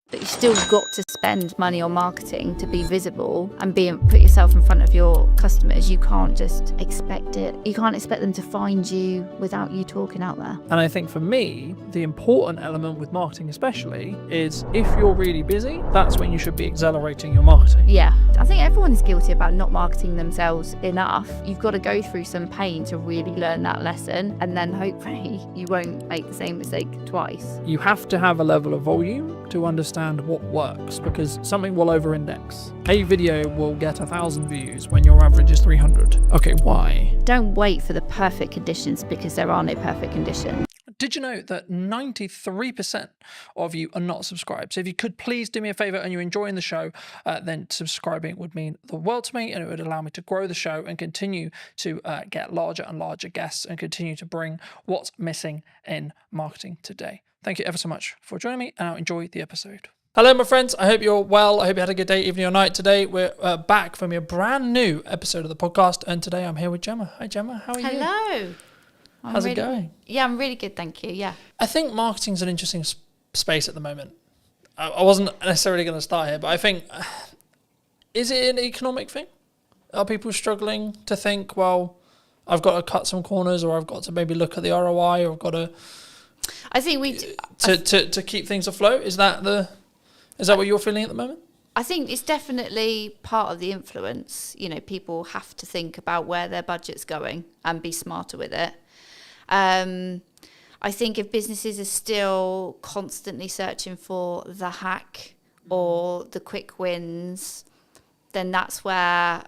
But you still got to spend money on marketing to be visible and put yourself in front of your customers. You can't just expect it. You can't expect them to find you without you talking out there. And I think for me, the important element with marketing especially is if you're really busy, that's when you should be accelerating your marketing. Yeah, I think everyone is guilty about not marketing themselves enough. You've got to go through some pain to really learn that lesson, and then hopefully you won't make the same mistake twice. You have to have a level of volume to understand what works, because something will over-index. A video will get 1,000 views when your average is 300. Okay, why? Don't wait for the perfect conditions, because there are no perfect conditions. Did you know that 93% of you are not subscribed? So if you could please do me a favor and you're enjoying the show, then subscribing would mean the world to me, and it would allow me to grow the show and continue to get larger and larger guests and continue to bring what's missing in marketing today. Thank you ever so much for joining me, and I'll enjoy the episode. Hello, my friends. I hope you're well. I hope you had a good day, evening, or night. Today, we're back from a brand new episode of the podcast, and today I'm here with Gemma. Hi, Gemma. How are you? Hello. How's it going? Yeah, I'm really good, thank you. Yeah. I think marketing's an interesting space at the moment. I wasn't necessarily going to start here, but I think, is it an economic thing? Are people struggling to think, well, I've got to cut some corners, or I've got to maybe look at the ROI, or I've got to... I think to keep things afloat? Is that what you're feeling at the moment? I think it's definitely part of the influence. You know, people have to think about where their budget's going and be smarter with it. I think if businesses are still constantly searching for the hack or the quick wins, then that's where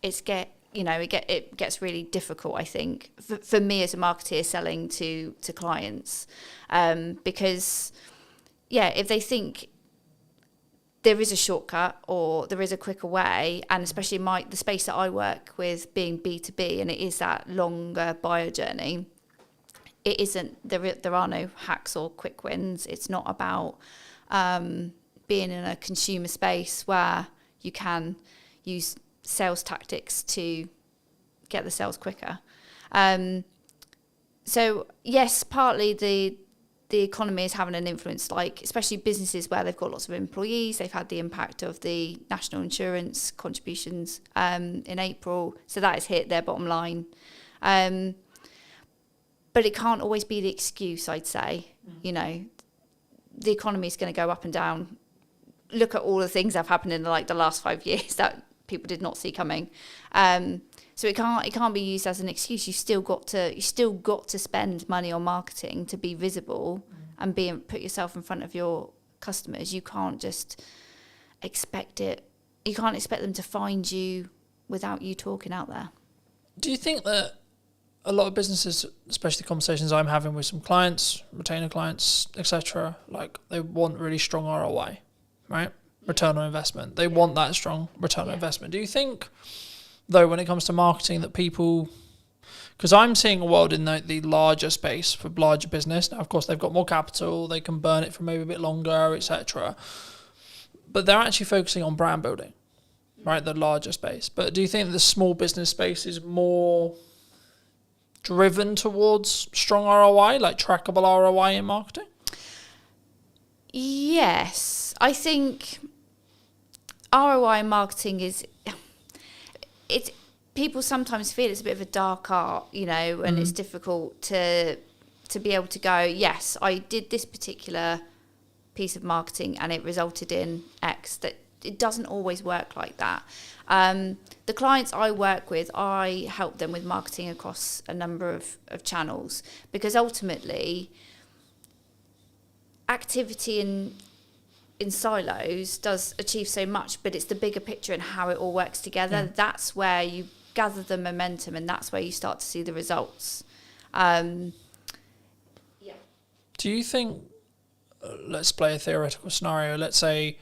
it gets really difficult, I think, for me as a marketer selling to clients. Because, if they think there is a shortcut or there is a quicker way, and especially the space that I work with being B2B, and it is that longer buyer journey, it isn't, there are no hacks or quick wins. It's not about being in a consumer space where you can use sales tactics to get the sales quicker. So yes, partly the economy is having an influence, like especially businesses where they've got lots of employees. They've had the impact of the national insurance contributions in April, so that has hit their bottom line. But it can't always be the excuse, I'd say. You know, the economy is going to go up and down. Look at all the things that have happened in the last 5 years that people did not see coming. So it can't be used as an excuse. You still got to spend money on marketing to be visible and put yourself in front of your customers. You can't just expect it. You can't expect them to find you without you talking out there. Do you think that a lot of businesses, especially conversations I'm having with some clients, retainer clients, etc., like they want really strong ROI, right? Return on investment. They want that strong return on investment. Do you think, though, when it comes to marketing, that people, because I'm seeing a world in the larger space for larger business. Now, of course, they've got more capital, they can burn it for maybe a bit longer, etc. But they're actually focusing on brand building, right? The larger space. But do you think the small business space is more driven towards strong ROI, like trackable ROI in marketing? Yes, I think ROI in marketing people sometimes feel it's a bit of a dark art, you know, and it's difficult to be able to go, yes, I did this particular piece of marketing and it resulted in X. That it doesn't always work like that. The clients I work with, I help them with marketing across a number of channels, because ultimately activity in silos does achieve so much, but it's the bigger picture and how it all works together. Yeah. That's where you gather the momentum, and that's where you start to see the results. Do you think, let's play a theoretical scenario, let's say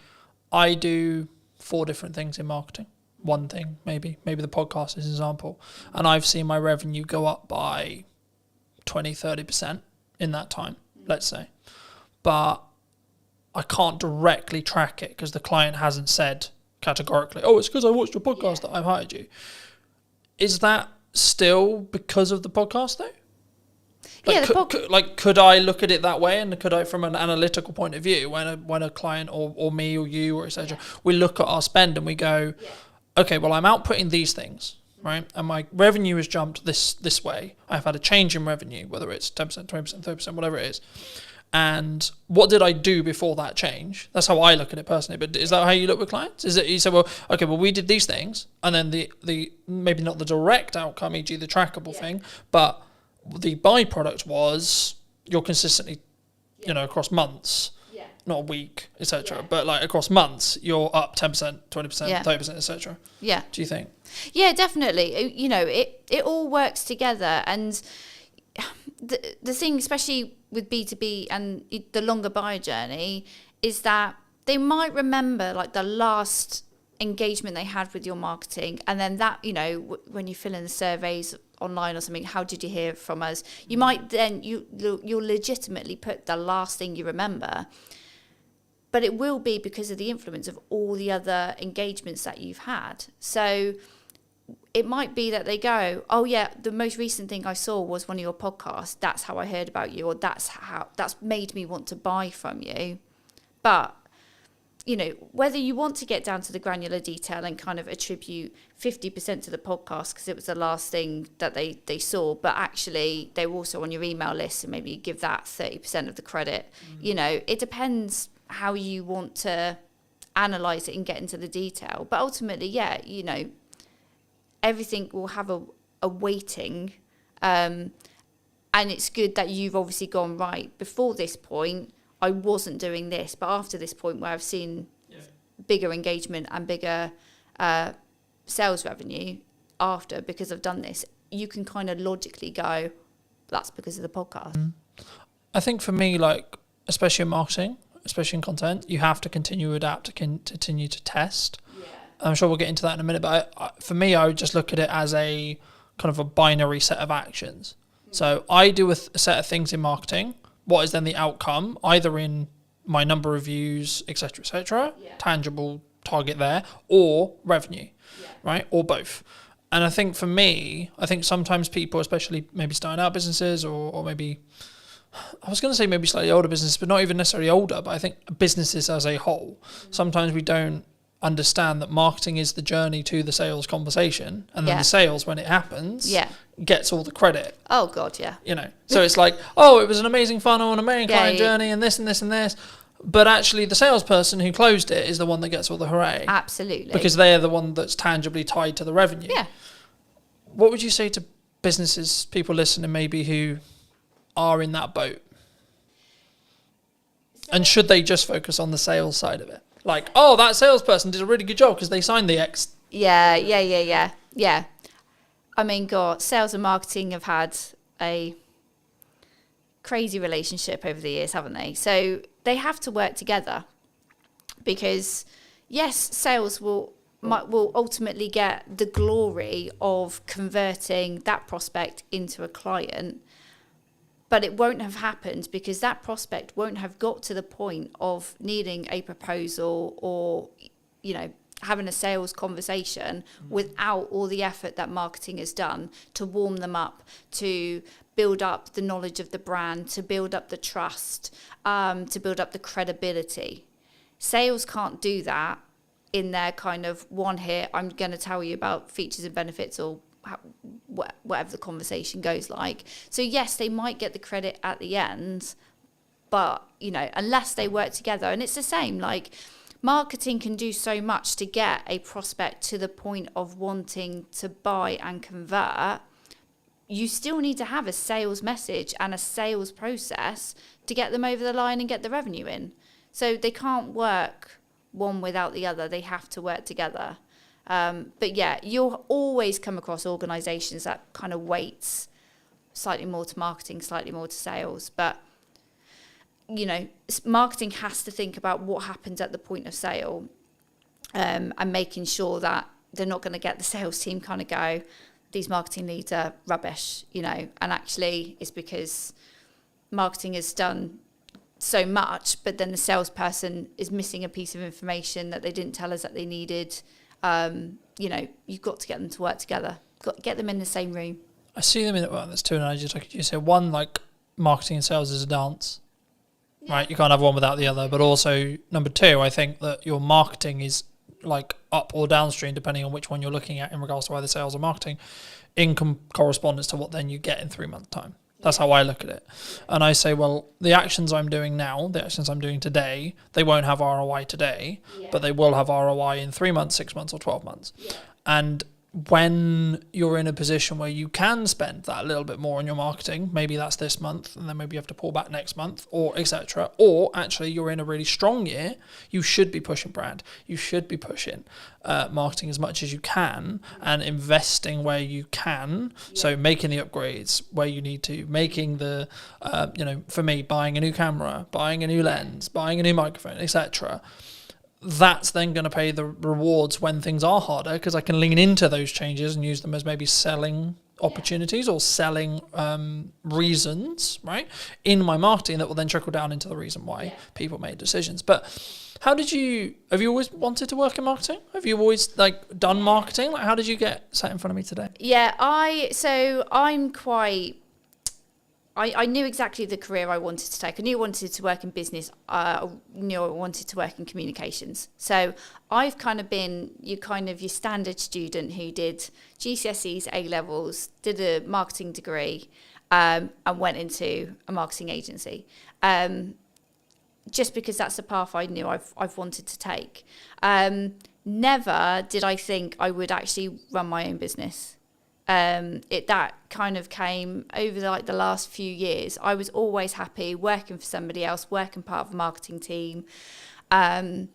I do 4 different things in marketing. One thing, maybe the podcast is an example, and I've seen my revenue go up by 20-30% in that time, let's say, but I can't directly track it because the client hasn't said categorically, oh, it's because I watched your podcast that I've hired you. Is that still because of the podcast though? Could I look at it that way, and could I, from an analytical point of view, when a client or me or you or etc., we look at our spend and we go, okay, well, I'm outputting these things, right, and my revenue has jumped this way. I've had a change in revenue, whether it's 10%, 20%, 30%, whatever it is. And what did I do before that change? That's how I look at it personally. But is that how you look with clients? Is it you say, well, okay, well, we did these things, and then the maybe not the direct outcome, e.g. the trackable thing, but the byproduct was you're consistently, across months, not a week, etc., but like across months, you're up 10%, 20%, 30%, etc. Yeah. Do you think? Yeah, definitely. It all works together, and the thing, especially with B2B and the longer buyer journey, is that they might remember like the last engagement they had with your marketing, and then that, when you fill in the surveys online or something, how did you hear from us? You might then, you'll legitimately put the last thing you remember, but it will be because of the influence of all the other engagements that you've had. So it might be that they go, oh yeah, the most recent thing I saw was one of your podcasts. That's how I heard about you, or that's made me want to buy from you. But, whether you want to get down to the granular detail and kind of attribute 50% to the podcast because it was the last thing that they saw, but actually they were also on your email list, and maybe you give that 30% of the credit. It depends how you want to analyze it and get into the detail. But ultimately, everything will have a weighting, and it's good that you've obviously gone, right, before this point I wasn't doing this, but after this point where I've seen bigger engagement and bigger sales revenue after, because I've done this, you can kind of logically go, that's because of the podcast. I think for me, like, especially in marketing, especially in content, you have to continue to adapt, to continue to test. I'm sure we'll get into that in a minute, but for me, I would just look at it as a kind of a binary set of actions. So I do a set of things in marketing. What is then the outcome, either in my number of views, etc., tangible target there, or revenue, right, or both. And I think for me, sometimes people, especially maybe starting out businesses, or maybe, I was going to say maybe slightly older businesses, but not even necessarily older, but I think businesses as a whole, sometimes we don't understand that marketing is the journey to the sales conversation, and then the sales, when it happens, gets all the credit. Oh God, yeah. So it's like, oh, it was an amazing funnel and amazing client journey and this and this and this, but actually the salesperson who closed it is the one that gets all the hooray. Absolutely. Because they're the one that's tangibly tied to the revenue. Yeah. What would you say to businesses, people listening maybe who are in that boat? And should they just focus on the sales side of it? Like, oh, that salesperson did a really good job because they signed the X. Yeah. I mean, God, sales and marketing have had a crazy relationship over the years, haven't they? So they have to work together, because yes, sales will ultimately get the glory of converting that prospect into a client, but it won't have happened because that prospect won't have got to the point of needing a proposal or, having a sales conversation without all the effort that marketing has done to warm them up, to build up the knowledge of the brand, to build up the trust, to build up the credibility. Sales can't do that in their kind of one hit, I'm going to tell you about features and benefits, or whatever the conversation goes like. So yes, they might get the credit at the end, but unless they work together. And it's the same, like, marketing can do so much to get a prospect to the point of wanting to buy and convert. You still need to have a sales message and a sales process to get them over the line and get the revenue in. So they can't work one without the other. They have to work together. But yeah, you'll always come across organisations that kind of weights slightly more to marketing, slightly more to sales. But, marketing has to think about what happens at the point of sale, and making sure that they're not going to get the sales team kind of go, these marketing leads are rubbish, and actually it's because marketing has done so much, but then the salesperson is missing a piece of information that they didn't tell us that they needed. You've got to get them to work together. Got to get them in the same room. I see them in it. Well, there's two analogies I could use here. One, like marketing and sales is a dance, right? You can't have one without the other. But also, number two, I think that your marketing is like up or downstream, depending on which one you're looking at in regards to either sales or marketing, in correspondence to what then you get in 3 months' time. That's how I look at it. And I say, well, the actions I'm doing now, the actions I'm doing today, they won't have ROI today, but they will have ROI in 3 months, 6 months, or 12 months. And when you're in a position where you can spend that little bit more on your marketing, maybe that's this month, and then maybe you have to pull back next month, or etc. Or actually you're in a really strong year, you should be pushing brand. You should be pushing marketing as much as you can and investing where you can. So making the upgrades where you need to, making the, for me, buying a new camera, buying a new lens, buying a new microphone, etc. That's then going to pay the rewards when things are harder, because I can lean into those changes and use them as maybe selling opportunities or selling reasons, right, in my marketing that will then trickle down into the reason why people made decisions. But have you always wanted to work in marketing? Have you always done marketing? How did you get sat in front of me today? Yeah, I knew exactly the career I wanted to take. I knew I wanted to work in business. I knew I wanted to work in communications. So I've kind of been your standard student who did GCSEs, A-levels, did a marketing degree, and went into a marketing agency. Just because that's the path I knew I've wanted to take. Never did I think I would actually run my own business. That kind of came over the last few years. I was always happy working for somebody else, working part of a marketing team. I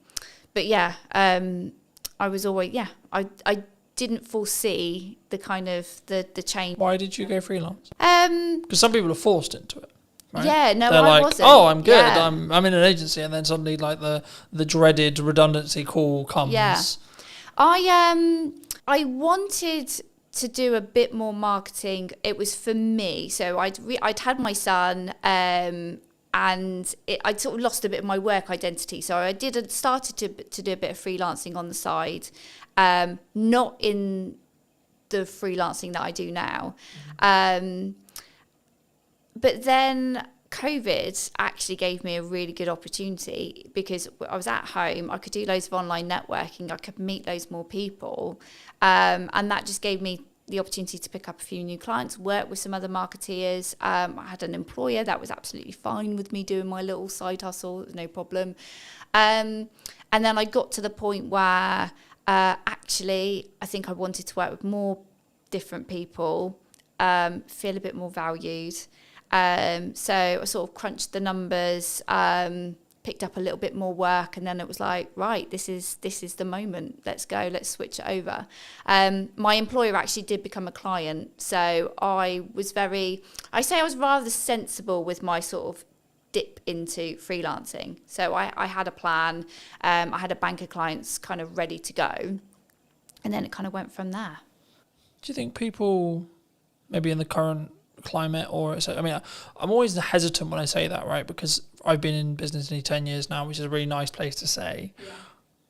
was always, I didn't foresee the kind of the change. Why did you go freelance? Because some people are forced into it. Right? Yeah, no, They're I wasn't. Oh, I'm good. Yeah. I'm in an agency, and then suddenly the dreaded redundancy call comes. Yeah, I wanted to do a bit more marketing. It was for me. So I'd had my son, and I'd sort of lost a bit of my work identity. So I started to do a bit of freelancing on the side, not in the freelancing that I do now. But then COVID actually gave me a really good opportunity, because I was at home. I could do loads of online networking. I could meet loads more people. And that just gave me the opportunity to pick up a few new clients, work with some other marketeers. I had an employer that was absolutely fine with me doing my little side hustle, no problem. And then I got to the point where actually I think I wanted to work with more different people, feel a bit more valued. So I sort of crunched the numbers, picked up a little bit more work, and then it was like, right, this is the moment. Let's go. Let's switch it over. My employer actually did become a client, so I was rather sensible with my sort of dip into freelancing. So I had a plan. I had a bank of clients kind of ready to go, and then it kind of went from there. Do you think people, maybe in the current climate, I'm always hesitant when I say that, right? Because I've been in business nearly 10 years now, which is a really nice place to say. Yeah.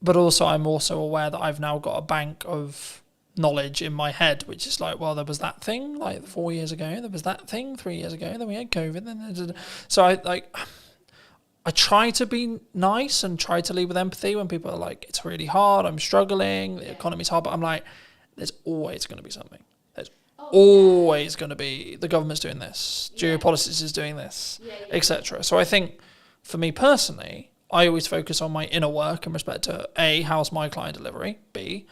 But also, I'm also aware that I've now got a bank of knowledge in my head, which is like, well, there was that thing 4 years ago, there was that thing 3 years ago, then we had COVID, so I try to be nice and try to lead with empathy when people are like, it's really hard, I'm struggling, the economy's hard, but I'm like, there's always going to be something. Always going to be, the government's doing this, geopolitics is doing this, etc. So I think for me personally, I always focus on my inner work in respect to A, how's my client delivery, B,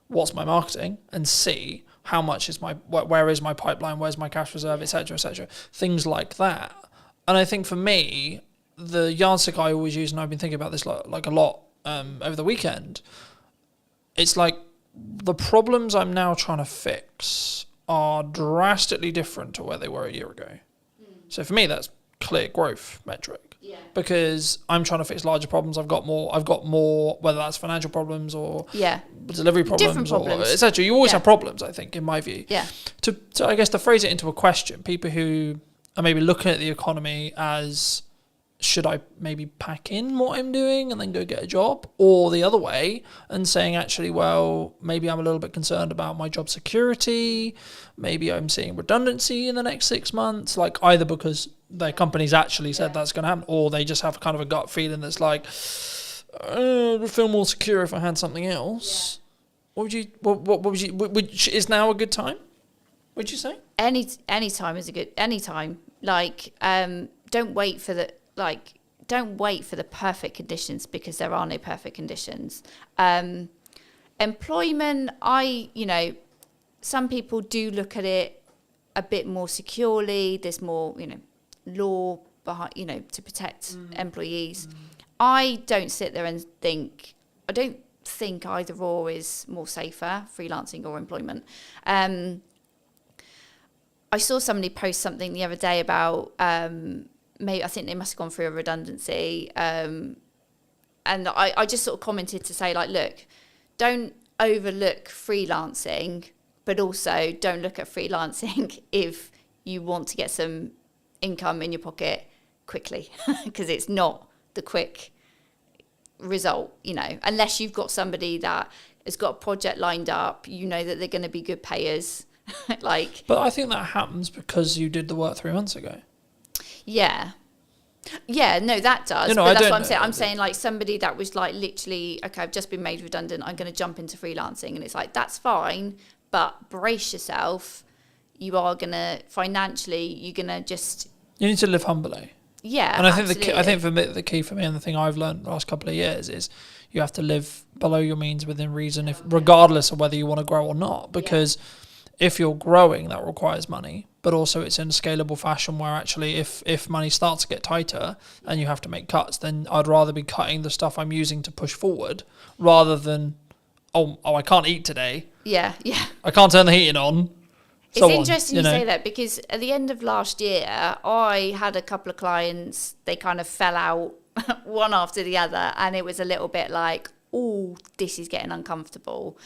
what's my marketing, and C, how much is where is my pipeline, where's my cash reserve, etc., etc. Things like that. And I think for me, the yardstick I always use, and I've been thinking about this like a lot over the weekend, it's like the problems I'm now trying to fix are drastically different to where they were a year ago. So for me, that's clear growth metric. Yeah. Because I'm trying to fix larger problems. I've got more, whether that's financial problems or delivery problems, or etc. You always have problems, I think, in my view. Yeah. So I guess to phrase it into a question, people who are maybe looking at the economy as, should I maybe pack in what I'm doing and then go get a job? Or the other way, and saying, actually, well, maybe I'm a little bit concerned about my job security. Maybe I'm seeing redundancy in the next 6 months, either because their company's actually said that's going to happen, or they just have kind of a gut feeling that's like, I would feel more secure if I had something else. What would you? What would you? Is now a good time? Would you say? Any time is a good time. Like, don't wait for the perfect conditions, because there are no perfect conditions. Employment, some people do look at it a bit more securely. There's more, law behind, to protect employees. I don't sit there and think, I don't think either or is more safer, freelancing or employment. I saw somebody post something the other day about, maybe I think they must have gone through a redundancy. And I just sort of commented to say, like, look, don't overlook freelancing, but also don't look at freelancing if you want to get some income in your pocket quickly, because it's not the quick result, unless you've got somebody that has got a project lined up, that they're going to be good payers. But I think that happens because you did the work 3 months ago. Yeah, no, that does. But that's what I'm saying. I'm saying, like, somebody that was like literally, okay, I've just been made redundant, I'm going to jump into freelancing, and it's like, that's fine, but brace yourself. You are going to financially, you're going to just. You need to live humbly. Yeah, and I think for me, the key for me, and the thing I've learned the last couple of years, is you have to live below your means within reason, regardless of whether you want to grow or not, because. If you're growing, that requires money, but also it's in a scalable fashion where actually if money starts to get tighter and you have to make cuts, then I'd rather be cutting the stuff I'm using to push forward rather than, I can't eat today. Yeah. I can't turn the heating on. It's interesting you say that, because at the end of last year, I had a couple of clients, they kind of fell out one after the other, and it was a little bit like, oh, this is getting uncomfortable.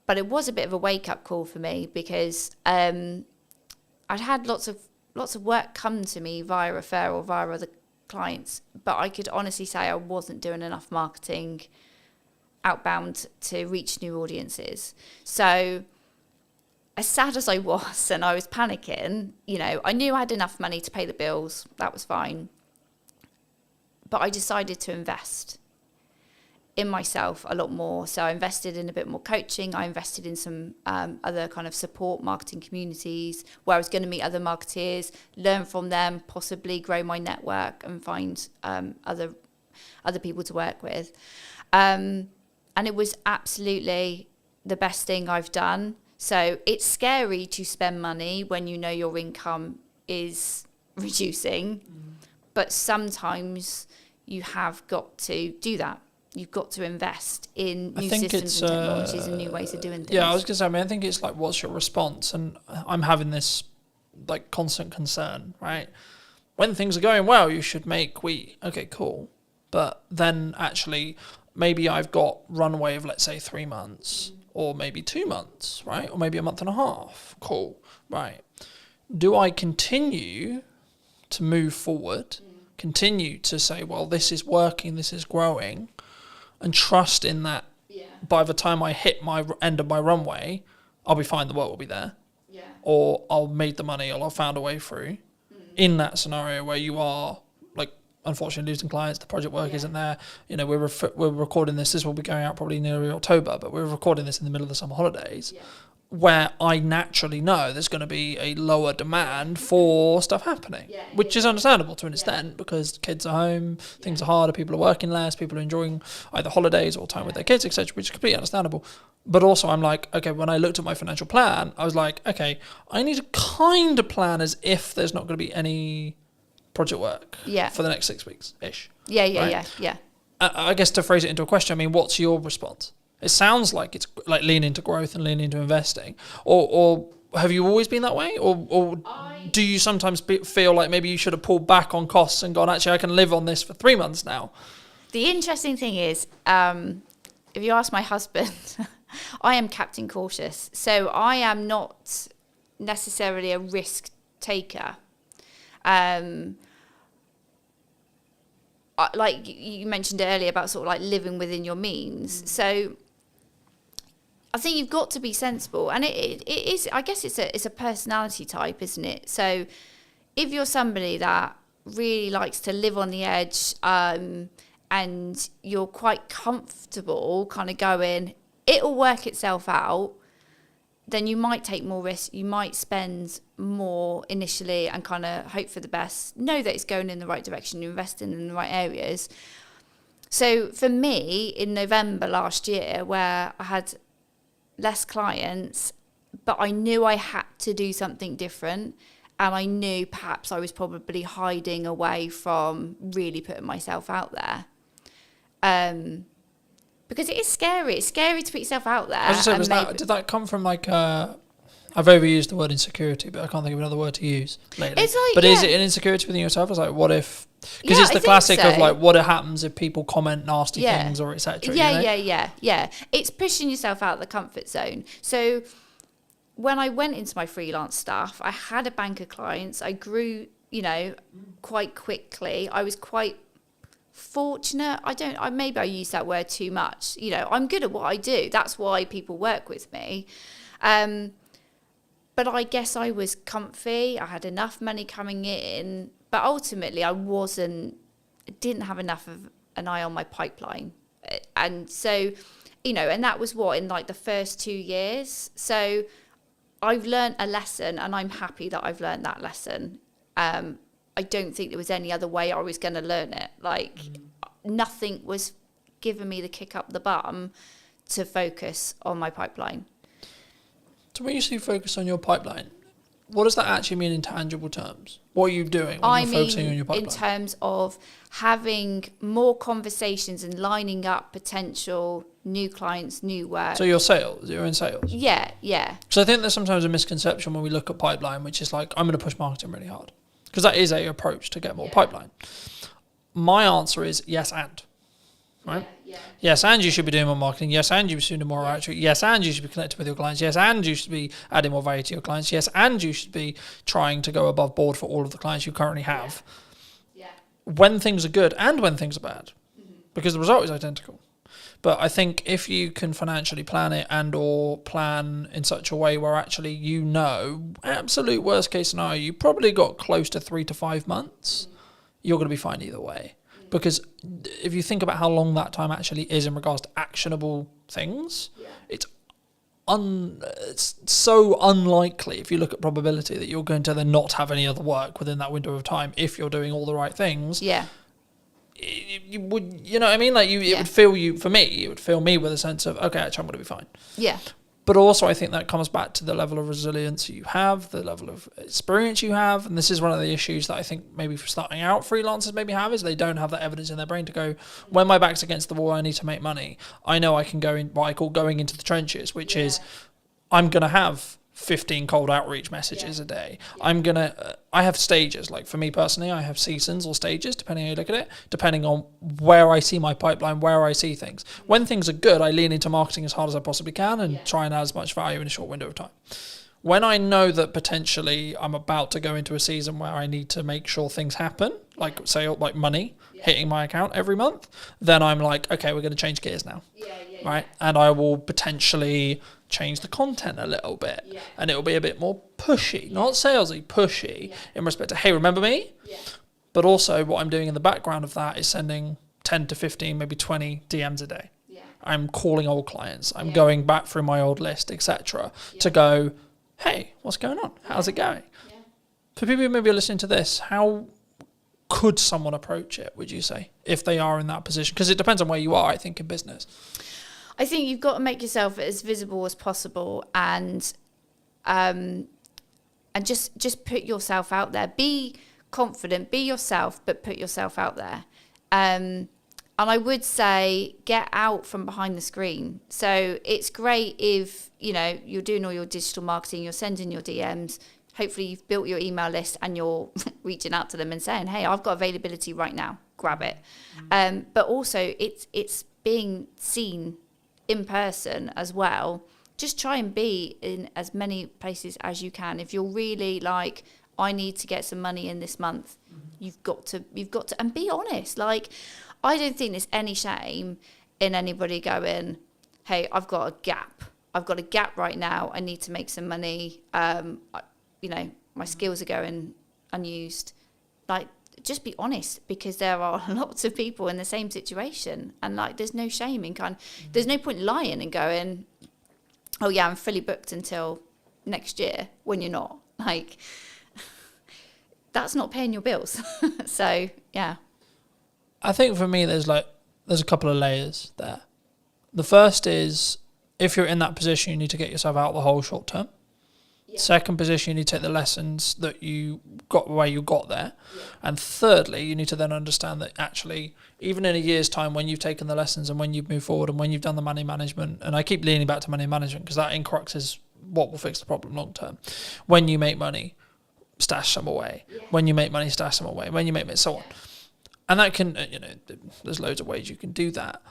But it was a bit of a wake-up call for me, because I'd had lots of work come to me via referral, via other clients, but I could honestly say I wasn't doing enough marketing outbound to reach new audiences. So as sad as I was, and I was panicking, I knew I had enough money to pay the bills. That was fine. But I decided to invest in myself a lot more. So I invested in a bit more coaching. I invested in some other kind of support marketing communities where I was going to meet other marketeers, learn from them, possibly grow my network and find other people to work with. And it was absolutely the best thing I've done. So it's scary to spend money when you know your income is reducing, but sometimes you have got to do that. You've got to invest in new systems and technologies and new ways of doing things. Yeah, I was going to say, I think it's like, what's your response? And I'm having this like constant concern, right? When things are going well, you should make wheat. Okay, cool. But then actually, maybe I've got runway of, let's say, 3 months or maybe 2 months, right? Or maybe a month and a half. Cool, right. Do I continue to move forward, continue to say, well, this is working, this is growing, and trust in that by the time I hit my end of my runway, I'll be fine, the work will be there. Yeah. Or I'll make the money, or I'll found a way through. In that scenario where you are, like, unfortunately losing clients, the project work isn't there. We're recording this will be going out probably nearly October, but we're recording this in the middle of the summer holidays, where I naturally know there's going to be a lower demand for stuff happening, which is understandable to an extent, because kids are home, things are harder, people are working less, people are enjoying either holidays or time with their kids, etc., which is completely understandable. But also I'm like, okay, when I looked at my financial plan, I was like, okay, I need to kind of plan as if there's not going to be any project work for the next 6 weeks-ish. Yeah. I guess to phrase it into a question, I mean, what's your response? It sounds like it's like lean into growth and lean into investing. Or have you always been that way? Or do you sometimes feel like maybe you should have pulled back on costs and gone, actually, I can live on this for 3 months now? The interesting thing is, if you ask my husband, I am Captain Cautious. So I am not necessarily a risk taker. Like you mentioned earlier about sort of like living within your means. So I think you've got to be sensible, and it is. I guess it's a personality type, isn't it? So if you're somebody that really likes to live on the edge, and you're quite comfortable kind of going, it'll work itself out, then you might take more risks. You might spend more initially and kind of hope for the best, know that it's going in the right direction, you're investing in the right areas. So for me, in November last year, where I had less clients, but I knew I had to do something different, and I knew perhaps I was probably hiding away from really putting myself out there. Because it is scary. It's scary to put yourself out there. I was just saying, did that come from like, I've overused the word insecurity, but I can't think of another word to use lately. It's like, but is it an insecurity within yourself? It's like, what if, because it's the classic of like, what happens if people comment nasty things or etc. Yeah. It's pushing yourself out of the comfort zone. So when I went into my freelance stuff, I had a bank of clients. I grew, quite quickly. I was quite fortunate. Maybe I use that word too much. I'm good at what I do. That's why people work with me. But I guess I was comfy. I had enough money coming in, but ultimately I didn't have enough of an eye on my pipeline. And so, and that was in like the first 2 years. So I've learned a lesson, and I'm happy that I've learned that lesson. I don't think there was any other way I was going to learn it. Like, nothing was giving me the kick up the bum to focus on my pipeline. So when you say focus on your pipeline, what does that actually mean in tangible terms? What are you doing when you're focusing on your pipeline? In terms of having more conversations and lining up potential new clients, new work. So you're in sales? Yeah. So I think there's sometimes a misconception when we look at pipeline, which is like, I'm going to push marketing really hard. Because that is a approach to get more pipeline. My answer is yes and. Right? Yeah. Yes, and you should be doing more marketing. Yes, and you should do more outreach. Yes, and you should be connected with your clients. Yes, and you should be adding more value to your clients. Yes, and you should be trying to go above board for all of the clients you currently have. Yeah. When things are good and when things are bad. Because the result is identical. But I think if you can financially plan it and or plan in such a way where actually absolute worst case scenario, you probably got close to 3 to 5 months, you're going to be fine either way. Because if you think about how long that time actually is in regards to actionable things, it's so unlikely, if you look at probability, that you're going to then not have any other work within that window of time if you're doing all the right things. Yeah. You would, it would fill me with a sense of, okay, actually, I'm going to be fine. Yeah. But also, I think that comes back to the level of resilience you have, the level of experience you have. And this is one of the issues that I think maybe for starting out freelancers maybe have, is they don't have that evidence in their brain to go, when my back's against the wall, I need to make money. I know I can go in what I call going into the trenches, which is I'm going to have 15 cold outreach messages a day. I have stages. Like for me personally, I have seasons or stages, depending how you look at it, depending on where I see my pipeline, where I see things. When things are good, I lean into marketing as hard as I possibly can and try and add as much value in a short window of time. When I know that potentially I'm about to go into a season where I need to make sure things happen, like say like money hitting my account every month, then I'm like, okay, we're going to change gears now. Right? And I will potentially change the content a little bit, and it'll be a bit more pushy, not salesy, pushy in respect to, hey, remember me? But also what I'm doing in the background of that is sending 10 to 15, maybe 20 DMs a day. I'm calling old clients. I'm going back through my old list, etc. to go, hey, what's going on? How's it going? For people who maybe are listening to this, how could someone approach it, would you say, if they are in that position? Because it depends on where you are, I think, in business. I think you've got to make yourself as visible as possible, and just put yourself out there. Be confident, be yourself, but put yourself out there. And I would say get out from behind the screen. So it's great if, you're doing all your digital marketing, you're sending your DMs, hopefully you've built your email list and you're reaching out to them and saying, hey, I've got availability right now, grab it. But also it's being seen in person as well. Just try and be in as many places as you can. If you're really like, I need to get some money in this month, you've got to, and be honest. Like, I don't think there's any shame in anybody going, hey, I've got a gap. I've got a gap right now. I need to make some money. My skills are going unused. Like, just be honest, because there are lots of people in the same situation, and like, there's no shame in there's no point lying and going, oh yeah, I'm fully booked until next year, when you're not. Like, that's not paying your bills. So yeah. I think for me, there's a couple of layers there. The first is, if you're in that position, you need to get yourself out of the hole short term. Yeah. Second position, you need to take the lessons that you got where you got there. Yeah. And thirdly, you need to then understand that actually, even in a year's time, when you've taken the lessons and when you've moved forward and when you've done the money management, and I keep leaning back to money management because that in crux is what will fix the problem long term. When you make money, stash some away. Yeah. When you make money, stash some away. When you make money, so on. And that can, there's loads of ways you can do that.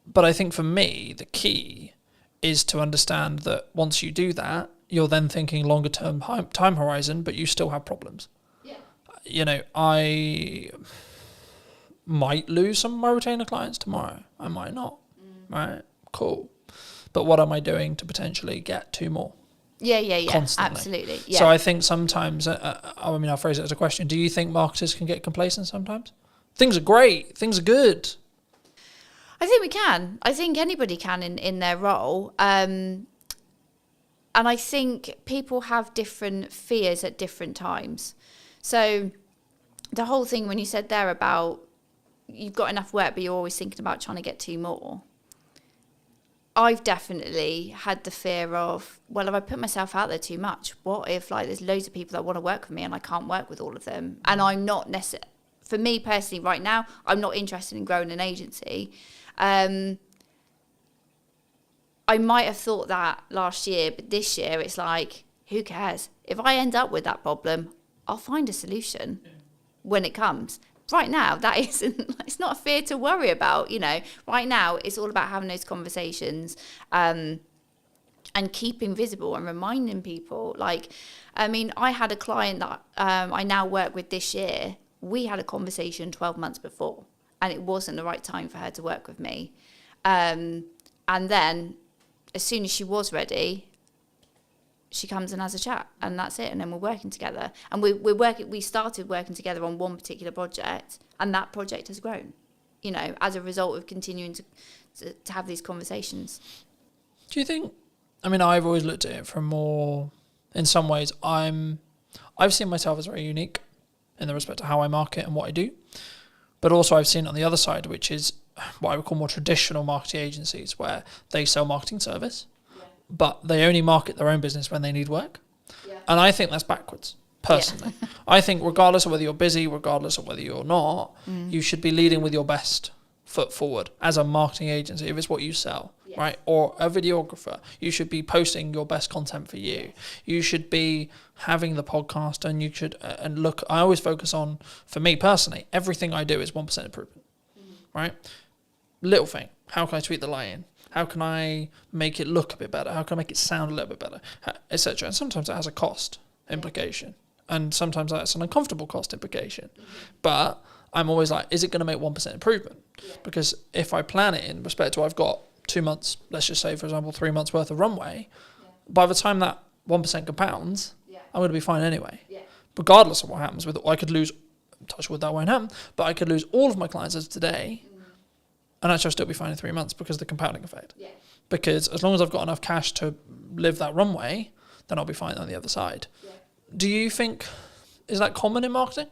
But I think for me, the key is to understand that once you do that, you're then thinking longer term time horizon, but you still have problems. Yeah. I might lose some of my retainer clients tomorrow. I might not. Right? Cool. But what am I doing to potentially get 2 more? Yeah. Constantly. Absolutely. Yeah. So I think sometimes, I'll phrase it as a question. Do you think marketers can get complacent sometimes? Things are great. Things are good. I think we can. I think anybody can in their role. And I think people have different fears at different times. So the whole thing when you said there about you've got enough work, but you're always thinking about trying to get 2 more. I've definitely had the fear of, well, if I put myself out there too much, what if there's loads of people that want to work with me and I can't work with all of them? And I'm not necessarily, for me personally right now, I'm not interested in growing an agency. I might have thought that last year, but this year it's like, who cares? If I end up with that problem, I'll find a solution when it comes. Right now, that isn't, it's not a fear to worry about, Right now, it's all about having those conversations and keeping visible and reminding people. I had a client that I now work with this year. We had a conversation 12 months before, and it wasn't the right time for her to work with me. And then, as soon as she was ready, she comes and has a chat, and that's it. And then we're working together, and we started working together on one particular project, and that project has grown, as a result of continuing to have these conversations. Do you think? I've always looked at it from more. In some ways, I've seen myself as very unique in the respect to how I market and what I do, but also I've seen it on the other side, which is what I would call more traditional marketing agencies, where they sell marketing service. But they only market their own business when they need work. Yeah. And I think that's backwards, personally. Yeah. I think regardless of whether you're busy, regardless of whether you're not, you should be leading with your best foot forward as a marketing agency, if it's what you sell, right? Or a videographer. You should be posting your best content for you. You should be having the podcast, and you should, and look, I always focus on, for me personally, everything I do is 1% improvement, right? Little thing. How can I tweak the lighting? How can I make it look a bit better? How can I make it sound a little bit better? Etc. And sometimes it has a cost implication. And sometimes that's an uncomfortable cost implication. But I'm always like, is it going to make 1% improvement? Yeah. Because if I plan it in respect to I've got 2 months, let's just say, for example, 3 months worth of runway, by the time that 1% compounds, I'm going to be fine anyway. Yeah. Regardless of what happens with it. I could lose, touch wood, that won't happen, but I could lose all of my clients as of today, and actually I'll still be fine in 3 months because of the compounding effect. Yeah. Because as long as I've got enough cash to live that runway, then I'll be fine on the other side. Yeah. Do you think, is that common in marketing?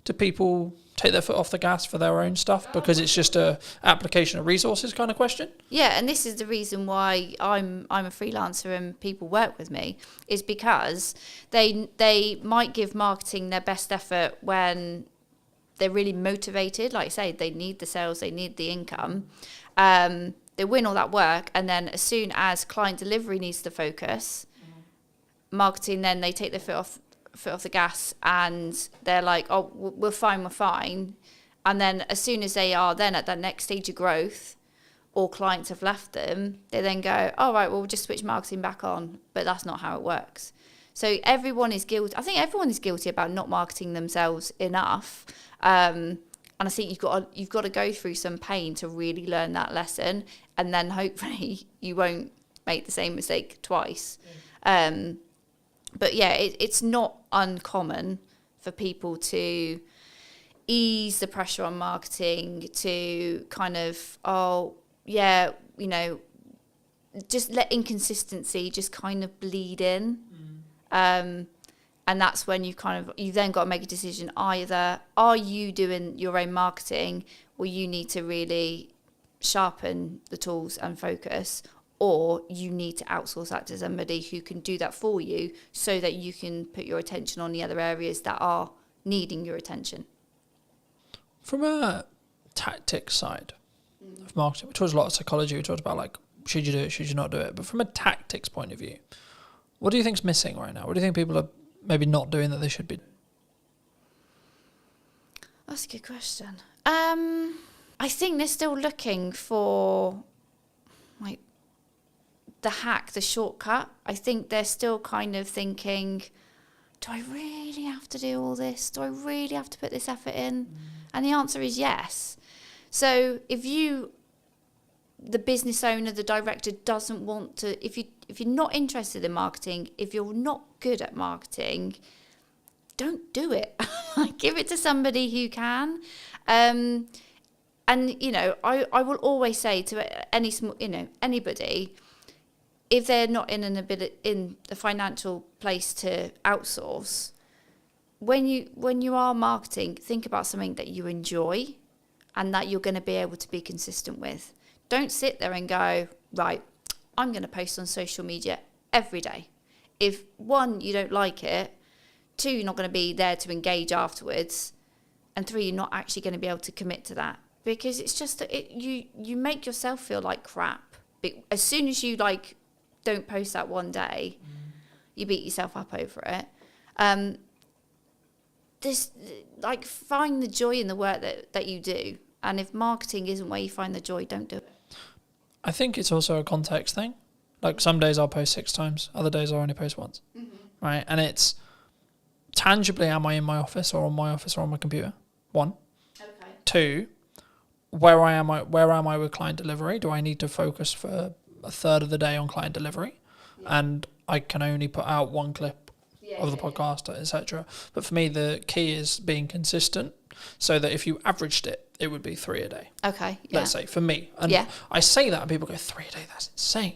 Do people take their foot off the gas for their own stuff because it's just a application of resources kind of question? Yeah, and this is the reason why I'm a freelancer and people work with me, is because they might give marketing their best effort when they're really motivated. Like I say, they need the sales, they need the income. They win all that work, and then as soon as client delivery needs the focus, marketing, then they take their foot off the gas, and they're like, oh, we're fine. And then as soon as they are then at that next stage of growth, or clients have left them, they then go, all right, well, we'll just switch marketing back on. But that's not how it works. So everyone is guilty. I think everyone is guilty about not marketing themselves enough. And I think you've got to go through some pain to really learn that lesson, and then hopefully you won't make the same mistake twice. But yeah, it's not uncommon for people to ease the pressure on marketing, to kind of, just let inconsistency just kind of bleed in. And that's when you've then got to make a decision. Either are you doing your own marketing, or you need to really sharpen the tools and focus, or you need to outsource that to somebody who can do that for you so that you can put your attention on the other areas that are needing your attention. From a tactics side of marketing, we talked a lot of psychology. We talked about like, should you do it, should you not do it? But from a tactics point of view, what do you think's missing right now? What do you think people are maybe not doing that they should be? That's a good question. I think they're still looking for like the hack, the shortcut. I think they're still kind of thinking, do I really have to do all this? Do I really have to put this effort in? And the answer is yes. So if the business owner, the director doesn't want to, if you're not interested in marketing, if you're not good at marketing, don't do it. Give it to somebody who can. And, I will always say to anybody, if they're not in the financial place to outsource, when you are marketing, think about something that you enjoy and that you're going to be able to be consistent with. Don't sit there and go, right, I'm going to post on social media every day. If 1, you don't like it, 2, you're not going to be there to engage afterwards, and 3, you're not actually going to be able to commit to that, because it's just that you make yourself feel like crap. But as soon as you don't post that one day, you beat yourself up over it. Find the joy in the work that you do, and if marketing isn't where you find the joy, don't do it. I think it's also a context thing. Like some days I'll post 6 times, other days I'll only post once, right? And it's tangibly, am I in my office or on my office or on my computer? 1. Okay. 2, where am I with client delivery? Do I need to focus for a third of the day on client delivery? Yeah. And I can only put out 1 clip of the podcast, etc. But for me, the key is being consistent, so that if you averaged it, it would be 3 a day. Okay. Yeah. Let's say for me. And I say that and people go, 3 a day, that's insane.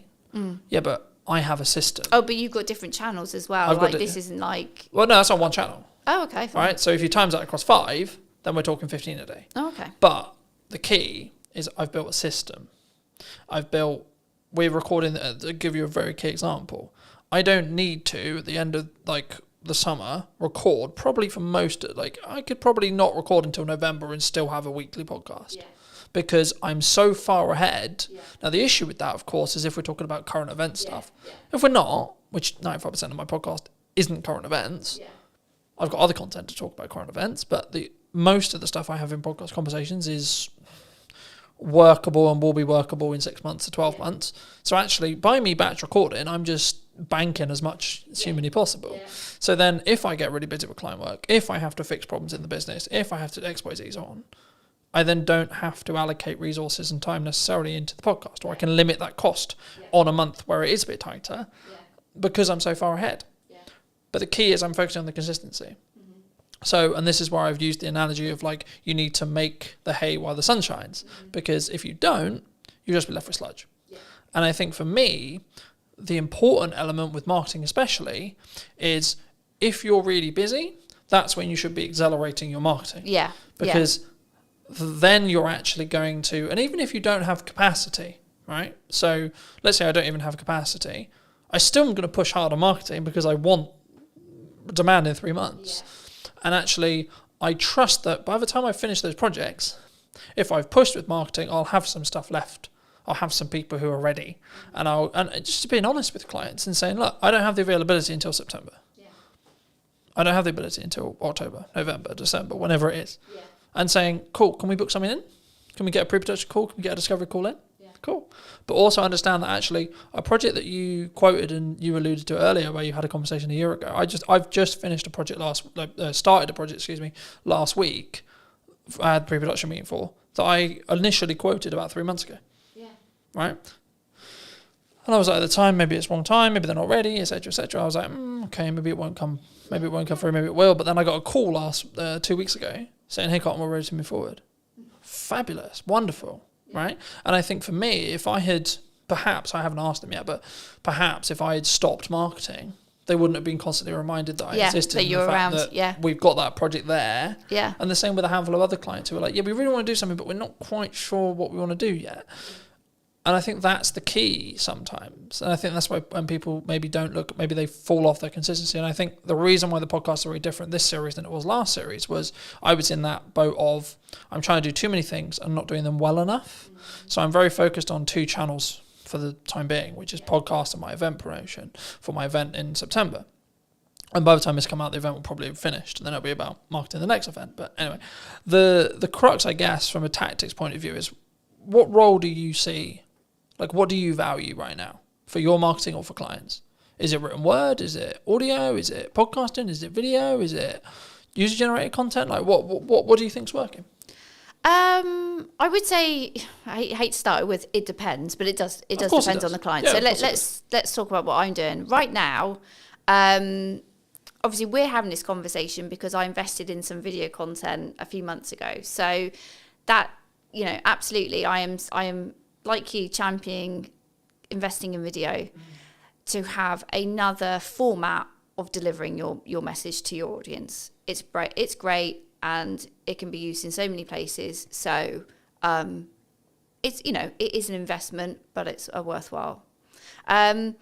Yeah, but I have a system. Oh, but you've got different channels as well. This isn't like... Well, no, that's on 1 channel. Oh, okay. Fine. Right, so if you times that across 5, then we're talking 15 a day. Oh, okay. But the key is I've built a system. We're recording, to give you a very key example, I don't need to, at the end of the summer, record, probably for most, I could probably not record until November and still have a weekly podcast. Yeah. Because I'm so far ahead. Yeah. Now, the issue with that, of course, is if we're talking about current event stuff. Yeah. If we're not, which 95% of my podcast isn't current events, I've got other content to talk about current events, but most of the stuff I have in podcast conversations is workable and will be workable in 6 months to 12 months. So actually, by me batch recording, I'm just banking as much as humanly possible. Yeah. So then if I get really busy with client work, if I have to fix problems in the business, if I have to X, Y, Z's on, I then don't have to allocate resources and time necessarily into the podcast, or I can limit that cost on a month where it is a bit tighter because I'm so far ahead. Yeah. But the key is I'm focusing on the consistency. So, and this is where I've used the analogy of you need to make the hay while the sun shines, because if you don't, you'll just be left with sludge. Yeah. And I think for me, the important element with marketing especially is if you're really busy, that's when you should be accelerating your marketing. Yeah. Because then you're actually going to, and even if you don't have capacity, right? So let's say I don't even have capacity, I still am going to push hard on marketing because I want demand in 3 months. Yeah. And actually, I trust that by the time I finish those projects, if I've pushed with marketing, I'll have some stuff left. I'll have some people who are ready. And just being honest with clients and saying, look, I don't have the availability until September. Yeah. I don't have the ability until October, November, December, whenever it is. Yeah. And saying, cool, can we book something in? Can we get a pre-production call? Can we get a discovery call in? Yeah. Cool. But also understand that actually a project that you quoted and you alluded to earlier where you had a conversation a year ago, I've just finished a project started a project last week. I had a pre-production meeting for that I initially quoted about 3 months ago. Yeah. Right? And I was like, at the time, maybe it's wrong time, maybe they're not ready, etc., etc. I was like, okay, maybe it won't come through, maybe it will. But then I got a call 2 weeks ago saying, hey, Cotton, we're ready to move forward. Fabulous, wonderful, right? And I think for me, if I had, perhaps, I haven't asked them yet, but perhaps if I had stopped marketing, they wouldn't have been constantly reminded that I existed. That you're around, that we've got that project there. Yeah. And the same with a handful of other clients who are like, yeah, we really want to do something, but we're not quite sure what we want to do yet. And I think that's the key sometimes. And I think that's why when people maybe don't look, maybe they fall off their consistency. And I think the reason why the podcasts are very different this series than it was last series was I was in that boat of I'm trying to do too many things and not doing them well enough. So I'm very focused on 2 channels for the time being, which is podcast and my event promotion for my event in September. And by the time this come out, the event will probably have finished, and then it'll be about marketing the next event. But anyway, the crux, I guess, from a tactics point of view is what role do you see? Like, what do you value right now for your marketing or for clients? Is it written word? Is it audio? Is it podcasting? Is it video? Is it user-generated content? Like, what do you think's working? I would say I hate to start with it depends, but it does depend on the client. So let's talk about what I'm doing right now. Obviously, we're having this conversation because I invested in some video content a few months ago. So that, absolutely, I am like you, championing investing in video to have another format of delivering your message to your audience. It's great, and it can be used in so many places. So it's it is an investment, but it's a worthwhile. And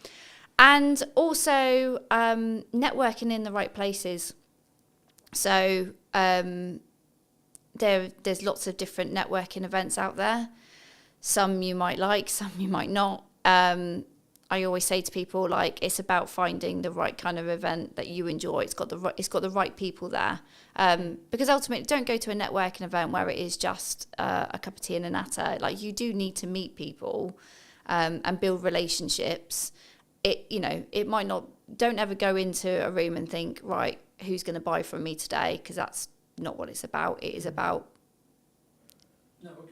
also networking in the right places. So there's lots of different networking events out there. Some you might like, some you might not. I always say to people, like, it's about finding the right kind of event that you enjoy. It's got the right people there. Because ultimately, don't go to a networking event where it is just a cup of tea and a natter. Like, you do need to meet people and build relationships. It might not. Don't ever go into a room and think, right, who's going to buy from me today? Because that's not what it's about. It is about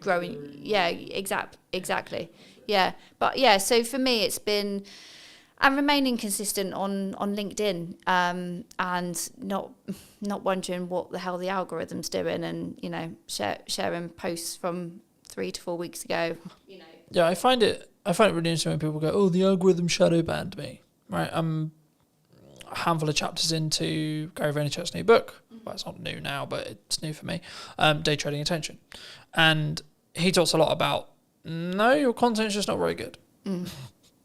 growing. Yeah, exactly. Yeah, but yeah. So for me, it's been and remaining consistent on LinkedIn, and not wondering what the hell the algorithm's doing, and sharing posts from 3 to 4 weeks ago. Yeah, I find it really interesting when people go, "Oh, the algorithm shadow banned me." Right, I'm a handful of chapters into Gary Vaynerchuk's new book. Well, it's not new now, but it's new for me. Day Trading Attention, and he talks a lot about no, your content's just not very good.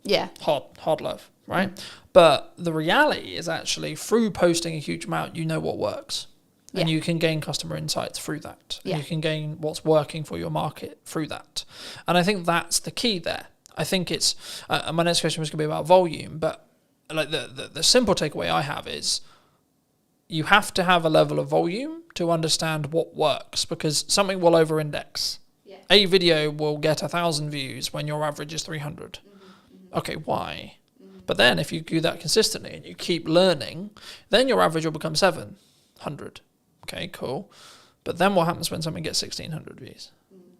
Yeah, hard love, right? But the reality is actually through posting a huge amount, you know what works. And you can gain customer insights through that. And you can gain what's working for your market through that. And I think that's the key there. I think it's, my next question was going to be about volume, but like the simple takeaway I have is you have to have a level of volume to understand what works, because something will over-index. Yeah. A video will get 1,000 views when your average is 300. Okay, why? But then if you do that consistently and you keep learning, then your average will become 700. Okay, cool. But then what happens when something gets 1,600 views?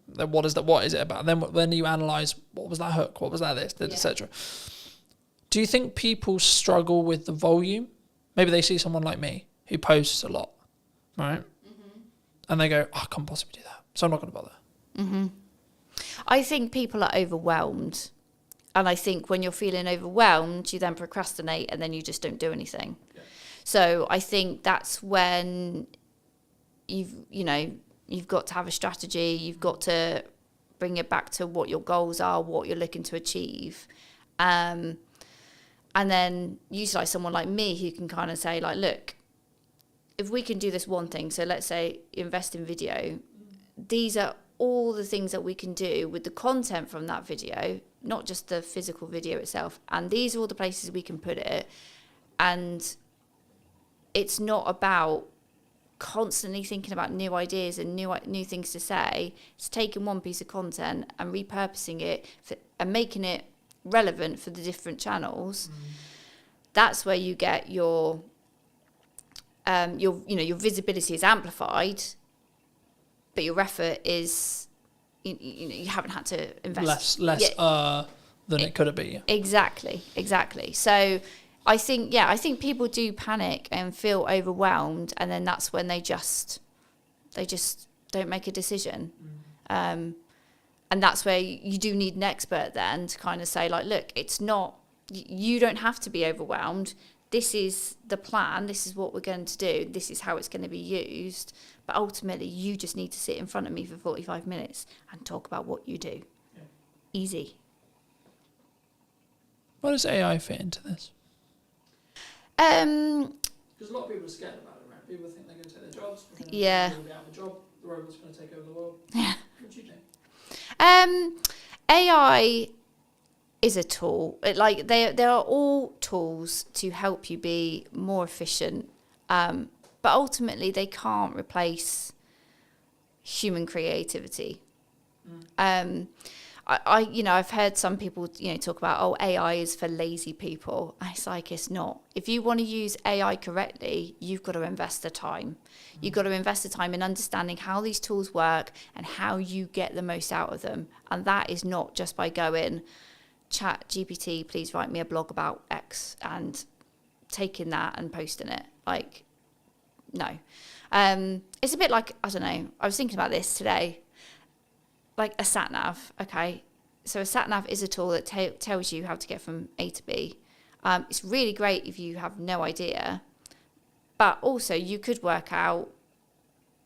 Then what is it about? Then when you analyse, what was that hook? What was that this, etc. Do you think people struggle with the volume? Maybe they see someone like me who posts a lot, right? And they go, I can't possibly do that, so I'm not going to bother. I think people are overwhelmed. And I think when you're feeling overwhelmed, you then procrastinate and then you just don't do anything. Yeah. So I think that's when you've got to have a strategy. You've got to bring it back to what your goals are, what you're looking to achieve. And then utilize someone like me who can kind of say, like, look, if we can do this one thing, so let's say invest in video, these are all the things that we can do with the content from that video, not just the physical video itself. And these are all the places we can put it. And it's not about constantly thinking about new ideas and new things to say. It's taking one piece of content and repurposing it and making it relevant for the different channels. That's where you get your visibility is amplified, but your effort is you haven't had to invest than it could have been. Exactly. So I think people do panic and feel overwhelmed, and then that's when they just don't make a decision. And that's where you do need an expert then to kind of say, like, look, it's not, you don't have to be overwhelmed. This is the plan. This is what we're going to do. This is how it's going to be used. But ultimately, you just need to sit in front of me for 45 minutes and talk about what you do. Yeah. Easy. Where does AI fit into this? Because a lot of people are scared about it, right? People think they're going to take their jobs. Yeah. They're going to be out of a job. The robot's going to take over the world. Yeah. What do you think? AI is a tool. They are all tools to help you be more efficient, but ultimately they can't replace human creativity. I've heard some people talk about AI is for lazy people. It's like, it's not. If you want to use AI correctly, you've got to invest the time. You've got to invest the time in understanding how these tools work and how you get the most out of them. And that is not just by going, chat GPT, please write me a blog about X, and taking that and posting it. Like, no. It's a bit like, I don't know, I was thinking about this today. Like a sat nav, okay? So a sat nav is a tool that tells you how to get from A to B. It's really great if you have no idea, but also you could work out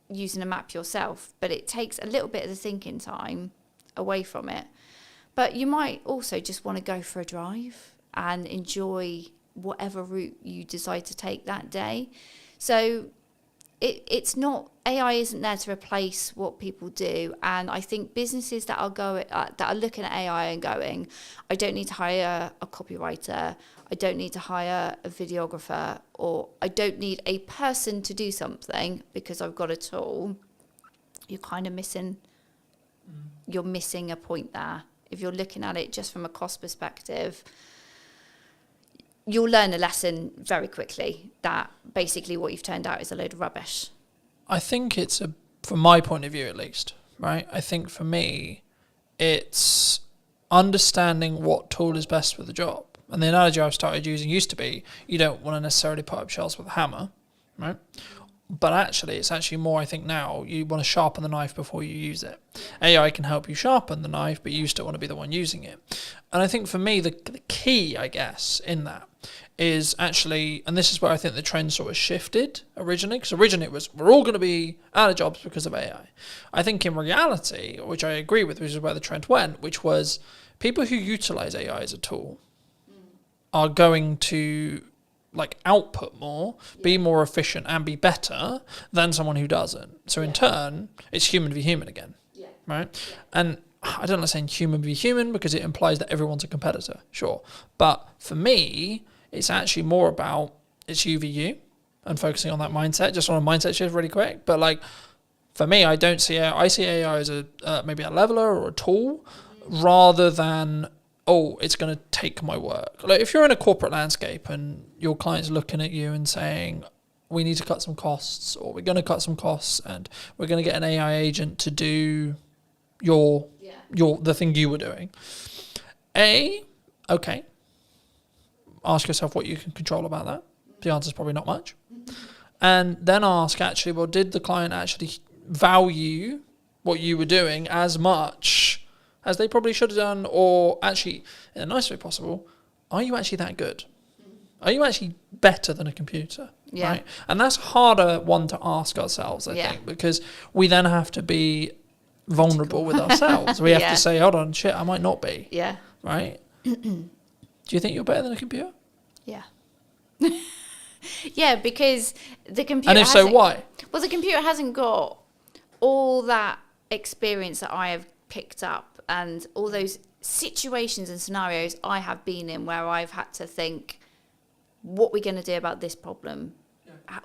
using a map yourself, but it takes a little bit of the thinking time away from it. But you might also just want to go for a drive and enjoy whatever route you decide to take that day. So it's not, AI isn't there to replace what people do. And I think businesses that are looking at AI and going, I don't need to hire a copywriter, I don't need to hire a videographer, or I don't need a person to do something because I've got a tool, you're kind of missing a point there. If you're looking at it just from a cost perspective, you'll learn a lesson very quickly that basically what you've turned out is a load of rubbish. I think from my point of view at least, right? I think for me, it's understanding what tool is best for the job. And the analogy I've started using used to be, you don't want to necessarily put up shelves with a hammer, right? But actually, it's actually more, I think now, you want to sharpen the knife before you use it. AI can help you sharpen the knife, but you still want to be the one using it. And I think for me, the key, I guess, in that is actually, and this is where I think the trend sort of shifted originally, because originally it was, we're all going to be out of jobs because of AI. I think in reality, which I agree with, which is where the trend went, which was people who utilize AI as a tool are going to output more, be more efficient and be better than someone who doesn't. So in turn, it's human v human again, right? Yeah. And I don't like saying human v human because it implies that everyone's a competitor, sure. But for me, it's actually more about it's you v you and focusing on that mindset, just on a mindset shift really quick. But for me, I see AI as maybe a leveler or a tool rather than, it's going to take my work. If you're in a corporate landscape and your client's looking at you and saying, we need to cut some costs, or we're going to cut some costs and we're going to get an AI agent to do the thing you were doing. Okay. Ask yourself what you can control about that. The answer is probably not much. And then ask actually, well, did the client actually value what you were doing as much as they probably should have done, or actually, in the nicest way possible, are you actually that good? Are you actually better than a computer? Yeah. Right? And that's harder one to ask ourselves, I think, because we then have to be vulnerable with ourselves. We have to say, hold on, shit, I might not be. Yeah. Right? Do you think you're better than a computer? Yeah. Yeah, because the computer. And if so, why? Well, the computer hasn't got all that experience that I have picked up and all those situations and scenarios I have been in where I've had to think, what we're going to do about this problem,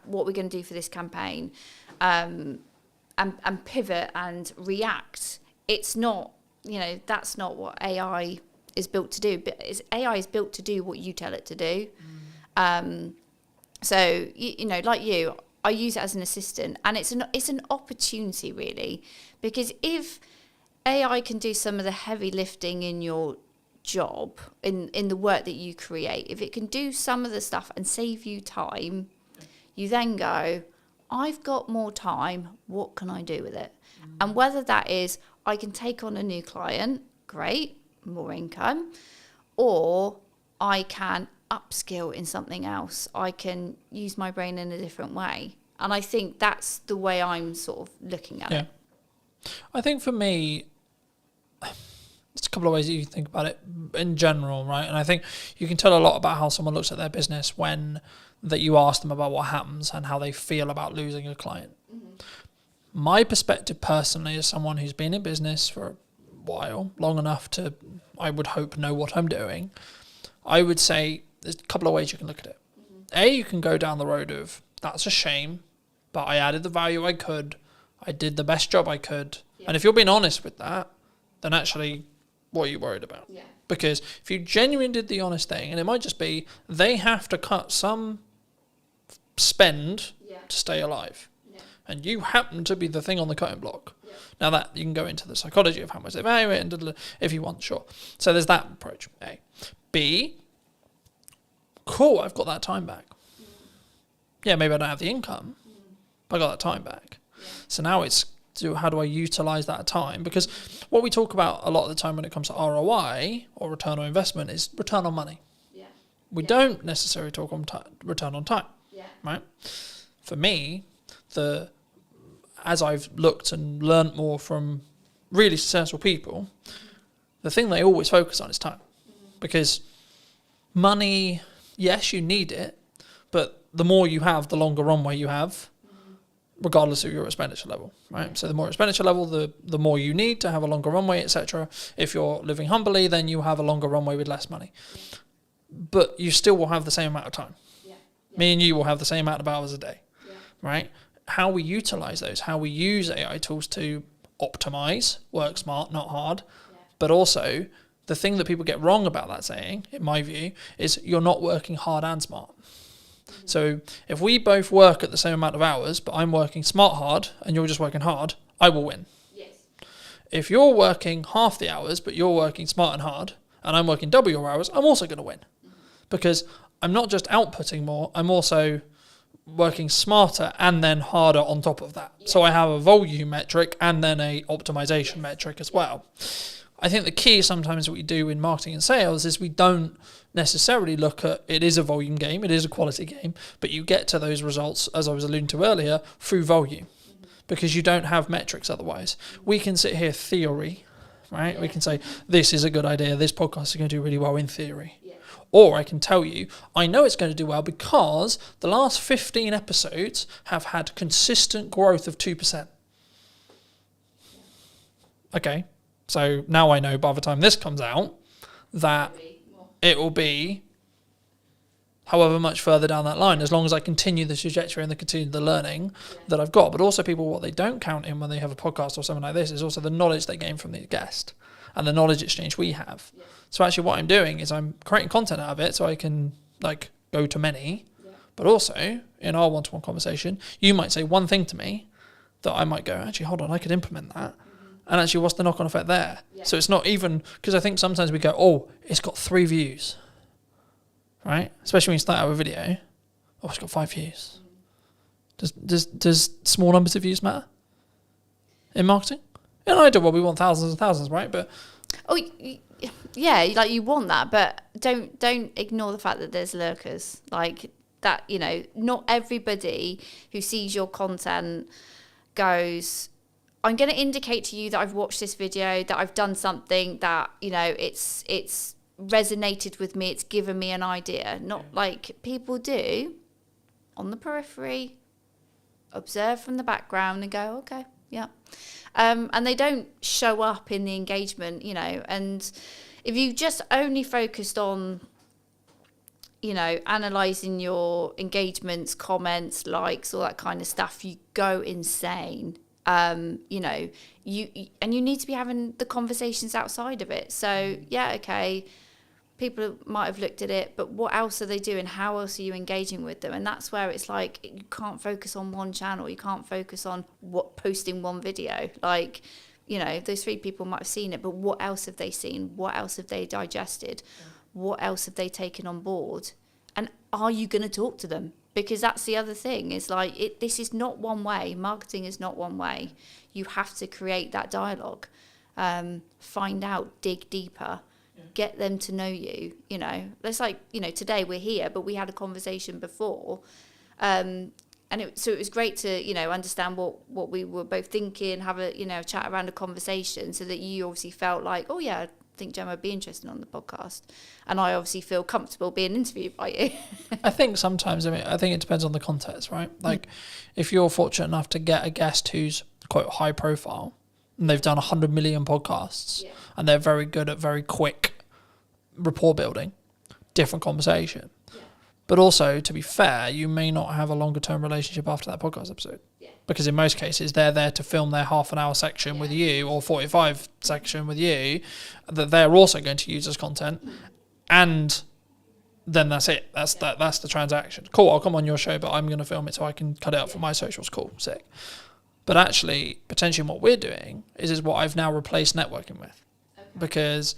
what we're going to do for this campaign, and pivot and react. It's not, that's not what AI is built to do. But AI is built to do what you tell it to do. So, like you, I use it as an assistant, and it's an opportunity really, because if AI can do some of the heavy lifting in your job, in the work that you create, if it can do some of the stuff and save you time, you then go, I've got more time, what can I do with it? And whether that is I can take on a new client, great, more income, or I can upskill in something else. I can use my brain in a different way. And I think that's the way I'm sort of looking at it. I think for me, there's a couple of ways that you think about it in general, right? And I think you can tell a lot about how someone looks at their business when that you ask them about what happens and how they feel about losing a client. My perspective personally, as someone who's been in business for a while, long enough to, I would hope, know what I'm doing, I would say there's a couple of ways you can look at it. You can go down the road of, that's a shame, but I added the value I could, I did the best job I could. And if you're being honest with that, then actually, what are you worried about? Because if you genuinely did the honest thing, and it might just be they have to cut some spend to stay alive, and you happen to be the thing on the cutting block. Now that you can go into the psychology of how much they value it, and if you want, sure. So there's that approach. A. B. Cool, I've got that time back. Yeah, maybe I don't have the income, but I got that time back. So now it's, how do I utilize that time? Because what we talk about a lot of the time when it comes to ROI or return on investment is return on money. We don't necessarily talk on return on time, right? For me, as I've looked and learnt more from really successful people, the thing they always focus on is time. Because money, yes, you need it, but the more you have, the longer runway you have, regardless of your expenditure level, right? So the more expenditure level, the more you need to have a longer runway, etc. If you're living humbly, then you have a longer runway with less money. But you still will have the same amount of time. Me and you will have the same amount of hours a day, right? How we utilize those, how we use AI tools to optimize, work smart, not hard, but also the thing that people get wrong about that saying, in my view, is you're not working hard and smart. So if we both work at the same amount of hours, but I'm working smart hard and you're just working hard, I will win. If you're working half the hours, but you're working smart and hard, and I'm working double your hours, I'm also going to win. Because I'm not just outputting more, I'm also working smarter and then harder on top of that. So I have a volume metric and then a optimization metric as well. I think the key sometimes what we do in marketing and sales is we don't necessarily look at, it is a volume game, it is a quality game, but you get to those results, as I was alluding to earlier, through volume, because you don't have metrics otherwise. We can sit here theory, right? We can say, this is a good idea, this podcast is going to do really well in theory. Or I can tell you, I know it's going to do well because the last 15 episodes have had consistent growth of 2%. Okay. So now I know by the time this comes out that it will be however much further down that line, as long as I continue the trajectory and continue the learning that I've got. But also people, what they don't count in when they have a podcast or something like this is also the knowledge they gain from the guest and the knowledge exchange we have. So actually what I'm doing is I'm creating content out of it so I can go to many, but also in our one-to-one conversation, you might say one thing to me that I might go, actually, hold on, I could implement that. And actually, what's the knock-on effect there? So it's not even, because I think sometimes we go, oh, it's got 3 views, right? Especially when you start out with a video. Oh, it's got 5 views. Does small numbers of views matter in marketing? In an ideal world, we want thousands and thousands, right? But yeah, like you want that, but don't ignore the fact that there's lurkers. Like that, not everybody who sees your content goes, I'm going to indicate to you that I've watched this video, that I've done something that, it's resonated with me, it's given me an idea. Not like people do on the periphery, observe from the background and go, okay, yeah. And they don't show up in the engagement, and if you just only focused on, analysing your engagements, comments, likes, all that kind of stuff, you go insane. You need to be having the conversations outside of it. So okay, people might have looked at it, but what else are they doing? How else are you engaging with them? And that's where it's like, you can't focus on one channel. You can't focus on posting one video. Like, you know, those 3 people might have seen it, but what else have they seen? What else have they digested? What else have they taken on board? And are you going to talk to them? Because that's the other thing, is like, this is not one way. Marketing is not one way. You have to create that dialogue, find out, dig deeper, get them to know you, you know. It's like, you know, today we're here, but we had a conversation before. So it was great to, you know, understand what we were both thinking, have a, you know, chat around a conversation, so that you obviously felt like, oh yeah, I think Gemma would be interested on the podcast. And I obviously feel comfortable being interviewed by you. I think sometimes, I think it depends on the context, right? Like if you're fortunate enough to get a guest who's quite high profile and they've done 100 million podcasts and they're very good at very quick rapport building, different conversation. But also, to be fair, you may not have a longer term relationship after that podcast episode. Because in most cases, they're there to film their half an hour section with you, or 45 section with you, that they're also going to use as content. And then that's it. That's the transaction. Cool, I'll come on your show, but I'm going to film it so I can cut it up for my socials. Cool, sick. But actually, potentially what we're doing is what I've now replaced networking with. Because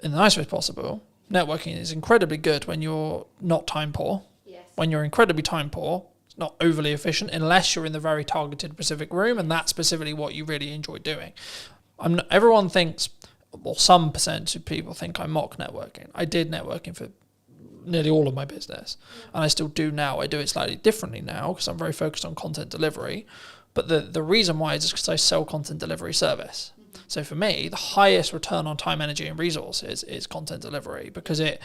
in the nicest way possible, networking is incredibly good when you're not time poor. When you're incredibly time poor, it's not overly efficient unless you're in the very targeted specific room, and that's specifically what you really enjoy doing. Everyone thinks, well, some percentage of people think I mock networking. I did networking for nearly all of my business, and I still do now. I do it slightly differently now because I'm very focused on content delivery. But the reason why is just because I sell content delivery service. So for me, the highest return on time, energy, and resources is content delivery, because it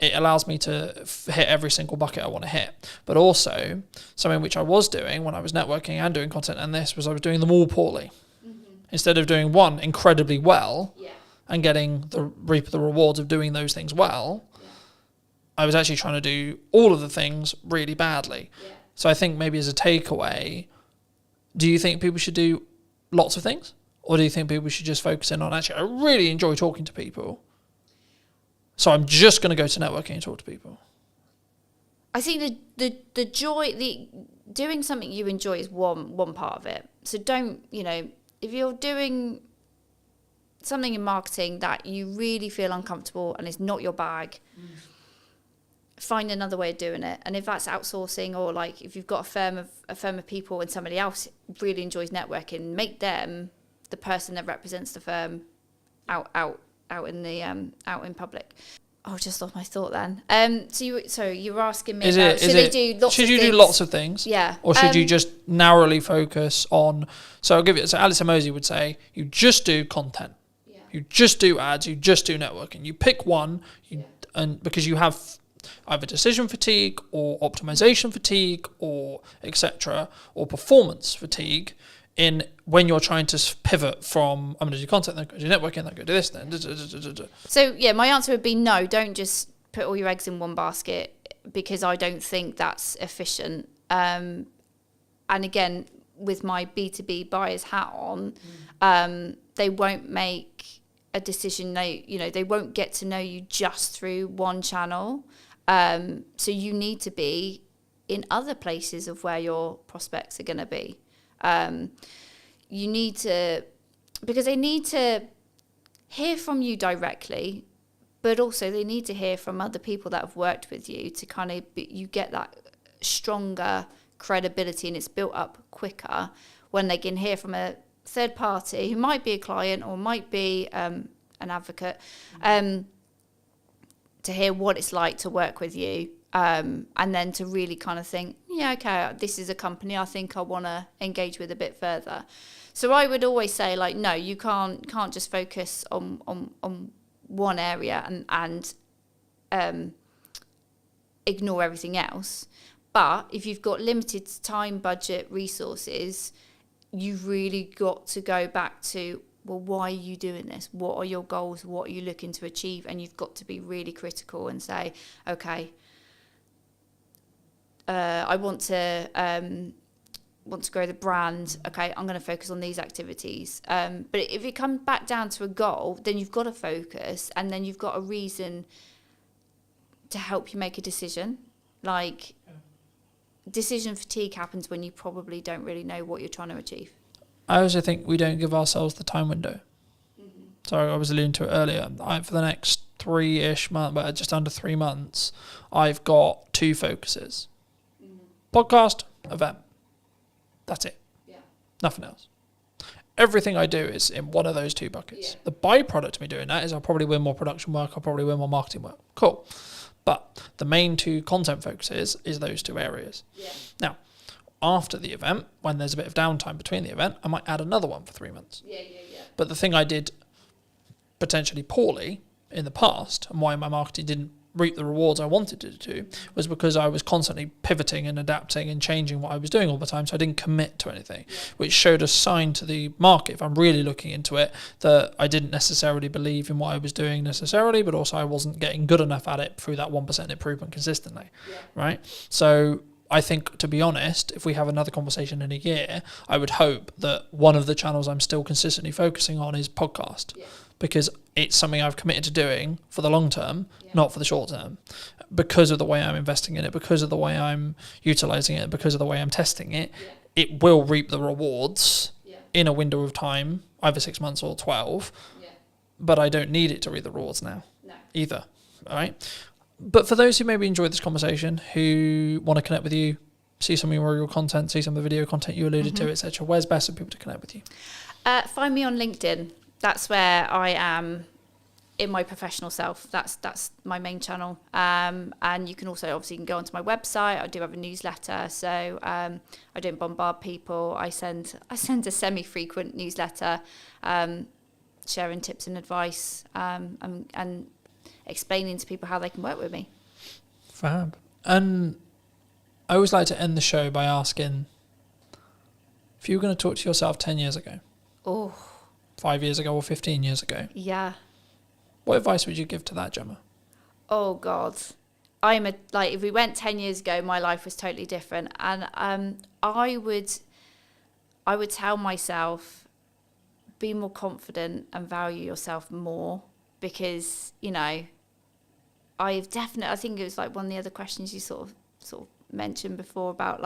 allows me to hit every single bucket I want to hit. But also, something which I was doing when I was networking and doing content and this, was I was doing them all poorly. Instead of doing one incredibly well and reap the rewards of doing those things well, I was actually trying to do all of the things really badly. So I think maybe as a takeaway, do you think people should do lots of things? Or do you think people should just focus in on, actually, I really enjoy talking to people, so I'm just going to go to networking and talk to people? I think the joy, doing something you enjoy is one part of it. So don't, you know, if you're doing something in marketing that you really feel uncomfortable and it's not your bag, find another way of doing it. And if that's outsourcing, or like if you've got a firm of people and somebody else really enjoys networking, make them the person that represents the firm out in public. Oh, I just lost my thought then. So you were asking me about, should you do lots of things? Yeah. Or should you just narrowly focus on, so I'll give it, so Alice Emosi would say, you just do content. You just do ads, you just do networking. You pick one, and because you have either decision fatigue or optimization fatigue or etc. or performance fatigue, in when you're trying to pivot from, I'm going to do content, then go do networking, then go do this, then. So, yeah, my answer would be no, don't just put all your eggs in one basket, because I don't think that's efficient. And again, with my B2B buyer's hat on, they won't make a decision. They won't get to know you just through one channel. So you need to be in other places of where your prospects are going to be. You need to, because they need to hear from you directly, but also they need to hear from other people that have worked with you to kind of, you get that stronger credibility, and it's built up quicker when they can hear from a third party who might be a client or might be an advocate, to hear what it's like to work with you. And then to really kind of think, yeah, okay, this is a company I think I want to engage with a bit further. So I would always say, like, no, you can't just focus on one area and ignore everything else. But if you've got limited time, budget, resources, you've really got to go back to, well, why are you doing this? What are your goals? What are you looking to achieve? And you've got to be really critical and say, okay, I want to grow the brand. Okay, I'm going to focus on these activities. But if it comes back down to a goal, then you've got to focus, and then you've got a reason to help you make a decision. Like, decision fatigue happens when you probably don't really know what you're trying to achieve. I also think we don't give ourselves the time window. Sorry, I was alluding to it earlier. For the next 3-ish months, but just under 3 months, I've got 2 focuses. Podcast, event. That's it. Yeah. Nothing else. Everything I do is in one of those 2 buckets. Yeah. The byproduct of me doing that is I'll probably win more production work, I'll probably win more marketing work. Cool. But the main 2 content focuses is those 2 areas. Yeah. Now, after the event, when there's a bit of downtime between the event, I might add another one for 3 months. Yeah. But the thing I did potentially poorly in the past, and why my marketing didn't reap the rewards I wanted it to, was because I was constantly pivoting and adapting and changing what I was doing all the time, so I didn't commit to anything, which showed a sign to the market, if I'm really looking into it, that I didn't necessarily believe in what I was doing necessarily, but also I wasn't getting good enough at it through that 1% improvement consistently, right? So I think, to be honest, if we have another conversation in a year, I would hope that one of the channels I'm still consistently focusing on is podcast. Because it's something I've committed to doing for the long term, not for the short term, because of the way I'm investing in it, because of the way I'm utilizing it, because of the way I'm testing it. It will reap the rewards in a window of time, either 6 months or 12, but I don't need it to reap the rewards now either. All right. But for those who maybe enjoyed this conversation, who want to connect with you, see some of your content, see some of the video content you alluded to, etc., where's best for people to connect with you? Find me on LinkedIn. That's where I am in my professional self. That's my main channel. And you can also obviously go onto my website. I do have a newsletter, so I don't bombard people. I send a semi-frequent newsletter, sharing tips and advice, and explaining to people how they can work with me. Fab. And I always like to end the show by asking, if you were going to talk to yourself 10 years ago, 5 years ago or 15 years ago. Yeah. What advice would you give to that, Gemma? Oh, God. If we went 10 years ago, my life was totally different. And I would tell myself, be more confident and value yourself more, because, I think it was like one of the other questions you sort of mentioned before about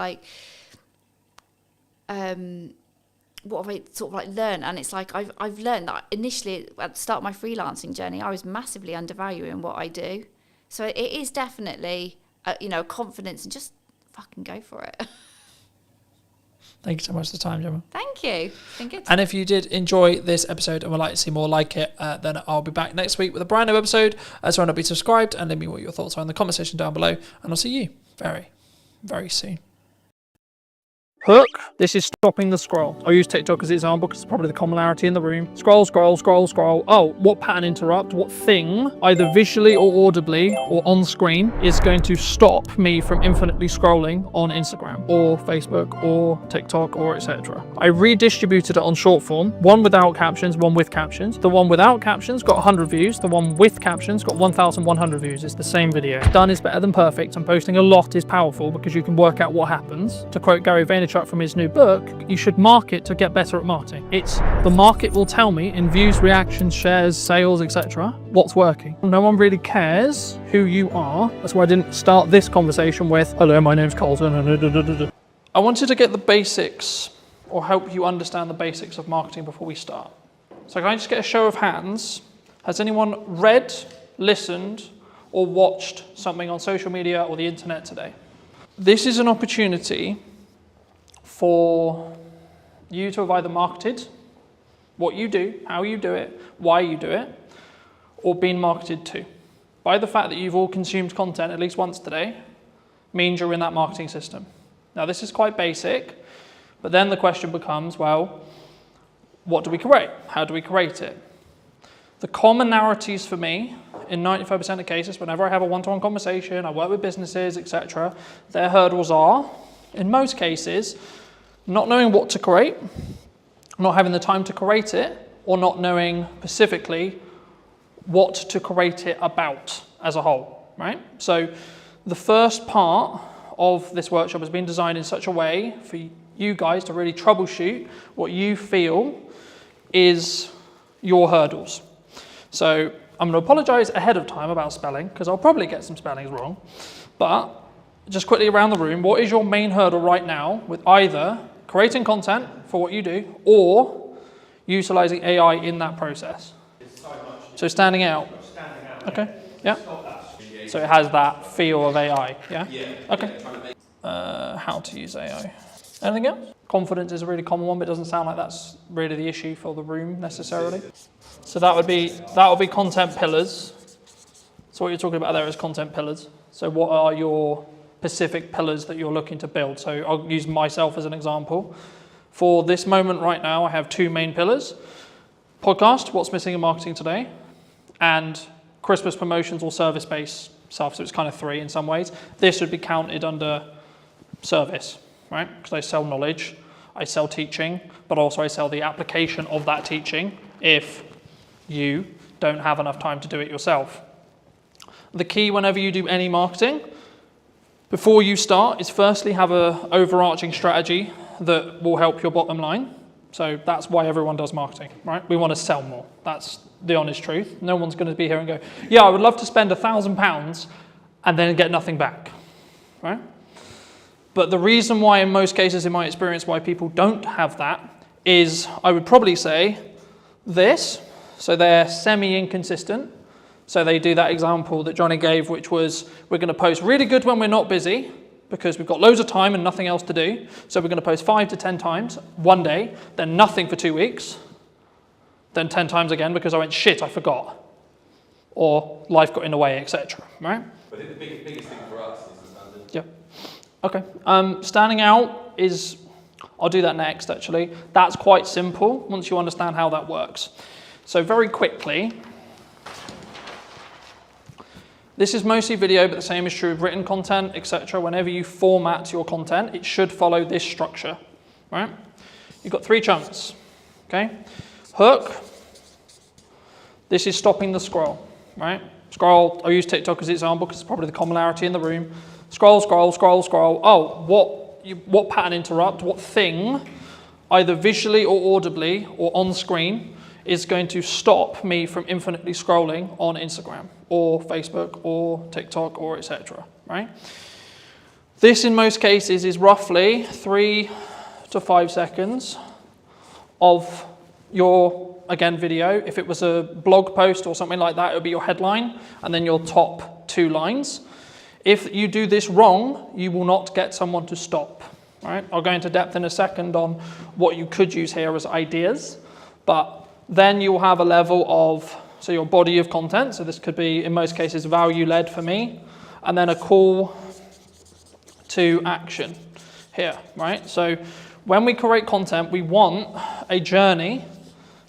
what have I sort of learned? And it's like I've learned that initially at the start of my freelancing journey, I was massively undervaluing what I do. So it is definitely confidence, and just fucking go for it. Thank you so much for the time, Gemma. Thank you. It's been good. And if you did enjoy this episode and would like to see more like it, then I'll be back next week with a brand new episode. So why not be subscribed and let me know what your thoughts are in the comment section down below. And I'll see you very, very soon. Hook. This is stopping the scroll. I'll use TikTok as an example because it's probably the commonality in the room. Scroll, scroll, scroll, scroll. Oh, what pattern interrupt? What thing, either visually or audibly or on screen, is going to stop me from infinitely scrolling on Instagram or Facebook or TikTok or etc. I redistributed it on short form. One without captions, one with captions. The one without captions got 100 views. The one with captions got 1,100 views. It's the same video. Done is better than perfect, and posting a lot is powerful because you can work out what happens. To quote Gary Vaynerchuk from his new book, you should market to get better at marketing. It's the market will tell me in views, reactions, shares, sales, etc. what's working. No one really cares who you are. That's why I didn't start this conversation with, hello, my name's Colton. I wanted to get the basics, or help you understand the basics of marketing before we start. So can I just get a show of hands? Has anyone read, listened, or watched something on social media or the internet today? This is an opportunity for you to have either marketed what you do, how you do it, why you do it, or been marketed to. By the fact that you've all consumed content at least once today, means you're in that marketing system. Now this is quite basic, but then the question becomes, well, what do we create? How do we create it? The commonalities for me, in 95% of cases, whenever I have a one-to-one conversation, I work with businesses, etc., their hurdles are, in most cases, not knowing what to create, not having the time to create it, or not knowing specifically what to create it about as a whole, right? So the first part of this workshop has been designed in such a way for you guys to really troubleshoot what you feel is your hurdles. So I'm going to apologize ahead of time about spelling, because I'll probably get some spellings wrong, but just quickly around the room, what is your main hurdle right now with either creating content for what you do or utilizing AI in that process? So standing out. Okay, yeah. So it has that feel of AI, yeah? Okay. How to use AI. Anything else? Confidence is a really common one, but it doesn't sound like that's really the issue for the room necessarily. So that would be content pillars. So what you're talking about there is content pillars. So what are your specific pillars that you're looking to build? So I'll use myself as an example. For this moment right now, I have 2 main pillars. Podcast, what's missing in marketing today, and Christmas promotions or service-based stuff. So it's kind of 3 in some ways. This would be counted under service, right? Because I sell knowledge, I sell teaching, but also I sell the application of that teaching if you don't have enough time to do it yourself. The key whenever you do any marketing, before you start, is firstly have an overarching strategy that will help your bottom line. So that's why everyone does marketing, right? We want to sell more. That's the honest truth. No one's going to be here and go, yeah, I would love to spend £1,000 and then get nothing back, right? But the reason why in most cases, in my experience, why people don't have that is, I would probably say, this. So they're semi-inconsistent. So they do that example that Johnny gave, which was, we're going to post really good when we're not busy, because we've got loads of time and nothing else to do. So we're going to post 5 to 10 times one day, then nothing for 2 weeks, then 10 times again because I went, shit, I forgot. Or life got in the way, etc. Right? But I think the biggest thing for us is the standard. Yep. Okay. Standing out is, I'll do that next actually. That's quite simple once you understand how that works. So very quickly, this is mostly video, but the same is true of written content, etc. Whenever you format your content, it should follow this structure, right? You've got 3 chunks, okay? Hook, this is stopping the scroll, right? Scroll, I'll use TikTok as an example because it's probably the commonality in the room. Scroll, scroll, scroll, scroll. Oh, what pattern interrupt, what thing, either visually or audibly or on screen, is going to stop me from infinitely scrolling on Instagram or Facebook or TikTok or etc. Right? This in most cases is roughly 3 to 5 seconds of your, again, video. If it was a blog post or something like that, it would be your headline and then your top 2 lines. If you do this wrong, you will not get someone to stop. Right? I'll go into depth in a second on what you could use here as ideas, but then you'll have a level of, so your body of content, so this could be, in most cases, value-led for me, and then a call to action here, right? So when we create content, we want a journey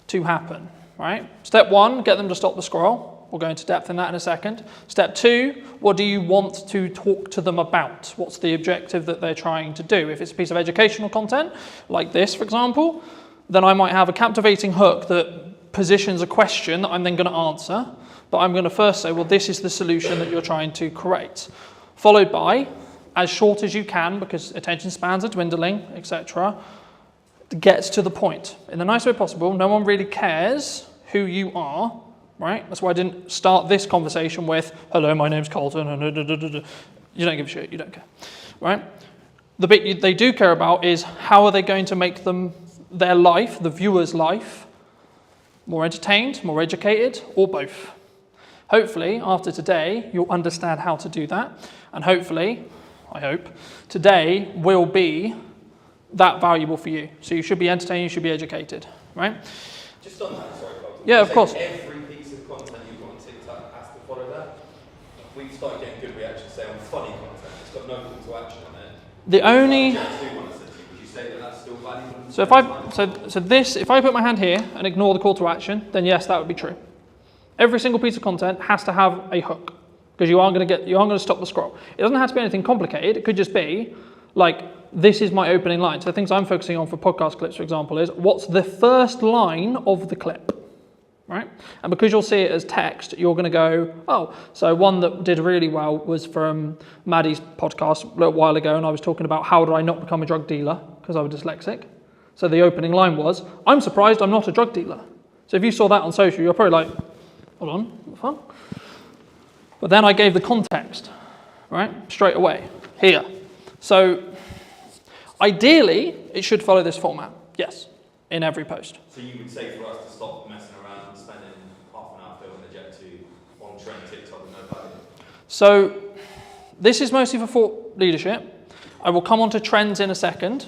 to happen, right? Step 1, get them to stop the scroll. We'll go into depth in that in a second. Step 2, what do you want to talk to them about? What's the objective that they're trying to do? If it's a piece of educational content, like this, for example, then I might have a captivating hook that positions a question that I'm then going to answer, but I'm going to first say, well, this is the solution that you're trying to create, followed by, as short as you can, because attention spans are dwindling, etc., gets to the point in the nicest way possible. No one really cares who you are, right? That's why I didn't start this conversation with, hello, my name's Colton, you don't give a shit, you don't care, right? The bit they do care about is how are they going to make their life, the viewer's life, more entertained, more educated, or both. Hopefully, after today, you'll understand how to do that. And hopefully, I hope, today will be that valuable for you. So you should be entertained, you should be educated, right? Just on that, sorry, Colton. Yeah, of course. Every piece of content you've got on TikTok has to follow that. We've started getting good reactions, say, on funny content. It's got no call to action on it. The only... Would you say that that's still valuable? So if I put my hand here and ignore the call to action, then yes, that would be true. Every single piece of content has to have a hook because you aren't going to stop the scroll. It doesn't have to be anything complicated. It could just be like, this is my opening line. So the things I'm focusing on for podcast clips, for example, is what's the first line of the clip, right? And because you'll see it as text, you're going to go, oh, so one that did really well was from Maddie's podcast a little while ago, and I was talking about how did I not become a drug dealer because I was dyslexic. So the opening line was, I'm surprised I'm not a drug dealer. So if you saw that on social, you're probably like, hold on, what the fuck? But then I gave the context, right? Straight away, here. So Ideally, it should follow this format, yes, in every post. So you would say for us to stop messing around and spending half an hour filming the Jet 2 on trend TikTok with no value? So this is mostly for thought leadership. I will come on to trends in a second,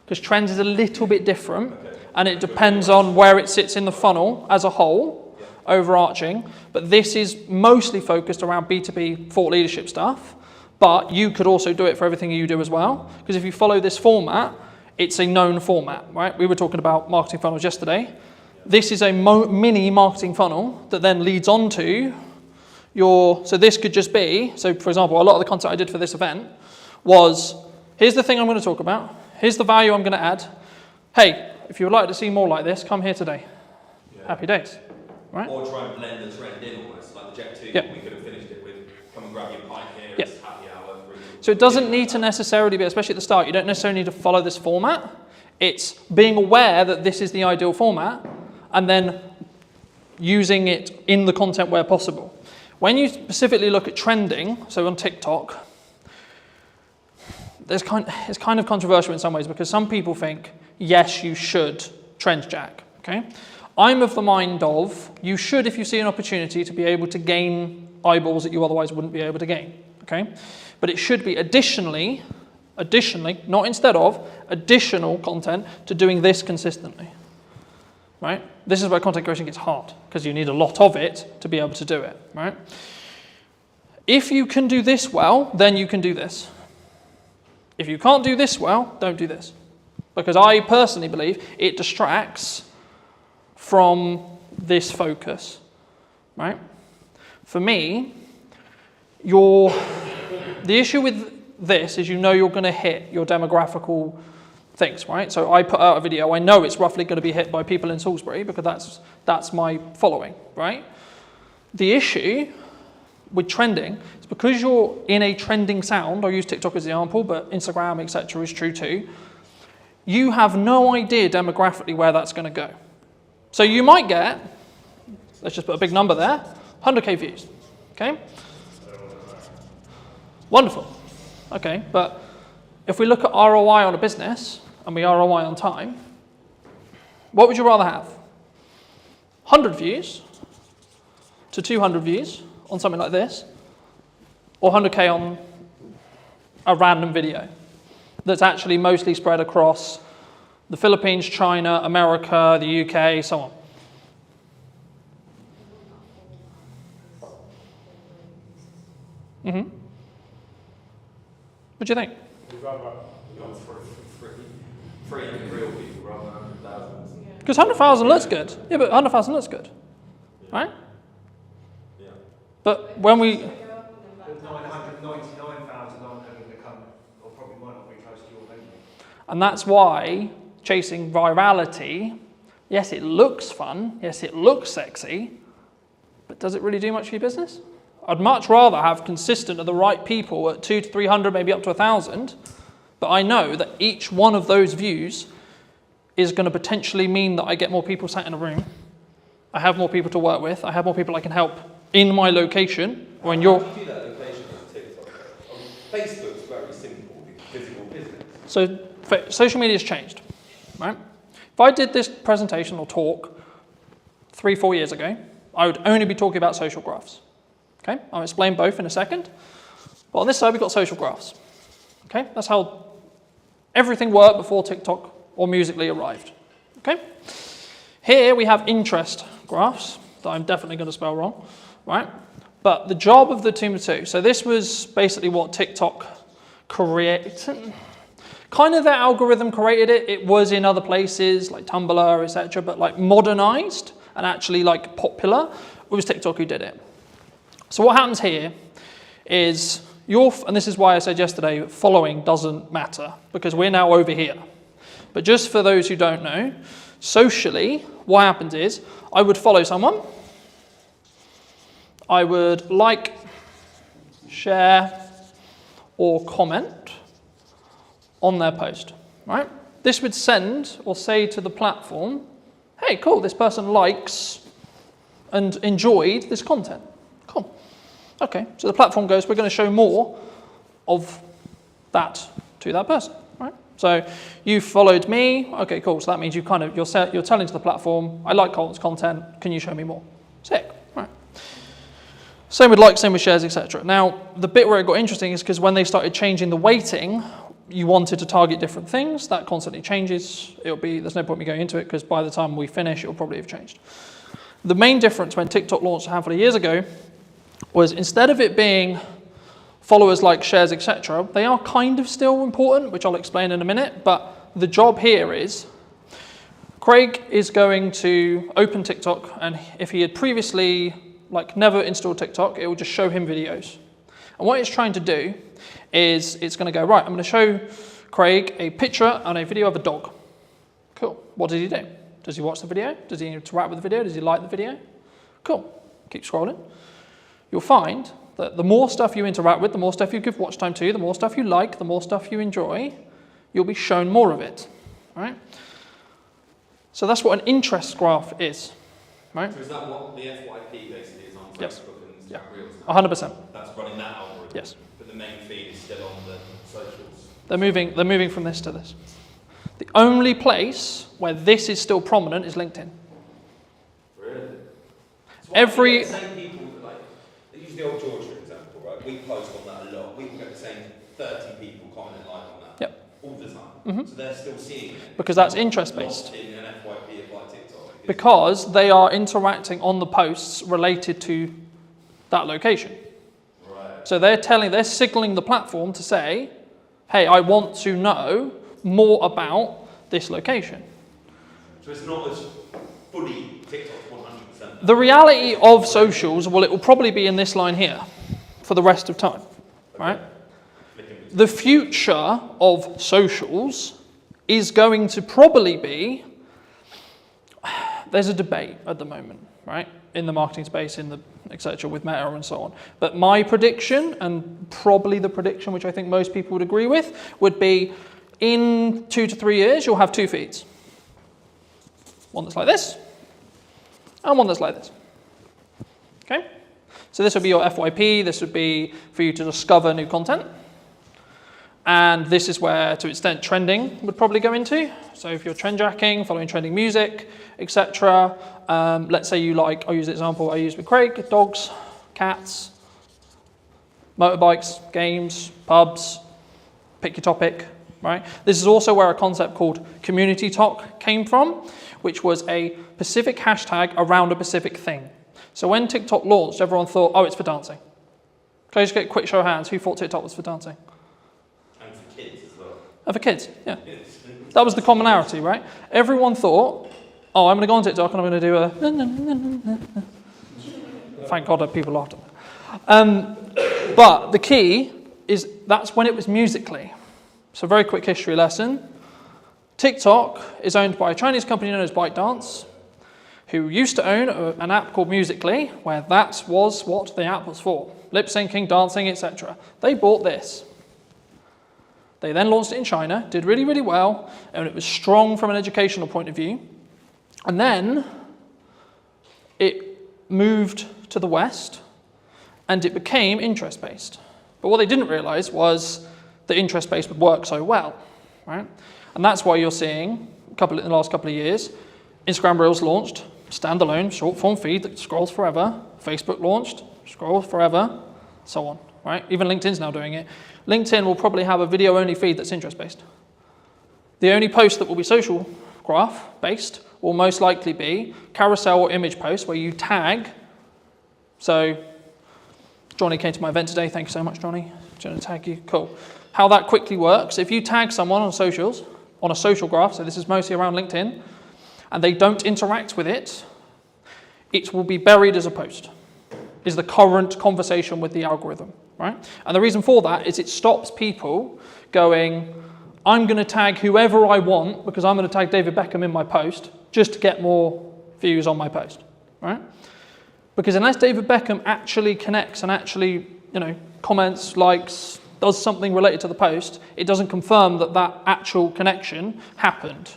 because trends is a little bit different, and it depends on where it sits in the funnel as a whole, overarching. But this is mostly focused around B2B thought leadership stuff. But you could also do it for everything you do as well. Because if you follow this format, it's a known format, right? We were talking about marketing funnels yesterday. This is a mini marketing funnel that then leads on to your, so this could just be, so for example, a lot of the content I did for this event was, here's the thing I'm going to talk about. Here's the value I'm going to add. Hey, if you would like to see more like this, come here today. Yeah. Happy days, right? Or try and blend the trend in almost, like the Jet 2, yeah. We could have finished it with, come and grab your pint here, yeah. It's happy hour. So it doesn't need to necessarily be, especially at the start, you don't necessarily need to follow this format. It's being aware that this is the ideal format and then using it in the content where possible. When you specifically look at trending, so on TikTok, it's kind of controversial in some ways because some people think, yes, you should trend jack, okay? I'm of the mind of, you should, if you see an opportunity, to be able to gain eyeballs that you otherwise wouldn't be able to gain, okay? But it should be additionally, not instead of, additional content to doing this consistently, right? This is where content creation gets hard because you need a lot of it to be able to do it, right? If you can do this well, then you can do this. If you can't do this well, don't do this. Because I personally believe it distracts from this focus, right? For me, the issue with this is you know you're going to hit your demographical things, right? So I put out a video, I know it's roughly going to be hit by people in Salisbury because that's my following, right? The issue with trending is because you're in a trending sound, I'll use TikTok as an example, but Instagram, etc. is true too, you have no idea demographically where that's going to go. So you might get, let's just put a big number there, 100k views, okay? Wonderful. Okay, but if we look at ROI on a business and we ROI on time, what would you rather have? 100 views to 200 views on something like this, or 100k on a random video that's actually mostly spread across the Philippines, China, America, the UK, so on. Mm-hmm. What do you think? We'd rather go free and real people rather than 100,000. Because 100,000 looks good. Yeah, but 100,000 looks good, right? Yeah. But when we... 999,000 aren't going to become, or probably might not be close to your venue. And that's why chasing virality, yes, it looks fun, yes, it looks sexy, but does it really do much for your business? I'd much rather have consistent of the right people at 200 to 300, maybe up to 1,000, but I know that each one of those views is going to potentially mean that I get more people sat in a room, I have more people to work with, I have more people I can help in my location. When How do you do that location on TikTok? Facebook's very simple, physical business. So social media has changed, right? If I did this presentation or talk 3-4 years ago, I would only be talking about social graphs. Okay, I'll explain both in a second. But on this side, we've got social graphs. Okay, that's how everything worked before TikTok or Musical.ly arrived. Okay, here we have interest graphs that I'm definitely going to spell wrong, right? But the job of the two, so this was basically what TikTok created. Kind of their algorithm created it. It was in other places like Tumblr, etc. But like modernized and actually like popular, it was TikTok who did it. So what happens here is and this is why I said yesterday, following doesn't matter because we're now over here. But just for those who don't know, socially, what happens is I would follow someone, I would like, share, or comment on their post, right? This would send or say to the platform, hey, cool, this person likes and enjoyed this content. Cool. Okay, so the platform goes, we're going to show more of that to that person, right? So you followed me. Okay, cool. So that means you're telling to the platform, I like Colton's content. Can you show me more? Sick. Right. Same with likes, same with shares, etc. Now, the bit where it got interesting is because when they started changing the weighting, you wanted to target different things. That constantly changes. There's no point me going into it because by the time we finish, it'll probably have changed. The main difference when TikTok launched a handful of years ago was instead of it being followers, like shares, etc., they are kind of still important, which I'll explain in a minute, but the job here is Craig is going to open TikTok, and if he had previously never installed TikTok, it will just show him videos. And what it's trying to do is it's going to go, right, I'm going to show Craig a picture and a video of a dog. Cool. What does he do? Does he watch the video? Does he interact with the video? Does he like the video? Cool. Keep scrolling. You'll find that the more stuff you interact with, the more stuff you give watch time to, the more stuff you like, the more stuff you enjoy, you'll be shown more of it, right? So that's what an interest graph is, right? So is that what the FYP basically is on Facebook Yes. and Instagram Reels? 100%. That's running that algorithm? Yes. But the main feed is still on the socials? They're moving from this to this. The only place where this is still prominent is LinkedIn. Really? So Every... the same people, use the old Georgia example, right? We post on that a lot. We can get the same 30 people commenting on that. Yep. All the time. Mm-hmm. So they're still seeing it. Because that's interest-based. Not in an FYP of TikTok. Because they are interacting on the posts related to that location. Right. So they're signaling the platform to say, hey, I want to know more about this location. So it's not as fully TikTok 100%. The reality of socials, well, it will probably be in this line here for the rest of time, right? The future of socials is going to probably be, there's a debate at the moment, right? In the marketing space, in the etc. with Meta and so on. But my prediction, and probably the prediction which I think most people would agree with, would be in 2 to 3 years, you'll have two feeds. One that's like this, and one that's like this. Okay? So this would be your FYP, this would be for you to discover new content. And this is where, to an extent, trending would probably go into. So if you're trend jacking, following trending music, etc. Let's say you like, I'll use the example I used with Craig, dogs, cats, motorbikes, games, pubs, pick your topic, right? This is also where a concept called community talk came from, which was a specific hashtag around a specific thing. So when TikTok launched, everyone thought, oh, it's for dancing. Can I just get a quick show of hands? Who thought TikTok was for dancing? And for kids as well. Oh, for kids, yeah. That was the commonality, right? Everyone thought, oh, I'm going to go on TikTok and I'm going to do a... Thank God that people laughed at that. But the key is that's when it was Musical.ly. So very quick history lesson. TikTok is owned by a Chinese company known as ByteDance, who used to own an app called Musical.ly, where that was what the app was for. Lip syncing, dancing, etc. They bought this. They then launched it in China, did really, really well, and it was strong from an educational point of view. And then it moved to the West, and it became interest-based. But what they didn't realize was that interest-based would work so well, right? And that's why you're seeing, in the last couple of years, Instagram Reels launched, standalone, short-form feed that scrolls forever. Facebook launched, scrolls forever, so on, right? Even LinkedIn's now doing it. LinkedIn will probably have a video-only feed that's interest-based. The only post that will be social graph-based will most likely be carousel or image posts where you tag. So Johnny came to my event today. Thank you so much, Johnny. Going to tag you. Cool. How that quickly works, if you tag someone on socials, on a social graph, so this is mostly around LinkedIn, and they don't interact with it, it will be buried as a post, is the current conversation with the algorithm, right? And the reason for that is it stops people going, I'm going to tag whoever I want because I'm going to tag David Beckham in my post just to get more views on my post, right? Because unless David Beckham actually connects and actually, comments, likes, does something related to the post, it doesn't confirm that that actual connection happened.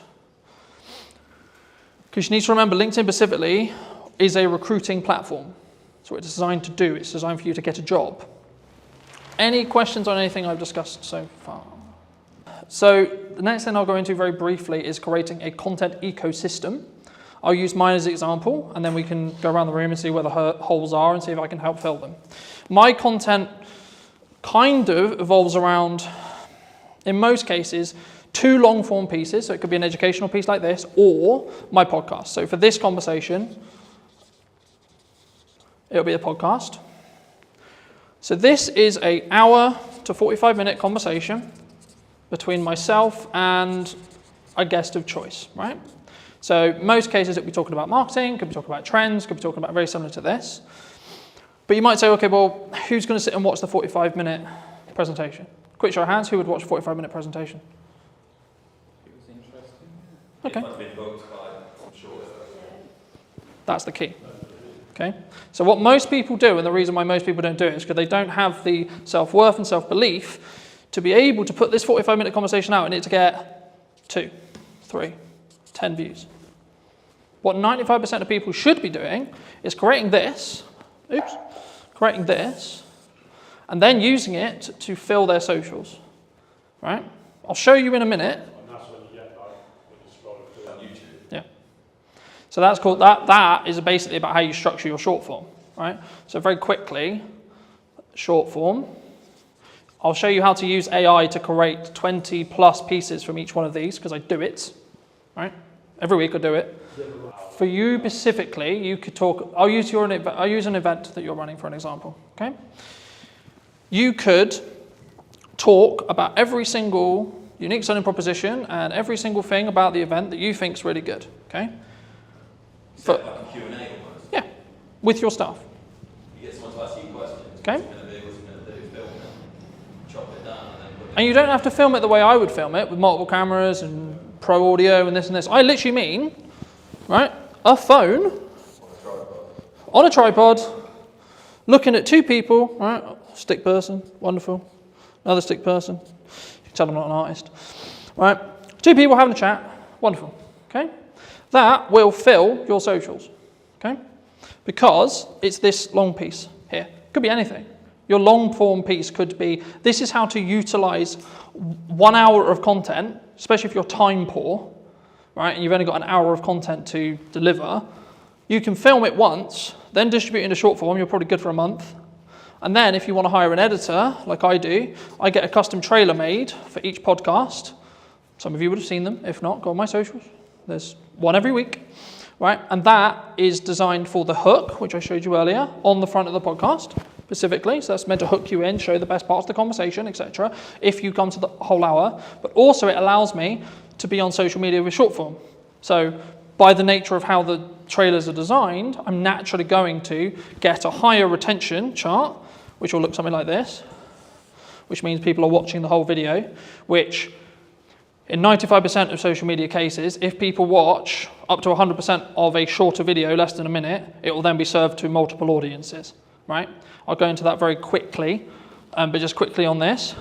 Because you need to remember, LinkedIn specifically is a recruiting platform. That's what it's designed to do. It's designed for you to get a job. Any questions on anything I've discussed so far? So the next thing I'll go into very briefly is creating a content ecosystem. I'll use mine as an example, and then we can go around the room and see where the holes are and see if I can help fill them. My content kind of evolves around, in most cases, 2 long-form pieces. So it could be an educational piece like this, or my podcast. So for this conversation, it'll be a podcast. So this is an hour to 45-minute conversation between myself and a guest of choice, right? So most cases it'll be talking about marketing, could be talking about trends, could be talking about very similar to this. But you might say, okay, well, who's going to sit and watch the 45-minute presentation? Quick show of hands, who would watch a 45-minute presentation? It was interesting. Okay. If I've been booked by, I'm sure. That's the key. Okay. So what most people do, and the reason why most people don't do it, is because they don't have the self-worth and self-belief to be able to put this 45-minute conversation out and it to get 2, 3, 10 views. What 95% of people should be doing is creating this, and then using it to fill their socials, right? I'll show you in a minute. And that's when you get like, when you scroll through on YouTube. Yeah. So that's called, that is basically about how you structure your short form, right? So very quickly, short form. I'll show you how to use AI to create 20 plus pieces from each one of these, because I do it, right? Every week I do it. For you specifically, you could talk, I'll use an event that you're running for an example, okay? You could talk about every single unique selling proposition and every single thing about the event that you think is really good, okay? Like a Q&A almost. Yeah, with your staff. You get someone to ask you questions. Okay. What's it going to be, what's it going to do, film it, chop it down, and then put it And you don't have to film it the way I would film it, with multiple cameras and pro audio and this and this. I literally mean, right, a phone on a tripod, looking at 2 people, right, stick person, wonderful, another stick person, you can tell I'm not an artist, right, 2 people having a chat, wonderful, okay? That will fill your socials, okay? Because it's this long piece here. Could be anything. Your long form piece could be, this is how to utilize 1 hour of content, especially if you're time poor, right, and you've only got an hour of content to deliver. You can film it once, then distribute it into short form, you're probably good for a month. And then if you want to hire an editor, like I do, I get a custom trailer made for each podcast. Some of you would have seen them. If not, go on my socials. There's one every week, right? And that is designed for the hook, which I showed you earlier, on the front of the podcast specifically. So that's meant to hook you in, show the best parts of the conversation, etc. if you come to the whole hour. But also it allows me to be on social media with short form. So by the nature of how the trailers are designed, I'm naturally going to get a higher retention chart, which will look something like this, which means people are watching the whole video, which in 95% of social media cases, if people watch up to 100% of a shorter video, less than a minute, it will then be served to multiple audiences, right? I'll go into that very quickly, but just quickly on this.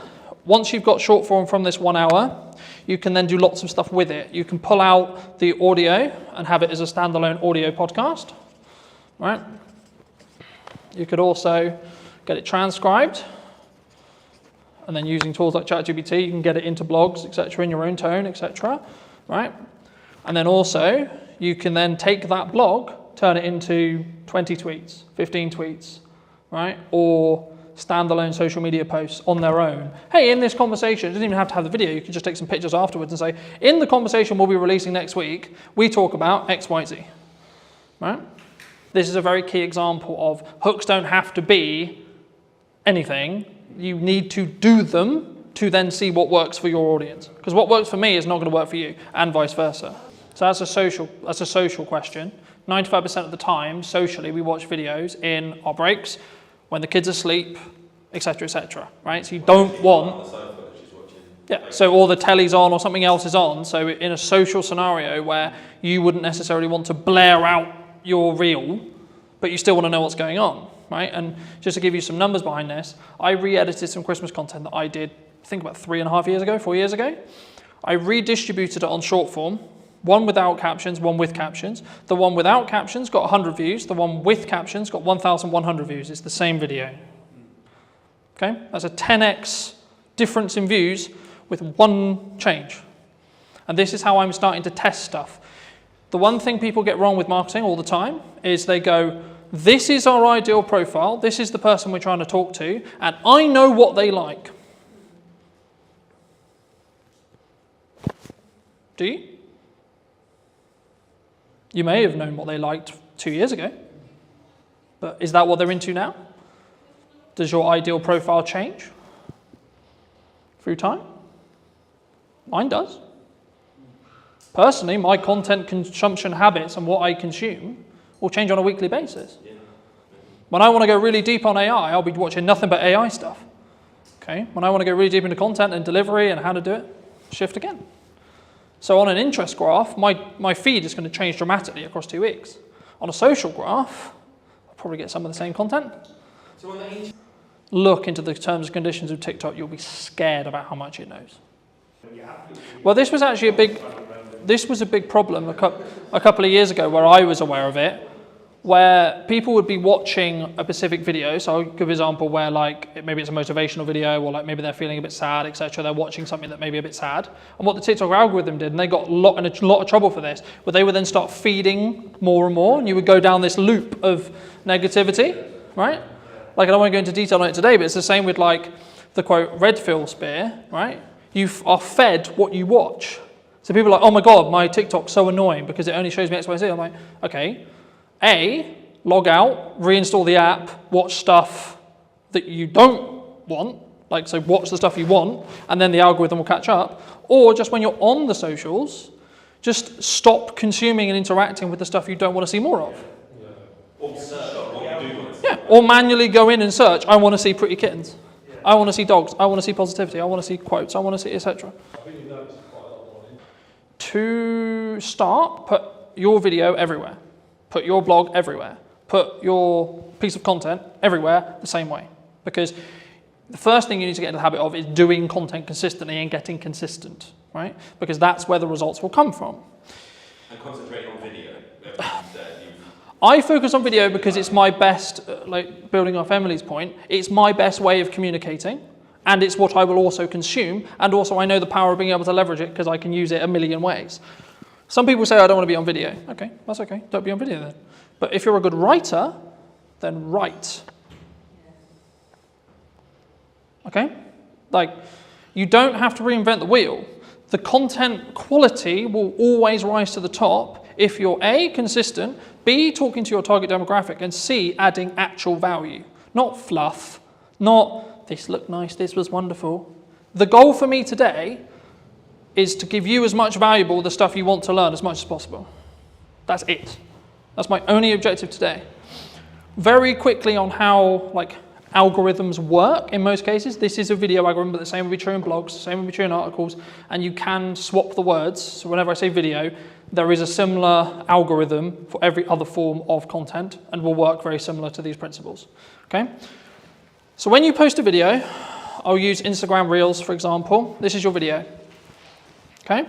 Once you've got short form from this 1 hour, you can then do lots of stuff with it. You can pull out the audio and have it as a standalone audio podcast, right? You could also get it transcribed, and then using tools like ChatGPT, you can get it into blogs, etc., in your own tone, etc., right? And then also, you can then take that blog, turn it into 20 tweets, 15 tweets, right? Or standalone social media posts on their own. Hey, in this conversation, it doesn't even have to have the video, you can just take some pictures afterwards and say, in the conversation we'll be releasing next week, we talk about X, Y, Z, right? This is a very key example of hooks don't have to be anything. You need to do them to then see what works for your audience. Because what works for me is not going to work for you, and vice versa. So that's a social question. 95% of the time, socially, we watch videos in our breaks, when the kids are asleep, etc., right? So you don't want... Yeah, so or the telly's on or something else is on. So in a social scenario where you wouldn't necessarily want to blare out your reel, but you still want to know what's going on, right? And just to give you some numbers behind this, I re-edited some Christmas content that I did, I think about 4 years ago. I redistributed it on short form, one without captions, one with captions. The one without captions got 100 views. The one with captions got 1,100 views. It's the same video. Okay, that's a 10x difference in views with one change. And this is how I'm starting to test stuff. The one thing people get wrong with marketing all the time is they go, this is our ideal profile, this is the person we're trying to talk to, and I know what they like. Do you? You may have known what they liked 2 years ago, but is that what they're into now? Does your ideal profile change through time? Mine does. Personally, my content consumption habits and what I consume will change on a weekly basis. When I want to go really deep on AI, I'll be watching nothing but AI stuff. Okay? When I want to go really deep into content and delivery and how to do it, shift again. So on an interest graph, my feed is going to change dramatically across 2 weeks. On a social graph, I'll probably get some of the same content. So on the Look into the terms and conditions of TikTok, you'll be scared about how much it knows. Well, this was actually a big problem a couple of years ago where I was aware of it, where people would be watching a specific video. So I'll give an example where maybe it's a motivational video, or maybe they're feeling a bit sad, etc. They're watching something that may be a bit sad. And what the TikTok algorithm did, and they got in a lot of trouble for this, but they would then start feeding more and more, and you would go down this loop of negativity, right? I don't want to go into detail on it today, but it's the same with the quote Redfield spear, right? You are fed what you watch. So people are like, oh my God, my TikTok's so annoying because it only shows me X, Y, Z. I'm like, okay. A, log out, reinstall the app, watch stuff that you don't want, so watch the stuff you want, and then the algorithm will catch up. Or just when you're on the socials, just stop consuming and interacting with the stuff you don't want to see more of. Yeah. Or search what you do want to see. Yeah, or manually go in and search, I want to see pretty kittens. Yeah. I want to see dogs, I want to see positivity, I want to see quotes, I want to see etc. To start, put your video everywhere. Put your blog everywhere. Put your piece of content everywhere the same way. Because the first thing you need to get into the habit of is doing content consistently and getting consistent, right? Because that's where the results will come from. And concentrating on video. I focus on video because it's my best, building off Emily's point, it's my best way of communicating. And it's what I will also consume. And also I know the power of being able to leverage it because I can use it a million ways. Some people say, I don't want to be on video. Okay, that's okay. Don't be on video then. But if you're a good writer, then write. Okay? You don't have to reinvent the wheel. The content quality will always rise to the top if you're A, consistent, B, talking to your target demographic, and C, adding actual value. Not fluff, not this looked nice, this was wonderful. The goal for me today is to give you as much valuable the stuff you want to learn as much as possible. That's it. That's my only objective today. Very quickly on how algorithms work in most cases. This is a video algorithm, but the same will be true in blogs, the same will be true in articles, and you can swap the words. So whenever I say video, there is a similar algorithm for every other form of content and will work very similar to these principles. Okay? So when you post a video, I'll use Instagram Reels, for example. This is your video. Okay?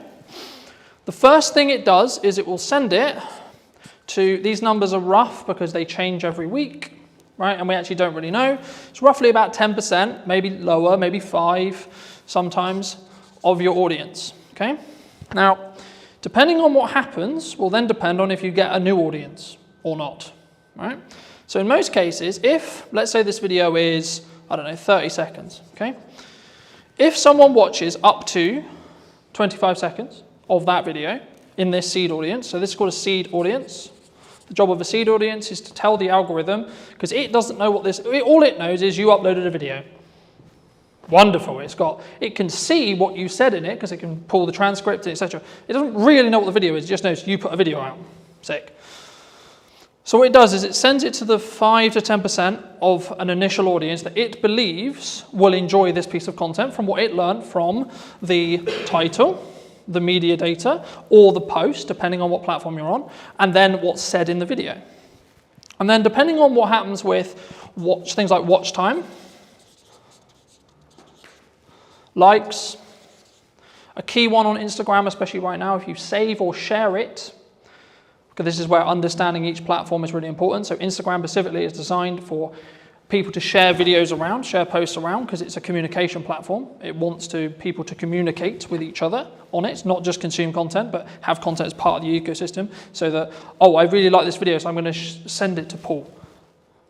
The first thing it does is it will send it to, these numbers are rough because they change every week, right? And we actually don't really know. It's roughly about 10%, maybe lower, maybe 5% sometimes, of your audience. Okay? Now, depending on what happens will then depend on if you get a new audience or not, right? So in most cases, if, let's say this video is, 30 seconds, okay? If someone watches up to 25 seconds of that video in this seed audience, so this is called a seed audience. The job of a seed audience is to tell the algorithm, because it doesn't know what all it knows is you uploaded a video. Wonderful, it can see what you said in it, because it can pull the transcript, etc. It doesn't really know what the video is, it just knows you put a video out. Sick. So what it does is it sends it to the 5 to 10% of an initial audience that it believes will enjoy this piece of content from what it learned from the title, the media data, or the post, depending on what platform you're on, and then what's said in the video. And then depending on what happens with things like watch time, likes, a key one on Instagram, especially right now, if you save or share it, because this is where understanding each platform is really important. So Instagram specifically is designed for people to share videos around, share posts around, because it's a communication platform. It wants people to communicate with each other on it, not just consume content, but have content as part of the ecosystem, so that, oh, I really like this video, so I'm going to send it to Paul,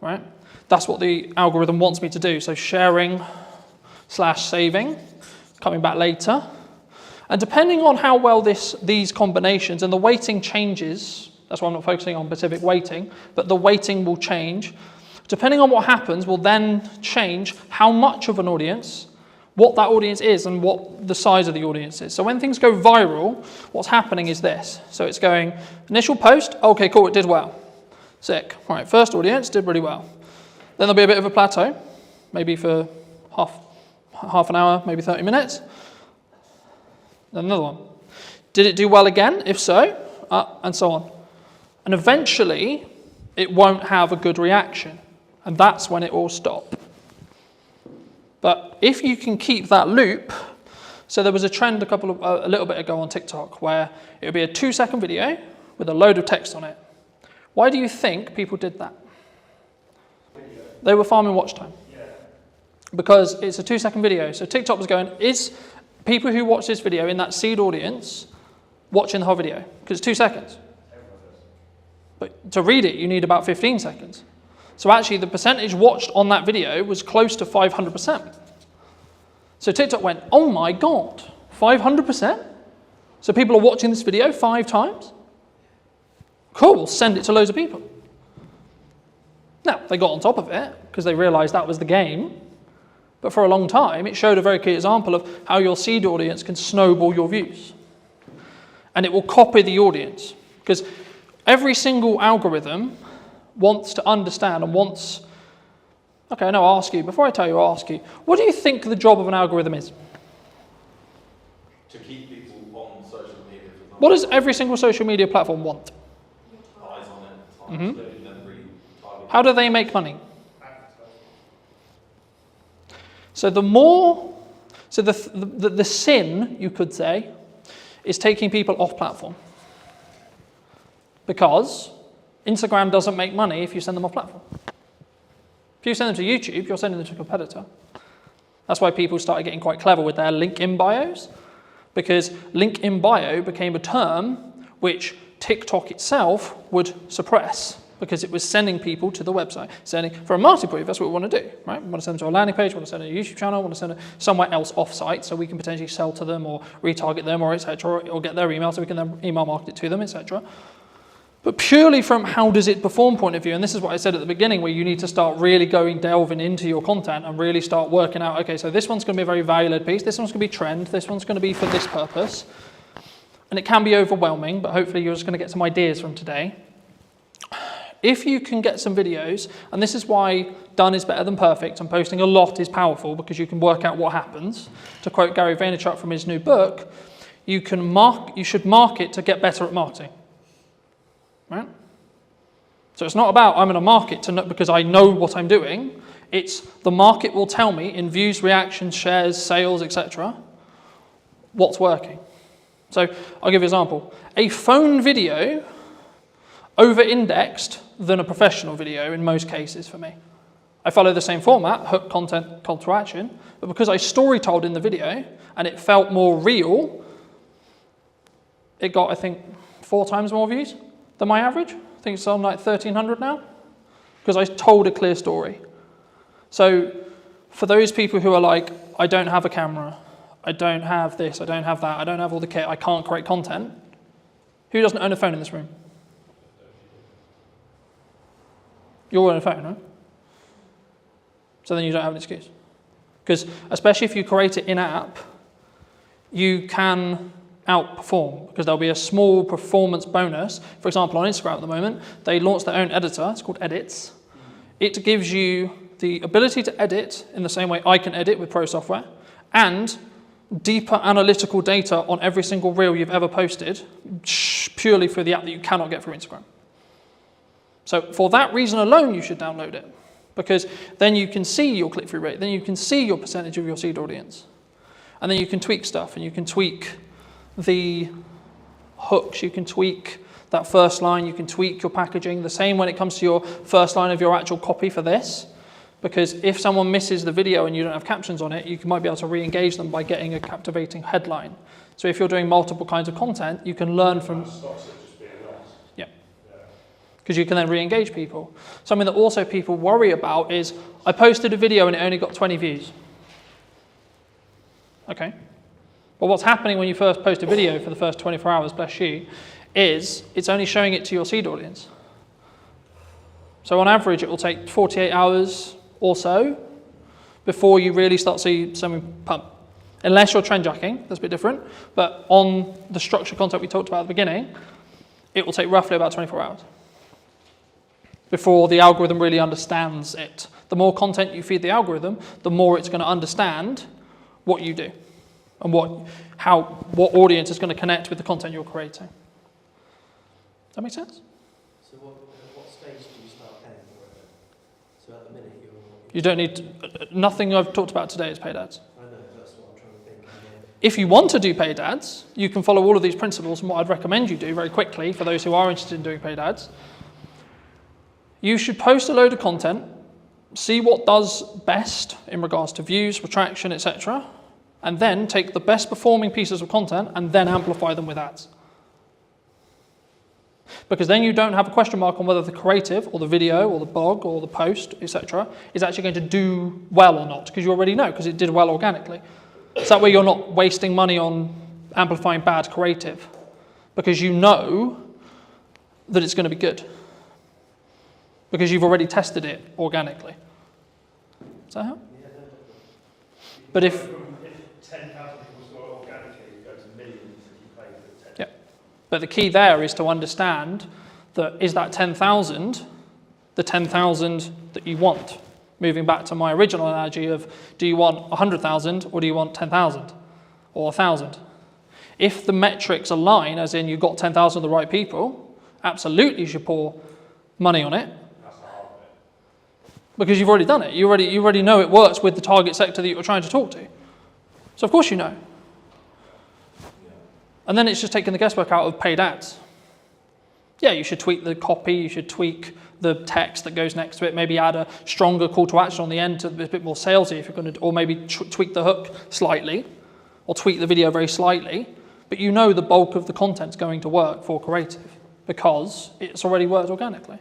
right? That's what the algorithm wants me to do. So sharing/saving, coming back later. And depending on how well these combinations, and the weighting changes, that's why I'm not focusing on specific weighting, but the weighting will change. Depending on what happens will then change how much of an audience, what that audience is, and what the size of the audience is. So when things go viral, what's happening is this. So it's going, initial post, okay, cool, it did well. Sick. All right, first audience, did really well. Then there'll be a bit of a plateau, maybe for half an hour, maybe 30 minutes. Then another one. Did it do well again? If so, and so on. And eventually, it won't have a good reaction. And that's when it will stop. But if you can keep that loop, so there was a trend a little bit ago on TikTok where it would be a 2-second video with a load of text on it. Why do you think people did that? They were farming watch time. Because it's a 2-second video. So TikTok was going, is people who watch this video in that seed audience watching the whole video? Because it's 2 seconds. But to read it, you need about 15 seconds. So actually, the percentage watched on that video was close to 500%. So TikTok went, oh my God, 500%? So people are watching this video 5 times? Cool, we'll send it to loads of people. Now, they got on top of it because they realized that was the game. But for a long time, it showed a very clear example of how your seed audience can snowball your views. And it will copy the audience. Because every single algorithm wants to understand and wants... Okay, no, I'll ask you. Before I tell you, I'll ask you. What do you think the job of an algorithm is? To keep people on social media, for example. What does every single social media platform want? Eyes on it, letting them really target. How do they make money? So the sin, you could say, is taking people off platform. Because Instagram doesn't make money if you send them off platform. If you send them to YouTube, you're sending them to a competitor. That's why people started getting quite clever with their link in bios, because link in bio became a term which TikTok itself would suppress, because it was sending people to the website. For a marketing point of view, that's what we want to do, right? We want to send them to a landing page, we want to send them to a YouTube channel, we want to send them somewhere else off-site so we can potentially sell to them or retarget them or etc. or get their email so we can then email market it to them, etc. But purely from how does it perform point of view, and this is what I said at the beginning, where you need to start really delving into your content and really start working out, okay, so this one's going to be a very value-led piece, this one's going to be trend, this one's going to be for this purpose. And it can be overwhelming, but hopefully you're just going to get some ideas from today. If you can get some videos, and this is why done is better than perfect, and posting a lot is powerful because you can work out what happens. To quote Gary Vaynerchuk from his new book, you should market to get better at marketing. Right? So it's not about I'm going to market because I know what I'm doing. It's the market will tell me in views, reactions, shares, sales, etc. what's working. So I'll give you an example. A phone video over-indexed than a professional video in most cases for me. I follow the same format, hook, content, call to action, but because I story-told in the video and it felt more real, it got, I think, 4 times more views than my average. I think it's on like 1,300 now, because I told a clear story. So for those people who are like, I don't have a camera, I don't have this, I don't have that, I don't have all the kit, I can't create content, who doesn't own a phone in this room? You all own a phone, right? So then you don't have an excuse. Because especially if you create it in-app, you can outperform, because there'll be a small performance bonus. For example, on Instagram at the moment, they launched their own editor. It's called Edits. It gives you the ability to edit in the same way I can edit with Pro Software, and deeper analytical data on every single reel you've ever posted, purely through the app that you cannot get through Instagram. So for that reason alone, you should download it, because then you can see your click-through rate, then you can see your percentage of your seed audience, and then you can tweak stuff, and you can tweak the hooks, you can tweak that first line, you can tweak your packaging. The same when it comes to your first line of your actual copy for this, Because if someone misses the video and you don't have captions on it, you might be able to re-engage them by getting a captivating headline. So if you're doing multiple kinds of content, you can learn from... Stops it just being lost. Yeah. Because you can then re-engage people. Something that also people worry about is, I posted a video and it only got 20 views. Okay. But what's happening when you first post a video for the first 24 hours, bless you, is it's only showing it to your seed audience. So on average, it will take 48 hours or so before you really start to see something pump. Unless you're trend jacking, that's a bit different. But on the structured content we talked about at the beginning, it will take roughly about 24 hours before the algorithm really understands it. The more content you feed the algorithm, the more it's going to understand what you do and what audience is going to connect with the content you're creating. Does that make sense? So what stage do you start paying for it? So at the minute You don't need nothing I've talked about today is paid ads. I know, that's what I'm trying to think. If you want to do paid ads, you can follow all of these principles, and what I'd recommend you do very quickly for those who are interested in doing paid ads, you should post a load of content, see what does best in regards to views, retraction, etc., and then take the best performing pieces of content and then amplify them with ads. Because then you don't have a question mark on whether the creative or the video or the blog or the post, etc., is actually going to do well or not, because you already know, because it did well organically. So that way you're not wasting money on amplifying bad creative, because you know that it's going to be good, because you've already tested it organically. Does that help? But if 10,000 people saw it organically, it goes to millions if you pay for 10. yeah. But the key there is to understand that is that 10,000 the 10,000 that you want? Moving back to my original analogy of, do you want 100,000 or do you want 10,000 or 1,000? If the metrics align, as in you've got 10,000 of the right people, absolutely you should pour money on it. That's the hard bit. Because you've already done it. You already know it works with the target sector that you're trying to talk to. So of course you know. And then it's just taking the guesswork out of paid ads. Yeah, you should tweak the copy, you should tweak the text that goes next to it, maybe add a stronger call to action on the end to be a bit more salesy if you're going to, or maybe tweak the hook slightly, or tweak the video very slightly, but you know the bulk of the content's going to work for creative because it's already worked organically.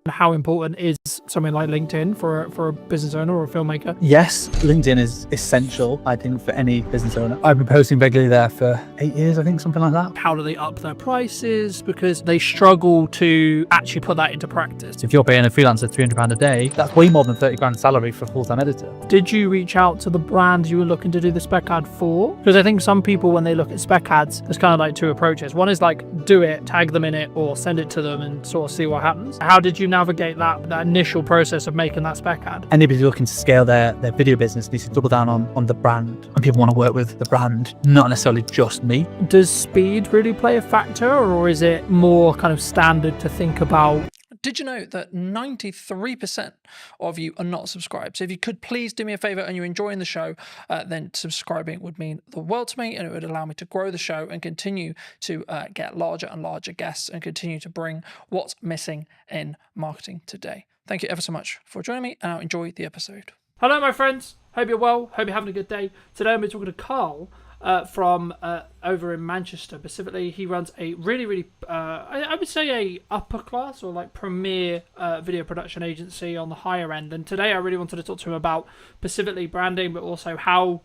How important is something like LinkedIn for a business owner or a filmmaker? Yes, LinkedIn is essential, I think, for any business owner. I've been posting regularly there for 8 years, I think, something like that. How do they up their prices? Because they struggle to actually put that into practice. If you're paying a freelancer £300 a day, that's way more than 30 grand salary for a full-time editor. Did you reach out to the brand you were looking to do the spec ad for? Because I think some people, when they look at spec ads, there's kind of like two approaches. One is like, do it, tag them in it, or send it to them and sort of see what happens. How did you navigate that initial process of making that spec ad? Anybody looking to scale their video business needs to double down on the brand. And people want to work with the brand, not necessarily just me. Does speed really play a factor, or is it more kind of standard to think about? Did you know that 93% of you are not subscribed? So if you could please do me a favor and you're enjoying the show, then subscribing would mean the world to me, and it would allow me to grow the show and continue to get larger and larger guests and continue to bring what's missing in marketing today. Thank you ever so much for joining me, and I'll enjoy the episode. Hello, my friends. Hope you're well. Hope you're having a good day. Today I'm talking to Carl from over in Manchester. Specifically, he runs a really, I would say a upper class or like premier video production agency on the higher end. And today I really wanted to talk to him about specifically branding, but also how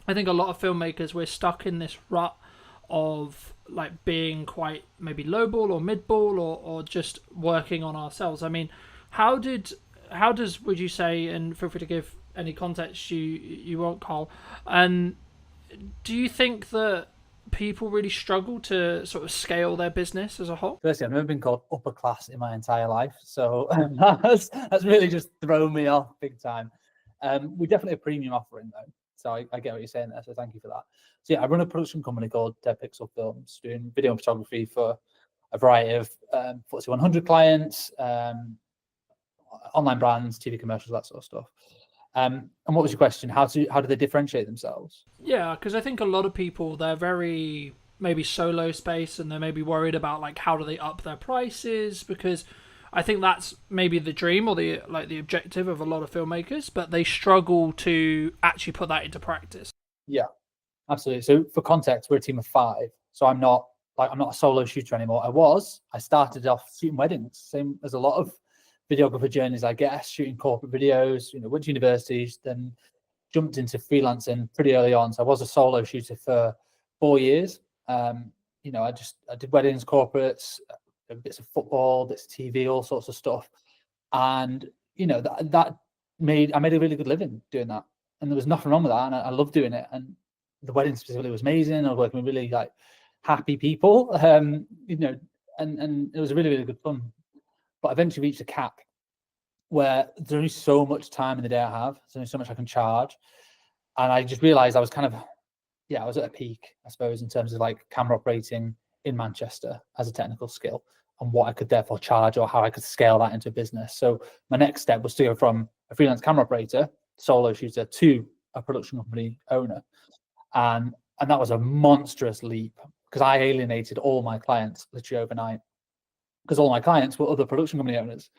I think a lot of filmmakers, we're stuck in this rut of like being quite maybe lowball or midball or just working on ourselves. I mean, how does would you say, and feel free to give any context you want, Carl, and do you think that people really struggle to sort of scale their business as a whole? Firstly, I've never been called upper class in my entire life, so that's really just thrown me off big time. We're definitely a premium offering though, so I get what you're saying there, so thank you for that. So yeah, I run a production company called Dead Pixel Films, doing video and photography for a variety of FTSE 100 clients, online brands, TV commercials, that sort of stuff. And what was your question? How do they differentiate themselves? Yeah, because I think a lot of people, they're very maybe solo space, and they're maybe worried about like how do they up their prices, because I think that's maybe the dream or the objective of a lot of filmmakers, but they struggle to actually put that into practice. Yeah, absolutely. So for context, we're a team of 5. So I'm not a solo shooter anymore. I started off shooting weddings, same as a lot of videographer journeys, I guess, shooting corporate videos, went to universities, then jumped into freelancing pretty early on. So I was a solo shooter for 4 years. I did weddings, corporates, bits of football, bits of TV, all sorts of stuff. And, I made a really good living doing that. And there was nothing wrong with that. And I loved doing it. And the wedding specifically was amazing. I was working with really happy people, and it was really, really good fun. But I eventually reached a cap where there's only so much time in the day I have. There's only so much I can charge. And I just realized I was I was at a peak, I suppose, in terms of camera operating in Manchester as a technical skill and what I could therefore charge or how I could scale that into a business. So my next step was to go from a freelance camera operator, solo shooter, to a production company owner. And that was a monstrous leap because I alienated all my clients literally overnight because all my clients were other production company owners.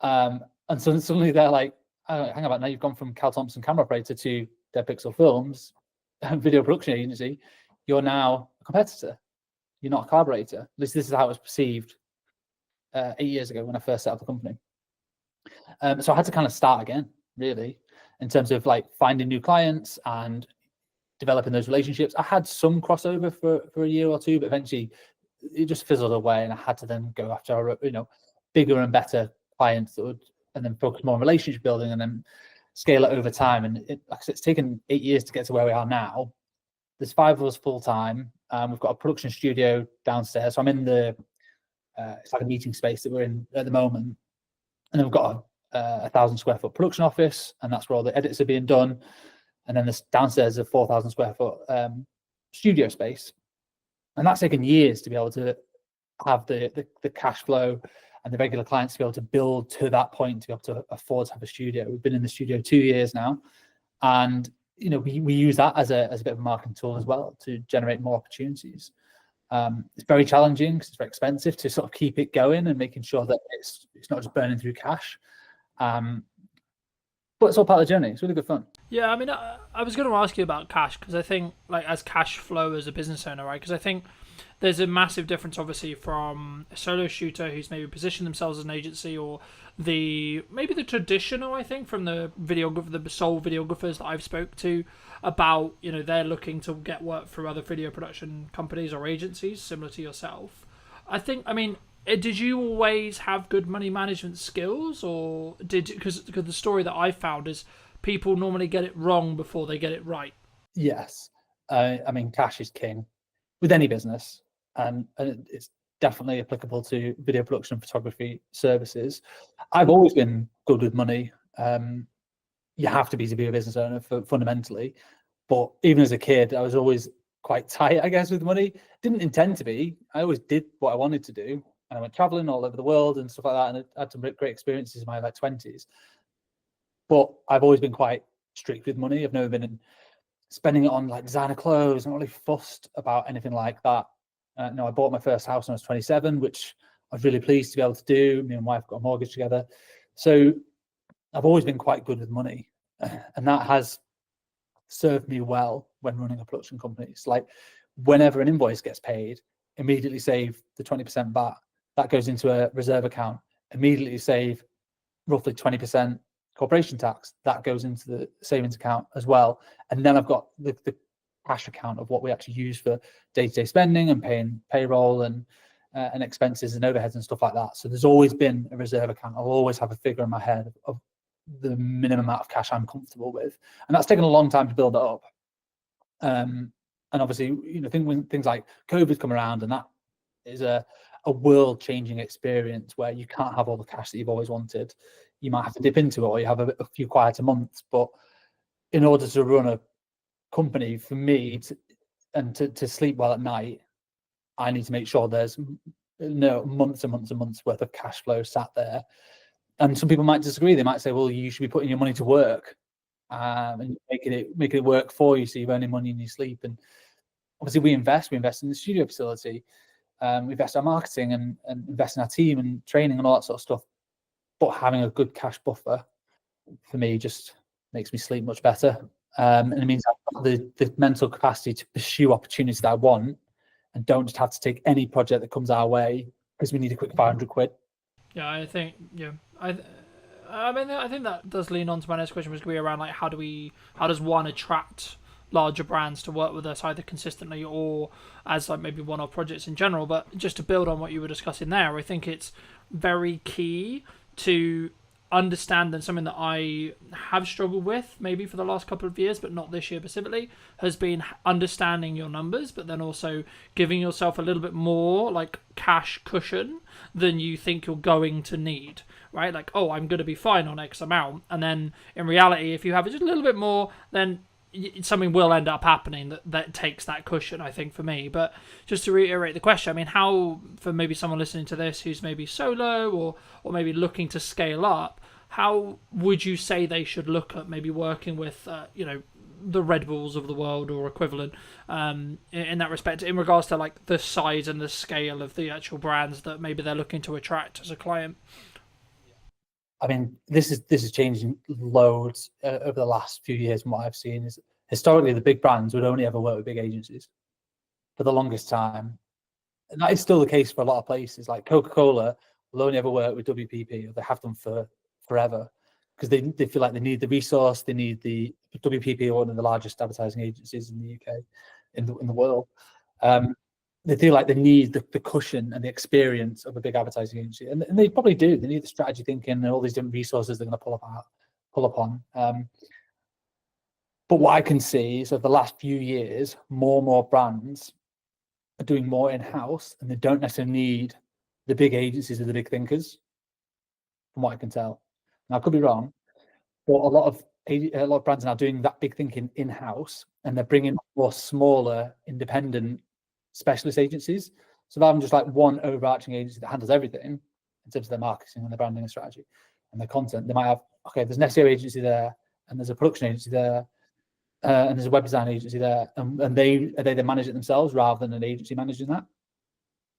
And so suddenly they're like, oh, hang about, now you've gone from Cal Thompson camera operator to Dead Pixel Films, video production agency. You're now a competitor. You're not a collaborator. At least this is how it was perceived 8 years ago when I first set up the company. So I had to kind of start again, really, in terms of finding new clients and developing those relationships. I had some crossover for a year or two, but eventually it just fizzled away, and I had to then go after bigger and better clients that would, and then focus more on relationship building, and then scale it over time. And it's taken 8 years to get to where we are now. There's 5 of us full time. We've got a production studio downstairs. So I'm in it's like a meeting space that we're in at the moment. And then we've got a 1,000 square foot production office, and that's where all the edits are being done. And then this downstairs is a 4,000 square foot studio space. And that's taken years to be able to have the cash flow and the regular clients to be able to build to that point, to be able to afford to have a studio. We've been in the studio 2 years now. And we use that as a bit of a marketing tool as well to generate more opportunities. It's very challenging because it's very expensive to sort of keep it going and making sure that it's not just burning through cash. But it's all part of the journey. It's really good fun. Yeah, I mean, I was going to ask you about cash because I think, as cash flow as a business owner, right? Because I think there's a massive difference, obviously, from a solo shooter who's maybe positioned themselves as an agency, or maybe the traditional, I think, from the sole videographers that I've spoke to about, they're looking to get work through other video production companies or agencies similar to yourself. Did you always have good money management skills, or because the story that I found is people normally get it wrong before they get it right? Yes. Cash is king with any business, and it's definitely applicable to video production and photography services. I've always been good with money. You have to be a business owner fundamentally, but even as a kid, I was always quite tight, I guess, with money. Didn't intend to be. I always did what I wanted to do. And I went traveling all over the world and stuff like that, and I had some great experiences in my 20s. But I've always been quite strict with money. I've never been spending it on designer clothes. I'm not really fussed about anything like that. I bought my first house when I was 27, which I was really pleased to be able to do. Me and my wife got a mortgage together. So I've always been quite good with money. And that has served me well when running a production company. It's whenever an invoice gets paid, immediately save the 20% VAT. That goes into a reserve account. Immediately save roughly 20% corporation tax. That goes into the savings account as well. And then I've got the cash account of what we actually use for day-to-day spending and paying payroll and expenses and overheads and stuff like that. So there's always been a reserve account. I'll always have a figure in my head of the minimum amount of cash I'm comfortable with. And that's taken a long time to build it up. And obviously, when things like COVID come around, and that is a world-changing experience where you can't have all the cash that you've always wanted. You might have to dip into it, or you have a few quieter months. But in order to run a company, for me, to sleep well at night, I need to make sure there's months and months and months worth of cash flow sat there. And some people might disagree. They might say, well, you should be putting your money to work and making it work for you, so you're earning money in your sleep. And obviously we invest in the studio facility. we invest in our marketing and invest in our team and training and all that sort of stuff. But having a good cash buffer for me just makes me sleep much better. And it means I've got the mental capacity to pursue opportunities that I want and don't just have to take any project that comes our way because we need a quick 500 quid. Yeah, I think I mean, I think that does lean on to my next question, was going to be around like how does one attract larger brands to work with us either consistently or as like maybe one-off projects in general. But just to build on what you were discussing there, I think it's very key to understand, and something that I have struggled with maybe for the last couple of years, but not this year specifically, has been understanding your numbers, but then also giving yourself a little bit more like cash cushion than you think you're going to need, right? Like, oh, I'm going to be fine on X amount. And then in reality, if you have just a little bit more, then something will end up happening that takes that cushion, I think, for me. But just to reiterate the question, I mean, how, for maybe someone listening to this who's maybe solo or maybe looking to scale up, how would you say they should look at maybe working with, the Red Bulls of the world or equivalent in that respect, in regards to like the size and the scale of the actual brands that maybe they're looking to attract as a client? I mean, this is changing loads over the last few years. From what I've seen, is historically the big brands would only ever work with big agencies for the longest time, and that is still the case for a lot of places. Like Coca-Cola will only ever work with WPP, or they have done for forever, because they feel like they need the resource. They need the WPP, are one of the largest advertising agencies in the UK, in the world. They feel like they need the cushion and the experience of a big advertising agency, and they probably do. They need the strategy thinking and all these different resources they're going to pull upon. But what I can see is over the last few years, more and more brands are doing more in-house, and they don't necessarily need the big agencies or the big thinkers, from what I can tell. Now, I could be wrong, but a lot of brands are now doing that big thinking in-house, and they're bringing more smaller, independent specialist agencies. So rather than just like one overarching agency that handles everything in terms of their marketing and their branding and strategy and their content, they might have, okay, there's an SEO agency there, and there's a production agency there, and there's a web design agency there, and they manage it themselves rather than an agency managing that.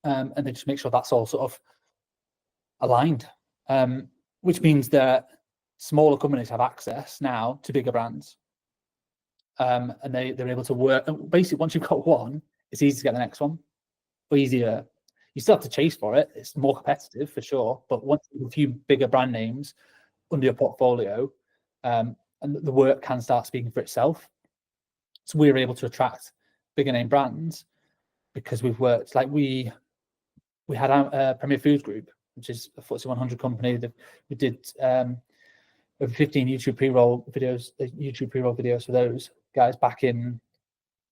And they just make sure that's all sort of aligned, which means that smaller companies have access now to bigger brands, and they're able to work. Basically, once you've got one, it's easy to get the next one, or easier. You still have to chase for it. It's more competitive for sure, but once you have a few bigger brand names under your portfolio, and the work can start speaking for itself. So we're able to attract bigger name brands because we've worked, like we had a Premier Foods Group, which is a FTSE 100 company. That we did over 15 YouTube pre-roll videos for those guys back in,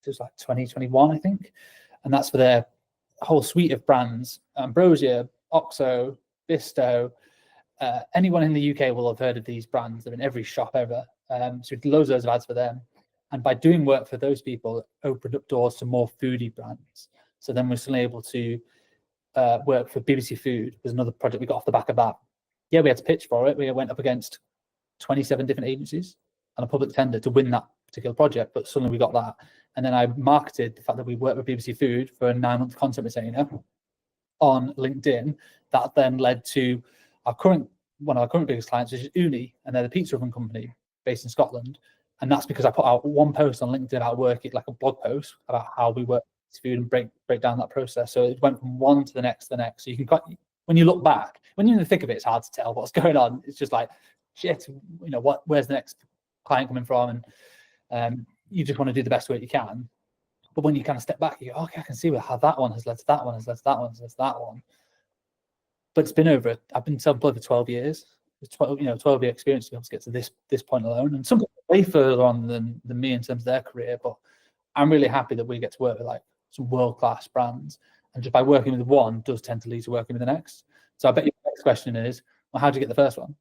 it was like 2021, I think. And that's for their whole suite of brands: Ambrosia, Oxo, Bisto. Anyone in the UK will have heard of these brands. They're in every shop ever. So we did loads of ads for them. And by doing work for those people, it opened up doors to more foodie brands. So then we're suddenly able to work for BBC Food. There's another project we got off the back of that. Yeah, we had to pitch for it. We went up against 27 different agencies and a public tender to win that particular project, but suddenly we got that. And then I marketed the fact that we worked with BBC Food for a 9-month content retainer on LinkedIn. That then led to one of our current biggest clients, which is Uni, and they're the pizza oven company based in Scotland. And that's because I put out one post on LinkedIn about working, like a blog post about how we work with food and break down that process. So it went from one to the next. So you can, when you look back, when you're in the thick of it, it's hard to tell what's going on. It's just like, shit, where's the next client coming from? And you just want to do the best work you can. But when you kind of step back, you go, okay, I can see how that one has led to that one, has led to that one, has led to that one. But it's been I've been self-employed for 12 years. It's 12-year experience to be able to get to this point alone. And some people are way further on than me in terms of their career, but I'm really happy that we get to work with like some world-class brands. And just by working with one does tend to lead to working with the next. So I bet your next question is, well, how did you get the first one?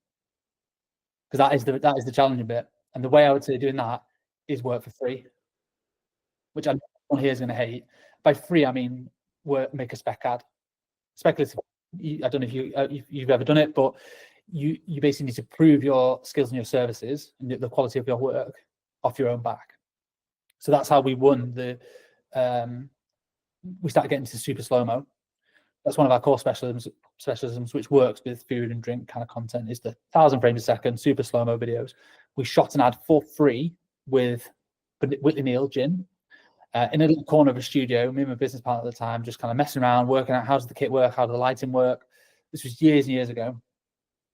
Because that is the challenging bit. And the way I would say doing that is work for free, which I know everyone here is going to hate. By free, I mean make a spec ad. Speculative. I don't know if you've ever done it, but you basically need to prove your skills and your services and the quality of your work off your own back. So that's how we won we started getting to super slow-mo. That's one of our core specialisms, which works with food and drink kind of content, is the 1,000 frames a second, super slow-mo videos. We shot an ad for free with Whitley Neal Gin in a little corner of a studio. Me and my business partner at the time just kind of messing around, working out how does the kit work, how does the lighting work. This was years and years ago.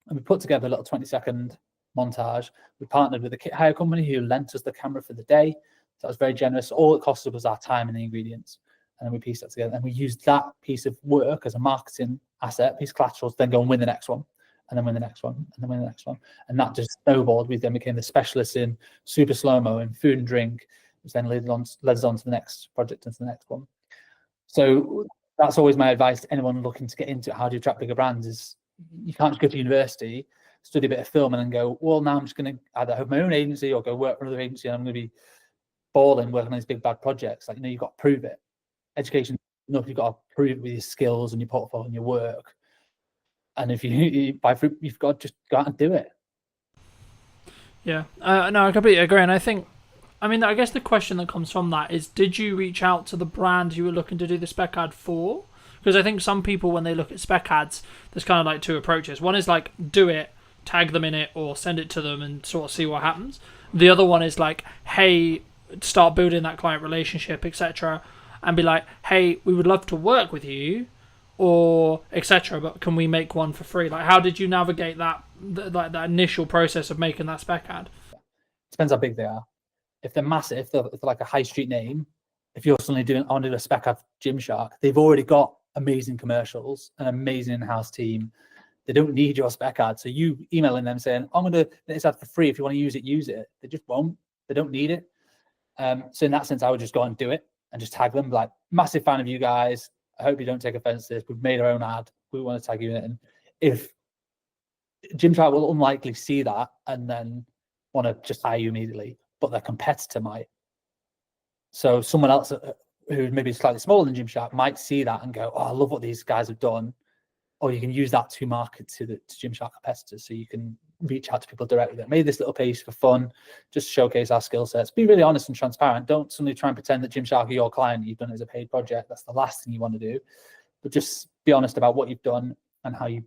And we put together a little 20-second montage. We partnered with a kit hire company who lent us the camera for the day. So that was very generous. All it costed was our time and the ingredients. And then we pieced that together. And we used that piece of work as a marketing asset, piece of collateral, to then go and win the next one, and then win the next one, and then win the next one. And that just snowballed. We then became the specialists in super slow-mo and food and drink, which then led us on to the next project and to the next one. So that's always my advice to anyone looking to get into it. How do you attract bigger brands? Is you can't just go to university, study a bit of film, and then go, well, now I'm just going to either have my own agency or go work for another agency, and I'm going to be balling working on these big bad projects. Like, you've got to prove it. Education, you've got to prove it with your skills and your portfolio and your work. And if you've got to just go out and do it. Yeah, no, I completely agree. And I guess the question that comes from that is, did you reach out to the brand you were looking to do the spec ad for? Because I think some people, when they look at spec ads, there's kind of like two approaches. One is like, do it, tag them in it, or send it to them and sort of see what happens. The other one is like, hey, start building that client relationship, etc., and be like, hey, we would love to work with you, or etc., but can we make one for free? Like, how did you navigate that initial process of making that spec ad? Depends how big they are. If they're massive, if they're like a high street name, if you're suddenly doing, I want to do a spec ad for Gymshark, they've already got amazing commercials, an amazing in-house team. They don't need your spec ad. So you emailing them saying, I'm going to do this ad for free. If you want to use it, use it. They just won't. They don't need it. So in that sense, I would just go and do it and just tag them. Like, massive fan of you guys. I hope you don't take offense to this. We've made our own ad. We want to tag you in it. And if Gymshark will unlikely see that and then want to just hire you immediately, but their competitor might. So someone else who maybe slightly smaller than Gymshark might see that and go, oh, I love what these guys have done. Or you can use that to market to Gymshark competitors. So you can reach out to people directly. That made this little piece for fun, just showcase our skill sets. Be really honest and transparent. Don't suddenly try and pretend that Gymshark are your client. You've done it as a paid project. That's the last thing you want to do. But just be honest about what you've done and how you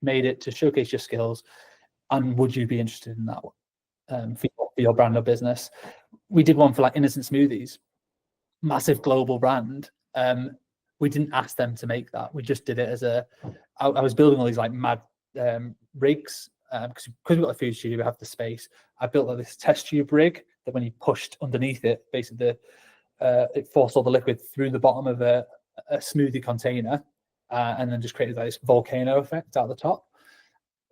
made it to showcase your skills. And would you be interested in that one for your brand or business? We did one for like Innocent Smoothies, massive global brand. We didn't ask them to make that. We just did it as I was building all these like mad rigs because we've got a food studio, we have the space. I built like this test tube rig that when you pushed underneath it, basically it forced all the liquid through the bottom of a smoothie container and then just created like this volcano effect out the top.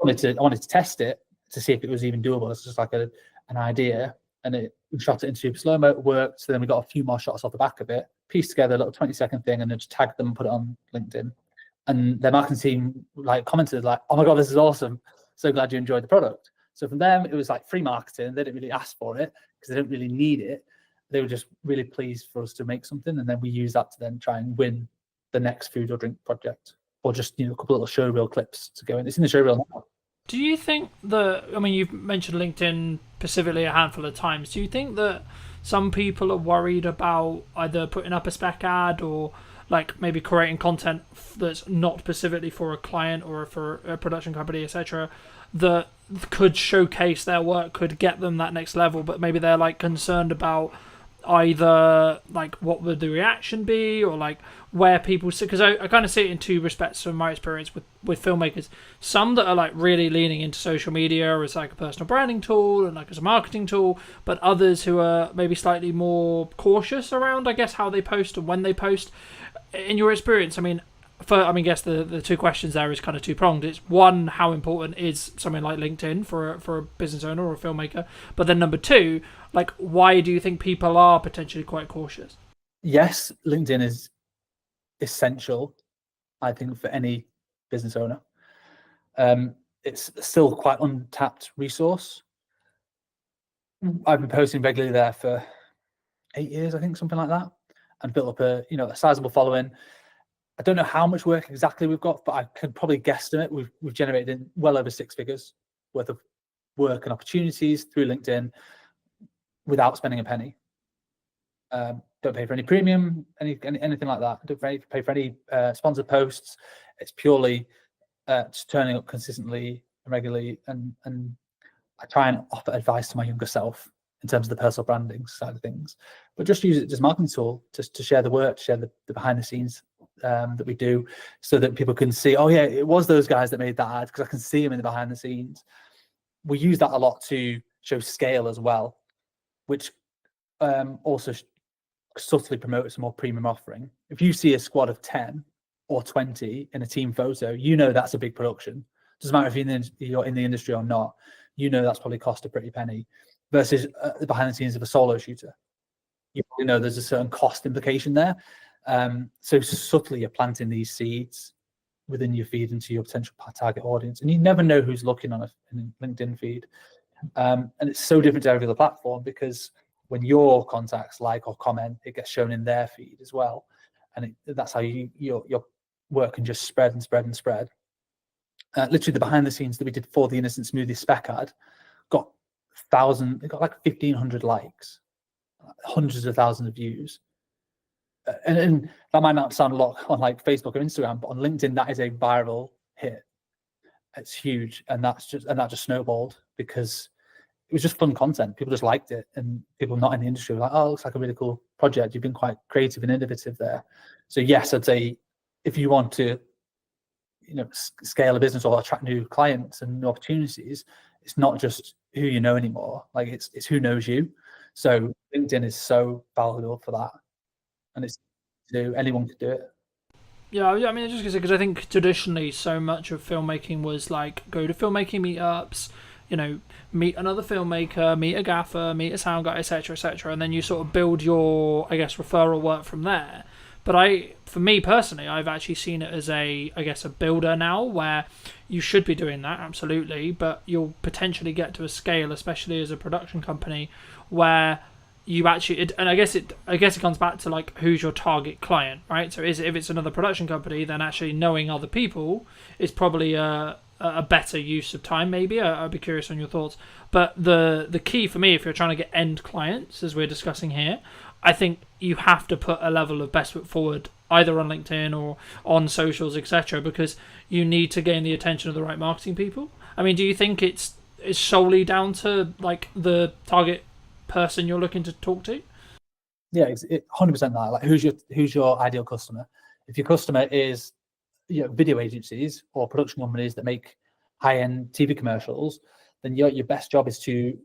I wanted to test it to see if it was even doable. It's just like an idea. And we shot it in super slow-mo, it worked. So then we got a few more shots off the back of it, pieced together a little 20-second thing, and then just tagged them and put it on LinkedIn. And their marketing team like commented like, oh my God, this is awesome. So glad you enjoyed the product. So from them, it was like free marketing. They didn't really ask for it because they didn't really need it. They were just really pleased for us to make something. And then we use that to then try and win the next food or drink project, or just, a couple of little showreel clips to go in. It's in the showreel now. Do you think you've mentioned LinkedIn specifically a handful of times. Do you think that some people are worried about either putting up a spec ad or like maybe creating content that's not specifically for a client or for a production company, etc., that could showcase their work, could get them that next level, but maybe they're like concerned about either like what would the reaction be or like where people sit? Because I kind of see it in two respects from my experience with filmmakers. Some that are like really leaning into social media as like a personal branding tool and like as a marketing tool, but others who are maybe slightly more cautious around, I guess, how they post and when they post. In your experience, I guess the two questions there is kind of two-pronged. It's one, how important is something like LinkedIn for a business owner or a filmmaker? But then number two, like, why do you think people are potentially quite cautious? Yes, LinkedIn is essential, I think, for any business owner. It's still quite untapped resource. I've been posting regularly there for 8 years, I think, something like that, and built up a sizable following. I don't know how much work exactly we've got, but I could probably guesstimate we've generated well over 6 figures worth of work and opportunities through LinkedIn without spending a penny. Don't pay for any premium, anything like that. Don't pay for any sponsored posts. It's purely just turning up consistently and regularly, and I try and offer advice to my younger self in terms of the personal branding side of things, but just use it as a marketing tool, just to share the work, share the behind the scenes that we do, so that people can see, oh yeah, it was those guys that made that ad, because I can see them in the behind the scenes. We use that a lot to show scale as well, which also subtly promotes a more premium offering. If you see a squad of 10 or 20 in a team photo, you know that's a big production. Doesn't matter if you're in the industry or not, you know that's probably cost a pretty penny, versus the behind the scenes of a solo shooter. You probably know there's a certain cost implication there. So subtly you're planting these seeds within your feed into your potential target audience, and you never know who's looking on a LinkedIn feed. And it's so different to every other platform, because when your contacts like or comment, it gets shown in their feed as well, and that's how your work can just spread and spread and spread. Literally, the behind the scenes that we did for the Innocent Smoothie spec ad got like 1,500 likes, hundreds of thousands of views. And that might not sound a lot on like Facebook or Instagram, but on LinkedIn, that is a viral hit. It's huge, and that just snowballed because it was just fun content. People just liked it, and people not in the industry were like, "Oh, it looks like a really cool project. You've been quite creative and innovative there." So yes, I'd say if you want to, scale a business or attract new clients and new opportunities, it's not just who you know anymore. Like it's who knows you. So LinkedIn is so valuable for that, and anyone could do it. Yeah, I mean, just because I think traditionally so much of filmmaking was like go to filmmaking meetups, meet another filmmaker, meet a gaffer, meet a sound guy, etc., etc., and then you sort of build your, I guess, referral work from there. But for me personally, I've actually seen it as a builder now, where you should be doing that, absolutely, but you'll potentially get to a scale, especially as a production company, where you actually, and I guess it comes back to like who's your target client, right? So if it's another production company, then actually knowing other people is probably a better use of time. Maybe I'd be curious on your thoughts. But the key for me, if you're trying to get end clients, as we're discussing here, I think you have to put a level of best foot forward, either on LinkedIn or on socials, etc., because you need to gain the attention of the right marketing people. I mean, do you think it's solely down to like the target person you're looking to talk to? Yeah, it's 100% that. Like, who's your ideal customer? If your customer is video agencies or production companies that make high-end TV commercials, then your best job is to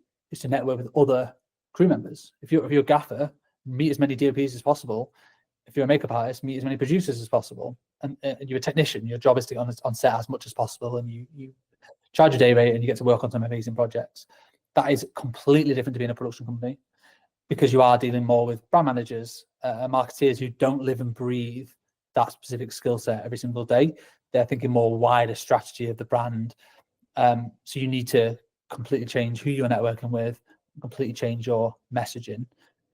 network with other crew members. If you're a gaffer, meet as many DOPs as possible. If you're a makeup artist, meet as many producers as possible. And you're a technician, your job is to get on set as much as possible, and you charge a day rate and you get to work on some amazing projects. That is completely different to being a production company, because you are dealing more with brand managers, marketeers who don't live and breathe that specific skill set every single day. They're thinking more wider strategy of the brand. So you need to completely change who you're networking with, completely change your messaging.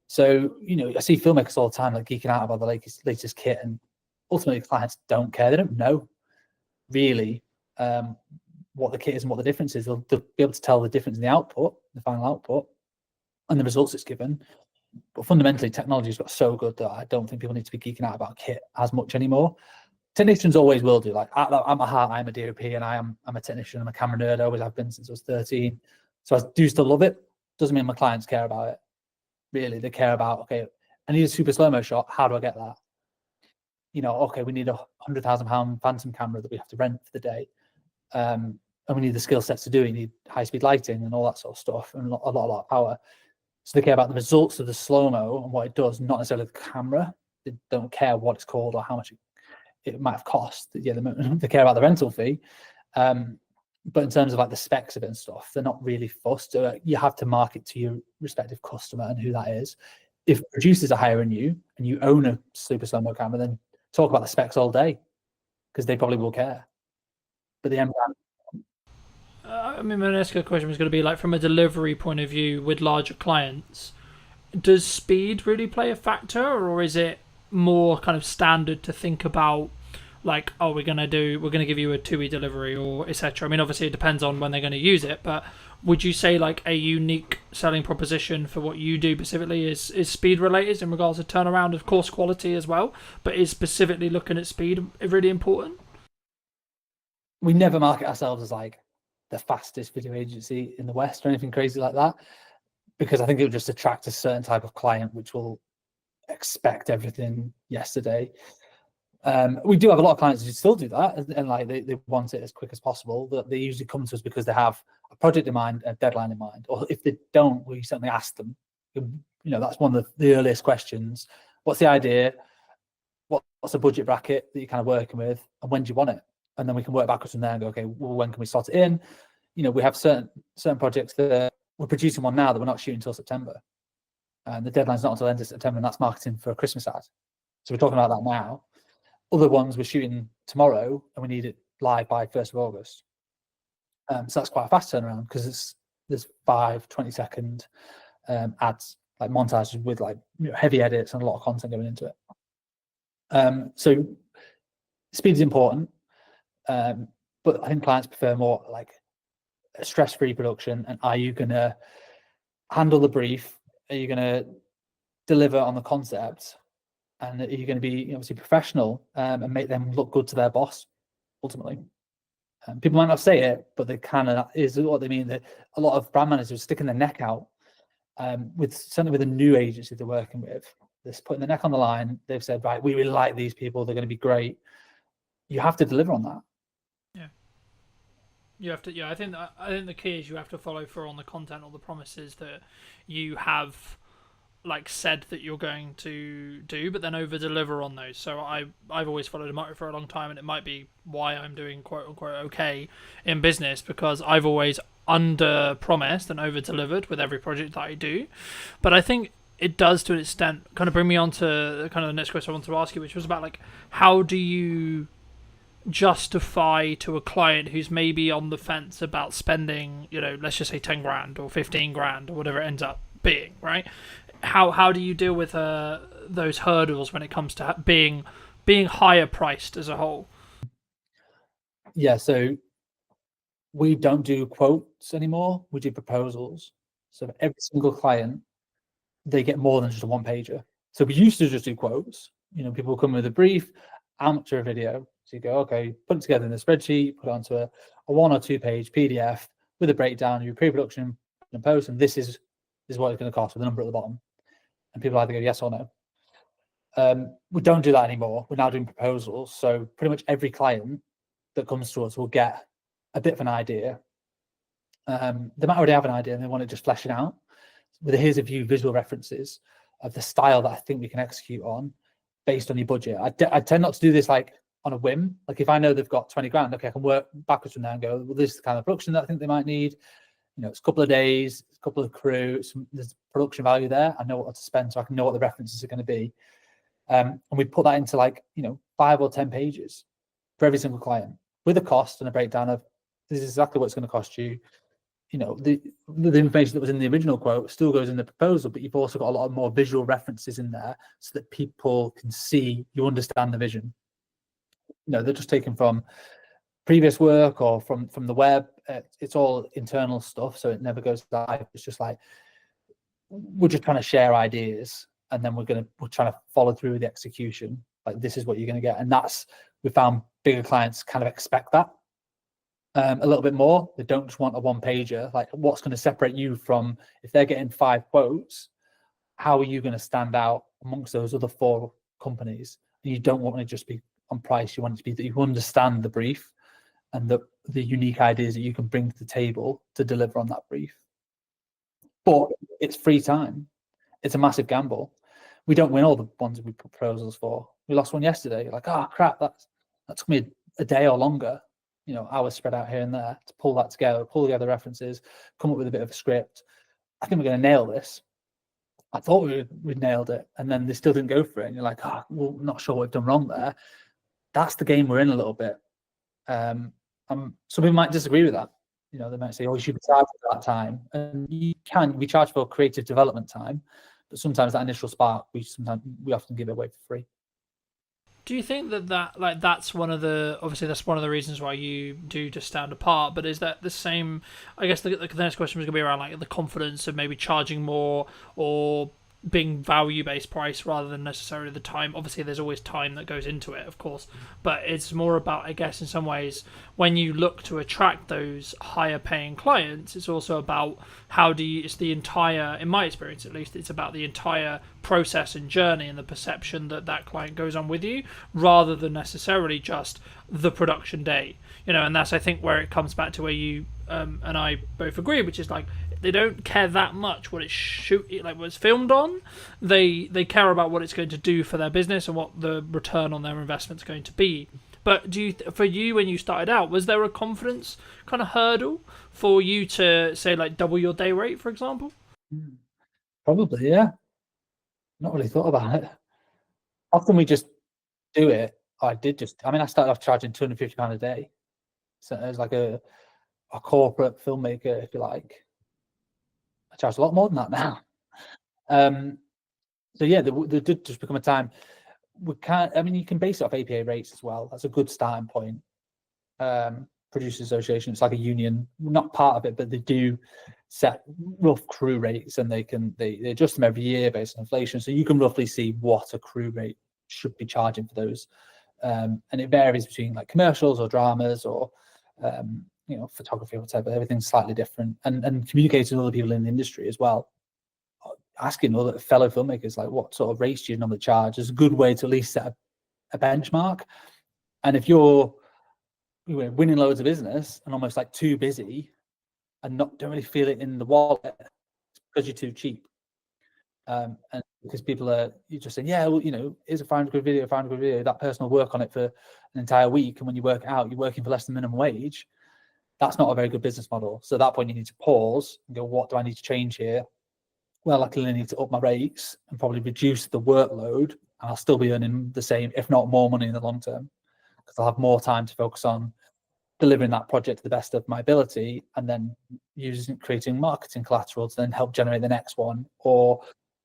So, I see filmmakers all the time like geeking out about the latest kit, and ultimately clients don't care. They don't know really what the kit is and what the difference is. They'll be able to tell the difference in the output, the final output, and the results it's given. But fundamentally, technology's got so good that I don't think people need to be geeking out about kit as much anymore. Technicians always will do. Like at my heart, I'm a DOP, and I'm a technician. I'm a camera nerd. I always have been since I was 13. So I do still love it. Doesn't mean my clients care about it. Really, they care about, okay, I need a super slow-mo shot. How do I get that? Okay, we need £100,000 phantom camera that we have to rent for the day. And we need the skill sets to do it. You need high-speed lighting and all that sort of stuff, and a lot of power. So they care about the results of the slow-mo and what it does, not necessarily the camera. They don't care what it's called or how much it might have cost. Yeah, they care about the rental fee. But in terms of like the specs of it and stuff, they're not really fussed. You have to market to your respective customer and who that is. If producers are hiring you and you own a super slow-mo camera, then talk about the specs all day, because they probably will care. But the end I mean, my next question was going to be like, from a delivery point of view with larger clients, does speed really play a factor, or is it more kind of standard to think about like, oh, we're going to give you a 2-week delivery or etc.? I mean, obviously it depends on when they're going to use it, but would you say like a unique selling proposition for what you do specifically is speed related in regards to turnaround, of course quality as well, but is specifically looking at speed really important? We never market ourselves as like the fastest video agency in the West or anything crazy like that, because I think it would just attract a certain type of client which will expect everything yesterday. We do have a lot of clients who still do that, and like they want it as quick as possible. That they usually come to us because they have a project in mind, a deadline in mind, or if they don't, we certainly ask them. You know, that's one of the earliest questions. What's the idea? What's the budget bracket that you're kind of working with, and when do you want it? And then we can work backwards from there and go, okay, well, when can we slot it in? You know, we have certain projects that we're producing one now that we're not shooting until September, and the deadline's not until the end of September, and that's marketing for a Christmas ad. So we're talking about that now. Other ones we're shooting tomorrow and we need it live by 1st of August. So that's quite a fast turnaround because there's 5 20-second ads, like montages with like heavy edits and a lot of content going into it. So speed is important, but I think clients prefer more like a stress-free production. And are you going to handle the brief? Are you going to deliver on the concept? And are you going to be obviously professional and make them look good to their boss ultimately? People might not say it, but they kind of is what they mean. That a lot of brand managers are sticking their neck out certainly with a new agency they're working with. They're putting their neck on the line. They've said, right, we really like these people. They're going to be great. You have to deliver on that. Yeah. You have to. Yeah, I think the key is you have to follow through on the content or the promises that you have like said that you're going to do, but then over deliver on those. So I've always followed a motto for a long time, and it might be why I'm doing quote unquote okay in business, because I've always under promised and over delivered with every project that I do. But I think it does to an extent kind of bring me on to kind of the next question I wanted to ask you, which was about like how do you justify to a client who's maybe on the fence about spending, let's just say 10 grand or 15 grand or whatever it ends up being, right? How do you deal with those hurdles when it comes to being higher priced as a whole? Yeah, so we don't do quotes anymore. We do proposals. So for every single client, they get more than just a one pager. So we used to just do quotes. People come with a brief, amateur video. So you go, okay, put it together in a spreadsheet, put it onto a 1 or 2 page PDF with a breakdown of your pre-production and post, and this is what it's going to cost with a number at the bottom. And people either go yes or no. We don't do that anymore. We're now doing proposals. So pretty much every client that comes to us will get a bit of an idea. They might already have an idea and they want to just flesh it out. With here's a few visual references of the style that I think we can execute on based on your budget. I tend not to do this like on a whim. Like if I know they've got 20 grand, okay, I can work backwards from there and go, well, this is the kind of production that I think they might need. It's a couple of days, a couple of crew, there's production value there. I know what to spend, so I can know what the references are going to be. And we put that into like, 5 or 10 pages for every single client with a cost and a breakdown of this is exactly what it's going to cost you. The information that was in the original quote still goes in the proposal, but you've also got a lot more visual references in there so that people can see, you understand the vision. They're just taken from previous work or from the web. It's all internal stuff, so it never goes live. It's just like we're just trying to share ideas, and then we're trying to follow through with the execution. Like this is what you're going to get, and we found bigger clients kind of expect that a little bit more. They don't just want a one pager. Like what's going to separate you from, if they're getting 5 quotes, how are you going to stand out amongst those other 4 companies? And you don't want to just be on price. You want it to be that you understand the brief and the unique ideas that you can bring to the table to deliver on that brief. But it's free time. It's a massive gamble. We don't win all the ones we put proposals for. We lost one yesterday. Like, oh crap, that took me a day or longer, hours spread out here and there to pull that together, pull together references, come up with a bit of a script. I think we're going to nail this. I thought we'd nailed it, and then they still didn't go for it. And you're like, oh, well, not sure what we've done wrong there. That's the game we're in a little bit. Some people might disagree with that. They might say, oh, you should be charged for that time. And we charge for creative development time, but sometimes that initial spark, we often give it away for free. Do you think that like that's one of the obviously that's one of the reasons why you do just stand apart? But is that the same? I guess the next question was going to be around like the confidence of maybe charging more or being value based price rather than necessarily the time. Obviously, there's always time that goes into it, of course, but it's more about, I guess, in some ways, when you look to attract those higher paying clients, it's also about how do you. It's the entire, in my experience at least, it's about the entire process and journey and the perception that that client goes on with you, rather than necessarily just the production day. And that's, I think, where it comes back to where you and I both agree, which is like they don't care that much what what it's filmed on. They care about what it's going to do for their business and what the return on their investment is going to be. But for you, when you started out, was there a confidence kind of hurdle for you to say like double your day rate, for example? Probably, yeah. Not really thought about it. Often we just do it. I started off charging £250 a day. So as like a corporate filmmaker, if you like. I charge a lot more than that now. So yeah, there did just become a time we can't. I mean, you can base it off APA rates as well. That's a good starting point. Producers Association, it's like a union, not part of it, but they do set rough crew rates, and they adjust them every year based on inflation. So you can roughly see what a crew rate should be charging for those, and it varies between like commercials or dramas or photography or whatever. Everything's slightly different, and communicating with other people in the industry as well, asking other fellow filmmakers like what sort of rates do you normally charge is a good way to at least set a benchmark. And if you're winning loads of business and almost like too busy and don't really feel it in the wallet because you're too cheap, and because you're just saying, yeah, well, here's a £500 video, that person will work on it for an entire week, and when you work it out, you're working for less than minimum wage. That's not a very good business model. So at that point, you need to pause and go, what do I need to change here? Well, I clearly need to up my rates and probably reduce the workload, and I'll still be earning the same, if not more money in the long term, because I'll have more time to focus on delivering that project to the best of my ability, and then creating marketing collateral to then help generate the next one, or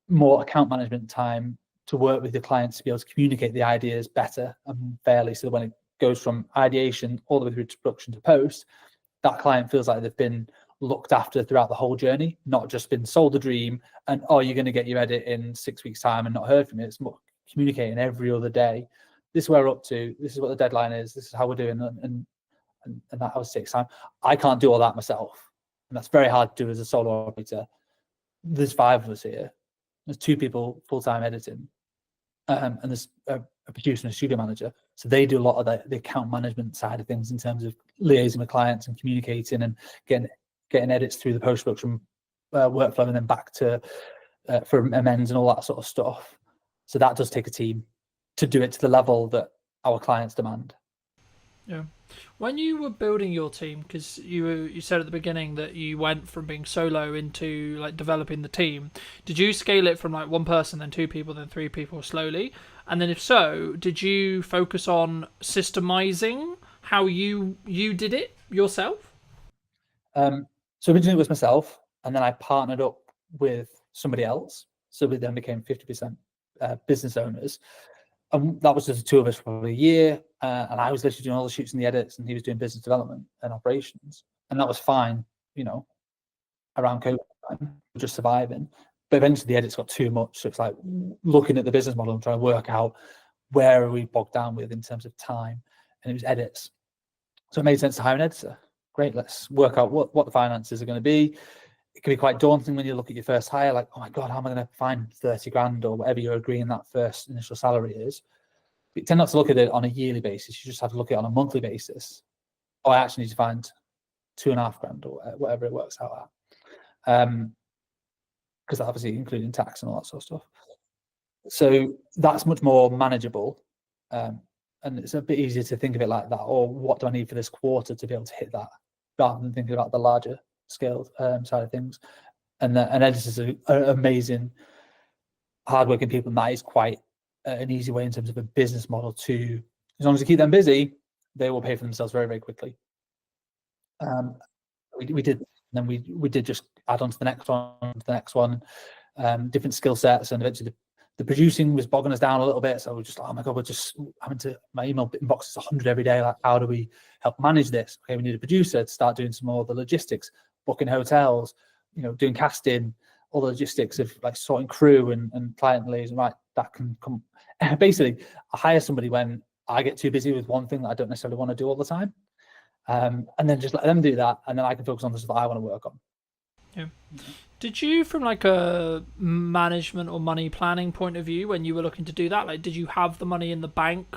more account management time to work with the clients to be able to communicate the ideas better and fairly, so that when it goes from ideation all the way through to production to post, that client feels like they've been looked after throughout the whole journey, not just been sold the dream and, oh, you're going to get your edit in 6 weeks time and not heard from it. It's more communicating every other day. This is where we're up to. This is what the deadline is. This is how we're doing. And that always takes time. I can't do all that myself. And that's very hard to do as a solo operator. There's 5 of us here. There's 2 people full-time editing. And there's a producer and a studio manager. So they do a lot of the account management side of things in terms of liaising with clients and communicating and getting edits through the post-production workflow and then back to for amends and all that sort of stuff. So that does take a team to do it to the level that our clients demand. Yeah. When you were building your team, because you said at the beginning that you went from being solo into like developing the team, did you scale it from like 1 person, then 2 people, then 3 people slowly? And then if so, did you focus on systemizing how you did it yourself? So originally it was myself, and then I partnered up with somebody else. So we then became 50% business owners. And that was just the 2 of us for probably a year. And I was literally doing all the shoots and the edits, and he was doing business development and operations. And that was fine, around COVID time, just surviving. But eventually the edits got too much. So it's like looking at the business model and trying to work out where are we bogged down with in terms of time. And it was edits. So it made sense to hire an editor. Great, let's work out what the finances are going to be. It can be quite daunting when you look at your first hire, like, oh my God, how am I going to find 30 grand or whatever you're agreeing that first initial salary is? But you tend not to look at it on a yearly basis. You just have to look at it on a monthly basis. Oh, I actually need to find 2.5 grand or whatever it works out at. Because obviously including tax and all that sort of stuff. So that's much more manageable. And it's a bit easier to think of it like that. Or what do I need for this quarter to be able to hit that, rather than thinking about the larger scale side of things. And editors are amazing, hardworking people, and that is quite an easy way in terms of a business model to, as long as you keep them busy, they will pay for themselves very, very quickly. We did, and then we did just add on to the next one, different skill sets, and eventually the producing was bogging us down a little bit. So we're just like, oh my God, we're just having to, my email inbox is 100 every day. Like, how do we help manage this? Okay, we need a producer to start doing some more of the logistics, booking hotels, doing casting, all the logistics of like sorting crew and client liaison. Right, that can come. Basically, I hire somebody when I get too busy with one thing that I don't necessarily want to do all the time. And then just let them do that. And then I can focus on the stuff that I want to work on. Yeah. Did you, from like a management or money planning point of view, when you were looking to do that, like, did you have the money in the bank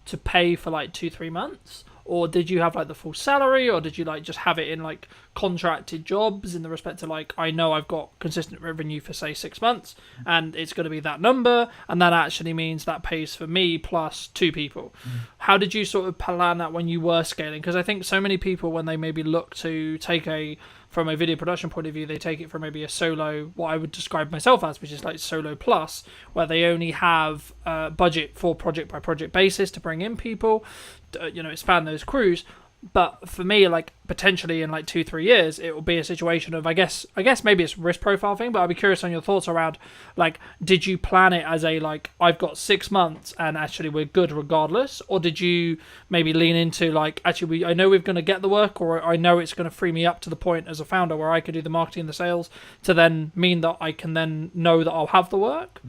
to pay for like 2-3 months, or did you have like the full salary, or did you like just have it in like contracted jobs in the respect to like, I know I've got consistent revenue for say 6 months and it's going to be that number, and that actually means that pays for me plus 2 people? How did you sort of plan that when you were scaling? Because I think so many people, when they maybe look to take from a video production point of view, they take it from maybe a solo, what I would describe myself as, which is like solo plus, where they only have budget for project by project basis to bring in people, expand those crews. But for me, like potentially in like 2-3 years, it will be a situation of, I guess maybe it's a risk profile thing, but I'd be curious on your thoughts around, like, did you plan it as a, like, I've got 6 months and actually we're good regardless? Or did you maybe lean into like, actually, I know we're going to get the work, or I know it's going to free me up to the point as a founder where I could do the marketing and the sales to then mean that I can then know that I'll have the work?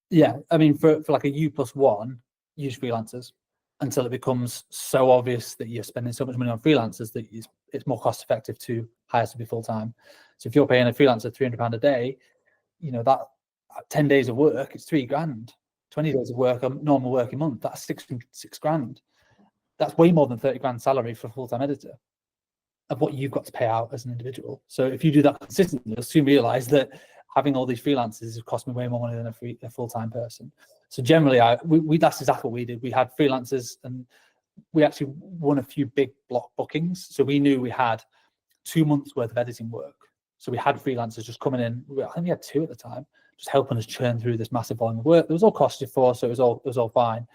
Yeah. I mean, for like a U+1, use freelancers until it becomes so obvious that you're spending so much money on freelancers that it's more cost effective to hire somebody full time. So if you're paying a freelancer £300 a day, that 10 days of work, it's £3,000. 20 days of work, a normal working month, that's six grand. That's way more than 30 grand salary for a full-time editor of what you've got to pay out as an individual. So if you do that consistently, you'll soon realize that having all these freelancers has cost me way more money than a full-time person. So generally, that's exactly what we did. We had freelancers, and we actually won a few big block bookings. So we knew we had 2 months worth of editing work. So we had freelancers just coming in. I think we had 2 at the time, just helping us churn through this massive volume of work. It was all costed for, so it was all fine.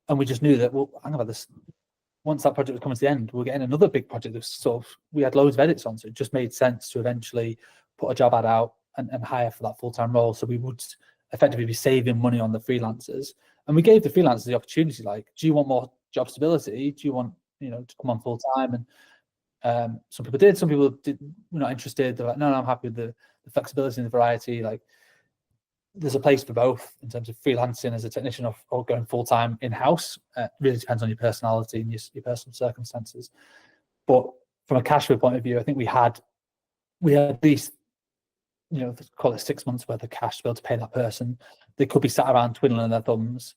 And we just knew that, well, hang about this. Once that project was coming to the end, we're getting another big project. We had loads of edits on, so it just made sense to eventually put a job ad out and hire for that full-time role. So we would effectively be saving money on the freelancers. And we gave the freelancers the opportunity, like, do you want more job stability? Do you want, to come on full-time? And some people did, some people were not interested. They're like, no, I'm happy with the flexibility and the variety. Like, there's a place for both in terms of freelancing as a technician or going full-time in-house. Really depends on your personality and your personal circumstances. But from a cash flow point of view, I think we had at least, call it 6 months worth of cash to be able to pay that person. They could be sat around twiddling their thumbs.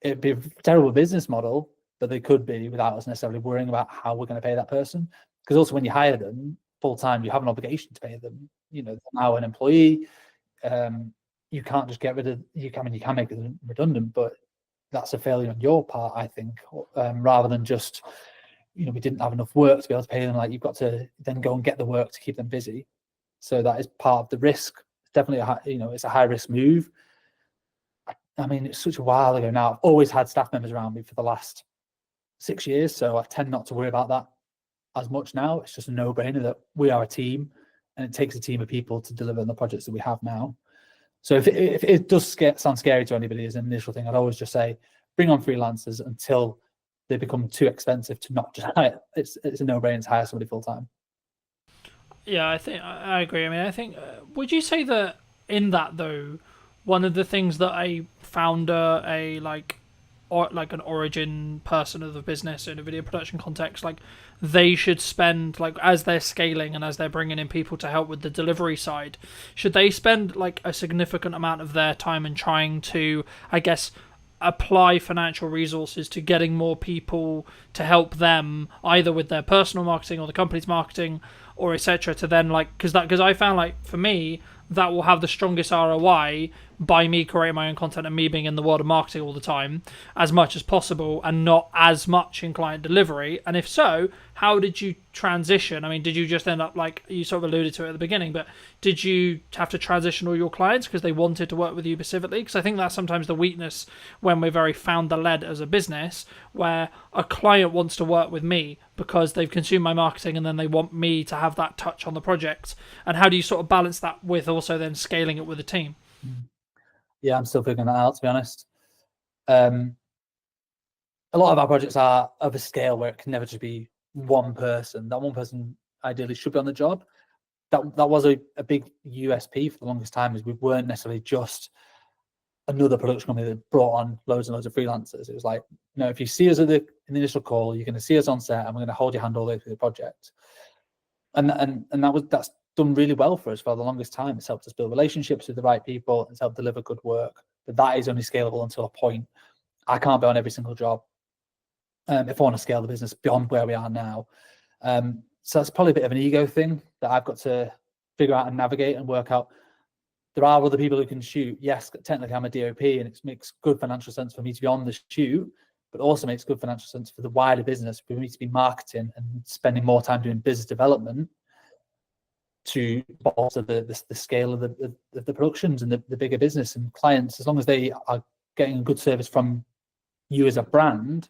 It'd be a terrible business model, but they could be without us necessarily worrying about how we're going to pay that person. Because also when you hire them full-time, you have an obligation to pay them. They're now an employee. You can't just get rid of, you can make it redundant, but that's a failure on your part, I think, rather than just, we didn't have enough work to be able to pay them. Like, you've got to then go and get the work to keep them busy. So that is part of the risk. It's definitely it's a high risk move. I mean, it's such a while ago now. I've always had staff members around me for the last 6 years, so I tend not to worry about that as much now. It's just a no-brainer that we are a team, and it takes a team of people to deliver on the projects that we have now. So if it does sound scary to anybody as an initial thing, I'd always just say, bring on freelancers until they become too expensive to not just hire. It's a no-brainer to hire somebody full-time. Yeah, I think I agree. I mean, I think, would you say that in that though, one of the things that a founder, like an origin person of the business in a video production context, like, they should spend, like, as they're scaling and as they're bringing in people to help with the delivery side, should they spend like a significant amount of their time in trying to, I guess, apply financial resources to getting more people to help them either with their personal marketing or the company's marketing or etc., to then, like, because I found, like, for me, that will have the strongest ROI by me creating my own content and me being in the world of marketing all the time as much as possible and not as much in client delivery. And if so, how did you transition? I mean, did you just end up, like you sort of alluded to it at the beginning, but did you have to transition all your clients because they wanted to work with you specifically? Because I think that's sometimes the weakness when we're very founder-led as a business, where a client wants to work with me because they've consumed my marketing and then they want me to have that touch on the project. And how do you sort of balance that with also then scaling it with a team? Yeah, I'm still figuring that out, to be honest. A lot of our projects are of a scale where it can never just be one person. That one person ideally should be on the job. That was a big USP for the longest time, is we weren't necessarily just another production company that brought on loads and loads of freelancers. It was like, if you see us in the initial call, you're going to see us on set, and we're going to hold your hand all the way through the project. And that's done really well for us for the longest time. It's helped us build relationships with the right people. It's helped deliver good work. But that is only scalable until a point. I can't be on every single job if I want to scale the business beyond where we are now. So that's probably a bit of an ego thing that I've got to figure out and navigate and work out. There are other people who can shoot. Yes, technically I'm a DOP, and it makes good financial sense for me to be on the shoot, but also makes good financial sense for the wider business for me to be marketing and spending more time doing business development to bolster the scale of the productions and the bigger business and clients. As long as they are getting a good service from you as a brand,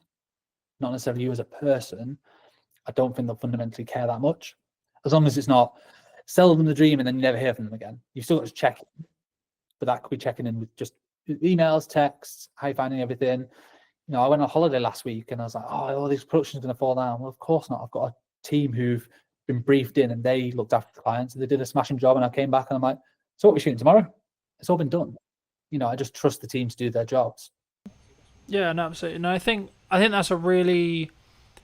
not necessarily you as a person, I don't think they'll fundamentally care that much. As long as it's not sell them the dream and then you never hear from them again. You've still got to check in, but that could be checking in with just emails, texts, how you finding everything. I went on holiday last week and I was like, all these productions are going to fall down. Well, of course not. I've got a team who've been briefed in and they looked after the clients and they did a smashing job. And I came back and I'm like, so what are we shooting tomorrow? It's all been done. I just trust the team to do their jobs. Yeah, no, absolutely. No, I think that's a really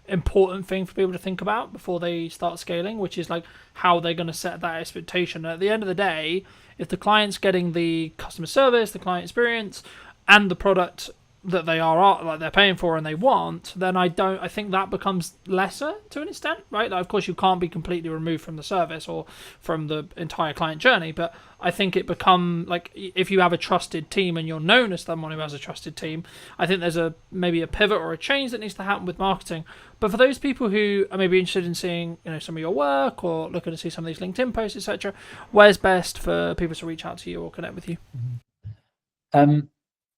important thing for people to think about before they start scaling, which is like how they're going to set that expectation. At the end of the day, if the client's getting the customer service, the client experience, and the product that they're paying for and they want, then I think that becomes lesser to an extent, right? Like, of course, you can't be completely removed from the service or from the entire client journey, but I think it become like, if you have a trusted team and you're known as someone who has a trusted team, I think there's maybe a pivot or a change that needs to happen with marketing. But for those people who are maybe interested in seeing some of your work or looking to see some of these LinkedIn posts, etc., where's best for people to reach out to you or connect with you?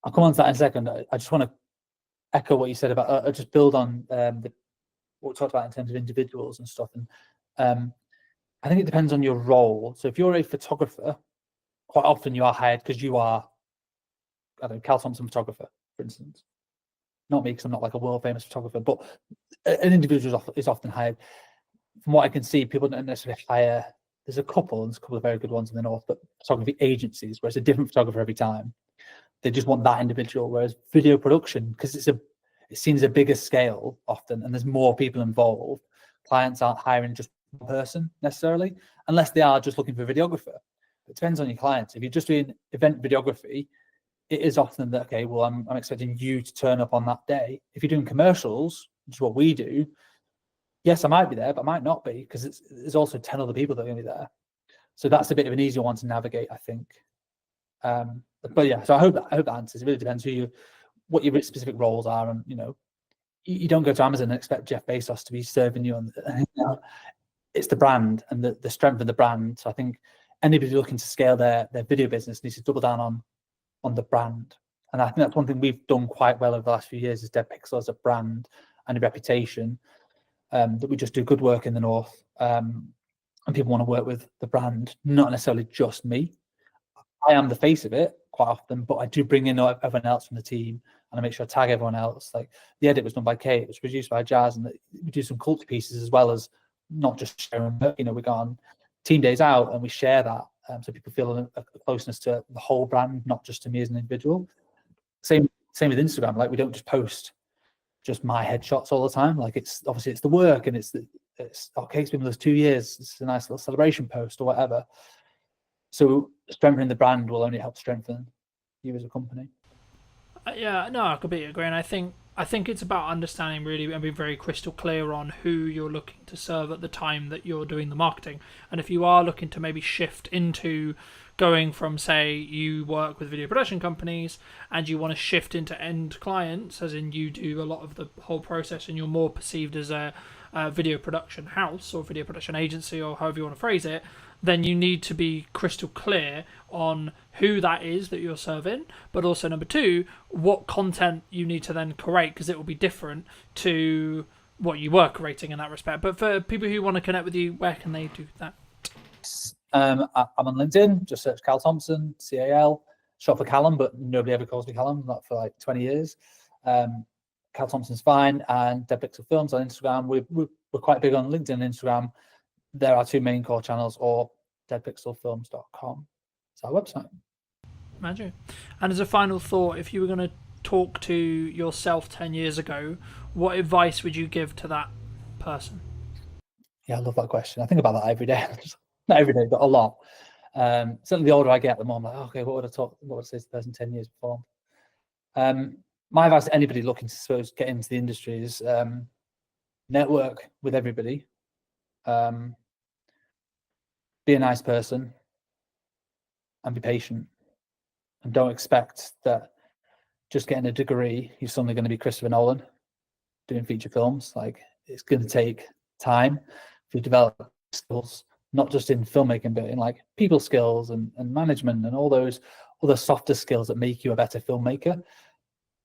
I'll come on to that in a second. I just want to echo what you said about, just build on what we talked about in terms of individuals and stuff. And I think it depends on your role. So if you're a photographer, quite often you are hired because you are, Cal Thompson photographer, for instance. Not me, because I'm not like a world famous photographer, but an individual is often hired. From what I can see, people don't necessarily hire. There's a couple of very good ones in the north, but photography agencies where it's a different photographer every time. They just want that individual. Whereas video production, because it seems a bigger scale often, and there's more people involved, clients aren't hiring just one person necessarily, unless they are just looking for a videographer. It depends on your clients. If you're just doing event videography, it is often that, okay, well, I'm expecting you to turn up on that day. If you're doing commercials, which is what we do, yes, I might be there, but I might not be, because there's also 10 other people that are going to be there. So that's a bit of an easier one to navigate, I think. But yeah, so I hope that answers. It really depends what your specific roles are, and you don't go to Amazon and expect Jeff Bezos to be serving you on. It's the brand and the strength of the brand. So I think anybody looking to scale their video business needs to double down on the brand, and I think that's one thing we've done quite well over the last few years is Dead Pixel as a brand and a reputation, that we just do good work in the north, and people want to work with the brand, not necessarily just me. I am the face of it quite often, but I do bring in everyone else from the team, and I make sure I tag everyone else. Like the edit was done by Kate, it was produced by Jazz, and we do some culture pieces as well as not just sharing. We go on team days out and we share that, so people feel a closeness to the whole brand, not just to me as an individual. Same with Instagram. Like we don't just post just my headshots all the time. Like it's the work, and it's Kate's been with us 2 years. It's a nice little celebration post or whatever. So strengthening the brand will only help strengthen you as a company. Yeah, no, I completely agree. And I think it's about understanding really and being very crystal clear on who you're looking to serve at the time that you're doing the marketing. And if you are looking to maybe shift into going from, say, you work with video production companies and you want to shift into end clients, as in you do a lot of the whole process and you're more perceived as a video production house or video production agency or however you want to phrase it, then you need to be crystal clear on who that is that you're serving, but also number two, what content you need to then create, because it will be different to what you were creating in that respect. But for people who want to connect with you, where can they do that? I'm on LinkedIn, just search Cal Thompson, CAL. short for Callum, but nobody ever calls me Callum, not for like 20 years. Cal Thompson's fine, and Dead Pixel Films on Instagram. We're quite big on LinkedIn and Instagram. There are two main core channels, or deadpixelfilms.com. It's our website. Magic. And as a final thought, if you were going to talk to yourself 10 years ago, what advice would you give to that person? Yeah, I love that question. I think about that every day. Not every day, but a lot. Certainly the older I get, the more I'm like, okay, what would I say to the person 10 years before? My advice to anybody looking to get into the industry is network with everybody. Be a nice person and be patient. And don't expect that just getting a degree, you're suddenly going to be Christopher Nolan doing feature films. Like, it's going to take time to develop skills, not just in filmmaking, but in like people skills and management and all those other softer skills that make you a better filmmaker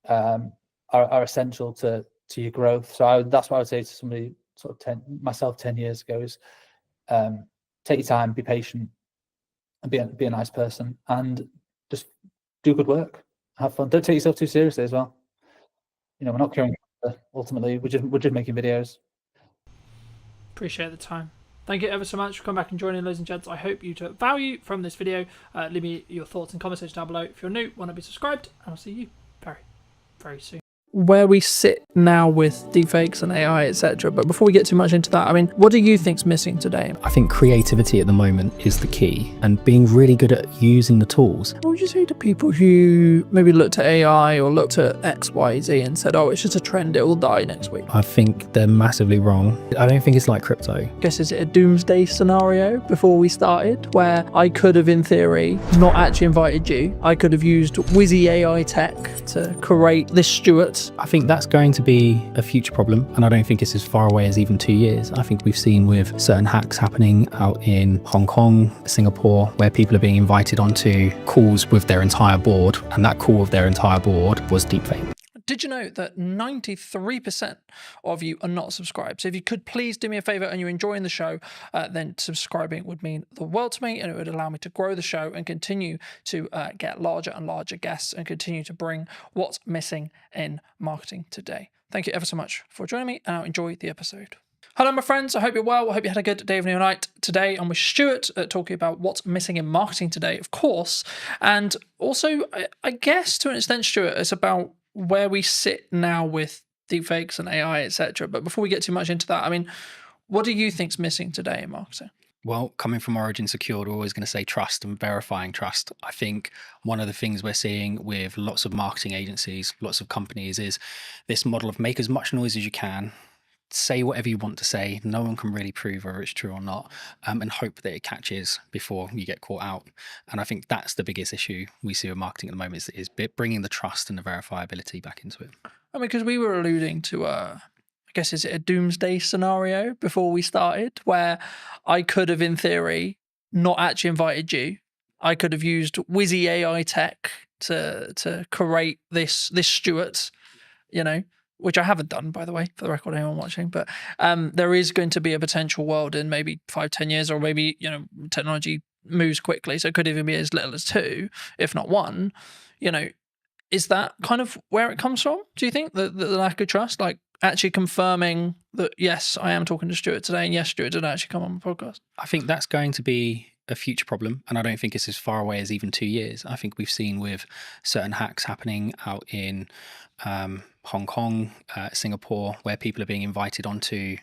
are essential to your growth. So that's what I would say to somebody sort of myself 10 years ago is take your time, be patient, and be a nice person, and just do good work, have fun. Don't take yourself too seriously as well. You know, we're not curing cancer, ultimately. We're just making videos. Appreciate the time. Thank you ever so much for coming back and joining, ladies and gents. I hope you took value from this video. Leave me your thoughts and comments down below. If you're new, want to be subscribed, and I'll see you very, very soon. Where we sit now with deepfakes and AI, etc. But before we get too much into that, I mean, what do you think's missing today? I think creativity at the moment is the key, and being really good at using the tools. What would you say to people who maybe looked at AI or looked at X, Y, Z and said, oh, it's just a trend, it will die next week? I think they're massively wrong. I don't think it's like crypto. I guess, is it a doomsday scenario before we started where I could have, in theory, not actually invited you? I could have used Wizzy AI tech to create this Stuart. I think that's going to be a future problem, and I don't think it's as far away as even 2 years. I think we've seen with certain hacks happening out in Hong Kong, Singapore, where people are being invited onto calls with their entire board, and that call with their entire board was deepfake. Did you know that 93% of you are not subscribed? So if you could please do me a favor and you're enjoying the show, then subscribing would mean the world to me, and it would allow me to grow the show and continue to get larger and larger guests and continue to bring what's missing in marketing today. Thank you ever so much for joining me, and I'll enjoy the episode. Hello, my friends. I hope you're well. I hope you had a good day, evening, or night. Today, I'm with Stuart talking about what's missing in marketing today, of course. And also, I guess to an extent, Stuart, it's about where we sit now with deepfakes and AI, etc. But before we get too much into that, I mean, what do you think's missing today in marketing? Well, coming from Origin Secured, we're always going to say trust and verifying trust. I think one of the things we're seeing with lots of marketing agencies, lots of companies, is this model of make as much noise as you can, say whatever you want to say, no one can really prove whether it's true or not, and hope that it catches before you get caught out. And I think that's the biggest issue we see with marketing at the moment is bringing the trust and the verifiability back into it. I mean, because we were alluding to, I guess, is it a doomsday scenario before we started, where I could have, in theory, not actually invited you. I could have used Wizzy AI tech to create this Stuart, you know, which I haven't done, by the way, for the record, anyone watching. But there is going to be a potential world in maybe 5-10 years, or maybe, you know, technology moves quickly, so it could even be as little as 2, if not 1. You know, is that kind of where it comes from? Do you think the lack of trust, like actually confirming that yes, I am talking to Stuart today, and yes, Stuart did actually come on the podcast? I think that's going to be a future problem, and I don't think it's as far away as even 2 years. I think we've seen with certain hacks happening out in Hong Kong, Singapore, where people are being invited onto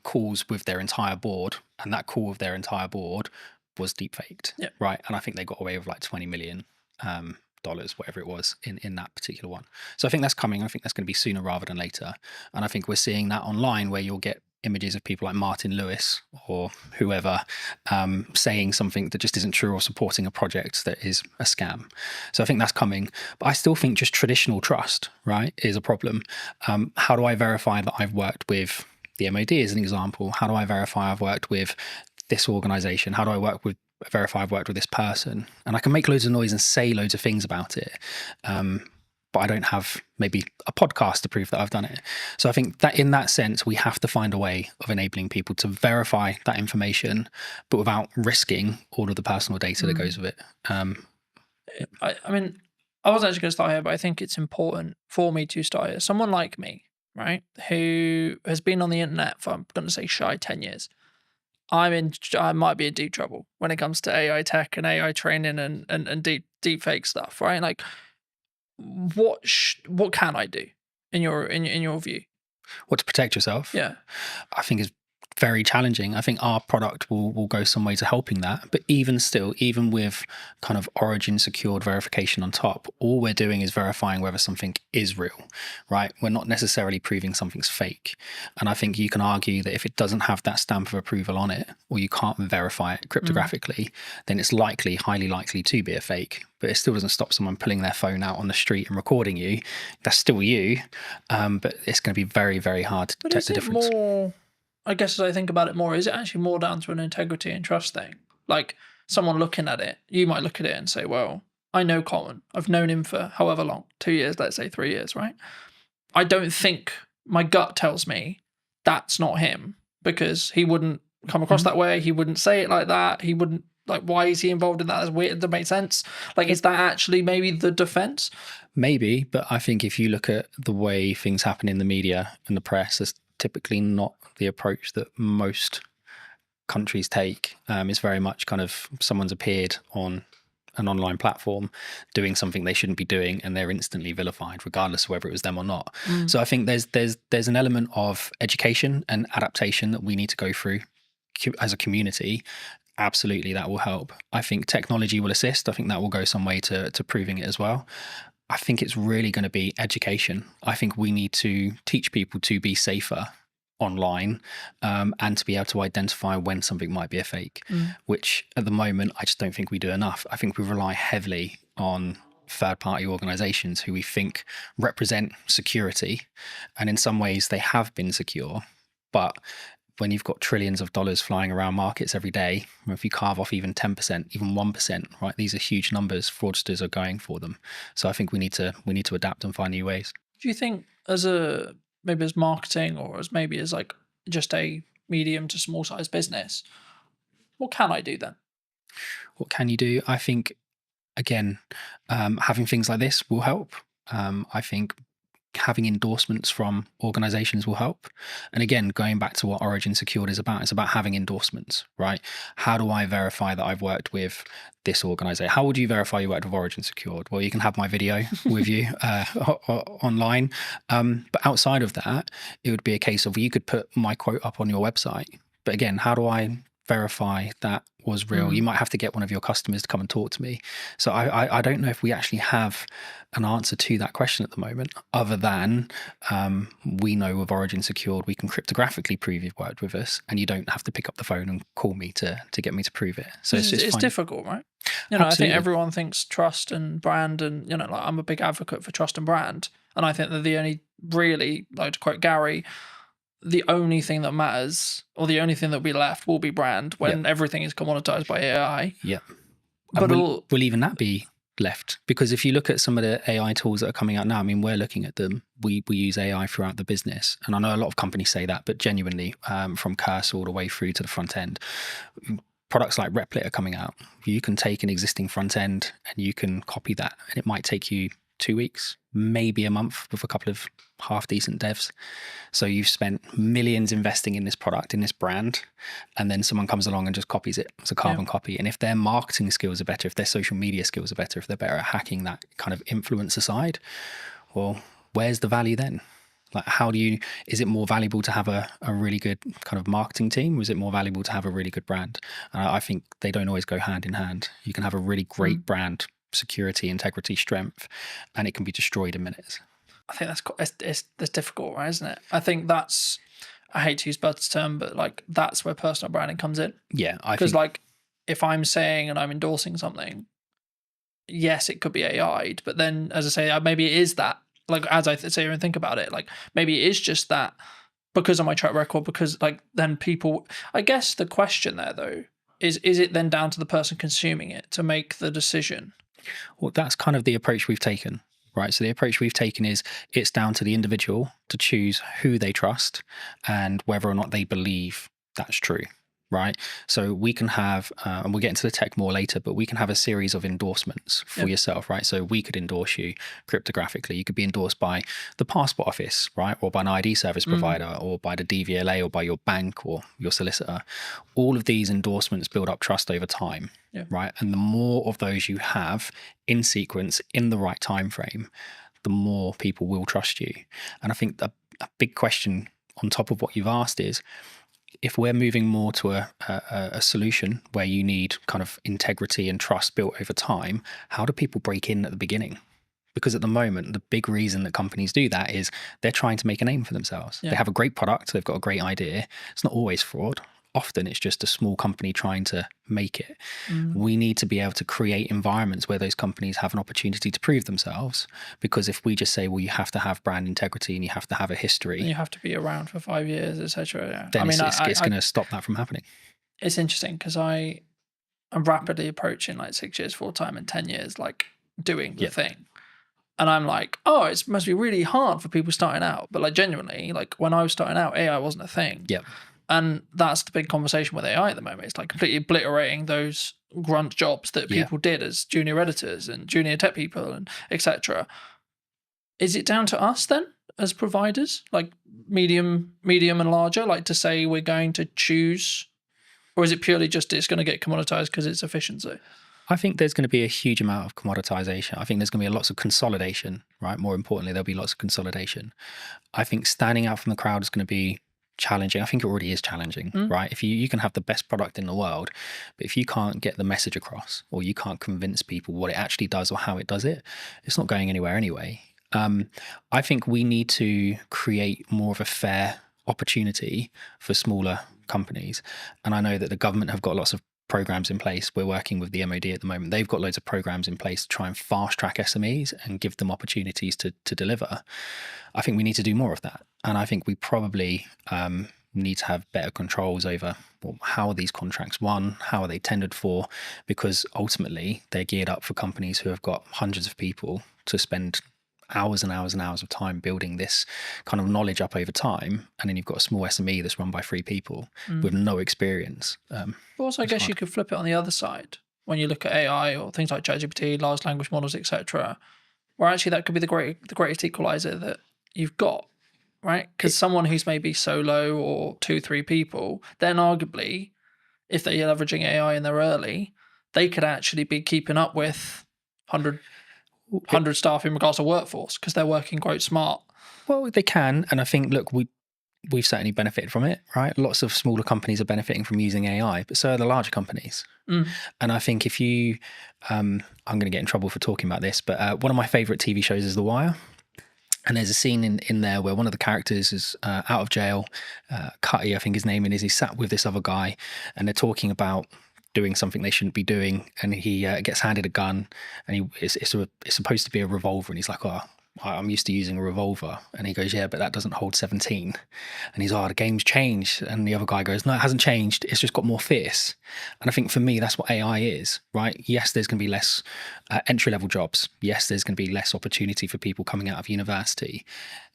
calls with their entire board, and that call with their entire board was deepfaked, right? And I think they got away with like $20 million, whatever it was, in that particular one. So I think that's coming. I think that's going to be sooner rather than later. And I think we're seeing that online, where you'll get images of people like Martin Lewis or whoever saying something that just isn't true, or supporting a project that is a scam. So I think that's coming. But I still think just traditional trust, right, is a problem. How do I verify that I've worked with the MOD as an example? How do I verify I've worked with this organization? How do I verify I've worked with this person? And I can make loads of noise and say loads of things about it. But I don't have maybe a podcast to prove that I've done it. So I think that in that sense, we have to find a way of enabling people to verify that information, but without risking all of the personal data that goes with it. I mean, I wasn't actually going to start here, but I think it's important for me to start here. Someone like me, right, who has been on the internet for, I'm going to say, shy 10 years. I might be in deep trouble when it comes to AI tech and AI training and deep fake stuff, right? Like, what can I do in your view? What, to protect yourself? Yeah. I think is very challenging. I think our product will go some way to helping that. But even still, even with kind of origin secured verification on top, all we're doing is verifying whether something is real, right? We're not necessarily proving something's fake. And I think you can argue that if it doesn't have that stamp of approval on it, or you can't verify it cryptographically, then it's highly likely to be a fake. But it still doesn't stop someone pulling their phone out on the street and recording you. That's still you. But it's going to be very, very hard to detect the difference. More, I guess as I think about it more, is it actually more down to an integrity and trust thing? Like, someone looking at it, you might look at it and say, well, I know Colin. I've known him for however long, 2 years, let's say 3 years, right? I don't think, my gut tells me that's not him, because he wouldn't come across that way. He wouldn't say it like that. He wouldn't, like, why is he involved in that? That's weird. That makes sense. Like, is that actually maybe the defense? Maybe, but I think if you look at the way things happen in the media and the press, it's typically not the approach that most countries take. It's very much kind of someone's appeared on an online platform doing something they shouldn't be doing, and they're instantly vilified, regardless of whether it was them or not. So I think there's an element of education and adaptation that we need to go through as a community. Absolutely, that will help. I think technology will assist. I think that will go some way to proving it as well. I think it's really going to be education. I think we need to teach people to be safer online, and to be able to identify when something might be a fake, which at the moment I just don't think we do enough. I think we rely heavily on third-party organizations who we think represent security, and in some ways they have been secure, but when you've got trillions of dollars flying around markets every day, if you carve off even 10%, even 1%, right, these are huge numbers. Fraudsters are going for them. So I think we need to adapt and find new ways. Do you think maybe as marketing, or as maybe as like just a medium to small size business, what can I do then? What can you do? I think, again, having things like this will help. I think having endorsements from organizations will help. And again, going back to what Origin Secured is about, it's about having endorsements, right? How do I verify that I've worked with this organization? How would you verify you worked with Origin Secured? Well, you can have my video with you online. But outside of that, it would be a case of you could put my quote up on your website. But again, how do I verify that was real? You might have to get one of your customers to come and talk to me. So I don't know if we actually have an answer to that question at the moment, other than we know with Origin Secured we can cryptographically prove you've worked with us, and you don't have to pick up the phone and call me to get me to prove it. So it's difficult, right? You know, I think everyone thinks trust and brand, and like, I'm a big advocate for trust and brand, and I think that the only really, like to quote Gary, the only thing that matters, or the only thing that will be left, will be brand when everything is commoditized by AI. Yeah. But will even that be left? Because if you look at some of the AI tools that are coming out now, I mean, we're looking at them. We use AI throughout the business. And I know a lot of companies say that, but genuinely, from cursor all the way through to the front end, products like Replit are coming out. You can take an existing front end and you can copy that, and it might take you 2 weeks, maybe a month, with a couple of half decent devs. So you've spent millions investing in this product, in this brand, and then someone comes along and just copies it. It's a carbon copy. And if their marketing skills are better, if their social media skills are better, if they're better at hacking that kind of influencer side, well, where's the value then? Like, is it more valuable to have a really good kind of marketing team, or is it more valuable to have a really good brand? I think they don't always go hand in hand. You can have a really great brand, security, integrity, strength, and it can be destroyed in minutes. I think that's difficult, right? Isn't it? I think that's, I hate to use Bud's term, but like that's where personal branding comes in. Yeah, because like if I'm saying and I'm endorsing something, yes, it could be AI'd, but then as I say, maybe it is that. Like as I say and think about it, like maybe it is just that because of my track record. Because like then people, I guess the question there though is it then down to the person consuming it to make the decision? Well, that's kind of the approach we've taken, right? So the approach we've taken is it's down to the individual to choose who they trust and whether or not they believe that's true, right? So we can have, and we'll get into the tech more later, but we can have a series of endorsements for yourself, right? So we could endorse you cryptographically. You could be endorsed by the passport office, right? Or by an ID service provider, or by the DVLA, or by your bank or your solicitor. All of these endorsements build up trust over time, right? And the more of those you have in sequence, in the right time frame, the more people will trust you. And I think a big question on top of what you've asked is, if we're moving more to a solution where you need kind of integrity and trust built over time, how do people break in at the beginning? Because at the moment, the big reason that companies do that is they're trying to make a name for themselves. They have a great product, they've got a great idea. It's not always fraud. Often it's just a small company trying to make it. We need to be able to create environments where those companies have an opportunity to prove themselves. Because if we just say, well, you have to have brand integrity and you have to have a history, And you have to be around for 5 years, etc. then it's going to stop that from happening. It's interesting because I'm rapidly approaching like 6 years full time and 10 years like doing the thing. And I'm like, oh, it must be really hard for people starting out. But like genuinely, like when I was starting out, AI wasn't a thing. Yep. And that's the big conversation with AI at the moment. It's like completely obliterating those grunt jobs that people did as junior editors and junior tech people and etc. Is it down to us then as providers, like medium and larger, like to say we're going to choose, or is it purely just it's going to get commoditized because it's efficiency? I think there's going to be a huge amount of commoditization. I think there's going to be lots of consolidation, right? More importantly, there'll be lots of consolidation. I think standing out from the crowd is going to be challenging. I think it already is challenging, right? If you can have the best product in the world, but if you can't get the message across, or you can't convince people what it actually does or how it does it, it's not going anywhere anyway. I think we need to create more of a fair opportunity for smaller companies. And I know that the government have got lots of programs in place. We're working with the MOD at the moment. They've got loads of programs in place to try and fast track SMEs and give them opportunities to deliver. I think we need to do more of that. And I think we probably need to have better controls over how are these contracts won, how are they tendered for, because ultimately they're geared up for companies who have got hundreds of people to spend hours and hours and hours of time building this kind of knowledge up over time, and then you've got a small SME that's run by 3 people with no experience. But also, I guess you could flip it on the other side when you look at AI or things like ChatGPT, large language models, etc., where actually that could be the greatest equalizer that you've got, right? Because someone who's maybe solo or 2-3 people, then arguably, if they're leveraging AI and they're early, they could actually be keeping up with 100 staff in regards to workforce because they're working quite smart. Well, they can, and I think, look, we've certainly benefited from it, right? Lots of smaller companies are benefiting from using AI, but so are the larger companies. And I think if you, I'm going to get in trouble for talking about this, but one of my favourite TV shows is The Wire. And there's a scene in there where one of the characters is out of jail. Cutty, I think his name is. He's sat with this other guy, and they're talking about doing something they shouldn't be doing, and he gets handed a gun, and it's supposed to be a revolver, and he's like, oh, I'm used to using a revolver. And he goes, yeah, but that doesn't hold 17. And he's, oh, the game's changed. And the other guy goes, no, it hasn't changed. It's just got more fierce. And I think for me, that's what AI is, right? Yes, there's going to be less entry-level jobs. Yes, there's going to be less opportunity for people coming out of university.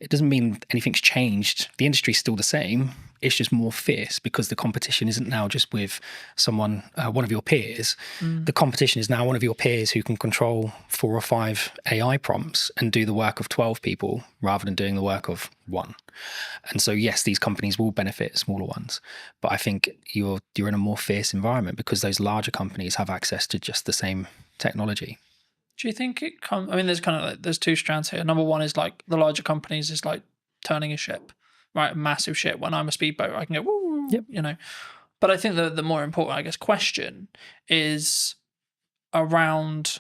It doesn't mean anything's changed. The industry's still the same. It's just more fierce because the competition isn't now just with someone, one of your peers. The competition is now one of your peers who can control 4 or 5 AI prompts and do the work of 12 people rather than doing the work of 1. And so, yes, these companies will benefit smaller ones, but I think you're in a more fierce environment because those larger companies have access to just the same technology. Do you think it comes? I mean, there's kind of like, there's 2 strands here. Number one is like the larger companies is like turning a ship, right? A massive ship. When I'm a speedboat, I can go, woo, you know. But I think the more important, I guess, question is around,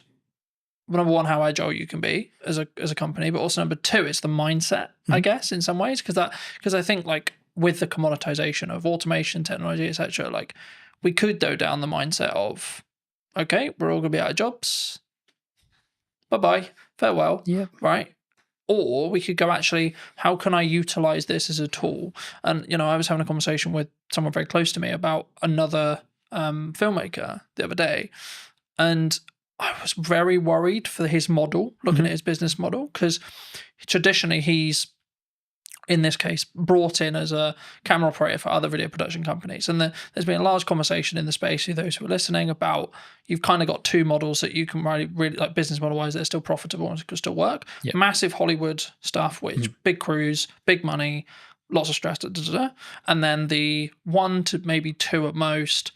number one, how agile you can be as a company, but also number 2, it's the mindset, I guess, in some ways, because I think like with the commoditization of automation, technology, etc., like we could go down the mindset of, okay, we're all gonna be out of jobs. Bye-bye, farewell, right? Or we could go, actually, how can I utilize this as a tool? And, you know, I was having a conversation with someone very close to me about another filmmaker the other day. And I was very worried for his model, looking at his business model, because traditionally he's in this case, brought in as a camera operator for other video production companies. And there's been a large conversation in the space, for those who are listening, about you've kind of got two models that you can really like business model wise that are still profitable and can still work. Yep. Massive Hollywood stuff, which big crews, big money, lots of stress, and then the 1 to maybe 2 at most,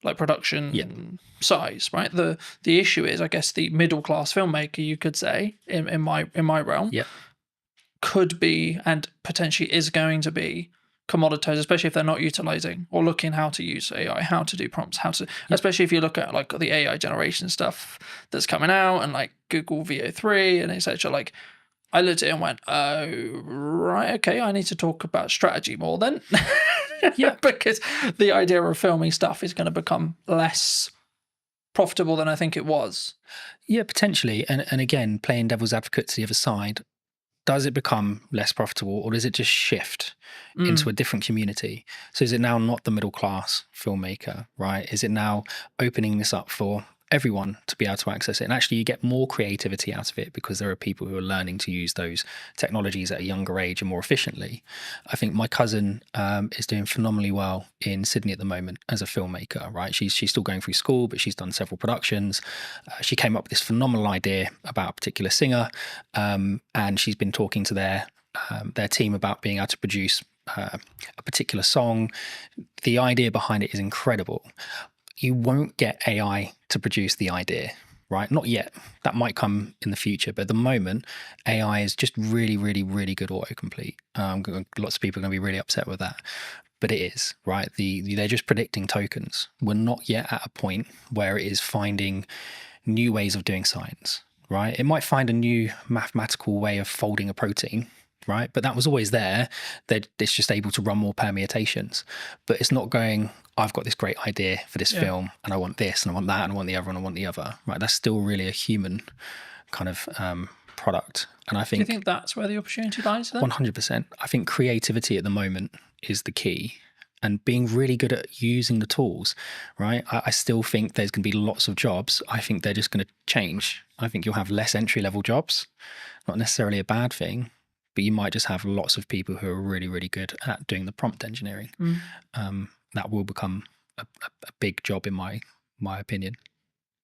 like production size, right? The issue is, I guess, the middle class filmmaker, you could say, in my realm, could be and potentially is going to be commoditized, especially if they're not utilizing or looking how to use AI, how to do prompts, especially if you look at like the AI generation stuff that's coming out and like Google VO3 and etc. Like, I looked at it and went, oh, right, okay, I need to talk about strategy more then. Because the idea of filming stuff is going to become less profitable than I think it was. Yeah, potentially. And again, playing devil's advocate to the other side, does it become less profitable, or does it just shift into a different community? So is it now not the middle class filmmaker, right? Is it now opening this up for everyone to be able to access it? And actually you get more creativity out of it because there are people who are learning to use those technologies at a younger age and more efficiently. I think my cousin is doing phenomenally well in Sydney at the moment as a filmmaker, right? She's still going through school, but she's done several productions. She came up with this phenomenal idea about a particular singer, and she's been talking to their team about being able to produce a particular song. The idea behind it is incredible. You won't get AI to produce the idea, right? Not yet. That might come in the future. But at the moment, AI is just really, really, really good autocomplete. Lots of people are going to be really upset with that. But it is, right? They're just predicting tokens. We're not yet at a point where it is finding new ways of doing science, right? It might find a new mathematical way of folding a protein, right? But that was always there. It's just able to run more permutations. But it's not going, I've got this great idea for this film, and I want this, and I want that, and I want the other, and I want the other, right? That's still really a human kind of product. And I think... Do you think that's where the opportunity lies then? 100%. I think creativity at the moment is the key, and being really good at using the tools, right? I still think there's going to be lots of jobs. I think they're just going to change. I think you'll have less entry-level jobs, not necessarily a bad thing, but you might just have lots of people who are really, really good at doing the prompt engineering. That will become a big job in my opinion.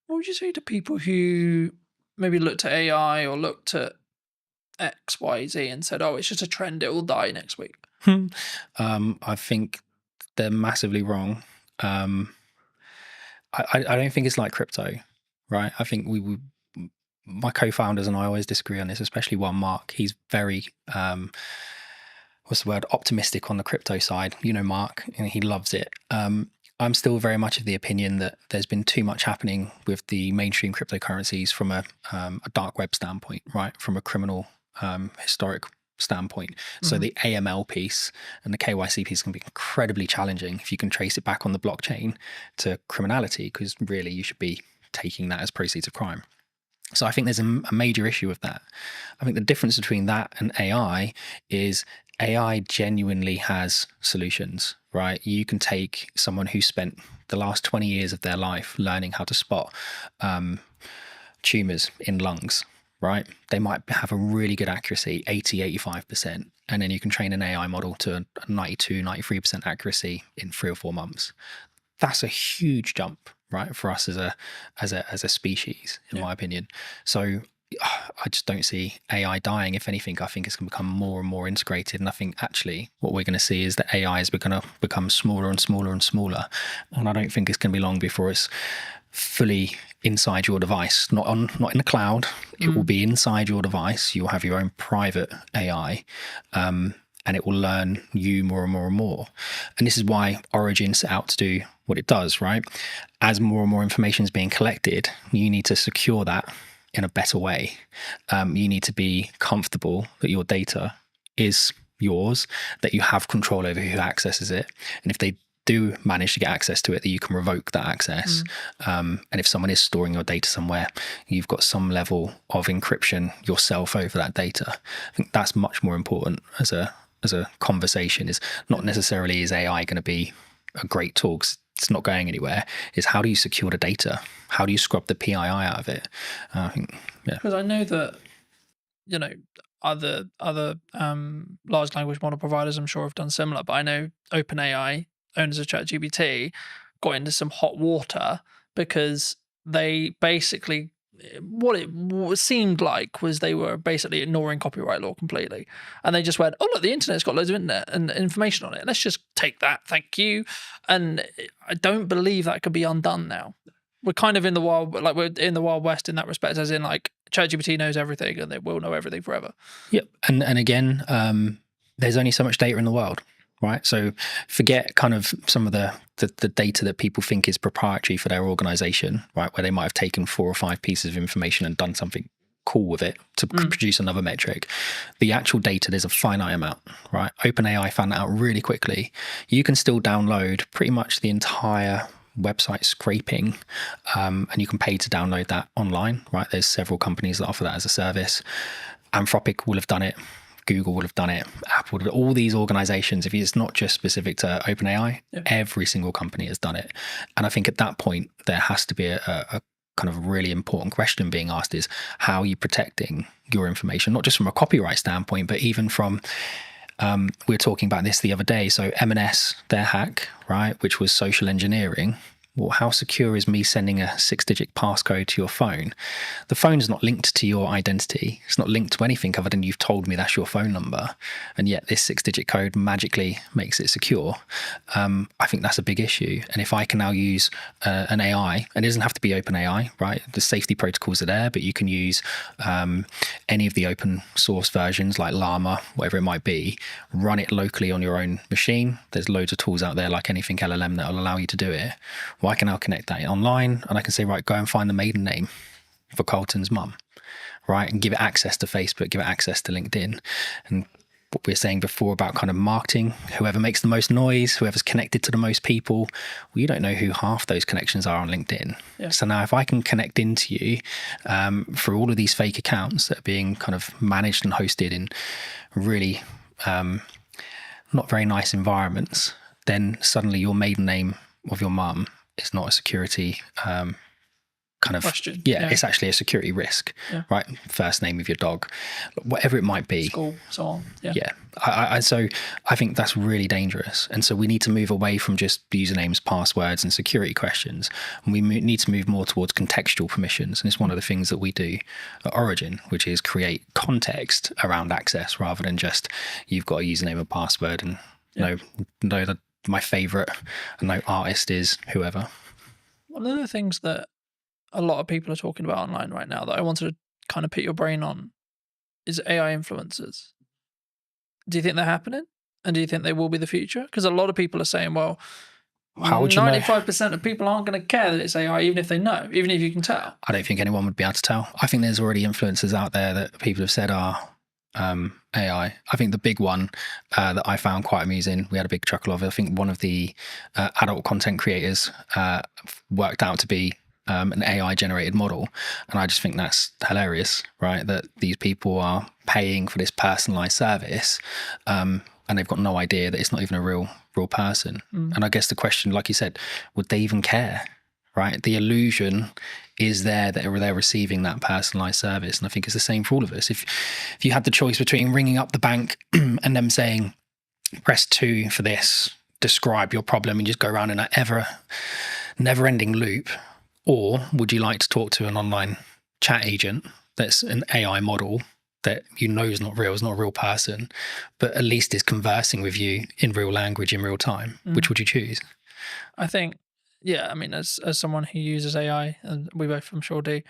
What would you say to people who maybe looked at AI or looked at X, Y, Z and said, oh, it's just a trend, it will die next week? I think they're massively wrong. I don't think it's like crypto, right? I think my co-founders and I always disagree on this, especially one Mark. He's very, optimistic on the crypto side. You know, Mark, and he loves it. I'm still very much of the opinion that there's been too much happening with the mainstream cryptocurrencies from a dark web standpoint, right? From a criminal historic standpoint. So the AML piece and the KYC piece can be incredibly challenging if you can trace it back on the blockchain to criminality, because really you should be taking that as proceeds of crime. So I think there's a major issue with that. I think the difference between that and AI is AI genuinely has solutions, right? You can take someone who spent the last 20 years of their life learning how to spot tumors in lungs, right? They might have a really good accuracy, 80-85%. And then you can train an AI model to 92-93% accuracy in 3 or 4 months. That's a huge jump, right, for us as a species, in my opinion. So I just don't see AI dying. If anything, I think it's going to become more and more integrated. And I think actually what we're going to see is that AI is going to become smaller and smaller and smaller. And I don't think it's going to be long before it's fully inside your device, not in the cloud. It will be inside your device. You'll have your own private AI. And it will learn you more and more and more. And this is why Origin set out to do what it does, right? As more and more information is being collected, you need to secure that in a better way. You need to be comfortable that your data is yours, that you have control over who accesses it. And if they do manage to get access to it, that you can revoke that access. And if someone is storing your data somewhere, you've got some level of encryption yourself over that data. I think that's much more important as a conversation. Is not necessarily is AI going to be a great tool, 'cause it's not going anywhere. Is how do you secure the data? How do you scrub the PII out of it? I think, yeah. Because I know that, you know, other large language model providers, I'm sure, have done similar. But I know OpenAI, owners of ChatGPT, got into some hot water because they basically, what it seemed like was they were basically ignoring copyright law completely, and they just went, "Oh look, the internet's got loads of internet and information on it. Let's just take that, thank you." And I don't believe that could be undone now. We're kind of in the wild, like we're in the Wild West in that respect, as in like ChatGPT knows everything and they will know everything forever. Yep. And again, there's only so much data in the world, right? So forget kind of some of the data that people think is proprietary for their organization, right? Where they might have taken 4 or 5 pieces of information and done something cool with it to produce another metric. The actual data, there's a finite amount, right? OpenAI found that out really quickly. You can still download pretty much the entire website scraping, and you can pay to download that online, right? There's several companies that offer that as a service. Anthropic will have done it. Google will have done it. Apple, all these organizations, if it's not just specific to OpenAI, every single company has done it. And I think at that point, there has to be a kind of really important question being asked is, how are you protecting your information? Not just from a copyright standpoint, but even from, we were talking about this the other day. So M&S, their hack, right, which was social engineering. Well, how secure is me sending a 6-digit passcode to your phone? The phone is not linked to your identity. It's not linked to anything other than you've told me that's your phone number. And yet this 6-digit code magically makes it secure. I think that's a big issue. And if I can now use an AI, and it doesn't have to be OpenAI, right? The safety protocols are there, but you can use any of the open source versions like Llama, whatever it might be, run it locally on your own machine. There's loads of tools out there like anything LLM that will allow you to do it. Well, I can now connect that online and I can say, right, go and find the maiden name for Colton's mum, right? And give it access to Facebook, give it access to LinkedIn. And what we were saying before about kind of marketing, whoever makes the most noise, whoever's connected to the most people, well, you don't know who half those connections are on LinkedIn. Yeah. So now if I can connect into you for all of these fake accounts that are being kind of managed and hosted in really not very nice environments, then suddenly your maiden name of your mum is not a security kind of question. Yeah, it's actually a security risk, right? First name of your dog, whatever it might be, school, so on. So I think that's really dangerous, and so we need to move away from just usernames, passwords, and security questions, and we need to move more towards contextual permissions. And it's one of the things that we do at Origin, which is create context around access rather than just you've got a username and password and know that my favorite artist is whoever. One of the things that a lot of people are talking about online right now that I wanted to kind of pick your brain on is AI influencers. Do you think they're happening? And do you think they will be the future? Because a lot of people are saying, well, how would you 95% of people aren't going to care that it's AI, even if they know, even if you can tell. I don't think anyone would be able to tell. I think there's already influencers out there that people have said are AI. I think the big one that I found quite amusing, we had a big chuckle of it. I think one of the adult content creators worked out to be an AI generated model. And I just think that's hilarious, right? That these people are paying for this personalized service and they've got no idea that it's not even a real person. And I guess the question, like you said, would they even care? Right? The illusion is there that they're receiving that personalized service. And I think it's the same for all of us. If you had the choice between ringing up the bank and them saying, press 2 for this, describe your problem, and just go around in that never-ending loop, or would you like to talk to an online chat agent that's an AI model that you know is not real, is not a real person, but at least is conversing with you in real language in real time? Which would you choose? I think, I mean, as someone who uses AI, and we both, I'm sure, do,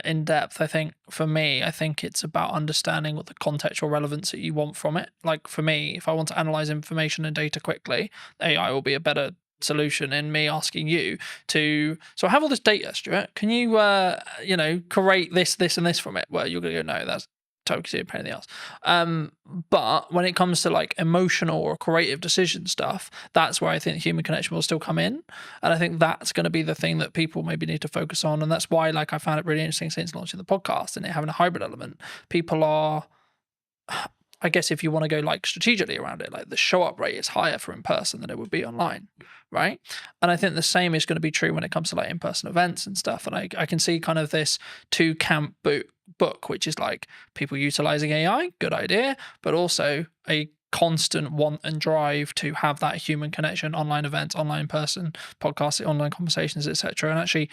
in depth, I think for me, I think it's about understanding what the contextual relevance that you want from it. Like for me, if I want to analyze information and data quickly, AI will be a better solution in me asking you to, so I have all this data, Stuart, can you, create this, and this from it? Well, you're going to go, no, that's totally a pain in the ass. But when it comes to like emotional or creative decision stuff, that's where I think human connection will still come in. And I think that's going to be the thing that people maybe need to focus on. And that's why, like, I found it really interesting since launching the podcast and it having a hybrid element. People are, I guess if you want to go like strategically around it, like the show up rate is higher for in person than it would be online, right? And I think the same is going to be true when it comes to like in-person events and stuff. And I can see kind of this two camp book, which is like people utilizing AI, good idea, but also a constant want and drive to have that human connection, online events, online person, podcasts, online conversations, etc. And actually,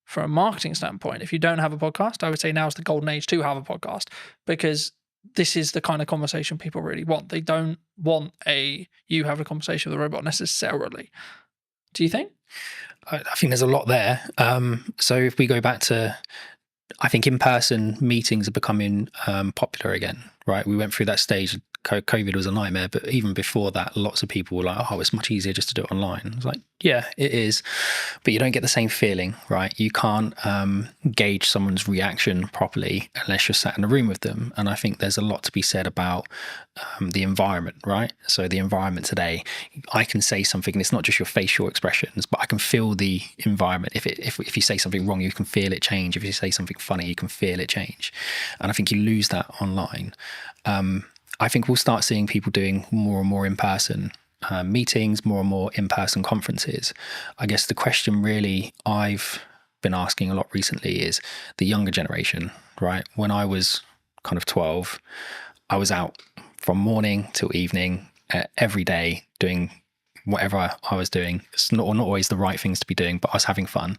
from a marketing standpoint, if you don't have a podcast, I would say now is the golden age to have a podcast, because this is the kind of conversation people really want. They don't want you having a conversation with a robot necessarily. Do you think? I think there's a lot there. So if we go back to, I think in-person meetings are becoming popular again, right? We went through that stage. COVID was a nightmare, but even before that, lots of people were like, oh, it's much easier just to do it online. I was like, yeah, it is, but you don't get the same feeling, right? You can't gauge someone's reaction properly unless you're sat in a room with them. And I think there's a lot to be said about the environment, right? So the environment today, I can say something and it's not just your facial expressions, but I can feel the environment. If you say something wrong, you can feel it change. If you say something funny, you can feel it change. And I think you lose that online. I think we'll start seeing people doing more and more in-person meetings, more and more in-person conferences. I guess the question really I've been asking a lot recently is the younger generation, right? When I was kind of 12, I was out from morning till evening every day doing whatever I was doing. It's not always the right things to be doing, but I was having fun.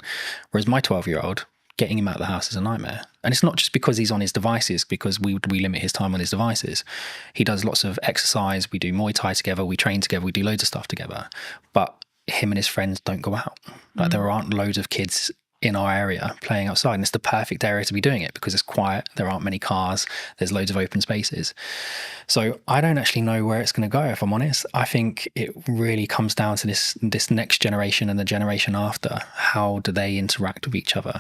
Whereas my 12-year-old, getting him out of the house is a nightmare. And it's not just because he's on his devices, because we limit his time on his devices. He does lots of exercise. We do Muay Thai together. We train together. We do loads of stuff together. But him and his friends don't go out. Like there aren't loads of kids in our area playing outside. And it's the perfect area to be doing it because it's quiet. There aren't many cars. There's loads of open spaces. So I don't actually know where it's going to go, if I'm honest. I think it really comes down to this next generation and the generation after. How do they interact with each other?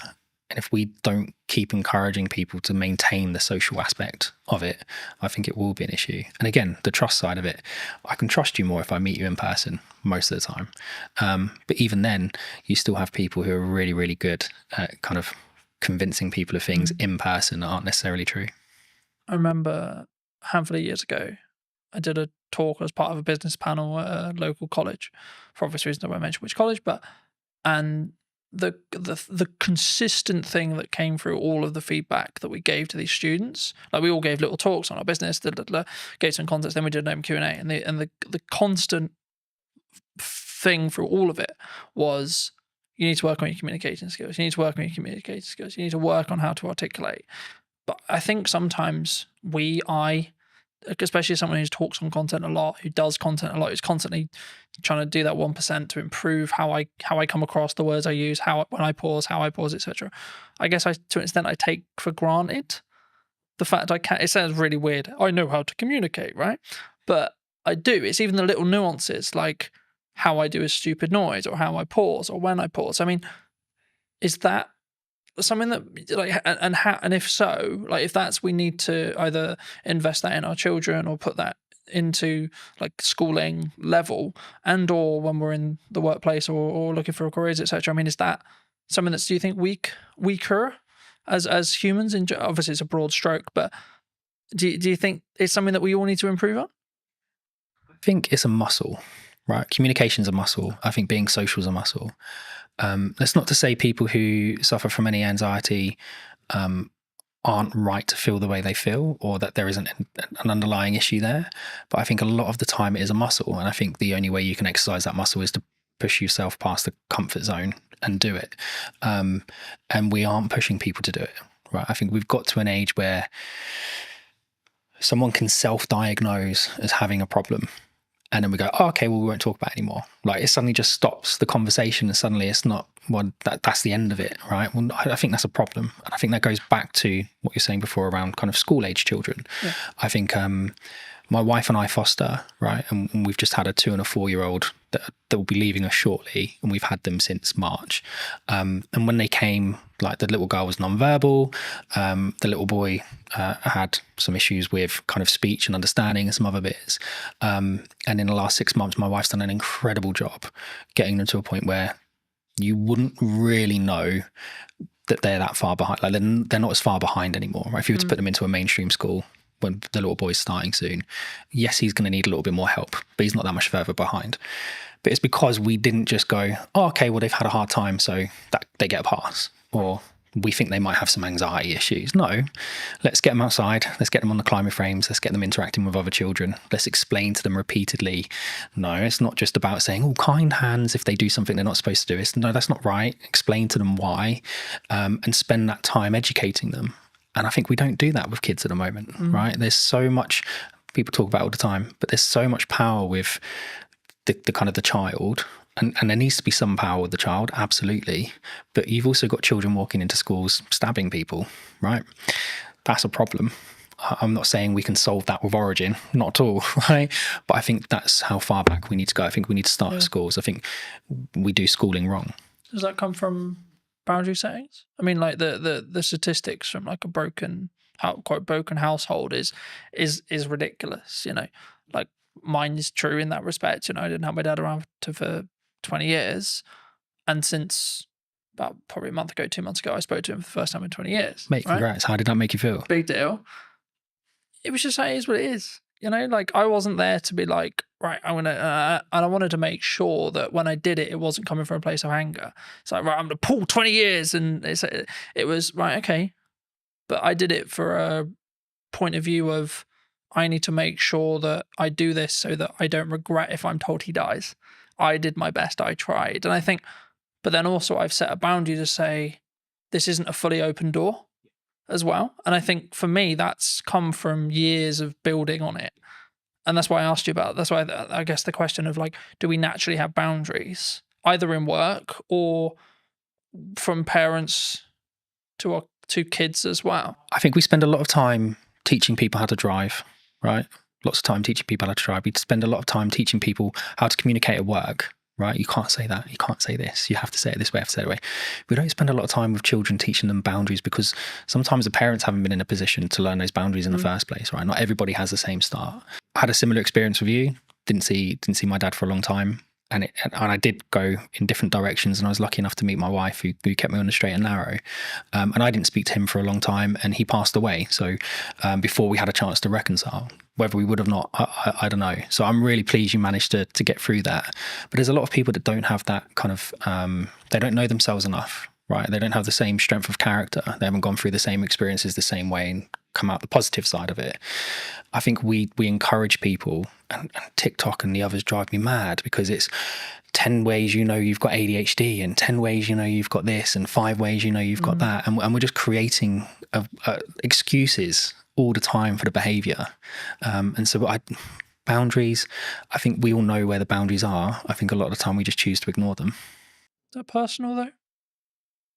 And if we don't keep encouraging people to maintain the social aspect of it, I think it will be an issue. And again, the trust side of it, I can trust you more if I meet you in person most of the time. But even then, you still have people who are really, really good at kind of convincing people of things in person that aren't necessarily true. I remember a handful of years ago, I did a talk as part of a business panel at a local college. For obvious reasons, I won't mention which college, and the consistent thing that came through all of the feedback that we gave to these students, like we all gave little talks on our business, gave some context, then we did an open Q&A, and the constant thing through all of it was, you need to work on your communication skills. You need to work on your communication skills. You need to work on how to articulate. But I think sometimes especially someone who talks on content a lot, who does content a lot, who's constantly trying to do that 1% to improve how I come across, the words I use, how I pause, etc. I guess to an extent I take for granted the fact I can. It sounds really weird. I know how to communicate, right? But I do. It's even the little nuances, like how I do a stupid noise, or how I pause, or when I pause. I mean, is that something that, like, and if so, like, if that's, we need to either invest that in our children or put that into like schooling level, and or when we're in the workplace or looking for careers, etc. I mean, is that something that's, do you think, weaker as humans? Obviously it's a broad stroke, but do you think it's something that we all need to improve on? I think it's a muscle, right? Communication's a muscle. I think being social is a muscle. That's not to say people who suffer from any anxiety aren't right to feel the way they feel, or that there isn't an underlying issue there. But I think a lot of the time it is a muscle. And I think the only way you can exercise that muscle is to push yourself past the comfort zone and do it. And we aren't pushing people to do it, right? I think we've got to an age where someone can self-diagnose as having a problem. And then we go, oh, okay, well, we won't talk about it anymore. Like, it suddenly just stops the conversation, and suddenly it's not, well, that's the end of it, right? Well, I think that's a problem. And I think that goes back to what you're saying before around kind of school-age children. Yeah. I think my wife and I foster, right? And we've just had a 2 and a 4-year-old that will be leaving us shortly, and we've had them since March. And when they came, like, the little girl was nonverbal. The little boy had some issues with kind of speech and understanding and some other bits. And in the last 6 months, my wife's done an incredible job getting them to a point where you wouldn't really know that they're that far behind. Like, they're not as far behind anymore, right? If you were to put them into a mainstream school when the little boy's starting soon, yes, he's going to need a little bit more help, but he's not that much further behind. But it's because we didn't just go, oh, okay, well, they've had a hard time, so that they get a pass, or we think they might have some anxiety issues. No, let's get them outside. Let's get them on the climber frames. Let's get them interacting with other children. Let's explain to them repeatedly. No, it's not just about saying, oh, kind hands if they do something they're not supposed to do. No, that's not right. Explain to them why, and spend that time educating them. And I think we don't do that with kids at the moment, right? There's so much, people talk about it all the time, but there's so much power with the kind of the child. And there needs to be some power with the child, absolutely. But you've also got children walking into schools stabbing people, right? That's a problem. I'm not saying we can solve that with Origin, not at all, right? But I think that's how far back we need to go. I think we need to start at schools. I think we do schooling wrong. Does that come from boundary settings? I mean, like the statistics from like a quite broken household is ridiculous, you know. Like mine is true in that respect. You know, I didn't have my dad around for 20 years, and since about probably a month ago, 2 months ago, I spoke to him for the first time in 20 years. Mate, congrats. Right? How did that make you feel? Big deal. It was just like, it is what it is. You know, like I wasn't there to be like, right, I'm going to, and I wanted to make sure that when I did it, it wasn't coming from a place of anger. It's like, right, I'm going to pull 20 years. And it was, right, okay. But I did it for a point of view of, I need to make sure that I do this so that I don't regret if I'm told he dies. I did my best, I tried. And I think, but then also I've set a boundary to say, this isn't a fully open door as well. And I think for me, that's come from years of building on it. And that's why I asked you about, that's why I guess the question of like, do we naturally have boundaries, either in work or from parents to kids as well? I think we spend a lot of time teaching people how to drive, right? Lots of time teaching people how to drive. We spend a lot of time teaching people how to communicate at work, right? You can't say that. You can't say this. You have to say it this way. You have to say it that way. We don't spend a lot of time with children teaching them boundaries because sometimes the parents haven't been in a position to learn those boundaries in the first place, right? Not everybody has the same start. I had a similar experience with you. Didn't see my dad for a long time. And I did go in different directions, and I was lucky enough to meet my wife who kept me on the straight and narrow. And I didn't speak to him for a long time, and he passed away. So before we had a chance to reconcile, whether we would have not, I don't know. So I'm really pleased you managed to get through that. But there's a lot of people that don't have that kind of, they don't know themselves enough, right? They don't have the same strength of character. They haven't gone through the same experiences the same way and come out the positive side of it. I think we encourage people, and TikTok and the others drive me mad because it's 10 ways you know you've got ADHD and 10 ways you know you've got this and 5 ways you know you've got that. And we're just creating excuses all the time for the behaviour. And so boundaries, I think we all know where the boundaries are. I think a lot of the time we just choose to ignore them. Is that personal though?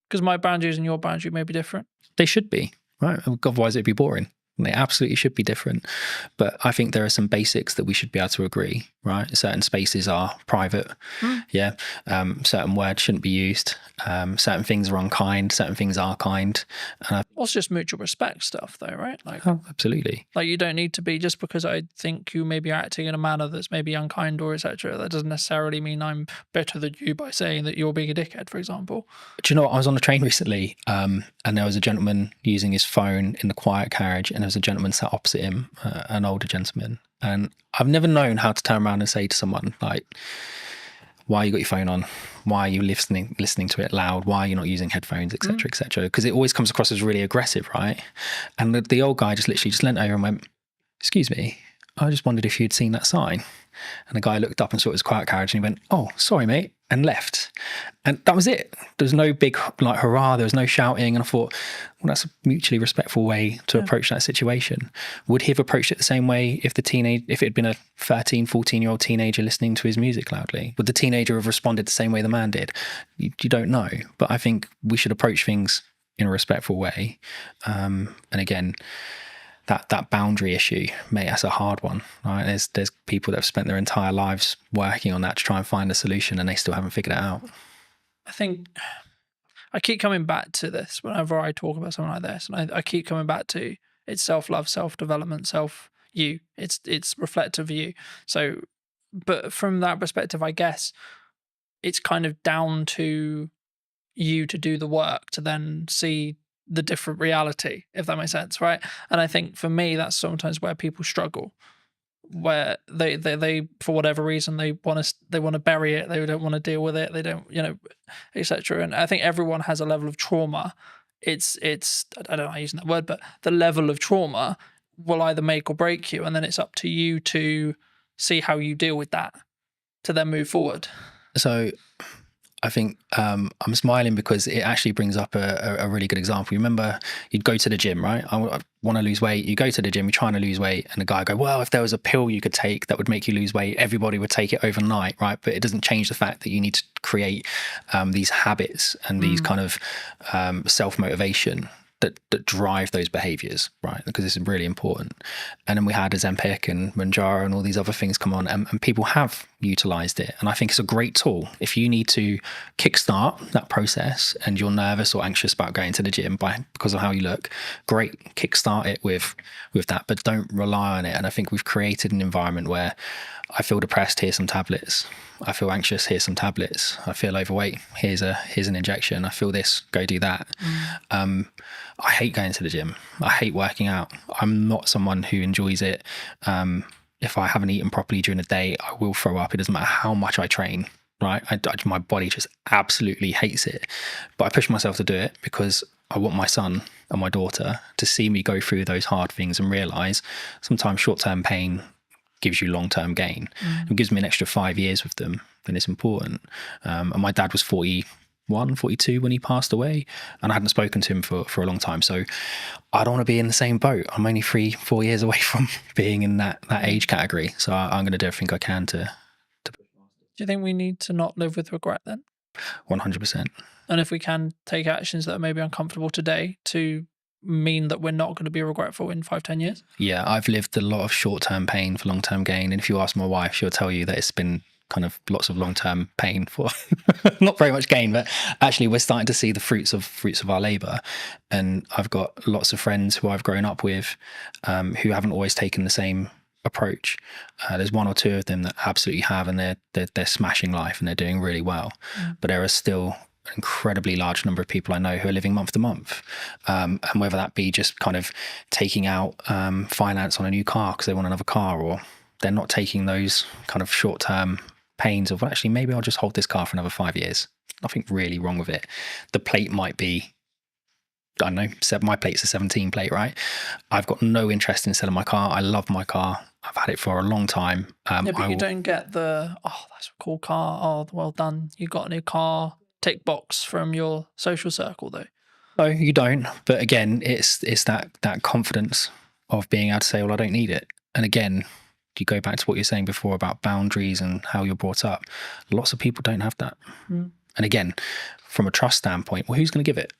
Because my boundaries and your boundary may be different. They should be, right? Otherwise it'd be boring. They absolutely should be different. But I think there are some basics that we should be able to agree, right? Certain spaces are private. Yeah. Certain words shouldn't be used. Certain things are unkind. Certain things are kind. Well, it's just mutual respect stuff though, right? Like, oh, absolutely. Like you don't need to be, just because I think you may be acting in a manner that's maybe unkind or etc. That doesn't necessarily mean I'm better than you by saying that you're being a dickhead, for example. Do you know what? I was on the train recently and there was a gentleman using his phone in the quiet carriage, and there was a gentleman sat opposite him, an older gentleman. And I've never known how to turn around and say to someone like, why you got your phone on? Why are you listening to it loud? Why are you not using headphones, etc., etc.? Because it always comes across as really aggressive, right? And the old guy just literally leant over and went, "Excuse me, I just wondered if you'd seen that sign." And the guy looked up and saw his quiet carriage and he went, "Oh, sorry, mate," and left. And that was it. There was no big like hurrah. There was no shouting. And I thought, well, that's a mutually respectful way to approach that situation. Would he have approached it the same way if it had been a 13, 14-year-old teenager listening to his music loudly? Would the teenager have responded the same way the man did? You don't know. But I think we should approach things in a respectful way. And again, that boundary issue, mate, that's a hard one, right? There's people that have spent their entire lives working on that to try and find a solution, and they still haven't figured it out. I think I keep coming back to this whenever I talk about something like this, and I keep coming back to it's self-love, self-development, self-you. It's reflective of you. So, but from that perspective, I guess it's kind of down to you to do the work to then see the different reality, if that makes sense, right? And I think for me, that's sometimes where people struggle, where they for whatever reason they want to bury it, they don't want to deal with it, they don't, etc. And I think everyone has a level of trauma it's I don't know using that word, but the level of trauma will either make or break you, and then it's up to you to see how you deal with that to then move forward. So I think I'm smiling because it actually brings up a really good example. You remember you'd go to the gym, right? I want to lose weight. You go to the gym, you're trying to lose weight, and the guy go, well, if there was a pill you could take that would make you lose weight, everybody would take it overnight, right? But it doesn't change the fact that you need to create these habits and these kind of self-motivation that drive those behaviors, right? Because this is really important. And then we had Ozempic and Mounjaro and all these other things come on, and people have utilized it. And I think it's a great tool. If you need to kickstart that process and you're nervous or anxious about going to the gym because of how you look, great, kickstart it with that, but don't rely on it. And I think we've created an environment where I feel depressed, here's some tablets. I feel anxious, here's some tablets. I feel overweight, here's an injection. I feel this, go do that. I hate going to the gym. I hate working out. I'm not someone who enjoys it. If I haven't eaten properly during the day, I will throw up. It doesn't matter how much I train, right? My body just absolutely hates it. But I push myself to do it because I want my son and my daughter to see me go through those hard things and realize sometimes short-term pain gives you long-term gain. It gives me an extra 5 years with them, then it's important. And my dad was 41, 42 when he passed away, and I hadn't spoken to him for a long time. So I don't want to be in the same boat. I'm only 3-4 years away from being in that age category. So I'm going to do everything I can to. Do you think we need to not live with regret then? 100%. And if we can take actions that are maybe uncomfortable today to mean that we're not going to be regretful in 5-10 years? Yeah, I've lived a lot of short-term pain for long-term gain. And if you ask my wife, she'll tell you that it's been kind of lots of long-term pain for not very much gain, but actually we're starting to see the fruits of our labor. And I've got lots of friends who I've grown up with who haven't always taken the same approach. There's one or two of them that absolutely have, and they're smashing life and they're doing really well. But there are still an incredibly large number of people I know who are living month to month, and whether that be just kind of taking out finance on a new car because they want another car, or they're not taking those kind of short-term pains of, well, actually maybe I'll just hold this car for another 5 years. Nothing really wrong with it. The plate might be, I don't know, my plate's a 17 plate, right? I've got no interest in selling my car. I love my car. I've had it for a long time. Yeah, but you don't get the, oh, that's a cool car. Oh, well done. You got a new car. Tick box from your social circle, though. No, you don't. But again, it's that confidence of being able to say, well, I don't need it. And again, you go back to what you're saying before about boundaries and how you're brought up. Lots of people don't have that. And again, from a trust standpoint, well, who's going to give it?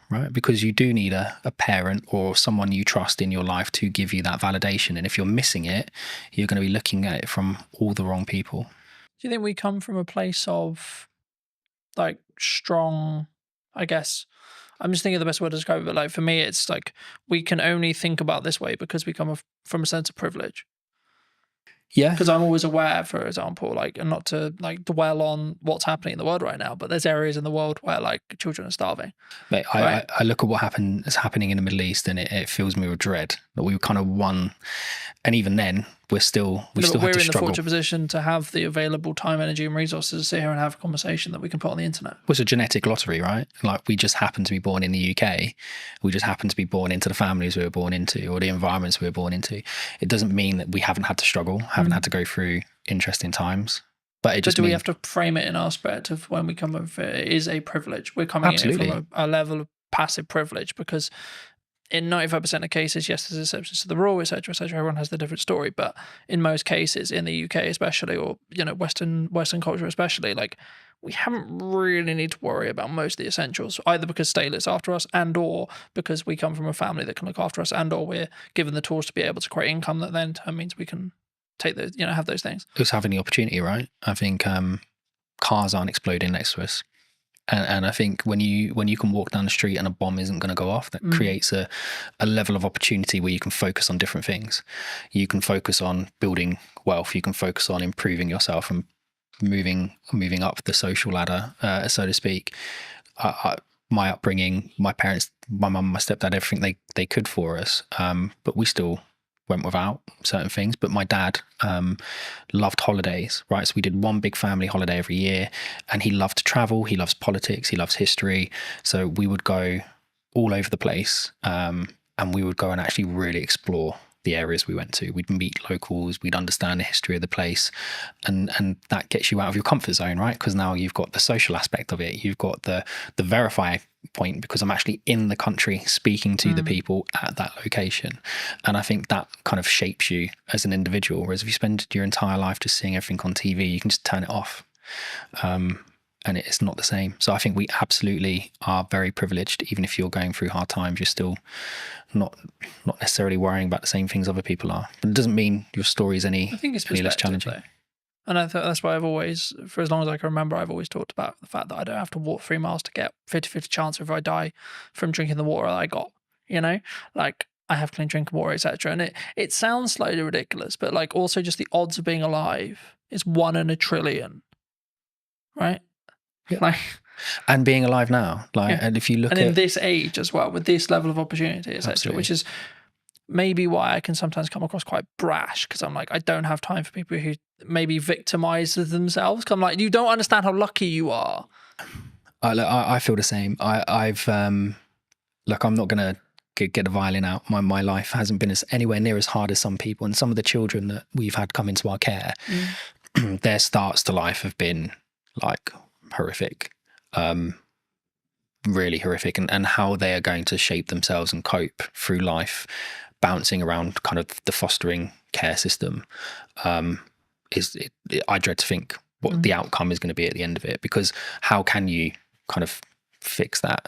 Right? Because you do need a parent or someone you trust in your life to give you that validation. And if you're missing it, you're going to be looking at it from all the wrong people. Do you think we come from a place of like strong, I guess, I'm just thinking of the best word to describe it, but like for me, it's like we can only think about this way because we come from a sense of privilege. Yeah. Because I'm always aware, for example, like, and not to like dwell on what's happening in the world right now, but there's areas in the world where like children are starving. Mate, I look at what is happening in the Middle East, and it fills me with dread that we kind of won. And even then, we're still have to struggle. We're in the fortunate position to have the available time, energy, and resources to sit here and have a conversation that we can put on the internet. Well, it's a genetic lottery, right? Like we just happen to be born in the UK. We just happen to be born into the families we were born into, or the environments we were born into. It doesn't mean that we haven't had to struggle, haven't had to go through interesting times. But it just do we have to frame it in our perspective when we come with it is a privilege? We're coming in from a level of passive privilege because in 95% of cases, yes, there's exceptions to the rule, etc., etc. Everyone has their different story, but in most cases, in the UK especially, or Western culture especially, like we haven't really need to worry about most of the essentials, either because state looks after us, and or because we come from a family that can look after us, and or we're given the tools to be able to create income that then means we can take those, have those things. Just having the opportunity, right? I think cars aren't exploding next to us. And I think when you can walk down the street and a bomb isn't going to go off, that creates a level of opportunity where you can focus on different things. You can focus on building wealth. You can focus on improving yourself and moving up the social ladder, so to speak. My upbringing, my parents, my mum, my stepdad, everything they could for us, but we still went without certain things. But my dad loved holidays, right? So we did one big family holiday every year, and he loved to travel. He loves politics. He loves history. So we would go all over the place, and we would go and actually really explore the areas we went to. We'd meet locals, we'd understand the history of the place, and that gets you out of your comfort zone, right? Because now you've got the social aspect of it, you've got the verify point, because I'm actually in the country speaking to the people at that location. And I think that kind of shapes you as an individual, whereas if you spend your entire life just seeing everything on TV, you can just turn it off. And it's not the same. So I think we absolutely are very privileged. Even if you're going through hard times, you're still not necessarily worrying about the same things other people are. But it doesn't mean your story is any less challenging. Though. And I thought that's why I've always, for as long as I can remember, I've always talked about the fact that I don't have to walk 3 miles to get 50-50 chance if I die from drinking the water that I got, you know? Like, I have clean drinking water, etc. And it sounds slightly ridiculous, but like also just the odds of being alive is 1 in a trillion, right? Yeah. Like, and being alive now, like, yeah. and if you look and at in this age as well, with this level of opportunity, etc., Absolutely. which is maybe why I can sometimes come across quite brash, because I'm like, I don't have time for people who maybe victimize themselves. Cause I'm like, you don't understand how lucky you are. I feel the same. I've look, I'm not gonna get a violin out. My life hasn't been anywhere near as hard as some people, and some of the children that we've had come into our care, their starts to life have been like horrific, really horrific, and how they are going to shape themselves and cope through life, bouncing around kind of the fostering care system, I dread to think what the outcome is going to be at the end of it, because how can you kind of fix that?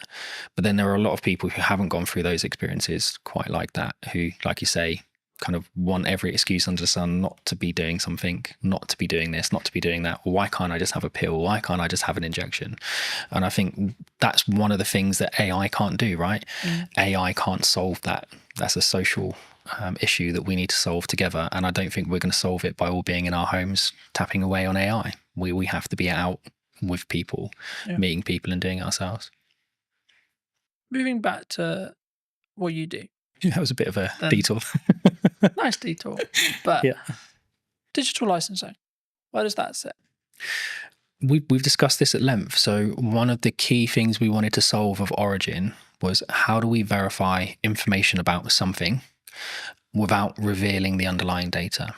But then there are a lot of people who haven't gone through those experiences quite like that, who, like you say, kind of want every excuse under the sun not to be doing something, not to be doing this, not to be doing that. Why can't I just have a pill? Why can't I just have an injection? And I think that's one of the things that AI can't do, right? AI can't solve that. That's a social issue that we need to solve together. And I don't think we're going to solve it by all being in our homes tapping away on AI. We have to be out with people, meeting people and doing it ourselves. Moving back to what you do. That was a bit of a detour. Nice detour. But digital licensing, where does that sit? We've discussed this at length. So one of the key things we wanted to solve of Origin was, how do we verify information about something without revealing the underlying data?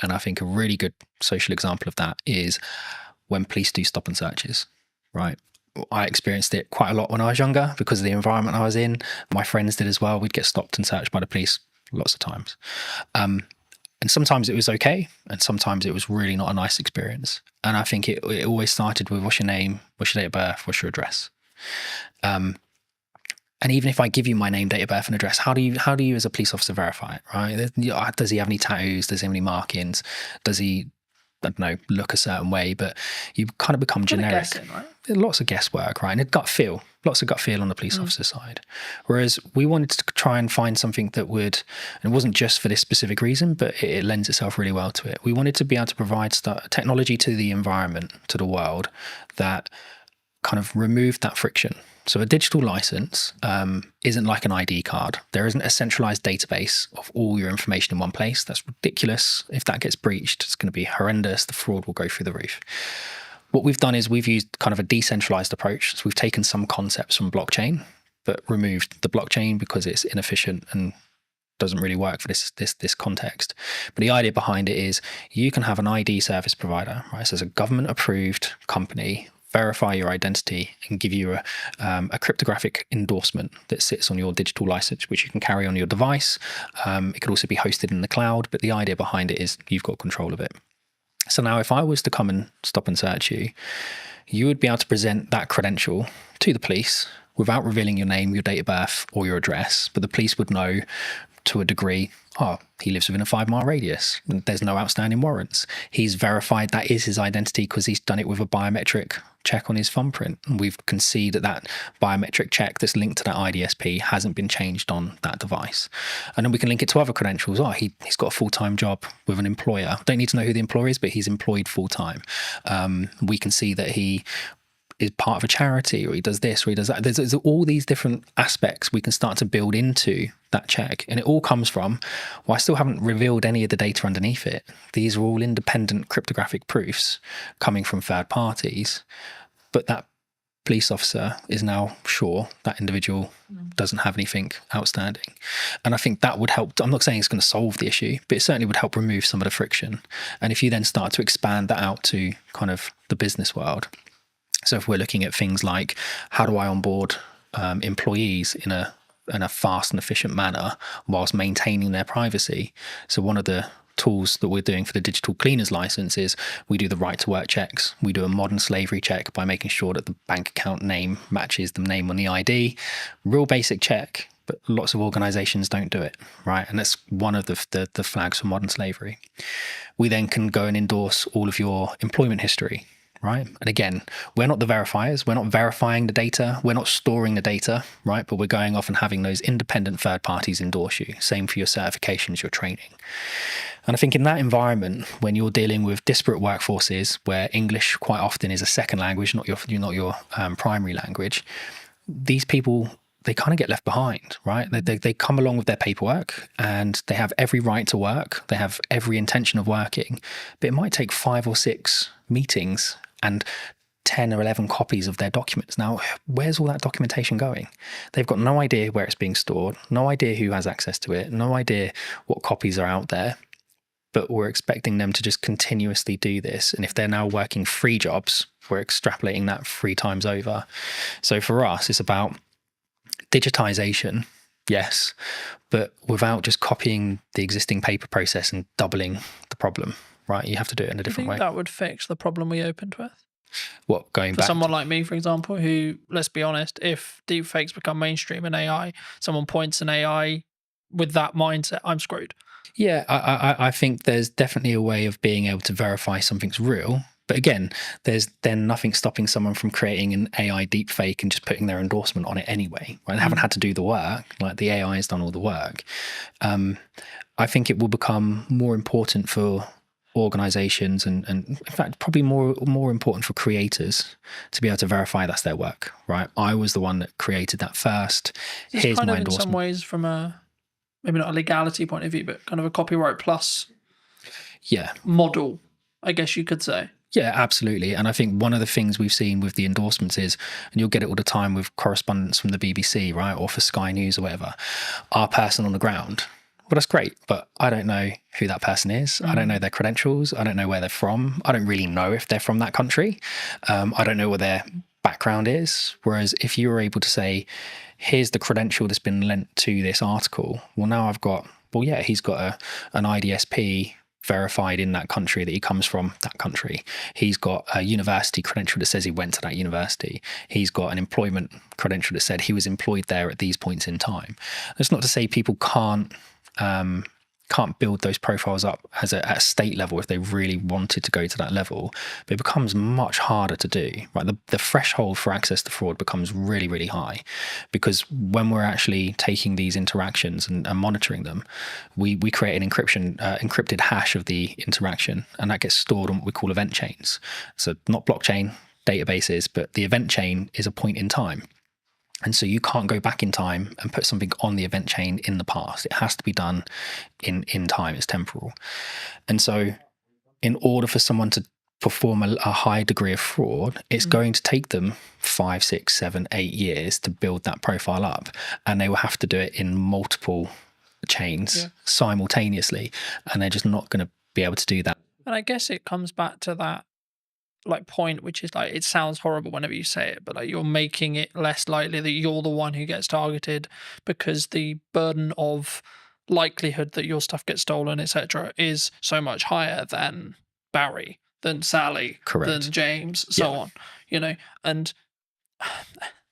And I think a really good social example of that is when police do stop and searches, right? I experienced it quite a lot when I was younger because of the environment I was in. My friends did as well. We'd get stopped and searched by the police lots of times. And sometimes it was okay, and sometimes it was really not a nice experience. And I think it always started with, what's your name, what's your date of birth, what's your address? And even if I give you my name, date of birth and address, how do you as a police officer verify it, right? Does he have any tattoos? Does he have any markings? Does he, I don't know, look a certain way? But you kind of become generic. Guessing, right? Lots of guesswork, right? And lots of gut feel on the police officer side. Whereas we wanted to try and find something that would, and it wasn't just for this specific reason, but it lends itself really well to it. We wanted to be able to provide technology to the environment, to the world, that kind of removed that friction. So a digital license isn't like an ID card. There isn't a centralized database of all your information in one place. That's ridiculous. If that gets breached, it's going to be horrendous. The fraud will go through the roof. What we've done is we've used kind of a decentralized approach. So we've taken some concepts from blockchain, but removed the blockchain because it's inefficient and doesn't really work for this context. But the idea behind it is, you can have an ID service provider, right? So it's a government approved company, verify your identity and give you a cryptographic endorsement that sits on your digital license, which you can carry on your device. It could also be hosted in the cloud, but the idea behind it is you've got control of it. So now if I was to come and stop and search you, you would be able to present that credential to the police without revealing your name, your date of birth or your address, but the police would know to a degree, he lives within a 5-mile radius. There's no outstanding warrants. He's verified that is his identity because he's done it with a biometric check on his thumbprint. And we can see that biometric check that's linked to that IDSP hasn't been changed on that device. And then we can link it to other credentials. He's got a full-time job with an employer. Don't need to know who the employer is, but he's employed full-time. We can see that he is part of a charity, or he does this, or he does that. There's all these different aspects we can start to build into that check. And it all comes from, I still haven't revealed any of the data underneath it. These are all independent cryptographic proofs coming from third parties. But that police officer is now sure that individual doesn't have anything outstanding. And I think that would help. I'm not saying it's going to solve the issue, but it certainly would help remove some of the friction. And if you then start to expand that out to kind of the business world, so if we're looking at things like how do I onboard employees in a fast and efficient manner whilst maintaining their privacy. So one of the tools that we're doing for the digital cleaners license is we do the right to work checks. We do a modern slavery check by making sure that the bank account name matches the name on the ID. Real basic check, but lots of organizations don't do it, right? And that's one of the flags for modern slavery. We then can go and endorse all of your employment history, right? And again, we're not the verifiers. We're not verifying the data. We're not storing the data, right? But we're going off and having those independent third parties endorse you. Same for your certifications, your training. And I think in that environment, when you're dealing with disparate workforces where English quite often is a second language, not your primary language, these people, they kind of get left behind, right? They come along with their paperwork and they have every right to work. They have every intention of working, but it might take 5 or 6 meetings and 10 or 11 copies of their documents. Now, where's all that documentation going? They've got no idea where it's being stored, no idea who has access to it, no idea what copies are out there. But we're expecting them to just continuously do this. And if they're now working 3 jobs, we're extrapolating that 3 times over. So for us, it's about digitization, yes, but without just copying the existing paper process and doubling the problem, right? You have to do it in a different way. That would fix the problem we opened with? What, going for back? Someone like me, for example, who, let's be honest, if deepfakes become mainstream in AI, someone points an AI with that mindset, I'm screwed. Yeah, I think there's definitely a way of being able to verify something's real. But again, there's then nothing stopping someone from creating an AI deepfake and just putting their endorsement on it anyway. Right? They haven't had to do the work. Like the AI has done all the work. I think it will become more important for organizations and in fact probably more important for creators to be able to verify that's their work. Right? I was the one that created that first. Here's my endorsement. In some ways from a maybe not a legality point of view, but kind of a copyright plus model, I guess you could say. Yeah, absolutely. And I think one of the things we've seen with the endorsements is, and you'll get it all the time with correspondence from the BBC, right, or for Sky News or whatever, our person on the ground. Well, that's great, but I don't know who that person is. I don't know their credentials. I don't know where they're from. I don't really know if they're from that country. I don't know what their background is. Whereas if you were able to say, here's the credential that's been lent to this article, well, now I've got, well, yeah, he's got an IDSP verified in that country that he comes from that country. He's got a university credential that says he went to that university. He's got an employment credential that said he was employed there at these points in time. That's not to say people can't build those profiles up at a state level if they really wanted to go to that level, but it becomes much harder to do, right? The threshold for access to fraud becomes really, really high, because when we're actually taking these interactions and monitoring them, we create an encrypted hash of the interaction, and that gets stored on what we call event chains. So not blockchain databases, but the event chain is a point in time. And so you can't go back in time and put something on the event chain in the past. It has to be done in time. It's temporal. And so in order for someone to perform a high degree of fraud, it's going to take them 5, 6, 7, 8 years to build that profile up. And they will have to do it in multiple chains simultaneously. And they're just not going to be able to do that. And I guess it comes back to that point, which is it sounds horrible whenever you say it, but you're making it less likely that you're the one who gets targeted, because the burden of likelihood that your stuff gets stolen, etc., is so much higher than Barry, than Sally, than James, so on, and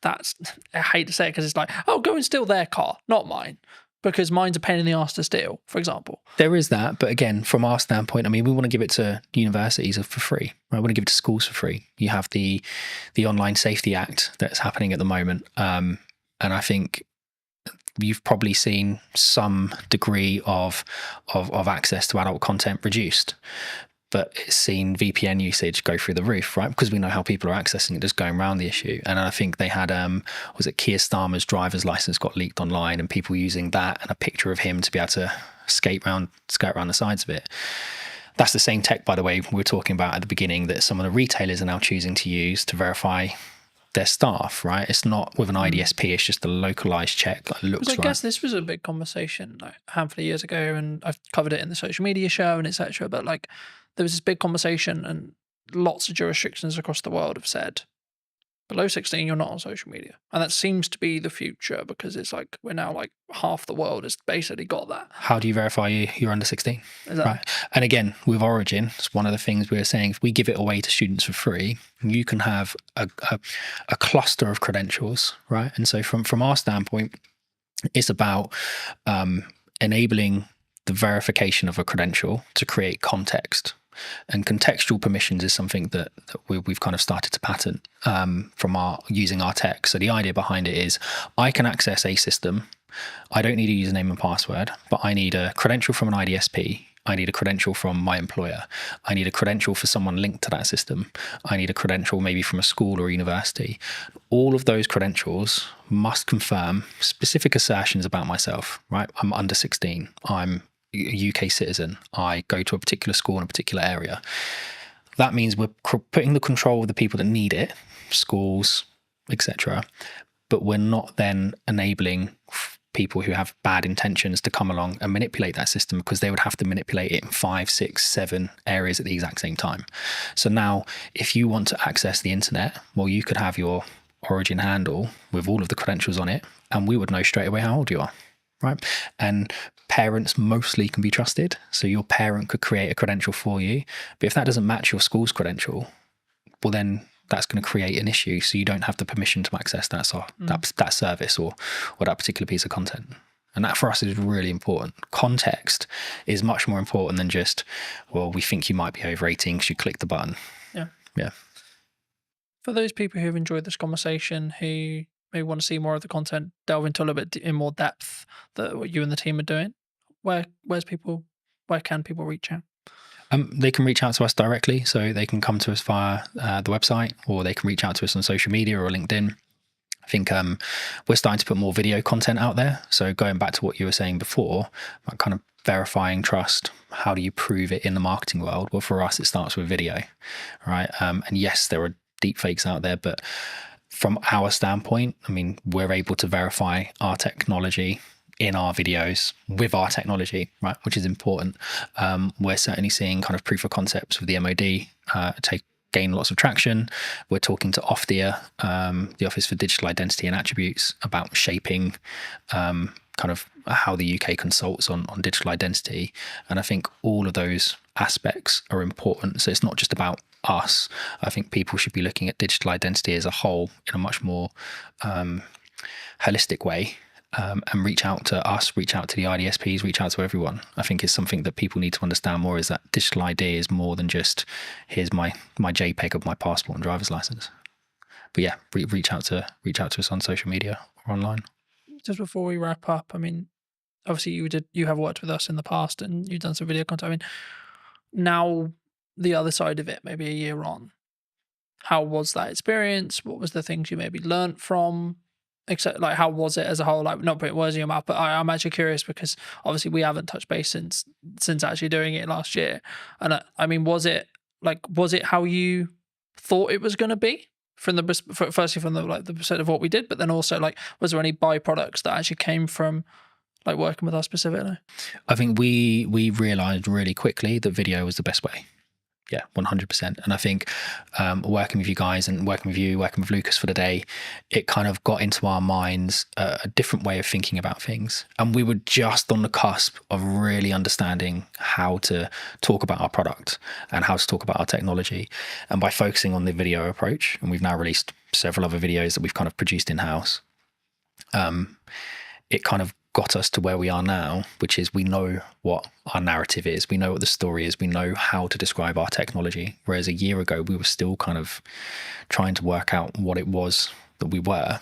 that's, I hate to say it because it's go and steal their car, not mine, because mine's a pain in the arse to steal, for example. There is that, but again, from our standpoint, I mean, we want to give it to universities for free. Right? We want to give it to schools for free. You have the Online Safety Act that's happening at the moment, and I think you've probably seen some degree of access to adult content reduced. But it's seen VPN usage go through the roof, right? Because we know how people are accessing it, just going around the issue. And I think they had, was it Keir Starmer's driver's license got leaked online, and people using that and a picture of him to be able to skirt around the sides of it. That's the same tech, by the way, we were talking about at the beginning that some of the retailers are now choosing to use to verify their staff, right? It's not with an IDSP, it's just a localized check that looks Because I right. guess this was a big conversation like a handful of years ago, and I've covered it in the social media show and etc. But like, there was this big conversation, and lots of jurisdictions across the world have said, below 16, you're not on social media. And that seems to be the future, because it's like we're now like half the world has basically got that. How do you verify you're under 16? Exactly. Right. And again, with Origin, it's one of the things we were saying, if we give it away to students for free, you can have a cluster of credentials, right? And so from our standpoint, it's about enabling the verification of a credential to create context. And contextual permissions is something that we've kind of started to patent from using our tech. So the idea behind it is I can access a system. I don't need a username and password, but I need a credential from an IDSP. I need a credential from my employer. I need a credential for someone linked to that system. I need a credential maybe from a school or university. All of those credentials must confirm specific assertions about myself, right? I'm under 16. I'm a UK citizen. I go to a particular school in a particular area. That means we're putting the control of the people that need it, schools, etc. But we're not then enabling people who have bad intentions to come along and manipulate that system, because they would have to manipulate it in 5, 6, 7 areas at the exact same time. So now, if you want to access the internet, well, you could have your Origin handle with all of the credentials on it, and we would know straight away how old you are, right? And parents mostly can be trusted. So your parent could create a credential for you. But if that doesn't match your school's credential, well, then that's going to create an issue. So you don't have the permission to access that service or that particular piece of content. And that for us is really important. Context is much more important than just, well, we think you might be over 18 because you click the button. Yeah. For those people who have enjoyed this conversation, who maybe want to see more of the content, delve into a little bit in more depth that what you and the team are doing, where can people reach out? They can reach out to us directly, so they can come to us via the website, or they can reach out to us on social media or LinkedIn. I think we're starting to put more video content out there. So going back to what you were saying before, about kind of verifying trust, how do you prove it in the marketing world? Well, for us, it starts with video, right? And yes, there are deep fakes out there, but from our standpoint, I mean, we're able to verify our technology in our videos with our technology, right, which is important. We're certainly seeing kind of proof of concepts with the MOD gain lots of traction. We're talking to OFDIA, the Office for Digital Identity and Attributes, about shaping kind of how the UK consults on digital identity. And I think all of those aspects are important. So it's not just about us. I think people should be looking at digital identity as a whole in a much more holistic way. And reach out to us, reach out to the IDSPs, reach out to everyone. I think is something that people need to understand more, is that digital ID is more than just, here's my JPEG of my passport and driver's license. But yeah, reach out to us on social media or online. Just before we wrap up, I mean, obviously you have worked with us in the past and you've done some video content. I mean, now the other side of it, maybe a year on, how was that experience? What was the things you maybe learnt from? Except, like, how was it as a whole? Like, not putting words in your mouth, but I'm actually curious, because obviously we haven't touched base since actually doing it last year. And I mean, was it how you thought it was going to be firstly from the perspective of what we did, but then also, like, was there any byproducts that actually came from like working with us specifically? I think we realized really quickly that video was the best way. Yeah, 100%. And I think working with you guys and working with Lucas for the day, it kind of got into our minds a different way of thinking about things. And we were just on the cusp of really understanding how to talk about our product and how to talk about our technology. And by focusing on the video approach, and we've now released several other videos that we've kind of produced in-house, it kind of got us to where we are now, which is we know what our narrative is, we know what the story is, we know how to describe our technology. Whereas a year ago, we were still kind of trying to work out what it was that we were.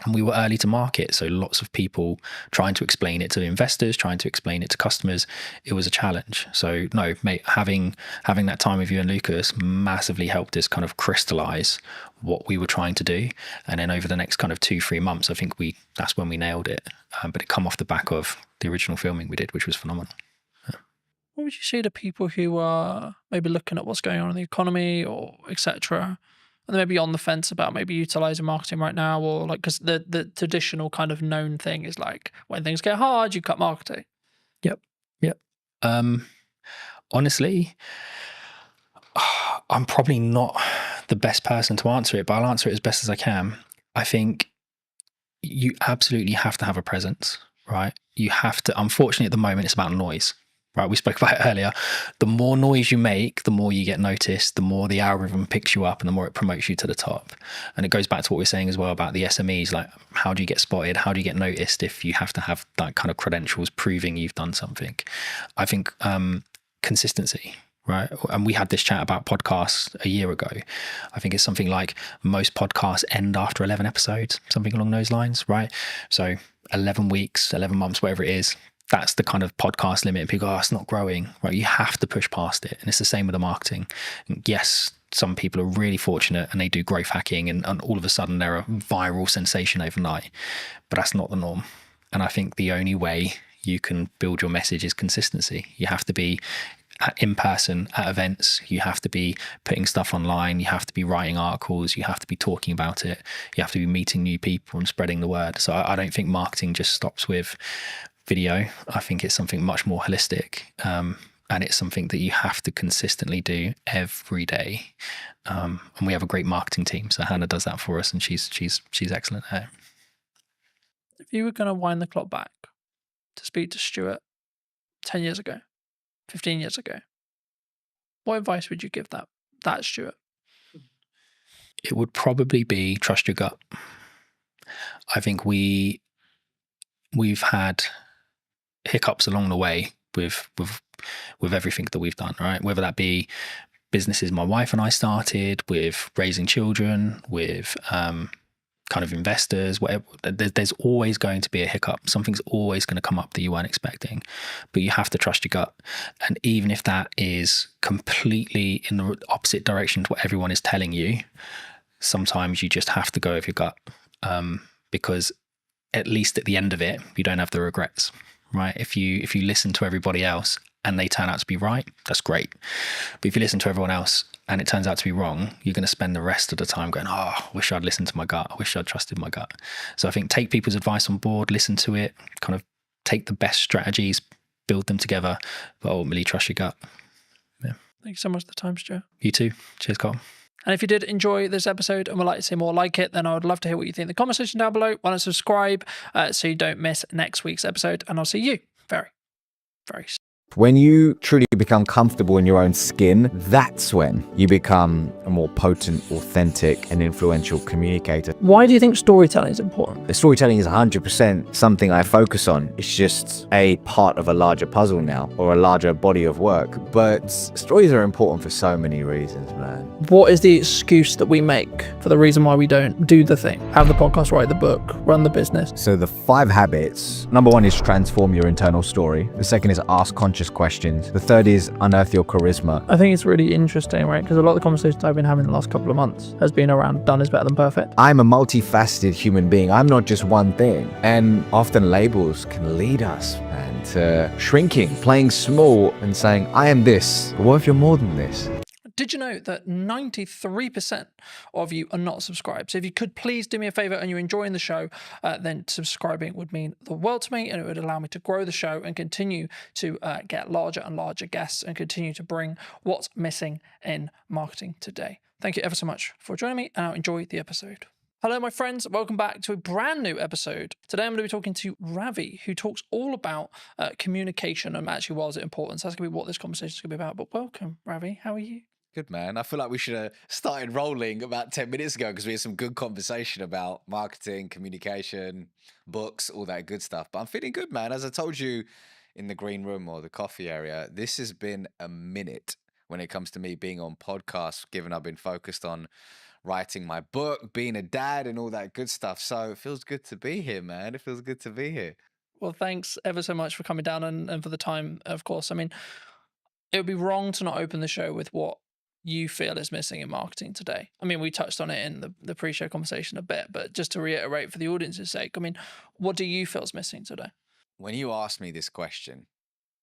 And we were early to market, so lots of people trying to explain it to investors, trying to explain it to customers. It was a challenge. So no, mate, having that time with you and Lucas massively helped us kind of crystallize what we were trying to do. And then over the next kind of 2-3 months, I think that's when we nailed it. But it come off the back of the original filming we did, which was phenomenal. What would you say to people who are maybe looking at what's going on in the economy or etc., and they may be on the fence about maybe utilizing marketing right now, or like, because the traditional kind of known thing is like when things get hard, you cut marketing. Yep. Honestly, I'm probably not the best person to answer it, but I'll answer it as best as I can. I think you absolutely have to have a presence, right? You have to. Unfortunately, at the moment, it's about noise, right? We spoke about it earlier. The more noise you make, the more you get noticed, the more the algorithm picks you up, and the more it promotes you to the top. And it goes back to what we we're saying as well about the SMEs. Like, how do you get spotted? How do you get noticed if you have to have that kind of credentials proving you've done something? I think consistency. Right. And we had this chat about podcasts a year ago. I think it's something like most podcasts end after 11 episodes, something along those lines. Right. So 11 weeks, 11 months, whatever it is, that's the kind of podcast limit. People go, oh, it's not growing. Right. You have to push past it. And it's the same with the marketing. And yes, some people are really fortunate and they do growth hacking and all of a sudden they're a viral sensation overnight. But that's not the norm. And I think the only way you can build your message is consistency. You have to be in person at events, you have to be putting stuff online, you have to be writing articles, you have to be talking about it, you have to be meeting new people and spreading the word. So I don't think marketing just stops with video. I think it's something much more holistic, and it's something that you have to consistently do every day. And we have a great marketing team, so Hannah does that for us, and she's excellent at it. If you were going to wind the clock back to speak to Stuart 10 years ago, 15 years ago, what advice would you give that Stuart? It would probably be trust your gut. I think we've had hiccups along the way with everything that we've done, right? Whether that be businesses my wife and I started, with raising children, with kind of investors, whatever. There's always going to be a hiccup. Something's always going to come up that you weren't expecting, but you have to trust your gut. And even if that is completely in the opposite direction to what everyone is telling you, sometimes you just have to go with your gut, because at least at the end of it, you don't have the regrets, right? If you listen to everybody else and they turn out to be right, that's great. But if you listen to everyone else and it turns out to be wrong, you're going to spend the rest of the time going, oh, I wish I'd listened to my gut. I wish I'd trusted my gut. So I think take people's advice on board, listen to it, kind of take the best strategies, build them together, but ultimately trust your gut. Yeah. Thank you so much for the time, Stuart. You too. Cheers, Carl. And if you did enjoy this episode and would like to see more like it, then I would love to hear what you think in the comment section down below. Why not subscribe so you don't miss next week's episode? And I'll see you very, very soon. When you truly become comfortable in your own skin, that's when you become a more potent, authentic, and influential communicator. Why do you think storytelling is important? The storytelling is 100% something I focus on. It's just a part of a larger puzzle now, or a larger body of work. But stories are important for so many reasons, man. What is the excuse that we make for the reason why we don't do the thing? Have the podcast, write the book, run the business? So the 5 habits. Number 1 is transform your internal story. The second is ask conscious questions. The third is unearth your charisma. I think it's really interesting, right? Because a lot of the conversations I've been having in the last couple of months has been around done is better than perfect. I'm a multifaceted human being. I'm not just one thing. And often labels can lead us, man, to shrinking, playing small and saying, I am this. But what if you're more than this? Did you know that 93% of you are not subscribed? So if you could please do me a favor and you're enjoying the show, then subscribing would mean the world to me, and it would allow me to grow the show and continue to get larger and larger guests and continue to bring what's missing in marketing today. Thank you ever so much for joining me, and I'll enjoy the episode. Hello, my friends. Welcome back to a brand new episode. Today, I'm going to be talking to Ravi, who talks all about communication and actually why is it important. So that's going to be what this conversation is going to be about. But welcome, Ravi. How are you? Good, man. I feel like we should have started rolling about 10 minutes ago because we had some good conversation about marketing, communication, books, all that good stuff. But I'm feeling good, man. As I told you in the green room or the coffee area, this has been a minute when it comes to me being on podcasts, given I've been focused on writing my book, being a dad and all that good stuff. So it feels good to be here, man. It feels good to be here. Well, thanks ever so much for coming down and for the time, of course. I mean, it would be wrong to not open the show with what you feel is missing in marketing today. I mean, we touched on it in the pre-show conversation a bit, but just to reiterate for the audience's sake, I mean, what do you feel is missing today? When you asked me this question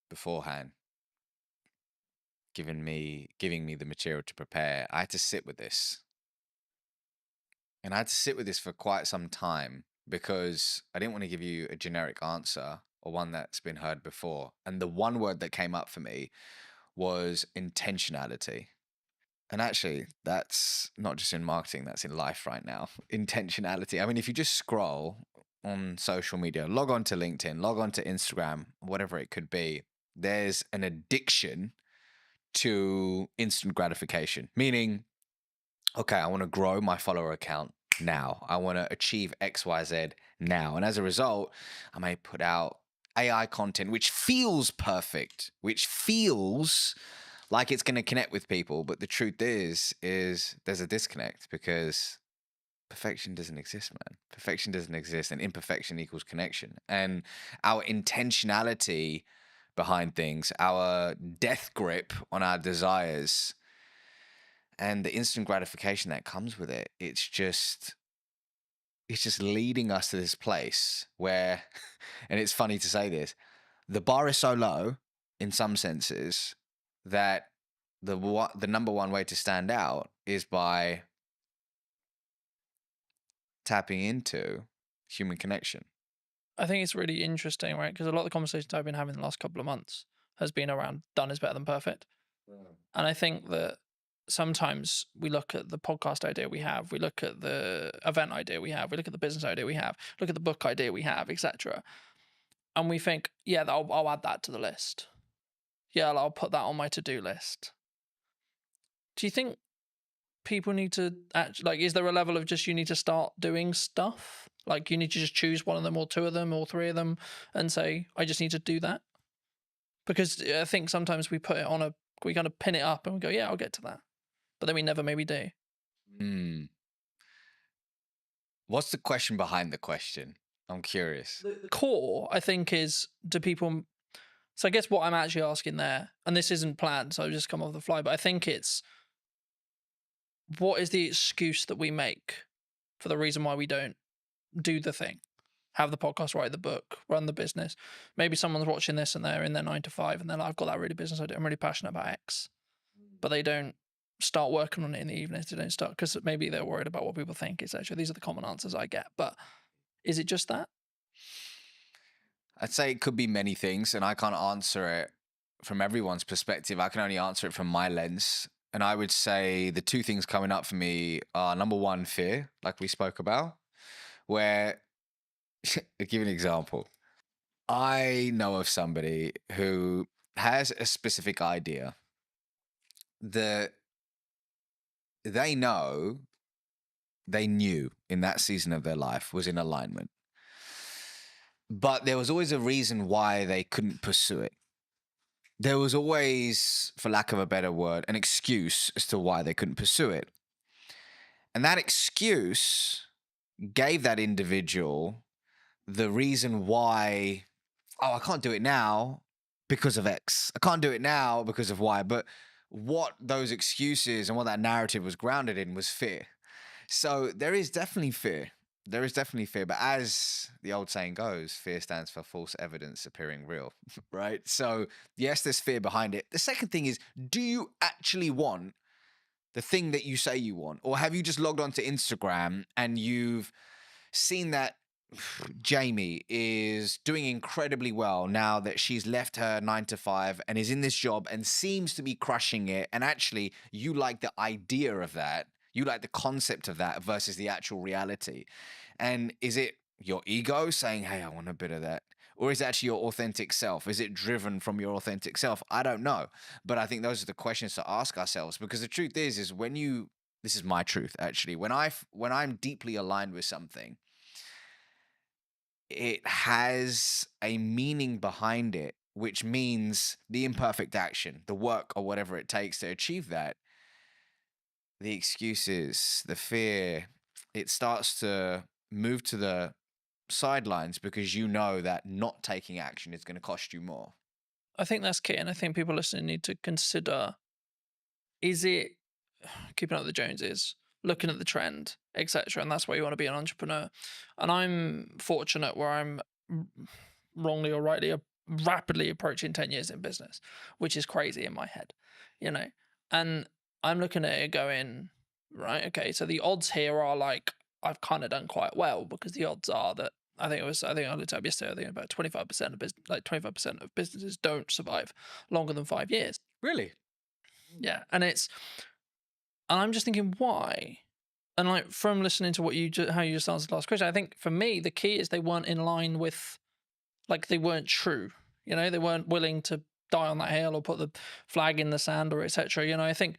beforehand, giving me the material to prepare, I had to sit with this And I had to sit with this for quite some time because I didn't want to give you a generic answer or one that's been heard before. And the one word that came up for me was intentionality. And actually, that's not just in marketing, that's in life right now. Intentionality. I mean, if you just scroll on social media, log on to LinkedIn, log on to Instagram, whatever it could be, there's an addiction to instant gratification, meaning, okay, I want to grow my follower account now. I want to achieve XYZ now. And as a result, I may put out AI content, which feels perfect, which feels like it's going to connect with people. But the truth is there's a disconnect because perfection doesn't exist, man. Perfection doesn't exist, and imperfection equals connection. And our intentionality behind things, our death grip on our desires, and the instant gratification that comes with it, it's just leading us to this place where, and it's funny to say this, the bar is so low in some senses that the number one way to stand out is by tapping into human connection. I think it's really interesting, right? Because a lot of the conversations I've been having the last couple of months has been around done is better than perfect. And I think that sometimes we look at the podcast idea we have, we look at the event idea we have, we look at the business idea we have, look at the book idea we have, etc. And we think, yeah, I'll add that to the list. Yeah, I'll put that on my to-do list. Do you think people need to is there a level of just you need to start doing stuff? Like you need to just choose one of them or two of them or three of them and say, I just need to do that? Because I think sometimes we put it on we kind of pin it up and we go, yeah, I'll get to that. But then we never maybe do. What's the question behind the question? I'm curious. The core, I think, is do people... So I guess what I'm actually asking there, and this isn't planned, so I've just come off the fly, but I think it's what is the excuse that we make for the reason why we don't do the thing? Have the podcast, write the book, run the business. Maybe someone's watching this and they're in their 9 to 5 and they're like, I've got that really business idea. I'm really passionate about X. But they don't start working on it in the evenings. They don't start because maybe they're worried about what people think, etc. These are the common answers I get. But is it just that? I'd say it could be many things, and I can't answer it from everyone's perspective. I can only answer it from my lens. And I would say the two things coming up for me are, number one, fear, like we spoke about, where, I'll give you an example. I know of somebody who has a specific idea that they knew in that season of their life was in alignment. But there was always a reason why they couldn't pursue it. There was always, for lack of a better word, an excuse as to why they couldn't pursue it. And that excuse gave that individual the reason why, I can't do it now because of X. I can't do it now because of Y. But what those excuses and what that narrative was grounded in was fear. So there is definitely fear. There is definitely fear. But as the old saying goes, fear stands for false evidence appearing real, right? So yes, there's fear behind it. The second thing is, do you actually want the thing that you say you want? Or have you just logged onto Instagram and you've seen that Jamie is doing incredibly well now that she's left her 9 to 5 and is in this job and seems to be crushing it. And actually, you like the idea of that. You like the concept of that versus the actual reality. And is it your ego saying, hey, I want a bit of that? Or is it actually your authentic self? Is it driven from your authentic self? I don't know. But I think those are the questions to ask ourselves, because the truth is when you, this is my truth actually, when I'm deeply aligned with something, it has a meaning behind it, which means the imperfect action, the work or whatever it takes to achieve that. The excuses, the fear, it starts to move to the sidelines because you know that not taking action is going to cost you more. I think that's key. And I think people listening need to consider, is it keeping up with the Joneses, looking at the trend, etc. And that's why you want to be an entrepreneur. And I'm fortunate where I'm wrongly or rightly rapidly approaching 10 years in business, which is crazy in my head, and I'm looking at it going, right, okay, so the odds here are like I've kind of done quite well, because the odds are that I think I looked up yesterday. I think about 25% of 25% of businesses don't survive longer than 5 years. Really? Yeah, and I'm just thinking why. And like from listening to what how you just answered the last question, I think for me the key is they weren't in line with, like, they weren't true. You know, they weren't willing to die on that hill or put the flag in the sand or etc. You know, I think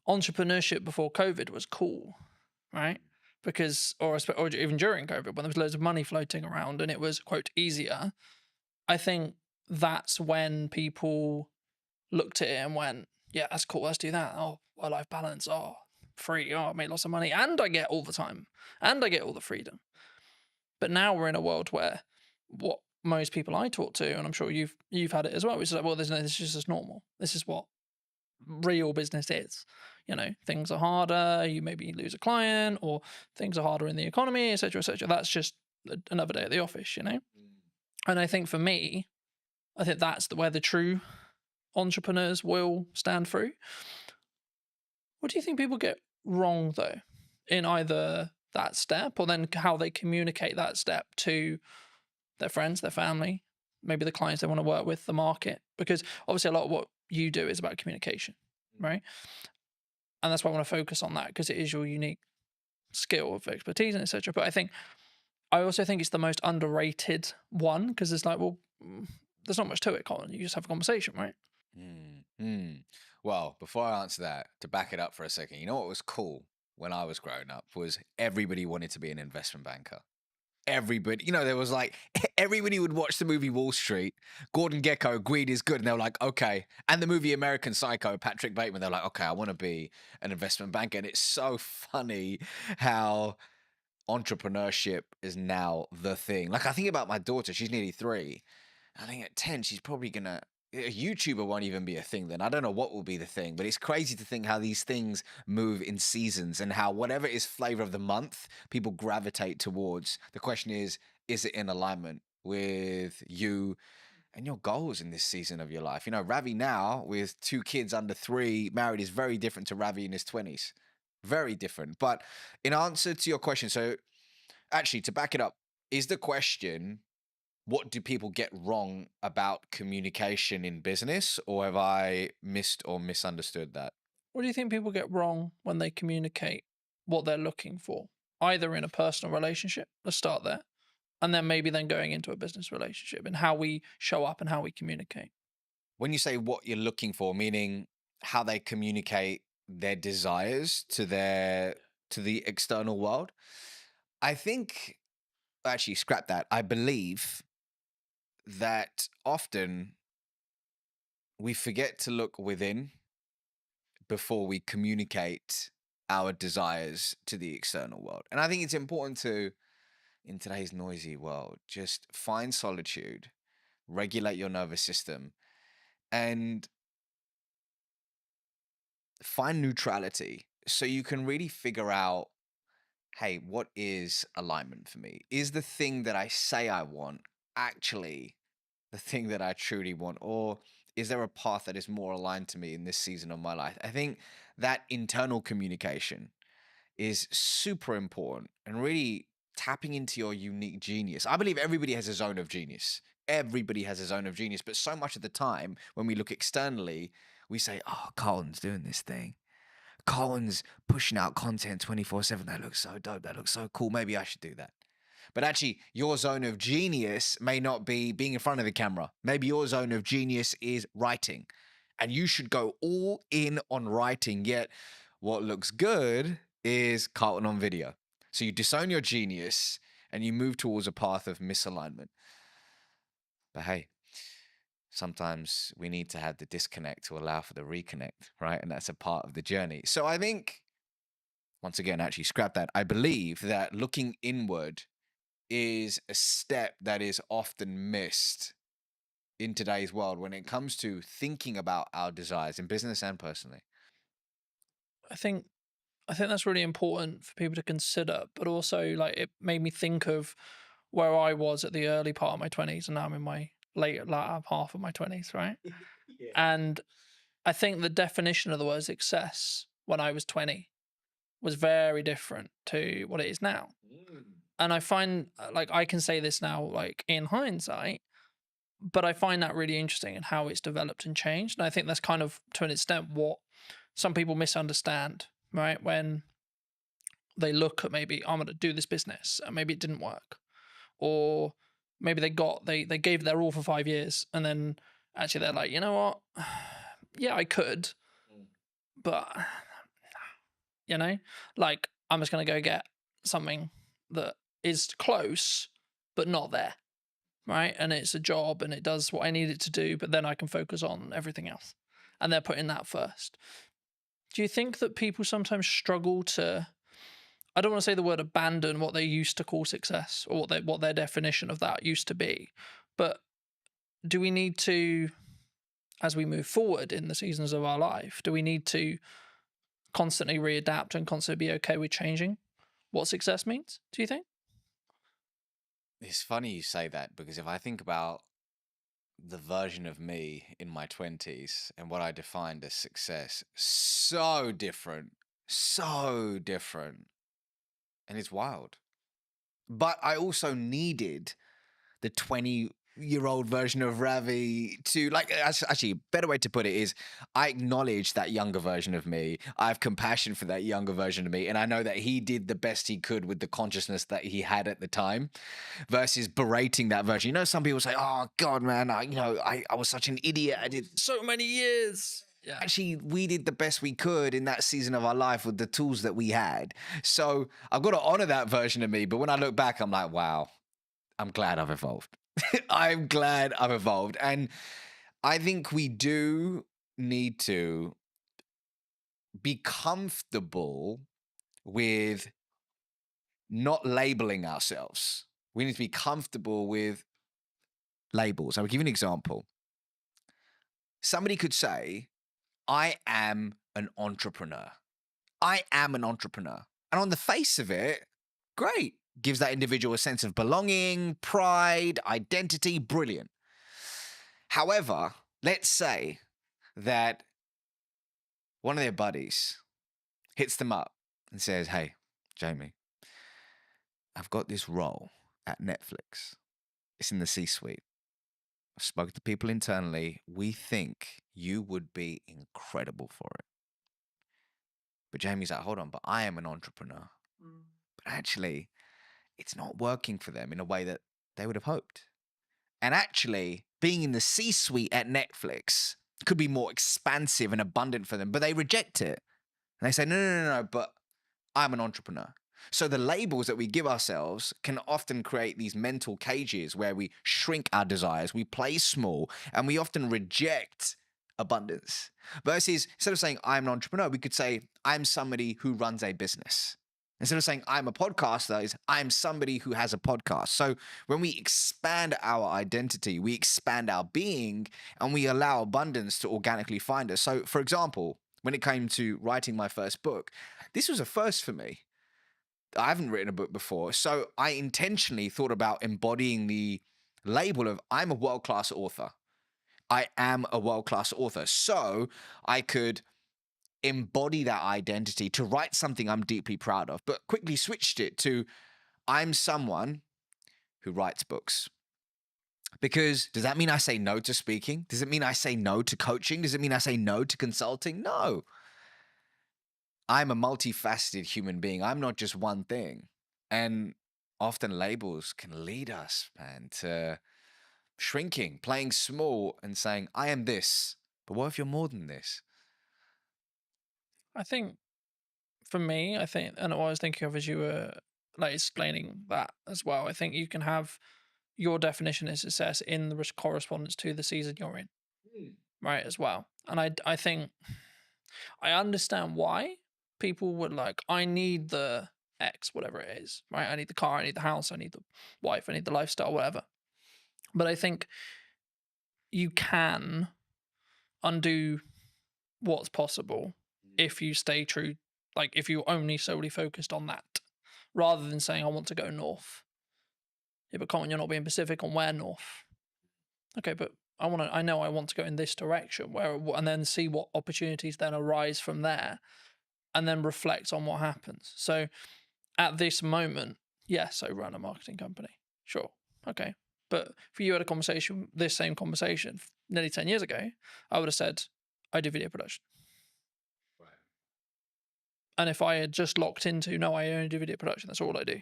entrepreneurship before COVID was cool, right? Because or even during COVID, when there was loads of money floating around and it was, quote, easier. I think that's when people looked at it and went, yeah, that's cool, let's do that. Oh, work-life balance. Oh, free. Oh, I make lots of money and I get all the time and I get all the freedom. But now we're in a world where what most people I talk to, and I'm sure you've had it as well, which is like, well, this is just normal. This is what real business is. You know, things are harder, you maybe lose a client, or things are harder in the economy, etc., etc. That's just another day at the office, you know? And I think for me, I think that's where the true entrepreneurs will stand through. What do you think people get wrong, though, in either that step or then how they communicate that step to their friends, their family, maybe the clients they want to work with, the market? Because obviously a lot of what you do is about communication, right? And that's why I want to focus on that, because it is your unique skill of expertise and etc. But I also think it's the most underrated one, because it's like, well, there's not much to it, Colin. You just have a conversation, right? Well, before I answer that, to back it up for a second, you know what was cool when I was growing up was everybody wanted to be an investment banker. Everybody, you know, there was like, everybody would watch the movie Wall Street. Gordon Gekko, greed is good. And they were like, okay. And the movie American Psycho, Patrick Bateman, they're like, okay, I want to be an investment banker. And it's so funny how entrepreneurship is now the thing. Like, I think about my daughter, she's nearly 3. I think at 10, she's probably gonna. A YouTuber won't even be a thing then. I don't know what will be the thing, but it's crazy to think how these things move in seasons and how whatever is flavor of the month, people gravitate towards. The question is it in alignment with you and your goals in this season of your life? You know, Ravi now with 2 kids under 3, married, is very different to Ravi in his 20s. Very different. But in answer to your question, so actually to back it up, is the question, what do people get wrong about communication in business, or have I missed or misunderstood that? What do you think people get wrong when they communicate what they're looking for, either in a personal relationship? Let's start there. And then maybe then going into a business relationship and how we show up and how we communicate. When you say what you're looking for, meaning how they communicate their desires to the external world, I think, actually scrap that. I believe that often we forget to look within before we communicate our desires to the external world. And I think it's important to, in today's noisy world, just find solitude, regulate your nervous system, and find neutrality so you can really figure out, hey, what is alignment for me? Is the thing that I say I want actually the thing that I truly want? Or is there a path that is more aligned to me in this season of my life? I think that internal communication is super important and really tapping into your unique genius. I believe everybody has a zone of genius. Everybody has a zone of genius. But so much of the time, when we look externally, we say, oh, Colin's doing this thing. Colin's pushing out content 24/7. That looks so dope. That looks so cool. Maybe I should do that. But actually, your zone of genius may not be being in front of the camera. Maybe your zone of genius is writing. And you should go all in on writing. Yet, what looks good is Carlton on video. So you disown your genius and you move towards a path of misalignment. But hey, sometimes we need to have the disconnect to allow for the reconnect, right? And that's a part of the journey. So I think, once again, actually scrap that. I believe that looking inward is a step that is often missed in today's world when it comes to thinking about our desires in business and personally. I think that's really important for people to consider, but also like it made me think of where I was at the early part of my 20s and now I'm in my later half of my 20s, right? Yeah. And I think the definition of the word success when I was 20 was very different to what it is now. And I find, like, I can say this now, like, in hindsight, but I find that really interesting in how it's developed and changed. And I think that's kind of, to an extent, what some people misunderstand, right? When they look at, maybe, I'm going to do this business and maybe it didn't work. Or maybe they gave their all for 5 years and then actually they're like, you know what? Yeah, I could, but, you know, like, I'm just going to go get something that is close, but not there, right? And it's a job and it does what I need it to do, but then I can focus on everything else. And they're putting that first. Do you think that people sometimes struggle to, I don't want to say the word abandon what they used to call success or what their definition of that used to be, but do we need to, as we move forward in the seasons of our life, do we need to constantly readapt and constantly be okay with changing what success means, do you think? It's funny you say that, because if I think about the version of me in my 20s and what I defined as success, so different. And it's wild. But I also needed the 20-year-old version of Ravi to, like, actually, a better way to put it is, I acknowledge that younger version of me. I have compassion for that younger version of me. And I know that he did the best he could with the consciousness that he had at the time, versus berating that version. You know, some people say, oh, God, man, I was such an idiot. I did So many years. Yeah. Actually, we did the best we could in that season of our life with the tools that we had. So I've got to honor that version of me. But when I look back, I'm like, wow, I'm glad I've evolved. I'm glad I've evolved. And I think we do need to be comfortable with not labeling ourselves. We need to be comfortable with labels. I'll give you an example. Somebody could say, I am an entrepreneur. I am an entrepreneur. And on the face of it, great. Gives that individual a sense of belonging, pride, identity, brilliant. However, let's say that one of their buddies hits them up and says, hey, Jamie, I've got this role at Netflix. It's in the C-suite. I've spoken to people internally. We think you would be incredible for it. But Jamie's like, hold on, but I am an entrepreneur. But actually, it's not working for them in a way that they would have hoped. And actually, being in the C-suite at Netflix could be more expansive and abundant for them, but they reject it. And they say, no, but I'm an entrepreneur. So the labels that we give ourselves can often create these mental cages where we shrink our desires, we play small, and we often reject abundance. Versus, instead of saying I'm an entrepreneur, we could say I'm somebody who runs a business. Instead of saying I'm a podcaster, is I'm somebody who has a podcast. So when we expand our identity, we expand our being, and we allow abundance to organically find us. So, for example, when it came to writing my first book, this was a first for me. I haven't written a book before, so I intentionally thought about embodying the label of I'm a world-class author. I am a world-class author. So I could embody that identity to write something I'm deeply proud of, but quickly switched it to I'm someone who writes books. Because does that mean I say no to speaking? Does it mean I say no to coaching? Does it mean I say no to consulting? No. I'm a multifaceted human being. I'm not just one thing. And often labels can lead us, man, to shrinking, playing small and saying, I am this. But what if you're more than this? I think for me, and what I was thinking of as you were like explaining that as well, I think you can have your definition of success in the correspondence to the season you're in, right, as well. And I think I understand why people would like, I need the X, whatever it is, right? I need the car, I need the house, I need the wife, I need the lifestyle, whatever. But I think you can undo what's possible if you stay true, like if you only solely focused on that, rather than saying, I want to go north. Yeah, but Colin, you're not being specific on where north. Okay, but I know I want to go in this direction, and then see what opportunities then arise from there. and then reflect on what happens. So at this moment, yes, I run a marketing company. Sure. Okay. But if you had a conversation, this same conversation nearly 10 years ago, I would have said, I do video production. Right. And if I had just locked into, no, I only do video production, that's all I do.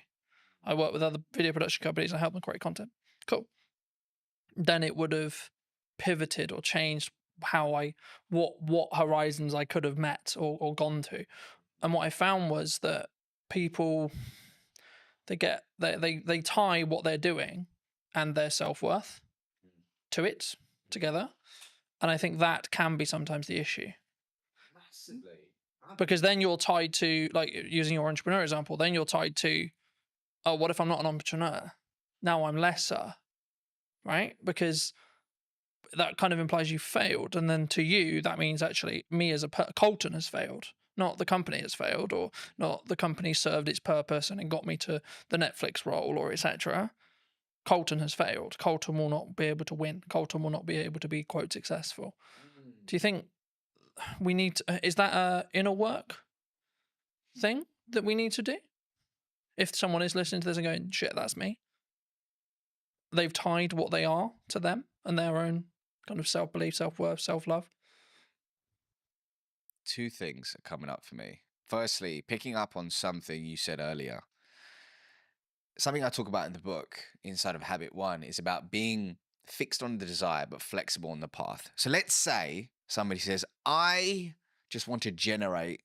I work with other video production companies and help them create content. Cool. Then it would have pivoted or changed how what horizons I could have met or gone to. And what I found was that people, they tie what they're doing and their self-worth to it together. And I think that can be sometimes the issue. Massively. Because then you're tied to, like using your entrepreneur example, then you're tied to, oh, what if I'm not an entrepreneur? Now I'm lesser, right? Because that kind of implies you failed. And then to you, that means actually me as Colton has failed, not the company has failed, or not the company served its purpose and it got me to the Netflix role or etc. Colton has failed. Colton will not be able to win. Colton will not be able to be, quote, successful. Do you think we need to, is that a inner work thing that we need to do? If someone is listening to this and going, shit, that's me. They've tied what they are to them and their own kind of self-belief, self-worth, self-love. Two things are coming up for me. Firstly, picking up on something you said earlier. Something I talk about in the book, inside of Habit 1, is about being fixed on the desire, but flexible on the path. So let's say somebody says, I just want to generate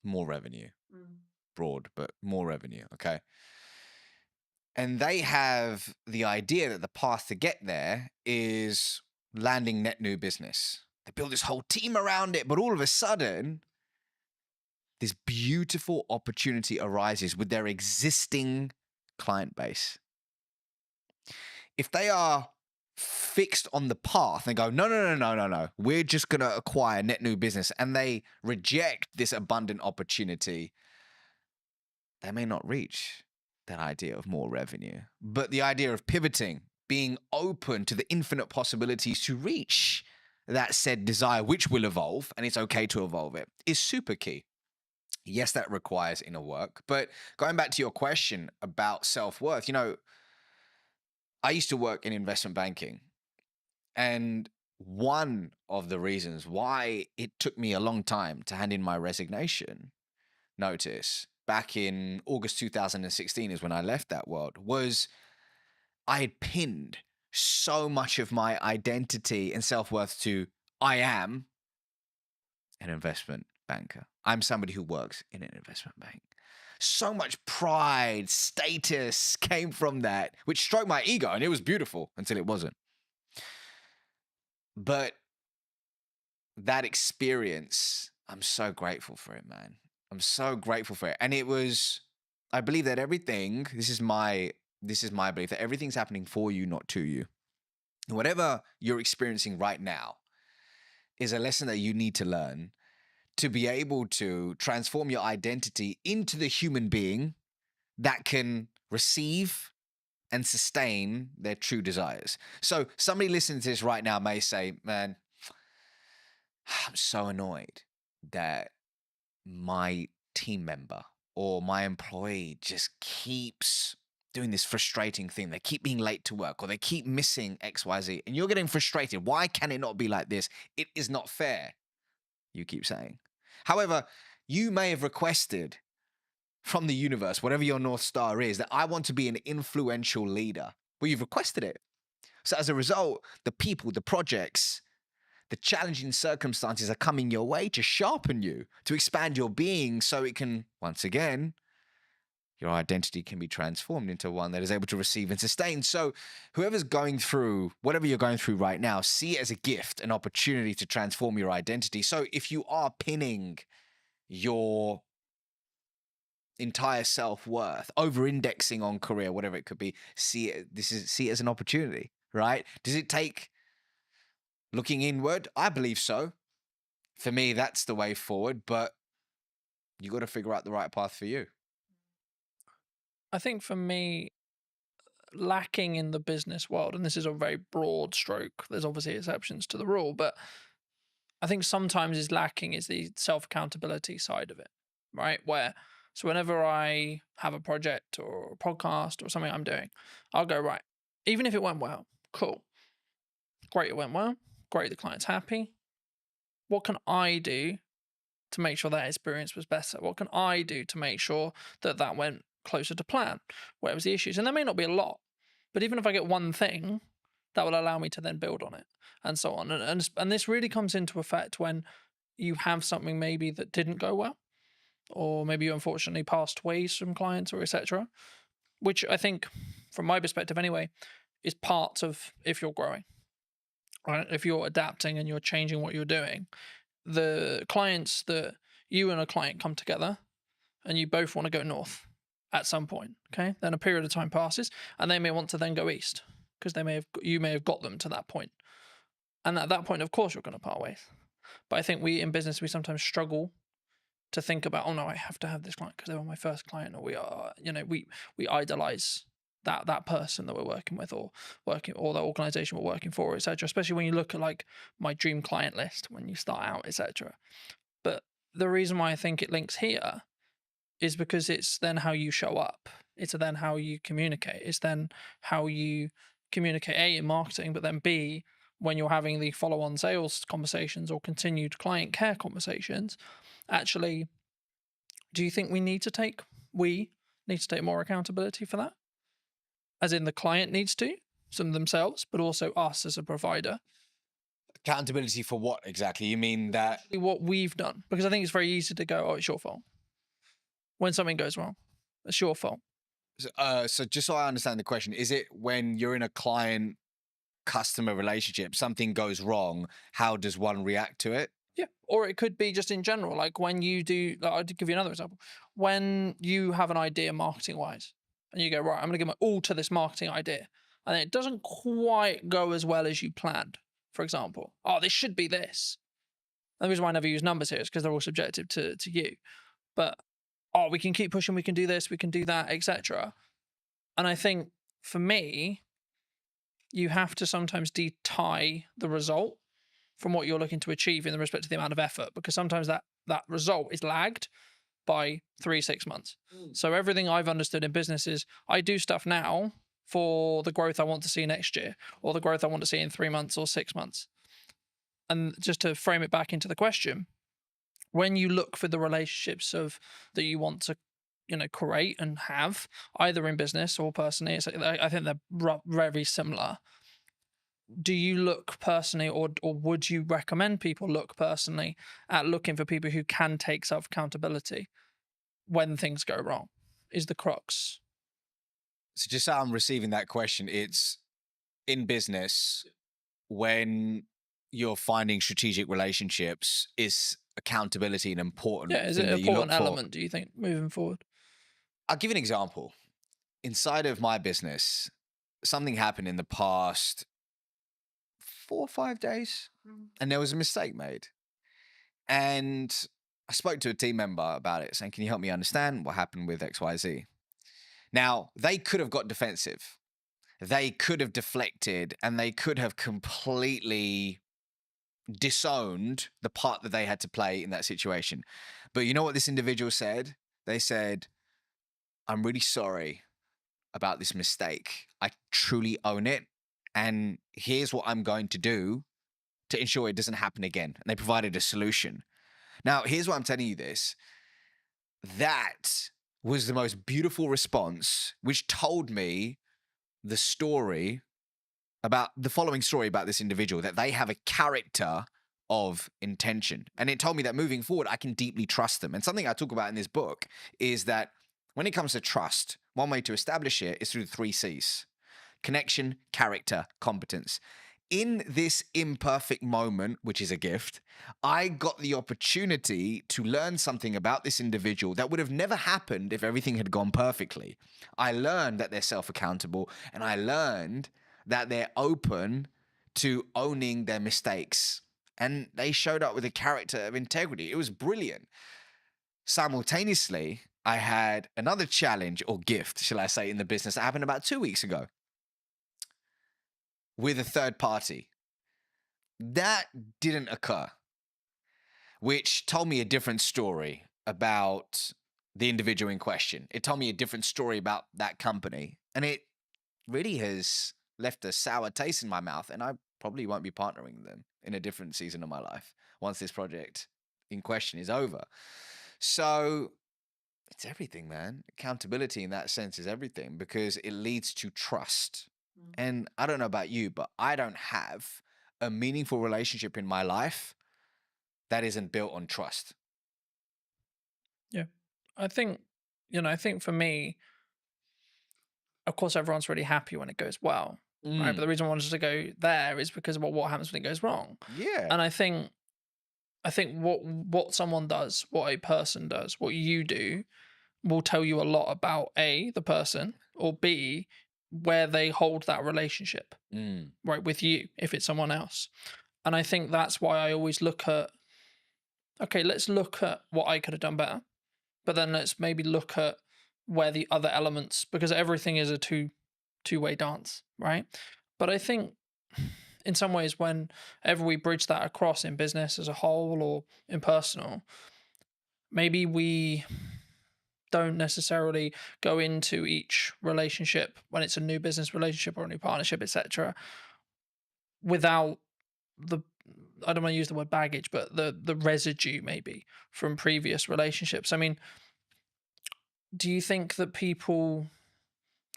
more revenue. Broad, but more revenue, okay? And they have the idea that the path to get there is landing net new business. They build this whole team around it, but all of a sudden, this beautiful opportunity arises with their existing client base. If they are fixed on the path and go, no, we're just going to acquire net new business, and they reject this abundant opportunity, they may not reach that idea of more revenue. But the idea of pivoting, being open to the infinite possibilities to reach that said desire, which will evolve, and it's okay to evolve it, is super key. Yes, that requires inner work. But going back to your question about self-worth, I used to work in investment banking. And one of the reasons why it took me a long time to hand in my resignation notice back in August 2016 is when I left that world, was I had pinned so much of my identity and self-worth to I am an investment banker. I'm somebody who works in an investment bank. So much pride, status came from that, which stroked my ego, and it was beautiful until it wasn't. But that experience, I'm so grateful for it, man. I'm so grateful for it. And it was, I believe that everything, this is my belief, that everything's happening for you, not to you. And whatever you're experiencing right now is a lesson that you need to learn to be able to transform your identity into the human being that can receive and sustain their true desires. So somebody listening to this right now may say, man, I'm so annoyed that my team member or my employee just keeps doing this frustrating thing. They keep being late to work, or they keep missing XYZ, and you're getting frustrated. Why can it not be like this? It is not fair, you keep saying. However, you may have requested from the universe, whatever your North Star is, that I want to be an influential leader. Well, you've requested it. So as a result, the people, the projects, the challenging circumstances are coming your way to sharpen you, to expand your being so it can, once again, your identity can be transformed into one that is able to receive and sustain. So whoever's going through, whatever you're going through right now, see it as a gift, an opportunity to transform your identity. So if you are pinning your entire self-worth, over-indexing on career, whatever it could be, see it as an opportunity, right? Does it take looking inward? I believe so. For me, that's the way forward, but you got to figure out the right path for you. I think for me, lacking in the business world, and this is a very broad stroke, there's obviously exceptions to the rule, but I think sometimes is lacking is the self-accountability side of it, right? So whenever I have a project or a podcast or something I'm doing, I'll go, right, even if it went well, cool. Great, it went well. Great, the client's happy. What can I do to make sure that experience was better? What can I do to make sure that that went closer to plan? Where was the issues? And there may not be a lot, but even if I get one thing, that will allow me to then build on it and so on. And this really comes into effect when you have something maybe that didn't go well, or maybe you unfortunately passed away some clients or etc. Which I think, from my perspective anyway, is part of if you're growing. Right? If you're adapting and you're changing what you're doing, the clients that you and a client come together and you both want to go north at some point, okay? Then a period of time passes and they may want to then go east because you may have got them to that point. And at that point, of course, you're going to part ways. But I think we in business, we sometimes struggle to think about, oh no, I have to have this client because they were my first client, or we idolize that person that we're working with or the organization we're working for, etc. Especially when you look at like my dream client list when you start out, etc. But the reason why I think it links here is because it's then how you show up. It's then how you communicate. It's then how you communicate A, in marketing, but then B, when you're having the follow-on sales conversations or continued client care conversations. Actually, do you think we need to take more accountability for that? As in the client needs to, some themselves, but also us as a provider. Accountability for what exactly? You mean that what we've done? Because I think it's very easy to go, oh, it's your fault. When something goes wrong, it's your fault. So just so I understand the question, is it when you're in a client-customer relationship, something goes wrong, how does one react to it? Yeah, or it could be just in general, like when you do, I'll give you another example. When you have an idea marketing-wise, and you go, right, I'm going to give my all to this marketing idea, and it doesn't quite go as well as you planned, for example. Oh, this should be this. The reason why I never use numbers here is because they're all subjective to you. But, oh, we can keep pushing, we can do this, we can do that, etc. And I think, for me, you have to sometimes tie the result from what you're looking to achieve in the respect to the amount of effort, because sometimes that result is lagged by 3-6 months. So everything I've understood in business is I do stuff now for the growth I want to see next year, or the growth I want to see in 3 months or 6 months. And just to frame it back into the question, when you look for the relationships that you want to create and have, either in business or personally, I think they're very similar. Do you look personally, or would you recommend people look personally at looking for people who can take self-accountability when things go wrong? Is the crux. So just so I'm receiving that question, it's in business, when you're finding strategic relationships, is accountability an important thing? Is it an important element, do you think, moving forward? I'll give you an example. Inside of my business, something happened in the past 4 or 5 days, and there was a mistake made. And I spoke to a team member about it, saying, can you help me understand what happened with XYZ? Now, they could have got defensive. They could have deflected, and they could have completely disowned the part that they had to play in that situation. But you know what this individual said? They said, I'm really sorry about this mistake. I truly own it. And here's what I'm going to do to ensure it doesn't happen again. And they provided a solution. Now, here's why I'm telling you this. That was the most beautiful response, which told me the following story about this individual, that they have a character of intention. And it told me that moving forward, I can deeply trust them. And something I talk about in this book is that when it comes to trust, one way to establish it is through the 3 C's. Connection, character, competence. In this imperfect moment, which is a gift, I got the opportunity to learn something about this individual that would have never happened if everything had gone perfectly. I learned that they're self-accountable, and I learned that they're open to owning their mistakes. And they showed up with a character of integrity. It was brilliant. Simultaneously, I had another challenge, or gift, shall I say, in the business that happened about 2 weeks ago with a third party. That didn't occur. which told me a different story about the individual in question. It told me a different story about that company. And it really has left a sour taste in my mouth. And I probably won't be partnering with them in a different season of my life once this project in question is over. So it's everything, man. Accountability in that sense is everything because it leads to trust. And I don't know about you, but I don't have a meaningful relationship in my life that isn't built on trust. Yeah. I think, I think for me, of course, everyone's really happy when it goes well, right? But the reason I wanted to go there is because of what happens when it goes wrong. Yeah. And I think what someone does, what a person does, what you do will tell you a lot about A, the person, or B, where they hold that relationship, right, with you, if it's someone else. And I think that's why I always look at, okay, let's look at what I could have done better, but then let's maybe look at where the other elements, because everything is a two-way dance, right? But I think in some ways, whenever we bridge that across in business as a whole or in personal, maybe we don't necessarily go into each relationship when it's a new business relationship or a new partnership, etc., without the, I don't want to use the word baggage, but the residue maybe from previous relationships. I mean, do you think that people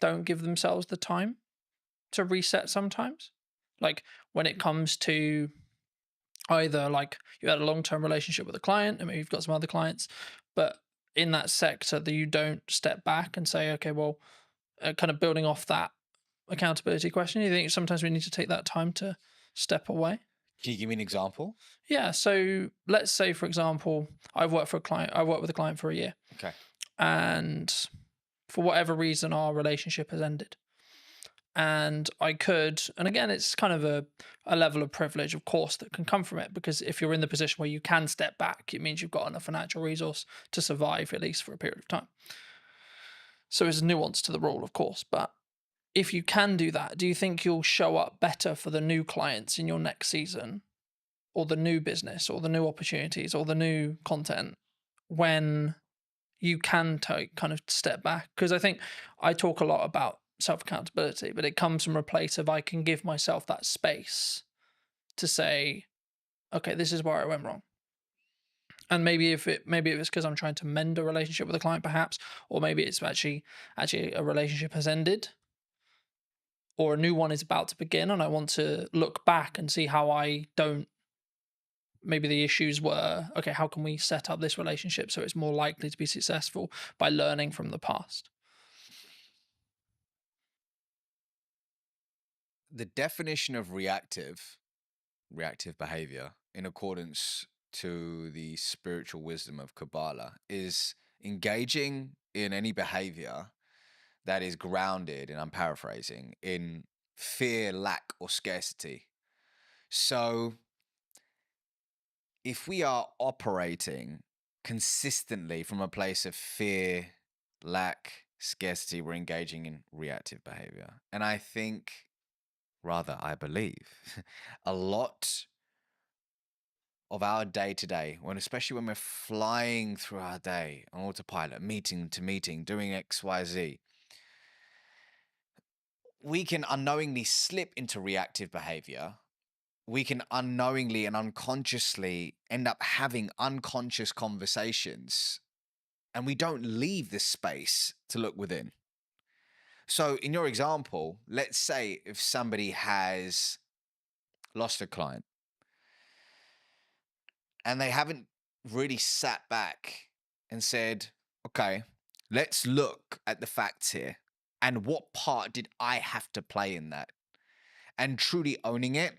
don't give themselves the time to reset sometimes? Like when it comes to either like you had a long-term relationship with a client and maybe you've got some other clients, but in that sector that you don't step back and say, okay, well, kind of building off that accountability question, you think sometimes we need to take that time to step away? Can you give me an example? Yeah. So let's say, for example, I worked with a client for a year. Okay. And for whatever reason, our relationship has ended. And I could, and again, it's kind of a level of privilege, of course, that can come from it, because if you're in the position where you can step back, it means you've got enough financial resource to survive, at least for a period of time. So there's a nuance to the rule, of course, but if you can do that, do you think you'll show up better for the new clients in your next season, or the new business, or the new opportunities, or the new content when you can kind of step back? Because I think I talk a lot about self-accountability, but it comes from a place of I can give myself that space to say, okay, this is where I went wrong. And maybe if it's because I'm trying to mend a relationship with a client, perhaps, or maybe it's actually a relationship has ended, or a new one is about to begin, and I want to look back and see how I don't. Maybe the issues were, okay, how can we set up this relationship so it's more likely to be successful by learning from the past? The definition of reactive behavior, in accordance to the spiritual wisdom of Kabbalah, is engaging in any behavior that is grounded, and I'm paraphrasing, in fear, lack, or scarcity. So if we are operating consistently from a place of fear, lack, scarcity, we're engaging in reactive behavior. And I think, rather, I believe, a lot of our day to day, especially when we're flying through our day on autopilot, meeting to meeting, doing X, Y, Z, we can unknowingly slip into reactive behavior. We can unknowingly and unconsciously end up having unconscious conversations, and we don't leave this space to look within. So in your example, let's say if somebody has lost a client and they haven't really sat back and said, okay, let's look at the facts here and what part did I have to play in that, and truly owning it,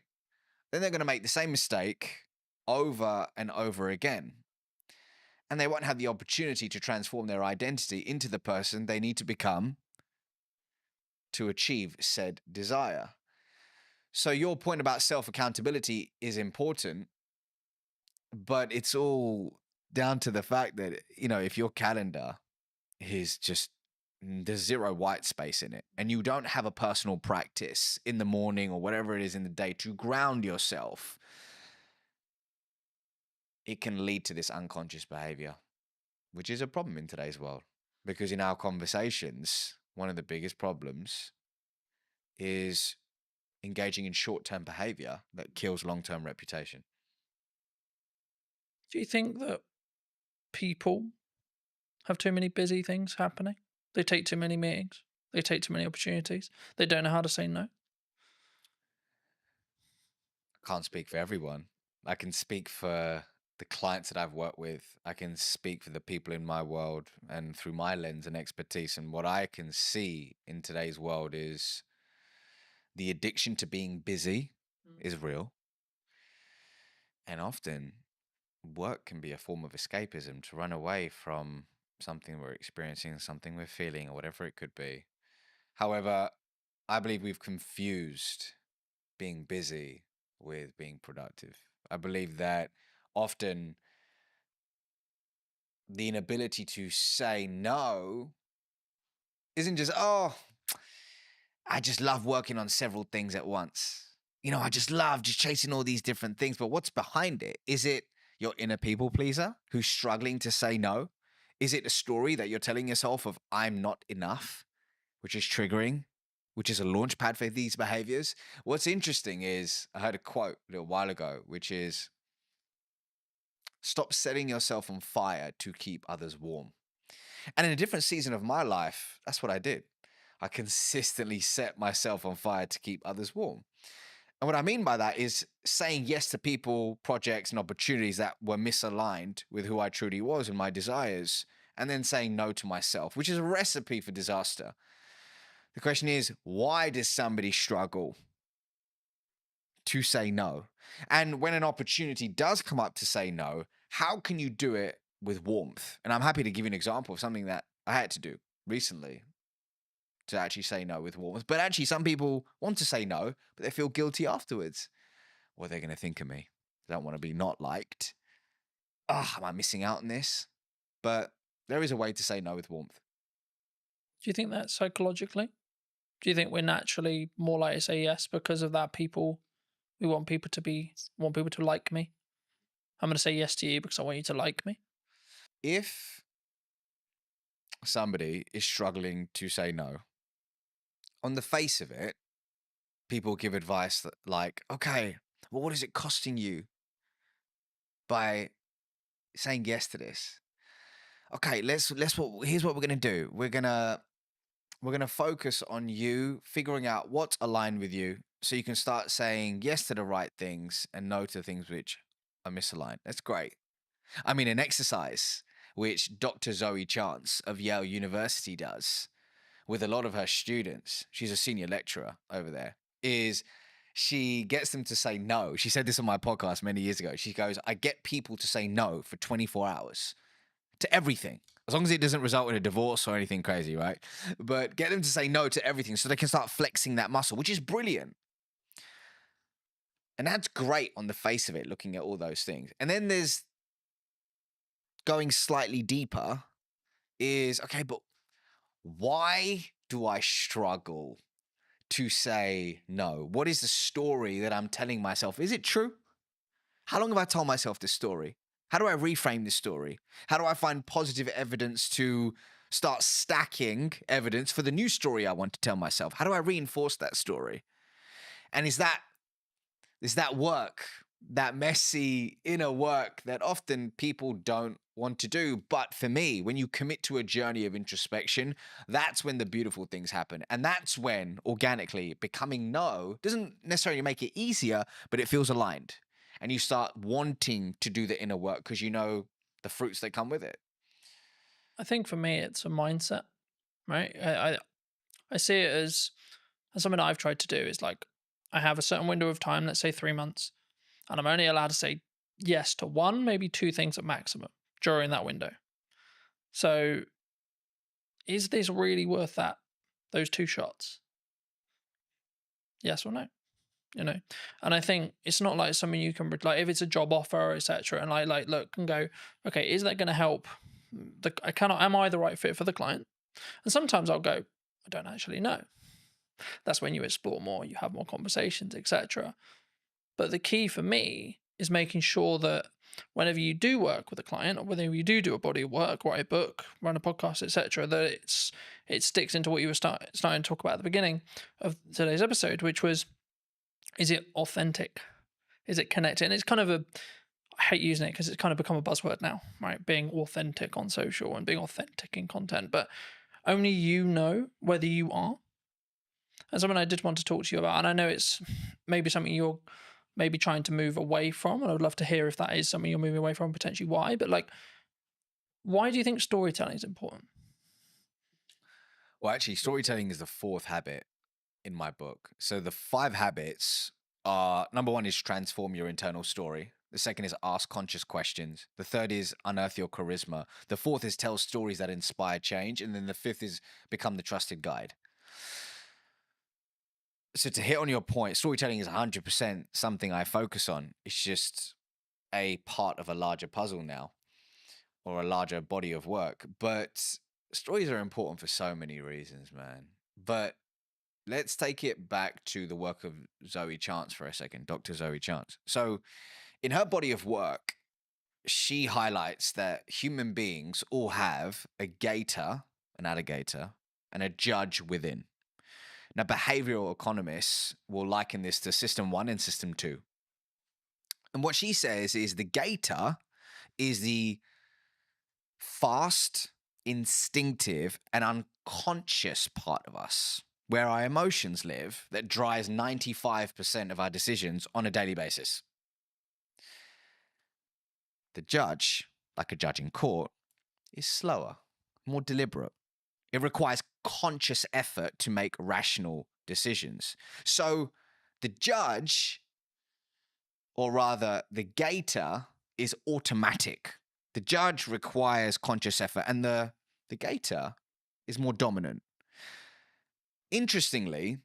then they're going to make the same mistake over and over again. And they won't have the opportunity to transform their identity into the person they need to become to achieve said desire. So your point about self-accountability is important, but it's all down to the fact that, if your calendar is just, there's zero white space in it, and you don't have a personal practice in the morning or whatever it is in the day to ground yourself, it can lead to this unconscious behavior, which is a problem in today's world. Because in our conversations, one of the biggest problems is engaging in short-term behavior that kills long-term reputation. Do you think that people have too many busy things happening? They take too many meetings. They take too many opportunities. They don't know how to say no. I can't speak for everyone. I can speak for the clients that I've worked with. I can speak for the people in my world and through my lens and expertise. And what I can see in today's world is the addiction to being busy is real. And often work can be a form of escapism to run away from something we're experiencing, something we're feeling, or whatever it could be. However, I believe we've confused being busy with being productive. I believe that often the inability to say no isn't just, oh, I just love working on several things at once. I just love just chasing all these different things. But what's behind it? Is it your inner people pleaser who's struggling to say no? Is it a story that you're telling yourself of I'm not enough, which is triggering, which is a launch pad for these behaviors? What's interesting is I heard a quote a little while ago, which is stop setting yourself on fire to keep others warm. And in a different season of my life, that's what I did. I consistently set myself on fire to keep others warm. And what I mean by that is saying yes to people, projects, and opportunities that were misaligned with who I truly was and my desires, and then saying no to myself, which is a recipe for disaster. The question is, why does somebody struggle to say no? And when an opportunity does come up to say no, how can you do it with warmth? And I'm happy to give you an example of something that I had to do recently to actually say no with warmth. But actually, some people want to say no, but they feel guilty afterwards. What are they going to think of me? They don't want to be not liked. Am I missing out on this? But there is a way to say no with warmth. Do you think that psychologically? Do you think we're naturally more likely to say yes because of that? We want people to like me. I'm going to say yes to you because I want you to like me. If somebody is struggling to say no, on the face of it, people give advice that like, okay, well, what is it costing you by saying yes to this? Okay, here's what we're gonna do. We're gonna focus on you figuring out what's aligned with you so you can start saying yes to the right things and no to things which are misaligned. That's great. I mean, an exercise which Dr. Zoe Chance of Yale University does with a lot of her students, she's a senior lecturer over there, is she gets them to say no. She said this on my podcast many years ago. She goes, I get people to say no for 24 hours to everything, as long as it doesn't result in a divorce or anything crazy, right? But get them to say no to everything so they can start flexing that muscle, which is brilliant. And that's great on the face of it, looking at all those things. And then there's going slightly deeper is, okay, but why do I struggle to say no? What is the story that I'm telling myself? Is it true? How long have I told myself this story? How do I reframe this story? How do I find positive evidence to start stacking evidence for the new story I want to tell myself? How do I reinforce that story? And is that work, that messy inner work that often people don't want to do? But for me, when you commit to a journey of introspection, that's when the beautiful things happen. And that's when organically becoming no doesn't necessarily make it easier, but it feels aligned. And you start wanting to do the inner work because you know the fruits that come with it. I think for me, it's a mindset, right? I see it as something I've tried to do is like, I have a certain window of time, let's say 3 months, and I'm only allowed to say yes to 1, maybe 2 things at maximum during that window. So is this really worth those 2 shots? Yes or no? And I think it's not like something you can like if it's a job offer, etc. And like look and go, okay, is that going to help? Am I the right fit for the client? And sometimes I'll go, I don't actually know. That's when you explore more, you have more conversations, etc. But the key for me is making sure that whenever you do work with a client, or whenever you do a body of work, write a book, run a podcast, etc., that it sticks into what you were starting to talk about at the beginning of today's episode, which was, is it authentic? Is it connected? And it's kind of I hate using it because it's kind of become a buzzword now, right? Being authentic on social and being authentic in content, but only you know whether you are. And something I did want to talk to you about, and I know it's maybe something you're maybe trying to move away from, and I would love to hear if that is something you're moving away from, potentially why, but like, why do you think storytelling is important? Well, actually, storytelling is the 4th habit in my book. So the 5 habits are, number 1 is transform your internal story. The 2nd is ask conscious questions. The 3rd is unearth your charisma. The 4th is tell stories that inspire change. And then the 5th is become the trusted guide. So to hit on your point, storytelling is 100% something I focus on. It's just a part of a larger puzzle now, or a larger body of work. But stories are important for so many reasons, man. But let's take it back to the work of Zoe Chance for a second, Dr. Zoe Chance. So in her body of work, she highlights that human beings all have a gator, an alligator, and a judge within. Now, behavioral economists will liken this to system 1 and system 2. And what she says is the gator is the fast, instinctive, and unconscious part of us, where our emotions live, that drives 95% of our decisions on a daily basis. The judge, like a judge in court, is slower, more deliberate. It requires conscious effort to make rational decisions. So the judge, or rather the gator, is automatic. The judge requires conscious effort, and the gator is more dominant. Interestingly,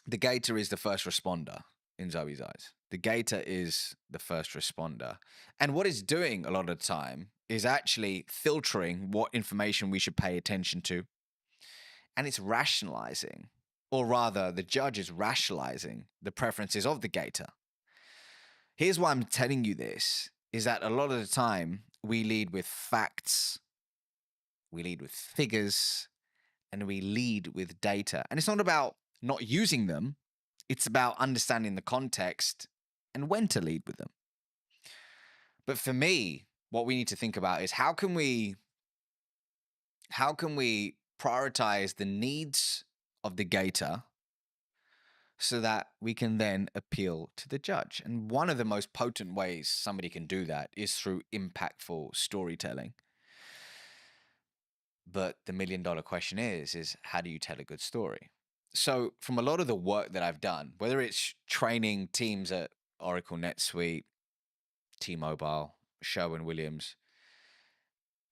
the gator is the first responder in Zoe's eyes. The gator is the first responder. And what it's doing a lot of the time is actually filtering what information we should pay attention to. And it's rationalizing, or rather, the judge is rationalizing the preferences of the gator. Here's why I'm telling you this, is that a lot of the time we lead with facts, we lead with figures, and we lead with data. And it's not about not using them, it's about understanding the context and when to lead with them. But for me, what we need to think about is how can we prioritize the needs of the gator so that we can then appeal to the judge. And one of the most potent ways somebody can do that is through impactful storytelling. But the $1 million question is how do you tell a good story? So from a lot of the work that I've done, whether it's training teams at Oracle NetSuite, T-Mobile, Sherwin-Williams,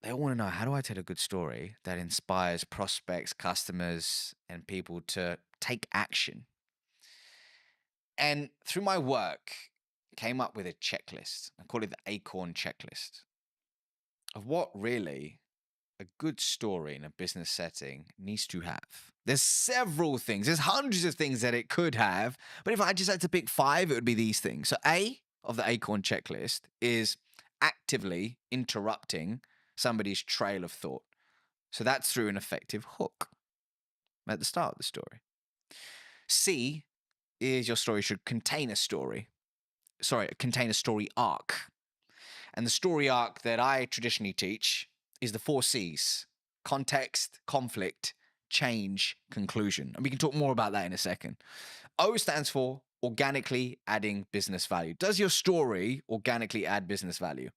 they all want to know, how do I tell a good story that inspires prospects, customers, and people to take action? And through my work, came up with a checklist. I call it the Acorn checklist of what really a good story in a business setting needs to have. There's several things. There's hundreds of things that it could have. But if I just had to pick 5, it would be these things. So A of the Acorn checklist is actively interrupting somebody's trail of thought. So that's through an effective hook at the start of the story. C is your story should contain a story arc. And the story arc that I traditionally teach is the 4 C's: context, conflict, change, conclusion. And we can talk more about that in a second. O stands for organically adding business value. Does your story organically add business value?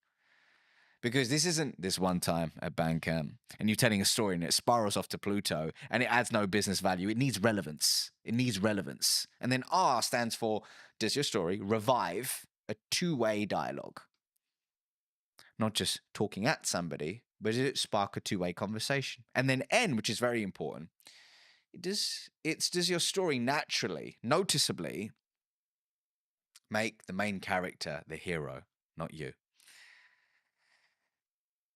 Because this isn't this one time at Bandcamp and you're telling a story and it spirals off to Pluto and it adds no business value. It needs relevance. It needs relevance. And then R stands for, does your story revive a 2-way dialogue? Not just talking at somebody, but does it spark a 2-way conversation? And then N, which is very important, does your story naturally, noticeably make the main character the hero, not you?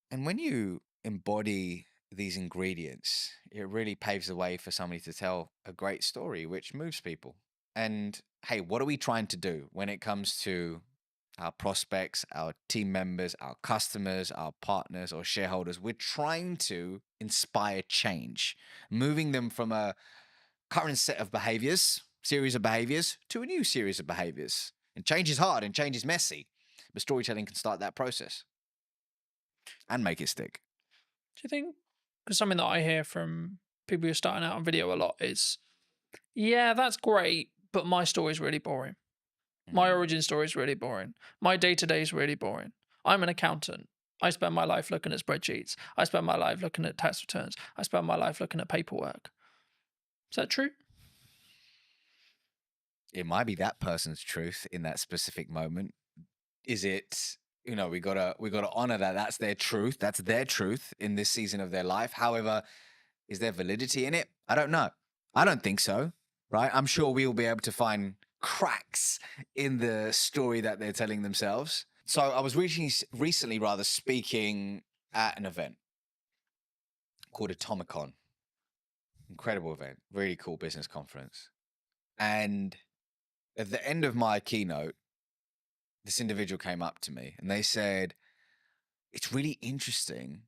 And when you embody these ingredients, it really paves the way for somebody to tell a great story, which moves people. And hey, what are we trying to do when it comes to our prospects, our team members, our customers, our partners, or shareholders. We're trying to inspire change, moving them from a current set of behaviors, series of behaviors, to a new series of behaviors. And change is hard and change is messy, but storytelling can start that process and make it stick. Do you think, because something that I hear from people who are starting out on video a lot is, yeah, that's great, but my story is really boring. My origin story is really boring. My day-to-day is really boring. I'm an accountant. I spend my life looking at spreadsheets. I spend my life looking at tax returns. I spend my life looking at paperwork. Is that true? It might be that person's truth in that specific moment. Is it, we gotta honor that that's their truth. That's their truth in this season of their life. However, is there validity in it? I don't know. I don't think so, right? I'm sure we'll be able to find cracks in the story that they're telling themselves. So I was recently speaking at an event called Atomicon. Incredible event, really cool business conference. And at the end of my keynote, this individual came up to me and they said, it's really interesting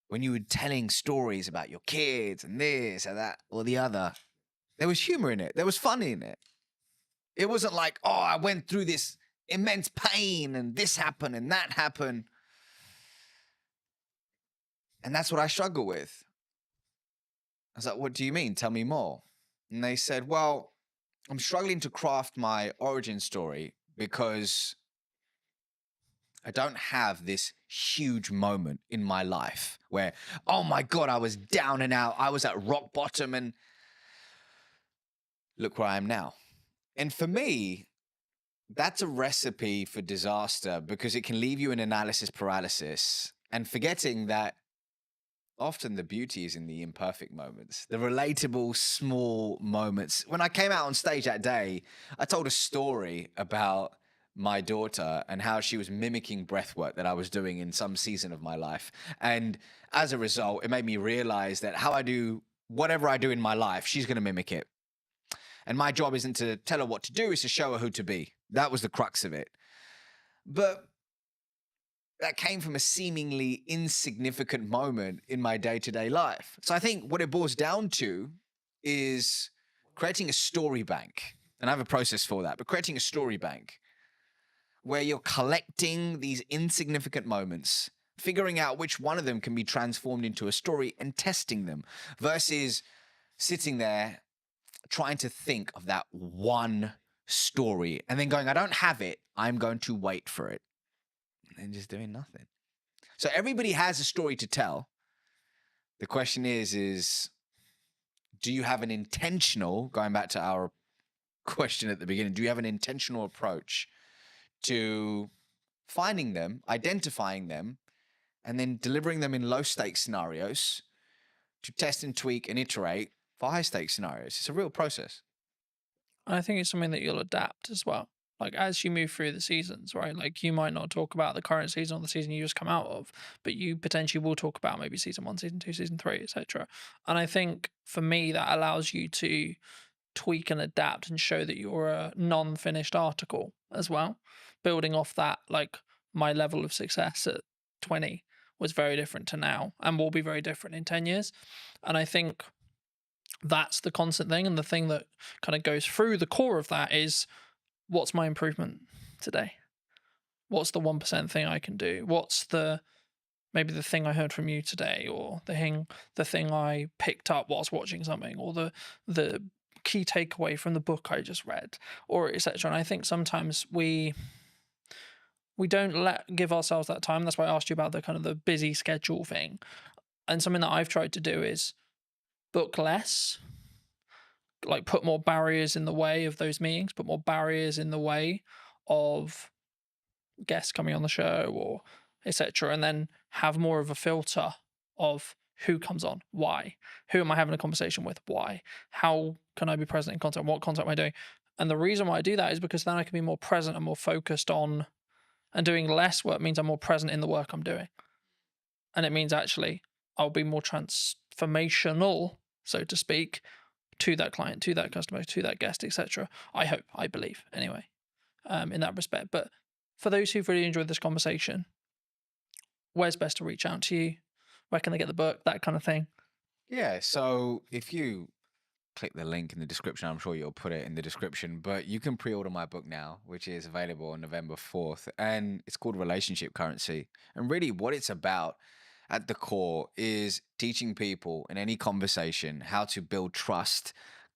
when you were telling stories about your kids and this and that or the other, there was humor in it. There was fun in it. It wasn't like, oh, I went through this immense pain and this happened and that happened. And that's what I struggle with. I was like, what do you mean? Tell me more. And they said, well, I'm struggling to craft my origin story because I don't have this huge moment in my life where, oh my God, I was down and out. I was at rock bottom and look where I am now. And for me, that's a recipe for disaster because it can leave you in analysis paralysis and forgetting that often the beauty is in the imperfect moments, the relatable small moments. When I came out on stage that day, I told a story about my daughter and how she was mimicking breathwork that I was doing in some season of my life. And as a result, it made me realize that how I do whatever I do in my life, she's going to mimic it. And my job isn't to tell her what to do, it's to show her who to be. That was the crux of it. But that came from a seemingly insignificant moment in my day-to-day life. So I think what it boils down to is creating a story bank. And I have a process for that, but creating a story bank where you're collecting these insignificant moments, figuring out which one of them can be transformed into a story and testing them versus sitting there trying to think of that one story and then going, I don't have it. I'm going to wait for it. And then just doing nothing. So everybody has a story to tell. The question is, do you have an intentional, going back to our question at the beginning, do you have an intentional approach to finding them, identifying them, and then delivering them in low stakes scenarios to test and tweak and iterate for high stakes scenarios? It's a real process. I think it's something that you'll adapt as well. Like as you move through the seasons, right? Like you might not talk about the current season or the season you just come out of, but you potentially will talk about maybe season 1, season 2, season 3, etc. And I think for me that allows you to tweak and adapt and show that you're a non-finished article as well. Building off that, like my level of success at 20 was very different to now and will be very different in 10 years. And I think that's the constant thing. And the thing that kind of goes through the core of that is, what's my improvement today? What's the 1% thing I can do? What's maybe the thing I heard from you today, or the thing I picked up whilst watching something, or the key takeaway from the book I just read, or etc. And I think sometimes we don't give ourselves that time. That's why I asked you about the kind of the busy schedule thing. And something that I've tried to do is book less, like put more barriers in the way of those meetings, put more barriers in the way of guests coming on the show or etc. And then have more of a filter of who comes on, why, who am I having a conversation with, why, how can I be present in content, what content am I doing? And the reason why I do that is because then I can be more present and more focused on, and doing less work means I'm more present in the work I'm doing. And it means actually I'll be more transformational, so to speak, to that client, to that customer, to that guest, etc. I hope, I believe, anyway. in that respect. But for those who've really enjoyed this conversation, where's best to reach out to you? Where can they get the book? That kind of thing. Yeah, so if you click the link in the description, I'm sure you'll put it in the description, but you can pre-order my book now, which is available on November 4th, and it's called Relationship Currency. And really what it's about at the core is teaching people in any conversation how to build trust,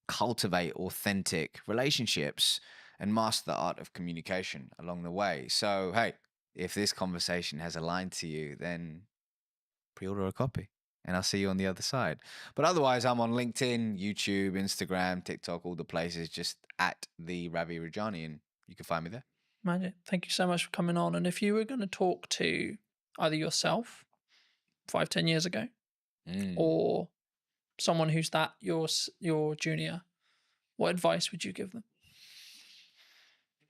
cultivate authentic relationships, and master the art of communication along the way. So, hey, if this conversation has aligned to you, then pre-order a copy and I'll see you on the other side. But otherwise, I'm on LinkedIn, YouTube, Instagram, TikTok, all the places, just at the Ravi Rajani, and you can find me there. Magic. Thank you so much for coming on. And if you were going to talk to either yourself 5-10 years ago or someone who's your junior, what advice would you give them?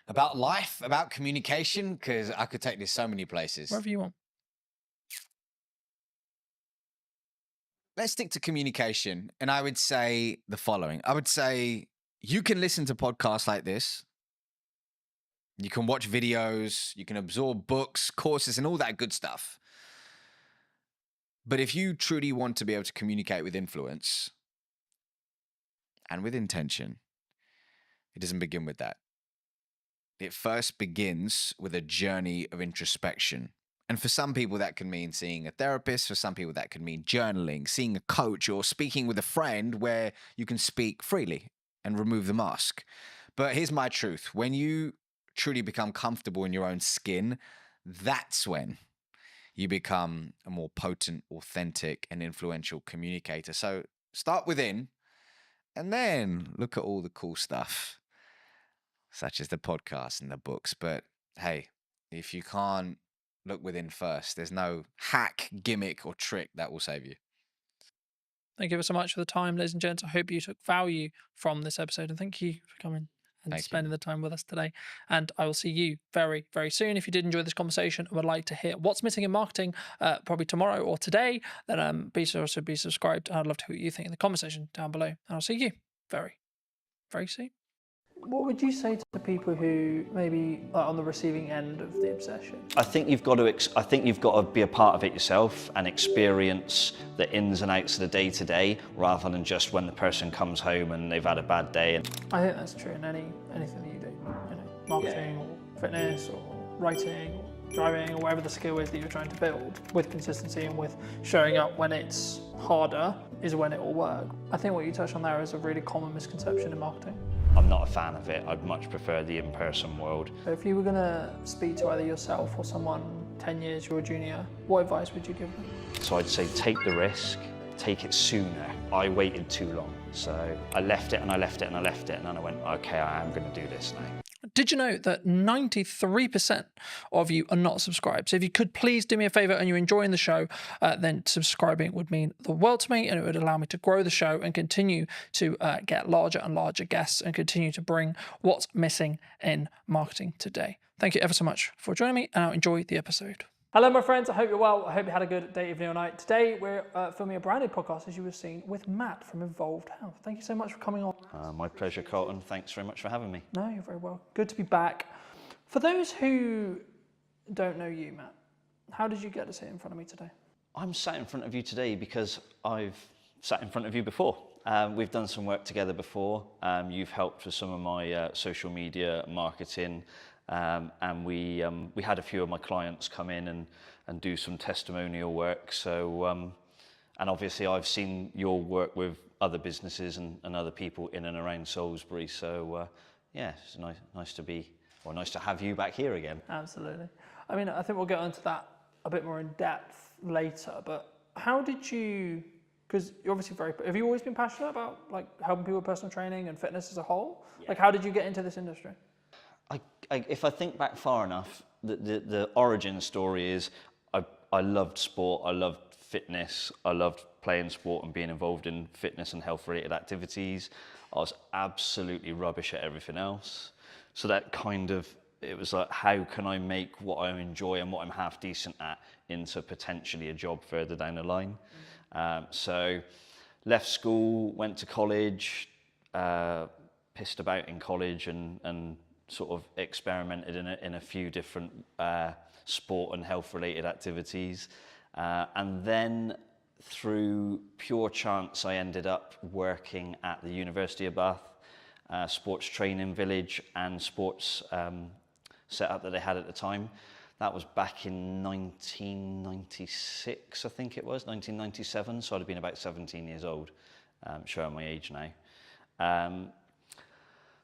About life, about communication, because I could take this so many places. Wherever you want. Let's stick to communication. And I would say the following. I would say you can listen to podcasts like this. You can watch videos. You can absorb books, courses, and all that good stuff. But if you truly want to be able to communicate with influence and with intention, it doesn't begin with that. It first begins with a journey of introspection. And for some people, that can mean seeing a therapist. For some people, that could mean journaling, seeing a coach, or speaking with a friend where you can speak freely and remove the mask. But here's my truth. When you truly become comfortable in your own skin, that's when you become a more potent, authentic, and influential communicator. So start within and then look at all the cool stuff, such as the podcast and the books. But hey, if you can't look within first, there's no hack, gimmick, or trick that will save you. Thank you so much for the time, ladies and gents. I hope you took value from this episode, and thank you for coming and spending the time with us today. And I will see you very, very soon. If you did enjoy this conversation and would like to hear what's missing in marketing, probably tomorrow or today, then be sure to be subscribed. I'd love to hear what you think in the conversation down below. And I'll see you very, very soon. What would you say to the people who maybe are on the receiving end of the obsession? I think you've got to be a part of it yourself and experience the ins and outs of the day to day, rather than just when the person comes home and they've had a bad day. I think that's true in anything that you do, marketing or fitness or writing or driving or whatever the skill is that you're trying to build. With consistency and with showing up when it's harder is when it will work. I think what you touched on there is a really common misconception in marketing. I'm not a fan of it. I'd much prefer the in-person world. So if you were going to speak to either yourself or someone 10 years your junior, what advice would you give them? So I'd say take the risk, take it sooner. I waited too long. So I left it and I left it and I left it, and then I went, okay, I am going to do this now. Did you know that 93% of you are not subscribed? So if you could please do me a favor and you're enjoying the show, then subscribing would mean the world to me, and it would allow me to grow the show and continue to get larger and larger guests and continue to bring what's missing in marketing today. Thank you ever so much for joining me, and I'll enjoy the episode. Hello, my friends. I hope you're well. I hope you had a good day, evening, or night. Today, we're filming a brand new podcast, as you were seeing, with Matt from Involved Health. Thank you so much for coming on. My pleasure, Colton. Thanks very much for having me. No, you're very well. Good to be back. For those who don't know you, Matt, how did you get to sit in front of me today? I'm sat in front of you today because I've sat in front of you before. We've done some work together before. You've helped with some of my social media marketing. And we had a few of my clients come in and do some testimonial work. So, and obviously I've seen your work with other businesses and other people in and around Salisbury. So, yeah, it's nice to have you back here again. Absolutely. I mean, I think we'll get onto that a bit more in depth later, but how did you, because you're obviously have you always been passionate about like helping people with personal training and fitness as a whole? Yeah. Like, how did you get into this industry? If I think back far enough, the origin story is I loved sport, I loved fitness, I loved playing sport and being involved in fitness and health related activities. I was absolutely rubbish at everything else. So that it was like, how can I make what I enjoy and what I'm half decent at into potentially a job further down the line? So left school, went to college, pissed about in college and sort of experimented in a few different sport and health related activities. And then through pure chance, I ended up working at the University of Bath, sports training village and sports setup that they had at the time. That was back in 1996, I think it was, 1997. So I'd have been about 17 years old, showing my age now.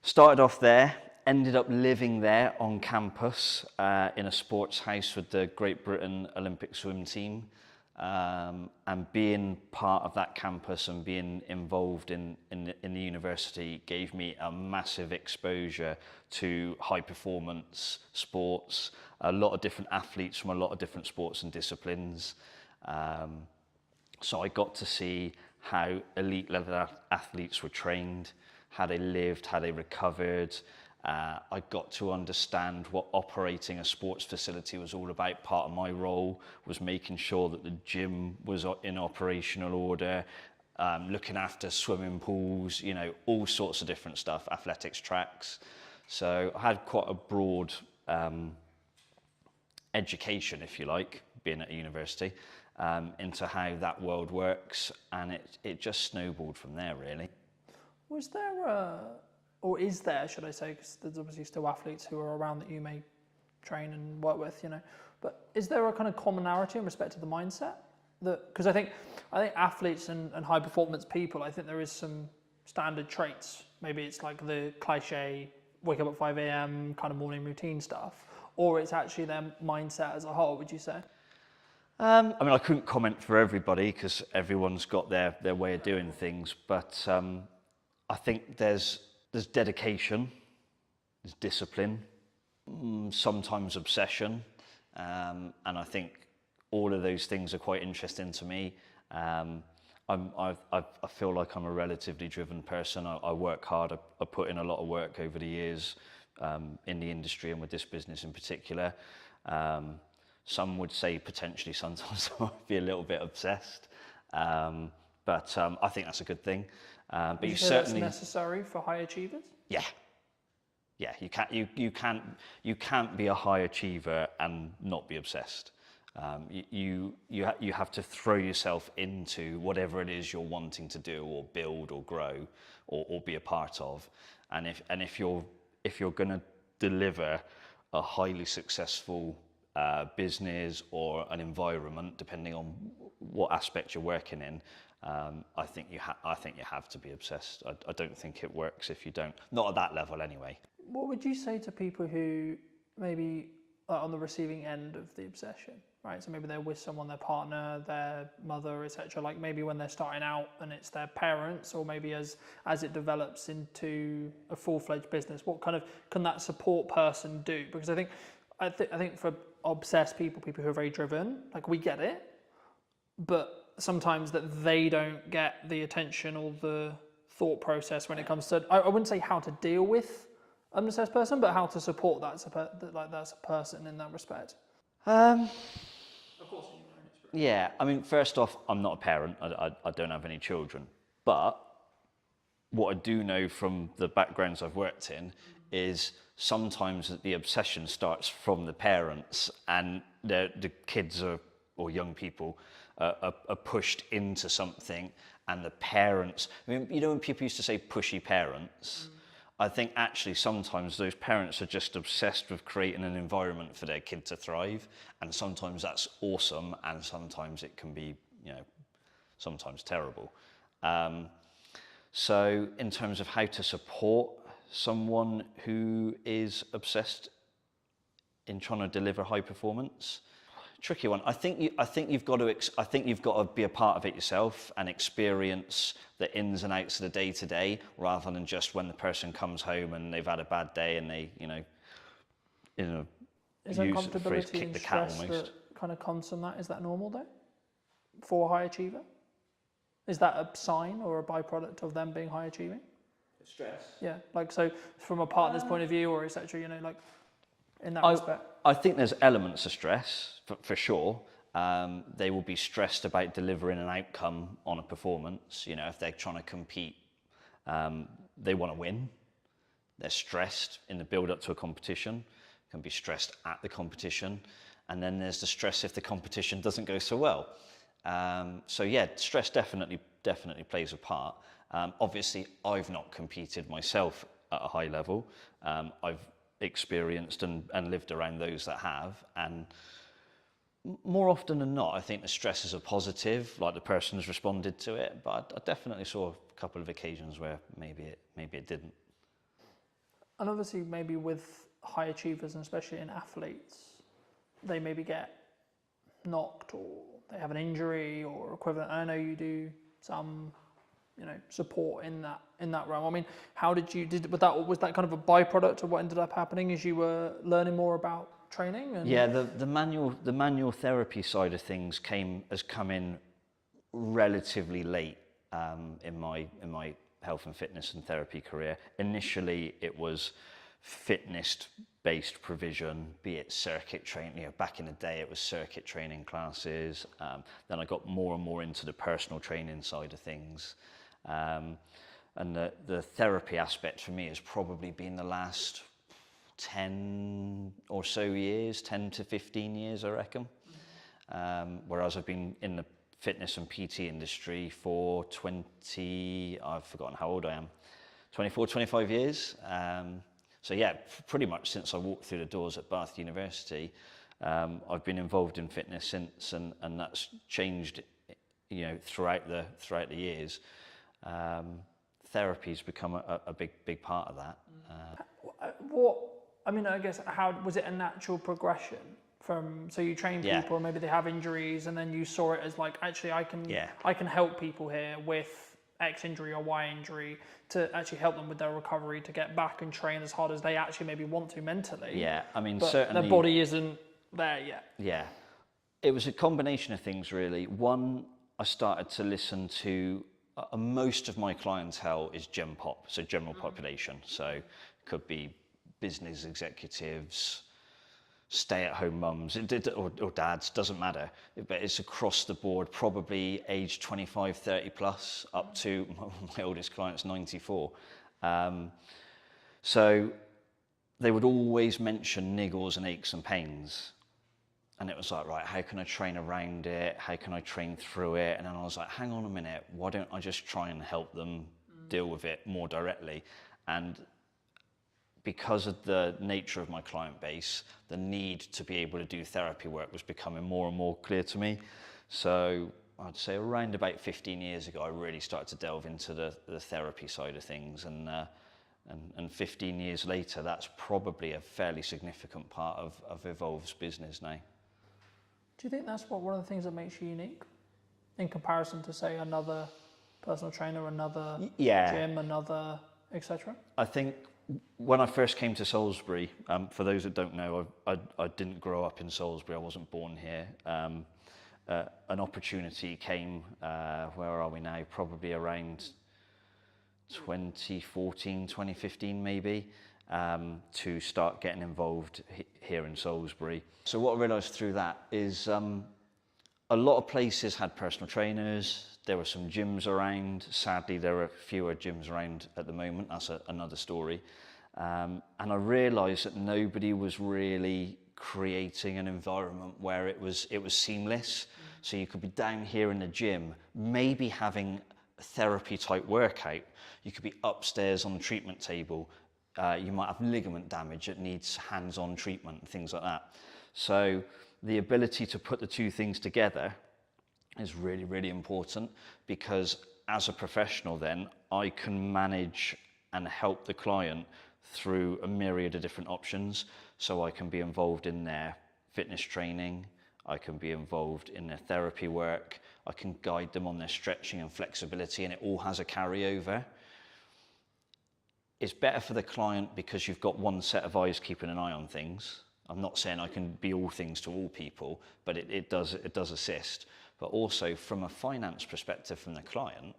Started off there, ended up living there on campus in a sports house with the Great Britain Olympic swim team. And being part of that campus and being involved in the university gave me a massive exposure to high performance sports, a lot of different athletes from a lot of different sports and disciplines. So I got to see how elite level athletes were trained, how they lived, how they recovered. I got to understand what operating a sports facility was all about. Part of my role was making sure that the gym was in operational order, looking after swimming pools, you know, all sorts of different stuff, athletics tracks. So I had quite a broad education, if you like, being at a university, into how that world works, and it just snowballed from there, really. Was there or is there, should I say, because there's obviously still athletes who are around that you may train and work with, you know, but is there a kind of commonality in respect to the mindset? Because I think athletes and high performance people, I think there is some standard traits. Maybe it's like the cliche, wake up at 5 a.m. kind of morning routine stuff, or it's actually their mindset as a whole, would you say? I mean, I couldn't comment for everybody because everyone's got their way of doing things, but I think there's dedication, there's discipline, sometimes obsession, and I think all of those things are quite interesting to me. I feel like I'm a relatively driven person. I work hard. I put in a lot of work over the years in the industry and with this business in particular. Some would say potentially sometimes I might be a little bit obsessed, but I think that's a good thing. But you certainly that's necessary for high achievers. Yeah, you can't be a high achiever and not be obsessed. You have to throw yourself into whatever it is you're wanting to do or build or grow or be a part of, and if you're going to deliver a highly successful business or an environment, depending on what aspect you're working in, I think you have to be obsessed. I don't think it works if you don't. Not at that level, anyway. What would you say to people who maybe are on the receiving end of the obsession, right? So maybe they're with someone, their partner, their mother, etc. Like maybe when they're starting out and it's their parents, or maybe as it develops into a full-fledged business, what kind of can that support person do? Because I think for obsessed people who are very driven, like we get it, but sometimes that they don't get the attention or the thought process when it comes to, I wouldn't say how to deal with an obsessed person, but how to support that's a person in that respect. Of course, in your own experience. Yeah, I mean, first off, I'm not a parent. I don't have any children. But what I do know from the backgrounds I've worked in is sometimes the obsession starts from the parents, and the kids or young people are pushed into something, and the parents, I mean, you know, when people used to say pushy parents, I think actually sometimes those parents are just obsessed with creating an environment for their kid to thrive, and sometimes that's awesome, and sometimes it can be, you know, sometimes terrible. So in terms of how to support someone who is obsessed in trying to deliver high performance, tricky one. I think you've got to be a part of it yourself and experience the ins and outs of the day to day, rather than just when the person comes home and they've had a bad day and they, is use the phrase, uncomfortability kick and the cat stress almost. that kind of comes from that? Is that normal though, for a high achiever? Is that a sign or a byproduct of them being high achieving? Stress. Yeah, like so from a partner's point of view, or etc. You know, like in that respect. I think there's elements of stress for sure. They will be stressed about delivering an outcome on a performance. You know, if they're trying to compete, they want to win. They're stressed in the build up to a competition, can be stressed at the competition, and then there's the stress if the competition doesn't go so well. So yeah, stress definitely plays a part. Obviously, I've not competed myself at a high level. I've experienced and lived around those that have, and more often than not, I think the stress is a positive, like the person has responded to it, but I definitely saw a couple of occasions where maybe it didn't. And obviously, maybe with high achievers, and especially in athletes, they maybe get knocked or they have an injury or equivalent. I know you do some, support in that realm. I mean, how was that kind of a byproduct of what ended up happening as you were learning more about training? And yeah, the manual therapy side of things has come in relatively late in my health and fitness and therapy career. Initially, it was fitness-based provision, be it circuit training. Back in the day, it was circuit training classes. Then I got more and more into the personal training side of things. And the therapy aspect for me has probably been the last 10 or so years, 10 to 15 years, I reckon. Whereas I've been in the fitness and PT industry for I've forgotten how old I am, 24, 25 years. So yeah, pretty much since I walked through the doors at Bath University, I've been involved in fitness since, and that's changed, throughout the years. Therapy's become a big part of that. I guess, how was it a natural progression from, so you train people, maybe they have injuries, and then you saw it as like, actually I can help people here with X injury or Y injury to actually help them with their recovery to get back and train as hard as they actually maybe want to mentally. Yeah, I mean, but certainly their body isn't there yet. Yeah, it was a combination of things really. One, I started to listen to most of my clientele is Gen Pop, so general population. So it could be business executives, stay-at-home mums or dads, doesn't matter, but it's across the board, probably age 25, 30 plus, up to my oldest client's 94. So they would always mention niggles and aches and pains. And it was like, right, how can I train around it? How can I train through it? And then I was like, hang on a minute, why don't I just try and help them deal with it more directly? And because of the nature of my client base, the need to be able to do therapy work was becoming more and more clear to me. So I'd say around about 15 years ago, I really started to delve into the therapy side of things. And 15 years later, that's probably a fairly significant part of Evolve's business now. Do you think that's one of the things that makes you unique in comparison to, say, another personal trainer, another gym, another, etc.? I think when I first came to Salisbury, for those that don't know, I didn't grow up in Salisbury. I wasn't born here. An opportunity came, where are we now? Probably around 2014, 2015 maybe, to start getting involved here in Salisbury. So what I realised through that is a lot of places had personal trainers. There were some gyms around. Sadly, there are fewer gyms around at the moment. That's another story. And I realised that nobody was really creating an environment where it was seamless. So you could be down here in the gym, maybe having a therapy type workout. You could be upstairs on the treatment table. You might have ligament damage that needs hands-on treatment and things like that. So the ability to put the two things together is really, really important, because as a professional then, I can manage and help the client through a myriad of different options. So I can be involved in their fitness training, I can be involved in their therapy work, I can guide them on their stretching and flexibility, and it all has a carryover. It's better for the client because you've got one set of eyes keeping an eye on things. I'm not saying I can be all things to all people, but it does assist. But also from a finance perspective from the client,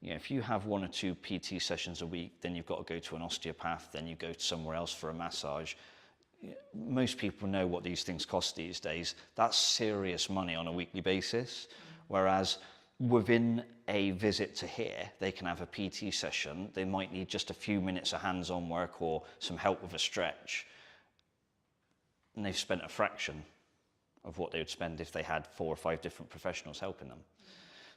if you have 1 or 2 PT sessions a week, then you've got to go to an osteopath, then you go to somewhere else for a massage. Most people know what these things cost these days. That's serious money on a weekly basis. Whereas within a visit to here, they can have a PT session. They might need just a few minutes of hands-on work or some help with a stretch. And they've spent a fraction of what they would spend if they had 4 or 5 different professionals helping them.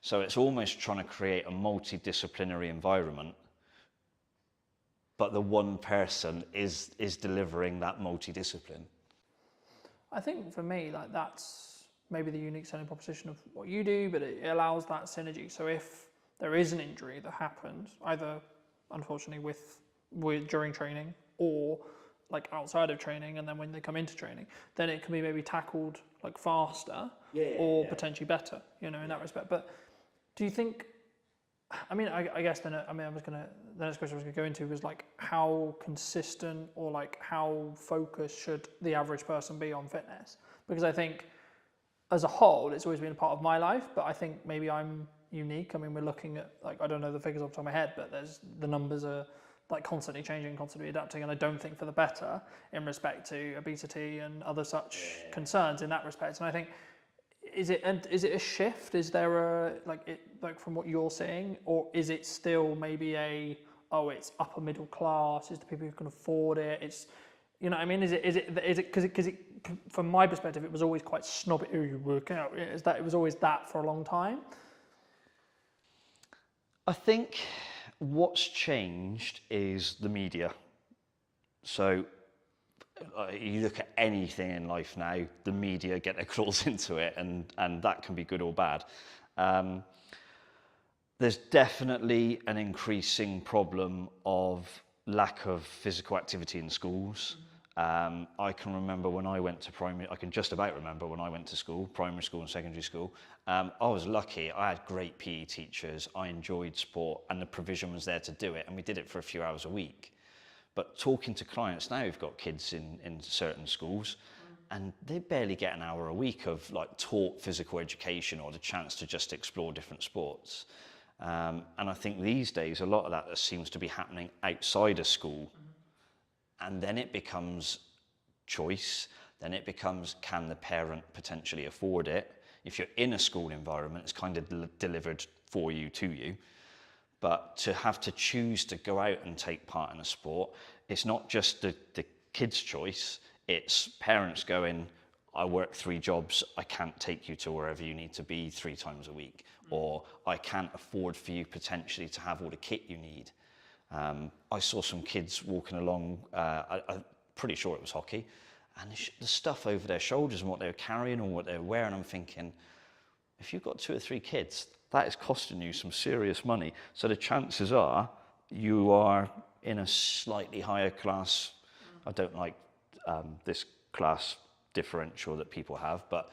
So it's almost trying to create a multidisciplinary environment, but the one person is delivering that multidiscipline. I think for me, like, that's maybe the unique selling proposition of what you do, but it allows that synergy. So if there is an injury that happens, either unfortunately with during training or like outside of training, and then when they come into training, then it can be maybe tackled like faster or potentially better, you know, in that respect. But do you think, I mean, I guess then, I mean, the next question I was going to go into was like, how consistent or like how focused should the average person be on fitness? Because I think as a whole, it's always been a part of my life, but I think maybe I'm unique. I mean, we're looking at, like, I don't know the figures off the top of my head, but the numbers are like constantly changing, constantly adapting, and I don't think for the better in respect to obesity and other such concerns in that respect. And I think, is it a shift? Is there like from what you're saying, or is it still maybe it's upper middle class? Is the people who can afford it? It's, you know what I mean? Is it because from my perspective, it was always quite snobby. Oh, you work out. Is that it was always that for a long time? I think what's changed is the media. So you look at anything in life now, the media get their claws into it, and that can be good or bad. There's definitely an increasing problem of lack of physical activity in schools. I can remember when I went to I can just about remember when I went to school, primary school and secondary school. I was lucky. I had great PE teachers. I enjoyed sport, and the provision was there to do it, and we did it for a few hours a week. But talking to clients now who've got kids in certain schools, and they barely get an hour a week of like taught physical education or the chance to just explore different sports. And I think these days, a lot of that seems to be happening outside of school. And then it becomes choice. Then it becomes, can the parent potentially afford it? If you're in a school environment, it's kind of delivered for you, to you. But to have to choose to go out and take part in a sport, it's not just the kid's choice, it's parents going, I work 3 jobs, I can't take you to wherever you need to be 3 times a week, or I can't afford for you potentially to have all the kit you need. I saw some kids walking along, I'm pretty sure it was hockey, and the stuff over their shoulders and what they were carrying or what they were wearing, I'm thinking, if you've got 2 or 3 kids, that is costing you some serious money. So the chances are you are in a slightly higher class. I don't like this class differential that people have, but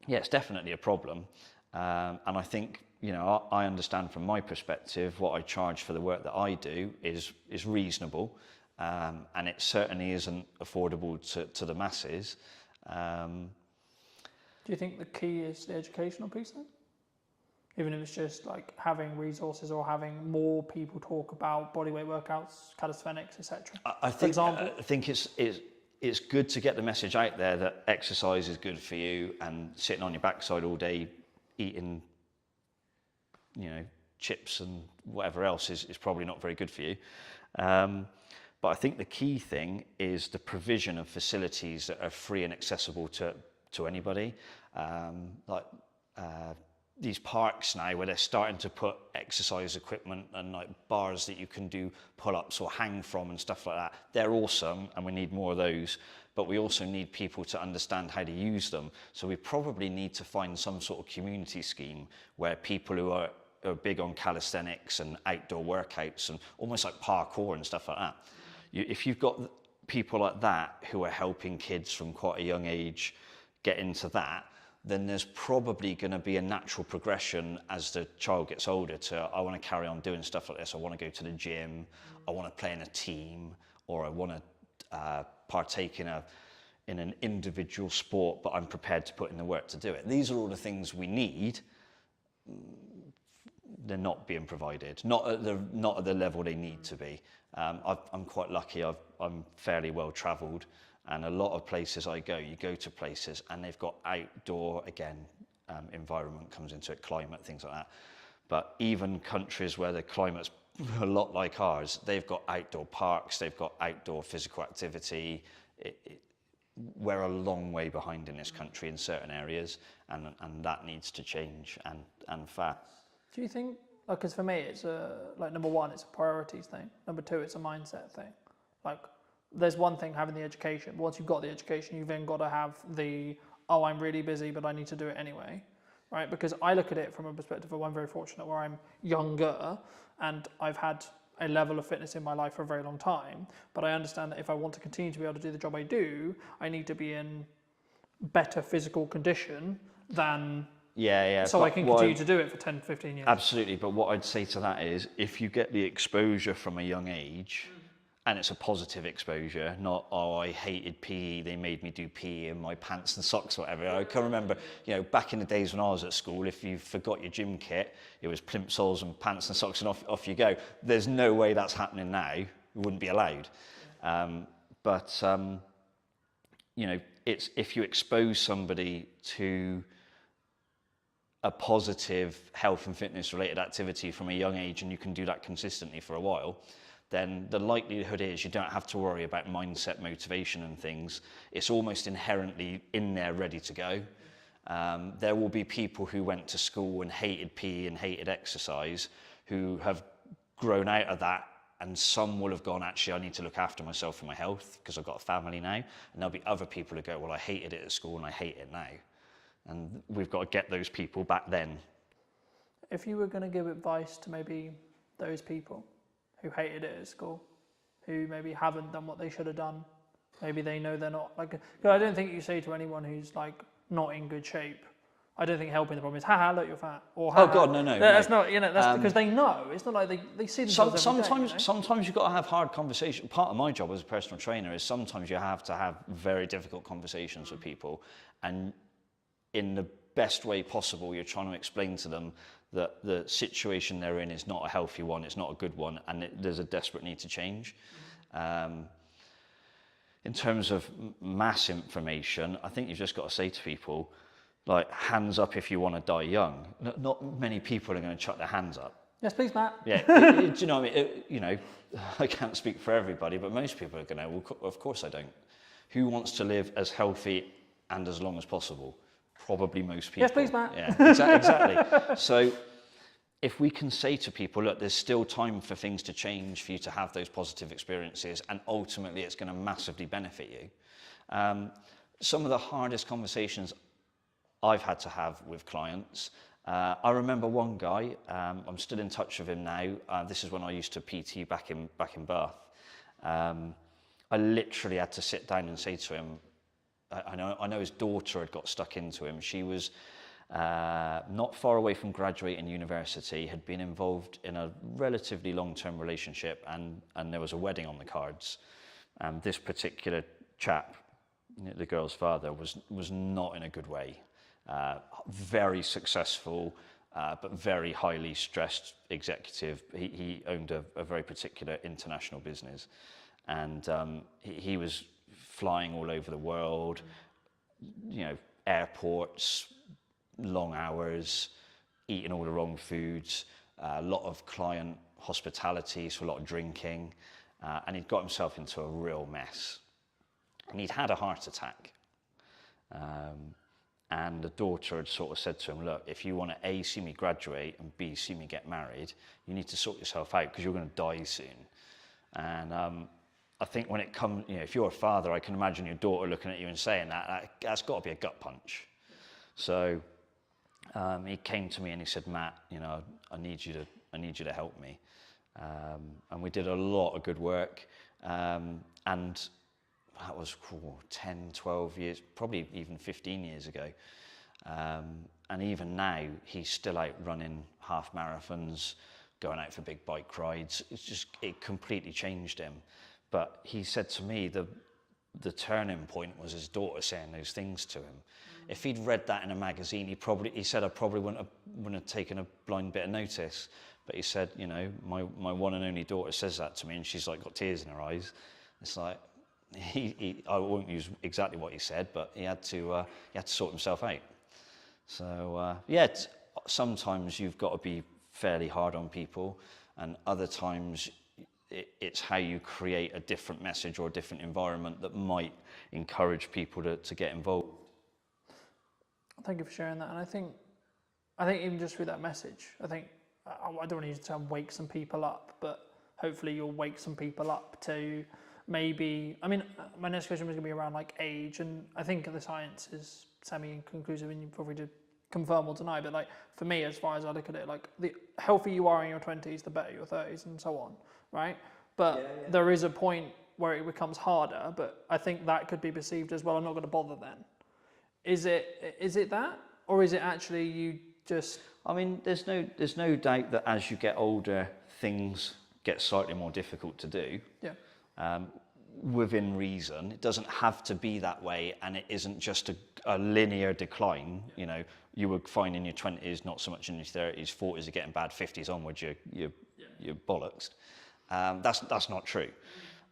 it's definitely a problem. And I think, you know, I understand from my perspective what I charge for the work that I do is reasonable, and it certainly isn't affordable to the masses. Do you think the key is the educational piece then? Even if it's just like having resources or having more people talk about bodyweight workouts, calisthenics, etc. I think it's good to get the message out there that exercise is good for you, and sitting on your backside all day eating, you know, chips and whatever else is probably not very good for you. But I think the key thing is the provision of facilities that are free and accessible to anybody. These parks now where they're starting to put exercise equipment and like bars that you can do pull-ups or hang from and stuff like that. They're awesome, and we need more of those, but we also need people to understand how to use them. So we probably need to find some sort of community scheme where people who are big on calisthenics and outdoor workouts and almost like parkour and stuff like that. If you've got people like that who are helping kids from quite a young age get into that, then there's probably going to be a natural progression as the child gets older to, I want to carry on doing stuff like this, I want to go to the gym, I want to play in a team, or I want to partake in an individual sport, but I'm prepared to put in the work to do it. These are all the things we need. They're not being provided, not at the level they need to be. I'm quite lucky, I'm fairly well travelled, and a lot of places I go, you go to places and they've got outdoor, again, environment comes into it, climate, things like that. But even countries where the climate's a lot like ours, they've got outdoor parks, they've got outdoor physical activity. We're a long way behind in this country in certain areas, and that needs to change, and fast. Do you think, like, because for me, it's like, number one, it's a priorities thing. Number two, it's a mindset thing. Like, there's one thing having the education. Once you've got the education, you've then got to have oh, I'm really busy, but I need to do it anyway, right? Because I look at it from a perspective of, I'm very fortunate where I'm younger and I've had a level of fitness in my life for a very long time, but I understand that if I want to continue to be able to do the job I do, I need to be in better physical condition than so I can continue to do it for 10, 15 years. Absolutely, but what I'd say to that is, if you get the exposure from a young age, and it's a positive exposure, not, oh, I hated PE, they made me do PE in my pants and socks or whatever. I can remember, back in the days when I was at school, if you forgot your gym kit, it was plimsolls and pants and socks and off you go. There's no way that's happening now. It wouldn't be allowed. It's if you expose somebody to a positive health and fitness related activity from a young age, and you can do that consistently for a while, then the likelihood is you don't have to worry about mindset, motivation and things. It's almost inherently in there, ready to go. There will be people who went to school and hated PE and hated exercise who have grown out of that, and some will have gone, actually, I need to look after myself and my health because I've got a family now. And there'll be other people who go, well, I hated it at school and I hate it now. And we've got to get those people back then. If you were going to give advice to maybe those people who hated it at school, who maybe haven't done what they should have done, maybe they know they're not, like, I don't think you say to anyone who's like not in good shape, I don't think helping the problem is, haha, look, you're fat, or haha. Oh God, no. That's not, that's because they know. It's not like they see themselves sometimes every day, sometimes you've got to have hard conversations. Part of my job as a personal trainer is sometimes you have to have very difficult conversations with people, and in the best way possible, you're trying to explain to them that the situation they're in is not a healthy one, it's not a good one, and there's a desperate need to change. In terms of mass information, I think you've just got to say to people, like, hands up if you want to die young. Not many people are going to chuck their hands up. Yes, please, Matt. Yeah, do you know what I mean? I can't speak for everybody, but most people are going to, well, of course I don't. Who wants to live as healthy and as long as possible? Probably most people. Yes, please, Matt. Yeah, exactly. So if we can say to people, look, there's still time for things to change, for you to have those positive experiences, and ultimately it's going to massively benefit you. Some of the hardest conversations I've had to have with clients, I remember one guy, I'm still in touch with him now. This is when I used to PT back in Bath. I literally had to sit down and say to him, I know his daughter had got stuck into him. She was not far away from graduating university, had been involved in a relatively long-term relationship, and there was a wedding on the cards. And this particular chap, the girl's father, was not in a good way. Very successful, but very highly stressed executive. He owned a very particular international business, and he was flying all over the world, airports, long hours, eating all the wrong foods, a lot of client hospitality, so a lot of drinking, and he'd got himself into a real mess. And he'd had a heart attack. And the daughter had sort of said to him, look, if you want to A, see me graduate, and B, see me get married, you need to sort yourself out because you're going to die soon. And I think when it comes, if you're a father, I can imagine your daughter looking at you and saying that's got to be a gut punch. So he came to me and he said, Matt, I need you to help me. And we did a lot of good work. And that was 10, 12 years, probably even 15 years ago. And even now, he's still out running half marathons, going out for big bike rides. It completely changed him. But he said to me, the turning point was his daughter saying those things to him. If he'd read that in a magazine, he said I probably wouldn't have taken a blind bit of notice. But he said, my one and only daughter says that to me, and she's like got tears in her eyes. It's like, I won't use exactly what he said, but he had to sort himself out. So sometimes you've got to be fairly hard on people, and other times it's how you create a different message or a different environment that might encourage people to get involved. Thank you for sharing that. And I think even just through that message, I think, I don't want to use the term wake some people up, but hopefully you'll wake some people up to maybe, I mean, my next question was going to be around like age, and I think the science is semi-conclusive and you probably did confirm or deny, but like for me, as far as I look at it, like the healthier you are in your 20s, the better your 30s and so on, right? But there is a point where it becomes harder, but I think that could be perceived as, well, I'm not going to bother then. Is it that, or is it actually you just? I mean, there's no doubt that as you get older, things get slightly more difficult to do. Yeah. Within reason, it doesn't have to be that way, and it isn't just a linear decline. You know, you were fine in your 20s, not so much in your 30s. 40s are getting bad. 50s onwards, you're bollocks. That's not true.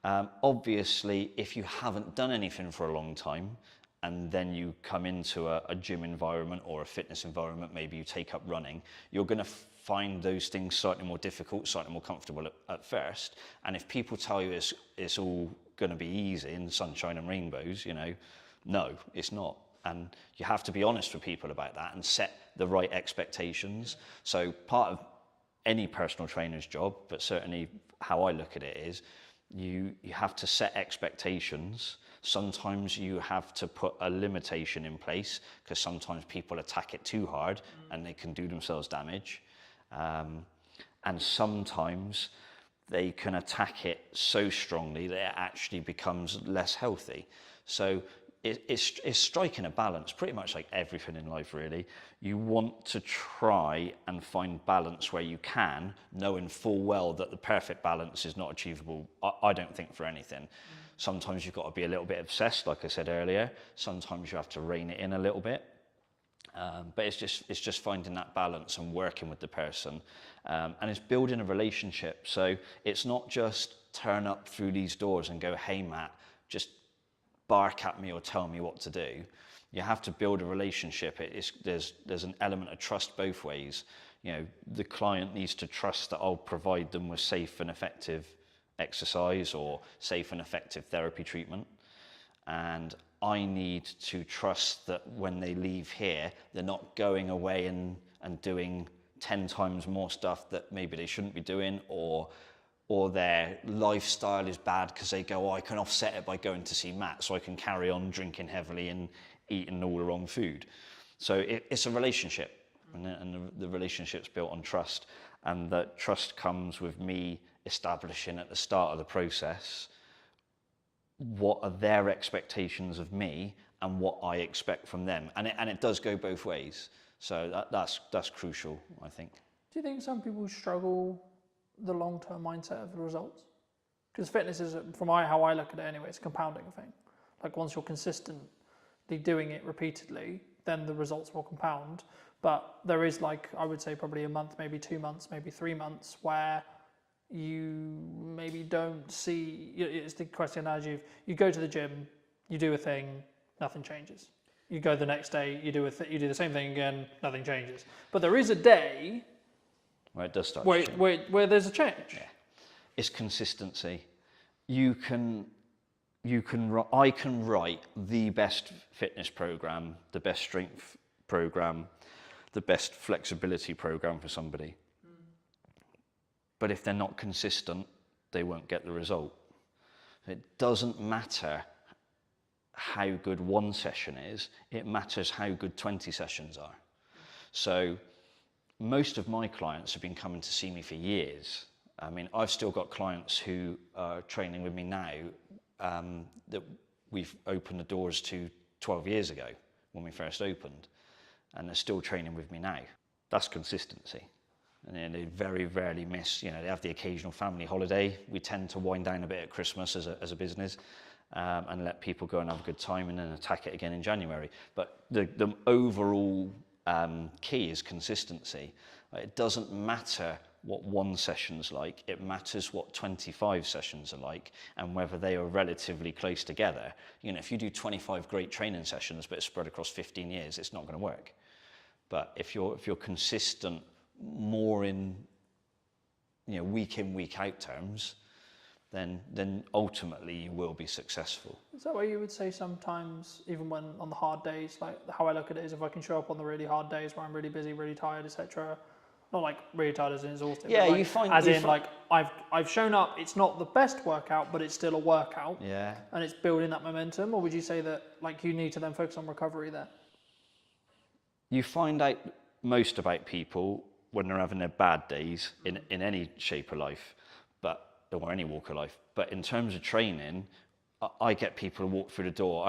Obviously, if you haven't done anything for a long time, and then you come into a gym environment or a fitness environment, maybe you take up running, you're going to find those things slightly more difficult, slightly more comfortable at first. And if people tell you it's all going to be easy and sunshine and rainbows, you know, no, it's not. And you have to be honest with people about that and set the right expectations. So part of any personal trainer's job, but certainly how I look at it is, you have to set expectations. Sometimes you have to put a limitation in place, because sometimes people attack it too hard and they can do themselves damage. And sometimes they can attack it so strongly that it actually becomes less healthy. So it's striking a balance, pretty much like everything in life, really. You want to try and find balance where you can, knowing full well that the perfect balance is not achievable, I don't think, for anything. Sometimes you've got to be a little bit obsessed, like I said earlier. Sometimes you have to rein it in a little bit. But it's just finding that balance and working with the person. And it's building a relationship. So it's not just turn up through these doors and go, hey, Matt, just bark at me or tell me what to do. You have to build a relationship. There's an element of trust both ways. You know, the client needs to trust that I'll provide them with safe and effective exercise or safe and effective therapy treatment. And I need to trust that when they leave here, they're not going away and doing 10 times more stuff that maybe they shouldn't be doing, or their lifestyle is bad because they go, oh, I can offset it by going to see Matt, so I can carry on drinking heavily and eating all the wrong food. So it's a relationship, and the relationship's built on trust, and that trust comes with me establishing at the start of the process what are their expectations of me and what I expect from them, and it does go both ways. So that's crucial, I think. Do you think some people struggle the long-term mindset of the results? Because fitness is, from how I look at it anyway, it's a compounding thing. Like once you're consistently doing it repeatedly, then the results will compound. But there is, like, I would say probably a month, maybe 2 months, maybe 3 months where you maybe don't see, it's the question as you go to the gym, you do a thing, nothing changes. You go the next day, you do the same thing again, nothing changes. But there is a day where it does start where there's a change. Yeah. It's consistency. I can write the best fitness program, the best strength program, the best flexibility program for somebody. But if they're not consistent, they won't get the result. It doesn't matter how good one session is, it matters how good 20 sessions are. So most of my clients have been coming to see me for years. I mean, I've still got clients who are training with me now that we've opened the doors to 12 years ago when we first opened, and they're still training with me now. That's consistency. And they very rarely miss, they have the occasional family holiday. We tend to wind down a bit at Christmas as a business and let people go and have a good time and then attack it again in January. But the overall key is consistency. It doesn't matter what one session's like, it matters what 25 sessions are like and whether they are relatively close together. If you do 25 great training sessions but it's spread across 15 years, it's not going to work. But if you're consistent more in, you know, week in, week out terms, then ultimately you will be successful. Is that why you would say sometimes, even when on the hard days, like how I look at it is if I can show up on the really hard days where I'm really busy, really tired, etc. Not like really tired as in exhausted. Yeah, but like, you find as you in like I've shown up. It's not the best workout, but it's still a workout. Yeah. And it's building that momentum. Or would you say that like you need to then focus on recovery there? You find out most about people when they're having their bad days in any shape of life, or any walk of life. But in terms of training, I get people to walk through the door.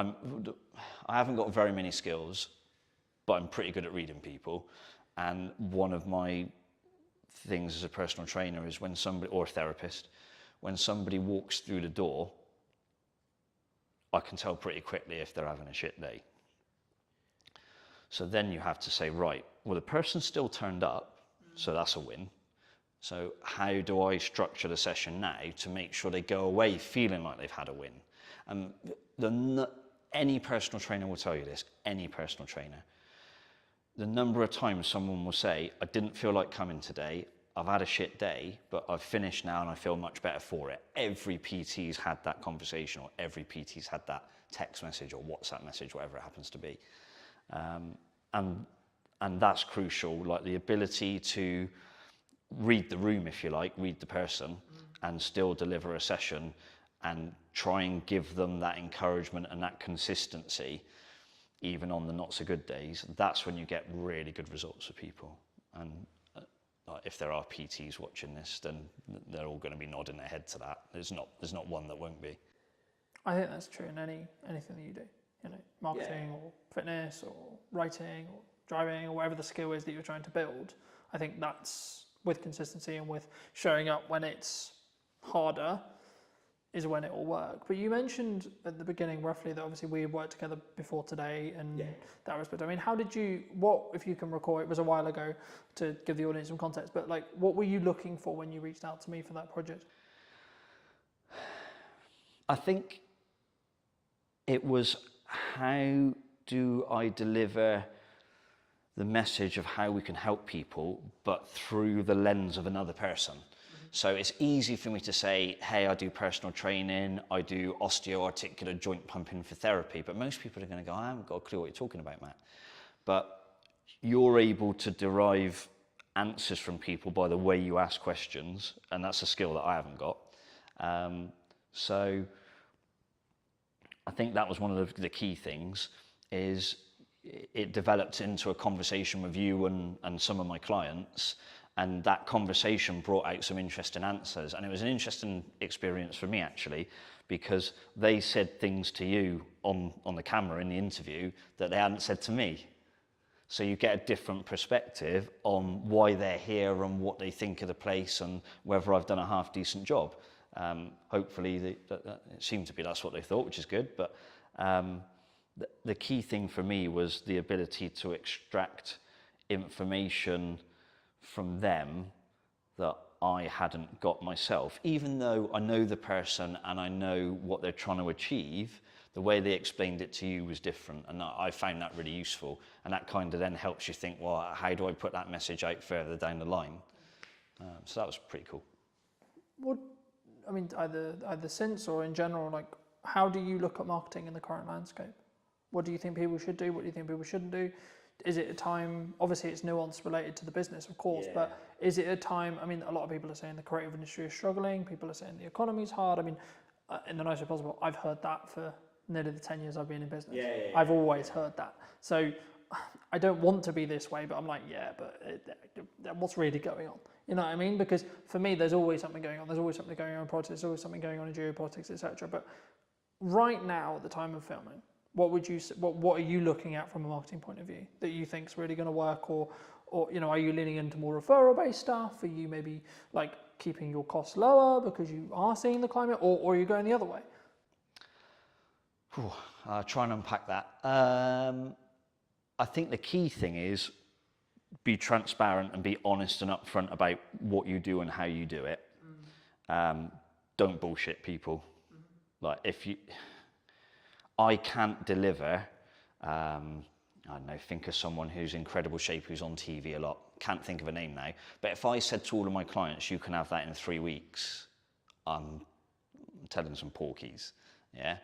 I haven't got very many skills, but I'm pretty good at reading people. And one of my things as a personal trainer is when somebody, or a therapist, when somebody walks through the door, I can tell pretty quickly if they're having a shit day. So then you have to say, right, well, the person still turned up, so that's a win. So how do I structure the session now to make sure they go away feeling like they've had a win? And any personal trainer will tell you this, any personal trainer. The number of times someone will say, I didn't feel like coming today, I've had a shit day, but I've finished now and I feel much better for it. Every PT's had that conversation, or every PT's had that text message or WhatsApp message, whatever it happens to be. And that's crucial, like the ability to read the room, if you like, read the person, and still deliver a session and try and give them that encouragement and that consistency, even on the not so good days. That's when you get really good results for people. And if there are PTs watching this, then they're all going to be nodding their head to that. There's not one that won't be. I think that's true in anything that you do. You know, marketing or fitness or writing or driving or whatever the skill is that you're trying to build. I think that's with consistency and with showing up when it's harder is when it will work. But you mentioned at the beginning roughly that obviously we worked together before today and that respect. I mean, how did you, what, if you can recall, it was a while ago to give the audience some context, but like what were you looking for when you reached out to me for that project? I think it was, how do I deliver the message of how we can help people, but through the lens of another person? So it's easy for me to say, hey, I do personal training, I do osteoarticular joint pumping for therapy, but most people are going to go, I haven't got a clue what you're talking about, Matt. But you're able to derive answers from people by the way you ask questions, and that's a skill that I haven't got. So I think that was one of the key things, is it developed into a conversation with you and some of my clients, and that conversation brought out some interesting answers. And it was an interesting experience for me, actually, because they said things to you on the camera in the interview that they hadn't said to me. So you get a different perspective on why they're here and what they think of the place and whether I've done a half decent job. Hopefully it seemed to be that's what they thought, which is good. But the key thing for me was the ability to extract information from them that I hadn't got myself. Even though I know the person and I know what they're trying to achieve, the way they explained it to you was different, and I found that really useful. And that kind of then helps you think, well, how do I put that message out further down the line? So that was pretty cool. What, I mean, either since or in general, like, how do you look at marketing in the current landscape? What do you think people should do? What do you think people shouldn't do? Is it a time, obviously it's nuance related to the business, of course, but is it a time, I mean, a lot of people are saying the creative industry is struggling, people are saying the economy's hard. I mean, in the nicest way possible, I've heard that for nearly the 10 years I've been in business. I've always heard that. So I don't want to be this way, but I'm like, but what's really going on? You know what I mean? Because for me, there's always something going on. There's always something going on in politics. There's always something going on in geopolitics, etc. But right now, at the time of filming, what are you looking at from a marketing point of view that you think is really going to work, or you know, are you leaning into more referral-based stuff? Are you maybe like keeping your costs lower because you are seeing the climate, or are you going the other way? I'll try and unpack that. I think the key thing is be transparent and be honest and upfront about what you do and how you do it. Don't bullshit people. Like I can't deliver I don't know, think of someone who's in incredible shape, who's on TV a lot. Can't think of a name now. But if I said to all of my clients, you can have that in 3 weeks, I'm telling some porkies, yeah?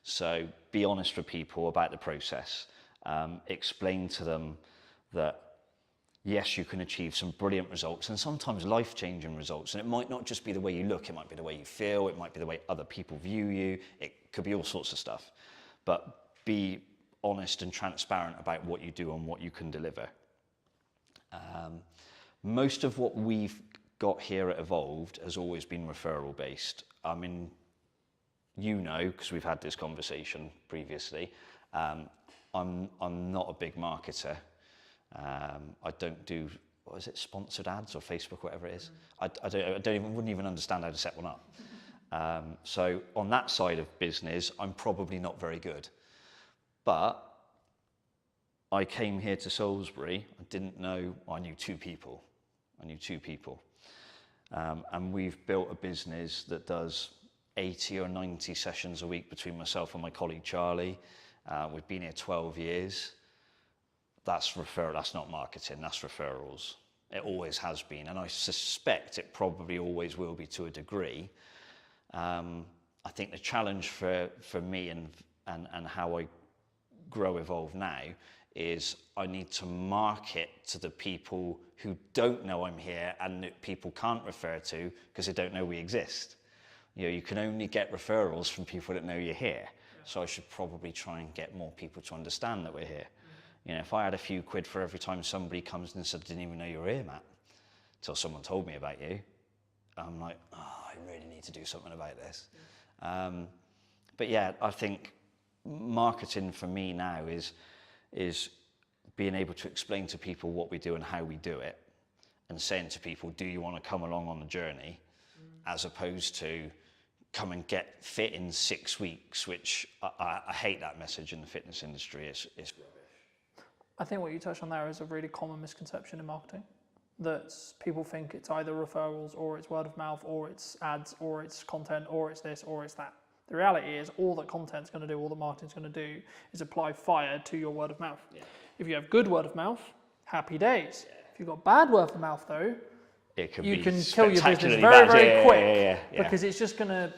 So be honest with people about the process. Explain to them that, yes, you can achieve some brilliant results and sometimes life-changing results. And it might not just be the way you look, it might be the way you feel, it might be the way other people view you, it could be all sorts of stuff. But be honest and transparent about what you do and what you can deliver. Most of what we've got here at Evolved has always been referral based. I mean, you know, because we've had this conversation previously, I'm not a big marketer. I don't do, what is it, sponsored ads or Facebook, whatever it is. Wouldn't even understand how to set one up. So on that side of business, I'm probably not very good. But I came here to Salisbury, I knew two people. And we've built a business that does 80 or 90 sessions a week between myself and my colleague Charlie. We've been here 12 years. That's referral, that's not marketing, that's referrals. It always has been, and I suspect it probably always will be to a degree. I think the challenge for me and how I grow Evolve now is I need to market to the people who don't know I'm here and that people can't refer to because they don't know we exist. You know, you can only get referrals from people that know you're here. So I should probably try and get more people to understand that we're here. You know, if I had a few quid for every time somebody comes and said, I didn't even know you were here, Matt, until someone told me about you, I'm like, oh, I really need to do something about this. But yeah, I think marketing for me now is being able to explain to people what we do and how we do it, and saying to people, do you want to come along on the journey, as opposed to come and get fit in 6 weeks, which I hate that message in the fitness industry. It's rubbish. I think what you touched on there is a really common misconception in marketing, that people think it's either referrals or it's word of mouth or it's ads or it's content or it's this or it's that. The reality is all that content's going to do, all that marketing's going to do is apply fire to your word of mouth. Yeah. If you have good word of mouth, happy days. Yeah. If you've got bad word of mouth though, you can kill your business very, very quick because it's just going to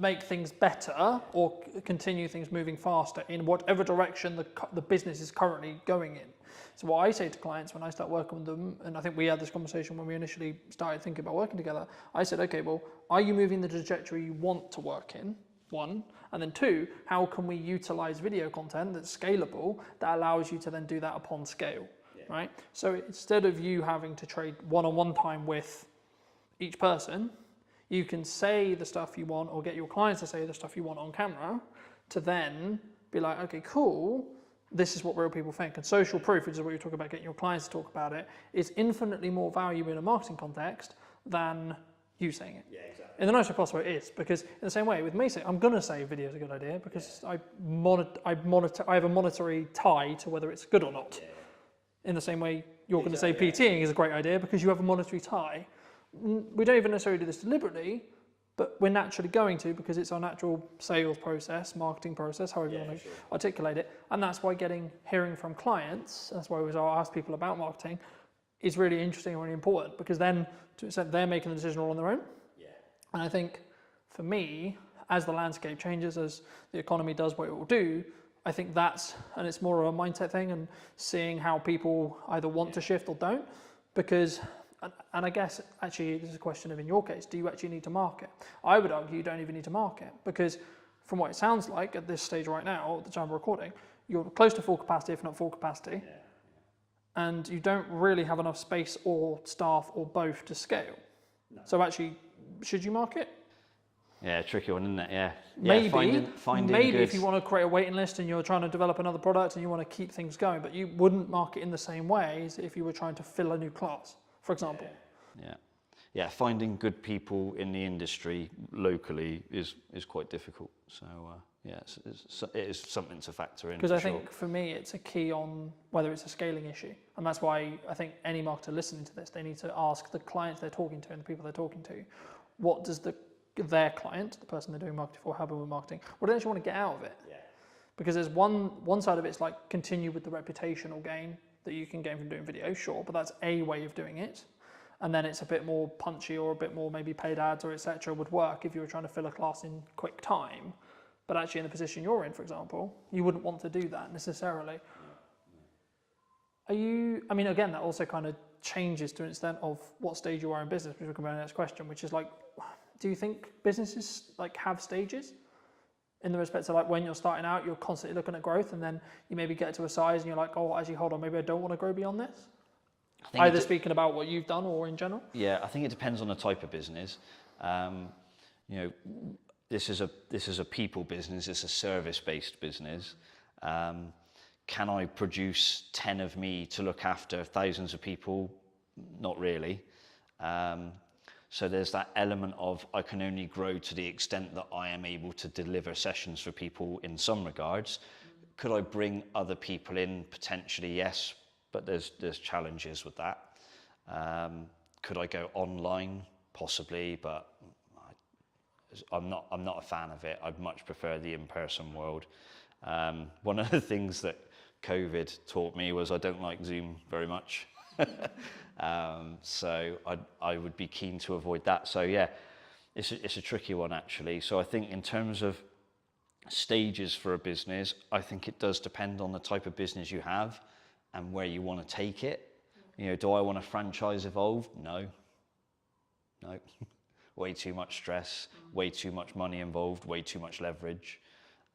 make things better or continue things moving faster in whatever direction the business is currently going in. So what I say to clients when I start working with them, and I think we had this conversation when we initially started thinking about working together, I said, okay, well, are you moving the trajectory you want to work in? One, and then two, how can we utilize video content that's scalable that allows you to then do that upon scale, right? So instead of you having to trade one-on-one time with each person, you can say the stuff you want or get your clients to say the stuff you want on camera to then be like, okay, cool, this is what real people think. And social proof, which is what you're talking about, getting your clients to talk about it, is infinitely more valuable in a marketing context than you saying it. Yeah, exactly. In the nicest possible way it is, because in the same way with me saying, I'm going to say video is a good idea because I have a monetary tie to whether it's good or not. Yeah. In the same way you're going to say PTing is a great idea because you have a monetary tie. We don't even necessarily do this deliberately, but we're naturally going to because it's our natural sales process, marketing process, however you want to articulate it. And that's why hearing from clients, that's why I ask people about marketing, is really interesting and really important because then to an extent they're making the decision all on their own. Yeah. And I think for me, as the landscape changes, as the economy does what it will do, I think and it's more of a mindset thing and seeing how people either want to shift or don't, because and I guess actually this is a question of, in your case, do you actually need to market? I would argue you don't even need to market because from what it sounds like at this stage right now, at the time of recording, you're close to full capacity, if not full capacity, and you don't really have enough space or staff or both to scale. No. So actually, should you market? Yeah, tricky one, isn't it? Yeah. Maybe, finding maybe good. If you want to create a waiting list and you're trying to develop another product and you want to keep things going, but you wouldn't market in the same way as if you were trying to fill a new class, for example. Yeah, finding good people in the industry locally is quite difficult. So it is something to factor in. Because I think for me it's a key on whether it's a scaling issue, and that's why I think any marketer listening to this, they need to ask the clients they're talking to and the people they're talking to, what does their client, the person they're doing marketing for, how about marketing, what do they actually want to get out of it? Yeah. Because there's one side of it's like continue with the reputational gain that you can gain from doing video, sure, but that's a way of doing it. And then it's a bit more punchy or a bit more maybe paid ads or etc. would work if you were trying to fill a class in quick time. But actually in the position you're in, for example, you wouldn't want to do that necessarily. Are you, I mean, again, that also kind of changes to an extent of what stage you are in business, which will come to the next question, which is like, do you think businesses like have stages? In the respect of like when you're starting out, you're constantly looking at growth and then you maybe get to a size and you're like, oh, actually, hold on, maybe I don't want to grow beyond this? Either speaking about what you've done or in general? Yeah, I think it depends on the type of business. You know, this is a people business, it's a service-based business. Can I produce 10 of me to look after thousands of people? Not really. So there's that element of I can only grow to the extent that I am able to deliver sessions for people in some regards. Could I bring other people in? Potentially, yes, but there's challenges with that. Could I go online? Possibly, but I'm not a fan of it. I'd much prefer the in-person world. One of the things that COVID taught me was I don't like Zoom very much. So I would be keen to avoid that. So yeah, it's a tricky one actually. So I think in terms of stages for a business, I think it does depend on the type of business you have and where you want to take it. You know, do I want a franchise evolve? No. Way too much stress, way too much money involved, way too much leverage.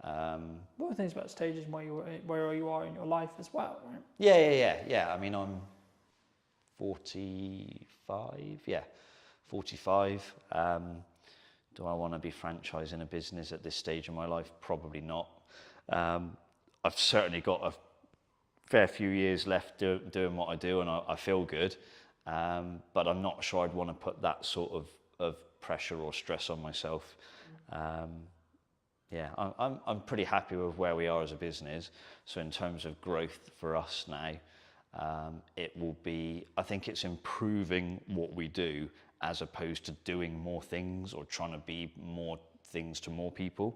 What are things about stages where you are in your life as well, right? Yeah. I mean, I'm 45. Yeah, 45. Do I want to be franchising a business at this stage in my life? Probably not. I've certainly got a fair few years left doing what I do, and I feel good. But I'm not sure I'd want to put that sort of pressure or stress on myself. Yeah, I'm pretty happy with where we are as a business. So in terms of growth for us now, it will be, I think it's improving what we do as opposed to doing more things or trying to be more things to more people.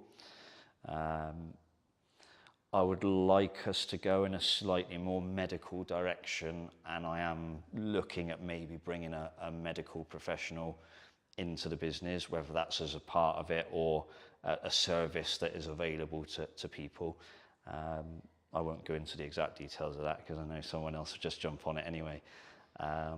I would like us to go in a slightly more medical direction, and I am looking at maybe bringing a medical professional into the business, whether that's as a part of it or a service that is available to people. I won't go into the exact details of that because I know someone else will just jump on it anyway. Yeah,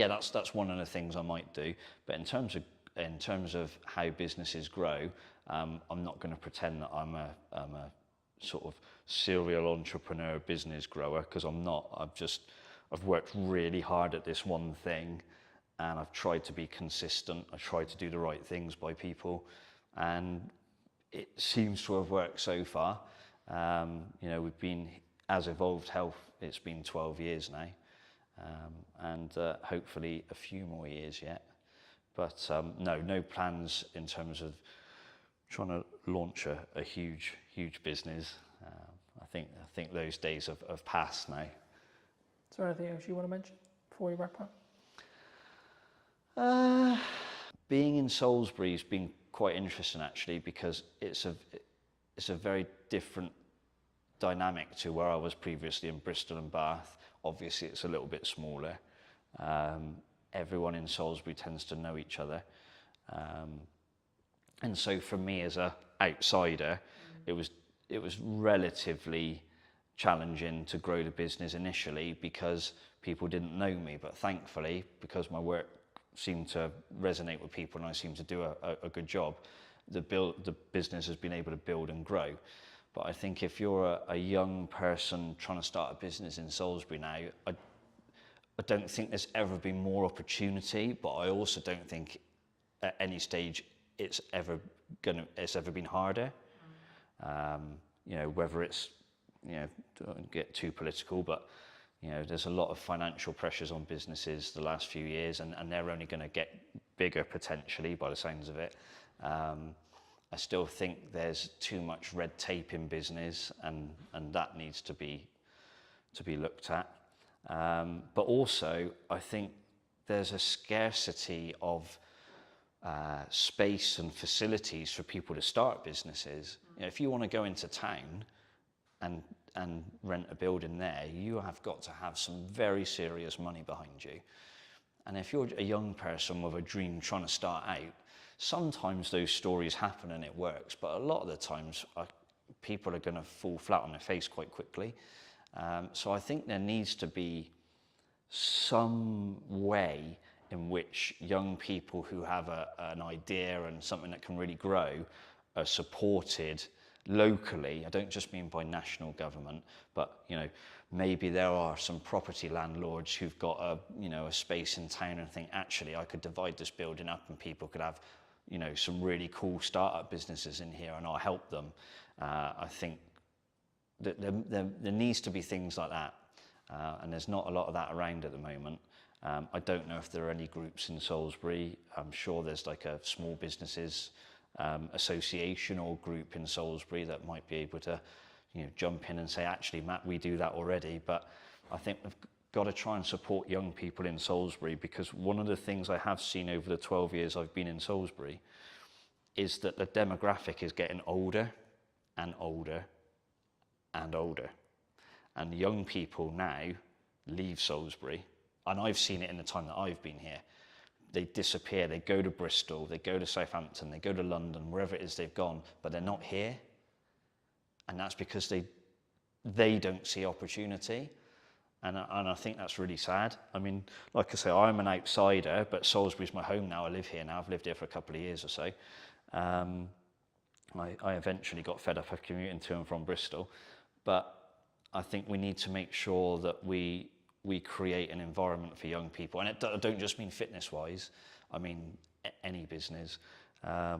that's one of the things I might do. But in terms of how businesses grow, I'm not going to pretend that I'm a sort of serial entrepreneur business grower, because I'm not. I've worked really hard at this one thing, and I've tried to be consistent. I tried to do the right things by people, and it seems to have worked so far. You know, we've been, as Evolved Health, it's been 12 years now, and hopefully a few more years yet. But no plans in terms of trying to launch a huge business. I think those days have passed now. Is there anything else you want to mention before we wrap up? Being in Salisbury has been quite interesting actually, because it's a very different dynamic to where I was previously in Bristol and Bath. Obviously it's a little bit smaller. Everyone in Salisbury tends to know each other. And so for me as a outsider, it was relatively challenging to grow the business initially because people didn't know me. But thankfully, because my work seemed to resonate with people and I seemed to do a good job, the business has been able to build and grow. But I think if you're a young person trying to start a business in Salisbury now, I don't think there's ever been more opportunity, but I also don't think at any stage it's ever been harder. You know, whether it's, you know, don't get too political, but you know, there's a lot of financial pressures on businesses the last few years, and they're only going to get bigger potentially by the sounds of it. I still think there's too much red tape in business, and that needs to be looked at. But also, I think there's a scarcity of space and facilities for people to start businesses. You know, if you want to go into town and rent a building there, you have got to have some very serious money behind you. And if you're a young person with a dream trying to start out, sometimes those stories happen and it works, but a lot of the times people are going to fall flat on their face quite quickly. So I think there needs to be some way in which young people who have an idea and something that can really grow are supported locally. I don't just mean by national government, but you know, maybe there are some property landlords who've got a space in town and think, actually, I could divide this building up and people could have, you know, some really cool startup businesses in here and I'll help them. I think that there needs to be things like that. And there's not a lot of that around at the moment. I don't know if there are any groups in Salisbury. I'm sure there's like a small businesses association or group in Salisbury that might be able to, you know, jump in and say, actually, Matt, we do that already. But I think we've got to try and support young people in Salisbury, because one of the things I have seen over the 12 years I've been in Salisbury is that the demographic is getting older and older and older. And young people now leave Salisbury, and I've seen it in the time that I've been here. They disappear, they go to Bristol, they go to Southampton, they go to London, wherever it is they've gone, but they're not here. And that's because they don't see opportunity. And I think that's really sad. I mean, like I say, I'm an outsider, but Salisbury's my home now. I live here now. I've lived here for a couple of years or so. I eventually got fed up of commuting to and from Bristol, but I think we need to make sure that we create an environment for young people. And I don't just mean fitness-wise, I mean any business. I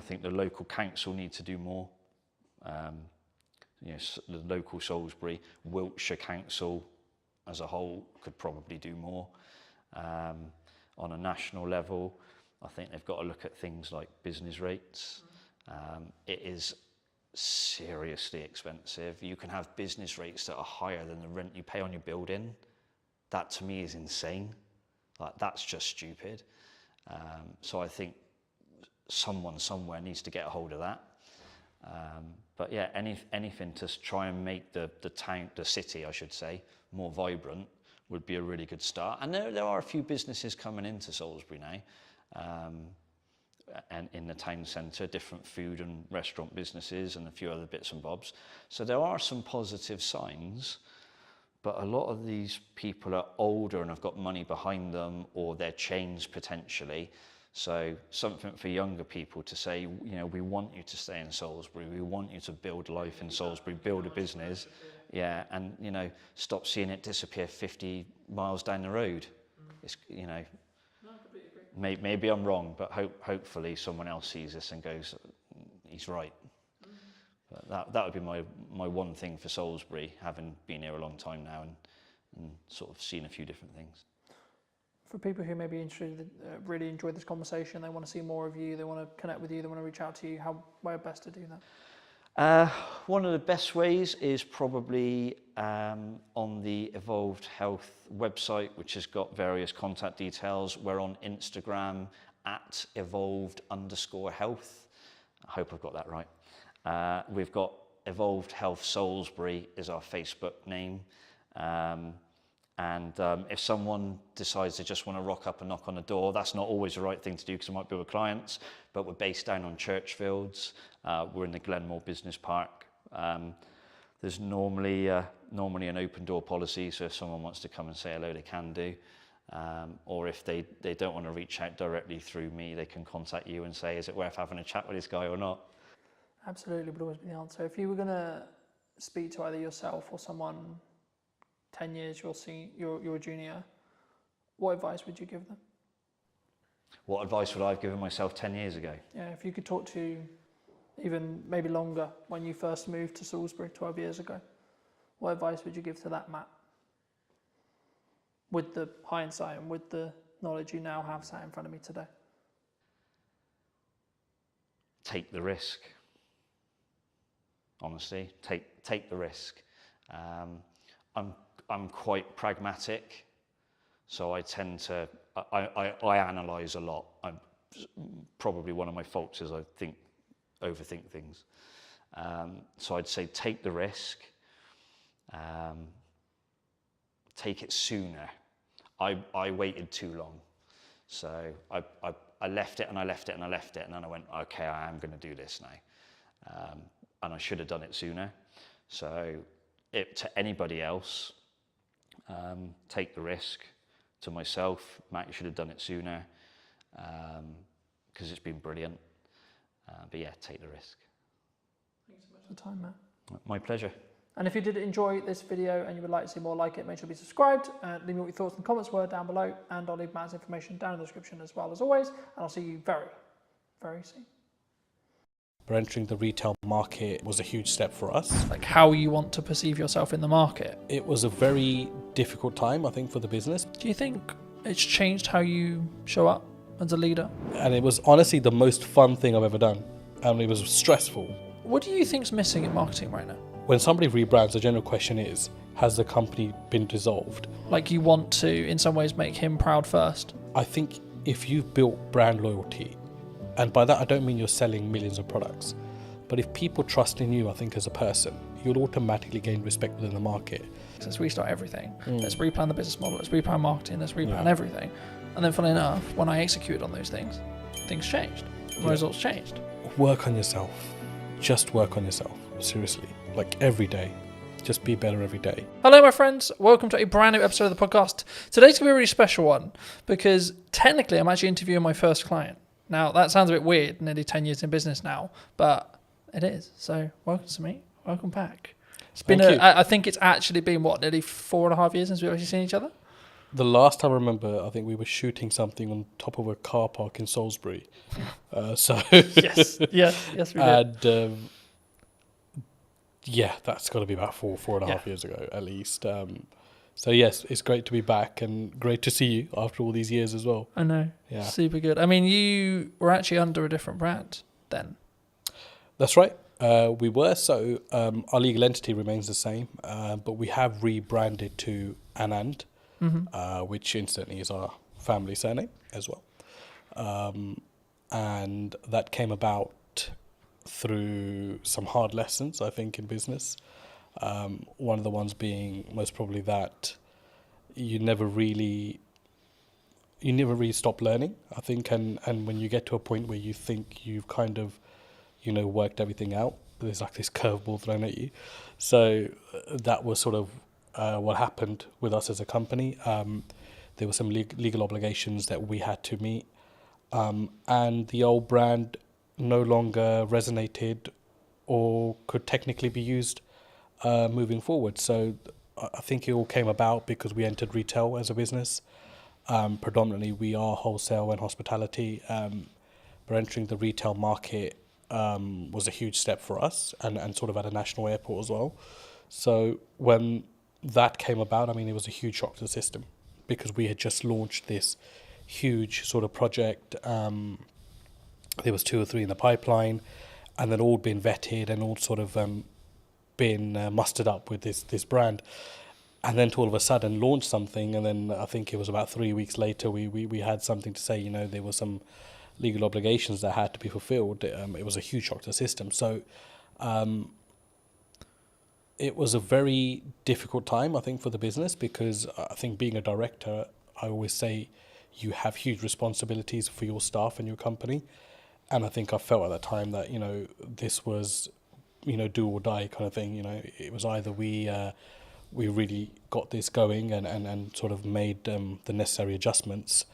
think the local council need to do more. The local Salisbury, Wiltshire Council as a whole could probably do more. On a national level, I think they've got to look at things like business rates. It is seriously expensive. You can have business rates that are higher than the rent you pay on your building. That to me is insane. Like, that's just stupid. So I think someone somewhere needs to get a hold of that. But yeah, anything to try and make the town, the city, I should say, more vibrant would be a really good start. And there are a few businesses coming into Salisbury now, and in the town centre, different food and restaurant businesses and a few other bits and bobs. So there are some positive signs, but a lot of these people are older and have got money behind them, or they're chains potentially. So something for younger people to say, you know, we want you to stay in Salisbury, we want you to build life in Salisbury, build a business, yeah, and, you know, stop seeing it disappear 50 miles down the road. It's, you know, maybe I'm wrong, but hopefully someone else sees this and goes, he's right. But that would be my one thing for Salisbury, having been here a long time now and sort of seen a few different things. For people who may be interested, really enjoyed this conversation, they want to see more of you, they want to connect with you, they want to reach out to you, where best to do that? One of the best ways is probably on the Evolved Health website, which has got various contact details. We're on Instagram at evolved_health. I hope I've got that right. We've got Evolved Health Salisbury is our Facebook name. And if someone decides they just want to rock up and knock on the door, that's not always the right thing to do because it might be with clients, but we're based down on Churchfields. We're in the Glenmore Business Park. There's normally an open door policy, so if someone wants to come and say hello, they can do. Or if they don't want to reach out directly through me, they can contact you and say, is it worth having a chat with this guy or not? Absolutely, would always be the answer. If you were going to speak to either yourself or someone 10 years you're a junior, what advice would you give them? What advice would I have given myself 10 years ago? Yeah, if you could talk to even maybe longer, when you first moved to Salisbury 12 years ago, what advice would you give to that Matt? With the hindsight and with the knowledge you now have sat in front of me today. Take the risk. Honestly, take the risk. I'm quite pragmatic, so I tend to, I analyse a lot. Probably one of my faults is I overthink things. So I'd say take the risk, take it sooner. I waited too long. So I left it and I left it and I left it, and then I went, okay, I am going to do this now. And I should have done it sooner. So to anybody else, take the risk. To myself, Matt, you should have done it sooner, because it's been brilliant. But yeah, take the risk. Thanks so much for the time, Matt. My pleasure. And if you did enjoy this video and you would like to see more like it, make sure to be subscribed. Leave me what your thoughts and comments were down below, and I'll leave Matt's information down in the description as well as always. And I'll see you very, very soon. But entering the retail market was a huge step for us. Like how you want to perceive yourself in the market. It was a very difficult time, I think, for the business. Do you think it's changed how you show up as a leader? And it was honestly the most fun thing I've ever done. And it was stressful. What do you think's missing in marketing right now? When somebody rebrands, the general question is, has the company been dissolved? Like you want to, in some ways, make him proud first. I think if you've built brand loyalty, and by that I don't mean you're selling millions of products, but if people trust in you, I think as a person, you'll automatically gain respect within the market. Let's restart everything. Let's replan the business model. Let's replan marketing. Let's replan everything. And then, funnily enough, when I executed on those things changed. The results changed. Work on yourself. Just work on yourself. Seriously. Like every day. Just be better every day. Hello, my friends. Welcome to a brand new episode of the podcast. Today's going to be a really special one because technically I'm actually interviewing my first client. Now, that sounds a bit weird, nearly 10 years in business now, but it is. So, welcome to me. Welcome back. It's been, I think it's actually been, nearly 4.5 years since we've actually seen each other? The last time I remember, I think we were shooting something on top of a car park in Salisbury. Yes, we did. And yeah, that's got to be about 4.5 years ago at least. So yes, it's great to be back and great to see you after all these years as well. I know. Yeah. Super good. I mean, you were actually under a different brand then. That's right. We were. So our legal entity remains the same, but we have rebranded to Anand, which incidentally is our family surname as well. And that came about through some hard lessons, I think, in business. One of the ones being most probably that you never really stop learning, I think, and when you get to a point where you think you've kind of, worked everything out, there's like this curveball thrown at you. So that was sort of what happened with us as a company. There were some legal obligations that we had to meet, and the old brand no longer resonated or could technically be used moving forward. So I think it all came about because we entered retail as a business. Predominantly we are wholesale and hospitality, but entering the retail market was a huge step for us, and sort of at a national airport as well. So when that came about, I mean, it was a huge shock to the system because we had just launched this huge sort of project. There was 2 or 3 in the pipeline, and then all been vetted and all sort of been mustered up with this brand, and then to all of a sudden launch something, and then I think it was about 3 weeks later we had something to say. There were some legal obligations that had to be fulfilled. It was a huge shock to the system. So it was a very difficult time, I think, for the business, because I think being a director, I always say you have huge responsibilities for your staff and your company. And I think I felt at that time that, this was, do or die kind of thing. It was either we really got this going and sort of made the necessary adjustments.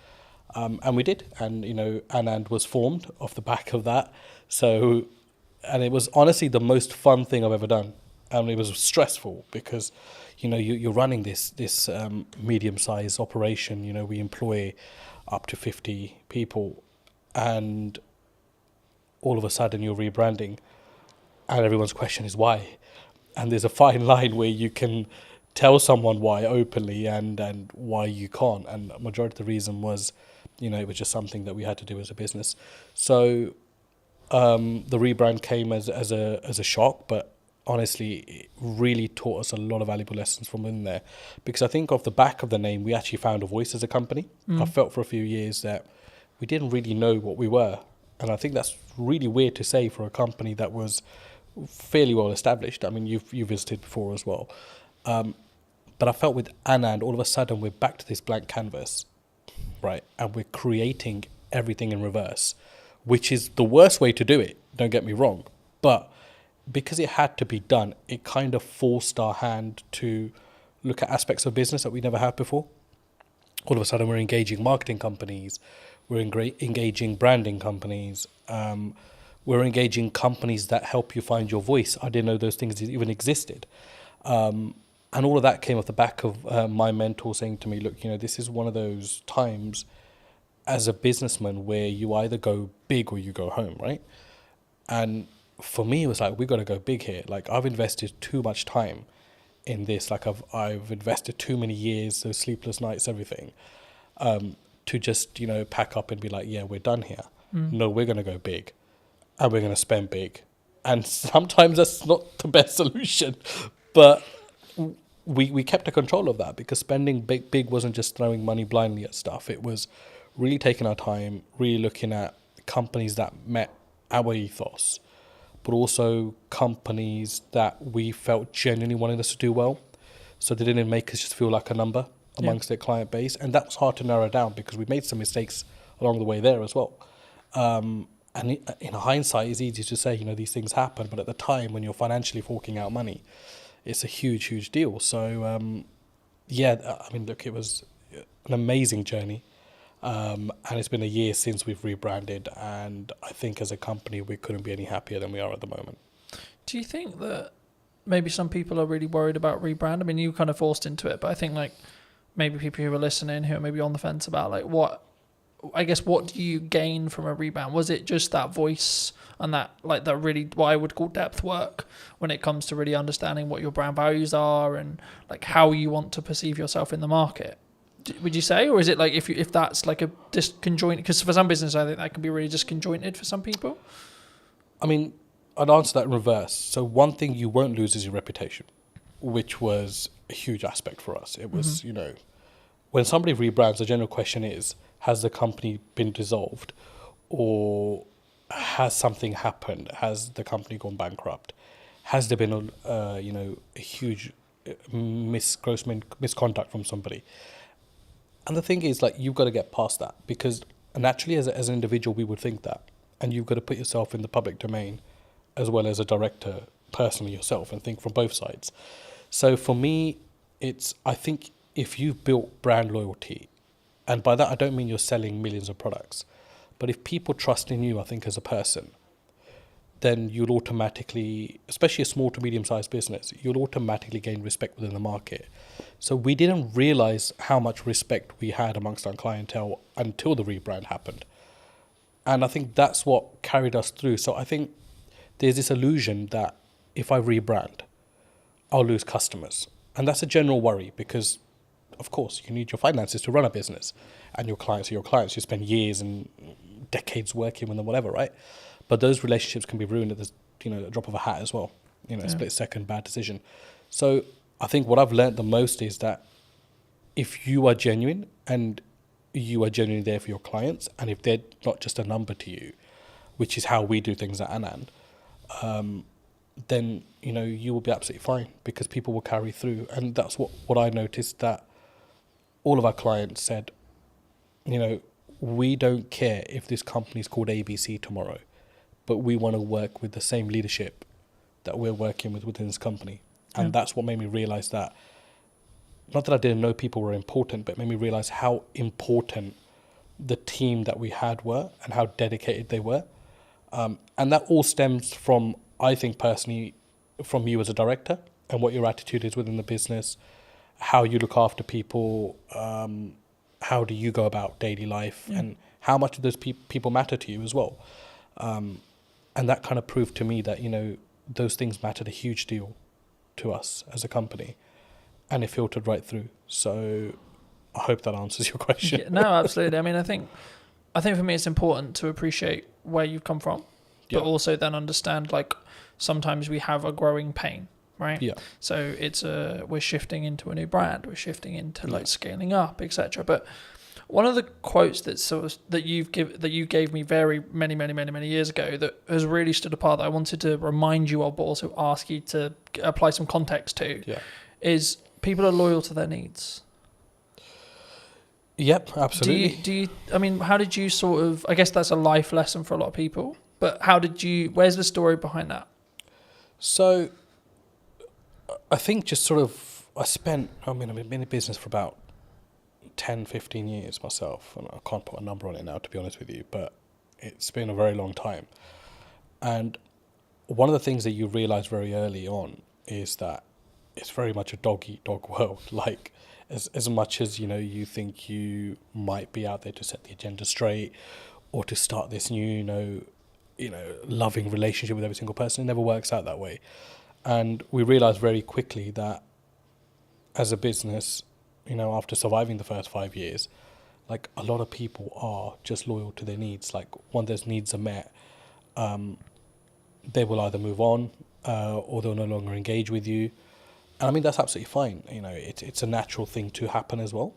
And we did. And, Anand was formed off the back of that. So, and it was honestly the most fun thing I've ever done. And it was stressful because, you're running this medium-sized operation. We employ up to 50 people, and all of a sudden you're rebranding, and everyone's question is why. And there's a fine line where you can tell someone why openly and why you can't. And majority of the reason was, it was just something that we had to do as a business. So the rebrand came as a shock, but honestly, it really taught us a lot of valuable lessons from in there, because I think off the back of the name, we actually found a voice as a company. I felt for a few years that we didn't really know what we were. And I think that's really weird to say for a company that was fairly well established. I mean, you visited before as well. But I felt with Anand, all of a sudden we're back to this blank canvas, right? And we're creating everything in reverse, which is the worst way to do it. Don't get me wrong. But because it had to be done, it kind of forced our hand to look at aspects of business that we never had before. All of a sudden we're engaging marketing companies, we're engaging branding companies, we're engaging companies that help you find your voice. I didn't know those things even existed. And all of that came off the back of my mentor saying to me, look, this is one of those times as a businessman where you either go big or you go home, right? And for me, it was like, we got to go big here. Like, I've invested too much time in this. Like, I've invested too many years, those sleepless nights, everything, to just, pack up and be like, yeah, we're done here. No, we're going to go big and we're going to spend big. And sometimes that's not the best solution, but we kept a control of that, because spending big wasn't just throwing money blindly at stuff. It was really taking our time, really looking at companies that met our ethos, but also companies that we felt genuinely wanted us to do well. So they didn't make us just feel like a number amongst their client base. And that was hard to narrow down, because we made some mistakes along the way there as well. And in hindsight, it's easy to say, these things happen. But at the time, when you're financially forking out money, it's a huge, huge deal. So, look, it was an amazing journey. And it's been a year since we've rebranded. And I think as a company, we couldn't be any happier than we are at the moment. Do you think that maybe some people are really worried about rebrand? I mean, you kind of forced into it, but I think maybe people who are listening who are maybe on the fence about what do you gain from a rebrand? Was it just that voice and that really what I would call depth work when it comes to really understanding what your brand values are and how you want to perceive yourself in the market? Would you say, or is it if that's a disconjointed? Because for some business, I think that can be really disconjointed for some people. I mean, I'd answer that in reverse. So one thing you won't lose is your reputation, which was a huge aspect for us. It was, when somebody rebrands, the general question is, has the company been dissolved, or has something happened? Has the company gone bankrupt? Has there been a huge gross misconduct from somebody? And the thing is, you've got to get past that, because naturally as an individual, we would think that. And you've got to put yourself in the public domain as well as a director personally yourself and think from both sides. So for me, I think if you've built brand loyalty, and by that I don't mean you're selling millions of products, but if people trust in you, I think as a person, then you'll automatically, especially a small to medium-sized business, you'll automatically gain respect within the market. So we didn't realize how much respect we had amongst our clientele until the rebrand happened. And I think that's what carried us through. So I think there's this illusion that if I rebrand, I'll lose customers. And that's a general worry, because, of course, you need your finances to run a business. And your clients are your clients. You spend years and decades working with them, whatever, right? But those relationships can be ruined at a drop of a hat as well. A split-second bad decision. So I think what I've learned the most is that if you are genuine and you are genuinely there for your clients, and if they're not just a number to you, which is how we do things at Anand, then you will be absolutely fine, because people will carry through. And that's what I noticed, that all of our clients said, we don't care if this company is called ABC tomorrow, but we want to work with the same leadership that we're working with within this company. And that's what made me realize that, not that I didn't know people were important, but it made me realize how important the team that we had were and how dedicated they were. And that all stems from, I think personally, from you as a director and what your attitude is within the business, how you look after people, how do you go about daily life, and how much do those people matter to you as well. And that kind of proved to me that, those things mattered a huge deal to us as a company, and it filtered right through. So I hope that answers your question. Yeah, no, absolutely. I mean, I think for me it's important to appreciate where you've come from, but also then understand sometimes we have a growing pain, right? Yeah. So it's we're shifting into a new brand, we're shifting into scaling up, etc. But One of the quotes that you gave me very many years ago that has really stood apart that I wanted to remind you of, but also ask you to apply some context to, is people are loyal to their needs. Yep, absolutely. Do you? I mean, how did you sort of? I guess that's a life lesson for a lot of people. But how did you? Where's the story behind that? So, I think just sort of, I've been in business for about 10, 15 years myself, and I can't put a number on it now, to be honest with you, but it's been a very long time. And one of the things that you realize very early on is that it's very much a dog-eat-dog world. Like, as much as, you think you might be out there to set the agenda straight or to start this new, loving relationship with every single person, it never works out that way. And we realized very quickly that as a business, after surviving the first 5 years, like, a lot of people are just loyal to their needs. Like, when those needs are met, they will either move on or they'll no longer engage with you. And I mean, that's absolutely fine. It's a natural thing to happen as well.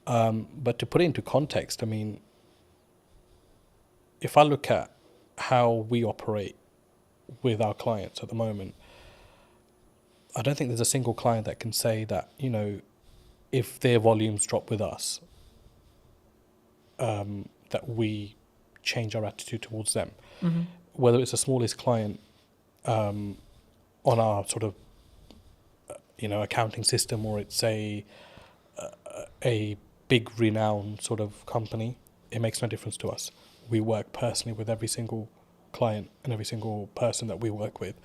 But to put it into context, I mean, if I look at how we operate with our clients at the moment, I don't think there's a single client that can say that, if their volumes drop with us, that we change our attitude towards them. Mm-hmm. Whether it's the smallest client on our sort of, accounting system, or it's a big renowned sort of company, it makes no difference to us. We work personally with every single client and every single person that we work with.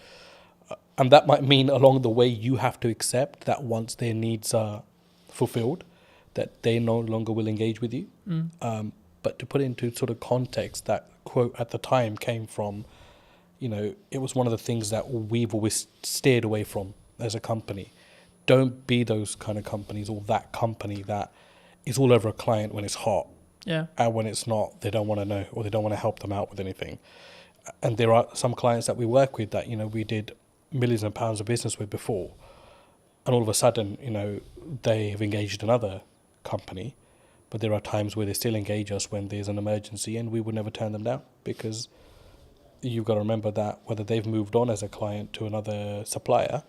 And that might mean along the way you have to accept that once their needs are fulfilled, that they no longer will engage with you. But to put into sort of context, that quote at the time came from, it was one of the things that we've always steered away from as a company. Don't be those kind of companies, or that company that is all over a client when it's hot. Yeah. And when it's not, they don't want to know, or they don't want to help them out with anything. And there are some clients that we work with that, we did millions of pounds of business with before. And all of a sudden, they have engaged another company. But there are times where they still engage us when there's an emergency, and we would never turn them down, because you've got to remember that whether they've moved on as a client to another supplier,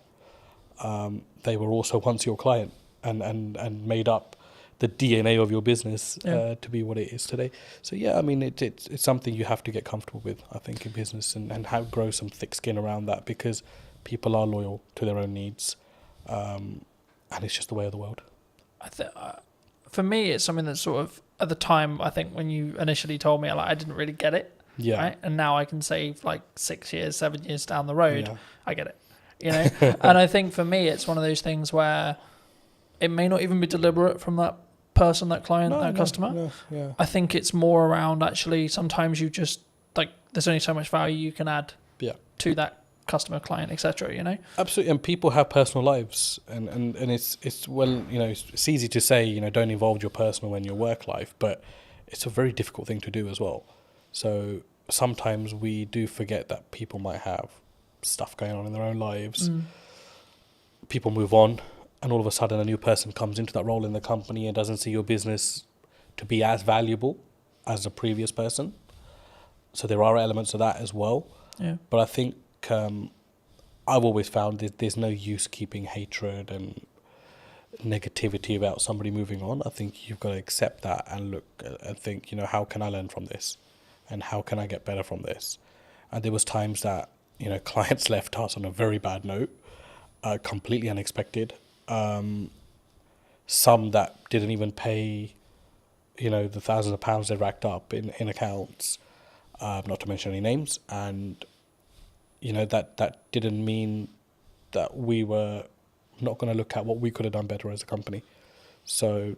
they were also once your client and made up the DNA of your business to be what it is today. So yeah, I mean, it's something you have to get comfortable with, I think, in business, and grow some thick skin around that, because people are loyal to their own needs, and it's just the way of the world. For me, it's something that sort of, at the time, I think when you initially told me, I didn't really get it. Yeah. Right? And now I can say, 6 years, 7 years down the road, I get it. And I think for me, it's one of those things where it may not even be deliberate from that person, that client, customer. No, yeah. I think it's more around, actually, sometimes you just, there's only so much value you can add to that customer, client, etc. Absolutely. And people have personal lives, and it's well, it's easy to say, don't involve your personal in your work life, but it's a very difficult thing to do as well. So sometimes we do forget that people might have stuff going on in their own lives. People move on, and all of a sudden a new person comes into that role in the company and doesn't see your business to be as valuable as the previous person. So there are elements of that as well. Yeah. But I think I've always found that there's no use keeping hatred and negativity about somebody moving on. I think you've got to accept that and look and think, how can I learn from this? And how can I get better from this? And there was times that, clients left us on a very bad note, completely unexpected. Some that didn't even pay, the thousands of pounds they racked up in accounts, not to mention any names. And, that didn't mean that we were not going to look at what we could have done better as a company. So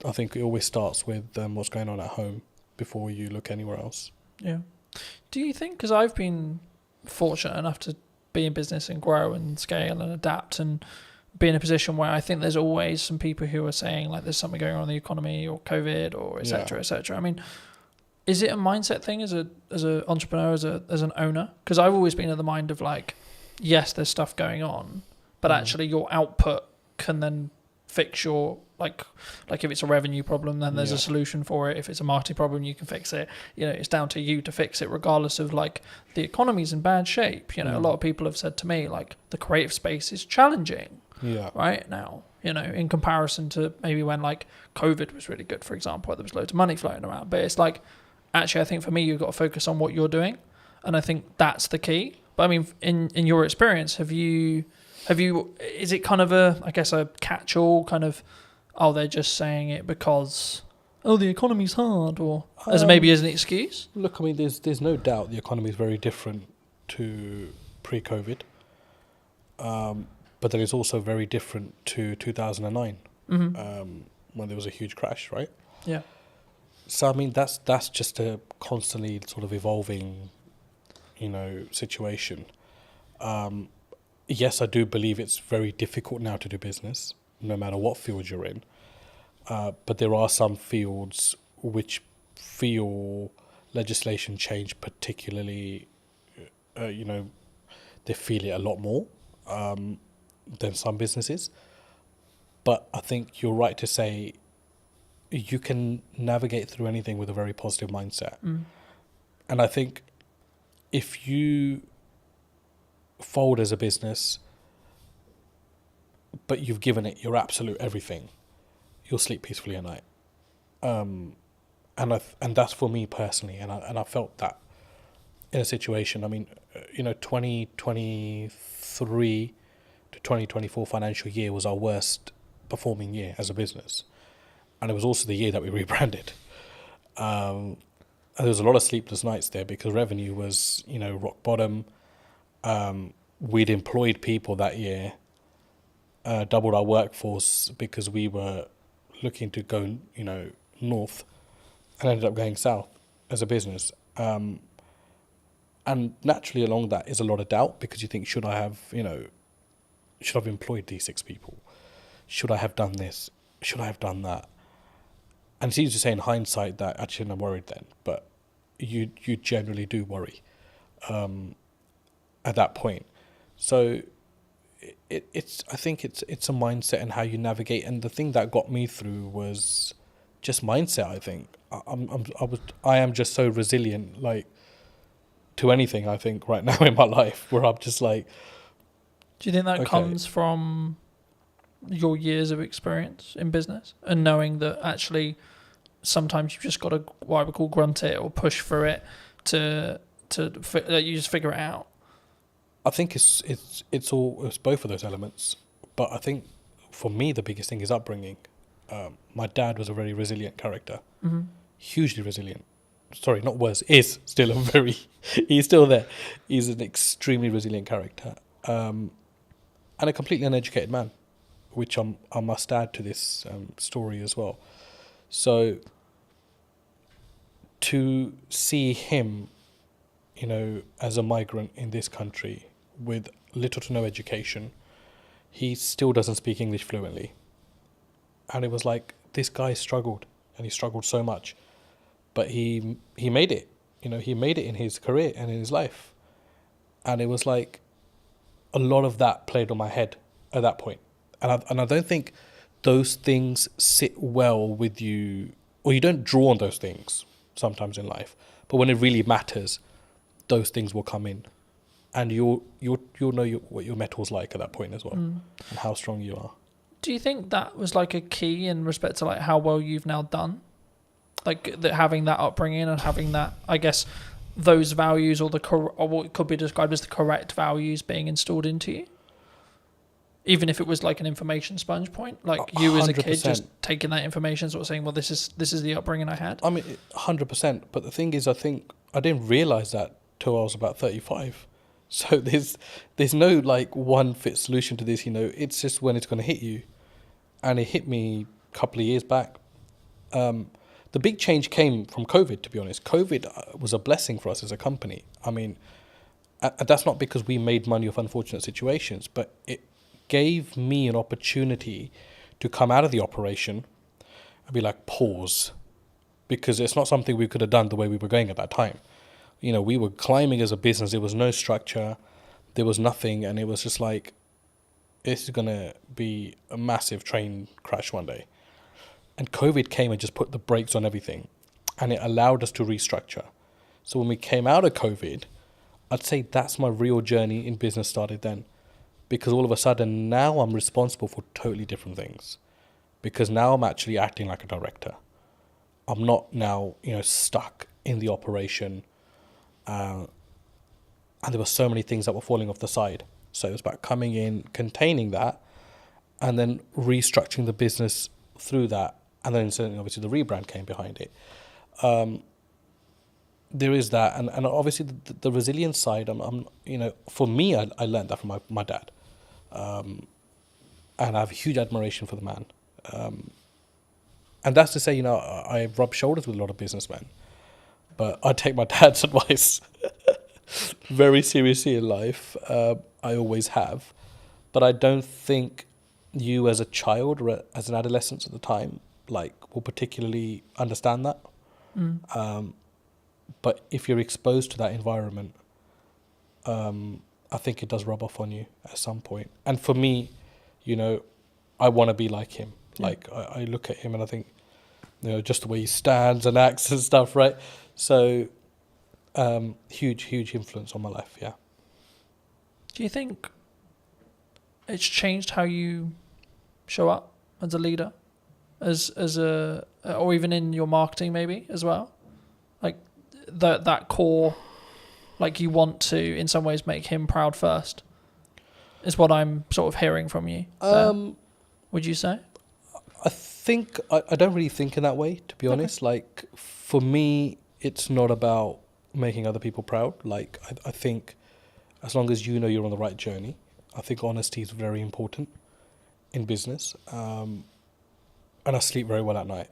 I think it always starts with what's going on at home before you look anywhere else. Yeah. Do you think, because I've been fortunate enough to be in business and grow and scale and adapt and be in a position where I think there's always some people who are saying there's something going on in the economy or COVID or et cetera, et cetera. I mean, is it a mindset thing as an entrepreneur, as an owner? Because I've always been of the mind of yes, there's stuff going on, but actually your output can then fix your Like if it's a revenue problem, then there's a solution for it. If it's a marketing problem, you can fix it. You know, it's down to you to fix it, regardless of like the economy's in bad shape. You know, a lot of people have said to me like the creative space is challenging right now. You know, in comparison to maybe when like COVID was really good, for example, where there was loads of money floating around. But it's like, actually, I think for me, you've got to focus on what you're doing, and I think that's the key. But I mean, in your experience, have you? Is it kind of a catch-all kind of? Oh, they're just saying it because the economy's hard, or as maybe as an excuse. Look, I mean, there's no doubt the economy is very different to pre-COVID, but then it's also very different to 2009, when there was a huge crash, right? Yeah. So I mean, that's just a constantly sort of evolving, situation. Yes, I do believe it's very difficult now to do business, no matter what field you're in. But there are some fields which feel legislation change particularly, they feel it a lot more than some businesses. But I think you're right to say you can navigate through anything with a very positive mindset. And I think if you fold as a business, but you've given it your absolute everything, you'll sleep peacefully at night. And that's for me personally, and I felt that in a situation. I mean, 2023 to 2024 financial year was our worst performing year as a business, and it was also the year that we rebranded. And there was a lot of sleepless nights there because revenue was, rock bottom. We'd employed people that year, doubled our workforce because we were looking to go, north, and ended up going south as a business. And naturally along that is a lot of doubt because you think, should I have employed these 6 people? Should I have done this? Should I have done that? And it's easy to say in hindsight that actually I'm worried then, but you generally do worry at that point. So I think it's a mindset and how you navigate. And the thing that got me through was just mindset. I think I am just so resilient, like to anything. I think right now in my life, where I'm just like. Do you think that comes from your years of experience in business and knowing that actually sometimes you've just got to what I would call grunt it or push for it to you just figure it out? I think it's both of those elements, but I think for me the biggest thing is upbringing. My dad was a very resilient character, hugely resilient. Sorry, not was, is still he's still there. He's an extremely resilient character, and a completely uneducated man, which I must add to this story as well. So to see him, as a migrant in this country with little to no education, he still doesn't speak English fluently. And it was like, this guy struggled, and he struggled so much, but he made it. He made it in his career and in his life. And it was like a lot of that played on my head at that point. And I don't think those things sit well with you, or you don't draw on those things sometimes in life. But when it really matters, those things will come in, and you'll know what your metal's like at that point as well, and how strong you are. Do you think that was like a key in respect to like how well you've now done, like that having that upbringing and having that, I guess, those values or what could be described as the correct values being installed into you? Even if it was like an information sponge point, like you as a kid 100%. just taking that information, sort of saying, well, this is the upbringing I had. I mean, 100%. But the thing is, I think I didn't realise that till I was about 35. So there's no like one fit solution to this. It's just when it's going to hit you, and it hit me a couple of years back. The big change came from COVID. To be honest, COVID was a blessing for us as a company. I mean, that's not because we made money off unfortunate situations, but it gave me an opportunity to come out of the operation and be like, pause, because it's not something we could have done the way we were going at that time. We were climbing as a business. There was no structure, there was nothing, and it was just like, this is going to be a massive train crash one day. And COVID came and just put the brakes on everything, and it allowed us to restructure. So when we came out of COVID, I'd say that's my real journey in business started then, because all of a sudden now I'm responsible for totally different things, because now I'm actually acting like a director. I'm not now, stuck in the operation, and there were so many things that were falling off the side. So it was about coming in, containing that, and then restructuring the business through that. And then certainly, obviously, the rebrand came behind it. There is that, and obviously the resilience side. For me, I learned that from my dad, and I have a huge admiration for the man. And that's to say, I rub shoulders with a lot of businessmen, but I take my dad's advice very seriously in life. I always have, but I don't think you as a child or as an adolescent at the time, will particularly understand that. But if you're exposed to that environment, I think it does rub off on you at some point. And for me, I want to be like him. Yeah. I look at him and I think, just the way he stands and acts and stuff, right? So, huge influence on my life, yeah. Do you think it's changed how you show up as a leader, or even in your marketing maybe as well? That core, you want to in some ways make him proud first, is what I'm sort of hearing from you. Would you say? I think I don't really think in that way, to be honest. For me, it's not about making other people proud. I think as long as you're on the right journey, I think honesty is very important in business. And I sleep very well at night,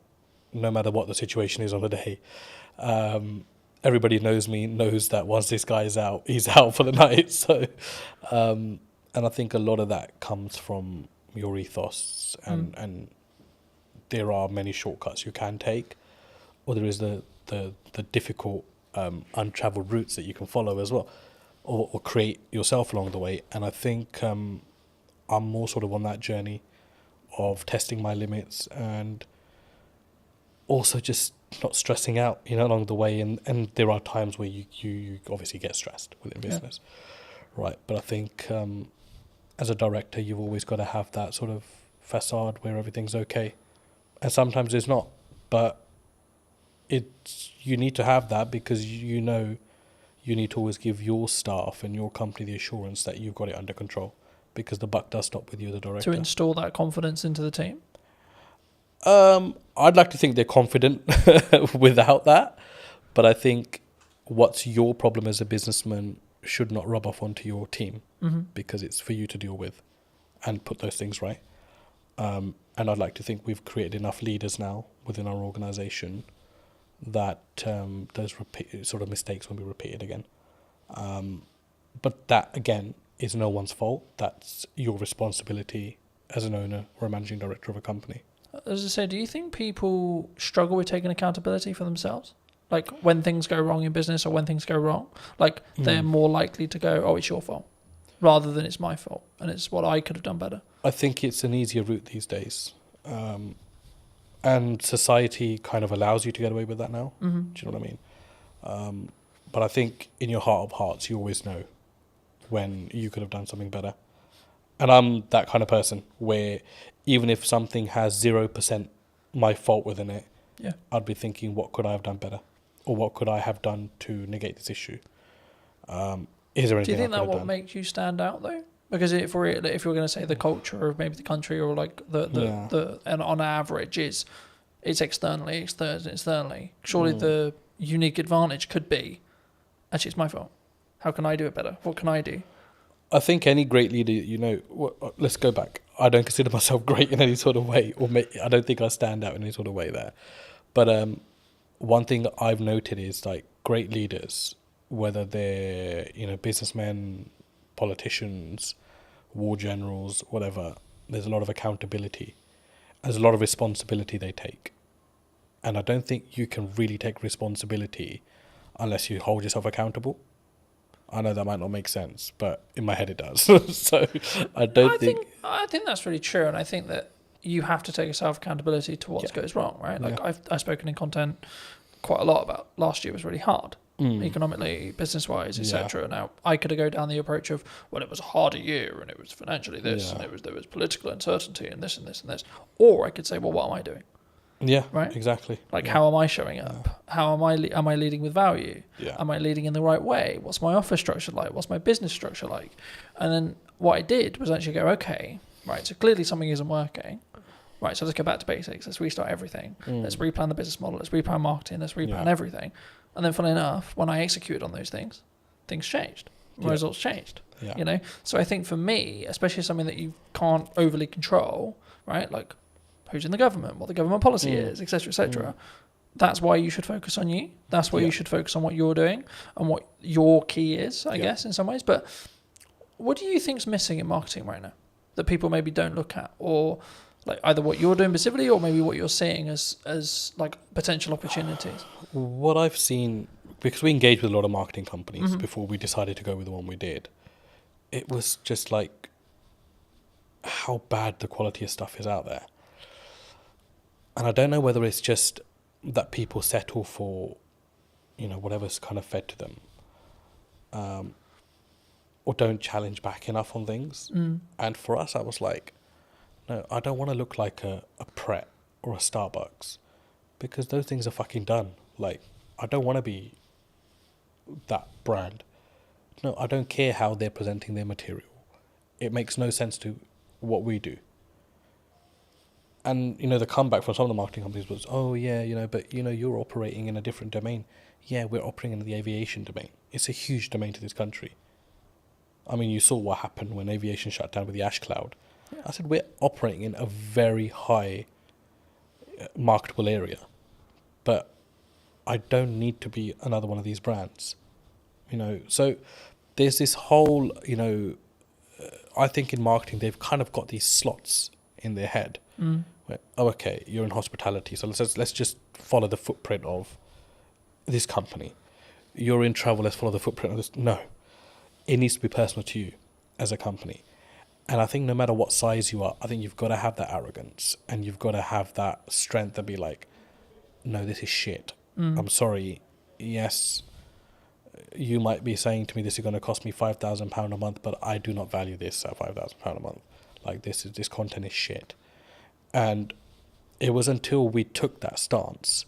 no matter what the situation is on the day. Everybody knows me, knows that once this guy is out, he's out for the night. So, and I think a lot of that comes from your ethos, and there are many shortcuts you can take, or there is the difficult, untraveled routes that you can follow as well, or create yourself along the way. And I think I'm more sort of on that journey of testing my limits and also just not stressing out, along the way. And there are times where you obviously get stressed within business, right? But I think as a director, you've always got to have that sort of facade where everything's okay. And sometimes it's not, but you need to have that because you need to always give your staff and your company the assurance that you've got it under control, because the buck does stop with you, the director. To install that confidence into the team? I'd like to think they're confident without that, but I think what's your problem as a businessman should not rub off onto your team, because it's for you to deal with and put those things right. And I'd like to think we've created enough leaders now within our organisation that those sort of mistakes won't be repeated again. But that, again, is no one's fault. That's your responsibility as an owner or a managing director of a company. As I say, do you think people struggle with taking accountability for themselves? When things go wrong in business or when things go wrong, they're more likely to go, oh, it's your fault, rather than it's my fault and it's what I could have done better. I think it's an easier route these days. And society kind of allows you to get away with that now. Do you know what I mean? But I think in your heart of hearts, you always know when you could have done something better. And I'm that kind of person where even if something has 0% my fault within it, I'd be thinking, what could I have done better? Or what could I have done to negate this issue? Is there anything? Do you think that what makes you stand out though? Because if you're going to say the culture of maybe the country, or and on average it's externally. Surely the unique advantage could be, actually it's my fault. How can I do it better? What can I do? I think any great leader, let's go back. I don't consider myself great in any sort of way, I don't think I stand out in any sort of way there. But one thing that I've noted is great leaders, whether they're businessmen, politicians, war generals, whatever, there's a lot of accountability. There's a lot of responsibility they take. And I don't think you can really take responsibility unless you hold yourself accountable. I know that might not make sense, but in my head it does. So I think that's really true, and I think that you have to take self accountability to what Yeah. goes wrong, right? Like Yeah. I've spoken in content quite a lot about last year was really hard. Economically, business-wise, etc. Now, I could go down the approach of, well, it was a harder year, and it was financially this, and there was political uncertainty, and this and this and this. Or I could say, well, what am I doing? Yeah, Right? exactly. Like, how am I showing up? How am I leading with value? Yeah. Am I leading in the right way? What's my office structure like? What's my business structure like? And then what I did was actually go, okay, right, so clearly something isn't working. Right, so let's go back to basics. Let's restart everything. Let's replan the business model. Let's replan marketing. Let's replan everything. And then, funnily enough, when I executed on those things changed. My results changed. Yeah. You know, so I think for me, especially something that you can't overly control, right? Like who's in the government, what the government policy is, etc., etc. That's why you should focus on you. That's why you should focus on what you're doing and what your key is, I guess, in some ways. But what do you think's missing in marketing right now that people maybe don't look at, or like either what you're doing specifically, or maybe what you're seeing as like potential opportunities? What I've seen, because we engaged with a lot of marketing companies before we decided to go with the one we did, it was just like how bad the quality of stuff is out there. And I don't know whether it's just that people settle for, you know, whatever's kind of fed to them, or don't challenge back enough on things. And for us, I was like, no, I don't want to look like a Pret or a Starbucks, because those things are fucking done. Like, I don't want to be that brand. No, I don't care how they're presenting their material. It makes no sense to what we do. And, you know, the comeback from some of the marketing companies was, oh, yeah, you know, but, you know, you're operating in a different domain. Yeah, we're operating in the aviation domain. It's a huge domain to this country. I mean, you saw what happened when aviation shut down with the ash cloud. Yeah. I said, we're operating in a very high marketable area. But I don't need to be another one of these brands. You know, so there's this whole, you know, I think in marketing, they've kind of got these slots in their head. Where, oh, okay, you're in hospitality, so let's just follow the footprint of this company. You're in travel, let's follow the footprint of this. No, it needs to be personal to you as a company. And I think no matter what size you are, I think you've got to have that arrogance and you've got to have that strength to be like, no, this is shit. I'm sorry. Yes, you might be saying to me this is going to cost me £5,000 a month, but I do not value this at £5,000 a month. Like, this content is shit. And it was until we took that stance,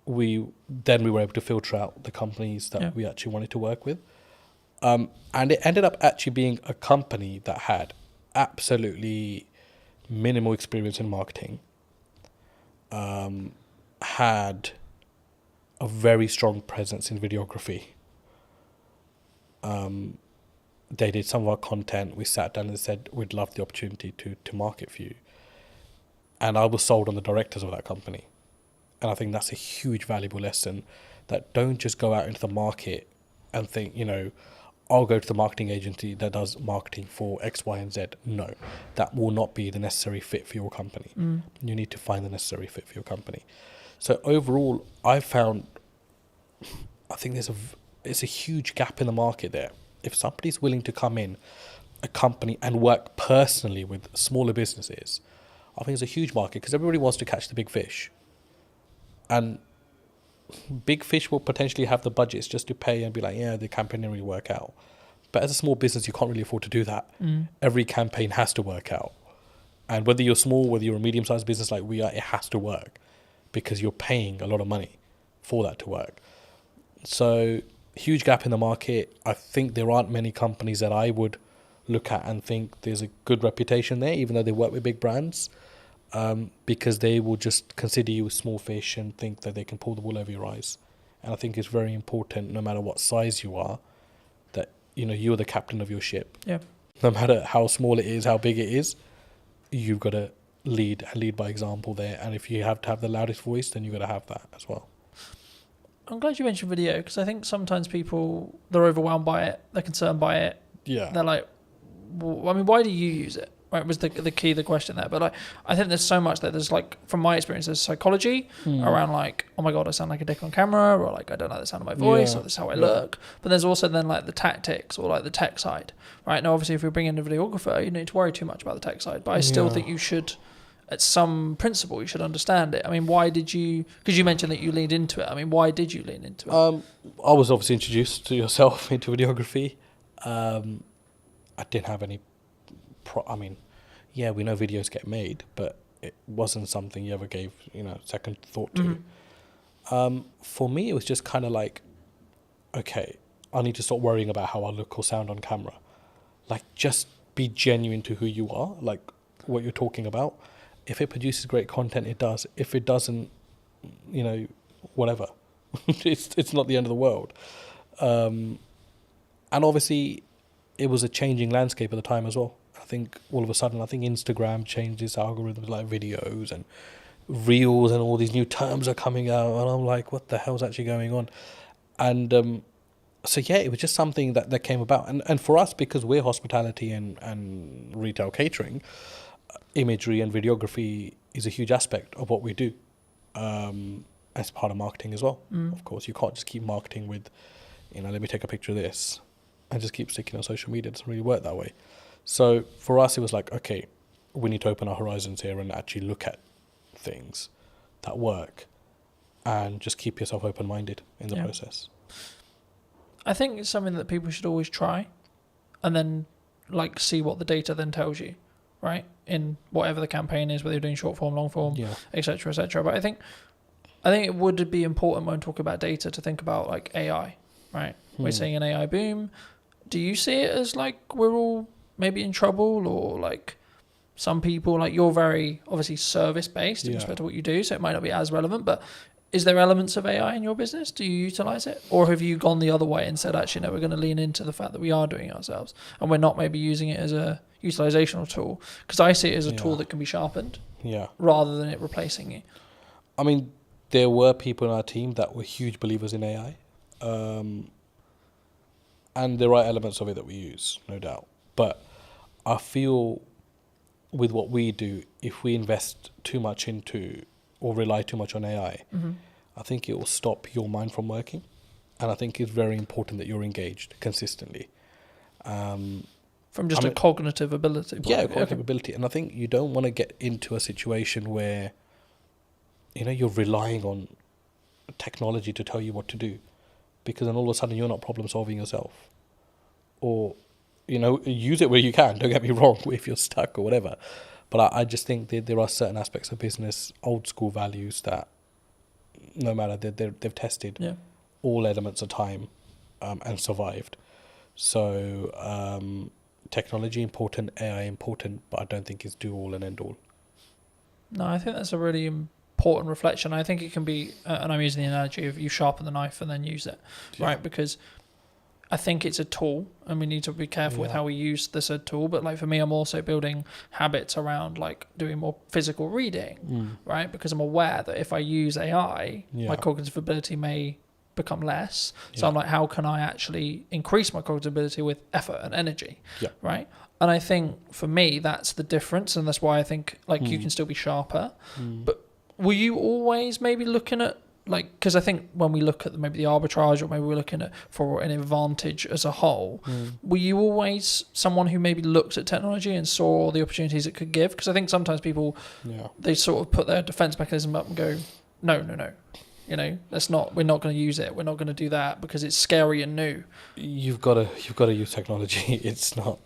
we were able to filter out the companies that we actually wanted to work with. And it ended up actually being a company that had absolutely minimal experience in marketing, had a very strong presence in videography. They did some of our content. We sat down and said, we'd love the opportunity to market for you. And I was sold on the directors of that company. And I think that's a huge valuable lesson, that don't just go out into the market and think, you know, I'll go to the marketing agency that does marketing for X, Y, and Z. No, that will not be the necessary fit for your company. You need to find the necessary fit for your company. So overall, I think it's a huge gap in the market there. If somebody's willing to come in a company and work personally with smaller businesses, I think it's a huge market, because everybody wants to catch the big fish. And big fish will potentially have the budgets just to pay and be like, yeah, the campaign didn't really work out. But as a small business, you can't really afford to do that. Every campaign has to work out. And whether you're small, whether you're a medium-sized business like we are, it has to work, because you're paying a lot of money for that to work. So, huge gap in the market. I think there aren't many companies that I would look at and think there's a good reputation there, even though they work with big brands, because they will just consider you a small fish and think that they can pull the wool over your eyes. And I think it's very important, no matter what size you are, that, you know, you're the captain of your ship. Yeah. No matter how small it is, how big it is, you've got to lead by example there. And if you have to have the loudest voice, then you've got to have that as well. I'm glad you mentioned video, because I think sometimes people, they're overwhelmed by it, they're concerned by it. Yeah. They're like, well, I mean, why do you use it? Right, was the key, the question there. But like, I think there's so much that there's, like, from my experience, there's psychology around, like, oh my God, I sound like a dick on camera, or like, I don't like the sound of my voice, or this is how I look. But there's also then, like, the tactics, or like the tech side, right? Now, obviously, if we bring in a videographer, you don't need to worry too much about the tech side, but I still think you should at some principle you should understand it. I mean, why did you? Because you mentioned that you leaned into it. I mean, why did you lean into it? I was obviously introduced to yourself into videography. I didn't have any. I mean, yeah, we know videos get made, but it wasn't something you ever gave second thought to. For me, it was just kind of like, okay, I need to stop worrying about how I look or sound on camera. Like, just be genuine to who you are, like what you're talking about. If it produces great content, it does. If it doesn't, whatever. it's not the end of the world. And obviously, it was a changing landscape at the time as well. I think all of a sudden, Instagram changed its algorithms, like videos and reels, and all these new terms are coming out, and I'm like, what the hell's actually going on? And so yeah, it was just something that came about, and for us, because we're hospitality and retail catering, imagery and videography is a huge aspect of what we do, as part of marketing as well. Of course, you can't just keep marketing with, let me take a picture of this and just keep sticking on social media. It doesn't really work that way. So for us, it was like, okay, we need to open our horizons here and actually look at things that work, and just keep yourself open-minded in the process. I think it's something that people should always try, and then see what the data then tells you, right? In whatever the campaign is, whether you're doing short form, long form, etc., etc. But I think it would be important when talking about data to think about AI, right? We're seeing an AI boom. Do you see it as we're all maybe in trouble, or some people, you're very obviously service based in respect to what you do, so it might not be as relevant, but is there elements of AI in your business? Do you utilize it? Or have you gone the other way and said, actually, no, we're going to lean into the fact that we are doing it ourselves and we're not maybe using it as a utilizational tool? Because I see it as a tool that can be sharpened rather than it replacing you. I mean, there were people in our team that were huge believers in AI. And there are elements of it that we use, no doubt. But I feel with what we do, if we invest too much into or rely too much on AI, I think it will stop your mind from working. And I think it's very important that you're engaged consistently. From just a cognitive ability. Cognitive ability. And I think you don't want to get into a situation where, you're relying on technology to tell you what to do. Because then all of a sudden you're not problem solving yourself. Or, use it where you can, don't get me wrong, if you're stuck or whatever. But I just think that there are certain aspects of business, old school values, that no matter, they've tested all elements of time and survived. So technology important, AI important, but I don't think it's do all and end all. No, I think that's a really important reflection. I think it can be, and I'm using the analogy of you sharpen the knife and then use it, right? Because I think it's a tool, and we need to be careful with how we use the said tool. But for me, I'm also building habits around doing more physical reading, right? Because I'm aware that if I use AI, my cognitive ability may become less. So I'm how can I actually increase my cognitive ability with effort and energy, right? And I think for me, that's the difference, and that's why I think you can still be sharper. But were you always maybe looking at because I think when we look at maybe the arbitrage, or maybe we're looking at for an advantage as a whole, were you always someone who maybe looked at technology and saw the opportunities it could give? Because I think sometimes people, they sort of put their defense mechanism up and go, no, that's not, we're not going to use it. We're not going to do that because it's scary and new. You've got to use technology. It's not,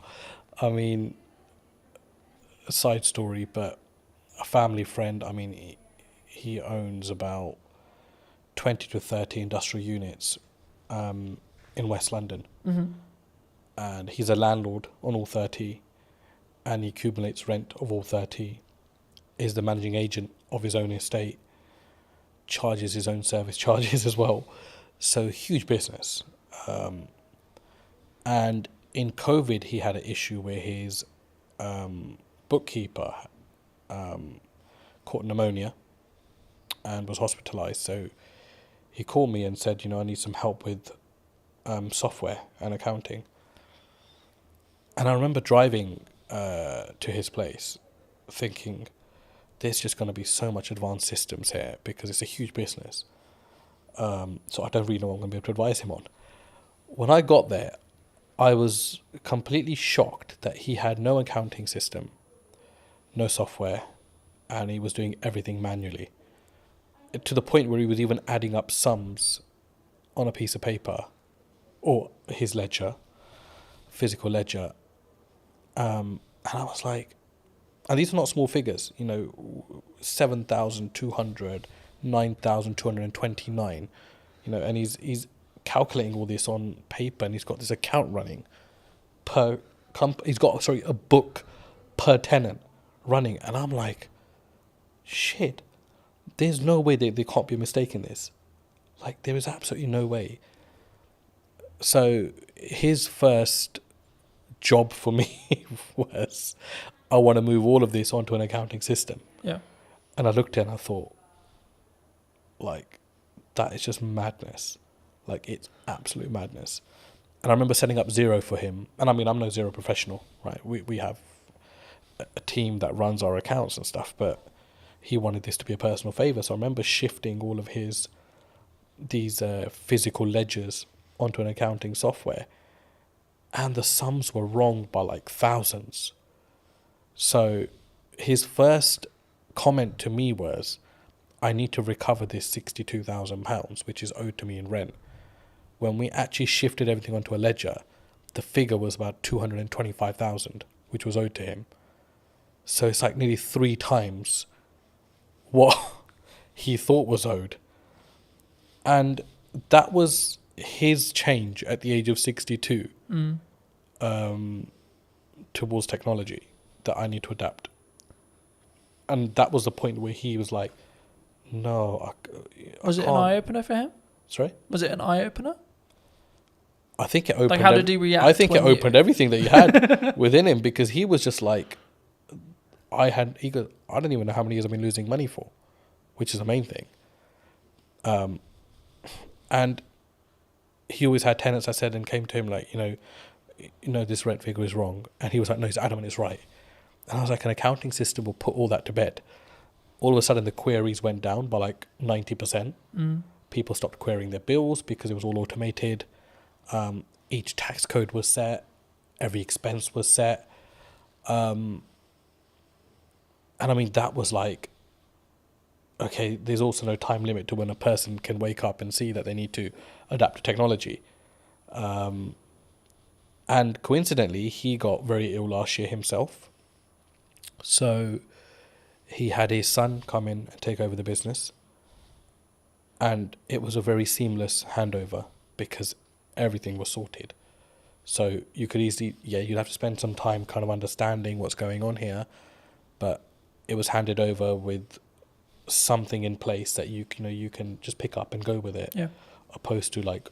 I mean, a side story, but a family friend, I mean, he owns about 20 to 30 industrial units in West London. And he's a landlord on all 30, and he accumulates rent of all 30, is the managing agent of his own estate, charges his own service charges as well. So huge business. And in COVID, he had an issue where his bookkeeper caught pneumonia and was hospitalized. So he called me and said, I need some help with software and accounting. And I remember driving to his place thinking, there's just going to be so much advanced systems here because it's a huge business. So I don't really know what I'm going to be able to advise him on. When I got there, I was completely shocked that he had no accounting system, no software, and he was doing everything manually, to the point where he was even adding up sums on a piece of paper or his ledger, physical ledger. And I was like, and these are not small figures, 7,200, 9,229, and he's calculating all this on paper, and he's got this account running per he's got a book per tenant running, and I'm like, shit, there's no way they can't be mistaking this. Like, there is absolutely no way. So his first job for me was, I want to move all of this onto an accounting system. Yeah. And I looked at it and I thought, like, that is just madness. Like, it's absolute madness. And I remember setting up Xero for him. And I mean, I'm no Xero professional, right? We have a team that runs our accounts and stuff, but he wanted this to be a personal favor. So I remember shifting all of these physical ledgers onto an accounting software, and the sums were wrong by like thousands. So his first comment to me was, I need to recover this £62,000, which is owed to me in rent. When we actually shifted everything onto a ledger, the figure was about 225,000, which was owed to him. So it's like nearly 3 times what he thought was owed. And that was his change at the age of 62 towards technology, that I need to adapt. And that was the point where he was like, no, Was it an eye-opener for him? Sorry? Was it an eye-opener? I think it opened... Like, how did he react? I think it opened everything that he had within him, because he was just like, he goes, I don't even know how many years I've been losing money for, which is the main thing. And he always had tenants that said and came to him like, this rent figure is wrong. And he was like, no, he's adamant it's right. And I was like, an accounting system will put all that to bed. All of a sudden, the queries went down by like 90%. People stopped querying their bills because it was all automated. Each tax code was set. Every expense was set. And I mean, that was like, okay, there's also no time limit to when a person can wake up and see that they need to adapt to technology. And coincidentally, he got very ill last year himself. So he had his son come in and take over the business. And it was a very seamless handover because everything was sorted. So you could easily, you'd have to spend some time kind of understanding what's going on here. But it was handed over with something in place that you can just pick up and go with it. Yeah. Opposed to like,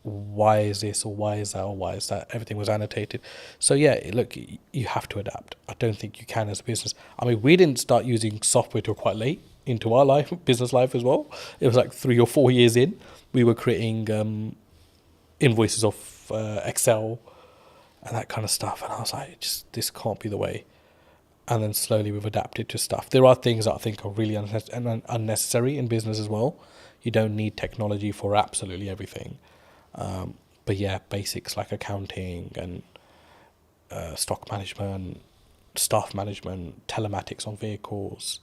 why is this or why is that or why is that? Everything was annotated. So yeah, look, you have to adapt. I don't think you can as a business. I mean, we didn't start using software till quite late into our life, business life as well. It was like 3 or 4 years in, we were creating invoices off Excel and that kind of stuff. And I was like, this can't be the way. And then slowly we've adapted to stuff. There are things that I think are really unnecessary in business as well. You don't need technology for absolutely everything. But yeah, basics like accounting and stock management, staff management, telematics on vehicles.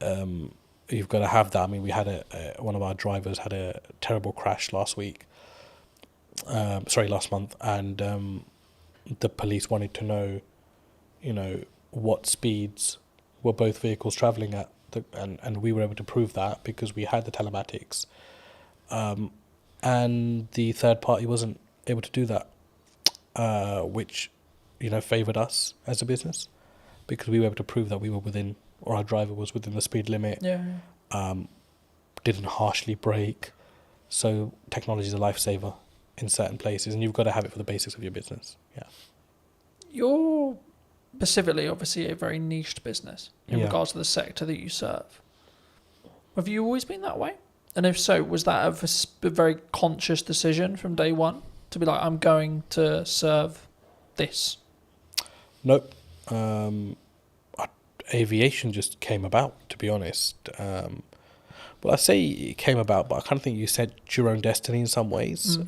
You've got to have that. I mean, we had one of our drivers had a terrible crash last month, and the police wanted to know, what speeds were both vehicles travelling at, and we were able to prove that because we had the telematics. And the third party wasn't able to do that, which, favoured us as a business because we were able to prove that we were within, or our driver was within the speed limit. Didn't harshly brake. So technology is a lifesaver in certain places, and you've got to have it for the basics of your business. Yeah. You're specifically, obviously, a very niched business in regards to the sector that you serve. Have you always been that way? And if so, was that a very conscious decision from day one to be like, I'm going to serve this? Nope. Aviation just came about, to be honest. Well, I say it came about, but I kind of think you set your own destiny in some ways.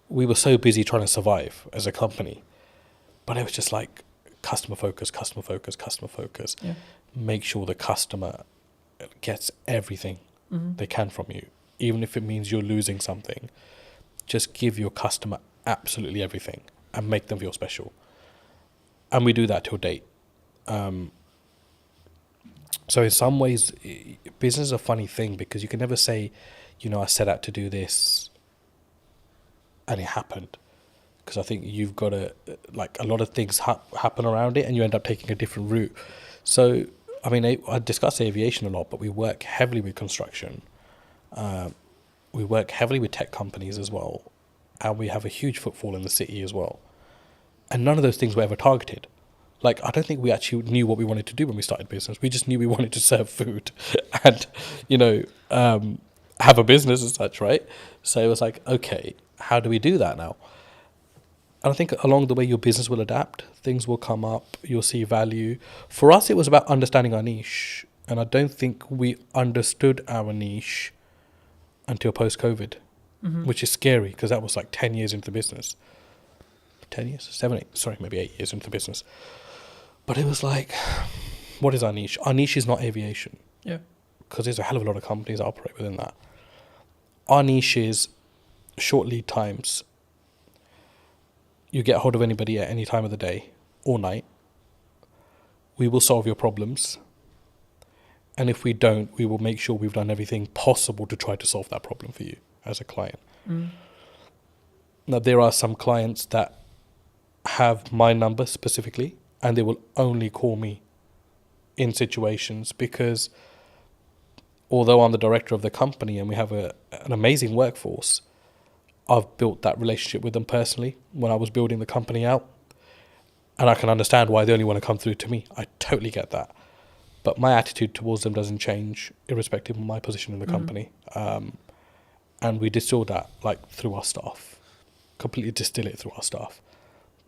We were so busy trying to survive as a company, but it was just like customer focus. make sure the customer gets everything they can from you, even if it means you're losing something. Just give your customer absolutely everything and make them feel special. And we do that till date. So in some ways, business is a funny thing because you can never say, I set out to do this and it happened. Because I think you've got to, a lot of things happen around it and you end up taking a different route. So, I discuss aviation a lot, but we work heavily with construction. We work heavily with tech companies as well. And we have a huge footfall in the city as well. And none of those things were ever targeted. I don't think we actually knew what we wanted to do when we started business. We just knew we wanted to serve food and, have a business as such, right? So it was like, okay, how do we do that now? And I think along the way, your business will adapt. Things will come up. You'll see value. For us, it was about understanding our niche. And I don't think we understood our niche until post-COVID, which is scary because that was 10 years into the business. 10 years? 7, 8, sorry, maybe 8 years into the business. But it was what is our niche? Our niche is not aviation. Yeah. Because there's a hell of a lot of companies that operate within that. Our niche is short lead times. You get hold of anybody at any time of the day or night. We will solve your problems. And if we don't, we will make sure we've done everything possible to try to solve that problem for you as a client. Now, there are some clients that have my number specifically, and they will only call me in situations because although I'm the director of the company and we have an amazing workforce, I've built that relationship with them personally when I was building the company out. And I can understand why they only want to come through to me. I totally get that. But my attitude towards them doesn't change irrespective of my position in the company. And we distill that through our staff, completely distill it through our staff.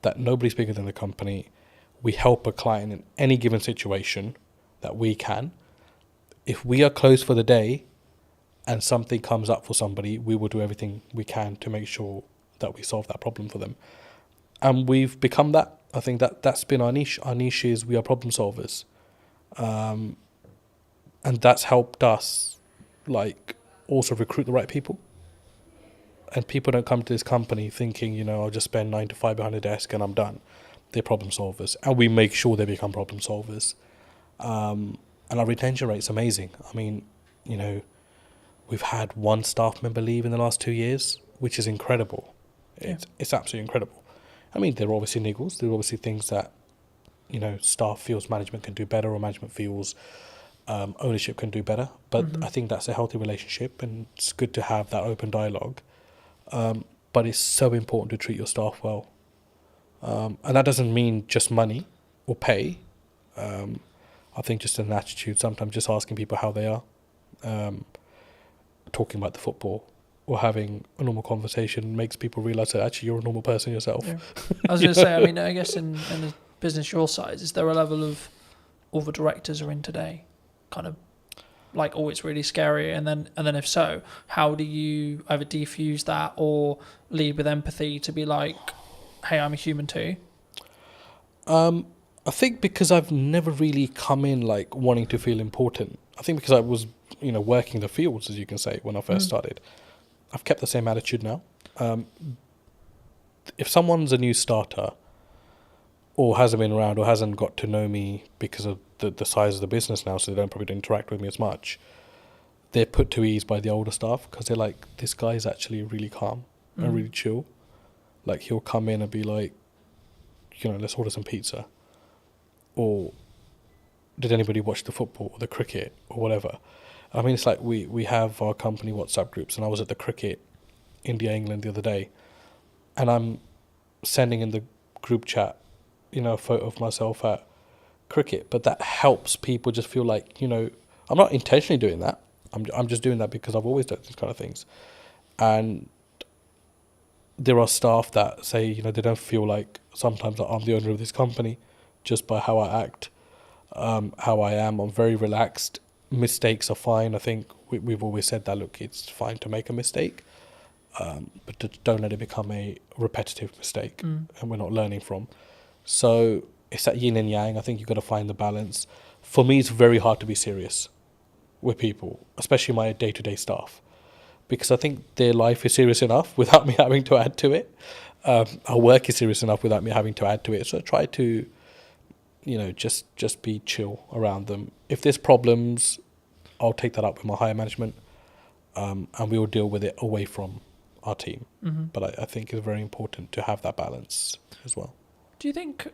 That nobody's bigger than the company. We help a client in any given situation that we can. If we are closed for the day and something comes up for somebody, we will do everything we can to make sure that we solve that problem for them. And we've become that. I think that's been our niche. Our niche is we are problem solvers. And that's helped us also recruit the right people. And people don't come to this company thinking, I'll just spend 9 to 5 behind a desk and I'm done. They're problem solvers. And we make sure they become problem solvers. And our retention rate's amazing. We've had one staff member leave in the last 2 years, which is incredible. It's absolutely incredible. There are obviously niggles. There are obviously things that, staff feels management can do better or management feels ownership can do better. But I think that's a healthy relationship and it's good to have that open dialogue. But it's so important to treat your staff well. And that doesn't mean just money or pay. I think just an attitude, sometimes just asking people how they are, talking about the football or having a normal conversation makes people realise that actually you're a normal person yourself. Yeah. I was going to say, I guess in a business your size, is there a level of all the directors are in today? Kind of it's really scary, and then if so, how do you either defuse that or lead with empathy to be hey, I'm a human too? I think because I've never really come in wanting to feel important. I think because I was, working the fields, as you can say, when I first started. I've kept the same attitude now. If someone's a new starter or hasn't been around or hasn't got to know me because of the size of the business now, so they don't probably interact with me as much, they're put to ease by the older staff because they're like, this guy's actually really calm and really chill. He'll come in and be like, let's order some pizza. Or did anybody watch the football or the cricket or whatever? It's we have our company WhatsApp groups, and I was at the cricket India-England the other day, and I'm sending in the group chat, a photo of myself at cricket, but that helps people just feel I'm not intentionally doing that. I'm just doing that because I've always done these kind of things. And there are staff that say, they don't feel like sometimes that I'm the owner of this company just by how I act, how I am. I'm very relaxed. Mistakes are fine. I think we've always said that, look, it's fine to make a mistake, but don't let it become a repetitive mistake and we're not learning from. So it's that yin and yang. I think you've got to find the balance. for me, it's very hard to be serious with people, especially my day-to-day staff, because I think their life is serious enough without me having to add to it. Our work is serious enough without me having to add to it. So I try to, just be chill around them. If there's problems, I'll take that up with my higher management, and we will deal with it away from our team. But I think it's very important to have that balance as well. Do you think,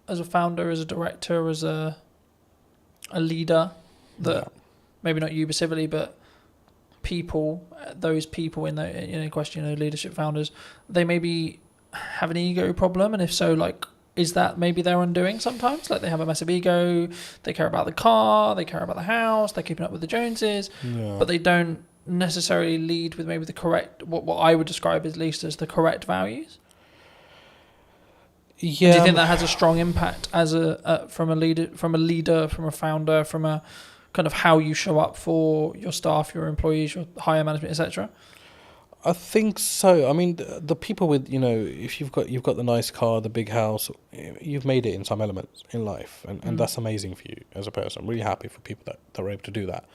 as a founder, as a director, as a leader, that maybe not you specifically, but those people in the question, leadership founders, they maybe have an ego problem, and if so, like, is that maybe their undoing sometimes? Like, they have a massive ego, they care about the car, they care about the house, they're keeping up with the Joneses, but they don't necessarily lead with maybe the correct, what I would describe at least as the correct values. Yeah. And do you think that has a strong impact as from a leader, from a founder, from a kind of how you show up for your staff, your employees, your higher management, etc.? I think so. I mean, the people with, if you've got the nice car, the big house, you've made it in some elements in life, and that's amazing for you as a person. I'm really happy for people that are able to do that.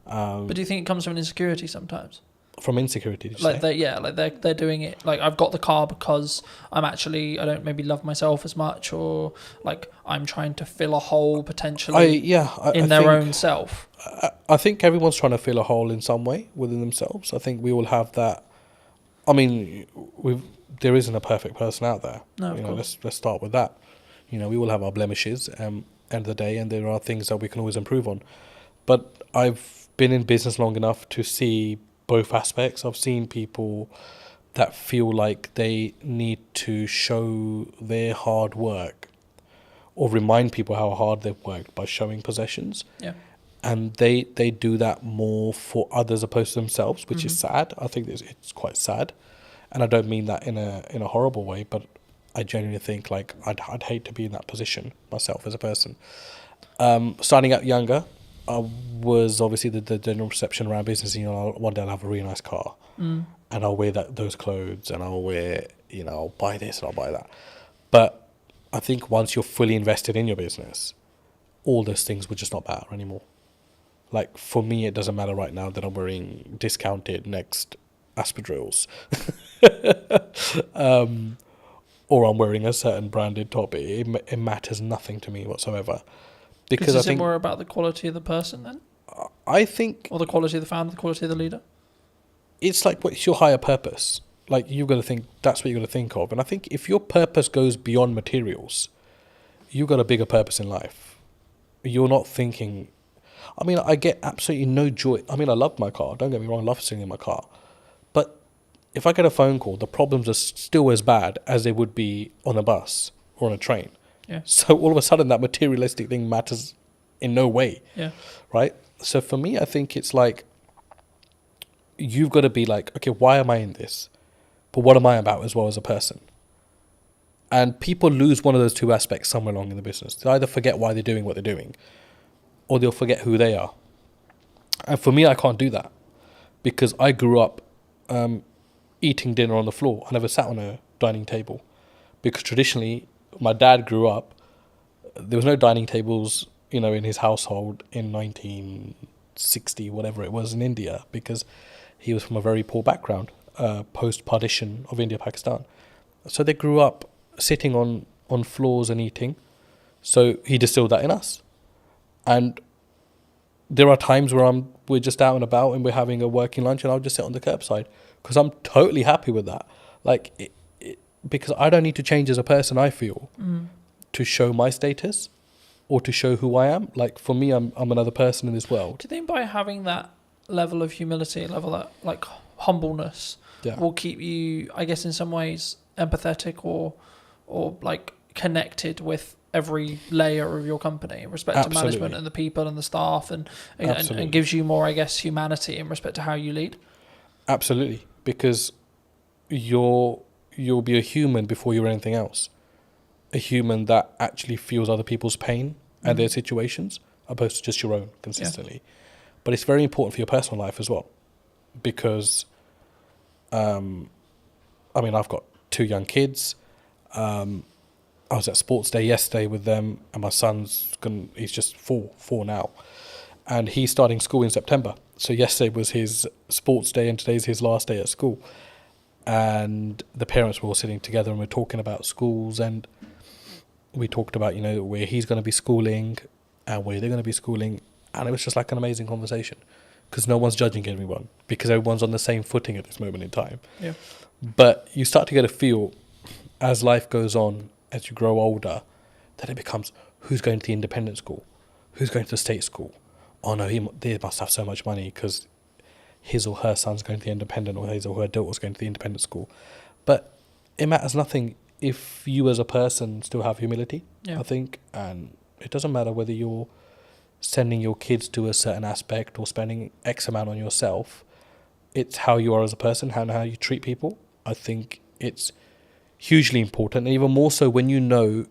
But do you think it comes from insecurity sometimes? From insecurity, did you like say? They're doing it like, I've got the car because I don't maybe love myself as much, or like I'm trying to fill a hole potentially in their own self. I think everyone's trying to fill a hole in some way within themselves. I think we all have that. I mean, there isn't a perfect person out there. No, of course. Let's start with that. We all have our blemishes. End of the day, and there are things that we can always improve on. But I've been in business long enough to see both aspects. I've seen people that feel like they need to show their hard work or remind people how hard they've worked by showing possessions. Yeah. And they do that more for others opposed to themselves, which is sad. I think it's quite sad. And I don't mean that in a horrible way, but I genuinely think like I'd hate to be in that position myself as a person. Starting out younger, I was obviously the general perception around business, one day I'll have a really nice car and I'll wear those clothes, and I'll wear, I'll buy this and I'll buy that. But I think once you're fully invested in your business, all those things would just not matter anymore. Like, for me, it doesn't matter right now that I'm wearing discounted Next Aspidrills or I'm wearing a certain branded top. It matters nothing to me whatsoever. Because is it more about the quality of the person then? I think... Or the quality of the founder, the quality of the leader? It's like, what's your higher purpose? Like, you've got to think, that's what you've got to think of. And I think if your purpose goes beyond materials, you've got a bigger purpose in life. You're not thinking... I mean, I get absolutely no joy. I mean, I love my car. Don't get me wrong, I love sitting in my car. But if I get a phone call, the problems are still as bad as they would be on a bus or on a train. Yeah. So all of a sudden, that materialistic thing matters in no way. Yeah. Right? So for me, I think it's like, you've got to be like, okay, why am I in this? But what am I about as well as a person? And people lose one of those two aspects somewhere along in the business. They either forget why they're doing what they're doing, or they'll forget who they are. And for me, I can't do that, because I grew up eating dinner on the floor. I never sat on a dining table, because traditionally, my dad grew up, there was no dining tables, in his household in 1960, whatever it was, in India, because he was from a very poor background, post-partition of India, Pakistan. So they grew up sitting on floors and eating. So he distilled that in us. And there are times where we're just out and about and we're having a working lunch, and I'll just sit on the curbside, because I'm totally happy with that. Like, because I don't need to change as a person, I feel, to show my status or to show who I am. Like, for me, I'm another person in this world. Do you think by having that level of humility, that like humbleness, will keep you, I guess, in some ways empathetic or like connected with every layer of your company in respect to management and the people and the staff, and gives you more, I guess, humanity in respect to how you lead? Absolutely, because you'll be a human before you're anything else. A human that actually feels other people's pain and their situations, opposed to just your own consistently. Yeah. But it's very important for your personal life as well, because I mean, I've got 2 young kids. I'm I was at sports day yesterday with them, and my he's just four now, and he's starting school in September. So yesterday was his sports day, and today's his last day at school. And the parents were all sitting together, and we're talking about schools, and we talked about, where he's going to be schooling and where they're going to be schooling. And it was just like an amazing conversation, because no one's judging everyone, because everyone's on the same footing at this moment in time. Yeah. But you start to get a feel as life goes on, as you grow older, that it becomes, who's going to the independent school? Who's going to the state school? Oh no, they must have so much money because his or her son's going to the independent, or his or her daughter's going to the independent school. But it matters nothing if you as a person still have humility, I think. And it doesn't matter whether you're sending your kids to a certain aspect or spending X amount on yourself. It's how you are as a person, how you treat people. I think it's hugely important, and even more so when you know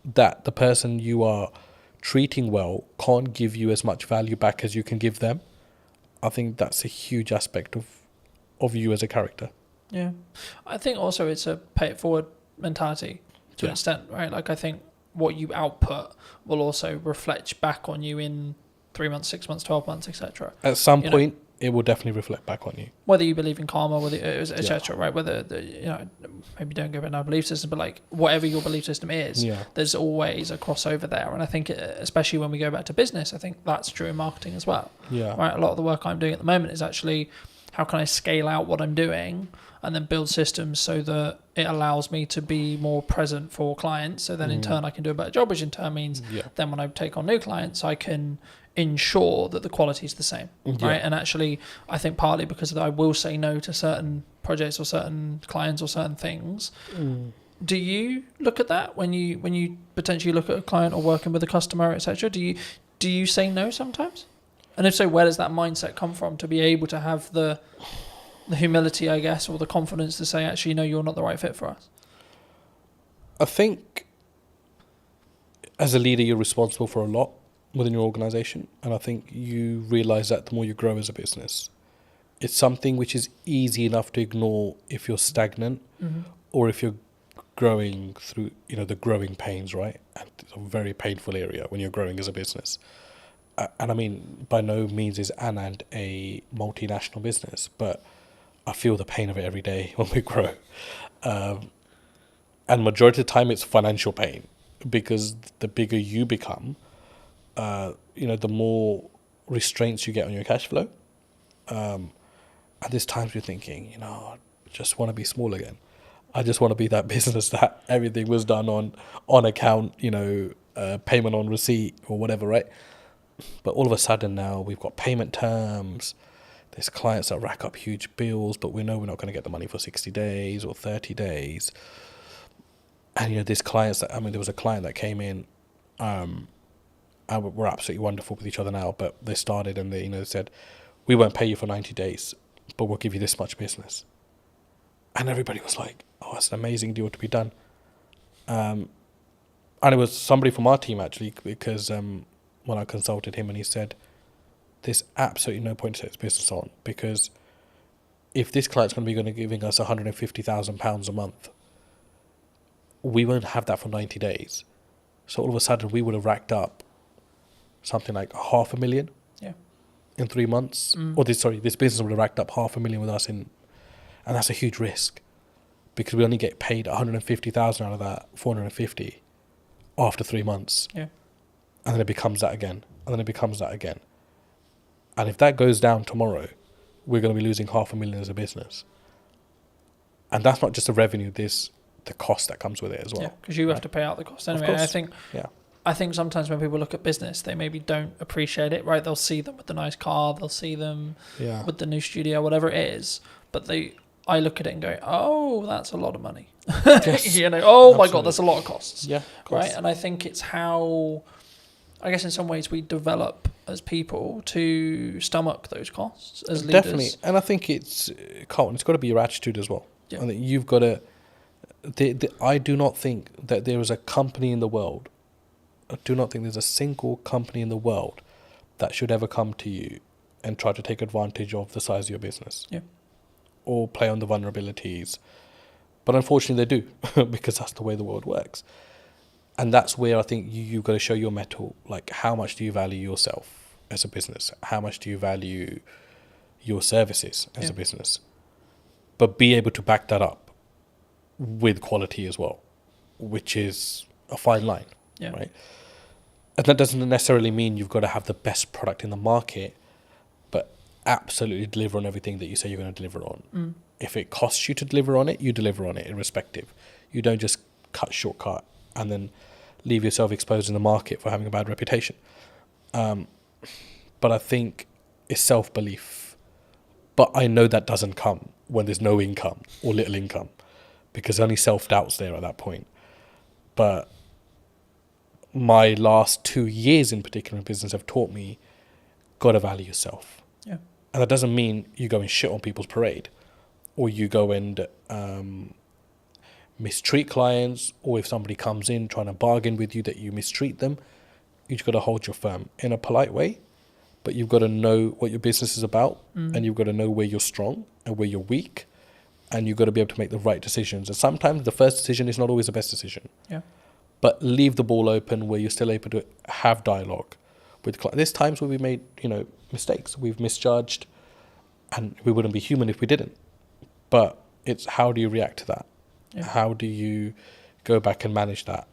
that the person you are treating well can't give you as much value back as you can give them. I think that's a huge aspect of you as a character. Yeah. I think also it's a pay it forward mentality to an extent, right? Like, I think what you output will also reflect back on you in 3 months, 6 months, 12 months, etc. At some point, it will definitely reflect back on you. Whether you believe in karma, whether etc. Right? Whether maybe don't go by our belief system, but like whatever your belief system is, there's always a crossover there. And I think, especially when we go back to business, I think that's true in marketing as well. Yeah. Right. A lot of the work I'm doing at the moment is actually, how can I scale out what I'm doing and then build systems so that it allows me to be more present for clients. So then in turn I can do a better job, which in turn means then when I take on new clients, I can ensure that the quality is the same, right? And actually, I think partly because I will say no to certain projects or certain clients or certain things. Do you look at that when you potentially look at a client or working with a customer, etc.? Do you say no sometimes? And if so, where does that mindset come from to be able to have the humility, I guess, or the confidence to say, actually, no, you're not the right fit for us? I think as a leader, you're responsible for a lot within your organization. And I think you realize that the more you grow as a business. It's something which is easy enough to ignore if you're stagnant or if you're growing through, the growing pains, right? And it's a very painful area when you're growing as a business. And I mean, by no means is Anand a multinational business, but I feel the pain of it every day when we grow. And majority of the time it's financial pain, because the bigger you become, the more restraints you get on your cash flow. And there's times you're thinking, I just want to be small again. I just want to be that business that everything was done on account, payment on receipt or whatever, right? But all of a sudden now we've got payment terms. There's clients that rack up huge bills, but we know we're not going to get the money for 60 days or 30 days. And, there's clients there was a client that came in, and we're absolutely wonderful with each other now, but they started and they, said, we won't pay you for 90 days, but we'll give you this much business. And everybody was like, oh, that's an amazing deal to be done. And it was somebody from our team, actually, because when I consulted him, and he said, there's absolutely no point to take this business on, because if this client's going to be giving us £150,000 a month, we won't have that for 90 days. So all of a sudden we would have racked up something like $500,000 in 3 months. Or this business would have racked up $500,000 with us and that's a huge risk, because we only get paid 150,000 out of that 450 after 3 months. Yeah. And then it becomes that again. And then it becomes that again. And if that goes down tomorrow, we're going to be losing $500,000 as a business. And that's not just the revenue, there's the cost that comes with it as well. Yeah, because you have to pay out the cost anyway. And I think sometimes when people look at business, they maybe don't appreciate it, right? They'll see them with the nice car, they'll see them with the new studio, whatever it is. But I look at it and go, oh, that's a lot of money. Yes, oh my God, that's a lot of costs. Yeah, of course. Right? And I think it's how, I guess in some ways we develop as people to stomach those costs as leaders. Definitely. And I think it's got to be your attitude as well. Yeah. I think you've got to, I do not think that there is a company in the world, I do not think there's a single company in the world that should ever come to you and try to take advantage of the size of your business. Yeah. Or play on the vulnerabilities. But unfortunately they do, because that's the way the world works. And that's where I think you've got to show your mettle. Like, how much do you value yourself as a business? How much do you value your services as a business? But be able to back that up with quality as well, which is a fine line, right? And that doesn't necessarily mean you've got to have the best product in the market, but absolutely deliver on everything that you say you're going to deliver on. If it costs you to deliver on it, you deliver on it irrespective. You don't just shortcut and then leave yourself exposed in the market for having a bad reputation. But I think it's self-belief. But I know that doesn't come when there's no income or little income, because only self-doubt's there at that point. But my last 2 years in particular in business have taught me, got to value yourself. Yeah. And that doesn't mean you go and shit on people's parade, or you go and mistreat clients, or if somebody comes in trying to bargain with you that you mistreat them. You've got to hold your firm in a polite way, but you've got to know what your business is about, and you've got to know where you're strong and where you're weak, and you've got to be able to make the right decisions. And sometimes the first decision is not always the best decision. Yeah. But leave the ball open where you're still able to have dialogue with clients. There's times where we made, mistakes. We've misjudged, and we wouldn't be human if we didn't. But it's how do you react to that? Yeah. How do you go back and manage that?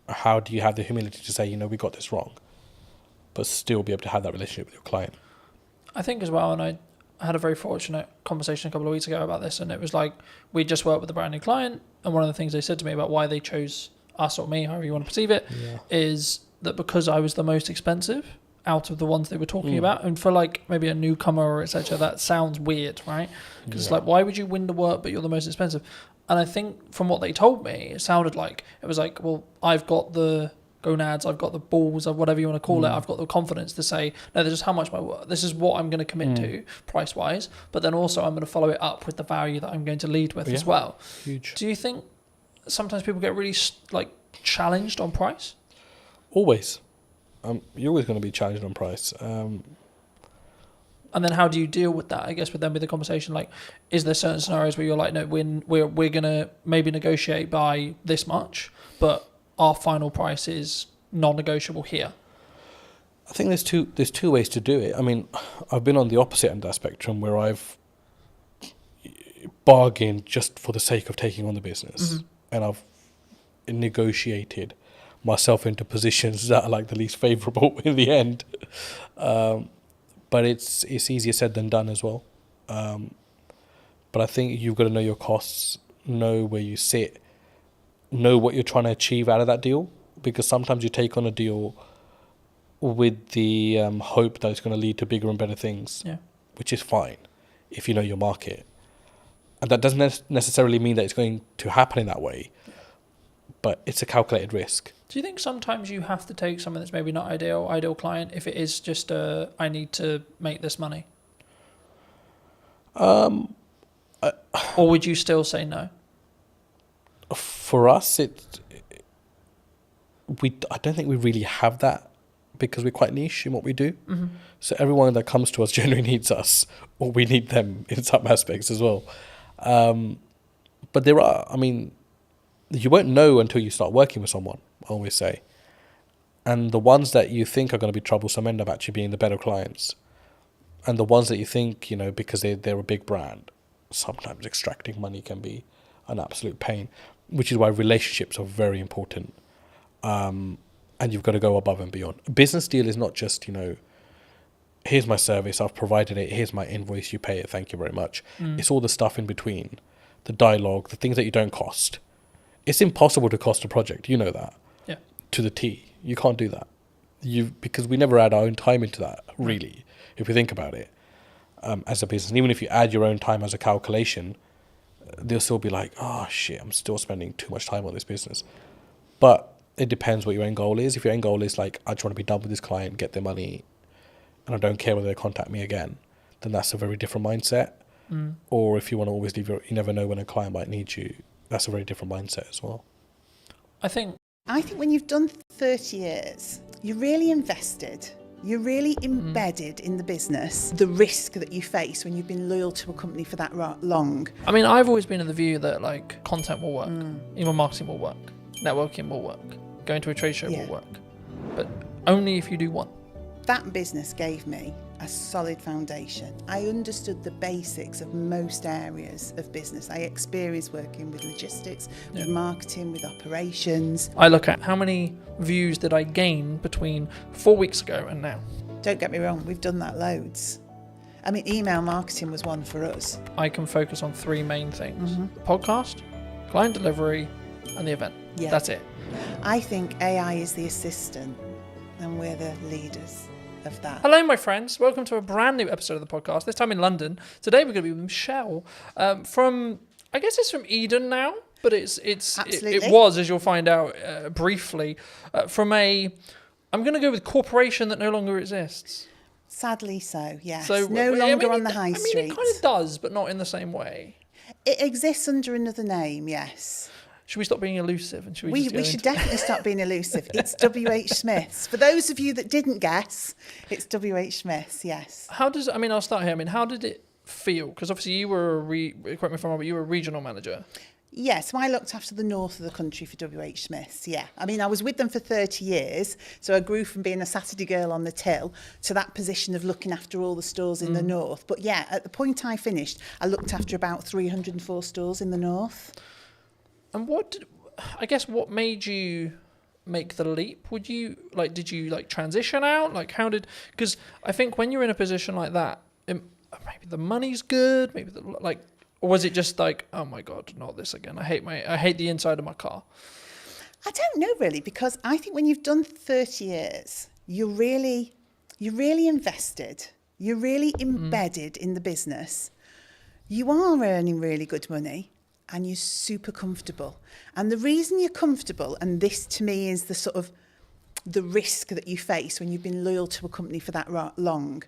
How do you have the humility to say, we got this wrong, but still be able to have that relationship with your client? I think as well, and I had a very fortunate conversation a couple of weeks ago about this, and it was like, we just worked with a brand new client, and one of the things they said to me about why they chose us or me, however you want to perceive it, is that because I was the most expensive out of the ones they were talking about, and for like maybe a newcomer or etc., that sounds weird, right? Because it's like, why would you win the work but you're the most expensive? And I think from what they told me, it sounded like it was like, well, I've got the gonads, I've got the balls, or whatever you want to call it, I've got the confidence to say, no, this is how much my work, this is what I'm going to commit to price wise, but then also I'm going to follow it up with the value that I'm going to lead with as well. Huge. Do you think sometimes people get really challenged on price? Always. You're always going to be challenged on price. And then how do you deal with that? I guess with them, with the conversation, like, is there certain scenarios where you're like, no, we're going to maybe negotiate by this much, but our final price is non-negotiable here? I think there's two ways to do it. I mean, I've been on the opposite end of the spectrum where I've bargained just for the sake of taking on the business, and I've negotiated myself into positions that are like the least favourable in the end. But it's easier said than done as well. But I think you've got to know your costs, know where you sit, know what you're trying to achieve out of that deal, because sometimes you take on a deal with the hope that it's going to lead to bigger and better things, which is fine if you know your market. And that doesn't necessarily mean that it's going to happen in that way, but it's a calculated risk. Do you think sometimes you have to take something that's maybe not ideal client, if it is just I need to make this money? Or would you still say no? For us, I don't think we really have that, because we're quite niche in what we do. So everyone that comes to us generally needs us, or we need them in some aspects as well. But there are, you won't know until you start working with someone, I always say. And the ones that you think are going to be troublesome end up actually being the better clients. And the ones that you think, because they're a big brand, sometimes extracting money can be an absolute pain, which is why relationships are very important. And you've got to go above and beyond. A business deal is not just, here's my service, I've provided it, here's my invoice, you pay it, thank you very much. It's all the stuff in between, the dialogue, the things that you don't cost. It's impossible to cost a project, you know that. Yeah. To the T. You can't do that. Because we never add our own time into that, really, if you think about it, as a business. And even if you add your own time as a calculation, they'll still be like, oh shit, I'm still spending too much time on this business. But it depends what your end goal is. If your end goal is like, I just want to be done with this client, get their money, and I don't care whether they contact me again, then that's a very different mindset. Or if you want to always leave you never know when a client might need you, that's a very different mindset as well. I think when you've done 30 years, you're really invested, you're really embedded in the business, the risk that you face when you've been loyal to a company for that long. I've always been of the view that content will work, email marketing will work, networking will work, going to a trade show Yeah. will work, but only if you do one. That business gave me a solid foundation. I understood the basics of most areas of business. I experienced working with logistics, with marketing, with operations. I look at how many views did I gain between 4 weeks ago and now. Don't get me wrong, we've done that loads. I mean, email marketing was one for us. I can focus on 3 main things: the podcast, client delivery, and the event. Yeah. That's it. I think AI is the assistant and we're the leaders of that. Hello, my friends. Welcome to a brand new episode of the podcast, this time in London. Today we're going to be with Michelle from, I guess it's from Eden now, but it was, as you'll find out briefly, from I'm going to go with corporation that no longer exists. Sadly so, yes. So, no longer on the high street. I mean, it kind of does, but not in the same way. It exists under another name, yes. Should we stop being elusive? And We should definitely stop being elusive. It's W.H. Smith's. For those of you that didn't guess, it's W.H. Smith's, yes. I'll start here. How did it feel? Because obviously you were, correct me if I'm wrong, but you were a regional manager. Yes, so I looked after the north of the country for W.H. Smith's, yeah. I mean, I was with them for 30 years, so I grew from being a Saturday girl on the till to that position of looking after all the stores in the north. But yeah, at the point I finished, I looked after about 304 stores in the north. And what made you make the leap? Did you transition out? Because I think when you're in a position like that, maybe the money's good, or was it just like, oh my God, not this again. I hate the inside of my car. I don't know really, because I think when you've done 30 years, you're really invested. You're really embedded in the business. You are earning really good money. And you're super comfortable. And the reason you're comfortable, and this to me is the sort of the risk that you face when you've been loyal to a company for that long,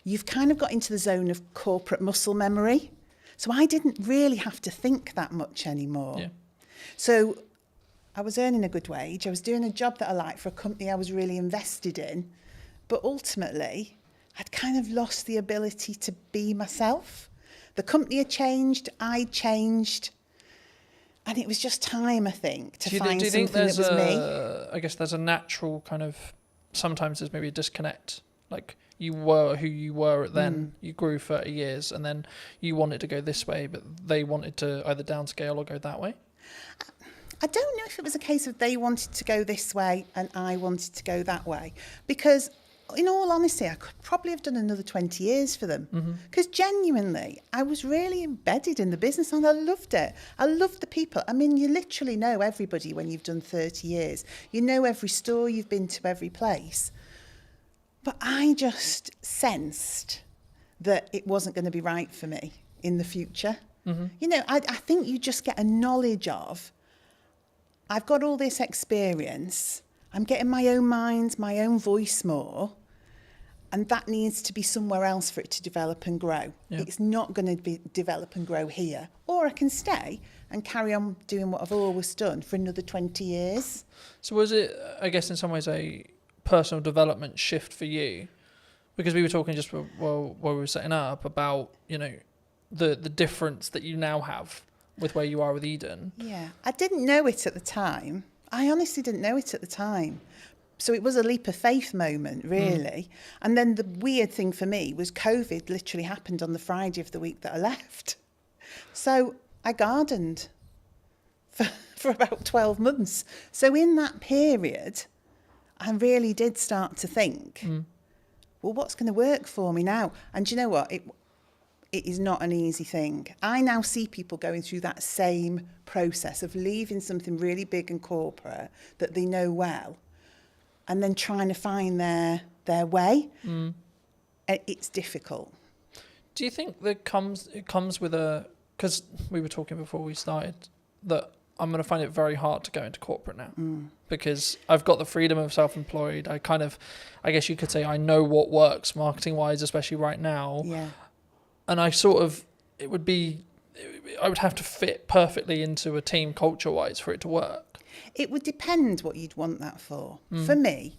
you've kind of got into the zone of corporate muscle memory. So I didn't really have to think that much anymore. Yeah. So I was earning a good wage. I was doing a job that I liked for a company I was really invested in. But ultimately, I'd kind of lost the ability to be myself. The company had changed, I'd changed. And it was just time, I think, to find something that was me. I guess there's a natural kind of, sometimes there's maybe a disconnect. Like you were who you were then, you grew 30 years and then you wanted to go this way, but they wanted to either downscale or go that way. I don't know if it was a case of they wanted to go this way and I wanted to go that way. Because in all honesty, I could probably have done another 20 years for them. Because genuinely, I was really embedded in the business and I loved it. I loved the people. I mean, you literally know everybody when you've done 30 years. You know every store, you've been to every place. But I just sensed that it wasn't going to be right for me in the future. You know, I think you just get a knowledge of, I've got all this experience, I'm getting my own mind, my own voice more. And that needs to be somewhere else for it to develop and grow. Yeah. It's not going to develop and grow here. Or I can stay and carry on doing what I've always done for another 20 years. So was it, I guess, in some ways a personal development shift for you? Because we were talking just while we were setting up about, you know, the difference that you now have with where you are with Eden. Yeah, I didn't know it at the time. I honestly didn't know it at the time. So it was a leap of faith moment, really. And then the weird thing for me was COVID literally happened on the Friday of the week that I left. So I gardened for about 12 months. So in that period, I really did start to think, well, what's going to work for me now? And do you know what? It is not an easy thing. I now see people going through that same process of leaving something really big and corporate that they know well and then trying to find their way. It's difficult. Do you think that it comes with because we were talking before we started that I'm going to find it very hard to go into corporate now because I've got the freedom of self-employed. I guess you could say I know what works marketing wise, especially right now. Yeah. And I would have to fit perfectly into a team culture wise for it to work. It would depend what you'd want that for. For me,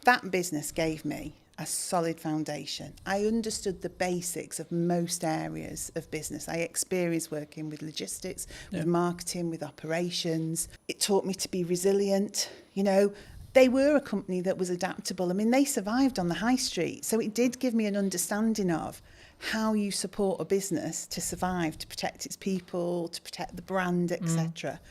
that business gave me a solid foundation. I understood the basics of most areas of business. I experienced working with logistics, with marketing, with operations. It taught me to be resilient. You know, they were a company that was adaptable. I mean, they survived on the high street. So it did give me an understanding of how you support a business to survive, to protect its people, to protect the brand, etc.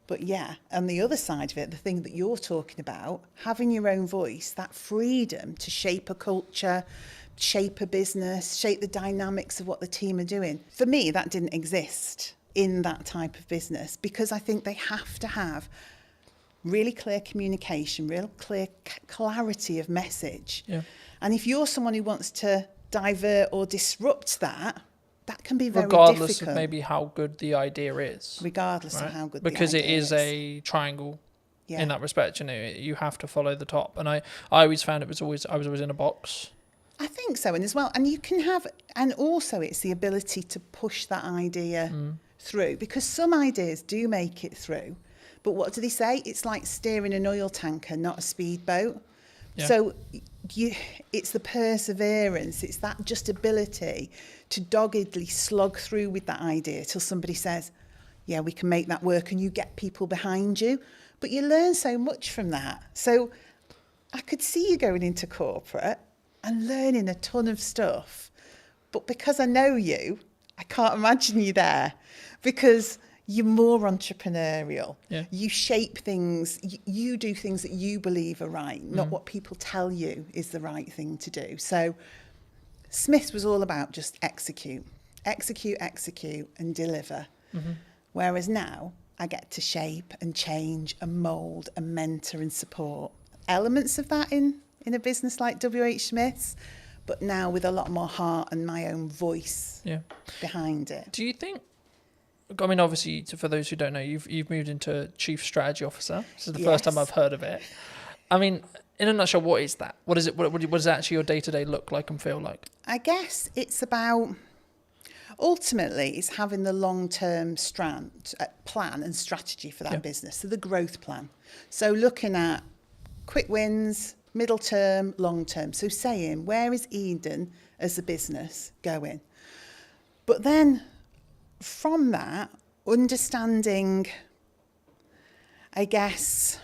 But yeah, on the other side of it, the thing that you're talking about, having your own voice, that freedom to shape a culture, shape a business, shape the dynamics of what the team are doing. For me, that didn't exist in that type of business, because I think they have to have really clear communication, real clear clarity of message. Yeah. And if you're someone who wants to divert or disrupt that, that can be very regardless difficult. Of maybe how good the idea is. Regardless of how good because the idea is. Because it is a triangle in that respect. You know, you have to follow the top. And I always found I was always in a box. I think so. And as well, and you can have, and also it's the ability to push that idea through, because some ideas do make it through. But what do they say? It's like steering an oil tanker, not a speedboat. Yeah. So it's the perseverance, it's that just ability to doggedly slog through with that idea till somebody says, yeah, we can make that work, and you get people behind you. But you learn so much from that. So I could see you going into corporate and learning a ton of stuff. But because I know you, I can't imagine you there, because you're more entrepreneurial. Yeah. You shape things, you do things that you believe are right, not what people tell you is the right thing to do. So Smith's was all about just execute, and deliver. Whereas now I get to shape and change and mould and mentor and support elements of that in a business like WH Smith's, but now with a lot more heart and my own voice behind it. Do you think, I mean, obviously, for those who don't know, you've moved into Chief Strategy Officer. This is the first time I've heard of it. I mean, in a nutshell, what is that? What is it? What does actually your day-to-day look like and feel like? I guess it's about, ultimately, it's having the long-term plan and strategy for that business, so the growth plan. So looking at quick wins, middle term, long term. So saying, where is Eden as a business going? But then from that, understanding, I guess,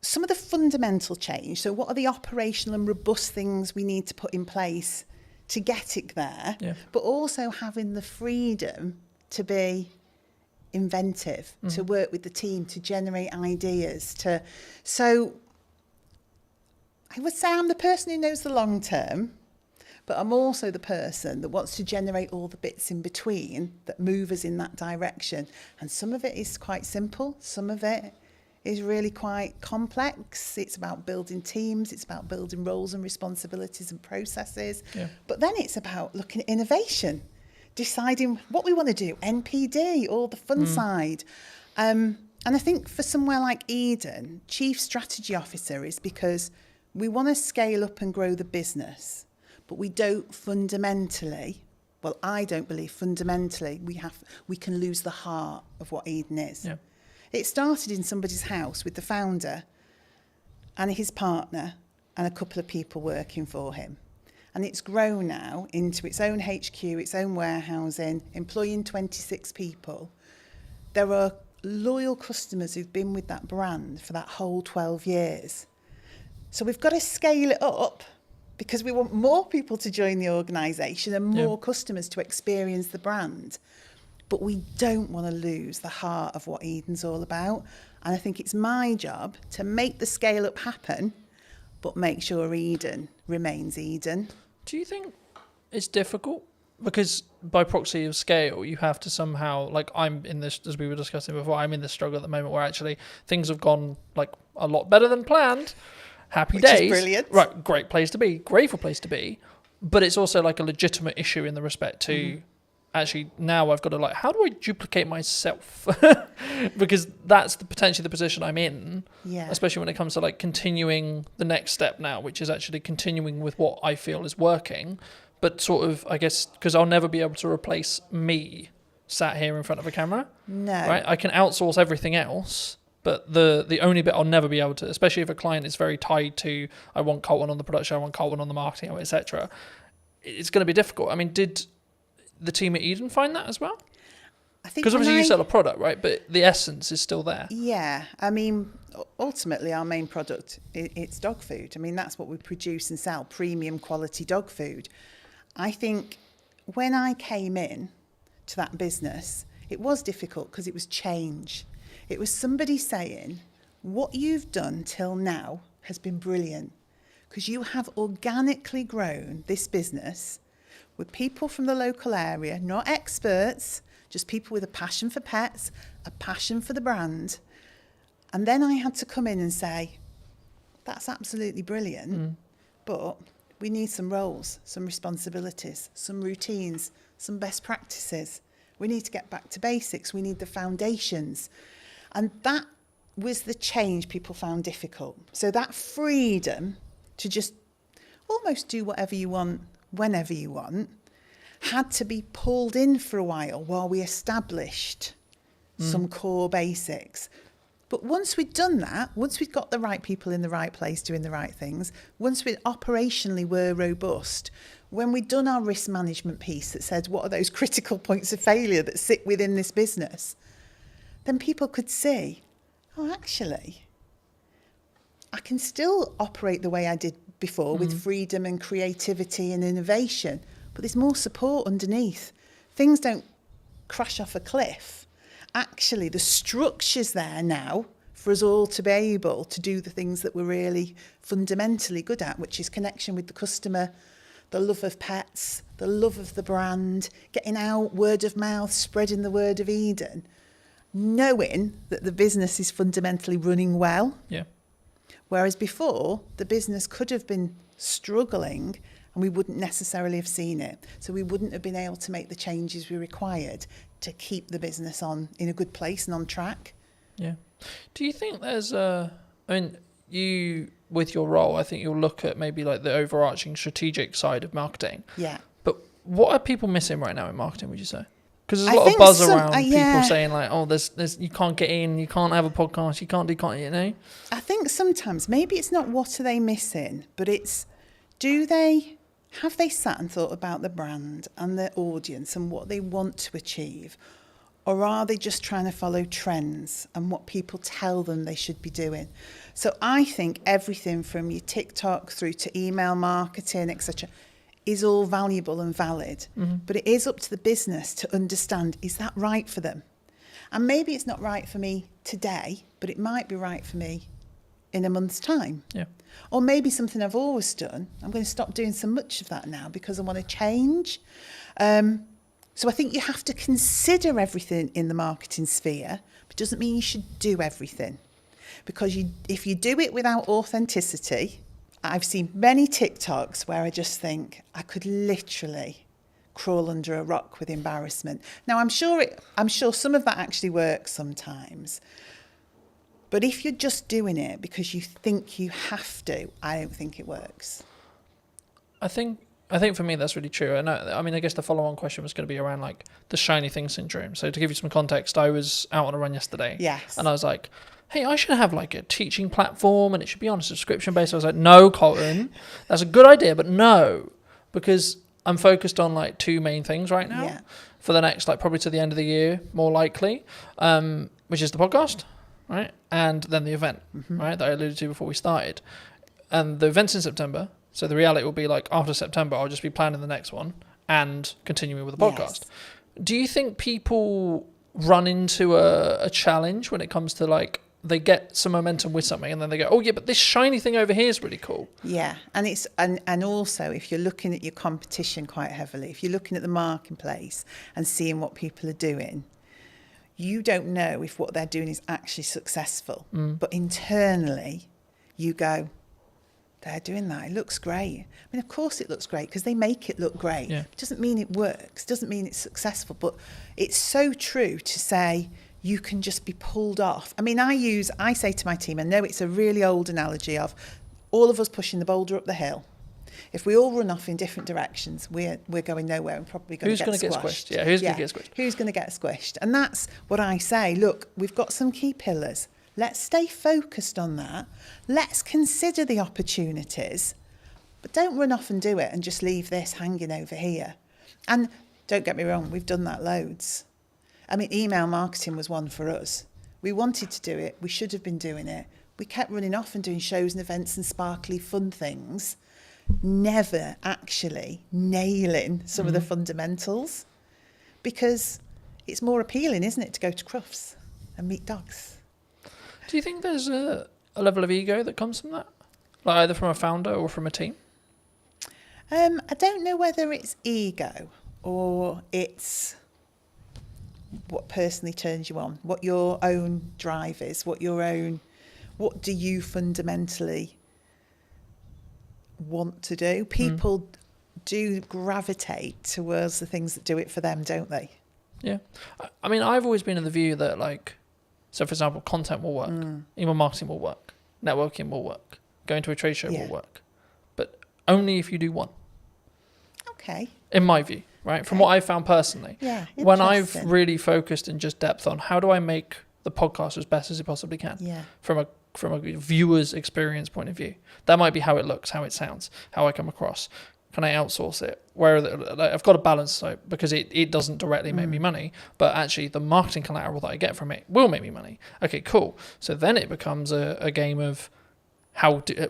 some of the fundamental change. So what are the operational and robust things we need to put in place to get it there? Yeah. But also having the freedom to be inventive, to work with the team, to generate ideas. So I would say I'm the person who knows the long term, but I'm also the person that wants to generate all the bits in between that move us in that direction. And some of it is quite simple. Some of it is really quite complex. It's about building teams. It's about building roles and responsibilities and processes. Yeah. But then it's about looking at innovation, deciding what we want to do, NPD, all the fun side. And I think for somewhere like Eden, Chief Strategy Officer is because we want to scale up and grow the business. But we don't fundamentally, well, I don't believe fundamentally we can lose the heart of what Eden is. Yeah. It started in somebody's house with the founder and his partner and a couple of people working for him. And it's grown now into its own HQ, its own warehousing, employing 26 people. There are loyal customers who've been with that brand for that whole 12 years. So we've got to scale it up, because we want more people to join the organisation and more customers to experience the brand. But we don't want to lose the heart of what Eden's all about. And I think it's my job to make the scale up happen, but make sure Eden remains Eden. Do you think it's difficult? Because by proxy of scale, you have to somehow, like I'm in this, as we were discussing before, I'm in this struggle at the moment where actually things have gone like a lot better than planned. Happy Which days. Is brilliant. Right, great place to be, grateful place to be. But it's also like a legitimate issue in the respect to actually now I've got to like, how do I duplicate myself? Because that's potentially the position I'm in, especially when it comes to like continuing the next step now, which is actually continuing with what I feel is working, but sort of, I guess, because I'll never be able to replace me sat here in front of a camera. No. Right? I can outsource everything else, But the only bit I'll never be able to, especially if a client is very tied to, I want Colton on the production, I want Colton on the marketing, etc., it's going to be difficult. I mean, did the team at Eden find that as well? I think Because obviously you sell a product, right? But the essence is still there. Yeah, I mean, ultimately our main product, it's dog food. I mean, that's what we produce and sell, premium quality dog food. I think when I came in to that business, it was difficult because it was change. It was somebody saying, what you've done till now has been brilliant because you have organically grown this business with people from the local area, not experts, just people with a passion for pets, a passion for the brand. And then I had to come in and say, that's absolutely brilliant, but we need some roles, some responsibilities, some routines, some best practices. We need to get back to basics. We need the foundations. And that was the change people found difficult. So that freedom to just almost do whatever you want, whenever you want, had to be pulled in for a while we established some core basics. But once we'd done that, once we'd got the right people in the right place doing the right things, once we operationally were robust, when we'd done our risk management piece that said what are those critical points of failure that sit within this business, then people could see, oh, actually, I can still operate the way I did before with freedom and creativity and innovation, but there's more support underneath. Things don't crash off a cliff. Actually, the structure's there now for us all to be able to do the things that we're really fundamentally good at, which is connection with the customer, the love of pets, the love of the brand, getting out, word of mouth, spreading the word of Eden, knowing that the business is fundamentally running well. Yeah. Whereas before, the business could have been struggling and we wouldn't necessarily have seen it. So we wouldn't have been able to make the changes we required to keep the business on in a good place and on track. Yeah. Do you think there's you, with your role, I think you'll look at maybe like the overarching strategic side of marketing. Yeah. But what are people missing right now in marketing, would you say? Because there's a I lot of think buzz some- around yeah. people saying like, oh, there's you can't get in, you can't have a podcast, you can't do content, you know? I think sometimes maybe it's not what are they missing, but it's have they sat and thought about the brand and their audience and what they want to achieve? Or are they just trying to follow trends and what people tell them they should be doing? So I think everything from your TikTok through to email marketing, etc., is all valuable and valid. But it is up to the business to understand, is that right for them? And maybe it's not right for me today, but it might be right for me in a month's time. Yeah. Or maybe something I've always done, I'm going to stop doing so much of that now because I want to change. So I think you have to consider everything in the marketing sphere, but it doesn't mean you should do everything. Because if you do it without authenticity, I've seen many TikToks where I just think I could literally crawl under a rock with embarrassment. Now, I'm sure some of that actually works sometimes. But if you're just doing it because you think you have to, I don't think it works. I think for me that's really true. I mean, I guess the follow-on question was going to be around like the shiny thing syndrome. So to give you some context, I was out on a run yesterday. Yes. And I was like, hey, I should have like a teaching platform and it should be on a subscription base. I was like, no, Colton, that's a good idea, but no, because I'm focused on like two main things right now for the next, like probably to the end of the year, more likely, which is the podcast, right? And then the event, right, that I alluded to before we started. And the event's in September. So the reality will be like after September, I'll just be planning the next one and continuing with the podcast. Yes. Do you think people run into a challenge when it comes to like, they get some momentum with something and then they go, oh yeah, but this shiny thing over here is really cool. Yeah, and it's and also if you're looking at your competition quite heavily, if you're looking at the marketplace and seeing what people are doing, you don't know if what they're doing is actually successful. But internally, you go, they're doing that. It looks great. I mean, of course it looks great because they make it look great. Yeah. It doesn't mean it works. Doesn't mean it's successful. But it's so true to say you can just be pulled off. I mean, I say to my team, I know it's a really old analogy of all of us pushing the boulder up the hill. If we all run off in different directions, we're going nowhere and probably going to get squashed. Yeah, who's going to get squished? Who's going to get squished? And that's what I say. Look, we've got some key pillars. Let's stay focused on that. Let's consider the opportunities, but don't run off and do it and just leave this hanging over here. And don't get me wrong, we've done that loads. I mean, email marketing was one for us. We wanted to do it. We should have been doing it. We kept running off and doing shows and events and sparkly fun things, never actually nailing some of the fundamentals, because it's more appealing, isn't it, to go to Crufts and meet dogs. Do you think there's a level of ego that comes from that? Like either from a founder or from a team? I don't know whether it's ego or it's what personally turns you on, what your own drive is, what do you fundamentally want to do? People do gravitate towards the things that do it for them, don't they? Yeah. I mean, I've always been in the view that, like, so for example, content will work, email marketing will work, networking will work, going to a trade show will work, but only if you do one. Okay. In my view, right? From what I've found personally. Yeah. When I've really focused in just depth on how do I make the podcast as best as it possibly can. Yeah. From a viewer's experience point of view. That might be how it looks, how it sounds, how I come across. Can I outsource it? I've got a balance, so because it doesn't directly make me money, but actually the marketing collateral that I get from it will make me money. Okay, cool. So then it becomes a game of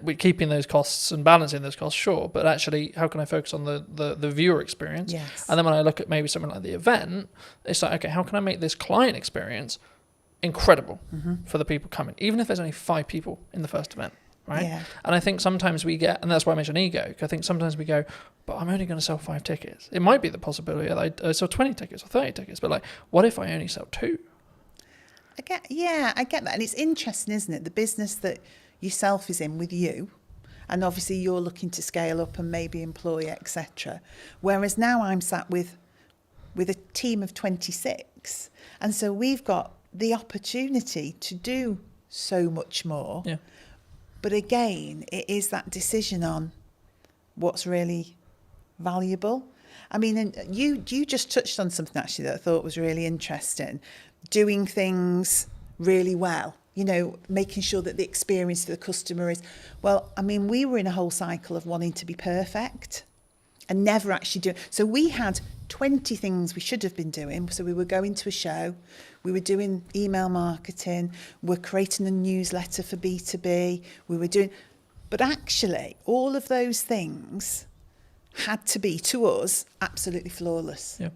we're keeping those costs and balancing those costs, sure, but actually how can I focus on the viewer experience? Yes. And then when I look at maybe something like the event, it's like, okay, how can I make this client experience incredible for the people coming, even if there's only 5 people in the first event, right? Yeah. And I think sometimes we get, and that's why I mentioned ego, because I think sometimes we go, but I'm only going to sell 5 tickets. It might be the possibility that I sell 20 tickets or 30 tickets, but like, what if I only sell 2? I get that. And it's interesting, isn't it? The business that yourself is in with you, and obviously you're looking to scale up and maybe employ, etc. Whereas now I'm sat with a team of 26, and so we've got the opportunity to do so much more. Yeah. But again, it is that decision on what's really valuable. I mean, and you just touched on something actually that I thought was really interesting. Doing things really well, you know, making sure that the experience for the customer is, well, I mean, we were in a whole cycle of wanting to be perfect and never actually doing. So we had 20 things we should have been doing. So we were going to a show, we were doing email marketing, we're creating a newsletter for B2B, we were doing, but actually all of those things had to be, to us, absolutely flawless. Yeah.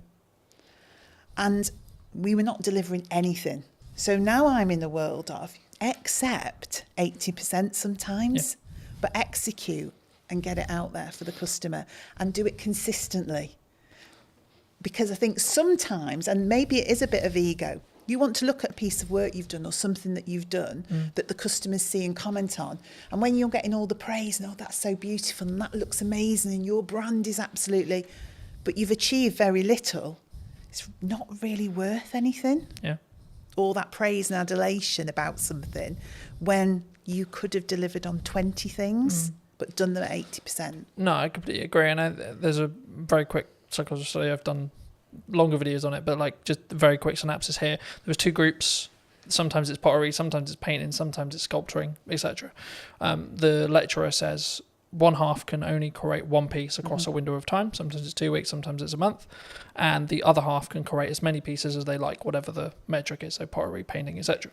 And we were not delivering anything. So now I'm in the world of accept 80% sometimes, but execute and get it out there for the customer and do it consistently. Because I think sometimes, and maybe it is a bit of ego, you want to look at a piece of work you've done or something that you've done that the customers see and comment on. And when you're getting all the praise and, oh, that's so beautiful and that looks amazing and your brand is absolutely, but you've achieved very little, it's not really worth anything. Yeah. All that praise and adulation about something when you could have delivered on 20 things but done them at 80%. No, I completely agree. And there's a very quick psychology study. I've done longer videos on it, but like just a very quick synopsis here. There was 2 groups. Sometimes it's pottery, sometimes it's painting, sometimes it's sculpturing, etc. The lecturer says one half can only create one piece across a window of time. Sometimes it's 2 weeks, sometimes it's a month. And the other half can create as many pieces as they like, whatever the metric is, so pottery, painting, etc.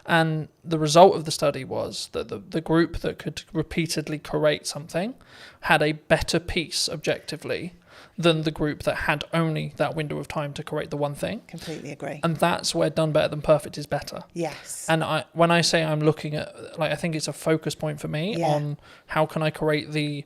And the result of the study was that the group that could repeatedly create something had a better piece objectively than the group that had only that window of time to create the one thing. Completely agree. And that's where done better than perfect is better. Yes. And when I say I'm looking at, like, I think it's a focus point for me on how can I create the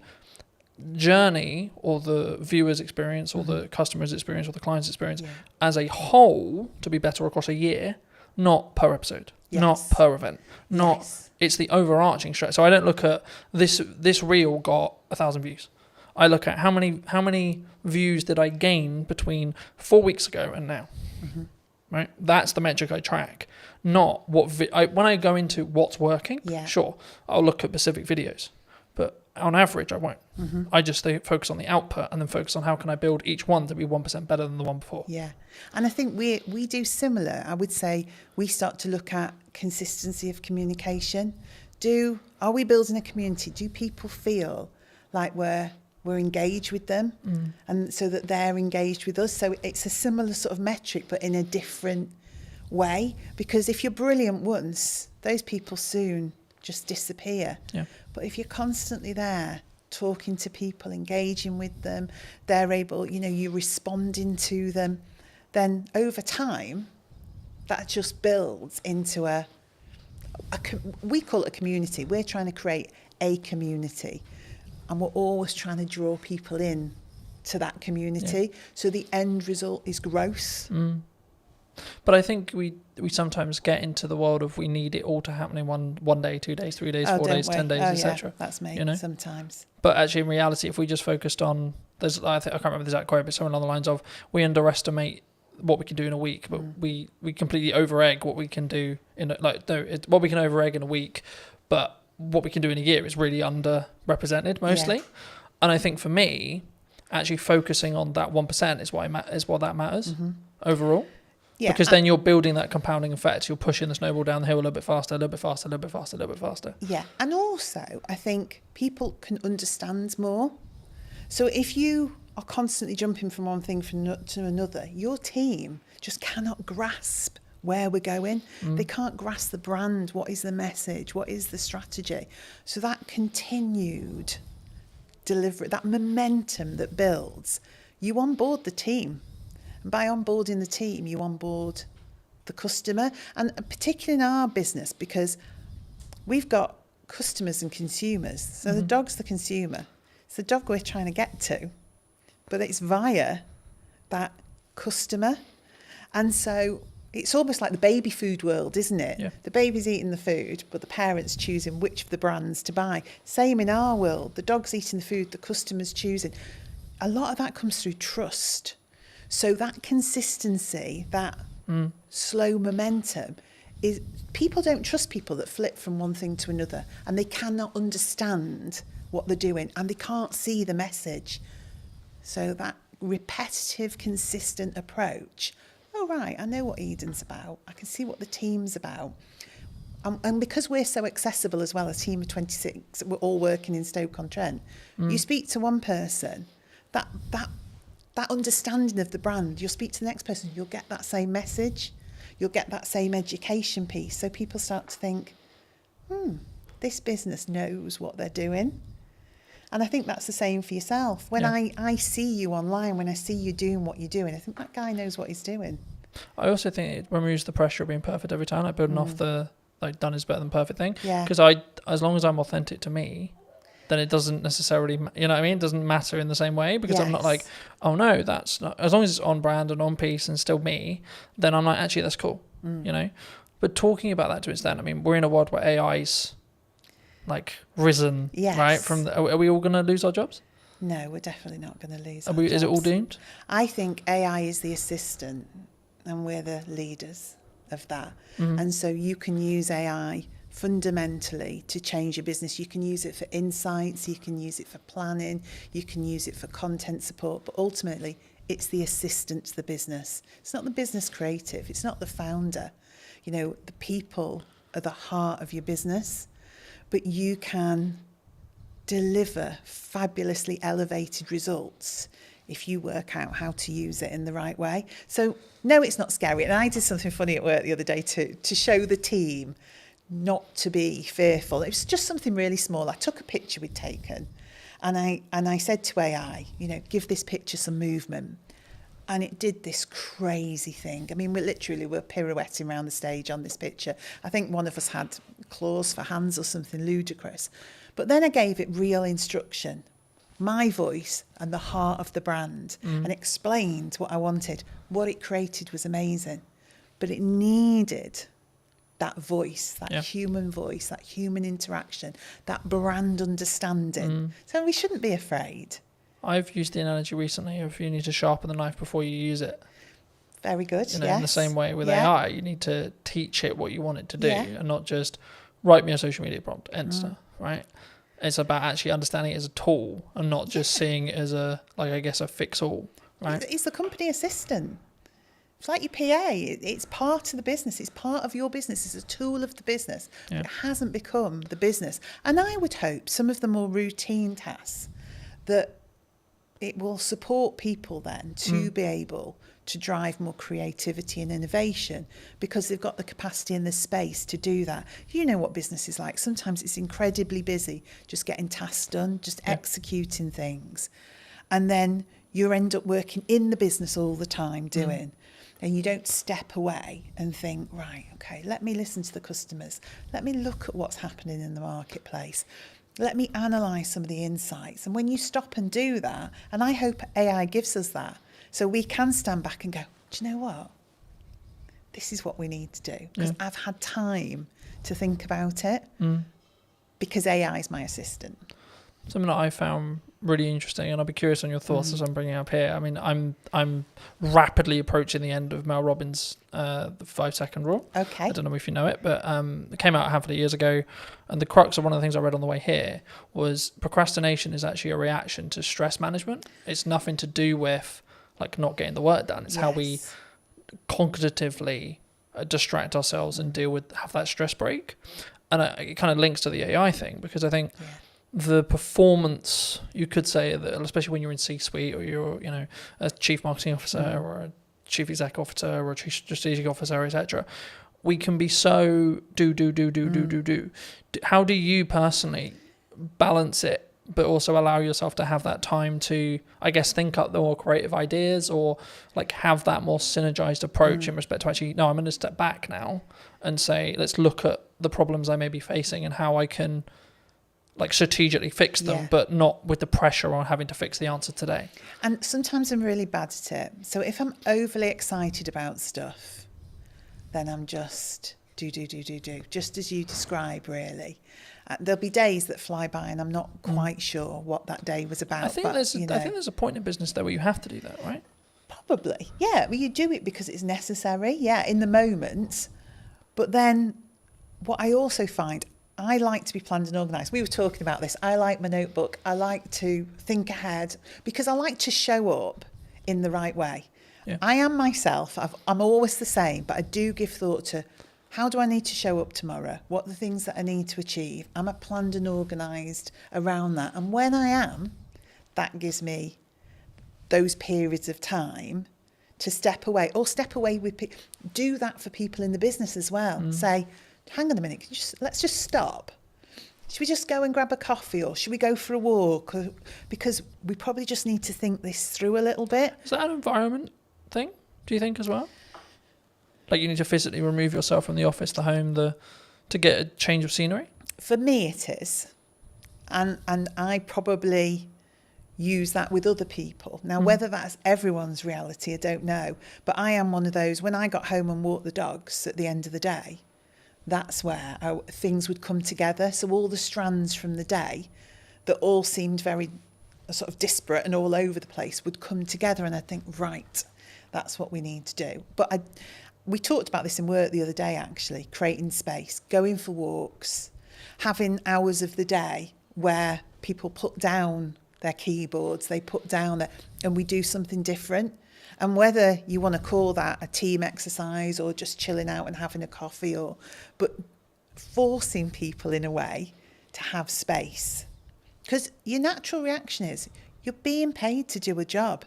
journey or the viewer's experience or the customer's experience or the client's experience as a whole to be better across a year, not per episode, not per event, not it's the overarching strategy. So I don't look at this reel got 1,000 views. I look at how many views did I gain between 4 weeks ago and now, right? That's the metric I track, not what when I go into what's working. Sure, I'll look at specific videos, but on average, I won't. I just focus on the output and then focus on how can I build each one to be 1% better than the one before. Yeah. And I think we do similar. I would say we start to look at consistency of communication. Are we building a community? Do people feel like we're engaged with them, and so that they're engaged with us? So it's a similar sort of metric, but in a different way. Because if you're brilliant once, those people soon just disappear. Yeah. But if you're constantly there, talking to people, engaging with them, they're able, you're responding to them, then over time, that just builds into we call it a community. We're trying to create a community, and we're always trying to draw people in to that community. Yeah. So the end result is growth. But I think we sometimes get into the world of we need it all to happen in one day, 2 days, 3 days, 4 days, 10 days, etc. That's me. Sometimes. But actually, in reality, if we just focused on, I can't remember the exact quote, but something along the lines of we underestimate what we can do in a week, but we completely over egg what we can do what we can over egg in a week, but what we can do in a year is really underrepresented mostly. Yeah. And I think for me, actually focusing on that 1% is what that matters overall. Yeah, because then you're building that compounding effect. You're pushing the snowball down the hill a little bit faster, a little bit faster, a little bit faster, a little bit faster. Yeah, and also I think people can understand more. So if you are constantly jumping from one thing to another, your team just cannot grasp where we're going. They can't grasp the brand. What is the message? What is the strategy? So that continued delivery, that momentum that builds, you onboard the team. And by onboarding the team, you onboard the customer. And particularly in our business, because we've got customers and consumers. So the dog's the consumer. It's the dog we're trying to get to, but it's via that customer. And so it's almost like the baby food world, isn't it? Yeah. The baby's eating the food, but the parent's choosing which of the brands to buy. Same in our world. The dog's eating the food, the customer's choosing. A lot of that comes through trust. So that consistency, that slow momentum, is people don't trust people that flip from one thing to another, and they cannot understand what they're doing, and they can't see the message. So that repetitive, consistent approach. Oh, right, I know what Eden's about. I can see what the team's about. And because we're so accessible as well, a team of 26, we're all working in Stoke-on-Trent. You speak to one person, that understanding of the brand, you'll speak to the next person, you'll get that same message, you'll get that same education piece. So people start to think, this business knows what they're doing. And I think that's the same for yourself. When I see you online, when I see you doing what you're doing, I think that guy knows what he's doing. I also think it removes the pressure of being perfect every time, like building off the done is better than perfect thing. Yeah. Because as long as I'm authentic to me, then it doesn't necessarily, you know what I mean? It doesn't matter in the same way, because I'm not like, oh no, that's not, as long as it's on brand and on piece and still me, then I'm like, actually, that's cool, you know? But talking about that to its extent, I mean, we're in a world where AI's like risen, right? Are we all going to lose our jobs? No, we're definitely not going to lose our jobs. Is it all doomed? I think AI is the assistant and we're the leaders of that. And so you can use AI fundamentally to change your business. You can use it for insights, you can use it for planning, you can use it for content support, but ultimately it's the assistant to the business. It's not the business creative, it's not the founder. You know, the people are the heart of your business, but you can deliver fabulously elevated results if you work out how to use it in the right way. So no, it's not scary. And I did something funny at work the other day to show the team not to be fearful. It was just something really small. I took a picture we'd taken and I said to AI, you know, give this picture some movement. And it did this crazy thing. I mean, we're pirouetting around the stage on this picture. I think one of us had claws for hands or something ludicrous. But then I gave it real instruction, my voice and the heart of the brand, and explained what I wanted. What it created was amazing. But it needed that voice, that human voice, that human interaction, that brand understanding. So we shouldn't be afraid. I've used the analogy recently of you need to sharpen the knife before you use it. Very good, you know, in the same way with AI, you need to teach it what you want it to do and not just write me a social media prompt, right? It's about actually understanding it as a tool and not just seeing it as a fix all, right? It's the company assistant. It's like your PA. It's part of the business. It's part of your business. It's a tool of the business. Yeah. It hasn't become the business. And I would hope some of the more routine tasks that it will support people then to be able to drive more creativity and innovation, because they've got the capacity and the space to do that. You know what business is like. Sometimes it's incredibly busy, just getting tasks done, just executing things. And then you end up working in the business all the time doing. And you don't step away and think, right, okay, let me listen to the customers. Let me look at what's happening in the marketplace. Let me analyse some of the insights. And when you stop and do that, and I hope AI gives us that, so we can stand back and go, do you know what? This is what we need to do. Because I've had time to think about it, because AI is my assistant. Something that I found really interesting, and I'll be curious on your thoughts as I'm bringing up here. I mean, I'm rapidly approaching the end of Mel Robbins' the 5-second rule. Okay. I don't know if you know it, but it came out a handful of years ago, and the crux of one of the things I read on the way here was procrastination is actually a reaction to stress management. It's nothing to do with like not getting the work done. It's how we cognitively distract ourselves and have that stress break. And it kind of links to the AI thing, because I think the performance, you could say that, especially when you're in C-suite or you're, a chief marketing officer or a chief exec officer or a chief strategic officer, etc., we can be so do. How do you personally balance it, but also allow yourself to have that time to, I guess, think up the more creative ideas, or like have that more synergized approach in respect to actually, no, I'm going to step back now and say, let's look at the problems I may be facing and how I can like strategically fix them, but not with the pressure on having to fix the answer today. And sometimes I'm really bad at it. So if I'm overly excited about stuff, then I'm just do, just as you describe, really. There'll be days that fly by and I'm not quite sure what that day was about. I think there's a point in business there where you have to do that, right? Probably, yeah. Well, you do it because it's necessary, in the moment. But then what I also find, I like to be planned and organised. We were talking about this. I like my notebook. I like to think ahead because I like to show up in the right way. Yeah. I am myself. I'm always the same, but I do give thought to how do I need to show up tomorrow? What are the things that I need to achieve? Am I planned and organised around that? And when I am, that gives me those periods of time to step away with people. Do that for people in the business as well. Say, hang on a minute, let's just stop. Should we just go and grab a coffee, or should we go for a walk? Because we probably just need to think this through a little bit. Is that an environment thing, do you think, as well? Like you need to physically remove yourself from the office, the home, to get a change of scenery? For me it is. And I probably use that with other people. Now, whether that's everyone's reality, I don't know. But I am one of those, when I got home and walked the dogs at the end of the day, that's where things would come together. So all the strands from the day that all seemed very sort of disparate and all over the place would come together, and I'd think, right, that's what we need to do. But we talked about this in work the other day, actually, creating space, going for walks, having hours of the day where people put down their keyboards, they put down and we do something different. And whether you want to call that a team exercise or just chilling out and having a coffee, but forcing people in a way to have space. Because your natural reaction is you're being paid to do a job.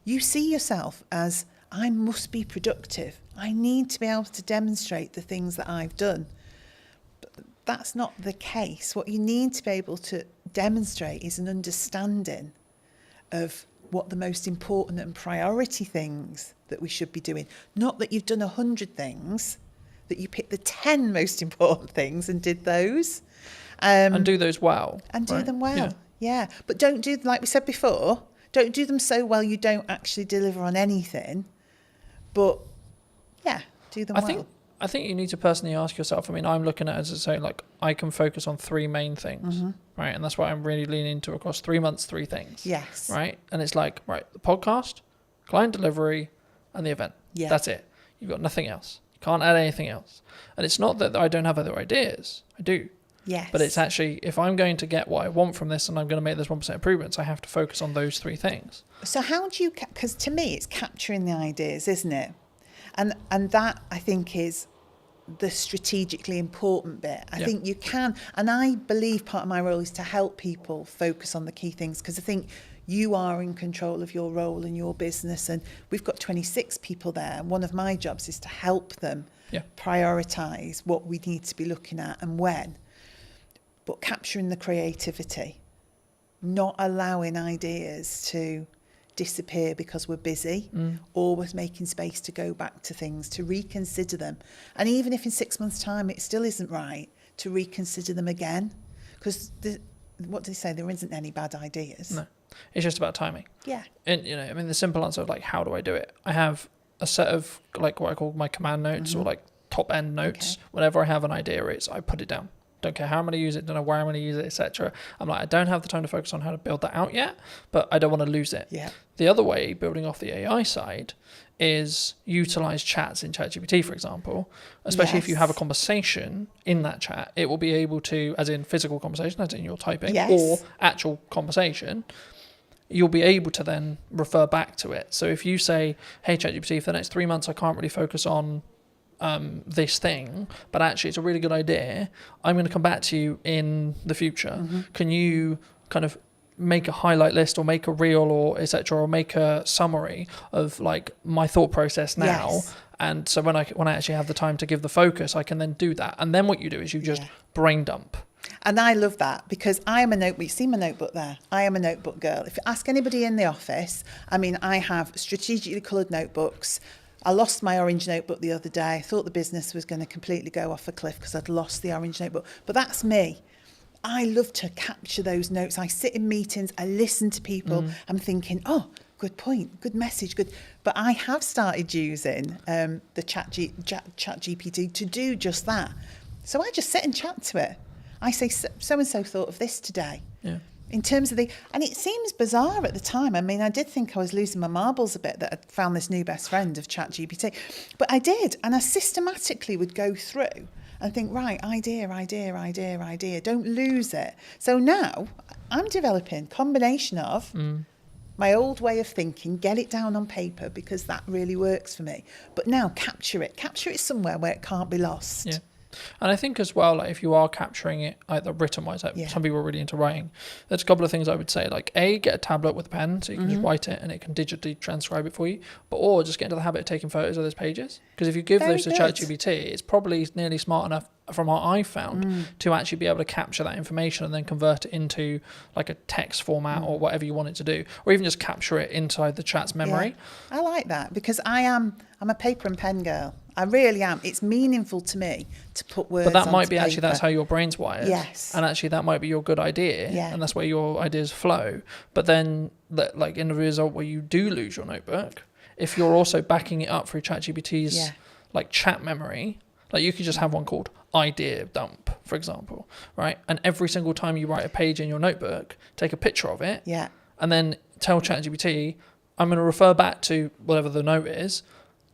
You see yourself as, I must be productive. I need to be able to demonstrate the things that I've done. But that's not the case. What you need to be able to demonstrate is an understanding of what the most important and priority things that we should be doing. Not that you've done 100 things, that you picked the 10 most important things and did those. And do those well. And do them well, yeah. But don't do, like we said before, don't do them so well you don't actually deliver on anything. But, do them well. I think you need to personally ask yourself, I mean, I'm looking at it as to say, like, I can focus on 3 main things, right? And that's what I'm really leaning into across 3 months, 3 things. Yes. Right? And it's like, right, the podcast, client delivery, and the event. Yeah. That's it. You've got nothing else. You can't add anything else. And it's not that I don't have other ideas. I do. Yes. But it's actually, if I'm going to get what I want from this and I'm going to make this 1% improvements, I have to focus on those 3 things. So how do you, because to me it's capturing the ideas, isn't it? And that I think is the strategically important bit. I think you can, and I believe part of my role is to help people focus on the key things, because I think you are in control of your role and your business, and we've got 26 people there, and one of my jobs is to help them prioritise what we need to be looking at and when. But capturing the creativity, not allowing ideas to disappear because we're busy, always making space to go back to things, to reconsider them. And even if in 6 months' time it still isn't right, to reconsider them again. Because what do they say? There isn't any bad ideas. No, it's just about timing. Yeah. And, you know, I mean, the simple answer of like, how do I do it? I have a set of like what I call my command notes or like top end notes. Whenever I have an idea, I put it down. Don't care how I'm going to use it, don't know where I'm going to use it, etc. I'm like, I don't have the time to focus on how to build that out yet, but I don't want to lose it. Yeah. The other way, building off the AI side, is utilize chats in ChatGPT, for example, especially if you have a conversation in that chat, it will be able to, as in physical conversation, as in your typing, or actual conversation, you'll be able to then refer back to it. So if you say, hey, ChatGPT, for the next 3 months, I can't really focus on this thing, but actually it's a really good idea, I'm going to come back to you in the future. Can you kind of make a highlight list or make a reel or etc., or make a summary of like my thought process now? And so when I actually have the time to give the focus, I can then do that. And then what you do is you just brain dump. And I love that, because I am a notebook. You see my notebook there? I am a notebook girl. If you ask anybody in the office, I mean, I have strategically coloured notebooks. I lost my orange notebook the other day. I thought the business was going to completely go off a cliff because I'd lost the orange notebook. But that's me. I love to capture those notes. I sit in meetings, I listen to people. I'm thinking, oh, good point, good message, good. But I have started using the chat GPT to do just that. So I just sit and chat to it. I say, so-and-so thought of this today. Yeah. In terms of and it seems bizarre at the time. I mean, I did think I was losing my marbles a bit that I'd found this new best friend of ChatGPT. But I did. And I systematically would go through and think, right, idea. Don't lose it. So now I'm developing a combination of my old way of thinking, get it down on paper because that really works for me. But now capture it somewhere where it can't be lost. Yeah. And I think as well, like if you are capturing it either written wise, like some people are really into writing, there's a couple of things I would say, like get a tablet with a pen so you can just write it and it can digitally transcribe it for you, or just get into the habit of taking photos of those pages, because if you give those to ChatGPT, it's probably nearly smart enough from what I've found to actually be able to capture that information and then convert it into like a text format or whatever you want it to do, or even just capture it inside the chat's memory. I like that, because I'm a paper and pen girl. I really am. It's meaningful to me to put words on paper. But that might be actually, that's how your brain's wired. Yes. And actually that might be your good idea. Yeah. And that's where your ideas flow. But then like in the result where you do lose your notebook, if you're also backing it up through ChatGPT's like chat memory, like you could just have one called idea dump, for example, right? And every single time you write a page in your notebook, take a picture of it. Yeah. And then tell ChatGPT, I'm going to refer back to whatever the note is.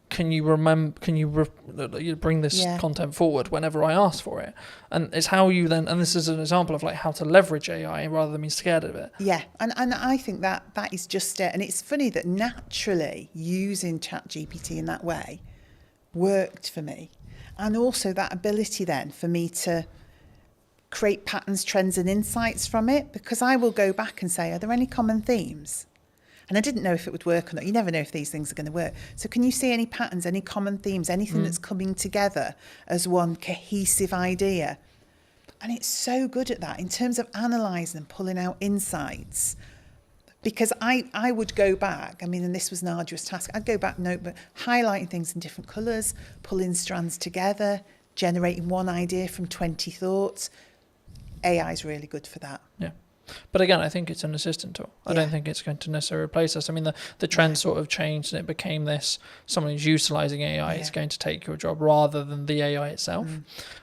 Can you bring this content forward whenever I ask for it? And it's how you then, and this is an example of like how to leverage AI rather than being scared of it. Yeah, and I think that is just it. And it's funny that naturally using ChatGPT in that way worked for me. And also that ability then for me to create patterns, trends and insights from it, because I will go back and say, are there any common themes? And I didn't know if it would work or not. You never know if these things are going to work. So can you see any patterns, any common themes, anything that's coming together as one cohesive idea? And it's so good at that in terms of analysing and pulling out insights. Because I would go back, I mean, and this was an arduous task, I'd go back notebook, highlighting things in different colours, pulling strands together, generating one idea from 20 thoughts. AI is really good for that. Yeah. But again, I think it's an assistant tool. I don't think it's going to necessarily replace us. I mean, the trend sort of changed and it became this, someone who's utilising AI is going to take your job rather than the AI itself.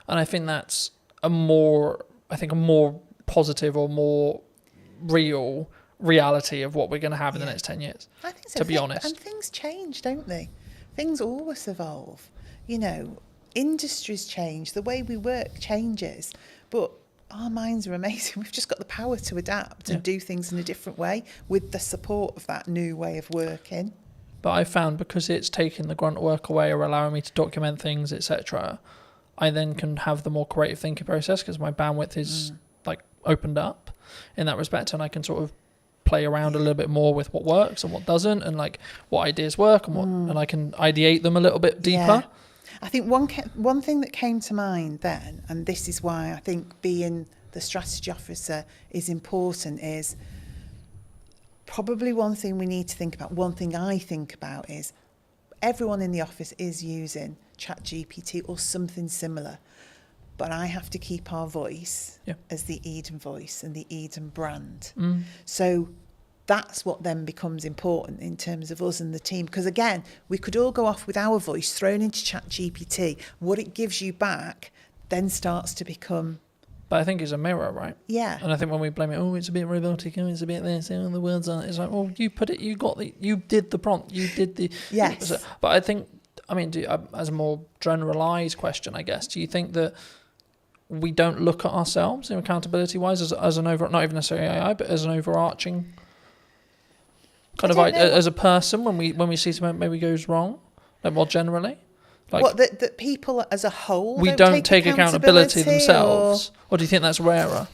And I think that's a more positive or more real reality of what we're going to have in the next 10 years. I think so. To be honest. And things change, don't they? Things always evolve. You know, industries change, the way we work changes. But our minds are amazing. We've just got the power to adapt and do things in a different way with the support of that new way of working. But I found because it's taking the grunt work away or allowing me to document things, etc., I then can have the more creative thinking process because my bandwidth is like opened up in that respect, and I can sort of play around a little bit more with what works and what doesn't, and like what ideas work and what, and I can ideate them a little bit deeper. Yeah. I think one thing that came to mind then, and this is why I think being the strategy officer is important, is probably one thing we need to think about. One thing I think about is everyone in the office is using ChatGPT or something similar, but I have to keep our voice as the Eden voice and the Eden brand. So that's what then becomes important in terms of us and the team. Because again, we could all go off with our voice thrown into ChatGPT. What it gives you back then starts to become... But I think it's a mirror, right? Yeah. And I think when we blame it, oh, it's a bit robotic, oh, it's a bit this, oh, the words aren't... It's like, well, you put it, you did the prompt, you did the... Yes. But I think, I mean, as a more generalised question, I guess, do you think that we don't look at ourselves in accountability-wise as an over... Not even necessarily AI, but as an overarching... kind of like as a person when we see something maybe goes wrong, like more generally, like what that people as a whole we don't take accountability themselves, or do you think that's rarer?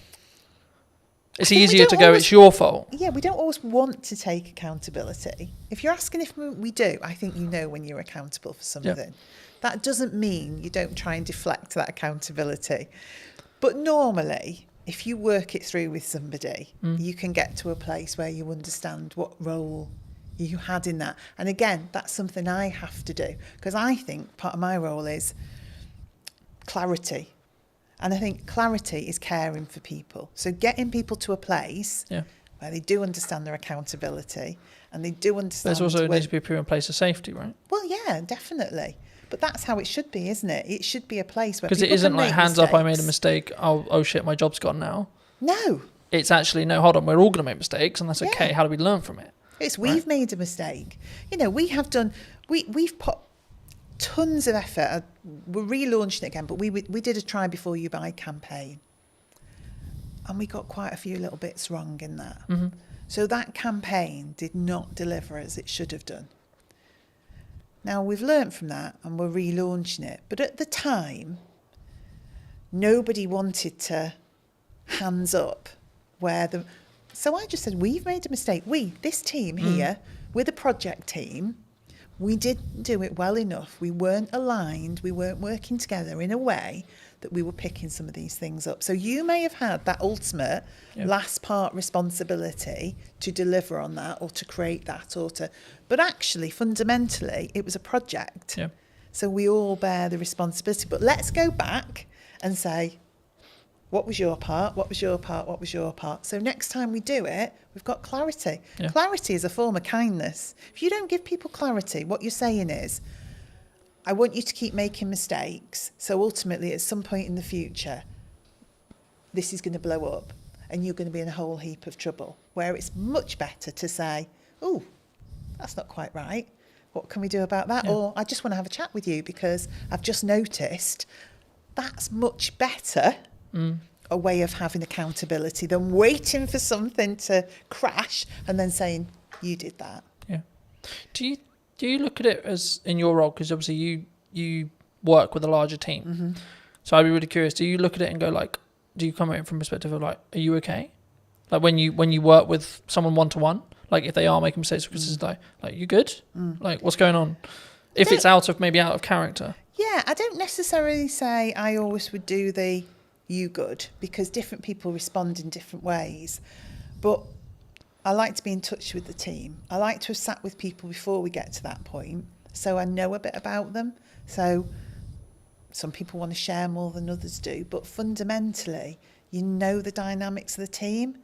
It's easier to go, it's your fault. Yeah, we don't always want to take accountability. If you're asking if we do, I think you know when you're accountable for something. Yeah. That doesn't mean you don't try and deflect that accountability, but normally, if you work it through with somebody, you can get to a place where you understand what role you had in that. And again, that's something I have to do, because I think part of my role is clarity. And I think clarity is caring for people. So getting people to a place where they do understand their accountability and they do understand... There's also needs to be a proven place of safety, right? Well, yeah, definitely. But that's how it should be, isn't it? It should be a place where... Because it isn't like, hands up, I made a mistake, oh shit, my job's gone now. No. It's actually, no, hold on, we're all going to make mistakes, and that's okay. How do we learn from it? It's we've made a mistake. You know, we have done... We've put tons of effort. We're relaunching it again, but we did a Try Before You Buy campaign. And we got quite a few little bits wrong in that. So that campaign did not deliver as it should have done. Now, we've learnt from that and we're relaunching it. But at the time, nobody wanted to hands up where the... So I just said, we've made a mistake. This team here, we're the project team. We didn't do it well enough. We weren't aligned. We weren't working together in a way that we were picking some of these things up. So you may have had that ultimate last part responsibility to deliver on that or to create that or to... But actually, fundamentally, it was a project. Yeah. So we all bear the responsibility. But let's go back and say, what was your part? What was your part? What was your part? So next time we do it, we've got clarity. Yeah. Clarity is a form of kindness. If you don't give people clarity, what you're saying is, I want you to keep making mistakes. So ultimately, at some point in the future, this is going to blow up and you're going to be in a whole heap of trouble. Where it's much better to say, oh, that's not quite right. What can we do about that? Yeah. Or I just want to have a chat with you because I've just noticed. That's much better. A way of having accountability than waiting for something to crash and then saying, you did that. Yeah. Do you look at it as in your role, because obviously you work with a larger team, so I'd be really curious, do you look at it and go like, do you come at it from a perspective of like, are you okay? Like when you work with someone one-to-one, like if they are making mistakes, because it's like you good? Like what's going on? If it's out of character. Yeah, I don't necessarily say I always would do the you good, because different people respond in different ways. But I like to be in touch with the team. I like to have sat with people before we get to that point, so I know a bit about them. So some people want to share more than others do, but fundamentally, you know the dynamics of the team,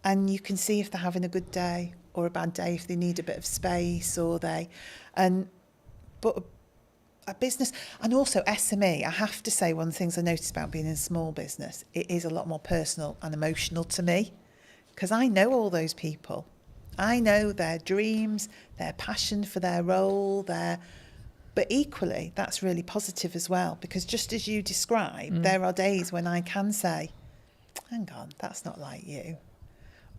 and you can see if they're having a good day or a bad day, if they need a bit of space but a business, and also SME, I have to say one of the things I noticed about being in a small business, it is a lot more personal and emotional to me, because I know all those people. I know their dreams, their passion for their role, but equally, that's really positive as well, because just as you described, there are days when I can say, hang on, that's not like you.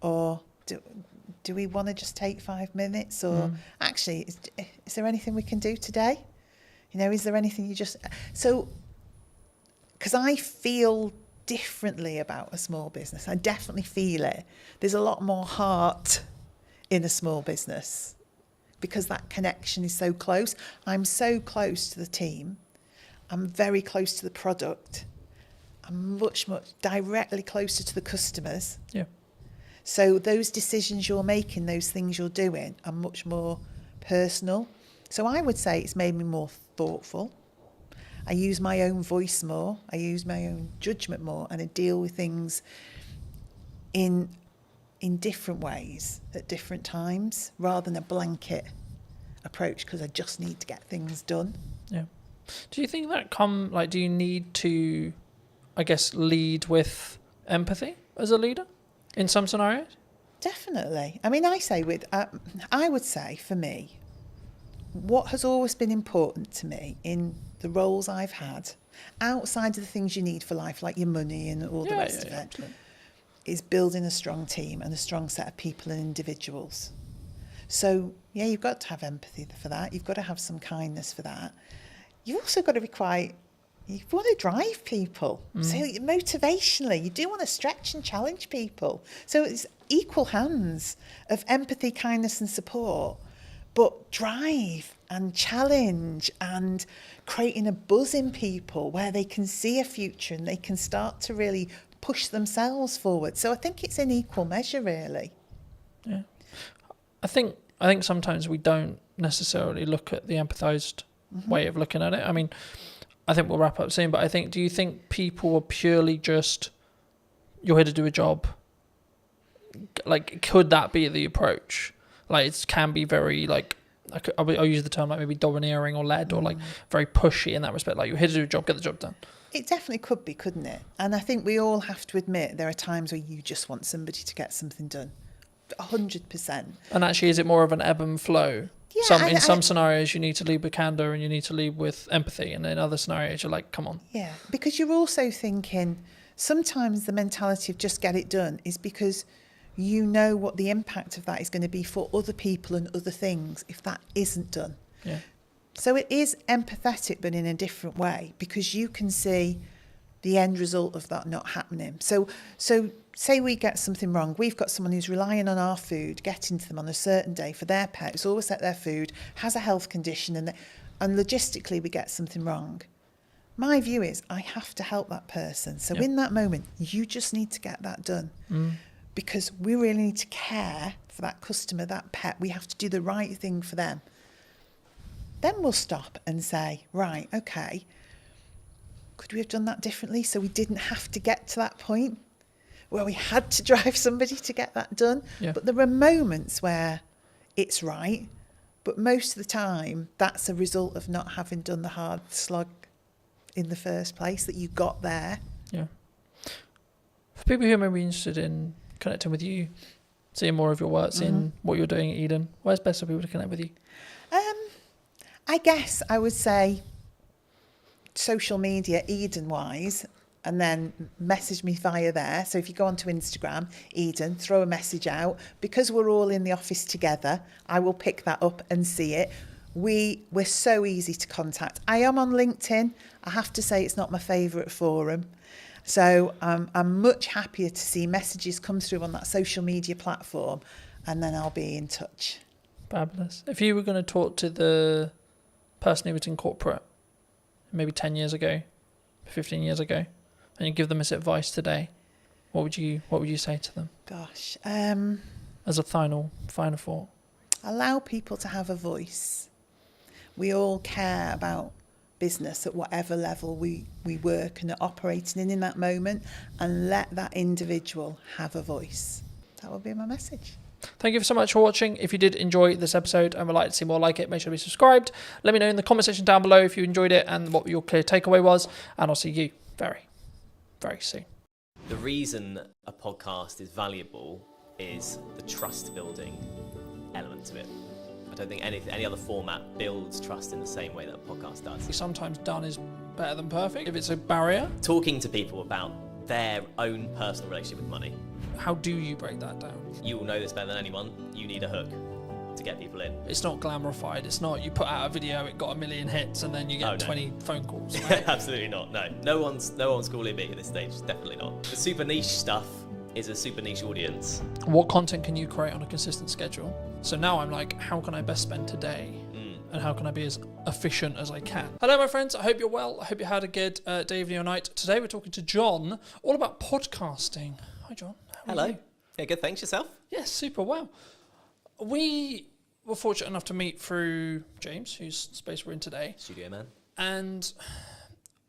Or do we want to just take 5 minutes? Or actually, is there anything we can do today? You know, is there anything you just... So, because I feel differently about a small business. I definitely feel it. There's a lot more heart in a small business because that connection is so close. I'm so close to the team. I'm very close to the product. I'm much directly closer to the customers. Yeah. So those decisions you're making, those things you're doing are much more personal. So I would say it's made me more thoughtful. I use my own voice more. I use my own judgment more, and I deal with things in different ways at different times rather than a blanket approach because I just need to get things done. Yeah. Do you think that do you need to, I guess, lead with empathy as a leader in some scenarios? Definitely. I mean, I would say for me, what has always been important to me in the roles I've had, outside of the things you need for life, like your money and all the rest of it, absolutely. is building a strong team and a strong set of people and individuals. So, yeah, you've got to have empathy for that. You've got to have some kindness for that. You've also got to be you want to drive people. So motivationally, you do want to stretch and challenge people. So it's equal hands of empathy, kindness and support, but drive and challenge and creating a buzz in people where they can see a future and they can start to really push themselves forward. So I think it's in equal measure, really. Yeah. I think sometimes we don't necessarily look at the empathised way of looking at it. I mean, I think we'll wrap up soon, but do you think people are purely just, you're here to do a job? Like, could that be the approach? Like, it can be very, like, I'll use the term like maybe domineering or led or like very pushy in that respect. Like, you're here to do a job, get the job done. It definitely could be, couldn't it? And I think we all have to admit there are times where you just want somebody to get something done. 100%. And actually, is it more of an ebb and flow? Yeah, in some scenarios, you need to lead with candour and you need to lead with empathy. And in other scenarios, you're like, come on. Yeah, because you're also thinking sometimes the mentality of just get it done is because you know what the impact of that is going to be for other people and other things if that isn't done. Yeah. So it is empathetic, but in a different way, because you can see the end result of that not happening. So say we get something wrong. We've got someone who's relying on our food, getting to them on a certain day for their pet, who's always at their food, has a health condition, and logistically we get something wrong. My view is I have to help that person. So in that moment, you just need to get that done. Because we really need to care for that customer, that pet. We have to do the right thing for them. Then we'll stop and say, right, okay, could we have done that differently so we didn't have to get to that point where we had to drive somebody to get that done? Yeah. But there are moments where it's right, but most of the time that's a result of not having done the hard slog in the first place, that you got there. Yeah. For people who may be interested in connecting with you, seeing more of your work, seeing what you're doing at Eden, where's best for people to connect with you? I guess I would say social media, Eden-wise, and then message me via there. So if you go onto Instagram, Eden, throw a message out. Because we're all in the office together, I will pick that up and see it. We're so easy to contact. I am on LinkedIn. I have to say it's not my favourite forum. So I'm much happier to see messages come through on that social media platform, and then I'll be in touch. Fabulous. If you were going to talk to the person who was in corporate maybe 10 years ago, 15 years ago, and you give them this advice today, what would you say to them? Gosh. As a final thought. Allow people to have a voice. We all care about business at whatever level we work and are operating in that moment, and let that individual have a voice. That would be my message. Thank you so much for watching. If you did enjoy this episode and would like to see more like it, make sure to be subscribed. Let me know in the comment section down below if you enjoyed it and what your clear takeaway was, and I'll see you very, very soon. The reason a podcast is valuable is the trust building element to it. I don't think any other format builds trust in the same way that a podcast does. Sometimes done is better than perfect if it's a barrier. Talking to people about their own personal relationship with money. How do you break that down? You will know this better than anyone. You need a hook to get people in. It's not glamorified. It's not you put out a video, it got 1 million hits, and then you get 20 phone calls. Right? Absolutely not. No one's calling me at this stage. Definitely not. The super niche stuff is a super niche audience. What content can you create on a consistent schedule? So now I'm like, how can I best spend today? And how can I be as efficient as I can? Hello, my friends. I hope you're well. I hope you had a good day, evening, or night. Today we're talking to John all about podcasting. Hi, John. How are you? Yeah, good. Thanks. Yourself? Yes, super well. We were fortunate enough to meet through James, whose space we're in today. Studio man. And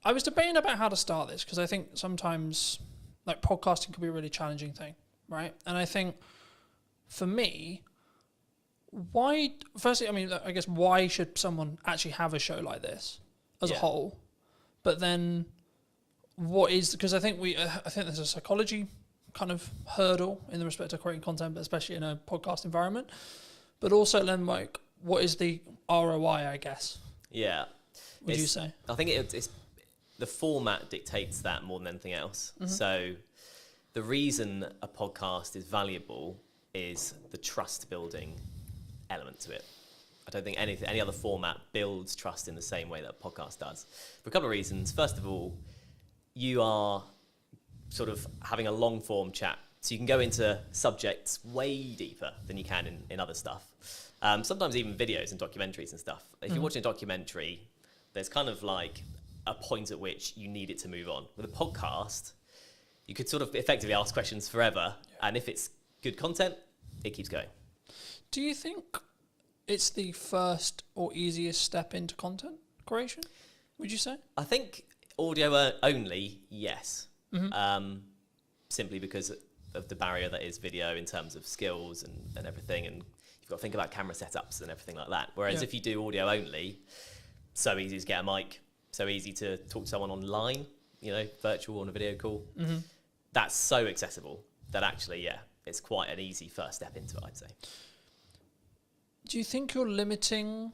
I was debating about how to start this because I think sometimes like podcasting can be a really challenging thing, right? And I think for me, firstly, I mean, I guess why should someone actually have a show like this as a whole? But then because I think there's a psychology kind of hurdle in the respect of creating content, but especially in a podcast environment. But also then like, what is the ROI, I guess? Yeah. Would you say? I think it's the format dictates that more than anything else. Mm-hmm. So the reason a podcast is valuable is the trust building element to it. I don't think any other format builds trust in the same way that a podcast does. For a couple of reasons. First of all, you are sort of having a long form chat. So you can go into subjects way deeper than you can in other stuff. Sometimes even videos and documentaries and stuff. If you're watching a documentary, there's kind of like a point at which you need it to move on. With a podcast, you could sort of effectively ask questions forever. And if it's good content, it keeps going. Do you think it's the first or easiest step into content creation, would you say? I think audio only, yes. Mm-hmm. Simply because of the barrier that is video in terms of skills and everything. And you've got to think about camera setups and everything like that. Whereas if you do audio only, so easy to get a mic, so easy to talk to someone online, virtual on a video call. Mm-hmm. That's so accessible that actually, it's quite an easy first step into it, I'd say. Do you think you're limiting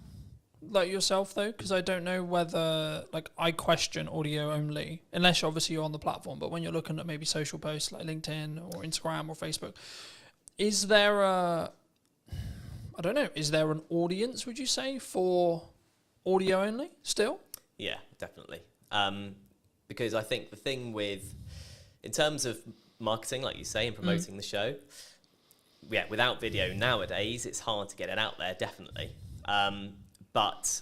like yourself though? Because I don't know whether like I question audio only, unless obviously you're on the platform, but when you're looking at maybe social posts like LinkedIn or Instagram or Facebook, is there an audience, would you say, for audio only still? Yeah, definitely. Because I think the thing in terms of marketing, like you say, and promoting the show, without video nowadays, it's hard to get it out there, definitely. But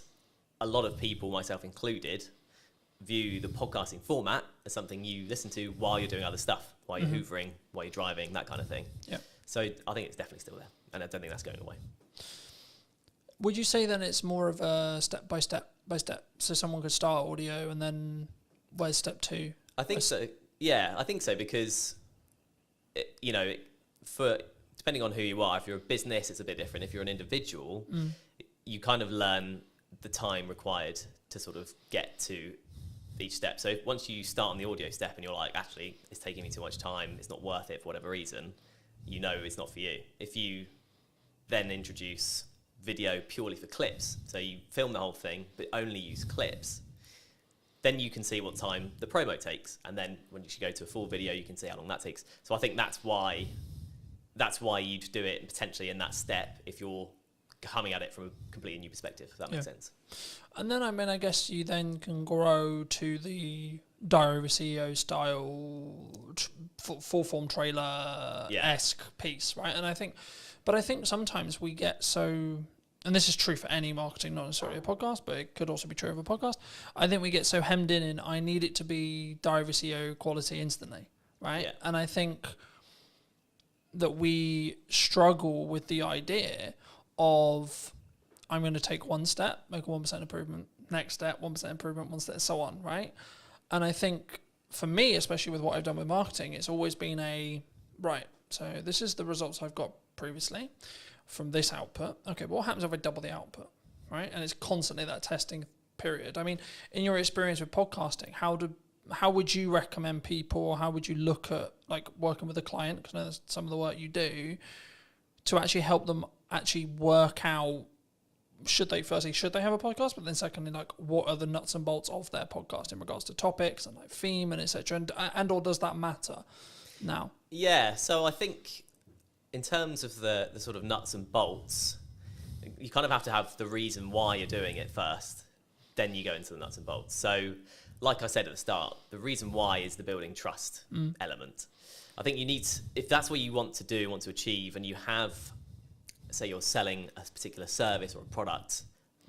a lot of people, myself included, view the podcasting format as something you listen to while you're doing other stuff, while you're hoovering, while you're driving, that kind of thing. Yeah. So I think it's definitely still there, and I don't think that's going away. Would you say then it's more of a step by step? So someone could start audio and then where's step 2? I think so. Yeah, I think so because, depending on who you are, if you're a business, it's a bit different. If you're an individual, you kind of learn the time required to sort of get to each step. So once you start on the audio step and you're like, actually, it's taking me too much time, it's not worth it for whatever reason, it's not for you. If you then introduce video purely for clips, so you film the whole thing, but only use clips, then you can see what time the promo takes. And then when you should go to a full video, you can see how long that takes. So I think that's why you'd do it potentially in that step if you're coming at it from a completely new perspective, if that makes sense. And then, I guess you then can grow to the Diary of a CEO style, full form trailer-esque piece, right? And I think sometimes we get so, and this is true for any marketing, not necessarily a podcast, but it could also be true of a podcast. I think we get so hemmed in I need it to be Diary of a CEO quality instantly, right? Yeah. And I think that we struggle with the idea of I'm going to take one step, make a 1% improvement, next step, 1% improvement, one step, so on, right? And I think for me, especially with what I've done with marketing, it's always been so this is the results I've got previously from this output. Okay, but what happens if I double the output, right? And it's constantly that testing period. I mean, in your experience with podcasting, how would you recommend people, or how would you look at like working with a client, because I know that's some of the work you do, to actually help them actually work out should they have a podcast? But then secondly, like, what are the nuts and bolts of their podcast in regards to topics and like theme and etc. And or does that matter now? Yeah, so I think in terms of the sort of nuts and bolts, you kind of have to have the reason why you're doing it first. Then you go into the nuts and bolts. So, like I said at the start, the reason why is the building trust element. I think you need to, if that's what you want to achieve, and you have, say you're selling a particular service or a product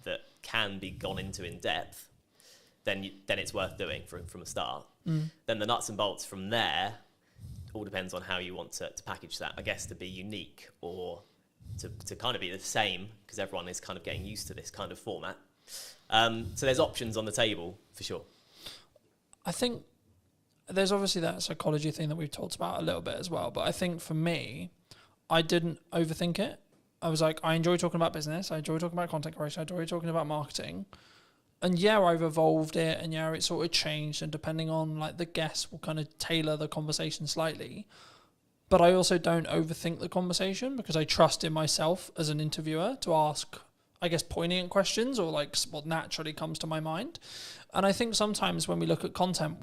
that can be gone into in depth, then it's worth doing from the start. Then the nuts and bolts from there all depends on how you want to package that, I guess, to be unique or to kind of be the same, because everyone is kind of getting used to this kind of format. So there's options on the table for sure. I think there's obviously that psychology thing that we've talked about a little bit as well, but I think for me, I didn't overthink it. I was like, I enjoy talking about business, I enjoy talking about content creation, I enjoy talking about marketing. And yeah, I've evolved it, and yeah, it's sort of changed, and depending on like the guest will kind of tailor the conversation slightly. But I also don't overthink the conversation, because I trust in myself as an interviewer to ask, I guess, poignant questions or like what naturally comes to my mind. And I think sometimes when we look at content,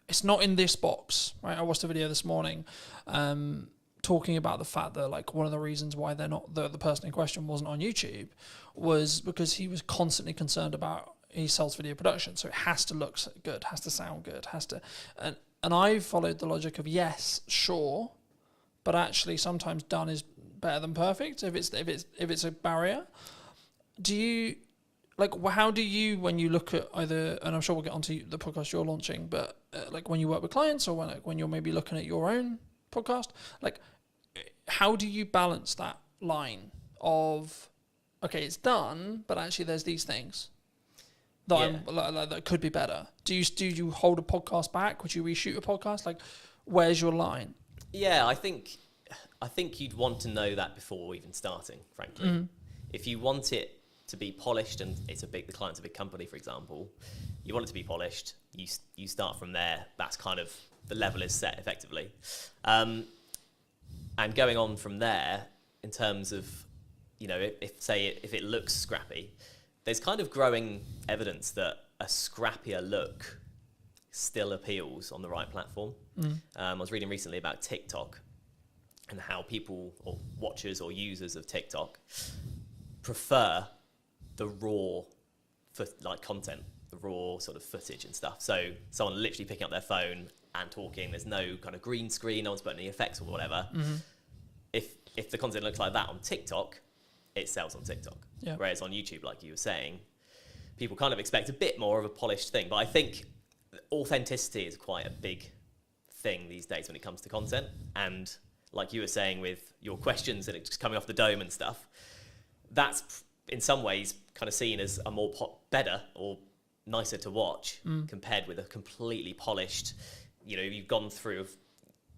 it's not in this box, right? I watched a video this morning talking about the fact that like one of the reasons why they're not the person in question wasn't on YouTube was because he was constantly concerned about, he sells video production, so it has to look good, has to sound good, and I followed the logic of yes, sure, but actually sometimes done is better than perfect if it's a barrier. Do you like, how do you, when you look at either, and I'm sure we'll get onto the podcast you're launching, but like when you work with clients or when you're maybe looking at your own podcast, like how do you balance that line of, okay, it's done, but actually there's these things that that could be better? Do you hold a podcast back? Would you reshoot a podcast? Like, where's your line? Yeah, I think you'd want to know that before even starting, frankly. If you want it to be polished, and the client's a big company, for example, you want it to be polished, you start from there. That's kind of, the level is set effectively. And going on from there, in terms of, you know, if it looks scrappy, there's kind of growing evidence that a scrappier look still appeals on the right platform. I was reading recently about TikTok and how people or watchers or users of TikTok prefer the raw content, the raw sort of footage and stuff. So someone literally picking up their phone and talking, there's no kind of green screen, no one's putting any effects or whatever. If the content looks like that on TikTok, it sells on TikTok. Yeah. Whereas on YouTube, like you were saying, people kind of expect a bit more of a polished thing. But I think authenticity is quite a big thing these days when it comes to content. And like you were saying with your questions and it's coming off the dome and stuff, that's in some ways kind of seen as a more better or nicer to watch compared with a completely polished, you know, you've gone through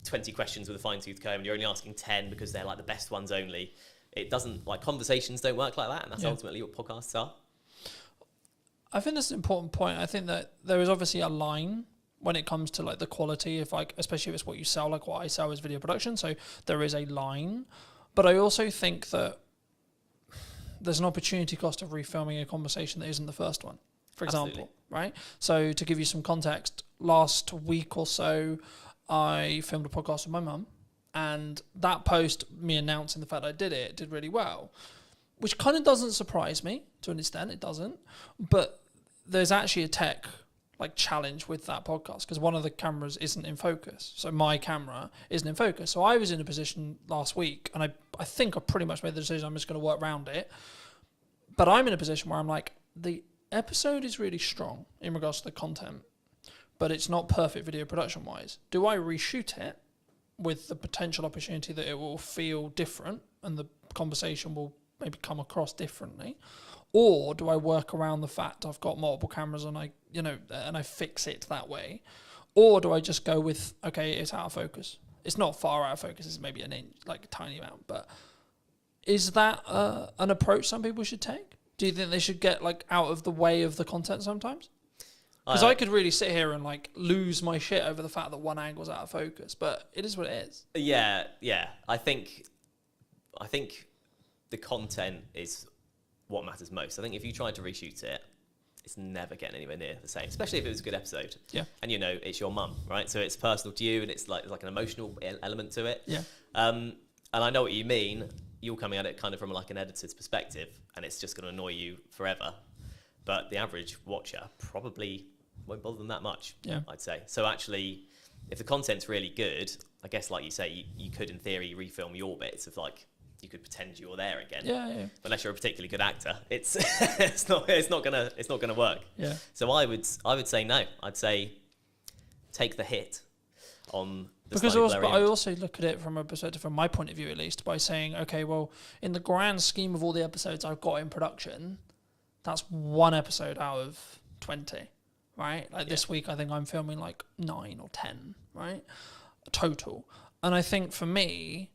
20 questions with a fine-tooth comb and you're only asking 10 because they're like the best ones only. It doesn't, like, conversations don't work like that, and that's ultimately what podcasts are. I think that's an important point. I think that there is obviously a line when it comes to like the quality, if like, especially if it's what you sell, like what I sell is video production, so there is a line. But I also think that there's an opportunity cost of refilming a conversation that isn't the first one, for example. Absolutely. Right? So to give you some context, last week or so, I filmed a podcast with my mum, and that post, me announcing the fact I did it, did really well, which kind of doesn't surprise me to an extent. It doesn't, but there's actually a tech like challenge with that podcast because one of the cameras isn't in focus. So my camera isn't in focus. So I was in a position last week, and I think I pretty much made the decision I'm just going to work around it. But I'm in a position where I'm like, the episode is really strong in regards to the content, but it's not perfect video production wise. Do I reshoot it with the potential opportunity that it will feel different and the conversation will maybe come across differently? Or do I work around the fact I've got multiple cameras and I fix it that way? Or do I just go with, okay, it's out of focus. It's not far out of focus, it's maybe an inch, like a tiny amount. But is that an approach some people should take? Do you think they should get like out of the way of the content sometimes? Because I could really sit here and like lose my shit over the fact that one angle's out of focus, but it is what it is. Yeah. I think the content is what matters most. I think if you tried to reshoot it, it's never getting anywhere near the same, especially if it was a good episode. Yeah. And you know, it's your mum, right? So it's personal to you, and it's like an emotional element to it. Yeah. And I know what you mean. You're coming at it kind of from like an editor's perspective, and it's just going to annoy you forever. But the average watcher probably won't bother them that much. Yeah. I'd say. So actually, if the content's really good, I guess like you say, you could in theory refilm your bits of like. You could pretend you're there again. Yeah. Unless you're a particularly good actor, it's it's not gonna work. Yeah. So I would say no. I'd say take the hit on the Because slightly also, blurry but I image. also look at it from a perspective, from my point of view at least, by saying, okay, well, in the grand scheme of all the episodes I've got in production, that's one episode out of 20, right? Like this week, I think I'm filming like 9 or 10, right? Total. And I think for me,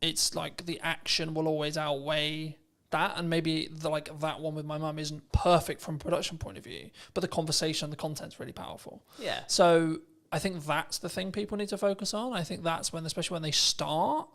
it's like the action will always outweigh that, and maybe that one with my mum isn't perfect from a production point of view, but the conversation, the content's really powerful. Yeah. So I think that's the thing people need to focus on. I think that's when, especially when they start,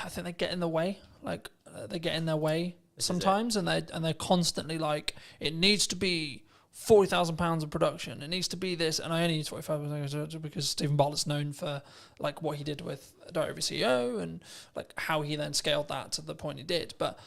I think they get in the way. Like they get in their way sometimes, and they're constantly like, it needs to be £40,000 of production. It needs to be this, and I only use 45 because Stephen Bartlett's known for like what he did with Direct Every CEO and like how he then scaled that to the point he did. But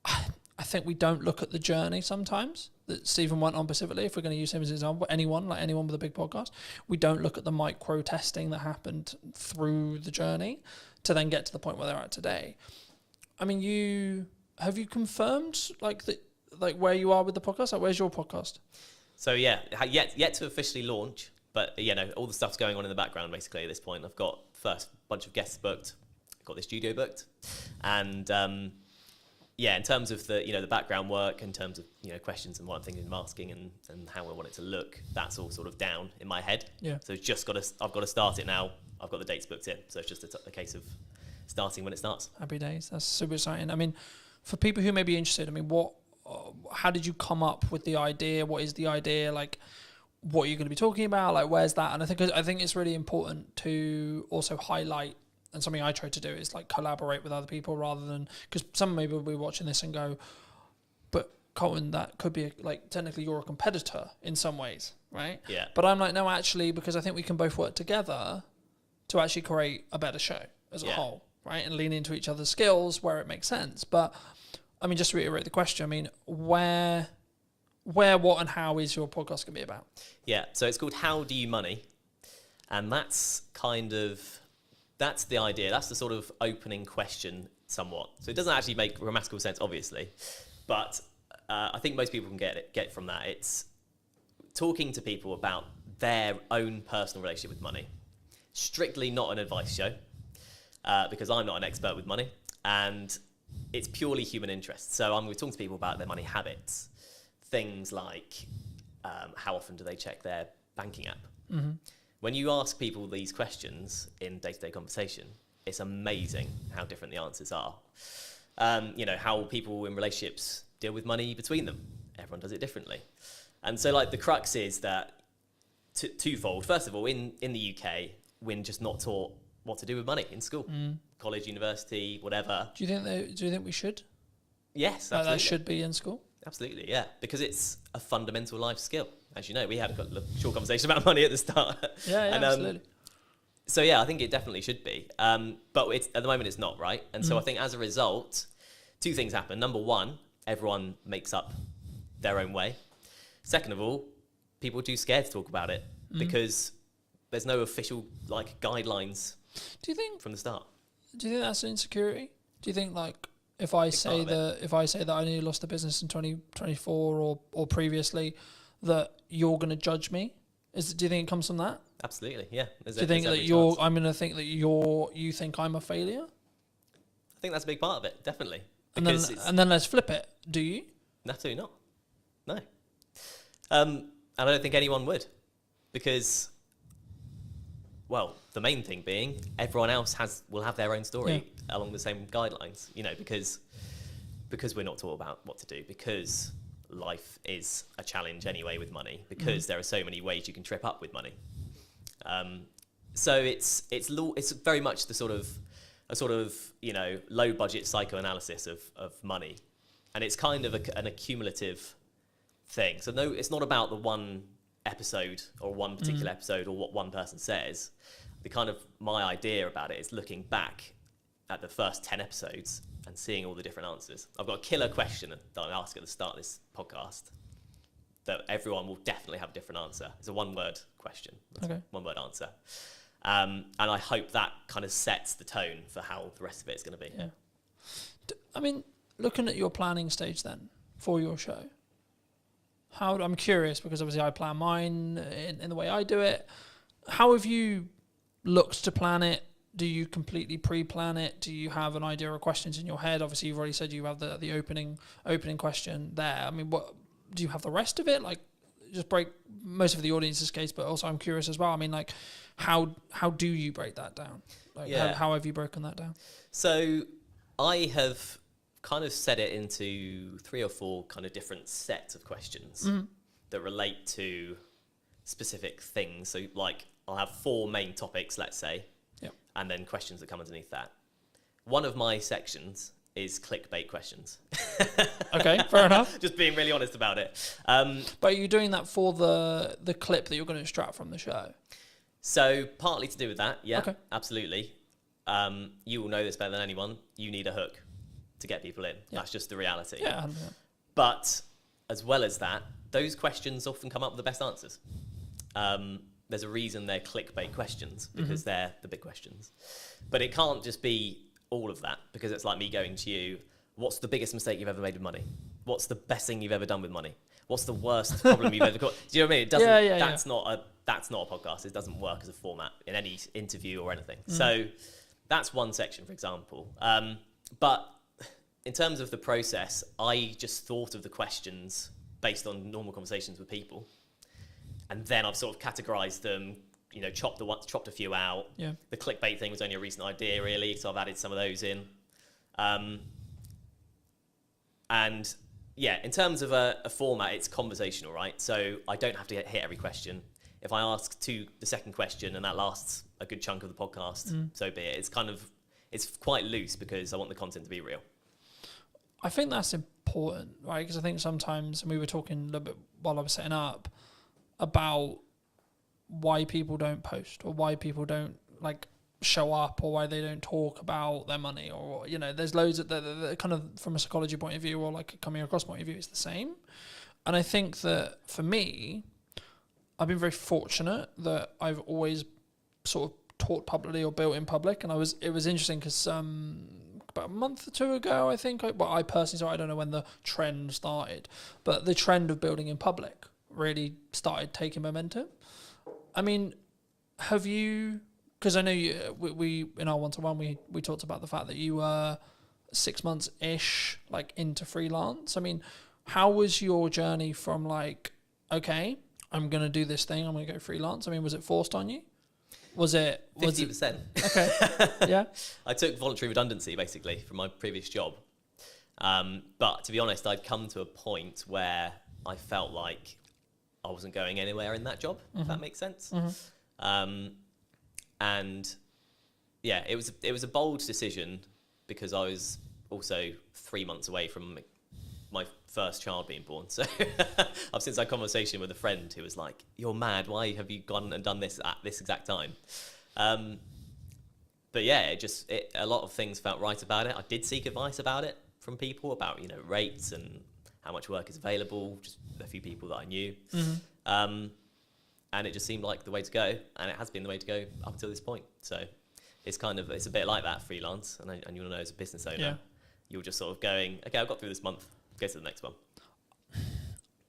I think we don't look at the journey sometimes that Stephen went on specifically. If we're going to use him as an example, anyone with a big podcast, we don't look at the micro testing that happened through the journey to then get to the point where they're at today. I mean, have you confirmed like where you are with the podcast? Like, where's your podcast? So yeah, yet to officially launch, but you know, all the stuff's going on in the background basically at this point. I've got first bunch of guests booked, got the studio booked, and in terms of the background work, in terms of questions and what I'm thinking of asking and how I want it to look, that's all sort of down in my head. Yeah. So it's I've got to start it now. I've got the dates booked in, so it's just a case of starting when it starts. Happy days. That's super exciting. I mean, for people who may be interested, I mean, how did you come up with the idea? What is the idea? Like, what are you going to be talking about? Like, where's that? And I think it's really important to also highlight, and something I try to do is like collaborate with other people rather than, because some maybe will be watching this and go, but Colton, that could be like technically you're a competitor in some ways, right? Yeah. But I'm like, no, actually, because I think we can both work together to actually create a better show as a whole, right? And lean into each other's skills where it makes sense. But I mean, just to reiterate the question, I mean, where, what, and how is your podcast going to be about? Yeah, so it's called How Do You Money? And that's the idea. That's the sort of opening question somewhat. So it doesn't actually make grammatical sense, obviously. But I think most people can get from that. It's talking to people about their own personal relationship with money. Strictly not an advice show, because I'm not an expert with money. And it's purely human interest. So I'm talking to people about their money habits. Things like how often do they check their banking app? Mm-hmm. When you ask people these questions in day-to-day conversation, it's amazing how different the answers are. How people in relationships deal with money between them. Everyone does it differently. And so like the crux is that twofold. First of all, in the UK, we're just not taught what to do with money in school. College, university, whatever. Do you think we should? Yes, absolutely. That should be in school? Absolutely, yeah. Because it's a fundamental life skill. As you know, we had a short conversation about money at the start. Yeah, and, absolutely. So yeah, I think it definitely should be. But at the moment it's not, right? And so I think as a result, two things happen. Number one, everyone makes up their own way. Second of all, people are too scared to talk about it because there's no official like guidelines. Do you think from the start? Do you think that's an insecurity? Do you think like if I say that I nearly lost the business in 2024 or previously, that you're going to judge me? Do you think it comes from that? Absolutely, yeah. Do you think that I'm going to think that you think I'm a failure? I think that's a big part of it, definitely. And then let's flip it. Do you? Absolutely not. No. And I don't think anyone would, because, well, the main thing being everyone else will have their own story along the same guidelines, because we're not taught about what to do, because life is a challenge anyway with money, because there are so many ways you can trip up with money. So it's very much the sort of low budget psychoanalysis of money, and it's kind of an accumulative thing. So no, it's not about the one episode or one particular episode or what one person says. My idea about it is looking back at the first 10 episodes and seeing all the different answers. I've got a killer question that I ask at the start of this podcast that everyone will definitely have a different answer. It's a one-word question. Okay. One-word answer. And I hope that kind of sets the tone for how the rest of it is going to be. Yeah. I mean, looking at your planning stage then for your show, I'm curious because obviously I plan mine in the way I do it. How have you looked to plan it? Do you completely pre-plan it? Do you have an idea of questions in your head? Obviously, you've already said you have the opening question there. I mean, what do you have the rest of it? Like, just break most of the audience's case, but also I'm curious as well. I mean, like, how do you break that down? Like, how have you broken that down? So I have kind of set it into 3 or 4 kind of different sets of questions that relate to specific things. So, like, I'll have 4 main topics, let's say, and then questions that come underneath that. One of my sections is clickbait questions. Okay, fair enough. Just being really honest about it. But are you doing that for the clip that you're going to extract from the show? So partly to do with that, yeah, okay. Absolutely. You will know this better than anyone. You need a hook to get people in. Yeah. That's just the reality. Yeah. 100%. But as well as that, those questions often come up with the best answers. There's a reason they're clickbait questions, because they're the big questions. But it can't just be all of that, because it's like me going to you, what's the biggest mistake you've ever made with money? What's the best thing you've ever done with money? What's the worst problem you've ever got? Do you know what I mean? It doesn't, that's not a podcast. It doesn't work as a format in any interview or anything. So that's one section, for example. But in terms of the process, I just thought of the questions based on normal conversations with people. And then I've sort of categorized them, you know, chopped a few out. Yeah. The clickbait thing was only a recent idea, really, so I've added some of those in. And yeah, in terms of a format, it's conversational, right? So I don't have to hit every question. If I ask the second question and that lasts a good chunk of the podcast, so be it. It's quite loose because I want the content to be real. I think that's important, right? Because I think sometimes, and we were talking a little bit while I was setting up, about why people don't post or why people don't like show up or why they don't talk about their money, or, you know, there's loads of the kind of from a psychology point of view or like a coming across point of view, it's the same. And I think that for me, I've been very fortunate that I've always sort of taught publicly or built in public. And it was interesting because about a month or 2 ago, I think, I personally, so I don't know when the trend started, but the trend of building in public really started taking momentum. I mean, have you, because I know we in our one-to-one, we talked about the fact that you were 6 months-ish like into freelance. I mean, how was your journey from like, okay, I'm going to do this thing, I'm going to go freelance? I mean, was it forced on you? Was it 50%? Okay. Yeah. I took voluntary redundancy basically from my previous job. But to be honest, I'd come to a point where I felt like I wasn't going anywhere in that job, if that makes sense. And yeah, it was a bold decision because I was also 3 months away from my first child being born. So I've since had a conversation with a friend who was like, "You're mad. Why have you gone and done this at this exact time?" But yeah, a lot of things felt right about it. I did seek advice about it from people about, you know, rates and how much work is available, just a few people that I knew. And it just seemed like the way to go, and it has been the way to go up until this point. So it's a bit like that freelance, and you'll know as a business owner, you're just sort of going, okay, I've got through this month, go to the next one.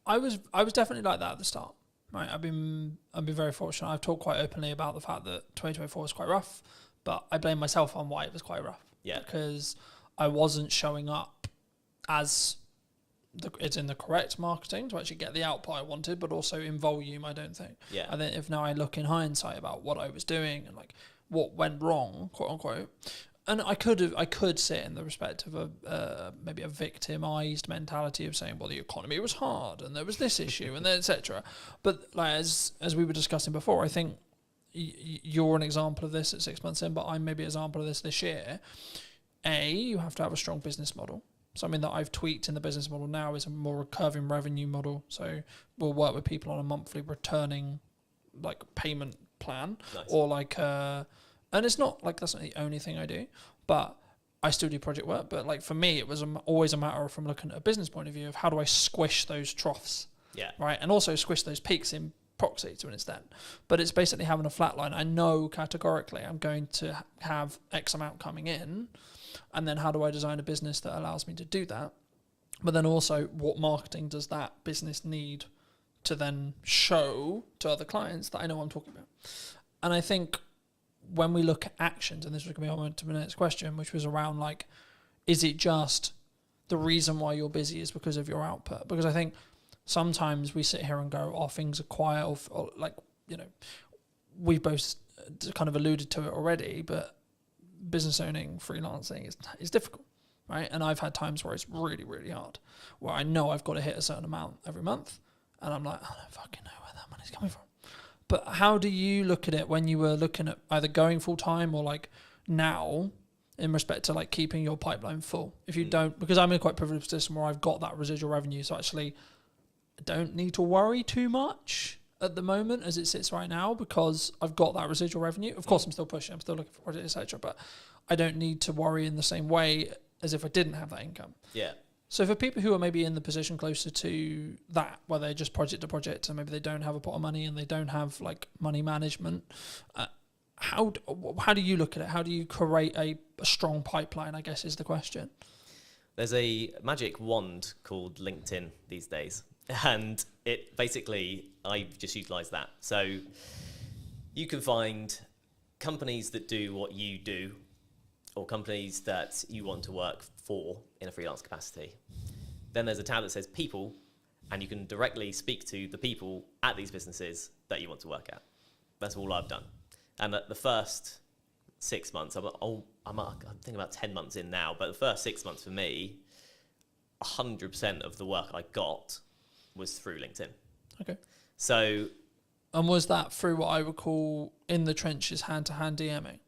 I was definitely like that at the start. Right, I've been very fortunate. I've talked quite openly about the fact that 2024 was quite rough, but I blame myself on why it was quite rough. Yeah, because I wasn't showing up as it's in the correct marketing to actually get the output I wanted, but also in volume, I don't think. Yeah. And then if now I look in hindsight about what I was doing and like what went wrong, quote unquote, and I could sit in the respect of maybe a victimized mentality of saying, well, the economy was hard and there was this issue and etc. But like as we were discussing before, I think you're an example of this at 6 months in, but I'm maybe an example of this year. You have to have a strong business model. something that I've tweaked in the business model now is a more recurring revenue model. So we'll work with people on a monthly returning like payment plan. Nice. Or like, and it's not like that's not the only thing I do, but I still do project work. But like for me, it was always a matter of, from looking at a business point of view, of how do I squish those troughs, right? And also squish those peaks in proxy to an extent. But it's basically having a flat line. I know categorically I'm going to have X amount coming in, and then how do I design a business that allows me to do that? But then also, what marketing does that business need to then show to other clients that I know what I'm talking about? And I think when we look at actions, and this was going to be on to the next question, which was around like, is it just the reason why you're busy is because of your output? Because I think sometimes we sit here and go, oh, things are quiet, or like, you know, we both kind of alluded to it already, but business owning, freelancing is difficult, right? And I've had times where it's really, really hard, where I know I've got to hit a certain amount every month, and I'm like, I don't fucking know where that money's coming from. But how do you look at it when you were looking at either going full time or like now, in respect to like keeping your pipeline full? If you don't, because I'm in a quite privileged position where I've got that residual revenue, so actually I don't need to worry too much at the moment as it sits right now, because I've got that residual revenue. Of course, I'm still pushing, I'm still looking for projects, etc. But I don't need to worry in the same way as if I didn't have that income. Yeah. So for people who are maybe in the position closer to that, where they're just project to project, and maybe they don't have a pot of money and they don't have like money management, how do you look at it? How do you create a strong pipeline, I guess is the question. There's a magic wand called LinkedIn these days. And it basically, I've just utilised that. So you can find companies that do what you do, or companies that you want to work for in a freelance capacity. Then there's a tab that says people, and you can directly speak to the people at these businesses that you want to work at. That's all I've done. And at the first 6 months, I'm thinking about 10 months in now, but the first 6 months for me, 100% of the work I got was through LinkedIn. Okay. So, and was that through what I would call in the trenches hand-to-hand DMing?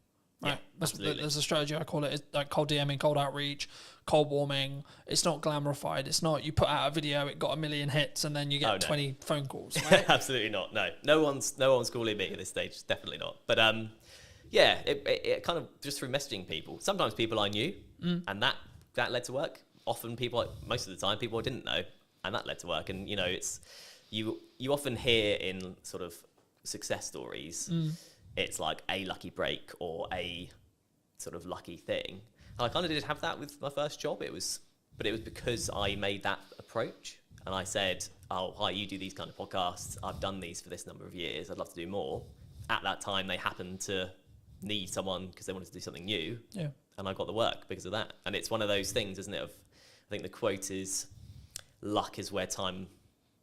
Right. Yeah, absolutely. There's a strategy I call it. It's like cold DMing, cold outreach, cold warming. It's not glamorified. It's not you put out a video, it got 1 million hits, and then you get 20 phone calls. Right? Absolutely not. No one's calling me at this stage. Definitely not. But yeah, it kind of just through messaging people. Sometimes people I knew, and that led to work. Often most of the time, people I didn't know, and that led to work. And you know, it's you often hear in sort of success stories, it's like a lucky break or a sort of lucky thing. And I kind of did have that with my first job. But it was because I made that approach, and I said, "Oh, hi, you do these kind of podcasts. I've done these for this number of years. I'd love to do more." At that time, they happened to need someone because they wanted to do something new. Yeah. And I got the work because of that. And it's one of those things, isn't it? I think the quote is, luck is where time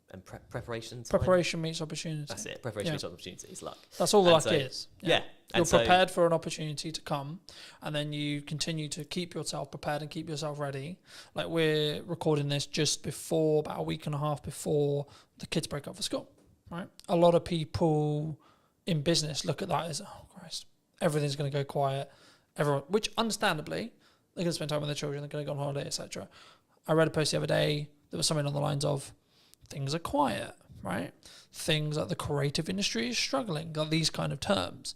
and preparation. Preparation meets opportunity. That's it. Preparation meets opportunity is luck. That's all the luck is. Yeah. You're prepared for an opportunity to come, and then you continue to keep yourself prepared and keep yourself ready. Like we're recording this just before, about a week and a half before the kids break up for school, right? A lot of people in business look at that as, oh Christ, everything's going to go quiet. Everyone, which understandably, they're going to spend time with their children, they're going to go on holiday, etc. I read a post the other day, there was something on the lines of, things are quiet, right? Things like the creative industry is struggling, got these kind of terms.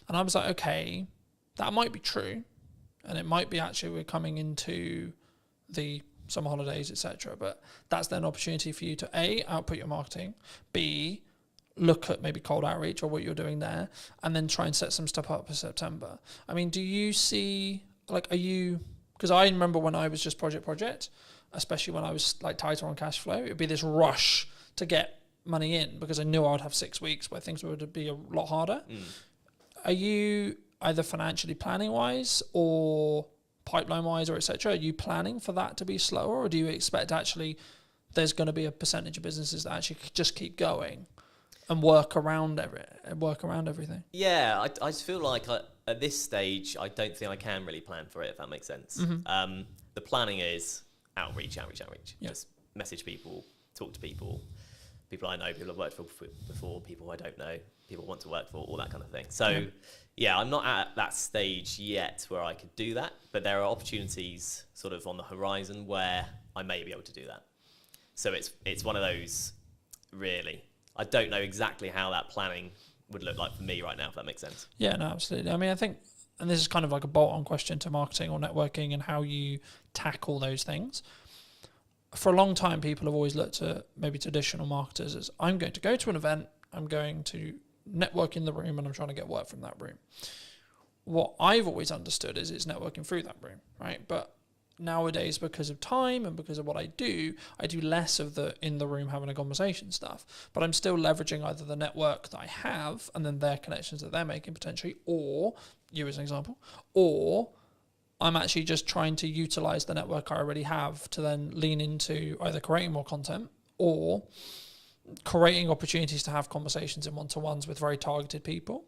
And I was like, okay, that might be true. And it might be actually we're coming into the summer holidays, etc. But that's then an opportunity for you to A, output your marketing, B, look at maybe cold outreach or what you're doing there, and then try and set some stuff up for September. I mean, do you see, like, are you, because I remember when I was just project, especially when I was like tighter on cash flow, it'd be this rush to get money in because I knew I would have 6 weeks where things would be a lot harder. Are you either financially planning wise or pipeline wise or etc.? Are you planning for that to be slower, or do you expect actually there's going to be a percentage of businesses that actually just keep going and work around everything? Yeah, I just feel like at this stage, I don't think I can really plan for it, if that makes sense. The planning is outreach. Yeah. Just message people, talk to people, people I know, people I've worked for before, people I don't know, people I want to work for, all that kind of thing. So yeah, I'm not at that stage yet where I could do that, but there are opportunities sort of on the horizon where I may be able to do that. So it's one of those, really. I don't know exactly how that planning would look like for me right now, if that makes sense. Yeah, no, absolutely. I mean, I think, and this is kind of like a bolt-on question to marketing or networking and how you tackle those things. For a long time, people have always looked at maybe traditional marketers as, I'm going to go to an event, I'm going to network in the room, and I'm trying to get work from that room. What I've always understood is it's networking through that room, right? But nowadays, because of time and because of what I do less of the in the room having a conversation stuff, but I'm still leveraging either the network that I have and then their connections that they're making potentially, or you as an example, or I'm actually just trying to utilize the network I already have to then lean into either creating more content or creating opportunities to have conversations in one-to-ones with very targeted people.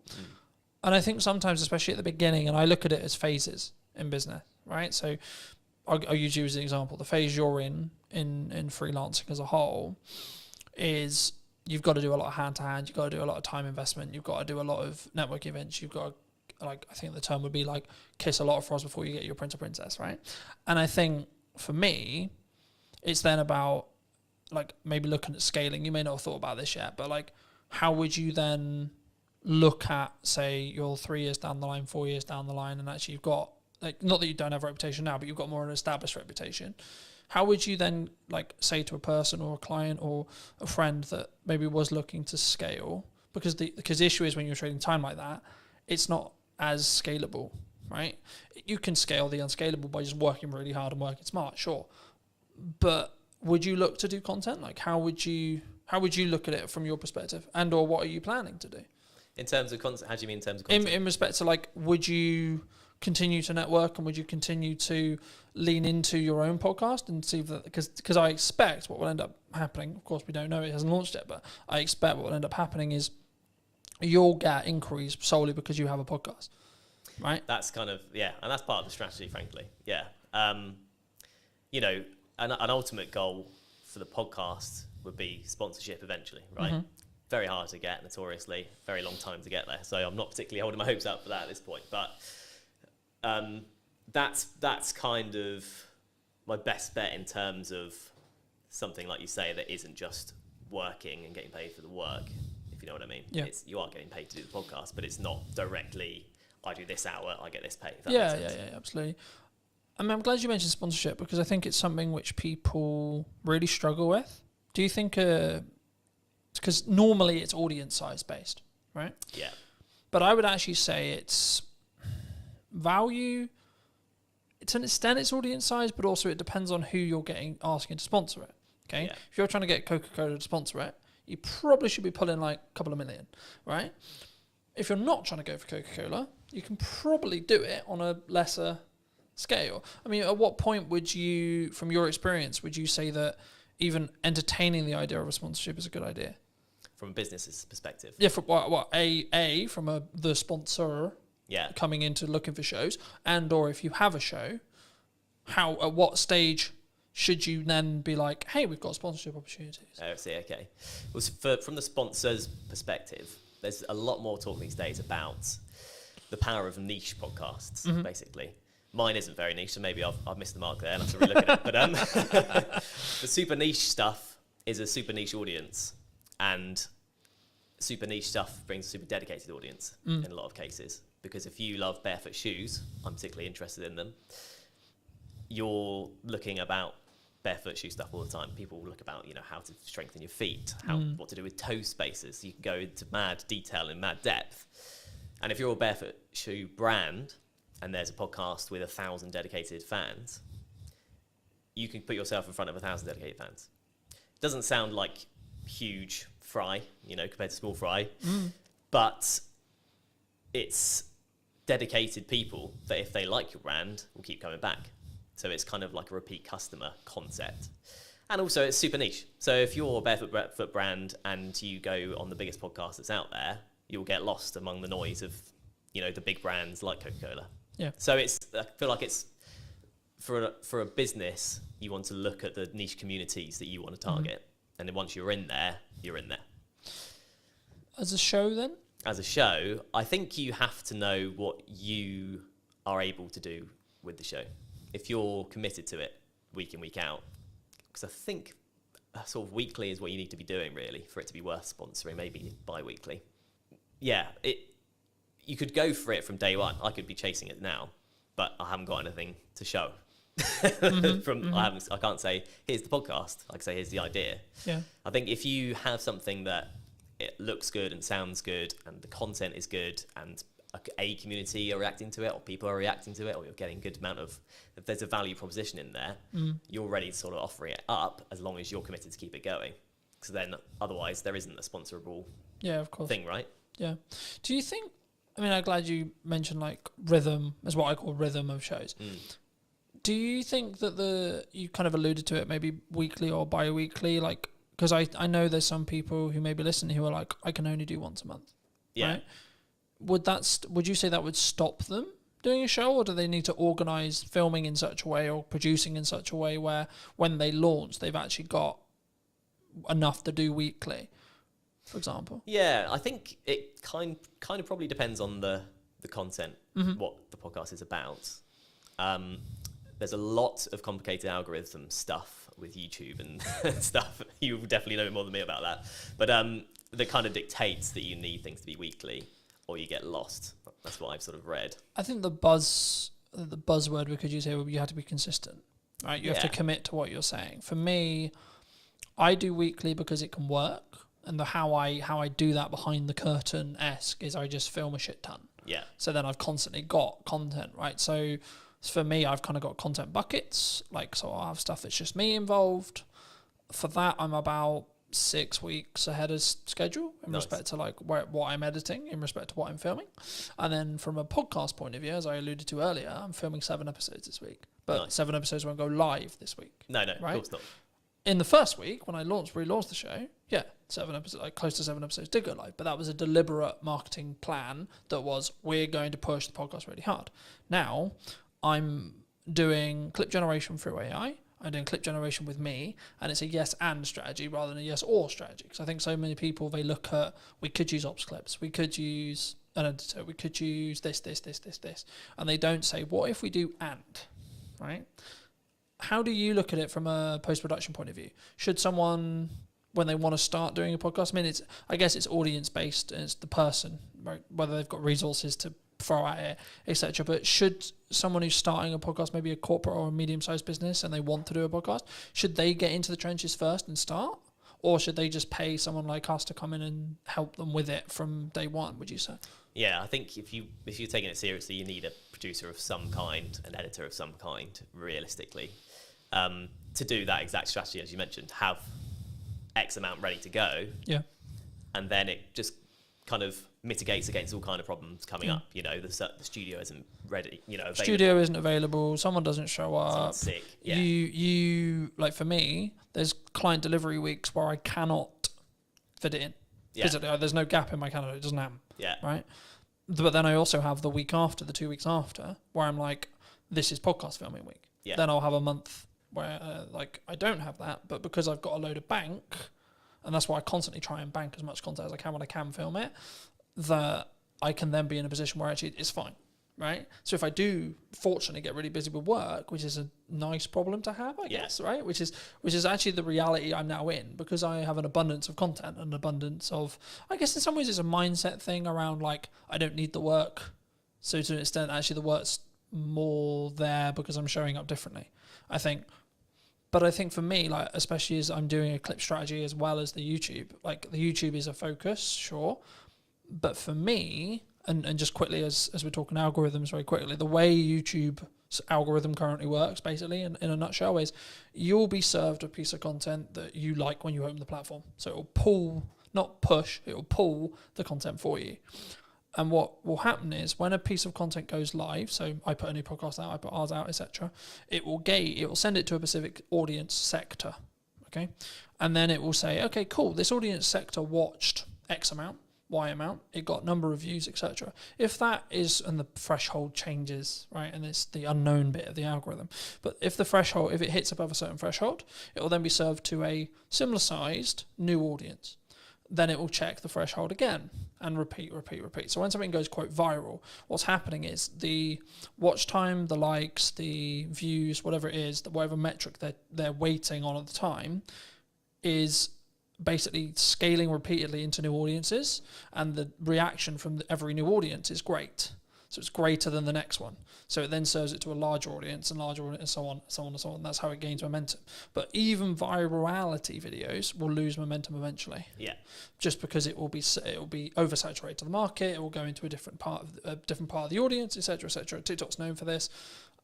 And I think sometimes, especially at the beginning, and I look at it as phases in business, right? So I'll use you as an example. The phase you're in freelancing as a whole is you've got to do a lot of hand-to-hand, you've got to do a lot of time investment, you've got to do a lot of network events, you've got to, like, I think the term would be like kiss a lot of frogs before you get your prince or princess, right? And I think for me, it's then about like maybe looking at scaling. You may not have thought about this yet, but like how would you then look at, say, you're 3 years down the line, 4 years down the line, and actually you've got, like, not that you don't have a reputation now, but you've got more of an established reputation. How would you then like say to a person or a client or a friend that maybe was looking to scale? Because the issue is when you're trading time like that, it's not as scalable, right? You can scale the unscalable by just working really hard and working smart, sure. But would you look to do content? Like how would you look at it from your perspective, and or what are you planning to do? In terms of content, how do you mean in terms of content? In respect to, like, would you continue to network and would you continue to lean into your own podcast and see that, because I expect what will end up happening, of course we don't know, it hasn't launched yet, but I expect what will end up happening is you'll get inquiries solely because you have a podcast, right? That's kind of, yeah, and that's part of the strategy, frankly. Yeah. You know, an ultimate goal for the podcast would be sponsorship eventually, right? Mm-hmm. Very hard to get, notoriously, very long time to get there. So I'm not particularly holding my hopes out for that at this point, but that's kind of my best bet in terms of something like you say that isn't just working and getting paid for the work, if you know what I mean. Yeah. You are getting paid to do the podcast, but it's not directly, I do this hour, I get this pay. Yeah, absolutely. I mean, I'm glad you mentioned sponsorship because I think it's something which people really struggle with. Do you think, because normally it's audience size based, right? Yeah. But I would actually say it's value, to an extent it's audience size, but also it depends on who you're asking to sponsor it, okay? Yeah. If you're trying to get Coca-Cola to sponsor it, you probably should be pulling like a couple of million, right? If you're not trying to go for Coca-Cola, you can probably do it on a lesser scale. I mean, at what point would you, from your experience, would you say that even entertaining the idea of a sponsorship is a good idea? From a business's perspective? Yeah, from from the sponsor coming into looking for shows, and or if you have a show, at what stage should you then be like, hey, we've got sponsorship opportunities? Oh, I see, okay. Well, from the sponsor's perspective, there's a lot more talk these days about the power of niche podcasts, basically. Mine isn't very niche, so maybe I've missed the mark there and I have to relook at it. But the super niche stuff is a super niche audience, and super niche stuff brings a super dedicated audience in a lot of cases. Because if you love barefoot shoes, I'm particularly interested in them, you're looking about barefoot shoe stuff all the time. People look about, how to strengthen your feet, what to do with toe spaces. You can go into mad detail and mad depth. And if you're a barefoot shoe brand, and there's a podcast with 1,000 dedicated fans, you can put yourself in front of 1,000 dedicated fans. It doesn't sound like huge fry, compared to small fry, but it's dedicated people that if they like your brand will keep coming back. So it's kind of like a repeat customer concept. And also it's super niche. So if you're a barefoot brand and you go on the biggest podcast that's out there, you'll get lost among the noise of, the big brands like Coca-Cola. Yeah. So I feel like it's for a business, you want to look at the niche communities that you want to target. And then once you're in there, you're in there. As a show, then? As a show, I think you have to know what you are able to do with the show. If you're committed to it week in, week out, because I think sort of weekly is what you need to be doing, really, for it to be worth sponsoring, maybe bi-weekly. Yeah, you could go for it from day one. I could be chasing it now, but I haven't got anything to show. I can't say, here's the podcast. I can say, here's the idea. Yeah. I think if you have something that it looks good and sounds good and the content is good and a community are reacting to it or people are reacting to it or you're getting a good amount of, if there's a value proposition in there, you're ready to sort of offer it up as long as you're committed to keep it going. Because then otherwise there isn't a sponsorable thing, right? Yeah. Do you think, I mean, I'm glad you mentioned like rhythm, is what I call rhythm of shows. Do you think that you kind of alluded to it, maybe weekly or bi-weekly, like, because I know there's some people who may be listening who are like, I can only do once a month. Yeah. Right? Would you say that would stop them doing a show, or do they need to organise filming in such a way or producing in such a way where when they launch, they've actually got enough to do weekly, for example? Yeah, I think it kind of probably depends on the content, what the podcast is about. There's a lot of complicated algorithm stuff with YouTube and stuff. You definitely know more than me about that. But that kind of dictates that you need things to be weekly or you get lost. That's what I've sort of read. I think the buzzword we could use here would be you have to be consistent, right? You have to commit to what you're saying. For me, I do weekly because it can work. And how I do that behind the curtain-esque is I just film a shit ton. Yeah. So then I've constantly got content, right? So for me, I've kind of got content buckets. Like, so I'll have stuff that's just me involved. For that, I'm about 6 weeks ahead of schedule in respect to like what I'm editing, in respect to what I'm filming. And then from a podcast point of view, as I alluded to earlier, I'm filming 7 episodes this week. But 7 episodes won't go live this week. No, right? Of course not. In the first week, when I relaunched the show, 7 episodes, like close to 7 episodes did go live, but that was a deliberate marketing plan that was, we're going to push the podcast really hard. Now, I'm doing clip generation through AI, I'm doing clip generation with me, and it's a yes and strategy rather than a yes or strategy. Because I think so many people, they look at, we could use ops clips, we could use an editor, we could use this, and they don't say, what if we do and, right? How do you look at it from a post-production point of view? Should someone, when they want to start doing a podcast, I mean, I guess it's audience-based, and it's the person, right? Whether they've got resources to throw at it, etc. But should someone who's starting a podcast, maybe a corporate or a medium-sized business, and they want to do a podcast, should they get into the trenches first and start? Or should they just pay someone like us to come in and help them with it from day one, would you say? Yeah, I think if you're taking it seriously, you need a producer of some kind, an editor of some kind, realistically. To do that exact strategy, as you mentioned, have X amount ready to go. Yeah. And then it just kind of mitigates against all kind of problems coming up. You know, the studio isn't ready, available. Studio isn't available, someone doesn't show up. Someone's sick. Yeah. You like, for me, there's client delivery weeks where I cannot fit it in. Yeah. Physically, there's no gap in my calendar, it doesn't happen. Yeah. Right? But then I also have the week after, the 2 weeks after, where I'm like, this is podcast filming week. Yeah. Then I'll have a month where I don't have that, but because I've got a load of bank, and that's why I constantly try and bank as much content as I can when I can film it, that I can then be in a position where actually it's fine, right? So if I do fortunately get really busy with work, which is a nice problem to have, I guess, right? Which is actually the reality I'm now in, because I have an abundance of content, an abundance of, I guess in some ways it's a mindset thing around like, I don't need the work. So to an extent, actually the work's more there because I'm showing up differently, I think. But I think for me, like, especially as I'm doing a clip strategy as well as the YouTube, like the YouTube is a focus, sure. But for me, and just quickly, as we're talking algorithms very quickly, the way YouTube's algorithm currently works, basically, in a nutshell, is you'll be served a piece of content that you like when you open the platform. So it will pull, not push, it will pull the content for you. And what will happen is when a piece of content goes live, so I put a new podcast out, I put ours out, etc., it will send it to a specific audience sector, okay? And then it will say, okay, cool, this audience sector watched X amount. Y amount, it got number of views, etc. If that is, and the threshold changes, right, and it's the unknown bit of the algorithm, but if the threshold, if it hits above a certain threshold, it will then be served to a similar sized new audience. Then it will check the threshold again and repeat. So when something goes quote viral, what's happening is the watch time, the likes, the views, whatever it is, whatever metric they're waiting on at the time, is basically scaling repeatedly into new audiences, and the reaction from every new audience is great. So it's greater than the next one. So it then serves it to a larger audience and so on. That's how it gains momentum. But even virality videos will lose momentum eventually. Yeah. Just because it will be oversaturated to the market. It will go into a different part of the audience, etc., etc. TikTok's known for this.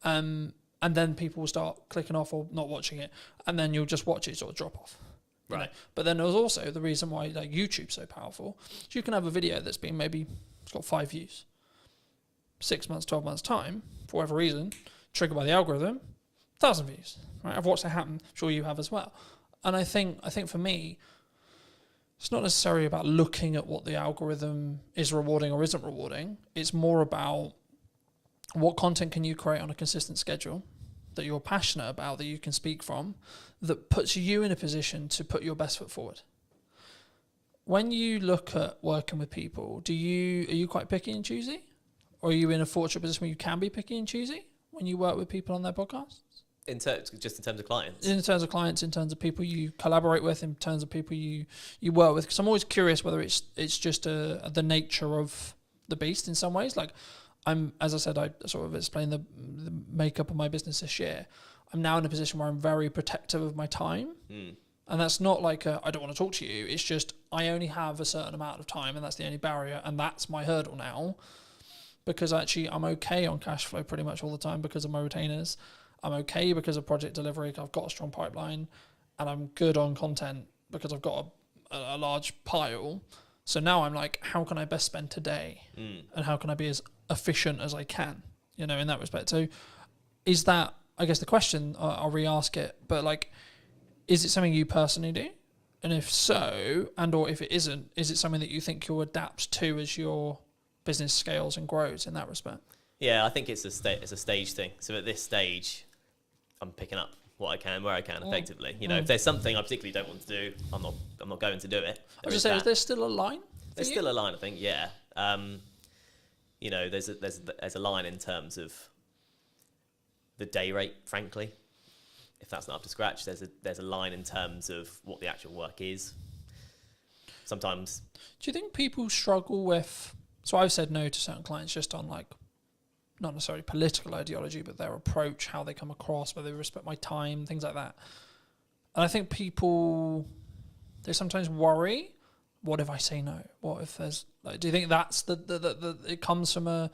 And then people will start clicking off or not watching it, and then you'll just watch it sort of drop off. Right. You know? But then there's also the reason why like YouTube's so powerful. So you can have a video that's been it's got 5 views. 6 months, 12 months time, for whatever reason, triggered by the algorithm, 1,000 views. Right? I've watched it happen. I'm sure you have as well. And I think for me, it's not necessarily about looking at what the algorithm is rewarding or isn't rewarding. It's more about what content can you create on a consistent schedule that you're passionate about, that you can speak from, that puts you in a position to put your best foot forward. When you look at working with people, are you quite picky and choosy? Or are you in a fortunate position where you can be picky and choosy when you work with people on their podcasts? Just in terms of clients? In terms of clients, in terms of people you collaborate with, in terms of people you work with. Because I'm always curious whether it's just the nature of the beast in some ways. Like, as I said, I sort of explained the makeup of my business this year. I'm now in a position where I'm very protective of my time. And that's not like I don't want to talk to you. It's just I only have a certain amount of time, and that's the only barrier, and that's my hurdle now. Because actually I'm okay on cash flow pretty much all the time because of my retainers. I'm okay because of project delivery. I've got a strong pipeline, and I'm good on content because I've got a large pile. So now I'm like, how can I best spend today? And how can I be as efficient as I can, in that respect? So is that, I guess the question, I'll re-ask it, but like, is it something you personally do? And if so, and or if it isn't, is it something that you think you'll adapt to as your business scales and grows in that respect? Yeah, I think it's a stage thing. So at this stage, I'm picking up what I can where I can effectively. If there's something I particularly don't want to do, I'm not going to do it. I was just saying, is there still a line? There's still a line, I think. Yeah. There's a line in terms of the day rate. Frankly, if that's not up to scratch, there's a line in terms of what the actual work is. Sometimes. Do you think people struggle with? So I've said no to certain clients just on like, not necessarily political ideology, but their approach, how they come across, whether they respect my time, things like that. And I think people, they sometimes worry, what if I say no? What if there's, like, do you think that's it comes from I'm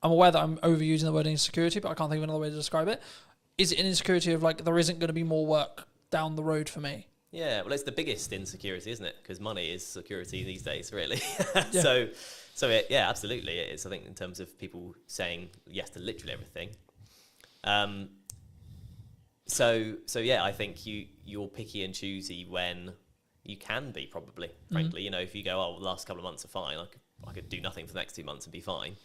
aware that I'm overusing the word insecurity, but I can't think of another way to describe it. Is it an insecurity of like, there isn't going to be more work down the road for me? Yeah, well, it's the biggest insecurity, isn't it? Because money is security these days, really. Yeah. Yeah, absolutely, it is. I think in terms of people saying yes to literally everything. Yeah, I think you're picky and choosy when you can be, probably. Frankly, if you go, oh, the last couple of months are fine, I could do nothing for the next 2 months and be fine.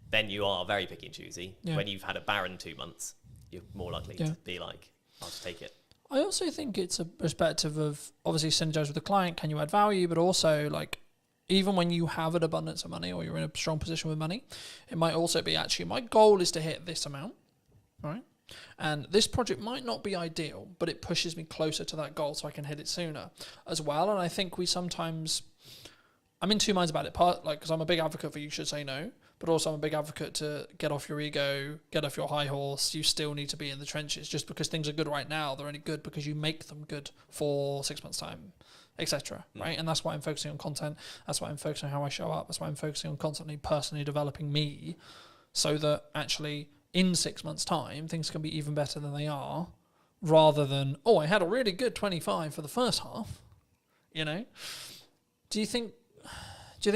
Then you are very picky and choosy. Yeah. When you've had a barren 2 months, you're more likely to be like, I'll just take it. I also think it's a perspective of obviously synergize with the client. Can you add value? But also, like, even when you have an abundance of money or you're in a strong position with money, it might also be actually my goal is to hit this amount, right? And this project might not be ideal, but it pushes me closer to that goal so I can hit it sooner as well. And I think I'm in two minds about it. Because I'm a big advocate for you should say no, but also I'm a big advocate to get off your ego, get off your high horse. You still need to be in the trenches. Just because things are good right now, they're only good because you make them good for 6 months' time, etc. Right? And that's why I'm focusing on content. That's why I'm focusing on how I show up. That's why I'm focusing on constantly personally developing me so that actually in 6 months' time, things can be even better than they are, rather than, I had a really good 25 for the first half, Do you think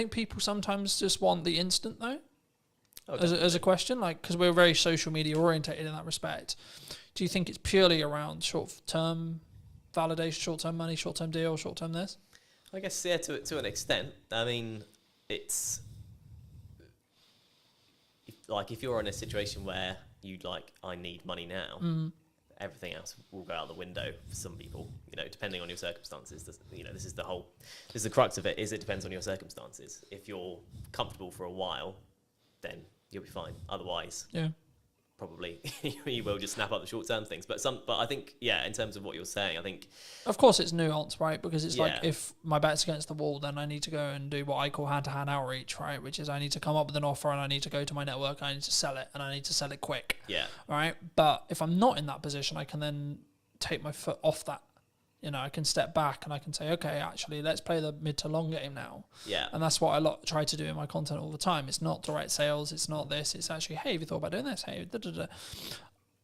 people sometimes just want the instant, though? As a question, because we're very social media orientated in that respect. Do you think it's purely around short-term validation, short-term money, short-term deal, short-term this? I guess, yeah, to an extent. I mean, it's if you're in a situation where I need money now, everything else will go out the window for some people, depending on your circumstances. This is the crux of it, is it depends on your circumstances. If you're comfortable for a while, then you'll be fine. Otherwise, probably you will just snap up the short-term things. But I think, in terms of what you're saying, I think... Of course it's nuanced, right? Because it's like, if my back's against the wall, then I need to go and do what I call hand-to-hand outreach, right? Which is I need to come up with an offer and I need to go to my network and I need to sell it and I need to sell it quick. Yeah. Right? But if I'm not in that position, I can then take my foot off that. I can step back and I can say, okay, actually, let's play the mid to long game now. Yeah. And that's what I try to do in my content all the time. It's not direct sales. It's not this. It's actually, hey, have you thought about doing this? Hey, da-da-da.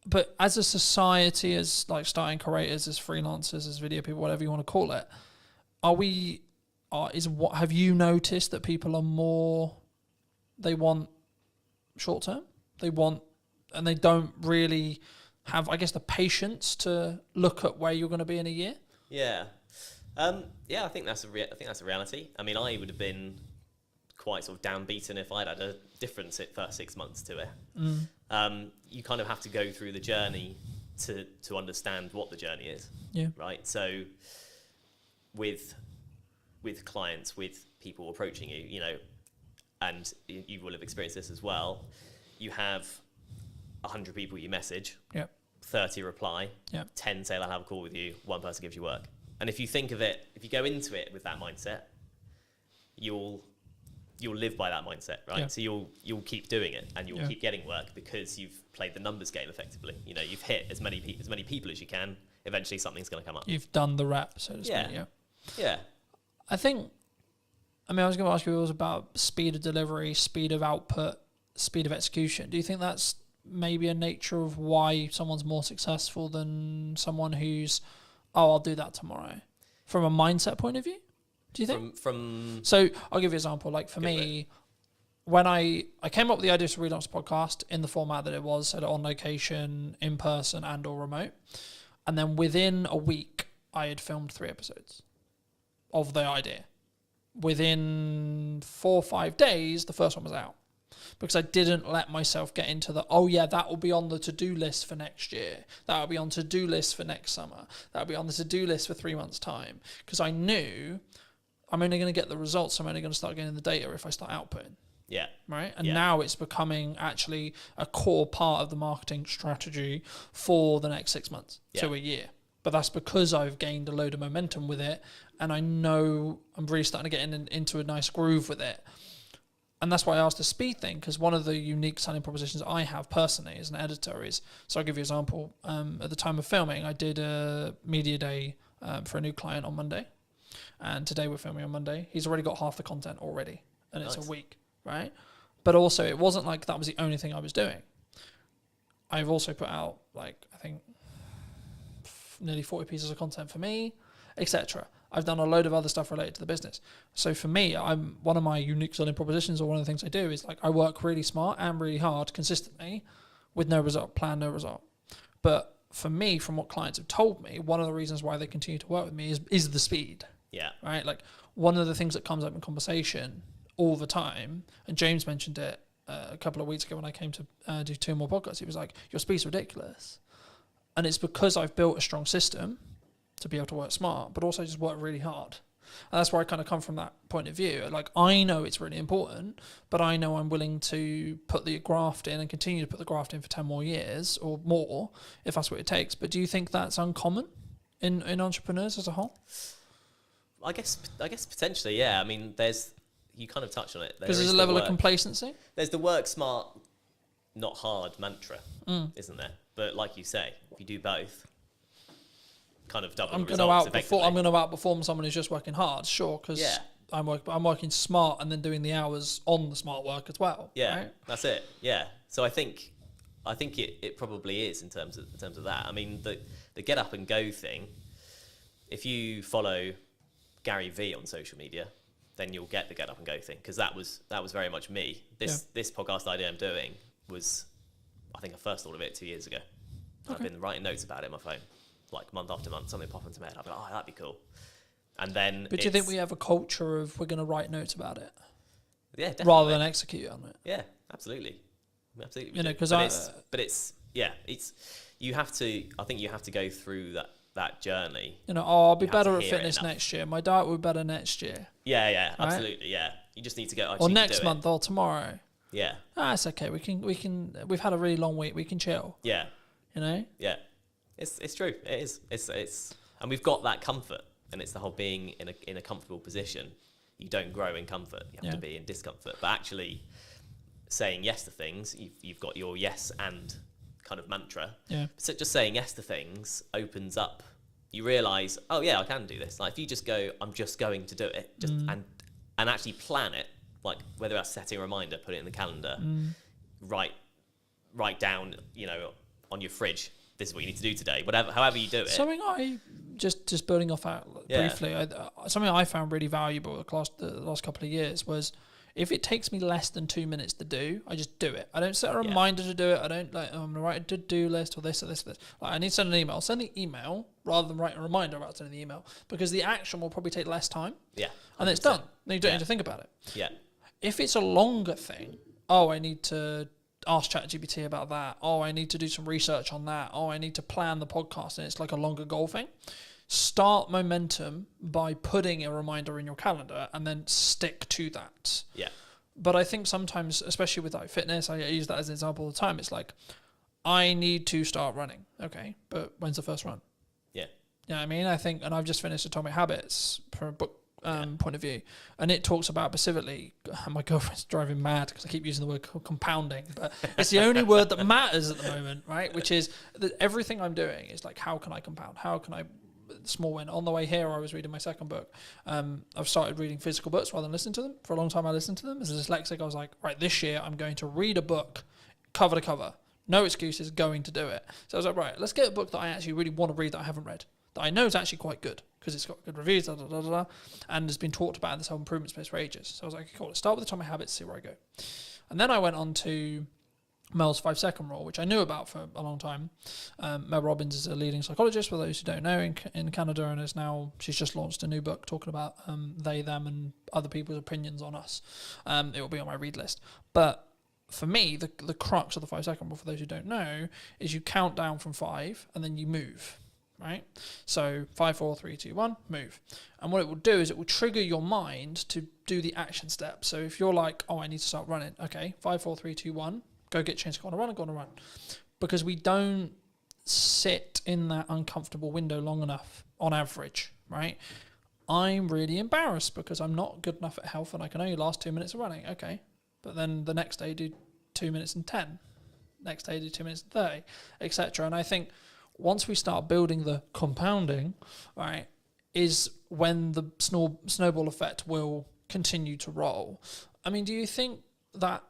But as a society, as like starting creators, as freelancers, as video people, whatever you want to call it, have you noticed that people are more, they want short term? And they don't really have, I guess, the patience to look at where you're going to be in a year? Yeah. I think that's a reality. I mean, I would have been quite sort of downbeaten if I'd had a different first 6 months to it. You kind of have to go through the journey to understand what the journey is. Yeah. Right. So with clients, with people approaching you, and you will have experienced this as well. You have 100 people you message. Yeah. 30 reply, 10 say I'll have a call with you, 1 person gives you work. And if you think of it, if you go into it with that mindset, you'll live by that mindset, right? Yeah. So you'll keep doing it and you'll keep getting work because you've played the numbers game effectively. You've hit as many people as you can. Eventually something's going to come up. You've done the rep, so to speak. Yeah. I think, I was going to ask you all about speed of delivery, speed of output, speed of execution. Do you think that's maybe a nature of why someone's more successful than someone who's, I'll do that tomorrow, from a mindset point of view? Do you think? So I'll give you an example. Like for me, when I came up with the idea to relaunch the podcast in the format that it was, so on location, in person, and or remote, and then within a week I had filmed 3 episodes of the idea. Within 4 or 5 days, the first one was out. Because I didn't let myself get into that will be on the to-do list for next year. That will be on to-do list for next summer. That will be on the to-do list for 3 months' time. Because I knew I'm only going to get the results. I'm only going to start getting the data if I start outputting. Yeah. Right? And now it's becoming actually a core part of the marketing strategy for the next 6 months to a year. But that's because I've gained a load of momentum with it. And I know I'm really starting to get into a nice groove with it. And that's why I asked the speed thing, because one of the unique selling propositions I have personally as an editor is, so I'll give you an example. At the time of filming, I did a media day for a new client on Monday. And today we're filming on Monday. He's already got half the content already. And it's a week, right? But also, it wasn't like that was the only thing I was doing. I've also put out, I think, nearly 40 pieces of content for me, etc. I've done a load of other stuff related to the business. So for me, one of my unique selling propositions, or one of the things I do, is I work really smart and really hard consistently with no result, plan no result. But for me, from what clients have told me, one of the reasons why they continue to work with me is the speed. Yeah. Right? One of the things that comes up in conversation all the time, and James mentioned it a couple of weeks ago when I came to do 2 more podcasts, he was like, your speed's ridiculous. And it's because I've built a strong system to be able to work smart, but also just work really hard. And that's where I kind of come from that point of view. I know it's really important, but I know I'm willing to put the graft in and continue to put the graft in for 10 more years or more, if that's what it takes. But do you think that's uncommon in entrepreneurs as a whole? I guess potentially, yeah. I mean, you kind of touched on it. Because there's a level of complacency. There's the work smart, not hard mantra, isn't there? But like you say, if you do both, kind of double the results effectively. I'm going to outperform someone who's just working hard, sure, because I'm working smart and then doing the hours on the smart work as well. Yeah, right? That's it. Yeah. So I think it probably is in terms of that. I mean, the get up and go thing. If you follow Gary V on social media, then you'll get the get up and go thing, because that was very much me. This podcast idea I'm doing was, I think I first thought of it 2 years ago. I've been writing notes about it on my phone, month after month, something popped into my head. I'd be like, that'd be cool. And then But do you think we have a culture of we're going to write notes about it? Yeah, definitely. Rather than execute on it? Yeah, absolutely. Absolutely. You know, because you have to, I think you have to go through that journey. You know, I'll be better at fitness next year. My diet will be better next year. Yeah, absolutely. Yeah. You just need to go, or next month or tomorrow. Yeah. It's okay. We've had a really long week. We can chill. Yeah. You know? Yeah. It's true. It is. It's and we've got that comfort, and it's the whole being in a comfortable position. You don't grow in comfort. You have to be in discomfort. But actually saying yes to things, you've got your yes and kind of mantra. Yeah. So just saying yes to things opens up. You realise, oh yeah, I can do this. Like if you just go, I'm just going to do it, and actually plan it. Like whether that's setting a reminder, put it in the calendar, write down, you know, on your fridge, this is what you need to do today. Whatever, however you do it. Something I just building off that briefly. Something I found really valuable the last couple of years was, if it takes me less than 2 minutes to do, I just do it. I don't set a reminder to do it. I don't I'm going to write a to-do list or this or this or this. Like, I need to send an email. Send the email rather than write a reminder about sending the email, because the action will probably take less time. Yeah. And then it's done. Then you don't need to think about it. Yeah. If it's a longer thing, I need to ask ChatGPT about that. I need to do some research on that. I need to plan the podcast, and it's like a longer goal thing. Start momentum by putting a reminder in your calendar and then stick to that. Yeah. But I think sometimes, especially with like fitness, I use that as an example all the time. It's like, I need to start running. Okay, but when's the first run? Yeah. You know what I mean? I think, and I've just finished Atomic Habits from a book point of view, and it talks about specifically, my girlfriend's driving mad because I keep using the word compounding, but it's the only word that matters at the moment, right? Which is that everything I'm doing is like, how can I compound? How can I small win? On the way here, I was reading my second book. I've started reading physical books rather than listening to them. For a long time, I listened to them. As a dyslexic, I was like, right, this year I'm going to read a book cover to cover. No excuses, going to do it. So I was like, right, let's get a book that I actually really want to read that I haven't read, that I know is actually quite good because it's got good reviews, and has been talked about in this whole improvement space for ages. So I was like, cool, let's start with Atomic Habits, see where I go. And then I went on to Mel's 5-second rule, which I knew about for a long time. Mel Robbins is a leading psychologist, for those who don't know, in Canada, and she's just launched a new book talking about they, them, and other people's opinions on us. It will be on my read list. But for me, the crux of the 5-second rule, for those who don't know, is you count down from 5 and then you move, right? So 5, 4, 3, 2, 1, move. And what it will do is it will trigger your mind to do the action step. So if you're like, I need to start running, okay, 5, 4, 3, 2, 1, go get changed, go on a run. Because we don't sit in that uncomfortable window long enough on average, right? I'm really embarrassed because I'm not good enough at health and I can only last 2 minutes of running. Okay. But then the next day do 2 minutes and 10. Next day do 2 minutes and 30, etc. And I think once we start building the compounding, right, is when the snowball effect will continue to roll. I mean, do you think that,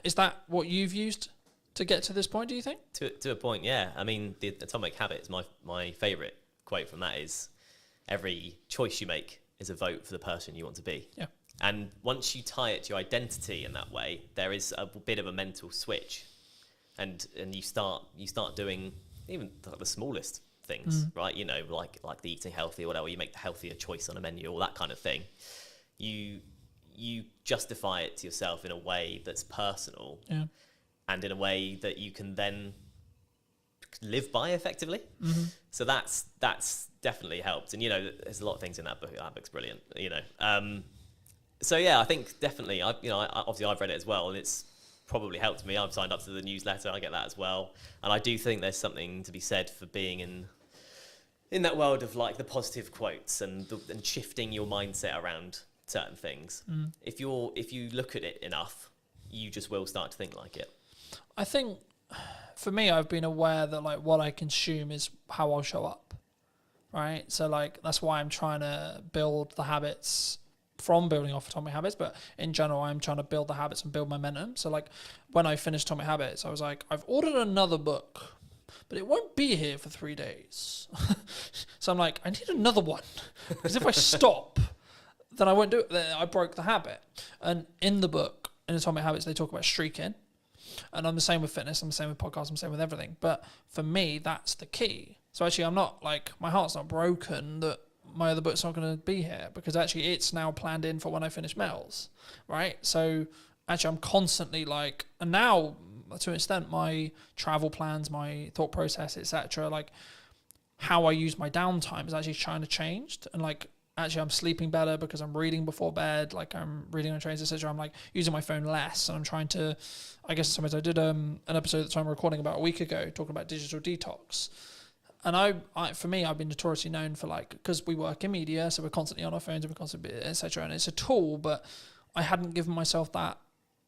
is that what you've used to get to this point, do you think? To a point, yeah. I mean, the Atomic Habits, my favourite quote from that is, every choice you make is a vote for the person you want to be. Yeah. And once you tie it to your identity in that way, there is a bit of a mental switch. And you start doing even the smallest things, right? You know, like the eating healthy or whatever, you make the healthier choice on a menu or that kind of thing. You justify it to yourself in a way that's personal, and in a way that you can then live by effectively. So that's definitely helped. And you know, there's a lot of things in that book. That book's brilliant. You know, so yeah, I think definitely. Obviously I've read it as well, and it's probably helped me. I've signed up to the newsletter. I get that as well, and I do think there's something to be said for being in that world of like the positive quotes and shifting your mindset around certain things. If you look at it enough, you just will start to think like it. I think for me, I've been aware that like what I consume is how I'll show up, right? So like that's why I'm trying to build the habits from building off Atomic Habits, but in general, I'm trying to build the habits and build momentum. So like when I finished Atomic Habits, I was like, I've ordered another book, but it won't be here for 3 days. So I'm like, I need another one, because if I stop, then I won't do it. Then I broke the habit. And in the book, in Atomic Habits, they talk about streaking. And I'm the same with fitness, I'm the same with podcasts, I'm the same with everything. But for me, that's the key. So actually, I'm not like, my heart's not broken that my other book's not going to be here because actually it's now planned in for when I finish Mel's, right? So actually I'm constantly like, and now to an extent my travel plans, my thought process, etc., like how I use my downtime is actually kind of changed. And like actually I'm sleeping better because I'm reading before bed, like I'm reading on trains, etc. I'm like using my phone less, and I'm trying to, I guess in some ways I did an episode that I'm recording about a week ago talking about digital detox. And I for me, I've been notoriously known for like, because we work in media, so we're constantly on our phones and we're constantly, etc. And it's a tool, but I hadn't given myself that.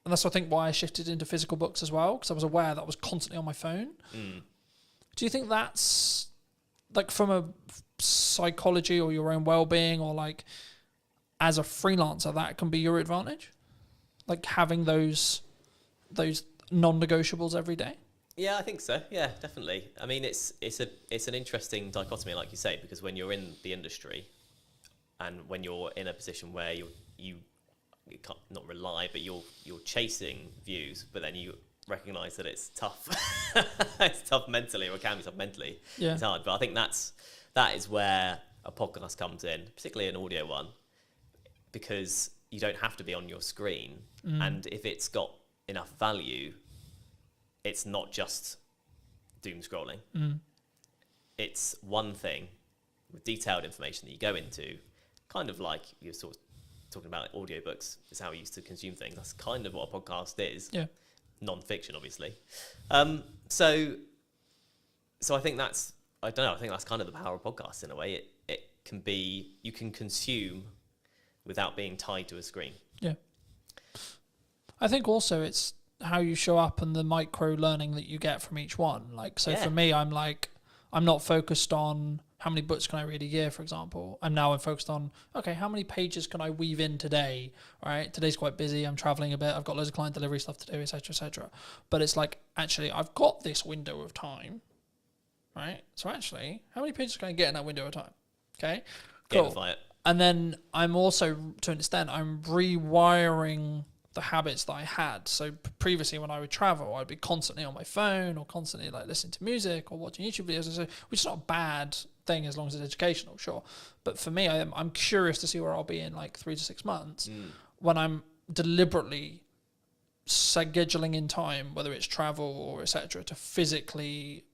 And that's, I think, why I shifted into physical books as well, because I was aware that I was constantly on my phone. Do you think that's, like, from a psychology or your own well-being, or like as a freelancer, that can be your advantage? Like having those non-negotiables every day? Yeah, I think so. Yeah, definitely. I mean, it's an interesting dichotomy, like you say, because when you're in the industry and when you're in a position where you can't not rely, but you're chasing views, but then you recognise that it's tough. It's tough mentally, or it can be tough mentally. Yeah. It's hard, but I think that is where a podcast comes in, particularly an audio one, because you don't have to be on your screen, and if it's got enough value, it's not just doom scrolling. It's one thing with detailed information that you go into, kind of like you're sort of talking about audiobooks, is how we used to consume things. That's kind of what a podcast is. Yeah. Non-fiction, obviously. So I think that's, I don't know, I think that's kind of the power of podcasts in a way. It can be, you can consume without being tied to a screen. Yeah. I think also it's how you show up and the micro learning that you get from each one. Like, so for me, I'm not focused on how many books can I read a year, for example. I'm focused on, okay, how many pages can I weave in today, right? Today's quite busy. I'm traveling a bit. I've got loads of client delivery stuff to do, et cetera, et cetera. But it's like, actually, I've got this window of time, right? So actually, how many pages can I get in that window of time? Okay, cool. Gamify it. And then I'm also, to an extent, I'm rewiring the habits that I had. So previously when I would travel, I'd be constantly on my phone or constantly like listening to music or watching YouTube videos, which is not a bad thing as long as it's educational, sure. But for me, I'm curious to see where I'll be in like 3 to 6 months when I'm deliberately scheduling in time, whether it's travel or etc., to physically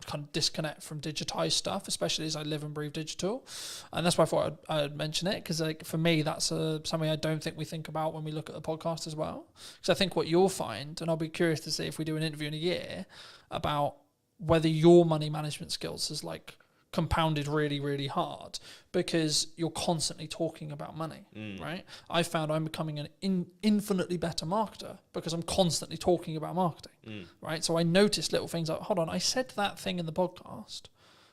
kind of disconnect from digitized stuff, especially as I live and breathe digital. And that's why I thought I'd mention it, because like for me, that's something I don't think we think about when we look at the podcast as well. Because I think what you'll find, and I'll be curious to see if we do an interview in a year about whether your money management skills is like compounded really, really hard because you're constantly talking about money, right? I found I'm becoming an infinitely better marketer because I'm constantly talking about marketing, right? So I notice little things like, hold on, I said that thing in the podcast,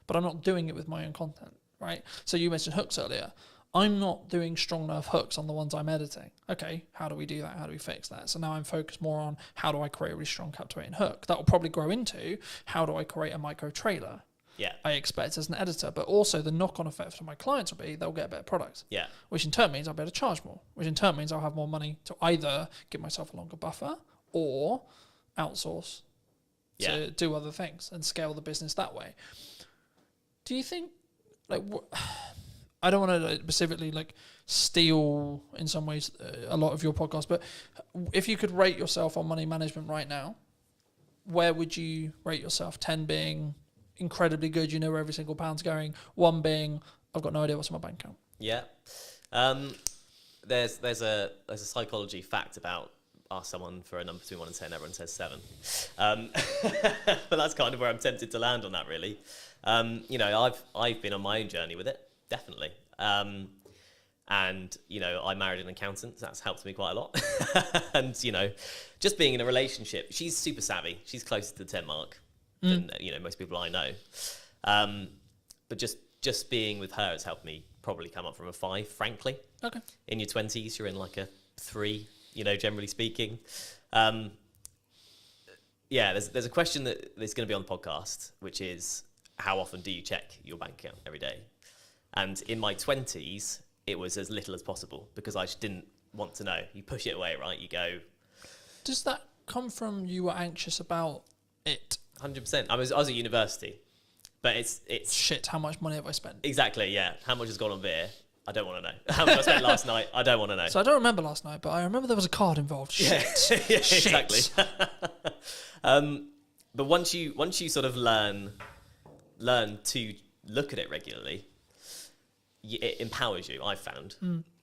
but I'm not doing it with my own content, right? So you mentioned hooks earlier. I'm not doing strong enough hooks on the ones I'm editing. Okay, how do we do that? How do we fix that? So now I'm focused more on how do I create a really strong captivating hook? That will probably grow into how do I create a micro trailer? Yeah, I expect as an editor, but also the knock-on effect for my clients will be they'll get a better product. Yeah, which in turn means I'll be able to charge more. Which in turn means I'll have more money to either give myself a longer buffer or outsource to do other things and scale the business that way. Do you think, like, I don't want to specifically like steal in some ways a lot of your podcast, but if you could rate yourself on money management right now, where would you rate yourself? 10 being incredibly good, you know where every single pound's going. 1 being, I've got no idea what's in my bank account. Yeah. There's a psychology fact about ask someone for a number between 1 and 10, everyone says 7. But that's kind of where I'm tempted to land on that, really. You know, I've been on my own journey with it, definitely. And, you know, I married an accountant, so that's helped me quite a lot. And, you know, just being in a relationship, she's super savvy. She's closer to the 10 mark than, you know, most people I know. But just being with her has helped me probably come up from a 5, frankly. Okay. In your 20s, you're in like a 3, you know, generally speaking. Yeah, there's a question that's going to be on the podcast, which is how often do you check your bank account every day? And in my 20s, it was as little as possible because I just didn't want to know. You push it away, right? You go. Does that come from you were anxious about it? 100%. I was at university, But it's shit. How much money have I spent? Exactly. Yeah. How much has gone on beer? I don't want to know. How much I spent last night? I don't want to know. So I don't remember last night, but I remember there was a card involved. Shit. Yeah, exactly. But once you sort of learn to look at it regularly, it empowers you. I've found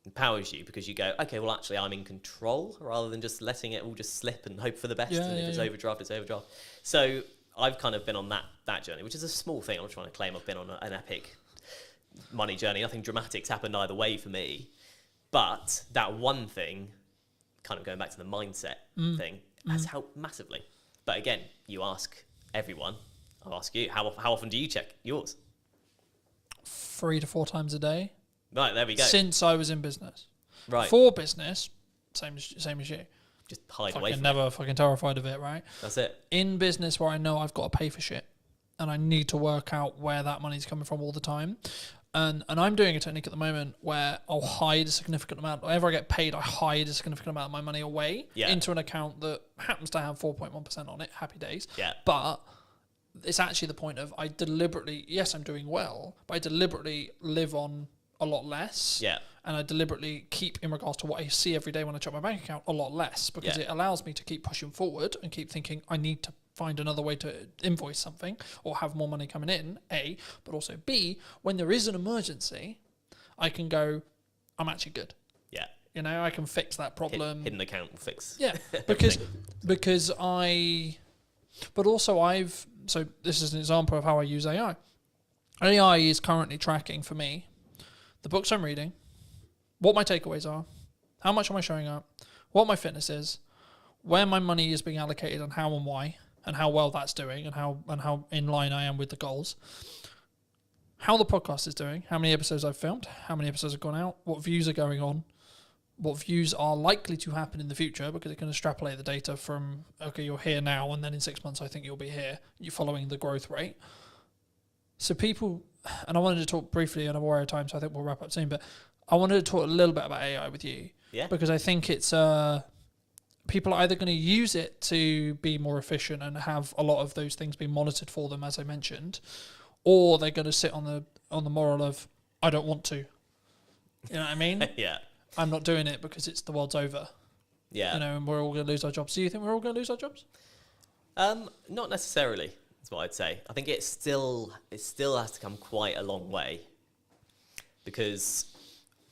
empowers you because you go, okay, well actually I'm in control rather than just letting it all just slip and hope for the best. And if it's overdraft, it's overdraft. So I've kind of been on that journey, which is a small thing. I'm not trying to claim I've been on an epic money journey. Nothing dramatic's happened either way for me, but that one thing, kind of going back to the mindset thing, has helped massively. But again, you ask everyone. I'll ask you, how often do you check yours? 3 to 4 times a day. Right, there we go. Since I was in business. Right. For business, same as you. Just hide fucking away from never it. fucking terrified of it, right? That's it. In business where I know I've got to pay for shit and I need to work out where that money's coming from all the time. And I'm doing a technique at the moment where I'll hide a significant amount. Whenever I get paid, I hide a significant amount of my money away into an account that happens to have 4.1% on it. Happy days. Yeah. But it's actually the point of I deliberately, yes, I'm doing well, but I deliberately live on a lot less. Yeah. And I deliberately keep, in regards to what I see every day when I check my bank account, a lot less because it allows me to keep pushing forward and keep thinking I need to find another way to invoice something or have more money coming in, A, but also B, when there is an emergency, I can go, I'm actually good. Yeah. You know, I can fix that problem. Hidden account will fix. Yeah, so this is an example of how I use AI. AI is currently tracking for me the books I'm reading, what my takeaways are, how much am I showing up, what my fitness is, where my money is being allocated and how and why, and how well that's doing and how in line I am with the goals, how the podcast is doing, how many episodes I've filmed, how many episodes have gone out, what views are going on, what views are likely to happen in the future because it can extrapolate the data from, okay, you're here now and then in 6 months I think you'll be here. You're following the growth rate. So people, and I wanted to talk briefly, and I'm aware of time, so I think we'll wrap up soon, but I wanted to talk a little bit about AI with you. Yeah. Because I think it's, people are either going to use it to be more efficient and have a lot of those things being monitored for them, as I mentioned, or they're going to sit on the moral of, I don't want to. You know what I mean? Yeah. I'm not doing it because it's the world's over. Yeah. You know, and we're all going to lose our jobs. Do you think we're all going to lose our jobs? Not necessarily, is what I'd say. I think it still has to come quite a long way because,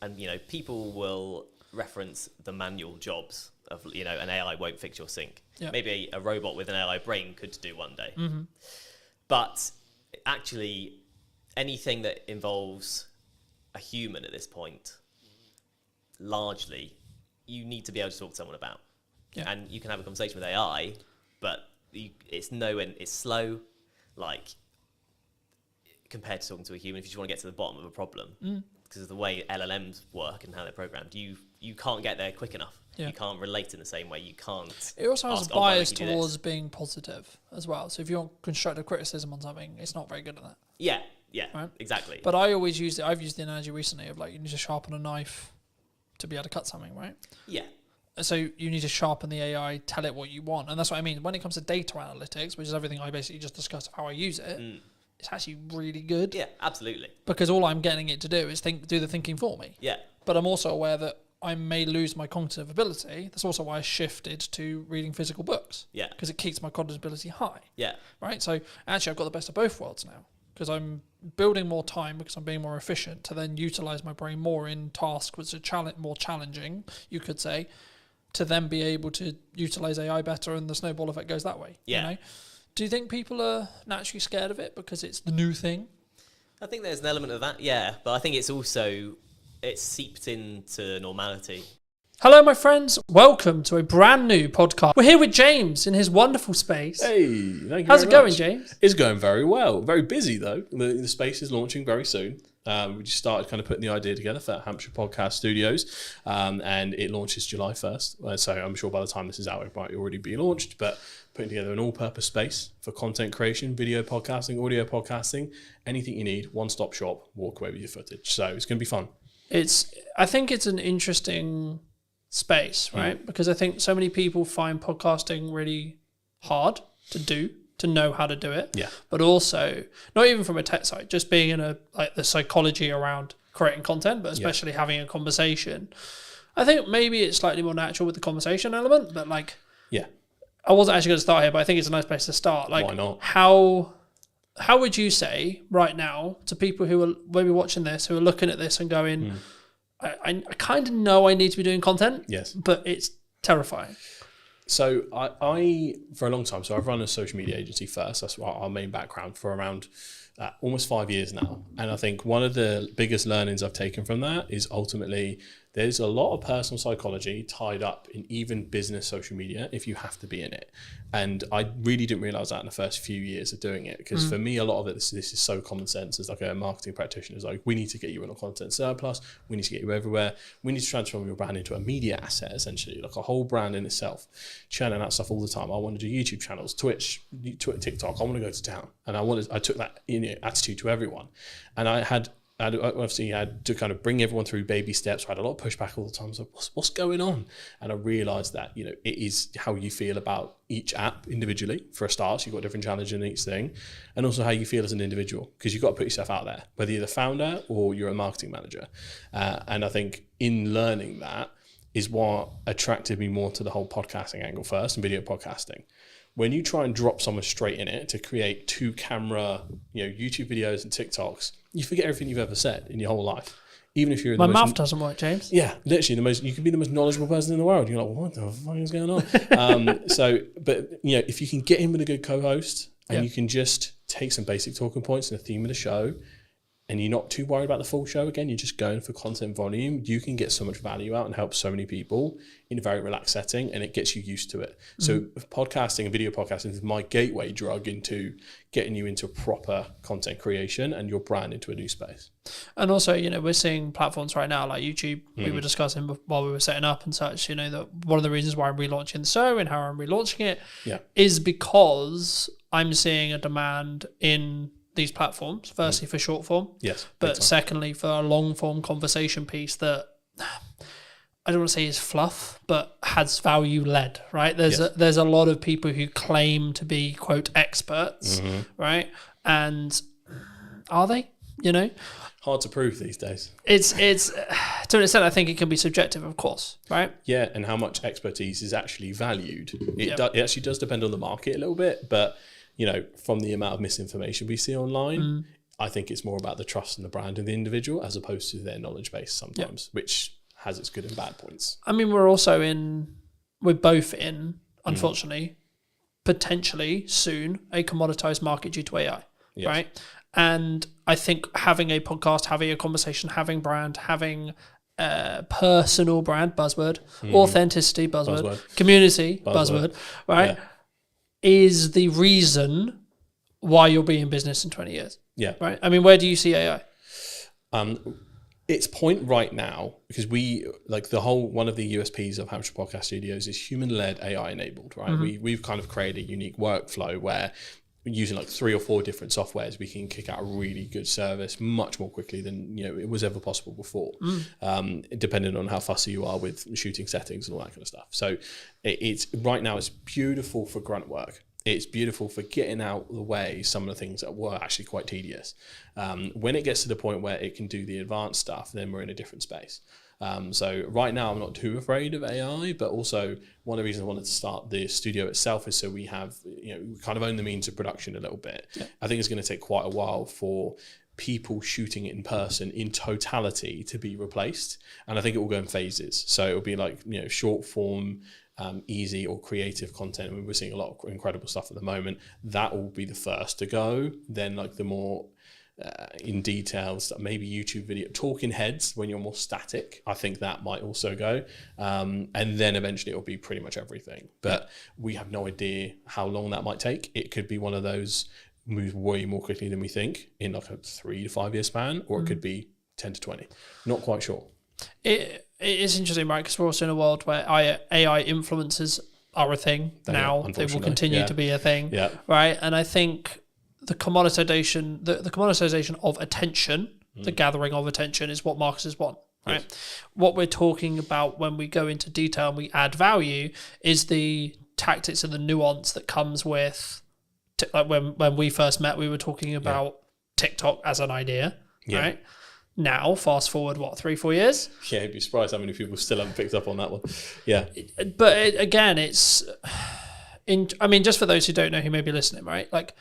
and you know, people will reference the manual jobs of, you know, an AI won't fix your sink. Yeah. Maybe a robot with an AI brain could do one day. Mm-hmm. But actually, anything that involves a human at this point, largely, you need to be able to talk to someone about. Yeah. And you can have a conversation with AI, but it's slow, like, compared to talking to a human. If you just want to get to the bottom of a problem, because of the way LLMs work and how they're programmed, you can't get there quick enough. Yeah. You can't relate in the same way. You can't. It also has ask, a "Oh, why bias don't you do this?" towards being positive as well. So if you want constructive criticism on something, it's not very good at that. Yeah, Right? exactly. But I always use it. I've used the analogy recently of like you need to sharpen a knife to be able to cut something, right? Yeah. So you need to sharpen the AI, tell it what you want. And that's what I mean. When it comes to data analytics, which is everything I basically just discussed of how I use it, it's actually really good. Yeah, absolutely. Because all I'm getting it to do is do the thinking for me. Yeah. But I'm also aware that I may lose my cognitive ability. That's also why I shifted to reading physical books. Yeah. Because it keeps my cognitive ability high. Yeah. Right? So actually I've got the best of both worlds now. Because I'm building more time because I'm being more efficient to then utilize my brain more in tasks which are more challenging, you could say, to then be able to utilize AI better and the snowball effect goes that way. Yeah. You know? Do you think people are naturally scared of it because it's the new thing? I think there's an element of that, yeah. But I think it's seeped into normality. Hello, my friends. Welcome to a brand new podcast. We're here with James in his wonderful space. Hey, thank you. How's it very going, much. James? It's going very well. Very busy, though. The space is launching very soon. We just started kind of putting the idea together for Hampshire Podcast Studios, and it launches July 1st. So I'm sure by the time this is out, it might already be launched. But putting together an all-purpose space for content creation, video podcasting, audio podcasting, anything you need, one-stop shop, walk away with your footage. So it's going to be fun. I think it's an interesting space, right? Because I think so many people find podcasting really hard to do. to know how to do it. Yeah. But also, not even from a tech side, just being in the psychology around creating content, but especially having a conversation. I think maybe it's slightly more natural with the conversation element, but I wasn't actually going to start here, but I think it's a nice place to start. Like, why not? How would you say right now to people who are maybe watching this, who are looking at this and going, I kind of know I need to be doing content, yes, but it's terrifying. So I for a long time, so I've run a social media agency first. That's our main background for around almost 5 years now. And I think one of the biggest learnings I've taken from that is ultimately there's a lot of personal psychology tied up in even business social media if you have to be in it. And I really didn't realize that in the first few years of doing it, because for me, a lot of it, this is so common sense. As like a marketing practitioner, is like, we need to get you in a content surplus. We need to get you everywhere. We need to transform your brand into a media asset, essentially, like a whole brand in itself, churning out stuff all the time. I want to do YouTube channels, Twitch, TikTok. I want to go to town. And I took that attitude to everyone. And I obviously had to kind of bring everyone through baby steps. I had a lot of pushback all the time. I was like, what's going on? And I realized that, it is how you feel about each app individually. For a start, so you've got different challenges in each thing. And also how you feel as an individual, because you've got to put yourself out there, whether you're the founder or you're a marketing manager. And I think in learning that is what attracted me more to the whole podcasting angle first, and video podcasting. When you try and drop someone straight in it to create 2-camera, YouTube videos and TikToks, you forget everything you've ever said in your whole life. Even if you're my mouth doesn't work, James. Yeah, literally you can be the most knowledgeable person in the world. You're like, what the fuck is going on? But if you can get in with a good co-host and you can just take some basic talking points and the theme of the show, and you're not too worried about the full show, again, you're just going for content volume, you can get so much value out and help so many people in a very relaxed setting, and it gets you used to it. So podcasting and video podcasting is my gateway drug into getting you into proper content creation and your brand into a new space. And also, we're seeing platforms right now like YouTube, we were discussing while we were setting up and such, that one of the reasons why I'm relaunching the show and how I'm relaunching it is because I'm seeing a demand in these platforms, firstly for short form, but secondly for a long form conversation piece that I don't want to say is fluff, but has value led, right? There's a lot of people who claim to be quote experts, right? And are they? Hard to prove these days. It's to an extent, I think it can be subjective, of course, right? Yeah, and how much expertise is actually valued. It actually does depend on the market a little bit, but from the amount of misinformation we see online, I think it's more about the trust and the brand of the individual as opposed to their knowledge base sometimes, which has its good and bad points. I mean, we're both in, unfortunately, potentially soon, a commoditized market due to AI, right? And I think having a podcast, having a conversation, having brand, having personal brand, buzzword, authenticity, buzzword, community, buzzword, right? Is the reason why you'll be in business in 20 years. Yeah. Right? I mean, where do you see AI? Its point right now, because one of the USPs of Hampshire Podcast Studios is human-led AI enabled, right? We've kind of created a unique workflow where using 3 or 4 different softwares, we can kick out a really good service much more quickly than it was ever possible before, depending on how fussy you are with shooting settings and all that kind of stuff. So it's right now it's beautiful for grunt work. It's beautiful for getting out of the way some of the things that were actually quite tedious. When it gets to the point where it can do the advanced stuff, then we're in a different space. So right now I'm not too afraid of AI, but also one of the reasons I wanted to start the studio itself is so we have, we kind of own the means of production a little bit. I think it's going to take quite a while for people shooting it in person in totality to be replaced. And I think it will go in phases. So it'll be short form, easy or creative content. I mean, we're seeing a lot of incredible stuff at the moment. That will be the first to go. Then the more in details, maybe YouTube video, talking heads when you're more static. I think that might also go. And then eventually it'll be pretty much everything. But we have no idea how long that might take. It could be one of those moves way more quickly than we think in a 3 to 5 year span, or it could be 10 to 20. Not quite sure. It is interesting, right? Because we're also in a world where AI influencers are a thing now. They will continue to be a thing, right? And I think the commoditization of attention, the gathering of attention, is what marketers want, right? What we're talking about when we go into detail and we add value is the tactics and the nuance that comes with like when we first met, we were talking about TikTok as an idea, right? Now, fast forward, 3-4 years? Yeah, you'd be surprised how many people still haven't picked up on that one. Yeah. But again, it's... I mean, just for those who don't know who may be listening, right? Like,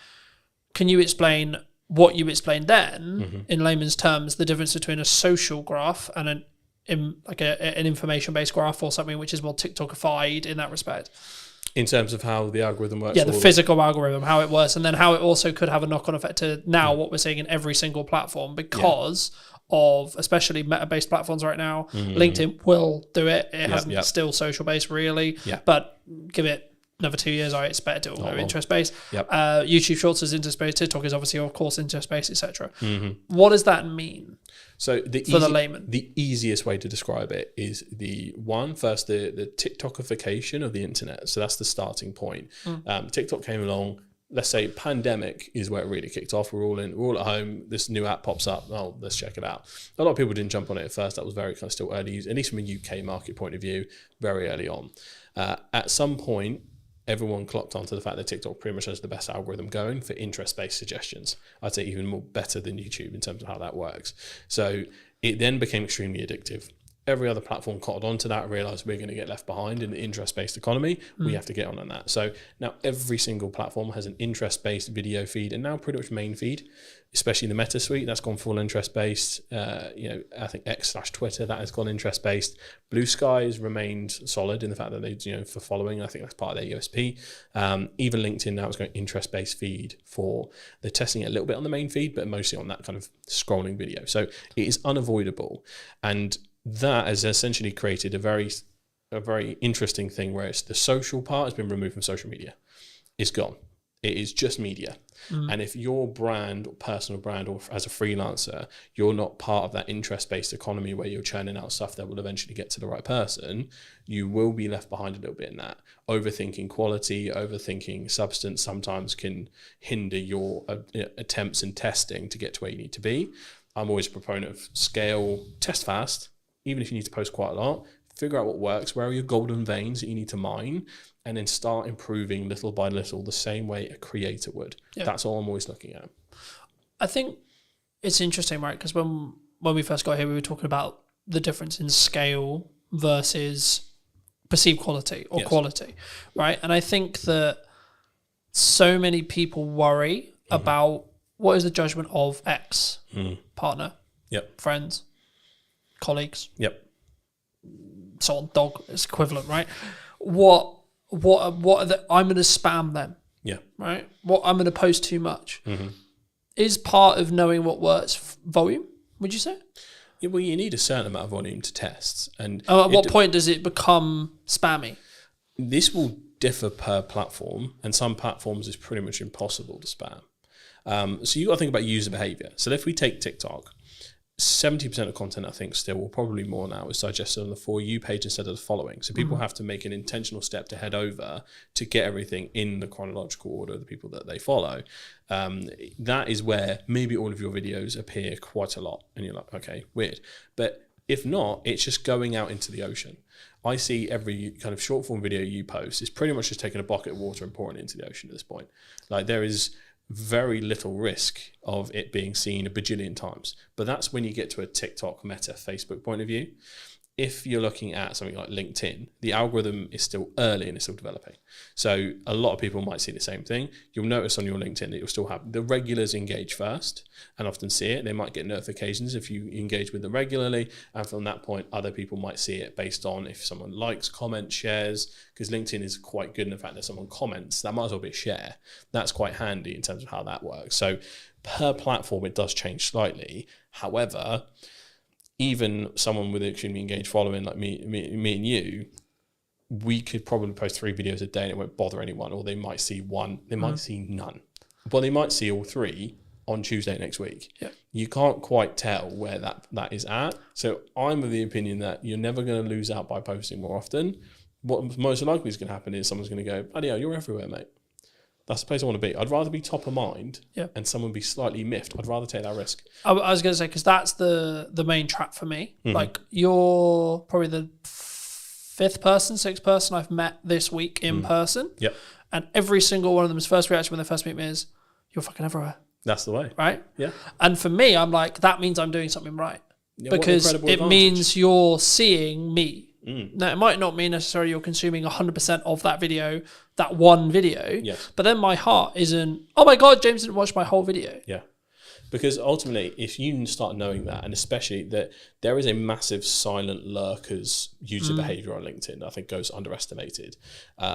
can you explain what you explained then, in layman's terms, the difference between a social graph and an information-based graph, or something which is more TikTokified in that respect? In terms of how the algorithm works? Yeah, the physical algorithm, how it works, and then how it also could have a knock-on effect to now what we're seeing in every single platform because of especially meta-based platforms right now. LinkedIn will do it. It hasn't still social-based really, but give it another 2 years, I expect it will go interest-based. YouTube Shorts is interest-based. TikTok is obviously, of course, interest-based, etc. What does that mean? So for the layman, the easiest way to describe it is the TikTokification of the internet. So that's the starting point. TikTok came along. Let's say pandemic is where it really kicked off. We're all at home. This new app pops up. Oh, let's check it out. A lot of people didn't jump on it at first. That was very kind of still early, at least from a UK market point of view, very early on. At some point, everyone clocked onto the fact that TikTok pretty much has the best algorithm going for interest-based suggestions. I'd say even more better than YouTube in terms of how that works. So it then became extremely addictive. Every other platform caught on to that, realized we're going to get left behind in the interest-based economy. We have to get on that. So now every single platform has an interest-based video feed, and now pretty much main feed, especially the Meta suite, that's gone full interest-based. I think X/Twitter, that has gone interest-based. Blue Skies remained solid in the fact that they, for following, I think that's part of their USP. Even LinkedIn now is going interest-based feed for, they're testing it a little bit on the main feed, but mostly on that kind of scrolling video. So it is unavoidable. And that has essentially created a very interesting thing where it's the social part has been removed from social media. It's gone. It is just media. And if your brand, or personal brand, or as a freelancer, you're not part of that interest-based economy where you're churning out stuff that will eventually get to the right person, you will be left behind a little bit in that. Overthinking quality, overthinking substance sometimes can hinder your attempts and testing to get to where you need to be. I'm always a proponent of scale, test fast. Even if you need to post quite a lot, figure out what works, where are your golden veins that you need to mine, and then start improving little by little the same way a creator would. That's all I'm always looking at. I think it's interesting, right? Because when we first got here, we were talking about the difference in scale versus perceived quality or quality, right? And I think that so many people worry about what is the judgment of X partner, friends, colleagues, so on, dog is equivalent, right? What are the, I'm going to spam them, right? What I'm going to post too much is part of knowing what works. Volume, would you say? Yeah, well, you need a certain amount of volume to test, and at what point does it become spammy? This will differ per platform, and some platforms is pretty much impossible to spam. So you got to think about user behavior. So if we take TikTok, 70% of content, I think, still, or probably more now, is digested on the For You page instead of the following. So people have to make an intentional step to head over to get everything in the chronological order of the people that they follow. That is where maybe all of your videos appear quite a lot. And you're like, okay, weird. But if not, it's just going out into the ocean. I see every kind of short form video you post is pretty much just taking a bucket of water and pouring it into the ocean at this point. Like, there is very little risk of it being seen a bajillion times. But that's when you get to a TikTok, Meta, Facebook point of view. If you're looking at something like LinkedIn, the algorithm is still early and it's still developing. So a lot of people might see the same thing. You'll notice on your LinkedIn that you'll still have the regulars engage first and often see it. They might get notifications if you engage with them regularly. And from that point, other people might see it based on if someone likes, comments, shares, because LinkedIn is quite good in the fact that someone comments, that might as well be a share. That's quite handy in terms of how that works. So per platform, it does change slightly. However, even someone with an extremely engaged following like me and you, we could probably post 3 videos a day and it won't bother anyone, or they might see one, they might see none. Well, they might see all 3 on Tuesday next week. You can't quite tell where that is at. So I'm of the opinion that you're never going to lose out by posting more often. What most likely is going to happen is someone's going to go, bloody hell, you're everywhere, mate. That's the place I want to be. I'd rather be top of mind and someone be slightly miffed. I'd rather take that risk. I was going to say, because that's the main trap for me. Like, you're probably the 5th person, 6th person I've met this week in person. and every single one of them's first reaction when they first meet me is, "You're fucking everywhere." That's the way. Right? Yeah. And for me, I'm like, that means I'm doing something right. Yeah, what an because incredible it advantage. means you're seeing me. Mm. Now, it might not mean necessarily you're consuming 100% of that video, that one video. Yes. But then my heart isn't, oh my God, James didn't watch my whole video. Yeah. Because ultimately, if you start knowing that, and especially that there is a massive silent lurkers user behavior on LinkedIn, I think goes underestimated.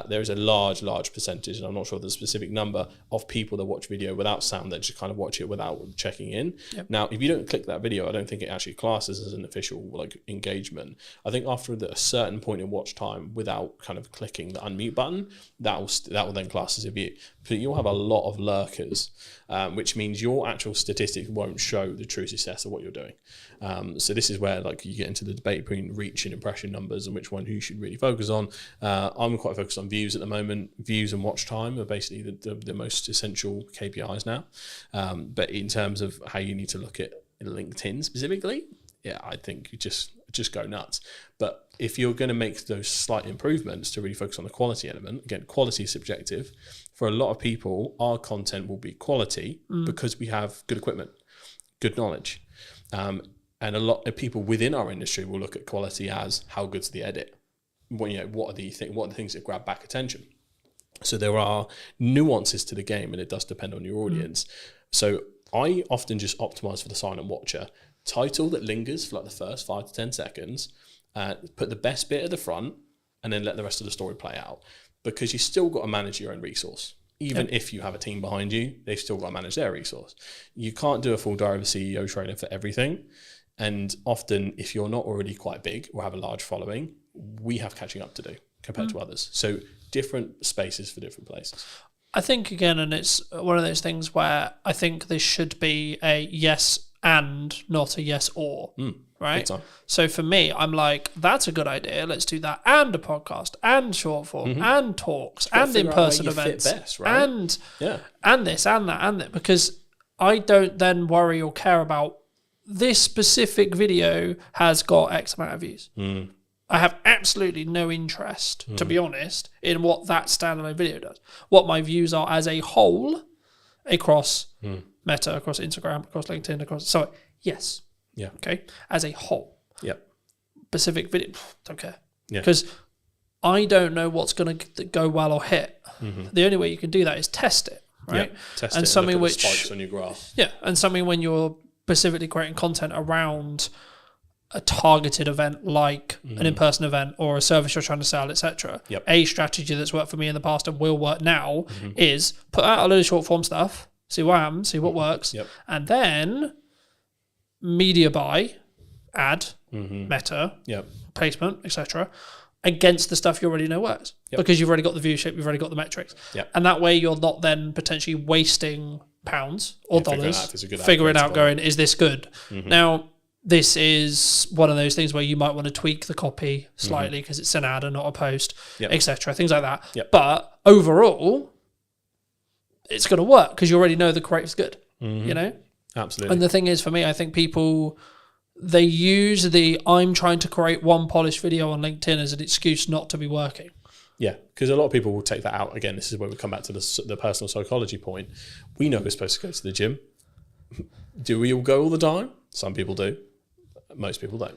There is a large percentage, and I'm not sure the specific number, of people that watch video without sound that just kind of watch it without checking in. Yep. Now, if you don't click that video, I don't think it actually classes as an official like engagement. I think after a certain point in watch time, without kind of clicking the unmute button, that will then class as a view. But you'll have a lot of lurkers, which means your actual statistics won't show the true success of what you're doing. So this is where like you get into the debate between reach and impression numbers and which one you should really focus on. I'm quite focused on views at the moment. Views and watch time are basically the most essential KPIs now. But in terms of how you need to look at LinkedIn specifically, yeah, I think you just go nuts. But if you're going to make those slight improvements to really focus on the quality element, again, quality is subjective. For a lot of people, our content will be quality because we have good equipment, good knowledge. And a lot of people within our industry will look at quality as how good's the edit. What are the things that grab back attention? So there are nuances to the game, and it does depend on your audience. So I often just optimize for the silent watcher. Title that lingers for like the first 5 to 10 seconds, put the best bit at the front, and then let the rest of the story play out. Because you still got to manage your own resource. Even if you have a team behind you, they've still got to manage their resource. You can't do a full Diary of a CEO trailer for everything. And often, if you're not already quite big or have a large following, we have catching up to do compared to others. So different spaces for different places. I think, again, and it's one of those things where I think this should be a yes and not a yes or, right? So for me, I'm like, that's a good idea. Let's do that. And a podcast and short form and talks and in-person events best, right? and this and that and that, because I don't then worry or care about this specific video has got X amount of views. I have absolutely no interest, to be honest, in what that standalone video does. What my views are as a whole across Meta, across Instagram, across LinkedIn, yes. Yeah. Okay. As a whole. Yep. Specific video, don't care. Yeah. Because I don't know what's going to go well or hit. The only way you can do that is test it, right? Yeah. Test and it something and look at which the spikes on your graph. Yeah, and something when you're specifically creating content around a targeted event like an in-person event or a service you're trying to sell, etc. Yep. A strategy that's worked for me in the past and will work now is put out a load of short form stuff, see what happens, see what works, and then media buy, ad, Meta, placement, etc. against the stuff you already know works because you've already got the viewership, you've already got the metrics, and that way you're not then potentially wasting pounds or dollars figuring out going, is this good? Now, this is one of those things where you might want to tweak the copy slightly because it's an ad and not a post, etc. Things like that. But overall, it's going to work because you already know the creative's good. You know? Absolutely. And the thing is, for me, I think people, they use the I'm trying to create one polished video on LinkedIn as an excuse not to be working. Yeah, because a lot of people will take that out. Again, this is where we come back to the personal psychology point. We know we're supposed to go to the gym. Do we all go all the time? Some people do. Most people don't.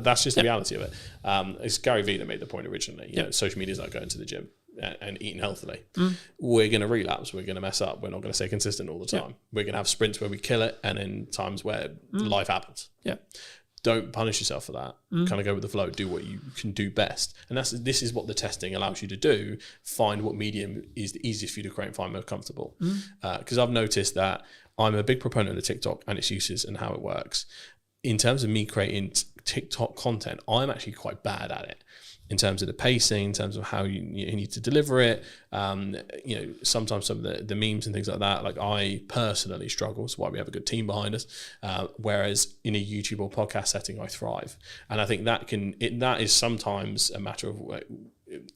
That's just the reality of it. It's Gary Vee that made the point originally. You know, social media is like going to the gym and eating healthily. We're going to relapse. We're going to mess up. We're not going to stay consistent all the time. We're going to have sprints where we kill it and then times where life happens. Yeah. Don't punish yourself for that. Kind of go with the flow. Do what you can do best. And this is what the testing allows you to do. Find what medium is the easiest for you to create and find most comfortable. Because I've noticed that I'm a big proponent of TikTok and its uses and how it works. In terms of me creating TikTok content, I'm actually quite bad at it. In terms of the pacing, in terms of how you need to deliver it, sometimes some of the memes and things like that, like I personally struggle. That's why we have a good team behind us. Whereas in a YouTube or podcast setting, I thrive, and I think that is sometimes a matter of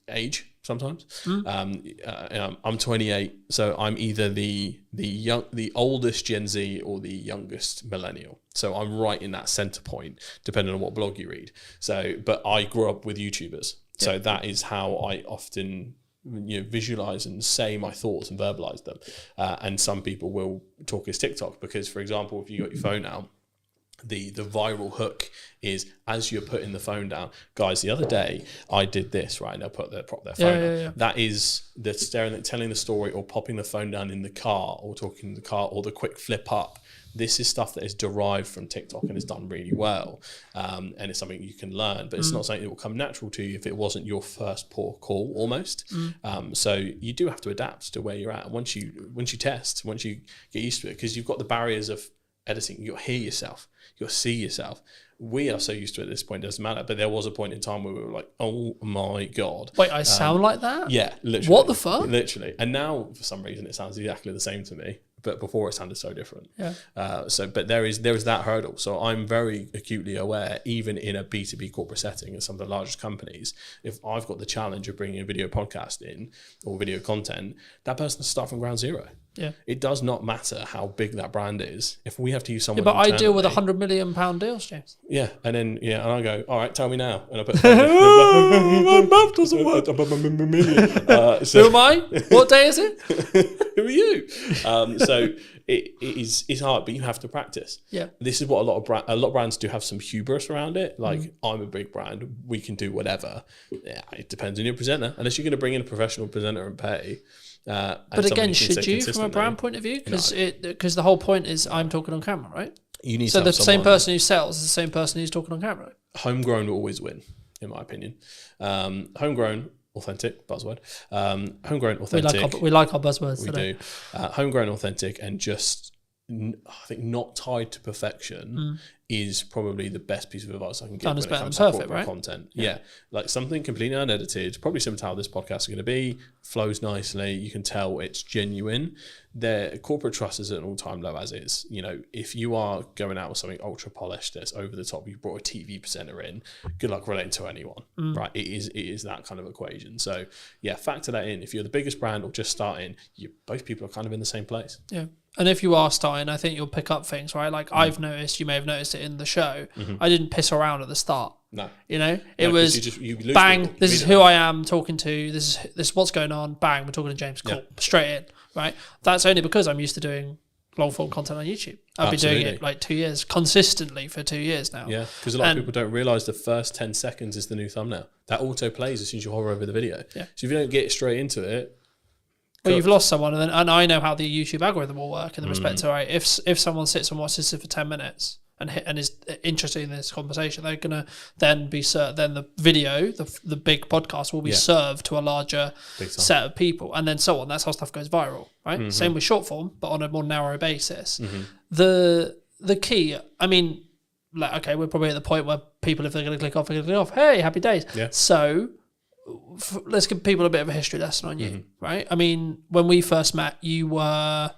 age. Sometimes I'm 28, so I'm either the oldest Gen Z or the youngest millennial. So I'm right in that center point, depending on what blog you read. So, but I grew up with YouTubers, so that is how I often visualize and say my thoughts and verbalize them. And some people will talk as TikTok because, for example, if you got your phone out, the viral hook is as you're putting the phone down. Guys, the other day I did this, right? And they'll prop their phone down. Yeah. That is the telling the story or popping the phone down in the car or talking in the car or the quick flip up. This is stuff that is derived from TikTok and is done really well. And it's something you can learn, but it's not something that will come natural to you if it wasn't your first port of call almost. So you do have to adapt to where you're at. Once you test, once you get used to it, because you've got the barriers of editing, you'll hear yourself, you'll see yourself. We are so used to it at this point, it doesn't matter. But there was a point in time where we were like, oh my God. Wait, I sound like that? Yeah, literally. What the fuck? Literally. And now, for some reason, it sounds exactly the same to me. But before it sounded so different. Yeah. But there is that hurdle. So I'm very acutely aware, even in a B2B corporate setting at some of the largest companies, if I've got the challenge of bringing a video podcast in or video content, that person has to start from ground zero. Yeah. It does not matter how big that brand is. If we have to use someone, but I deal with internally- £100 million deals, James. Yeah, and then and I go, all right, tell me now, and I put my mouth doesn't work. Who am I? What day is it? Who are you? So it's hard, but you have to practice. Yeah. This is what a lot of brands do have some hubris around it. Like I'm a big brand, we can do whatever. Yeah, it depends on your presenter. Unless you're going to bring in a professional presenter and pay. But again, should you, from a brand point of view? Because the whole point is I'm talking on camera, right? You need so to the have same someone- person who sells is the same person who's talking on camera. Homegrown will always win, in my opinion. Homegrown, authentic, buzzword. Homegrown, authentic. We like our buzzwords We today. do. Homegrown, authentic, and just, I think, not tied to perfection is probably the best piece of advice I can give Done when is it better comes than to perfect, corporate right? content. Yeah. Like something completely unedited, probably similar to how this podcast is going to be, flows nicely. You can tell it's genuine. Their corporate trust is at an all-time low as is. If you are going out with something ultra polished that's over the top, you brought a TV presenter in, good luck relating to anyone, right? It is that kind of equation. So yeah, factor that in. If you're the biggest brand or just starting, both people are kind of in the same place. Yeah. And if you are starting, I think you'll pick up things, right? Like I've noticed, you may have noticed it in the show. I didn't piss around at the start. No. It was you lose bang, people this is who I am talking to, this is what's going on, bang, we're talking to James, cool, straight in, right? That's only because I'm used to doing long form content on YouTube. I've been doing it like 2 years, consistently for 2 years now. Yeah, because a lot of people don't realise the first 10 seconds is the new thumbnail. That auto plays as soon as you hover over the video. Yeah. So if you don't get straight into it, well, you've lost someone, and I know how the YouTube algorithm will work in the respect to, right, if someone sits and watches it for 10 minutes and is interested in this conversation, they're gonna then be then the video, the big podcast will be served to a larger set of people, and then so on. That's how stuff goes viral, right? Same with short form, but on a more narrow basis. The key, I mean, like, okay, we're probably at the point where people, if they're going to click off, they're going to click off. Hey, happy days. Yeah. So let's give people a bit of a history lesson on you, right? I mean, when we first met, you were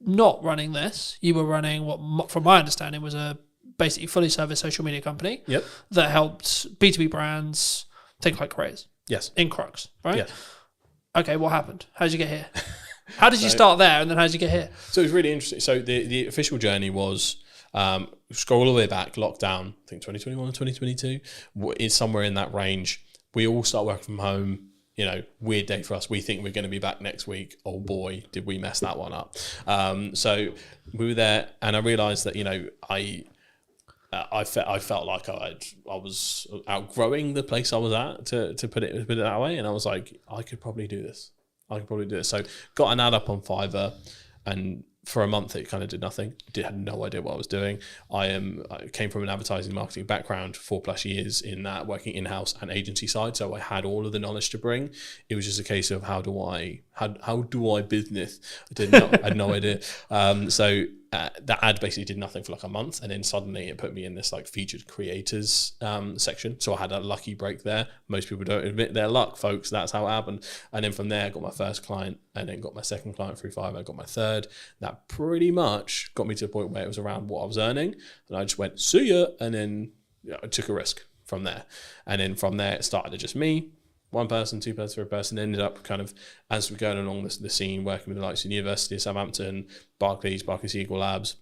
not running this. You were running what, from my understanding, was a basically fully serviced social media company that helped B2B brands think like creators. Yes. In Crux, right? Yes. Okay, what happened? How did you get here? How did you start there, and then how did you get here? So it was really interesting. So the official journey was, scroll all the way back, lockdown, I think 2021 or 2022, is somewhere in that range. We all start working from home. Weird day for us. We think we're going to be back next week. Oh boy, did we mess that one up. So we were there, and I realised that, I felt like I was outgrowing the place I was at, to put it that way. And I was like, I could probably do this. So got an ad up on Fiverr, and for a month it kind of did nothing. Had no idea what I was doing. I came from an advertising marketing background, 4+ years in that, working in-house and agency side. So I had all of the knowledge to bring. It was just a case of how do I business? I had no idea. So that ad basically did nothing for like a month, and then suddenly it put me in this like featured creators section. So I had a lucky break there. Most people don't admit their luck, folks. That's how it happened. And then from there, I got my first client, and then got my second client through Fiverr. I got my third. That pretty much got me to a point where it was around what I was earning, and I just went, see ya, and then I took a risk from there. And then from there, it started to just me. One person, two person, third person, ended up kind of, as we're going along the scene, working with the likes of the University of Southampton, Barclays Eagle Labs,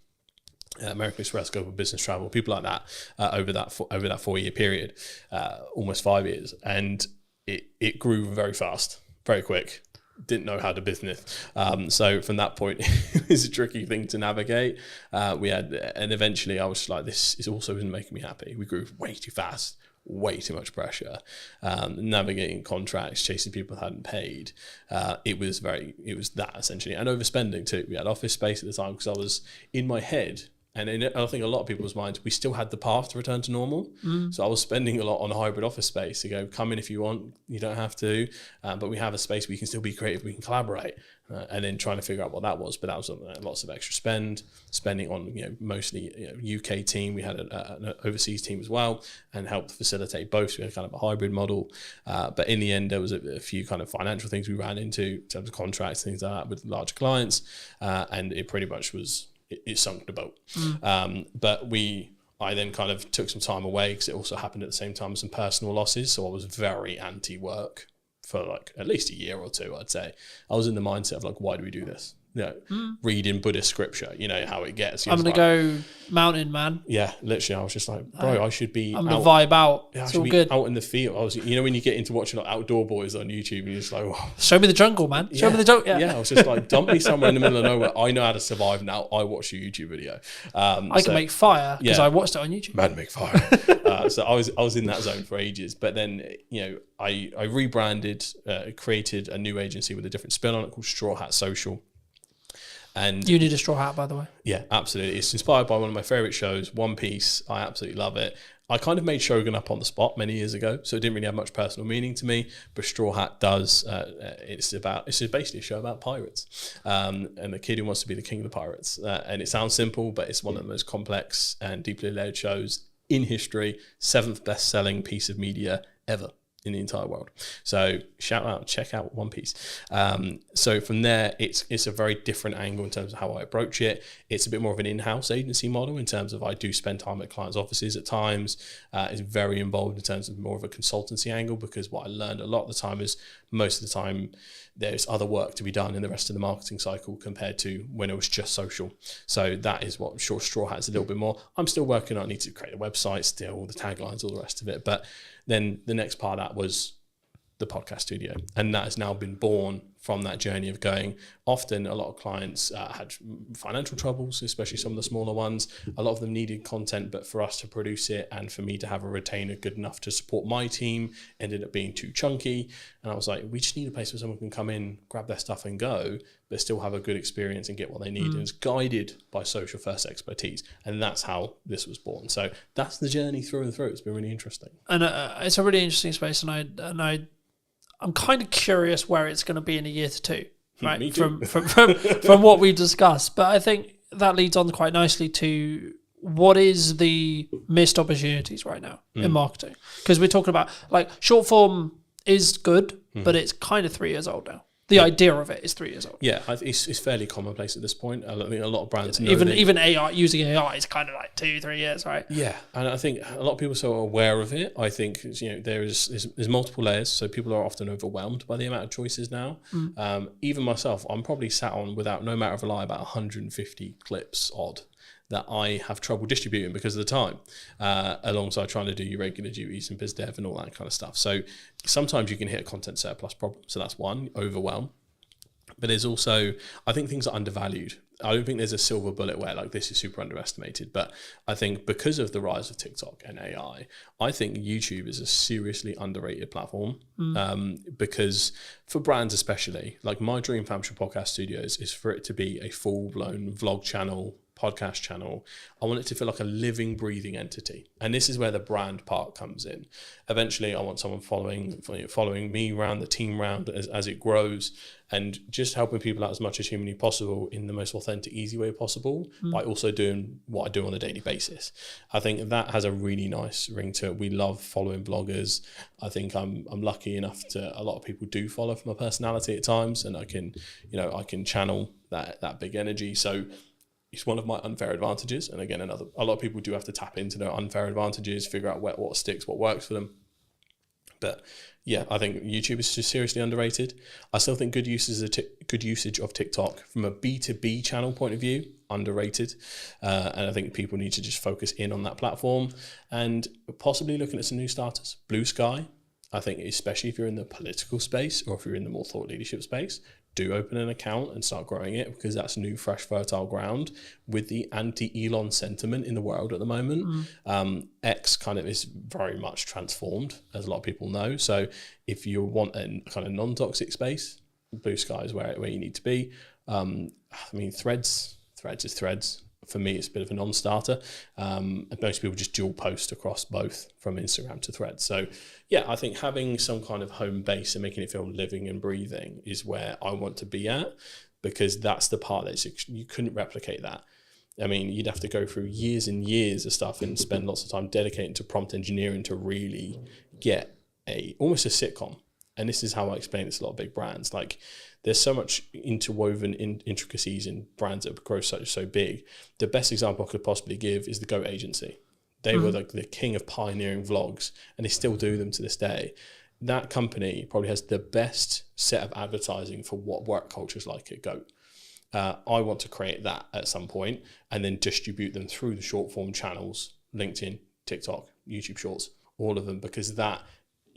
American Express, Global Business Travel, people like that, over that 4 year period, almost 5 years. And it grew very fast. very quick. Didn't know how to business. So from that point, it was a tricky thing to navigate. And eventually I was just like, this is also isn't making me happy. We grew way too fast, way too much pressure, navigating contracts, chasing people that hadn't paid. It was that essentially, and overspending too. We had office space at the time because I was in my head. And I think a lot of people's minds, we still had the path to return to normal. So I was spending a lot on a hybrid office space to go, come in if you want, you don't have to, but we have a space where you can still be creative, we can collaborate, and then trying to figure out what that was. But that was lots of extra spending on, mostly UK team. We had an overseas team as well, and helped facilitate both. So we had kind of a hybrid model. But in the end, there was a few kind of financial things we ran into in terms of contracts, things like that with larger clients. And it pretty much was, it sunk the boat. But I then kind of took some time away because it also happened at the same time as some personal losses. So I was very anti-work for like at least a year or two, I'd say. I was in the mindset of like, why do we do this? Reading Buddhist scripture, how it gets. I'm going to go mountain, man. Yeah, literally. I was just like, bro, I should be I'm going to vibe out. Yeah, it's all good. Out in the field. I was, when you get into watching like Outdoor Boys on YouTube and you're just like, oh. Show me the jungle, man. Show me the jungle. Yeah, I was just like, dump me somewhere in the middle of nowhere. I know how to survive now. I watch your YouTube video. I can make fire because I watched it on YouTube. Man, make fire. So I was in that zone for ages. But then, I rebranded, created a new agency with a different spin on it called Straw Hat Social. And you need a straw hat, by the way. Yeah, absolutely. It's inspired by one of my favorite shows, One Piece. I absolutely love it. I kind of made Shogun up on the spot many years ago, so it didn't really have much personal meaning to me. But Straw Hat does. It's basically a show about pirates, and the kid who wants to be the king of the pirates. And it sounds simple, but it's one of the most complex and deeply layered shows in history. 7th best-selling piece of media ever in the entire world. So check out One Piece. So from there, it's a very different angle in terms of how I approach it. It's a bit more of an in-house agency model in terms of I do spend time at clients' offices at times. It's very involved in terms of more of a consultancy angle, because what I learned a lot of the time is most of the time there's other work to be done in the rest of the marketing cycle compared to when it was just social. So that is what Straw Hat is a little bit more. I'm still working on, I need to create a website still, all the taglines, all the rest of it. But then the next part of that was the podcast studio. And that has now been born from that journey of going. Often a lot of clients had financial troubles, especially some of the smaller ones. A lot of them needed content, but for us to produce it and for me to have a retainer good enough to support my team ended up being too chunky. And I was like, we just need a place where someone can come in, grab their stuff and go, but still have a good experience and get what they need. And it's guided by social first expertise. And that's how this was born. So that's the journey through and through. It's been really interesting. And it's a really interesting space. And I'm kind of curious where it's going to be in a year to two, right? Me too. From what we discussed. But I think that leads on quite nicely to what is the missed opportunities right now in marketing? Because we're talking about like short form is good, but it's kind of 3 years old now. The idea of it is 3 years old. Yeah, it's fairly commonplace at this point. I think a lot of brands know even AI, using AI is kind of like 2-3 years, right? Yeah, and I think a lot of people are so aware of it. I think there's multiple layers, so people are often overwhelmed by the amount of choices now. Even myself, I'm probably sat on, without no matter of a lie, about 150 clips odd that I have trouble distributing because of the time, alongside trying to do your regular duties and biz dev and all that kind of stuff. So sometimes you can hit a content surplus problem. So that's one, overwhelm. But there's also, I think things are undervalued. I don't think there's a silver bullet where like this is super underestimated, but I think because of the rise of TikTok and AI, I think YouTube is a seriously underrated platform. Because for brands especially, like my dream for Hampshire Podcast Studios is for it to be a full-blown vlog channel, podcast channel. I want it to feel like a living, breathing entity. And this is where the brand part comes in. Eventually, I want someone following me around, the team around as it grows, and just helping people out as much as humanly possible in the most authentic, easy way possible, by also doing what I do on a daily basis. I think that has a really nice ring to it. We love following bloggers. I think I'm lucky enough to, a lot of people do follow for my personality at times, and I can channel that big energy. So it's one of my unfair advantages. And again, a lot of people do have to tap into their unfair advantages, figure out what sticks, what works for them. But yeah, I think YouTube is just seriously underrated. I still think good usage of TikTok from a B2B channel point of view, underrated. And I think people need to just focus in on that platform and possibly looking at some new starters. Blue Sky I think especially if you're in the political space or if you're in the more thought leadership space, do open an account and start growing it, because that's new, fresh, fertile ground with the anti-Elon sentiment in the world at the moment. X kind of is very much transformed, as a lot of people know. So if you want a kind of non-toxic space, blue sky is where you need to be. I mean, threads is threads. For me, it's a bit of a non-starter. Most people just dual post across both from Instagram to Threads. So yeah, I think having some kind of home base and making it feel living and breathing is where I want to be at, because that's the part that you couldn't replicate that. I mean, you'd have to go through years and years of stuff and spend lots of time dedicating to prompt engineering to really get almost a sitcom. And this is how I explain this to a lot of big brands. Like, there's so much interwoven intricacies in brands that grow so big. The best example I could possibly give is the Goat Agency. They were like the king of pioneering vlogs, and they still do them to this day. That company probably has the best set of advertising for what work culture is like at Goat. I want to create that at some point and then distribute them through the short form channels, LinkedIn, TikTok, YouTube Shorts, all of them, because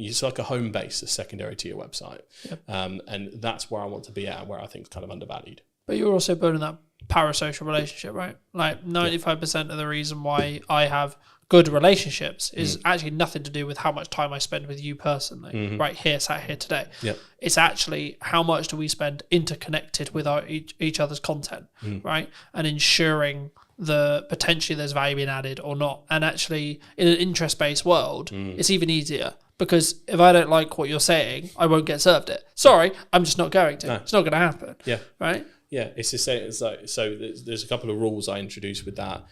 it's like a home base, a secondary to your website. Yep. And that's where I want to be at, where I think it's kind of undervalued. But you're also building that parasocial relationship, right? Like 95% of the reason why I have good relationships is actually nothing to do with how much time I spend with you personally, right here, sat here today. Yep. It's actually how much do we spend interconnected with each other's content, right? And ensuring potentially there's value being added or not. And actually, in an interest-based world, it's even easier. Because if I don't like what you're saying, I won't get served it. Sorry, I'm just not going to. No. It's not going to happen. Yeah. Right? Yeah. It's the same. It's like, so there's a couple of rules I introduced with that.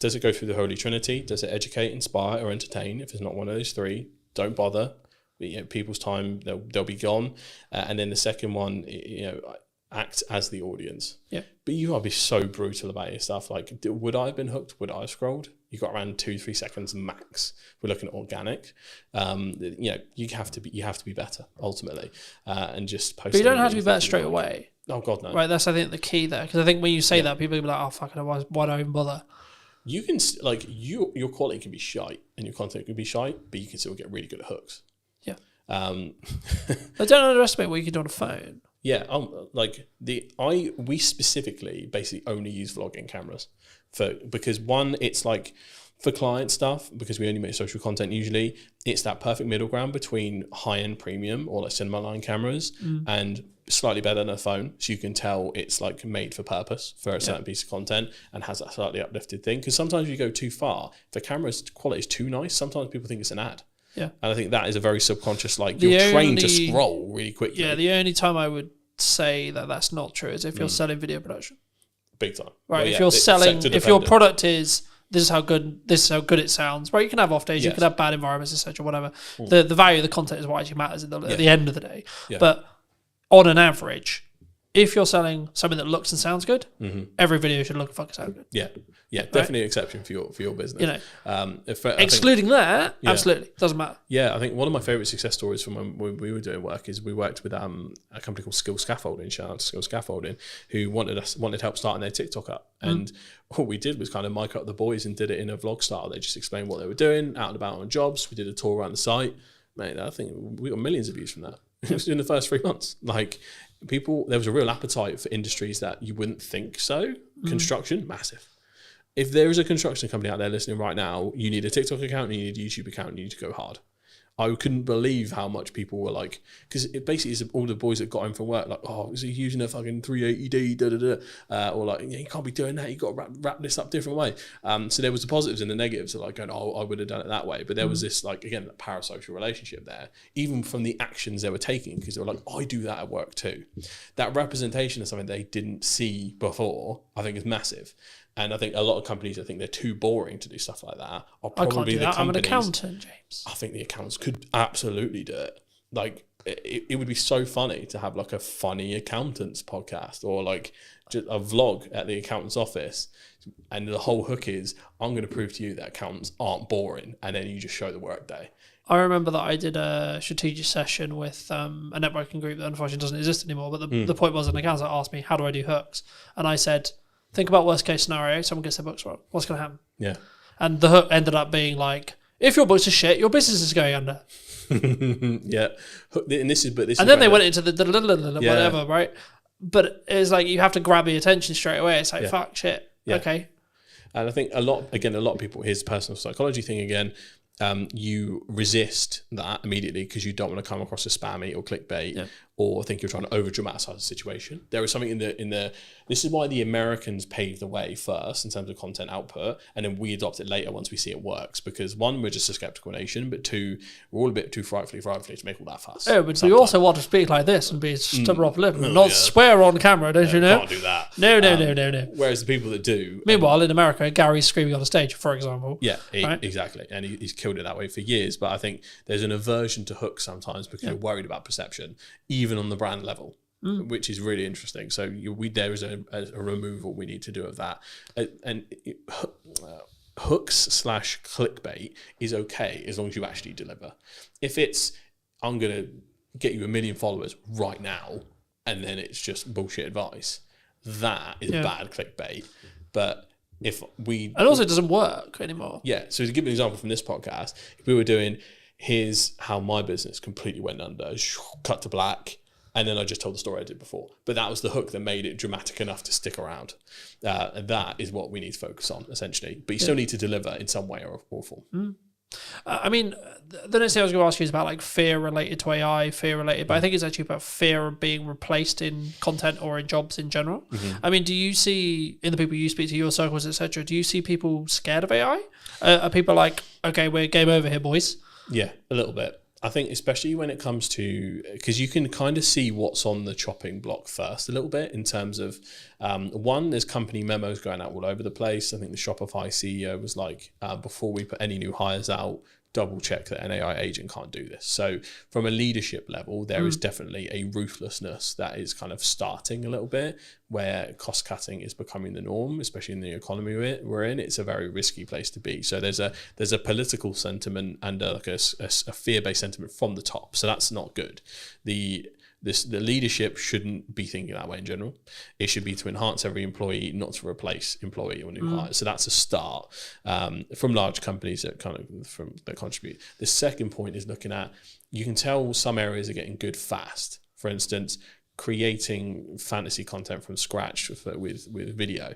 Does it go through the Holy Trinity? Does it educate, inspire, or entertain? If it's not one of those three, don't bother. People's time, they'll be gone. And then the second one, act as the audience. Yeah. But you gotta be so brutal about your stuff. Like, would I have been hooked? Would I have scrolled? You got around 2-3 seconds max. We're looking at organic. You have to be better ultimately, and just post. But you don't have to be better straight away. Oh God, no. Right, that's I think the key there, because I think when you say that, people will be like, "Oh fuck, why do I even bother?" You can your quality can be shite and your content can be shite, but you can still get really good at hooks. Yeah. I don't underestimate what you can do on a phone. Yeah, we specifically basically only use vlogging cameras because one, it's like for client stuff, because we only make social content usually, it's that perfect middle ground between high-end premium or like cinema line cameras and slightly better than a phone, so you can tell it's like made for purpose for a certain piece of content and has that slightly uplifted thing. Because sometimes if you go too far, if the camera's quality is too nice, sometimes people think it's an ad. Yeah. And I think that is a very subconscious, like, you're trained to scroll really quickly. Yeah, the only time I would say that that's not true is if you're selling video production. Big time. Right, well, if you're selling, if your product is, this is how good it sounds, right, you can have off days, you can have bad environments, etc., whatever. The value of the content is what actually matters at the end of the day. Yeah. But on an average, if you're selling something that looks and sounds good, every video should look and fucking sound good. Yeah. Yeah, definitely an exception for your business. Excluding that, absolutely, doesn't matter. Yeah, I think one of my favourite success stories from when we were doing work is we worked with a company called Skill Scaffolding, shout out to Skill Scaffolding, who wanted help starting their TikTok up. And what we did was kind of mic up the boys and did it in a vlog style. They just explained what they were doing, out and about on jobs. We did a tour around the site. Mate, I think we got millions of views from that. It was in the first 3 months. Like, there was a real appetite for industries that you wouldn't think so. Construction, massive. If there is a construction company out there listening right now, you need a TikTok account, and you need a YouTube account, and you need to go hard. I couldn't believe how much people were like, because it basically is all the boys that got home from work, like, oh, is he using a fucking 380D, or like, you can't be doing that, you got to wrap this up a different way. So there was the positives and the negatives of like going, oh, I would have done it that way. But there was this, like, again, that parasocial relationship there, even from the actions they were taking, because they were like, I do that at work too. That representation of something they didn't see before, I think, is massive. And I think a lot of companies, I think they're too boring to do stuff like that. Are probably I can't do the that. I'm an accountant, James. I think the accountants could absolutely do it. Like, it would be so funny to have like a funny accountants podcast, or like just a vlog at the accountant's office. And the whole hook is, I'm going to prove to you that accountants aren't boring. And then you just show the work day. I remember that I did a strategic session with a networking group that unfortunately doesn't exist anymore. But the point was, an accountant asked me, how do I do hooks? And I said, think about worst case scenario, someone gets their books wrong. What's going to happen? Yeah. And the hook ended up being like, If your books are shit, your business is going under. Yeah, and this is And then they went into the whatever, right? But it's like you have to grab the attention straight away. It's like fuck shit. Yeah. Okay. And I think a lot of people, here's the personal psychology thing again, you resist that immediately because you don't want to come across as spammy or clickbait or think you're trying to over dramatize the situation. There is something in the this is why the Americans paved the way first in terms of content output, and then we adopt it later once we see it works, because one, we're just a skeptical nation, but two, we're all a bit too frightfully to make all that fuss. Oh, but we also want to speak like this and be stubborn off lip and not swear on camera, don't you know? Can't do that. No. Whereas the people that do... Meanwhile, in America, Gary's screaming on a stage, for example. Yeah, right? Exactly. And he's killed it that way for years. But I think there's an aversion to hooks sometimes because you're worried about perception, even on the brand level, which is really interesting. So there is a removal we need to do of that. And hooks / clickbait is okay as long as you actually deliver. If it's, I'm going to get you 1 million followers right now, and then it's just bullshit advice, that is bad clickbait. But if we... And also it doesn't work anymore. Yeah. So to give an example from this podcast, if we were doing, here's how my business completely went under, cut to black, and then I just told the story I did before. But that was the hook that made it dramatic enough to stick around. And that is what we need to focus on, essentially. But you still need to deliver in some way or form. I mean, the next thing I was going to ask you is about like fear related to AI, fear related, but I think it's actually about fear of being replaced in content or in jobs in general. I mean, do you see, in the people you speak to, your circles, etc., do you see people scared of AI? Are people like, okay, we're game over here, boys? Yeah, a little bit. I think especially when it comes to, because you can kind of see what's on the chopping block first a little bit in terms of, one, there's company memos going out all over the place. I think the Shopify CEO was like, before we put any new hires out, double check that an AI agent can't do this. So from a leadership level, there is definitely a ruthlessness that is kind of starting a little bit, where cost cutting is becoming the norm, especially in the economy we're in. It's a very risky place to be. So there's a political sentiment and a fear-based sentiment from the top. So that's not good. The leadership shouldn't be thinking that way in general. It should be to enhance every employee, not to replace employee or new hires. So that's a start from large companies that contribute. The second point is looking at, you can tell some areas are getting good fast. For instance, creating fantasy content from scratch with video.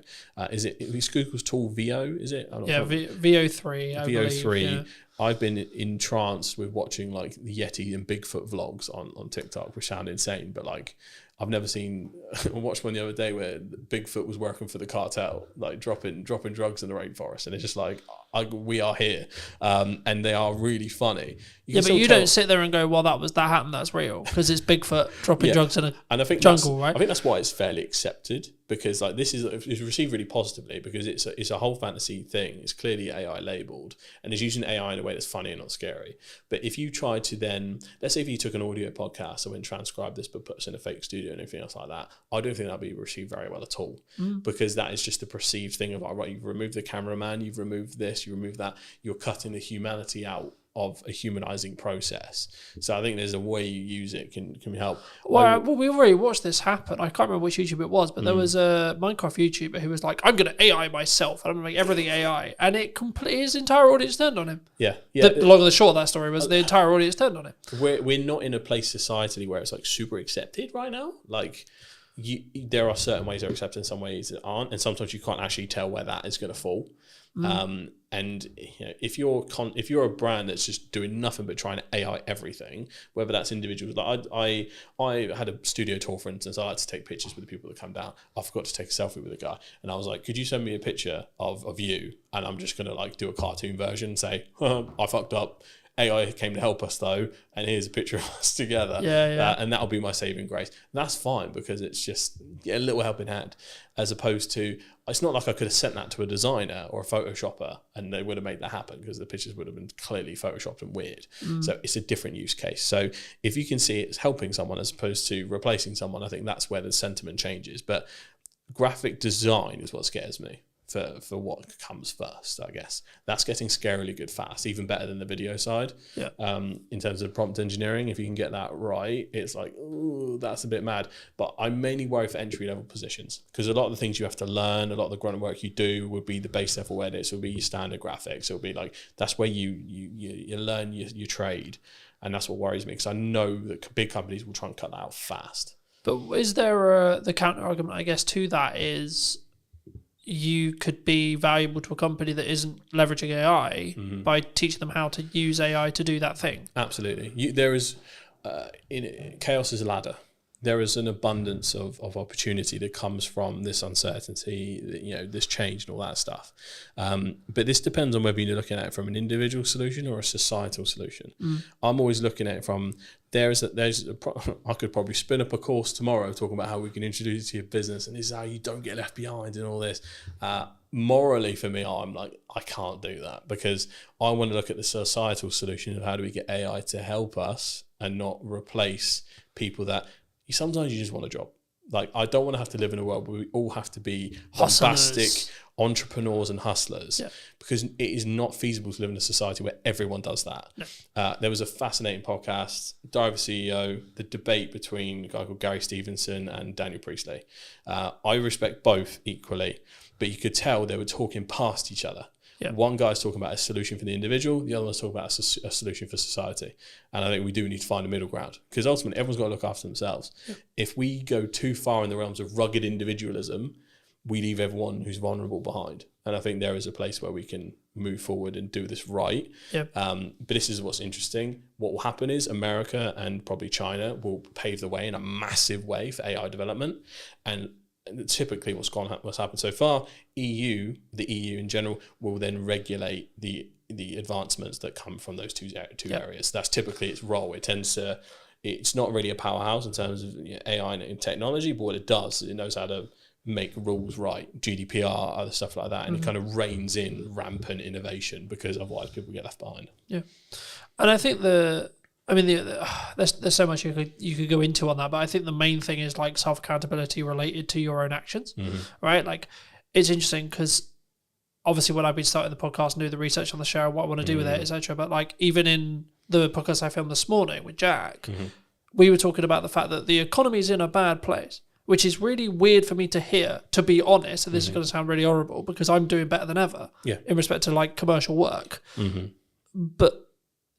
Is Google's tool VO? Is it? VO3. VO3. Yeah. I've been entranced with watching like the Yeti and Bigfoot vlogs on TikTok, which sound insane, but like I've never seen. I watched one the other day where Bigfoot was working for the cartel, like dropping drugs in the rainforest, and it's just like we are here, and they are really funny. But you don't sit there and go, "Well, that happened. That's real," because it's Bigfoot dropping drugs in a jungle, right? I think that's why it's fairly accepted, because like it's received really positively, because it's a whole fantasy thing. It's clearly AI labeled, and it's using AI in a way that's funny and not scary. But if you try to then, let's say if you took an audio podcast and went transcribe this but put us in a fake studio and everything else like that, I don't think that'd be received very well at all, because that is just a perceived thing of, right, you've removed the cameraman, you've removed this, you remove that, you're cutting the humanity out of a humanizing process. So I think there's a way you use it can help. Well, we already watched this happen. I can't remember which YouTube it was, but there was a Minecraft YouTuber who was like, I'm going to AI myself, and I'm going to make everything AI. And his entire audience turned on him. Yeah. The long and the short of that story was the entire audience turned on him. We're not in a place societally where it's like super accepted right now. Like, there are certain ways they're accepted and some ways that aren't, and sometimes you can't actually tell where that is going to fall. And if you're a brand that's just doing nothing but trying to AI everything, whether that's individuals, like I had a studio tour, for instance. I had to take pictures with the people that come down. I forgot to take a selfie with a guy, and I was like, could you send me a picture of you? And I'm just gonna like do a cartoon version and say, I fucked up. AI came to help us though, and here's a picture of us together. And that'll be my saving grace. And that's fine, because it's just a little helping hand, as opposed to, it's not like I could have sent that to a designer or a Photoshopper and they would have made that happen, because the pictures would have been clearly Photoshopped and weird. So it's a different use case. So if you can see it's helping someone as opposed to replacing someone, I think that's where the sentiment changes. But graphic design is what scares me for what comes first, I guess. That's getting scarily good fast, even better than the video side. Yeah. In terms of prompt engineering, if you can get that right, it's like, ooh, that's a bit mad. But I'm mainly worried for entry level positions, because a lot of the things you have to learn, a lot of the grunt work you do would be the base level edits, will be your standard graphics. It'll be like, that's where you learn your trade. And that's what worries me, because I know that big companies will try and cut that out fast. But is there the counter argument, I guess, to that is you could be valuable to a company that isn't leveraging AI by teaching them how to use AI to do that thing? Absolutely. There is, chaos is a ladder. There is an abundance of opportunity that comes from this uncertainty, this change and all that stuff. But this depends on whether you're looking at it from an individual solution or a societal solution. I'm always looking at it from, I could probably spin up a course tomorrow talking about how we can introduce it to your business, and this is how you don't get left behind and all this. Morally, for me, I'm like, I can't do that, because I want to look at the societal solution of how do we get AI to help us and not replace people that sometimes you just want a job. Like, I don't want to have to live in a world where we all have to be bombastic entrepreneurs and hustlers, because it is not feasible to live in a society where everyone does that. No. There was a fascinating podcast, Diver CEO, the debate between a guy called Gary Stevenson and Daniel Priestley. I respect both equally, but you could tell they were talking past each other. Yeah. One guy's talking about a solution for the individual, the other one's talking about a solution for society. And I think we do need to find a middle ground, because ultimately everyone's got to look after themselves. Yeah. If we go too far in the realms of rugged individualism, we leave everyone who's vulnerable behind. And I think there is a place where we can move forward and do this right. Yeah. But this is what's interesting. What will happen is America and probably China will pave the way in a massive way for AI development. And typically what's happened so far, the EU in general will then regulate the advancements that come from those two areas. That's typically its role. It's not really a powerhouse in terms of AI and technology, but what it does, it knows how to make rules right, GDPR, other stuff like that, and it kind of reins in rampant innovation, because otherwise people get left behind. Yeah. And I think there's so much you could go into on that, but I think the main thing is like self-accountability related to your own actions, right? Like, it's interesting because obviously when I've been starting the podcast and do the research on the show, what I want to do with it, etc. But like, even in the podcast I filmed this morning with Jack, we were talking about the fact that the economy is in a bad place, which is really weird for me to hear, to be honest. And this is going to sound really horrible, because I'm doing better than ever in respect to like commercial work. But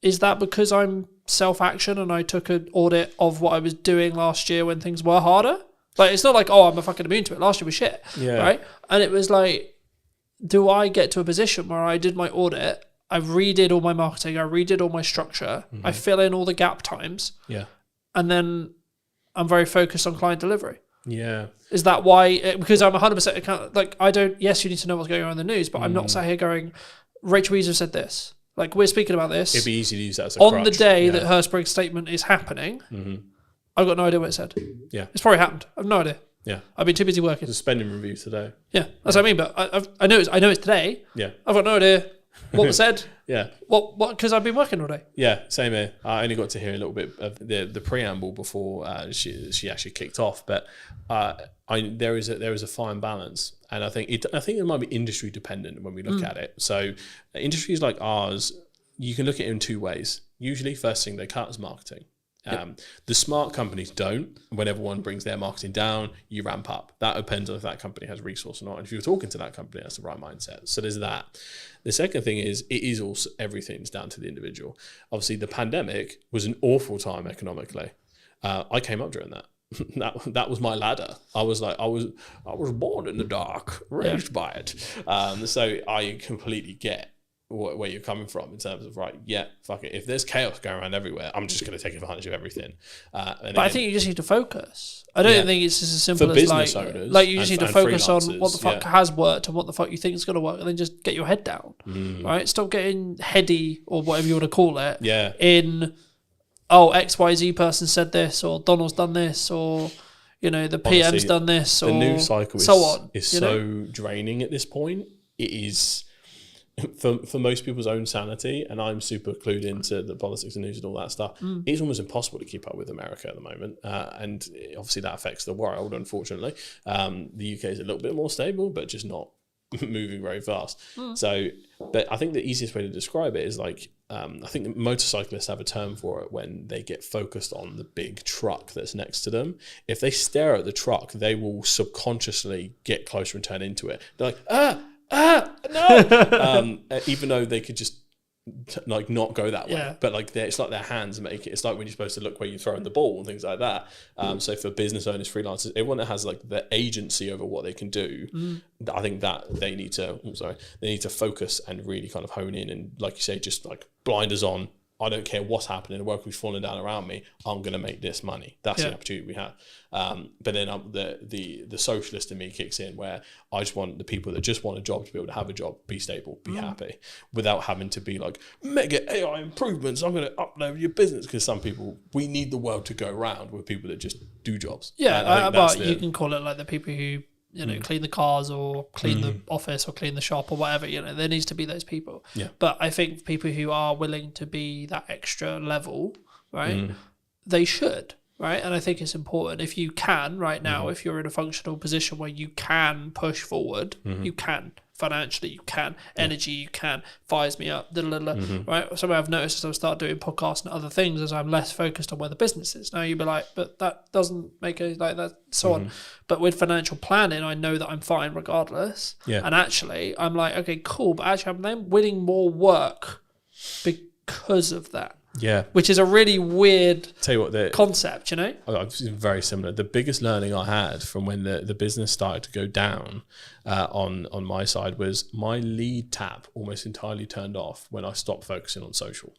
is that because I'm self-action and I took an audit of what I was doing last year when things were harder? Like, it's not like, oh, I'm fucking immune to it. Last year was shit, right? And it was like, do I get to a position where I did my audit, I redid all my marketing, I redid all my structure, I fill in all the gap times, and then I'm very focused on client delivery? Yeah. Is that why? Because I'm 100% account. Like, I don't. Yes, you need to know what's going on in the news, but I'm not sat here going, Rachel Weezer said this. Like, we're speaking about this. It'd be easy to use that as a on crutch. the day that her spring statement is happening. I've got no idea what it said. Yeah, it's probably happened. I've no idea. Yeah, I've been too busy working. There's a spending review today. Yeah, that's what I mean. But I know it's today. Yeah, I've got no idea what was said. What? Because I've been working all day. Yeah, same here. I only got to hear a little bit of the preamble before she actually kicked off. But there is a fine balance, and I think it might be industry dependent when we look at it. So industries like ours, you can look at it in two ways. Usually, first thing they cut is marketing. The smart companies don't. When everyone brings their marketing down, you ramp up. That depends on if that company has resource or not. And if you're talking to that company, that's the right mindset. So there's that. The second thing is, it is also, everything's down to the individual. Obviously, the pandemic was an awful time economically. I came up during that. That was my ladder. I was born in the dark, raised by it. So I completely get where you're coming from in terms of, right, yeah, fuck it. If there's chaos going around everywhere, I'm just going to take advantage of everything. But I think you just need to focus. I don't think it's just as simple as like you just need to focus on what the fuck has worked and what the fuck you think is going to work, and then just get your head down, right? Stop getting heady or whatever you want to call it. Yeah. In XYZ person said this, or Donald's done this, or the PM's honestly, done this, or the news cycle is so on. Is so draining at this point. It is. For most people's own sanity, and I'm super clued into the politics and news and all that stuff, it's almost impossible to keep up with America at the moment. And obviously that affects the world, unfortunately. The UK is a little bit more stable, but just not moving very fast. So, but I think the easiest way to describe it is like, I think that motorcyclists have a term for it when they get focused on the big truck that's next to them. If they stare at the truck, they will subconsciously get closer and turn into it. They're like, no, even though they could just like not go that way, but like it's like their hands make it. It's like when you're supposed to look where you're throwing the ball and things like that. So for business owners, freelancers, everyone that has like the agency over what they can do, I think that they need to focus and really kind of hone in and, like you say, just like blinders on. I don't care what's happening, the world will be falling down around me. I'm going to make this money. That's the opportunity we have. But then the socialist in me kicks in, where I just want the people that just want a job to be able to have a job, be stable, be happy, without having to be like, mega AI improvements, I'm going to upload your business. Because some people, we need the world to go round with people that just do jobs. Yeah, but you can call it like the people who, you know, clean the cars or clean the office or clean the shop or whatever, you know, there needs to be those people. Yeah. But I think people who are willing to be that extra level, right, they should, right? And I think it's important if you can right now, if you're in a functional position where you can push forward, you can. Financially, you can. Energy, you can. Fires me up, right? Something I've noticed as I start doing podcasts and other things as I'm less focused on where the business is. Now you'd be like, but that doesn't make it like that, so on. But with financial planning, I know that I'm fine regardless. Yeah. And actually, I'm like, okay, cool. But actually, I'm then winning more work because of that. Yeah. Which is a really weird Tell you what, concept, you know? I've seen very similar. The biggest learning I had from when the business started to go down on my side was my lead tab almost entirely turned off when I stopped focusing on social.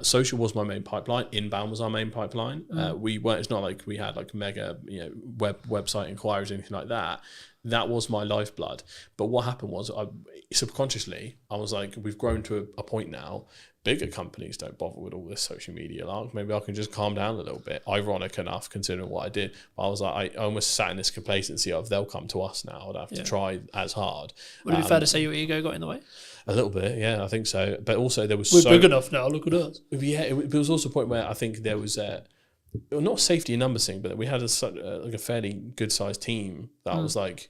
Social was my main pipeline. Inbound was our main pipeline. We weren't. It's not like we had like mega, you know, website inquiries or anything like that. That was my lifeblood. But what happened was, subconsciously, I was like, we've grown to a point now. Bigger companies don't bother with all this social media. Like, maybe I can just calm down a little bit. Ironic enough, considering what I did. But I was like, I almost sat in this complacency of they'll come to us now. I don't have to try as hard. Would it be fair to say your ego got in the way? A little bit, yeah, I think so. But also there was We're big enough now. Look at us. Yeah, it was also a point where I think there was not safety in numbers thing, but we had like a fairly good sized team that I was like,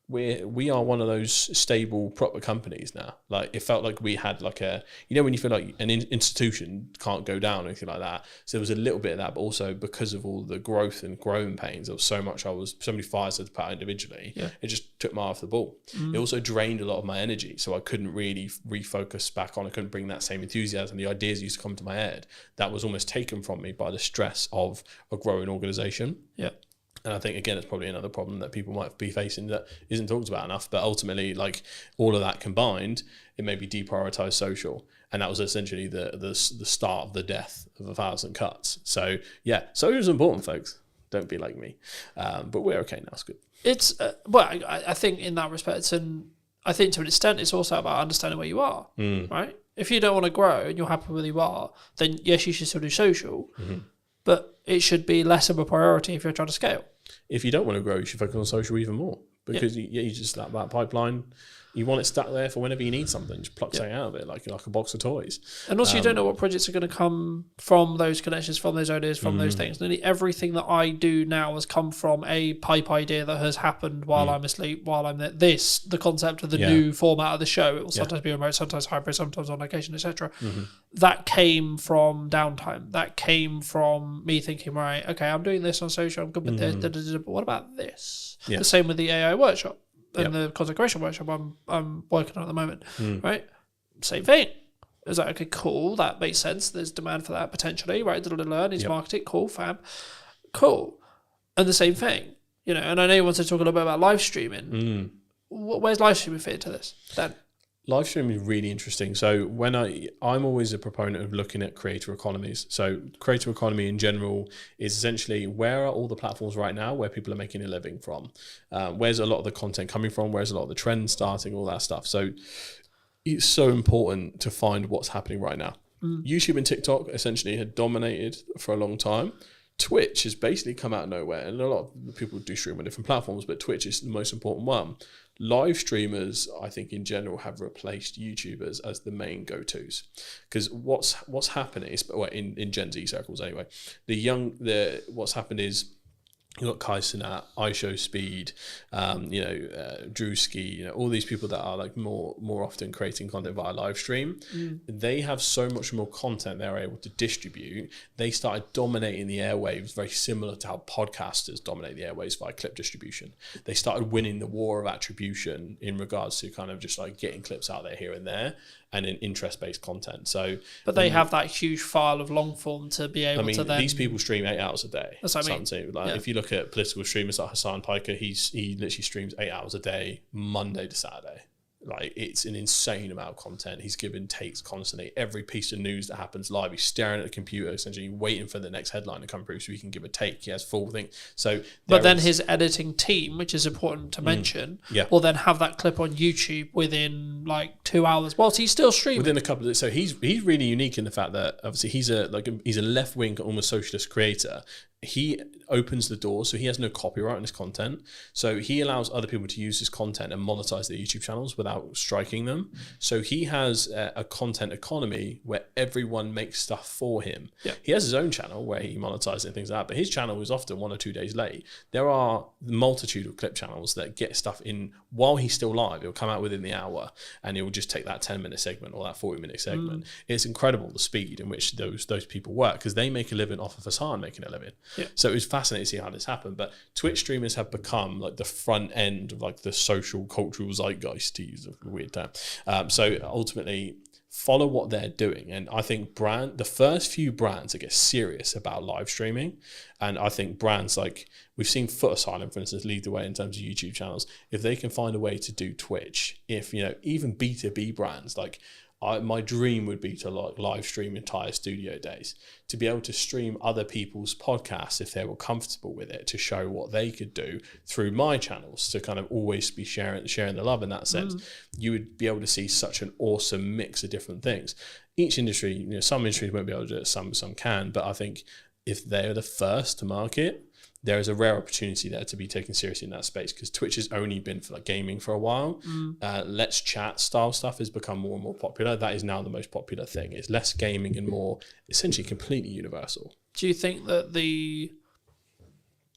we are one of those stable proper companies now. Like it felt like we had like a, you know, when you feel like an institution can't go down or anything like that. So there was a little bit of that, but also because of all the growth and growing pains, there was so many fires to put out individually. Yeah. It just took my eye off the ball. It also drained a lot of my energy, so I couldn't really refocus back on. I couldn't bring that same enthusiasm. The ideas used to come to my head. That was almost taken from me by the stress of a growing organization. Yeah. And I think, again, it's probably another problem that people might be facing that isn't talked about enough. But ultimately, like all of that combined, it made me deprioritize social. And that was essentially the start of the death of 1,000 cuts. So, yeah, social is important, folks. Don't be like me. But we're okay now. It's good. It's, well, I think in that respect, and I think to an extent, it's also about understanding where you are, right? If you don't want to grow and you're happy with where you are, then yes, you should still do social. But it should be less of a priority if you're trying to scale. If you don't want to grow, you should focus on social even more, because you just that pipeline. You want it stuck there for whenever you need something. Just pluck something out of it, like a box of toys. And also, you don't know what projects are going to come from those connections, from those ideas, from those things. Nearly everything that I do now has come from a pipe idea that has happened while I'm asleep, while I'm there. The concept of the new format of the show. It will sometimes be remote, sometimes hybrid, sometimes on location, etc. That came from downtime. That came from me thinking, right, okay, I'm doing this on social, I'm good with this, but what about this? The same with the AI workshop. And the content creation workshop I'm working on at the moment, right? Same thing. It was like, okay, cool, that makes sense. There's demand for that potentially, right? Needs marketing, cool, fab, cool. And the same thing, you know. And I know you want to talk a little bit about live streaming. Where's live streaming fit into this, Dan? Live streaming is really interesting. So when I'm always a proponent of looking at creator economies. So creator economy in general is essentially, where are all the platforms right now where people are making a living from? Where's a lot of the content coming from? Where's a lot of the trends starting? All that stuff. So it's so important to find what's happening right now. YouTube and TikTok essentially had dominated for a long time. Twitch has basically come out of nowhere, and a lot of people do stream on different platforms, but Twitch is the most important one. Live streamers, I think in general, have replaced YouTubers as the main go-tos, because what's happening is, well, in Gen Z circles anyway, what's happened is You've got Kaisenat, iShowSpeed, Drewski, all these people that are like more often creating content via live stream. They have so much more content they're able to distribute. They started dominating the airwaves very similar to how podcasters dominate the airwaves via clip distribution. They started winning the war of attribution in regards to kind of just like getting clips out there here and there and in interest-based content. So, but they have that huge file of long form to be able to then... these people stream 8 hours a day. That's what I mean. If you look at political streamers like Hassan Piker, he literally streams 8 hours a day, Monday to Saturday. Like, it's an insane amount of content. He's giving takes constantly. Every piece of news that happens live, he's staring at the computer, essentially waiting for the next headline to come through so he can give a take. He has full thing. So, but then his editing team, which is important to mention, will then have that clip on YouTube within like 2 hours whilst he's still streaming. Within a couple of, so he's really unique in the fact that obviously he's a left wing, almost socialist creator. He opens the door, so he has no copyright on his content. So he allows other people to use his content and monetize their YouTube channels without striking them. So he has a content economy where everyone makes stuff for him. Yeah. He has his own channel where he monetizes and things like that, but his channel is often 1 or 2 days late. There are a multitude of clip channels that get stuff in while he's still live. It'll come out within the hour and it will just take that 10-minute segment or that 40-minute segment. It's incredible the speed in which those people work because they make a living off of Hassan making a living. Yeah. So it was fascinating to see how this happened. But Twitch streamers have become like the front end of like the social cultural zeitgeist, to use a weird term. So ultimately, follow what they're doing. And I think the first few brands that get serious about live streaming, and I think brands like, we've seen Foot Asylum, for instance, lead the way in terms of YouTube channels. If they can find a way to do Twitch, if, even B2B brands, like, my dream would be to like live stream entire studio days, to be able to stream other people's podcasts if they were comfortable with it, to show what they could do through my channels, to kind of always be sharing the love in that sense. You would be able to see such an awesome mix of different things. Each industry, some industries won't be able to do it, some can, but I think if they're the first to market, there is a rare opportunity there to be taken seriously in that space, because Twitch has only been for like gaming for a while. Let's Chat style stuff has become more and more popular. That is now the most popular thing. It's less gaming and more essentially completely universal. Do you think that the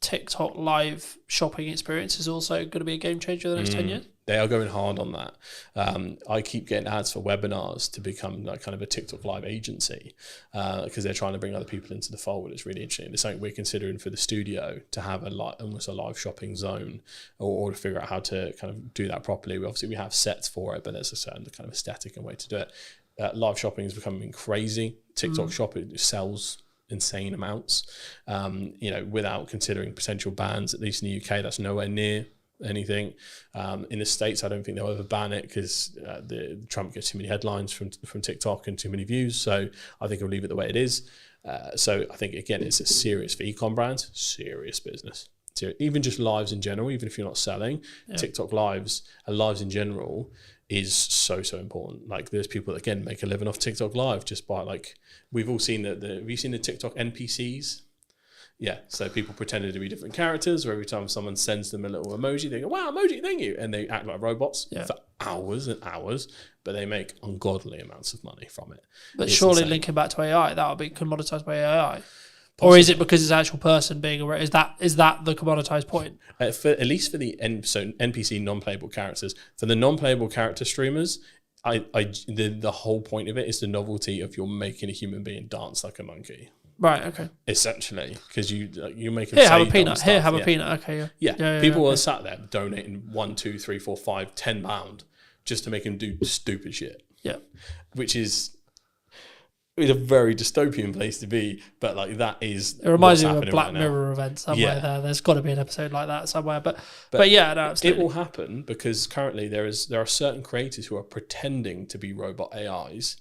TikTok live shopping experience is also going to be a game changer in the next 10 years? They are going hard on that. I keep getting ads for webinars to become like kind of a TikTok live agency because they're trying to bring other people into the fold. It's really interesting. It's something we're considering for the studio, to have almost a live shopping zone, or to figure out how to kind of do that properly. We have sets for it, but there's a certain kind of aesthetic and way to do it. Live shopping is becoming crazy. TikTok shop, it sells insane amounts, without considering potential bans. At least in the UK, that's nowhere near anything. In the States, I don't think they'll ever ban it because Trump gets too many headlines from TikTok and too many views. So I think he'll leave it the way it is. So I think, again, it's a serious, for e-com brands, serious business. Even just lives in general, even if you're not selling, TikTok lives and lives in general is so important. Like, there's people that, again, make a living off TikTok live just by, like, we've all seen have you seen the TikTok NPCs? Yeah, so people pretended to be different characters, or every time someone sends them a little emoji, they go, wow, emoji, thank you. And they act like robots for hours and hours, but they make ungodly amounts of money from it. But surely insane. Linking back to AI, that would be commoditized by AI. Possibly. Or is it because it's actual person being aware? Is that the commoditized point? At least for the NPC non-playable characters. For the non-playable character streamers, the whole point of it is the novelty of you're making a human being dance like a monkey. Right. Okay. Essentially, because you make them here, have a peanut. Here, have a peanut. Okay. Yeah. People are sat there donating £1, £2, £3, £4, £5, £10 just to make them do stupid shit. Yeah. Which is a very dystopian place to be, but like that is. It reminds me of a Black Mirror event somewhere. There's got to be an episode like that somewhere. But yeah, no, absolutely. It will happen because currently there are certain creators who are pretending to be robot AIs.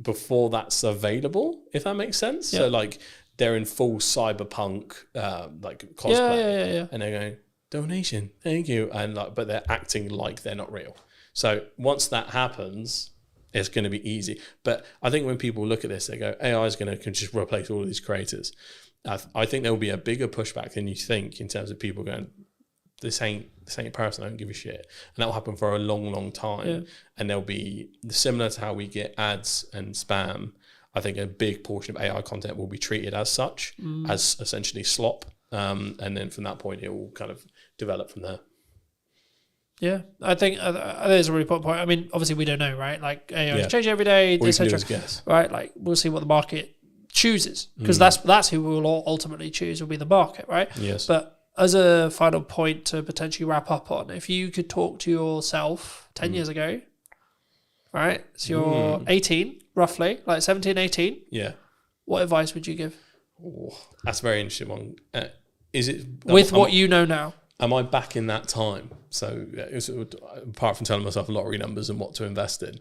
Before that's available, if that makes sense. Yeah. So like they're in full cyberpunk like cosplay, and they're going, donation, thank you, and but they're acting like they're not real. So once that happens, it's going to be easy. But I think when people look at this, they go, AI is going to just replace all of these creators. I think there will be a bigger pushback than you think in terms of people going, this ain't a person, I don't give a shit. And that will happen for a long time. Yeah. And there'll be, similar to how we get ads and spam, I think a big portion of AI content will be treated as such, as essentially slop. And then from that point, it will kind of develop from there. Yeah, I think it's a really important point. I mean, obviously we don't know, right? Like AI is changing every day, All you can do etc. is guess. Right? Like we'll see what the market chooses, because that's who we'll ultimately choose, will be the market, right? Yes. But as a final point to potentially wrap up on, if you could talk to yourself 10 years ago, right? So you're 18, roughly, like 17, 18. Yeah. What advice would you give? Oh, that's a very interesting one. Is it with what you know now? Am I back in that time? So apart from telling myself lottery numbers and what to invest in,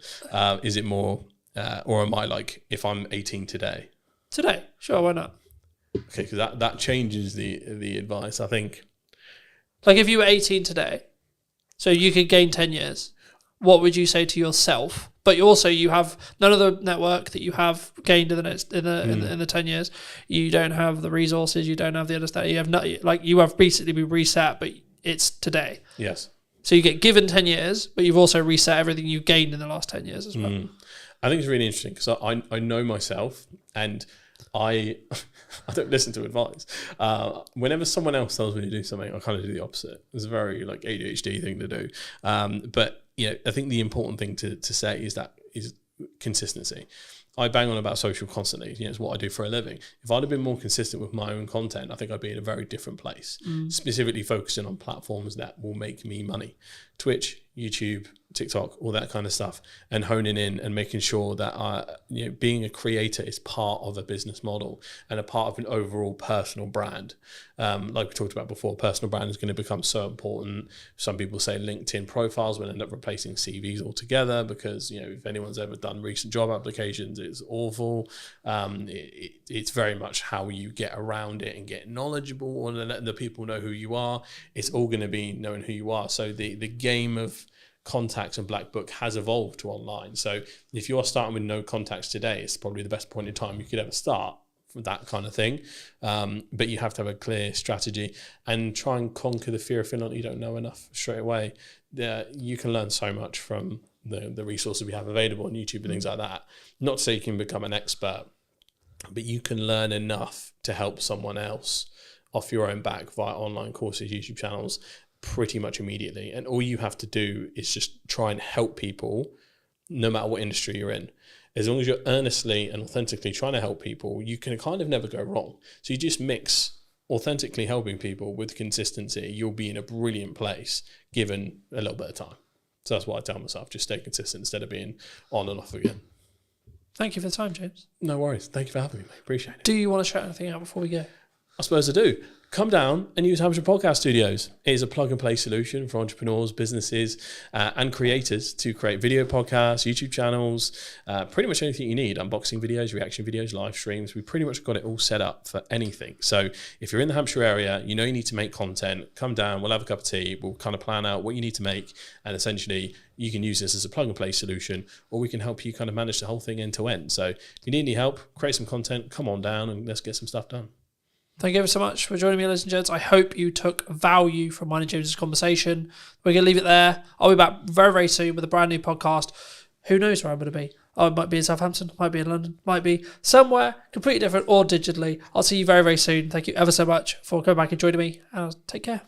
is it more, or am I like, if I'm 18 today? Today, sure, why not? Okay, because that changes the advice. I think, like if you were 18 today, so you could gain 10 years, what would you say to yourself? But you have none of the network that you have gained in the 10 years. You don't have the resources. You don't have the understanding. You have you have basically been reset, but it's today. Yes. So you get given 10 years, but you've also reset everything you gained in the last 10 years as well. I think it's really interesting because I know myself, and I don't listen to advice. Whenever someone else tells me to do something, I kind of do the opposite. It's a very like ADHD thing to do. But I think the important thing to say is consistency. I bang on about social constantly. It's what I do for a living. If I'd have been more consistent with my own content, I think I'd be in a very different place. Specifically focusing on platforms that will make me money. Twitch, YouTube, TikTok, all that kind of stuff, and honing in and making sure that being a creator is part of a business model and a part of an overall personal brand. Like we talked about before, personal brand is going to become so important. Some people say LinkedIn profiles will end up replacing CVs altogether because if anyone's ever done recent job applications, it's awful. It's very much how you get around it and get knowledgeable and letting the people know who you are. It's all going to be knowing who you are. So the game of contacts and black book has evolved to online. So if you're starting with no contacts today, it's probably the best point in time you could ever start for that kind of thing. But you have to have a clear strategy and try and conquer the fear of feeling like you don't know enough straight away. You can learn so much from the resources we have available on YouTube and things like that. Not to say you can become an expert, but you can learn enough to help someone else off your own back via online courses, YouTube channels, pretty much immediately. And all you have to do is just try and help people no matter what industry you're in. As long as you're earnestly and authentically trying to help people, you can kind of never go wrong. So you just mix authentically helping people with consistency, you'll be in a brilliant place given a little bit of time. So that's what I tell myself, just stay consistent instead of being on and off again. Thank you for the time, James. No worries. Thank you for having me, mate. Appreciate it. Do you want to shout anything out before we go? I suppose I do. Come down and use Hampshire Podcast Studios. It is a plug-and-play solution for entrepreneurs, businesses, and creators to create video podcasts, YouTube channels, pretty much anything you need. Unboxing videos, reaction videos, live streams. We pretty much got it all set up for anything. So if you're in the Hampshire area, you need to make content, come down, we'll have a cup of tea, we'll kind of plan out what you need to make, and essentially you can use this as a plug-and-play solution, or we can help you kind of manage the whole thing end to end. So if you need any help, create some content, come on down and let's get some stuff done. Thank you ever so much for joining me, ladies and gents. I hope you took value from mine and James's conversation. We're going to leave it there. I'll be back very, very soon with a brand new podcast. Who knows where I'm going to be? I might be in Southampton, might be in London, might be somewhere completely different or digitally. I'll see you very, very soon. Thank you ever so much for coming back and joining me. And take care.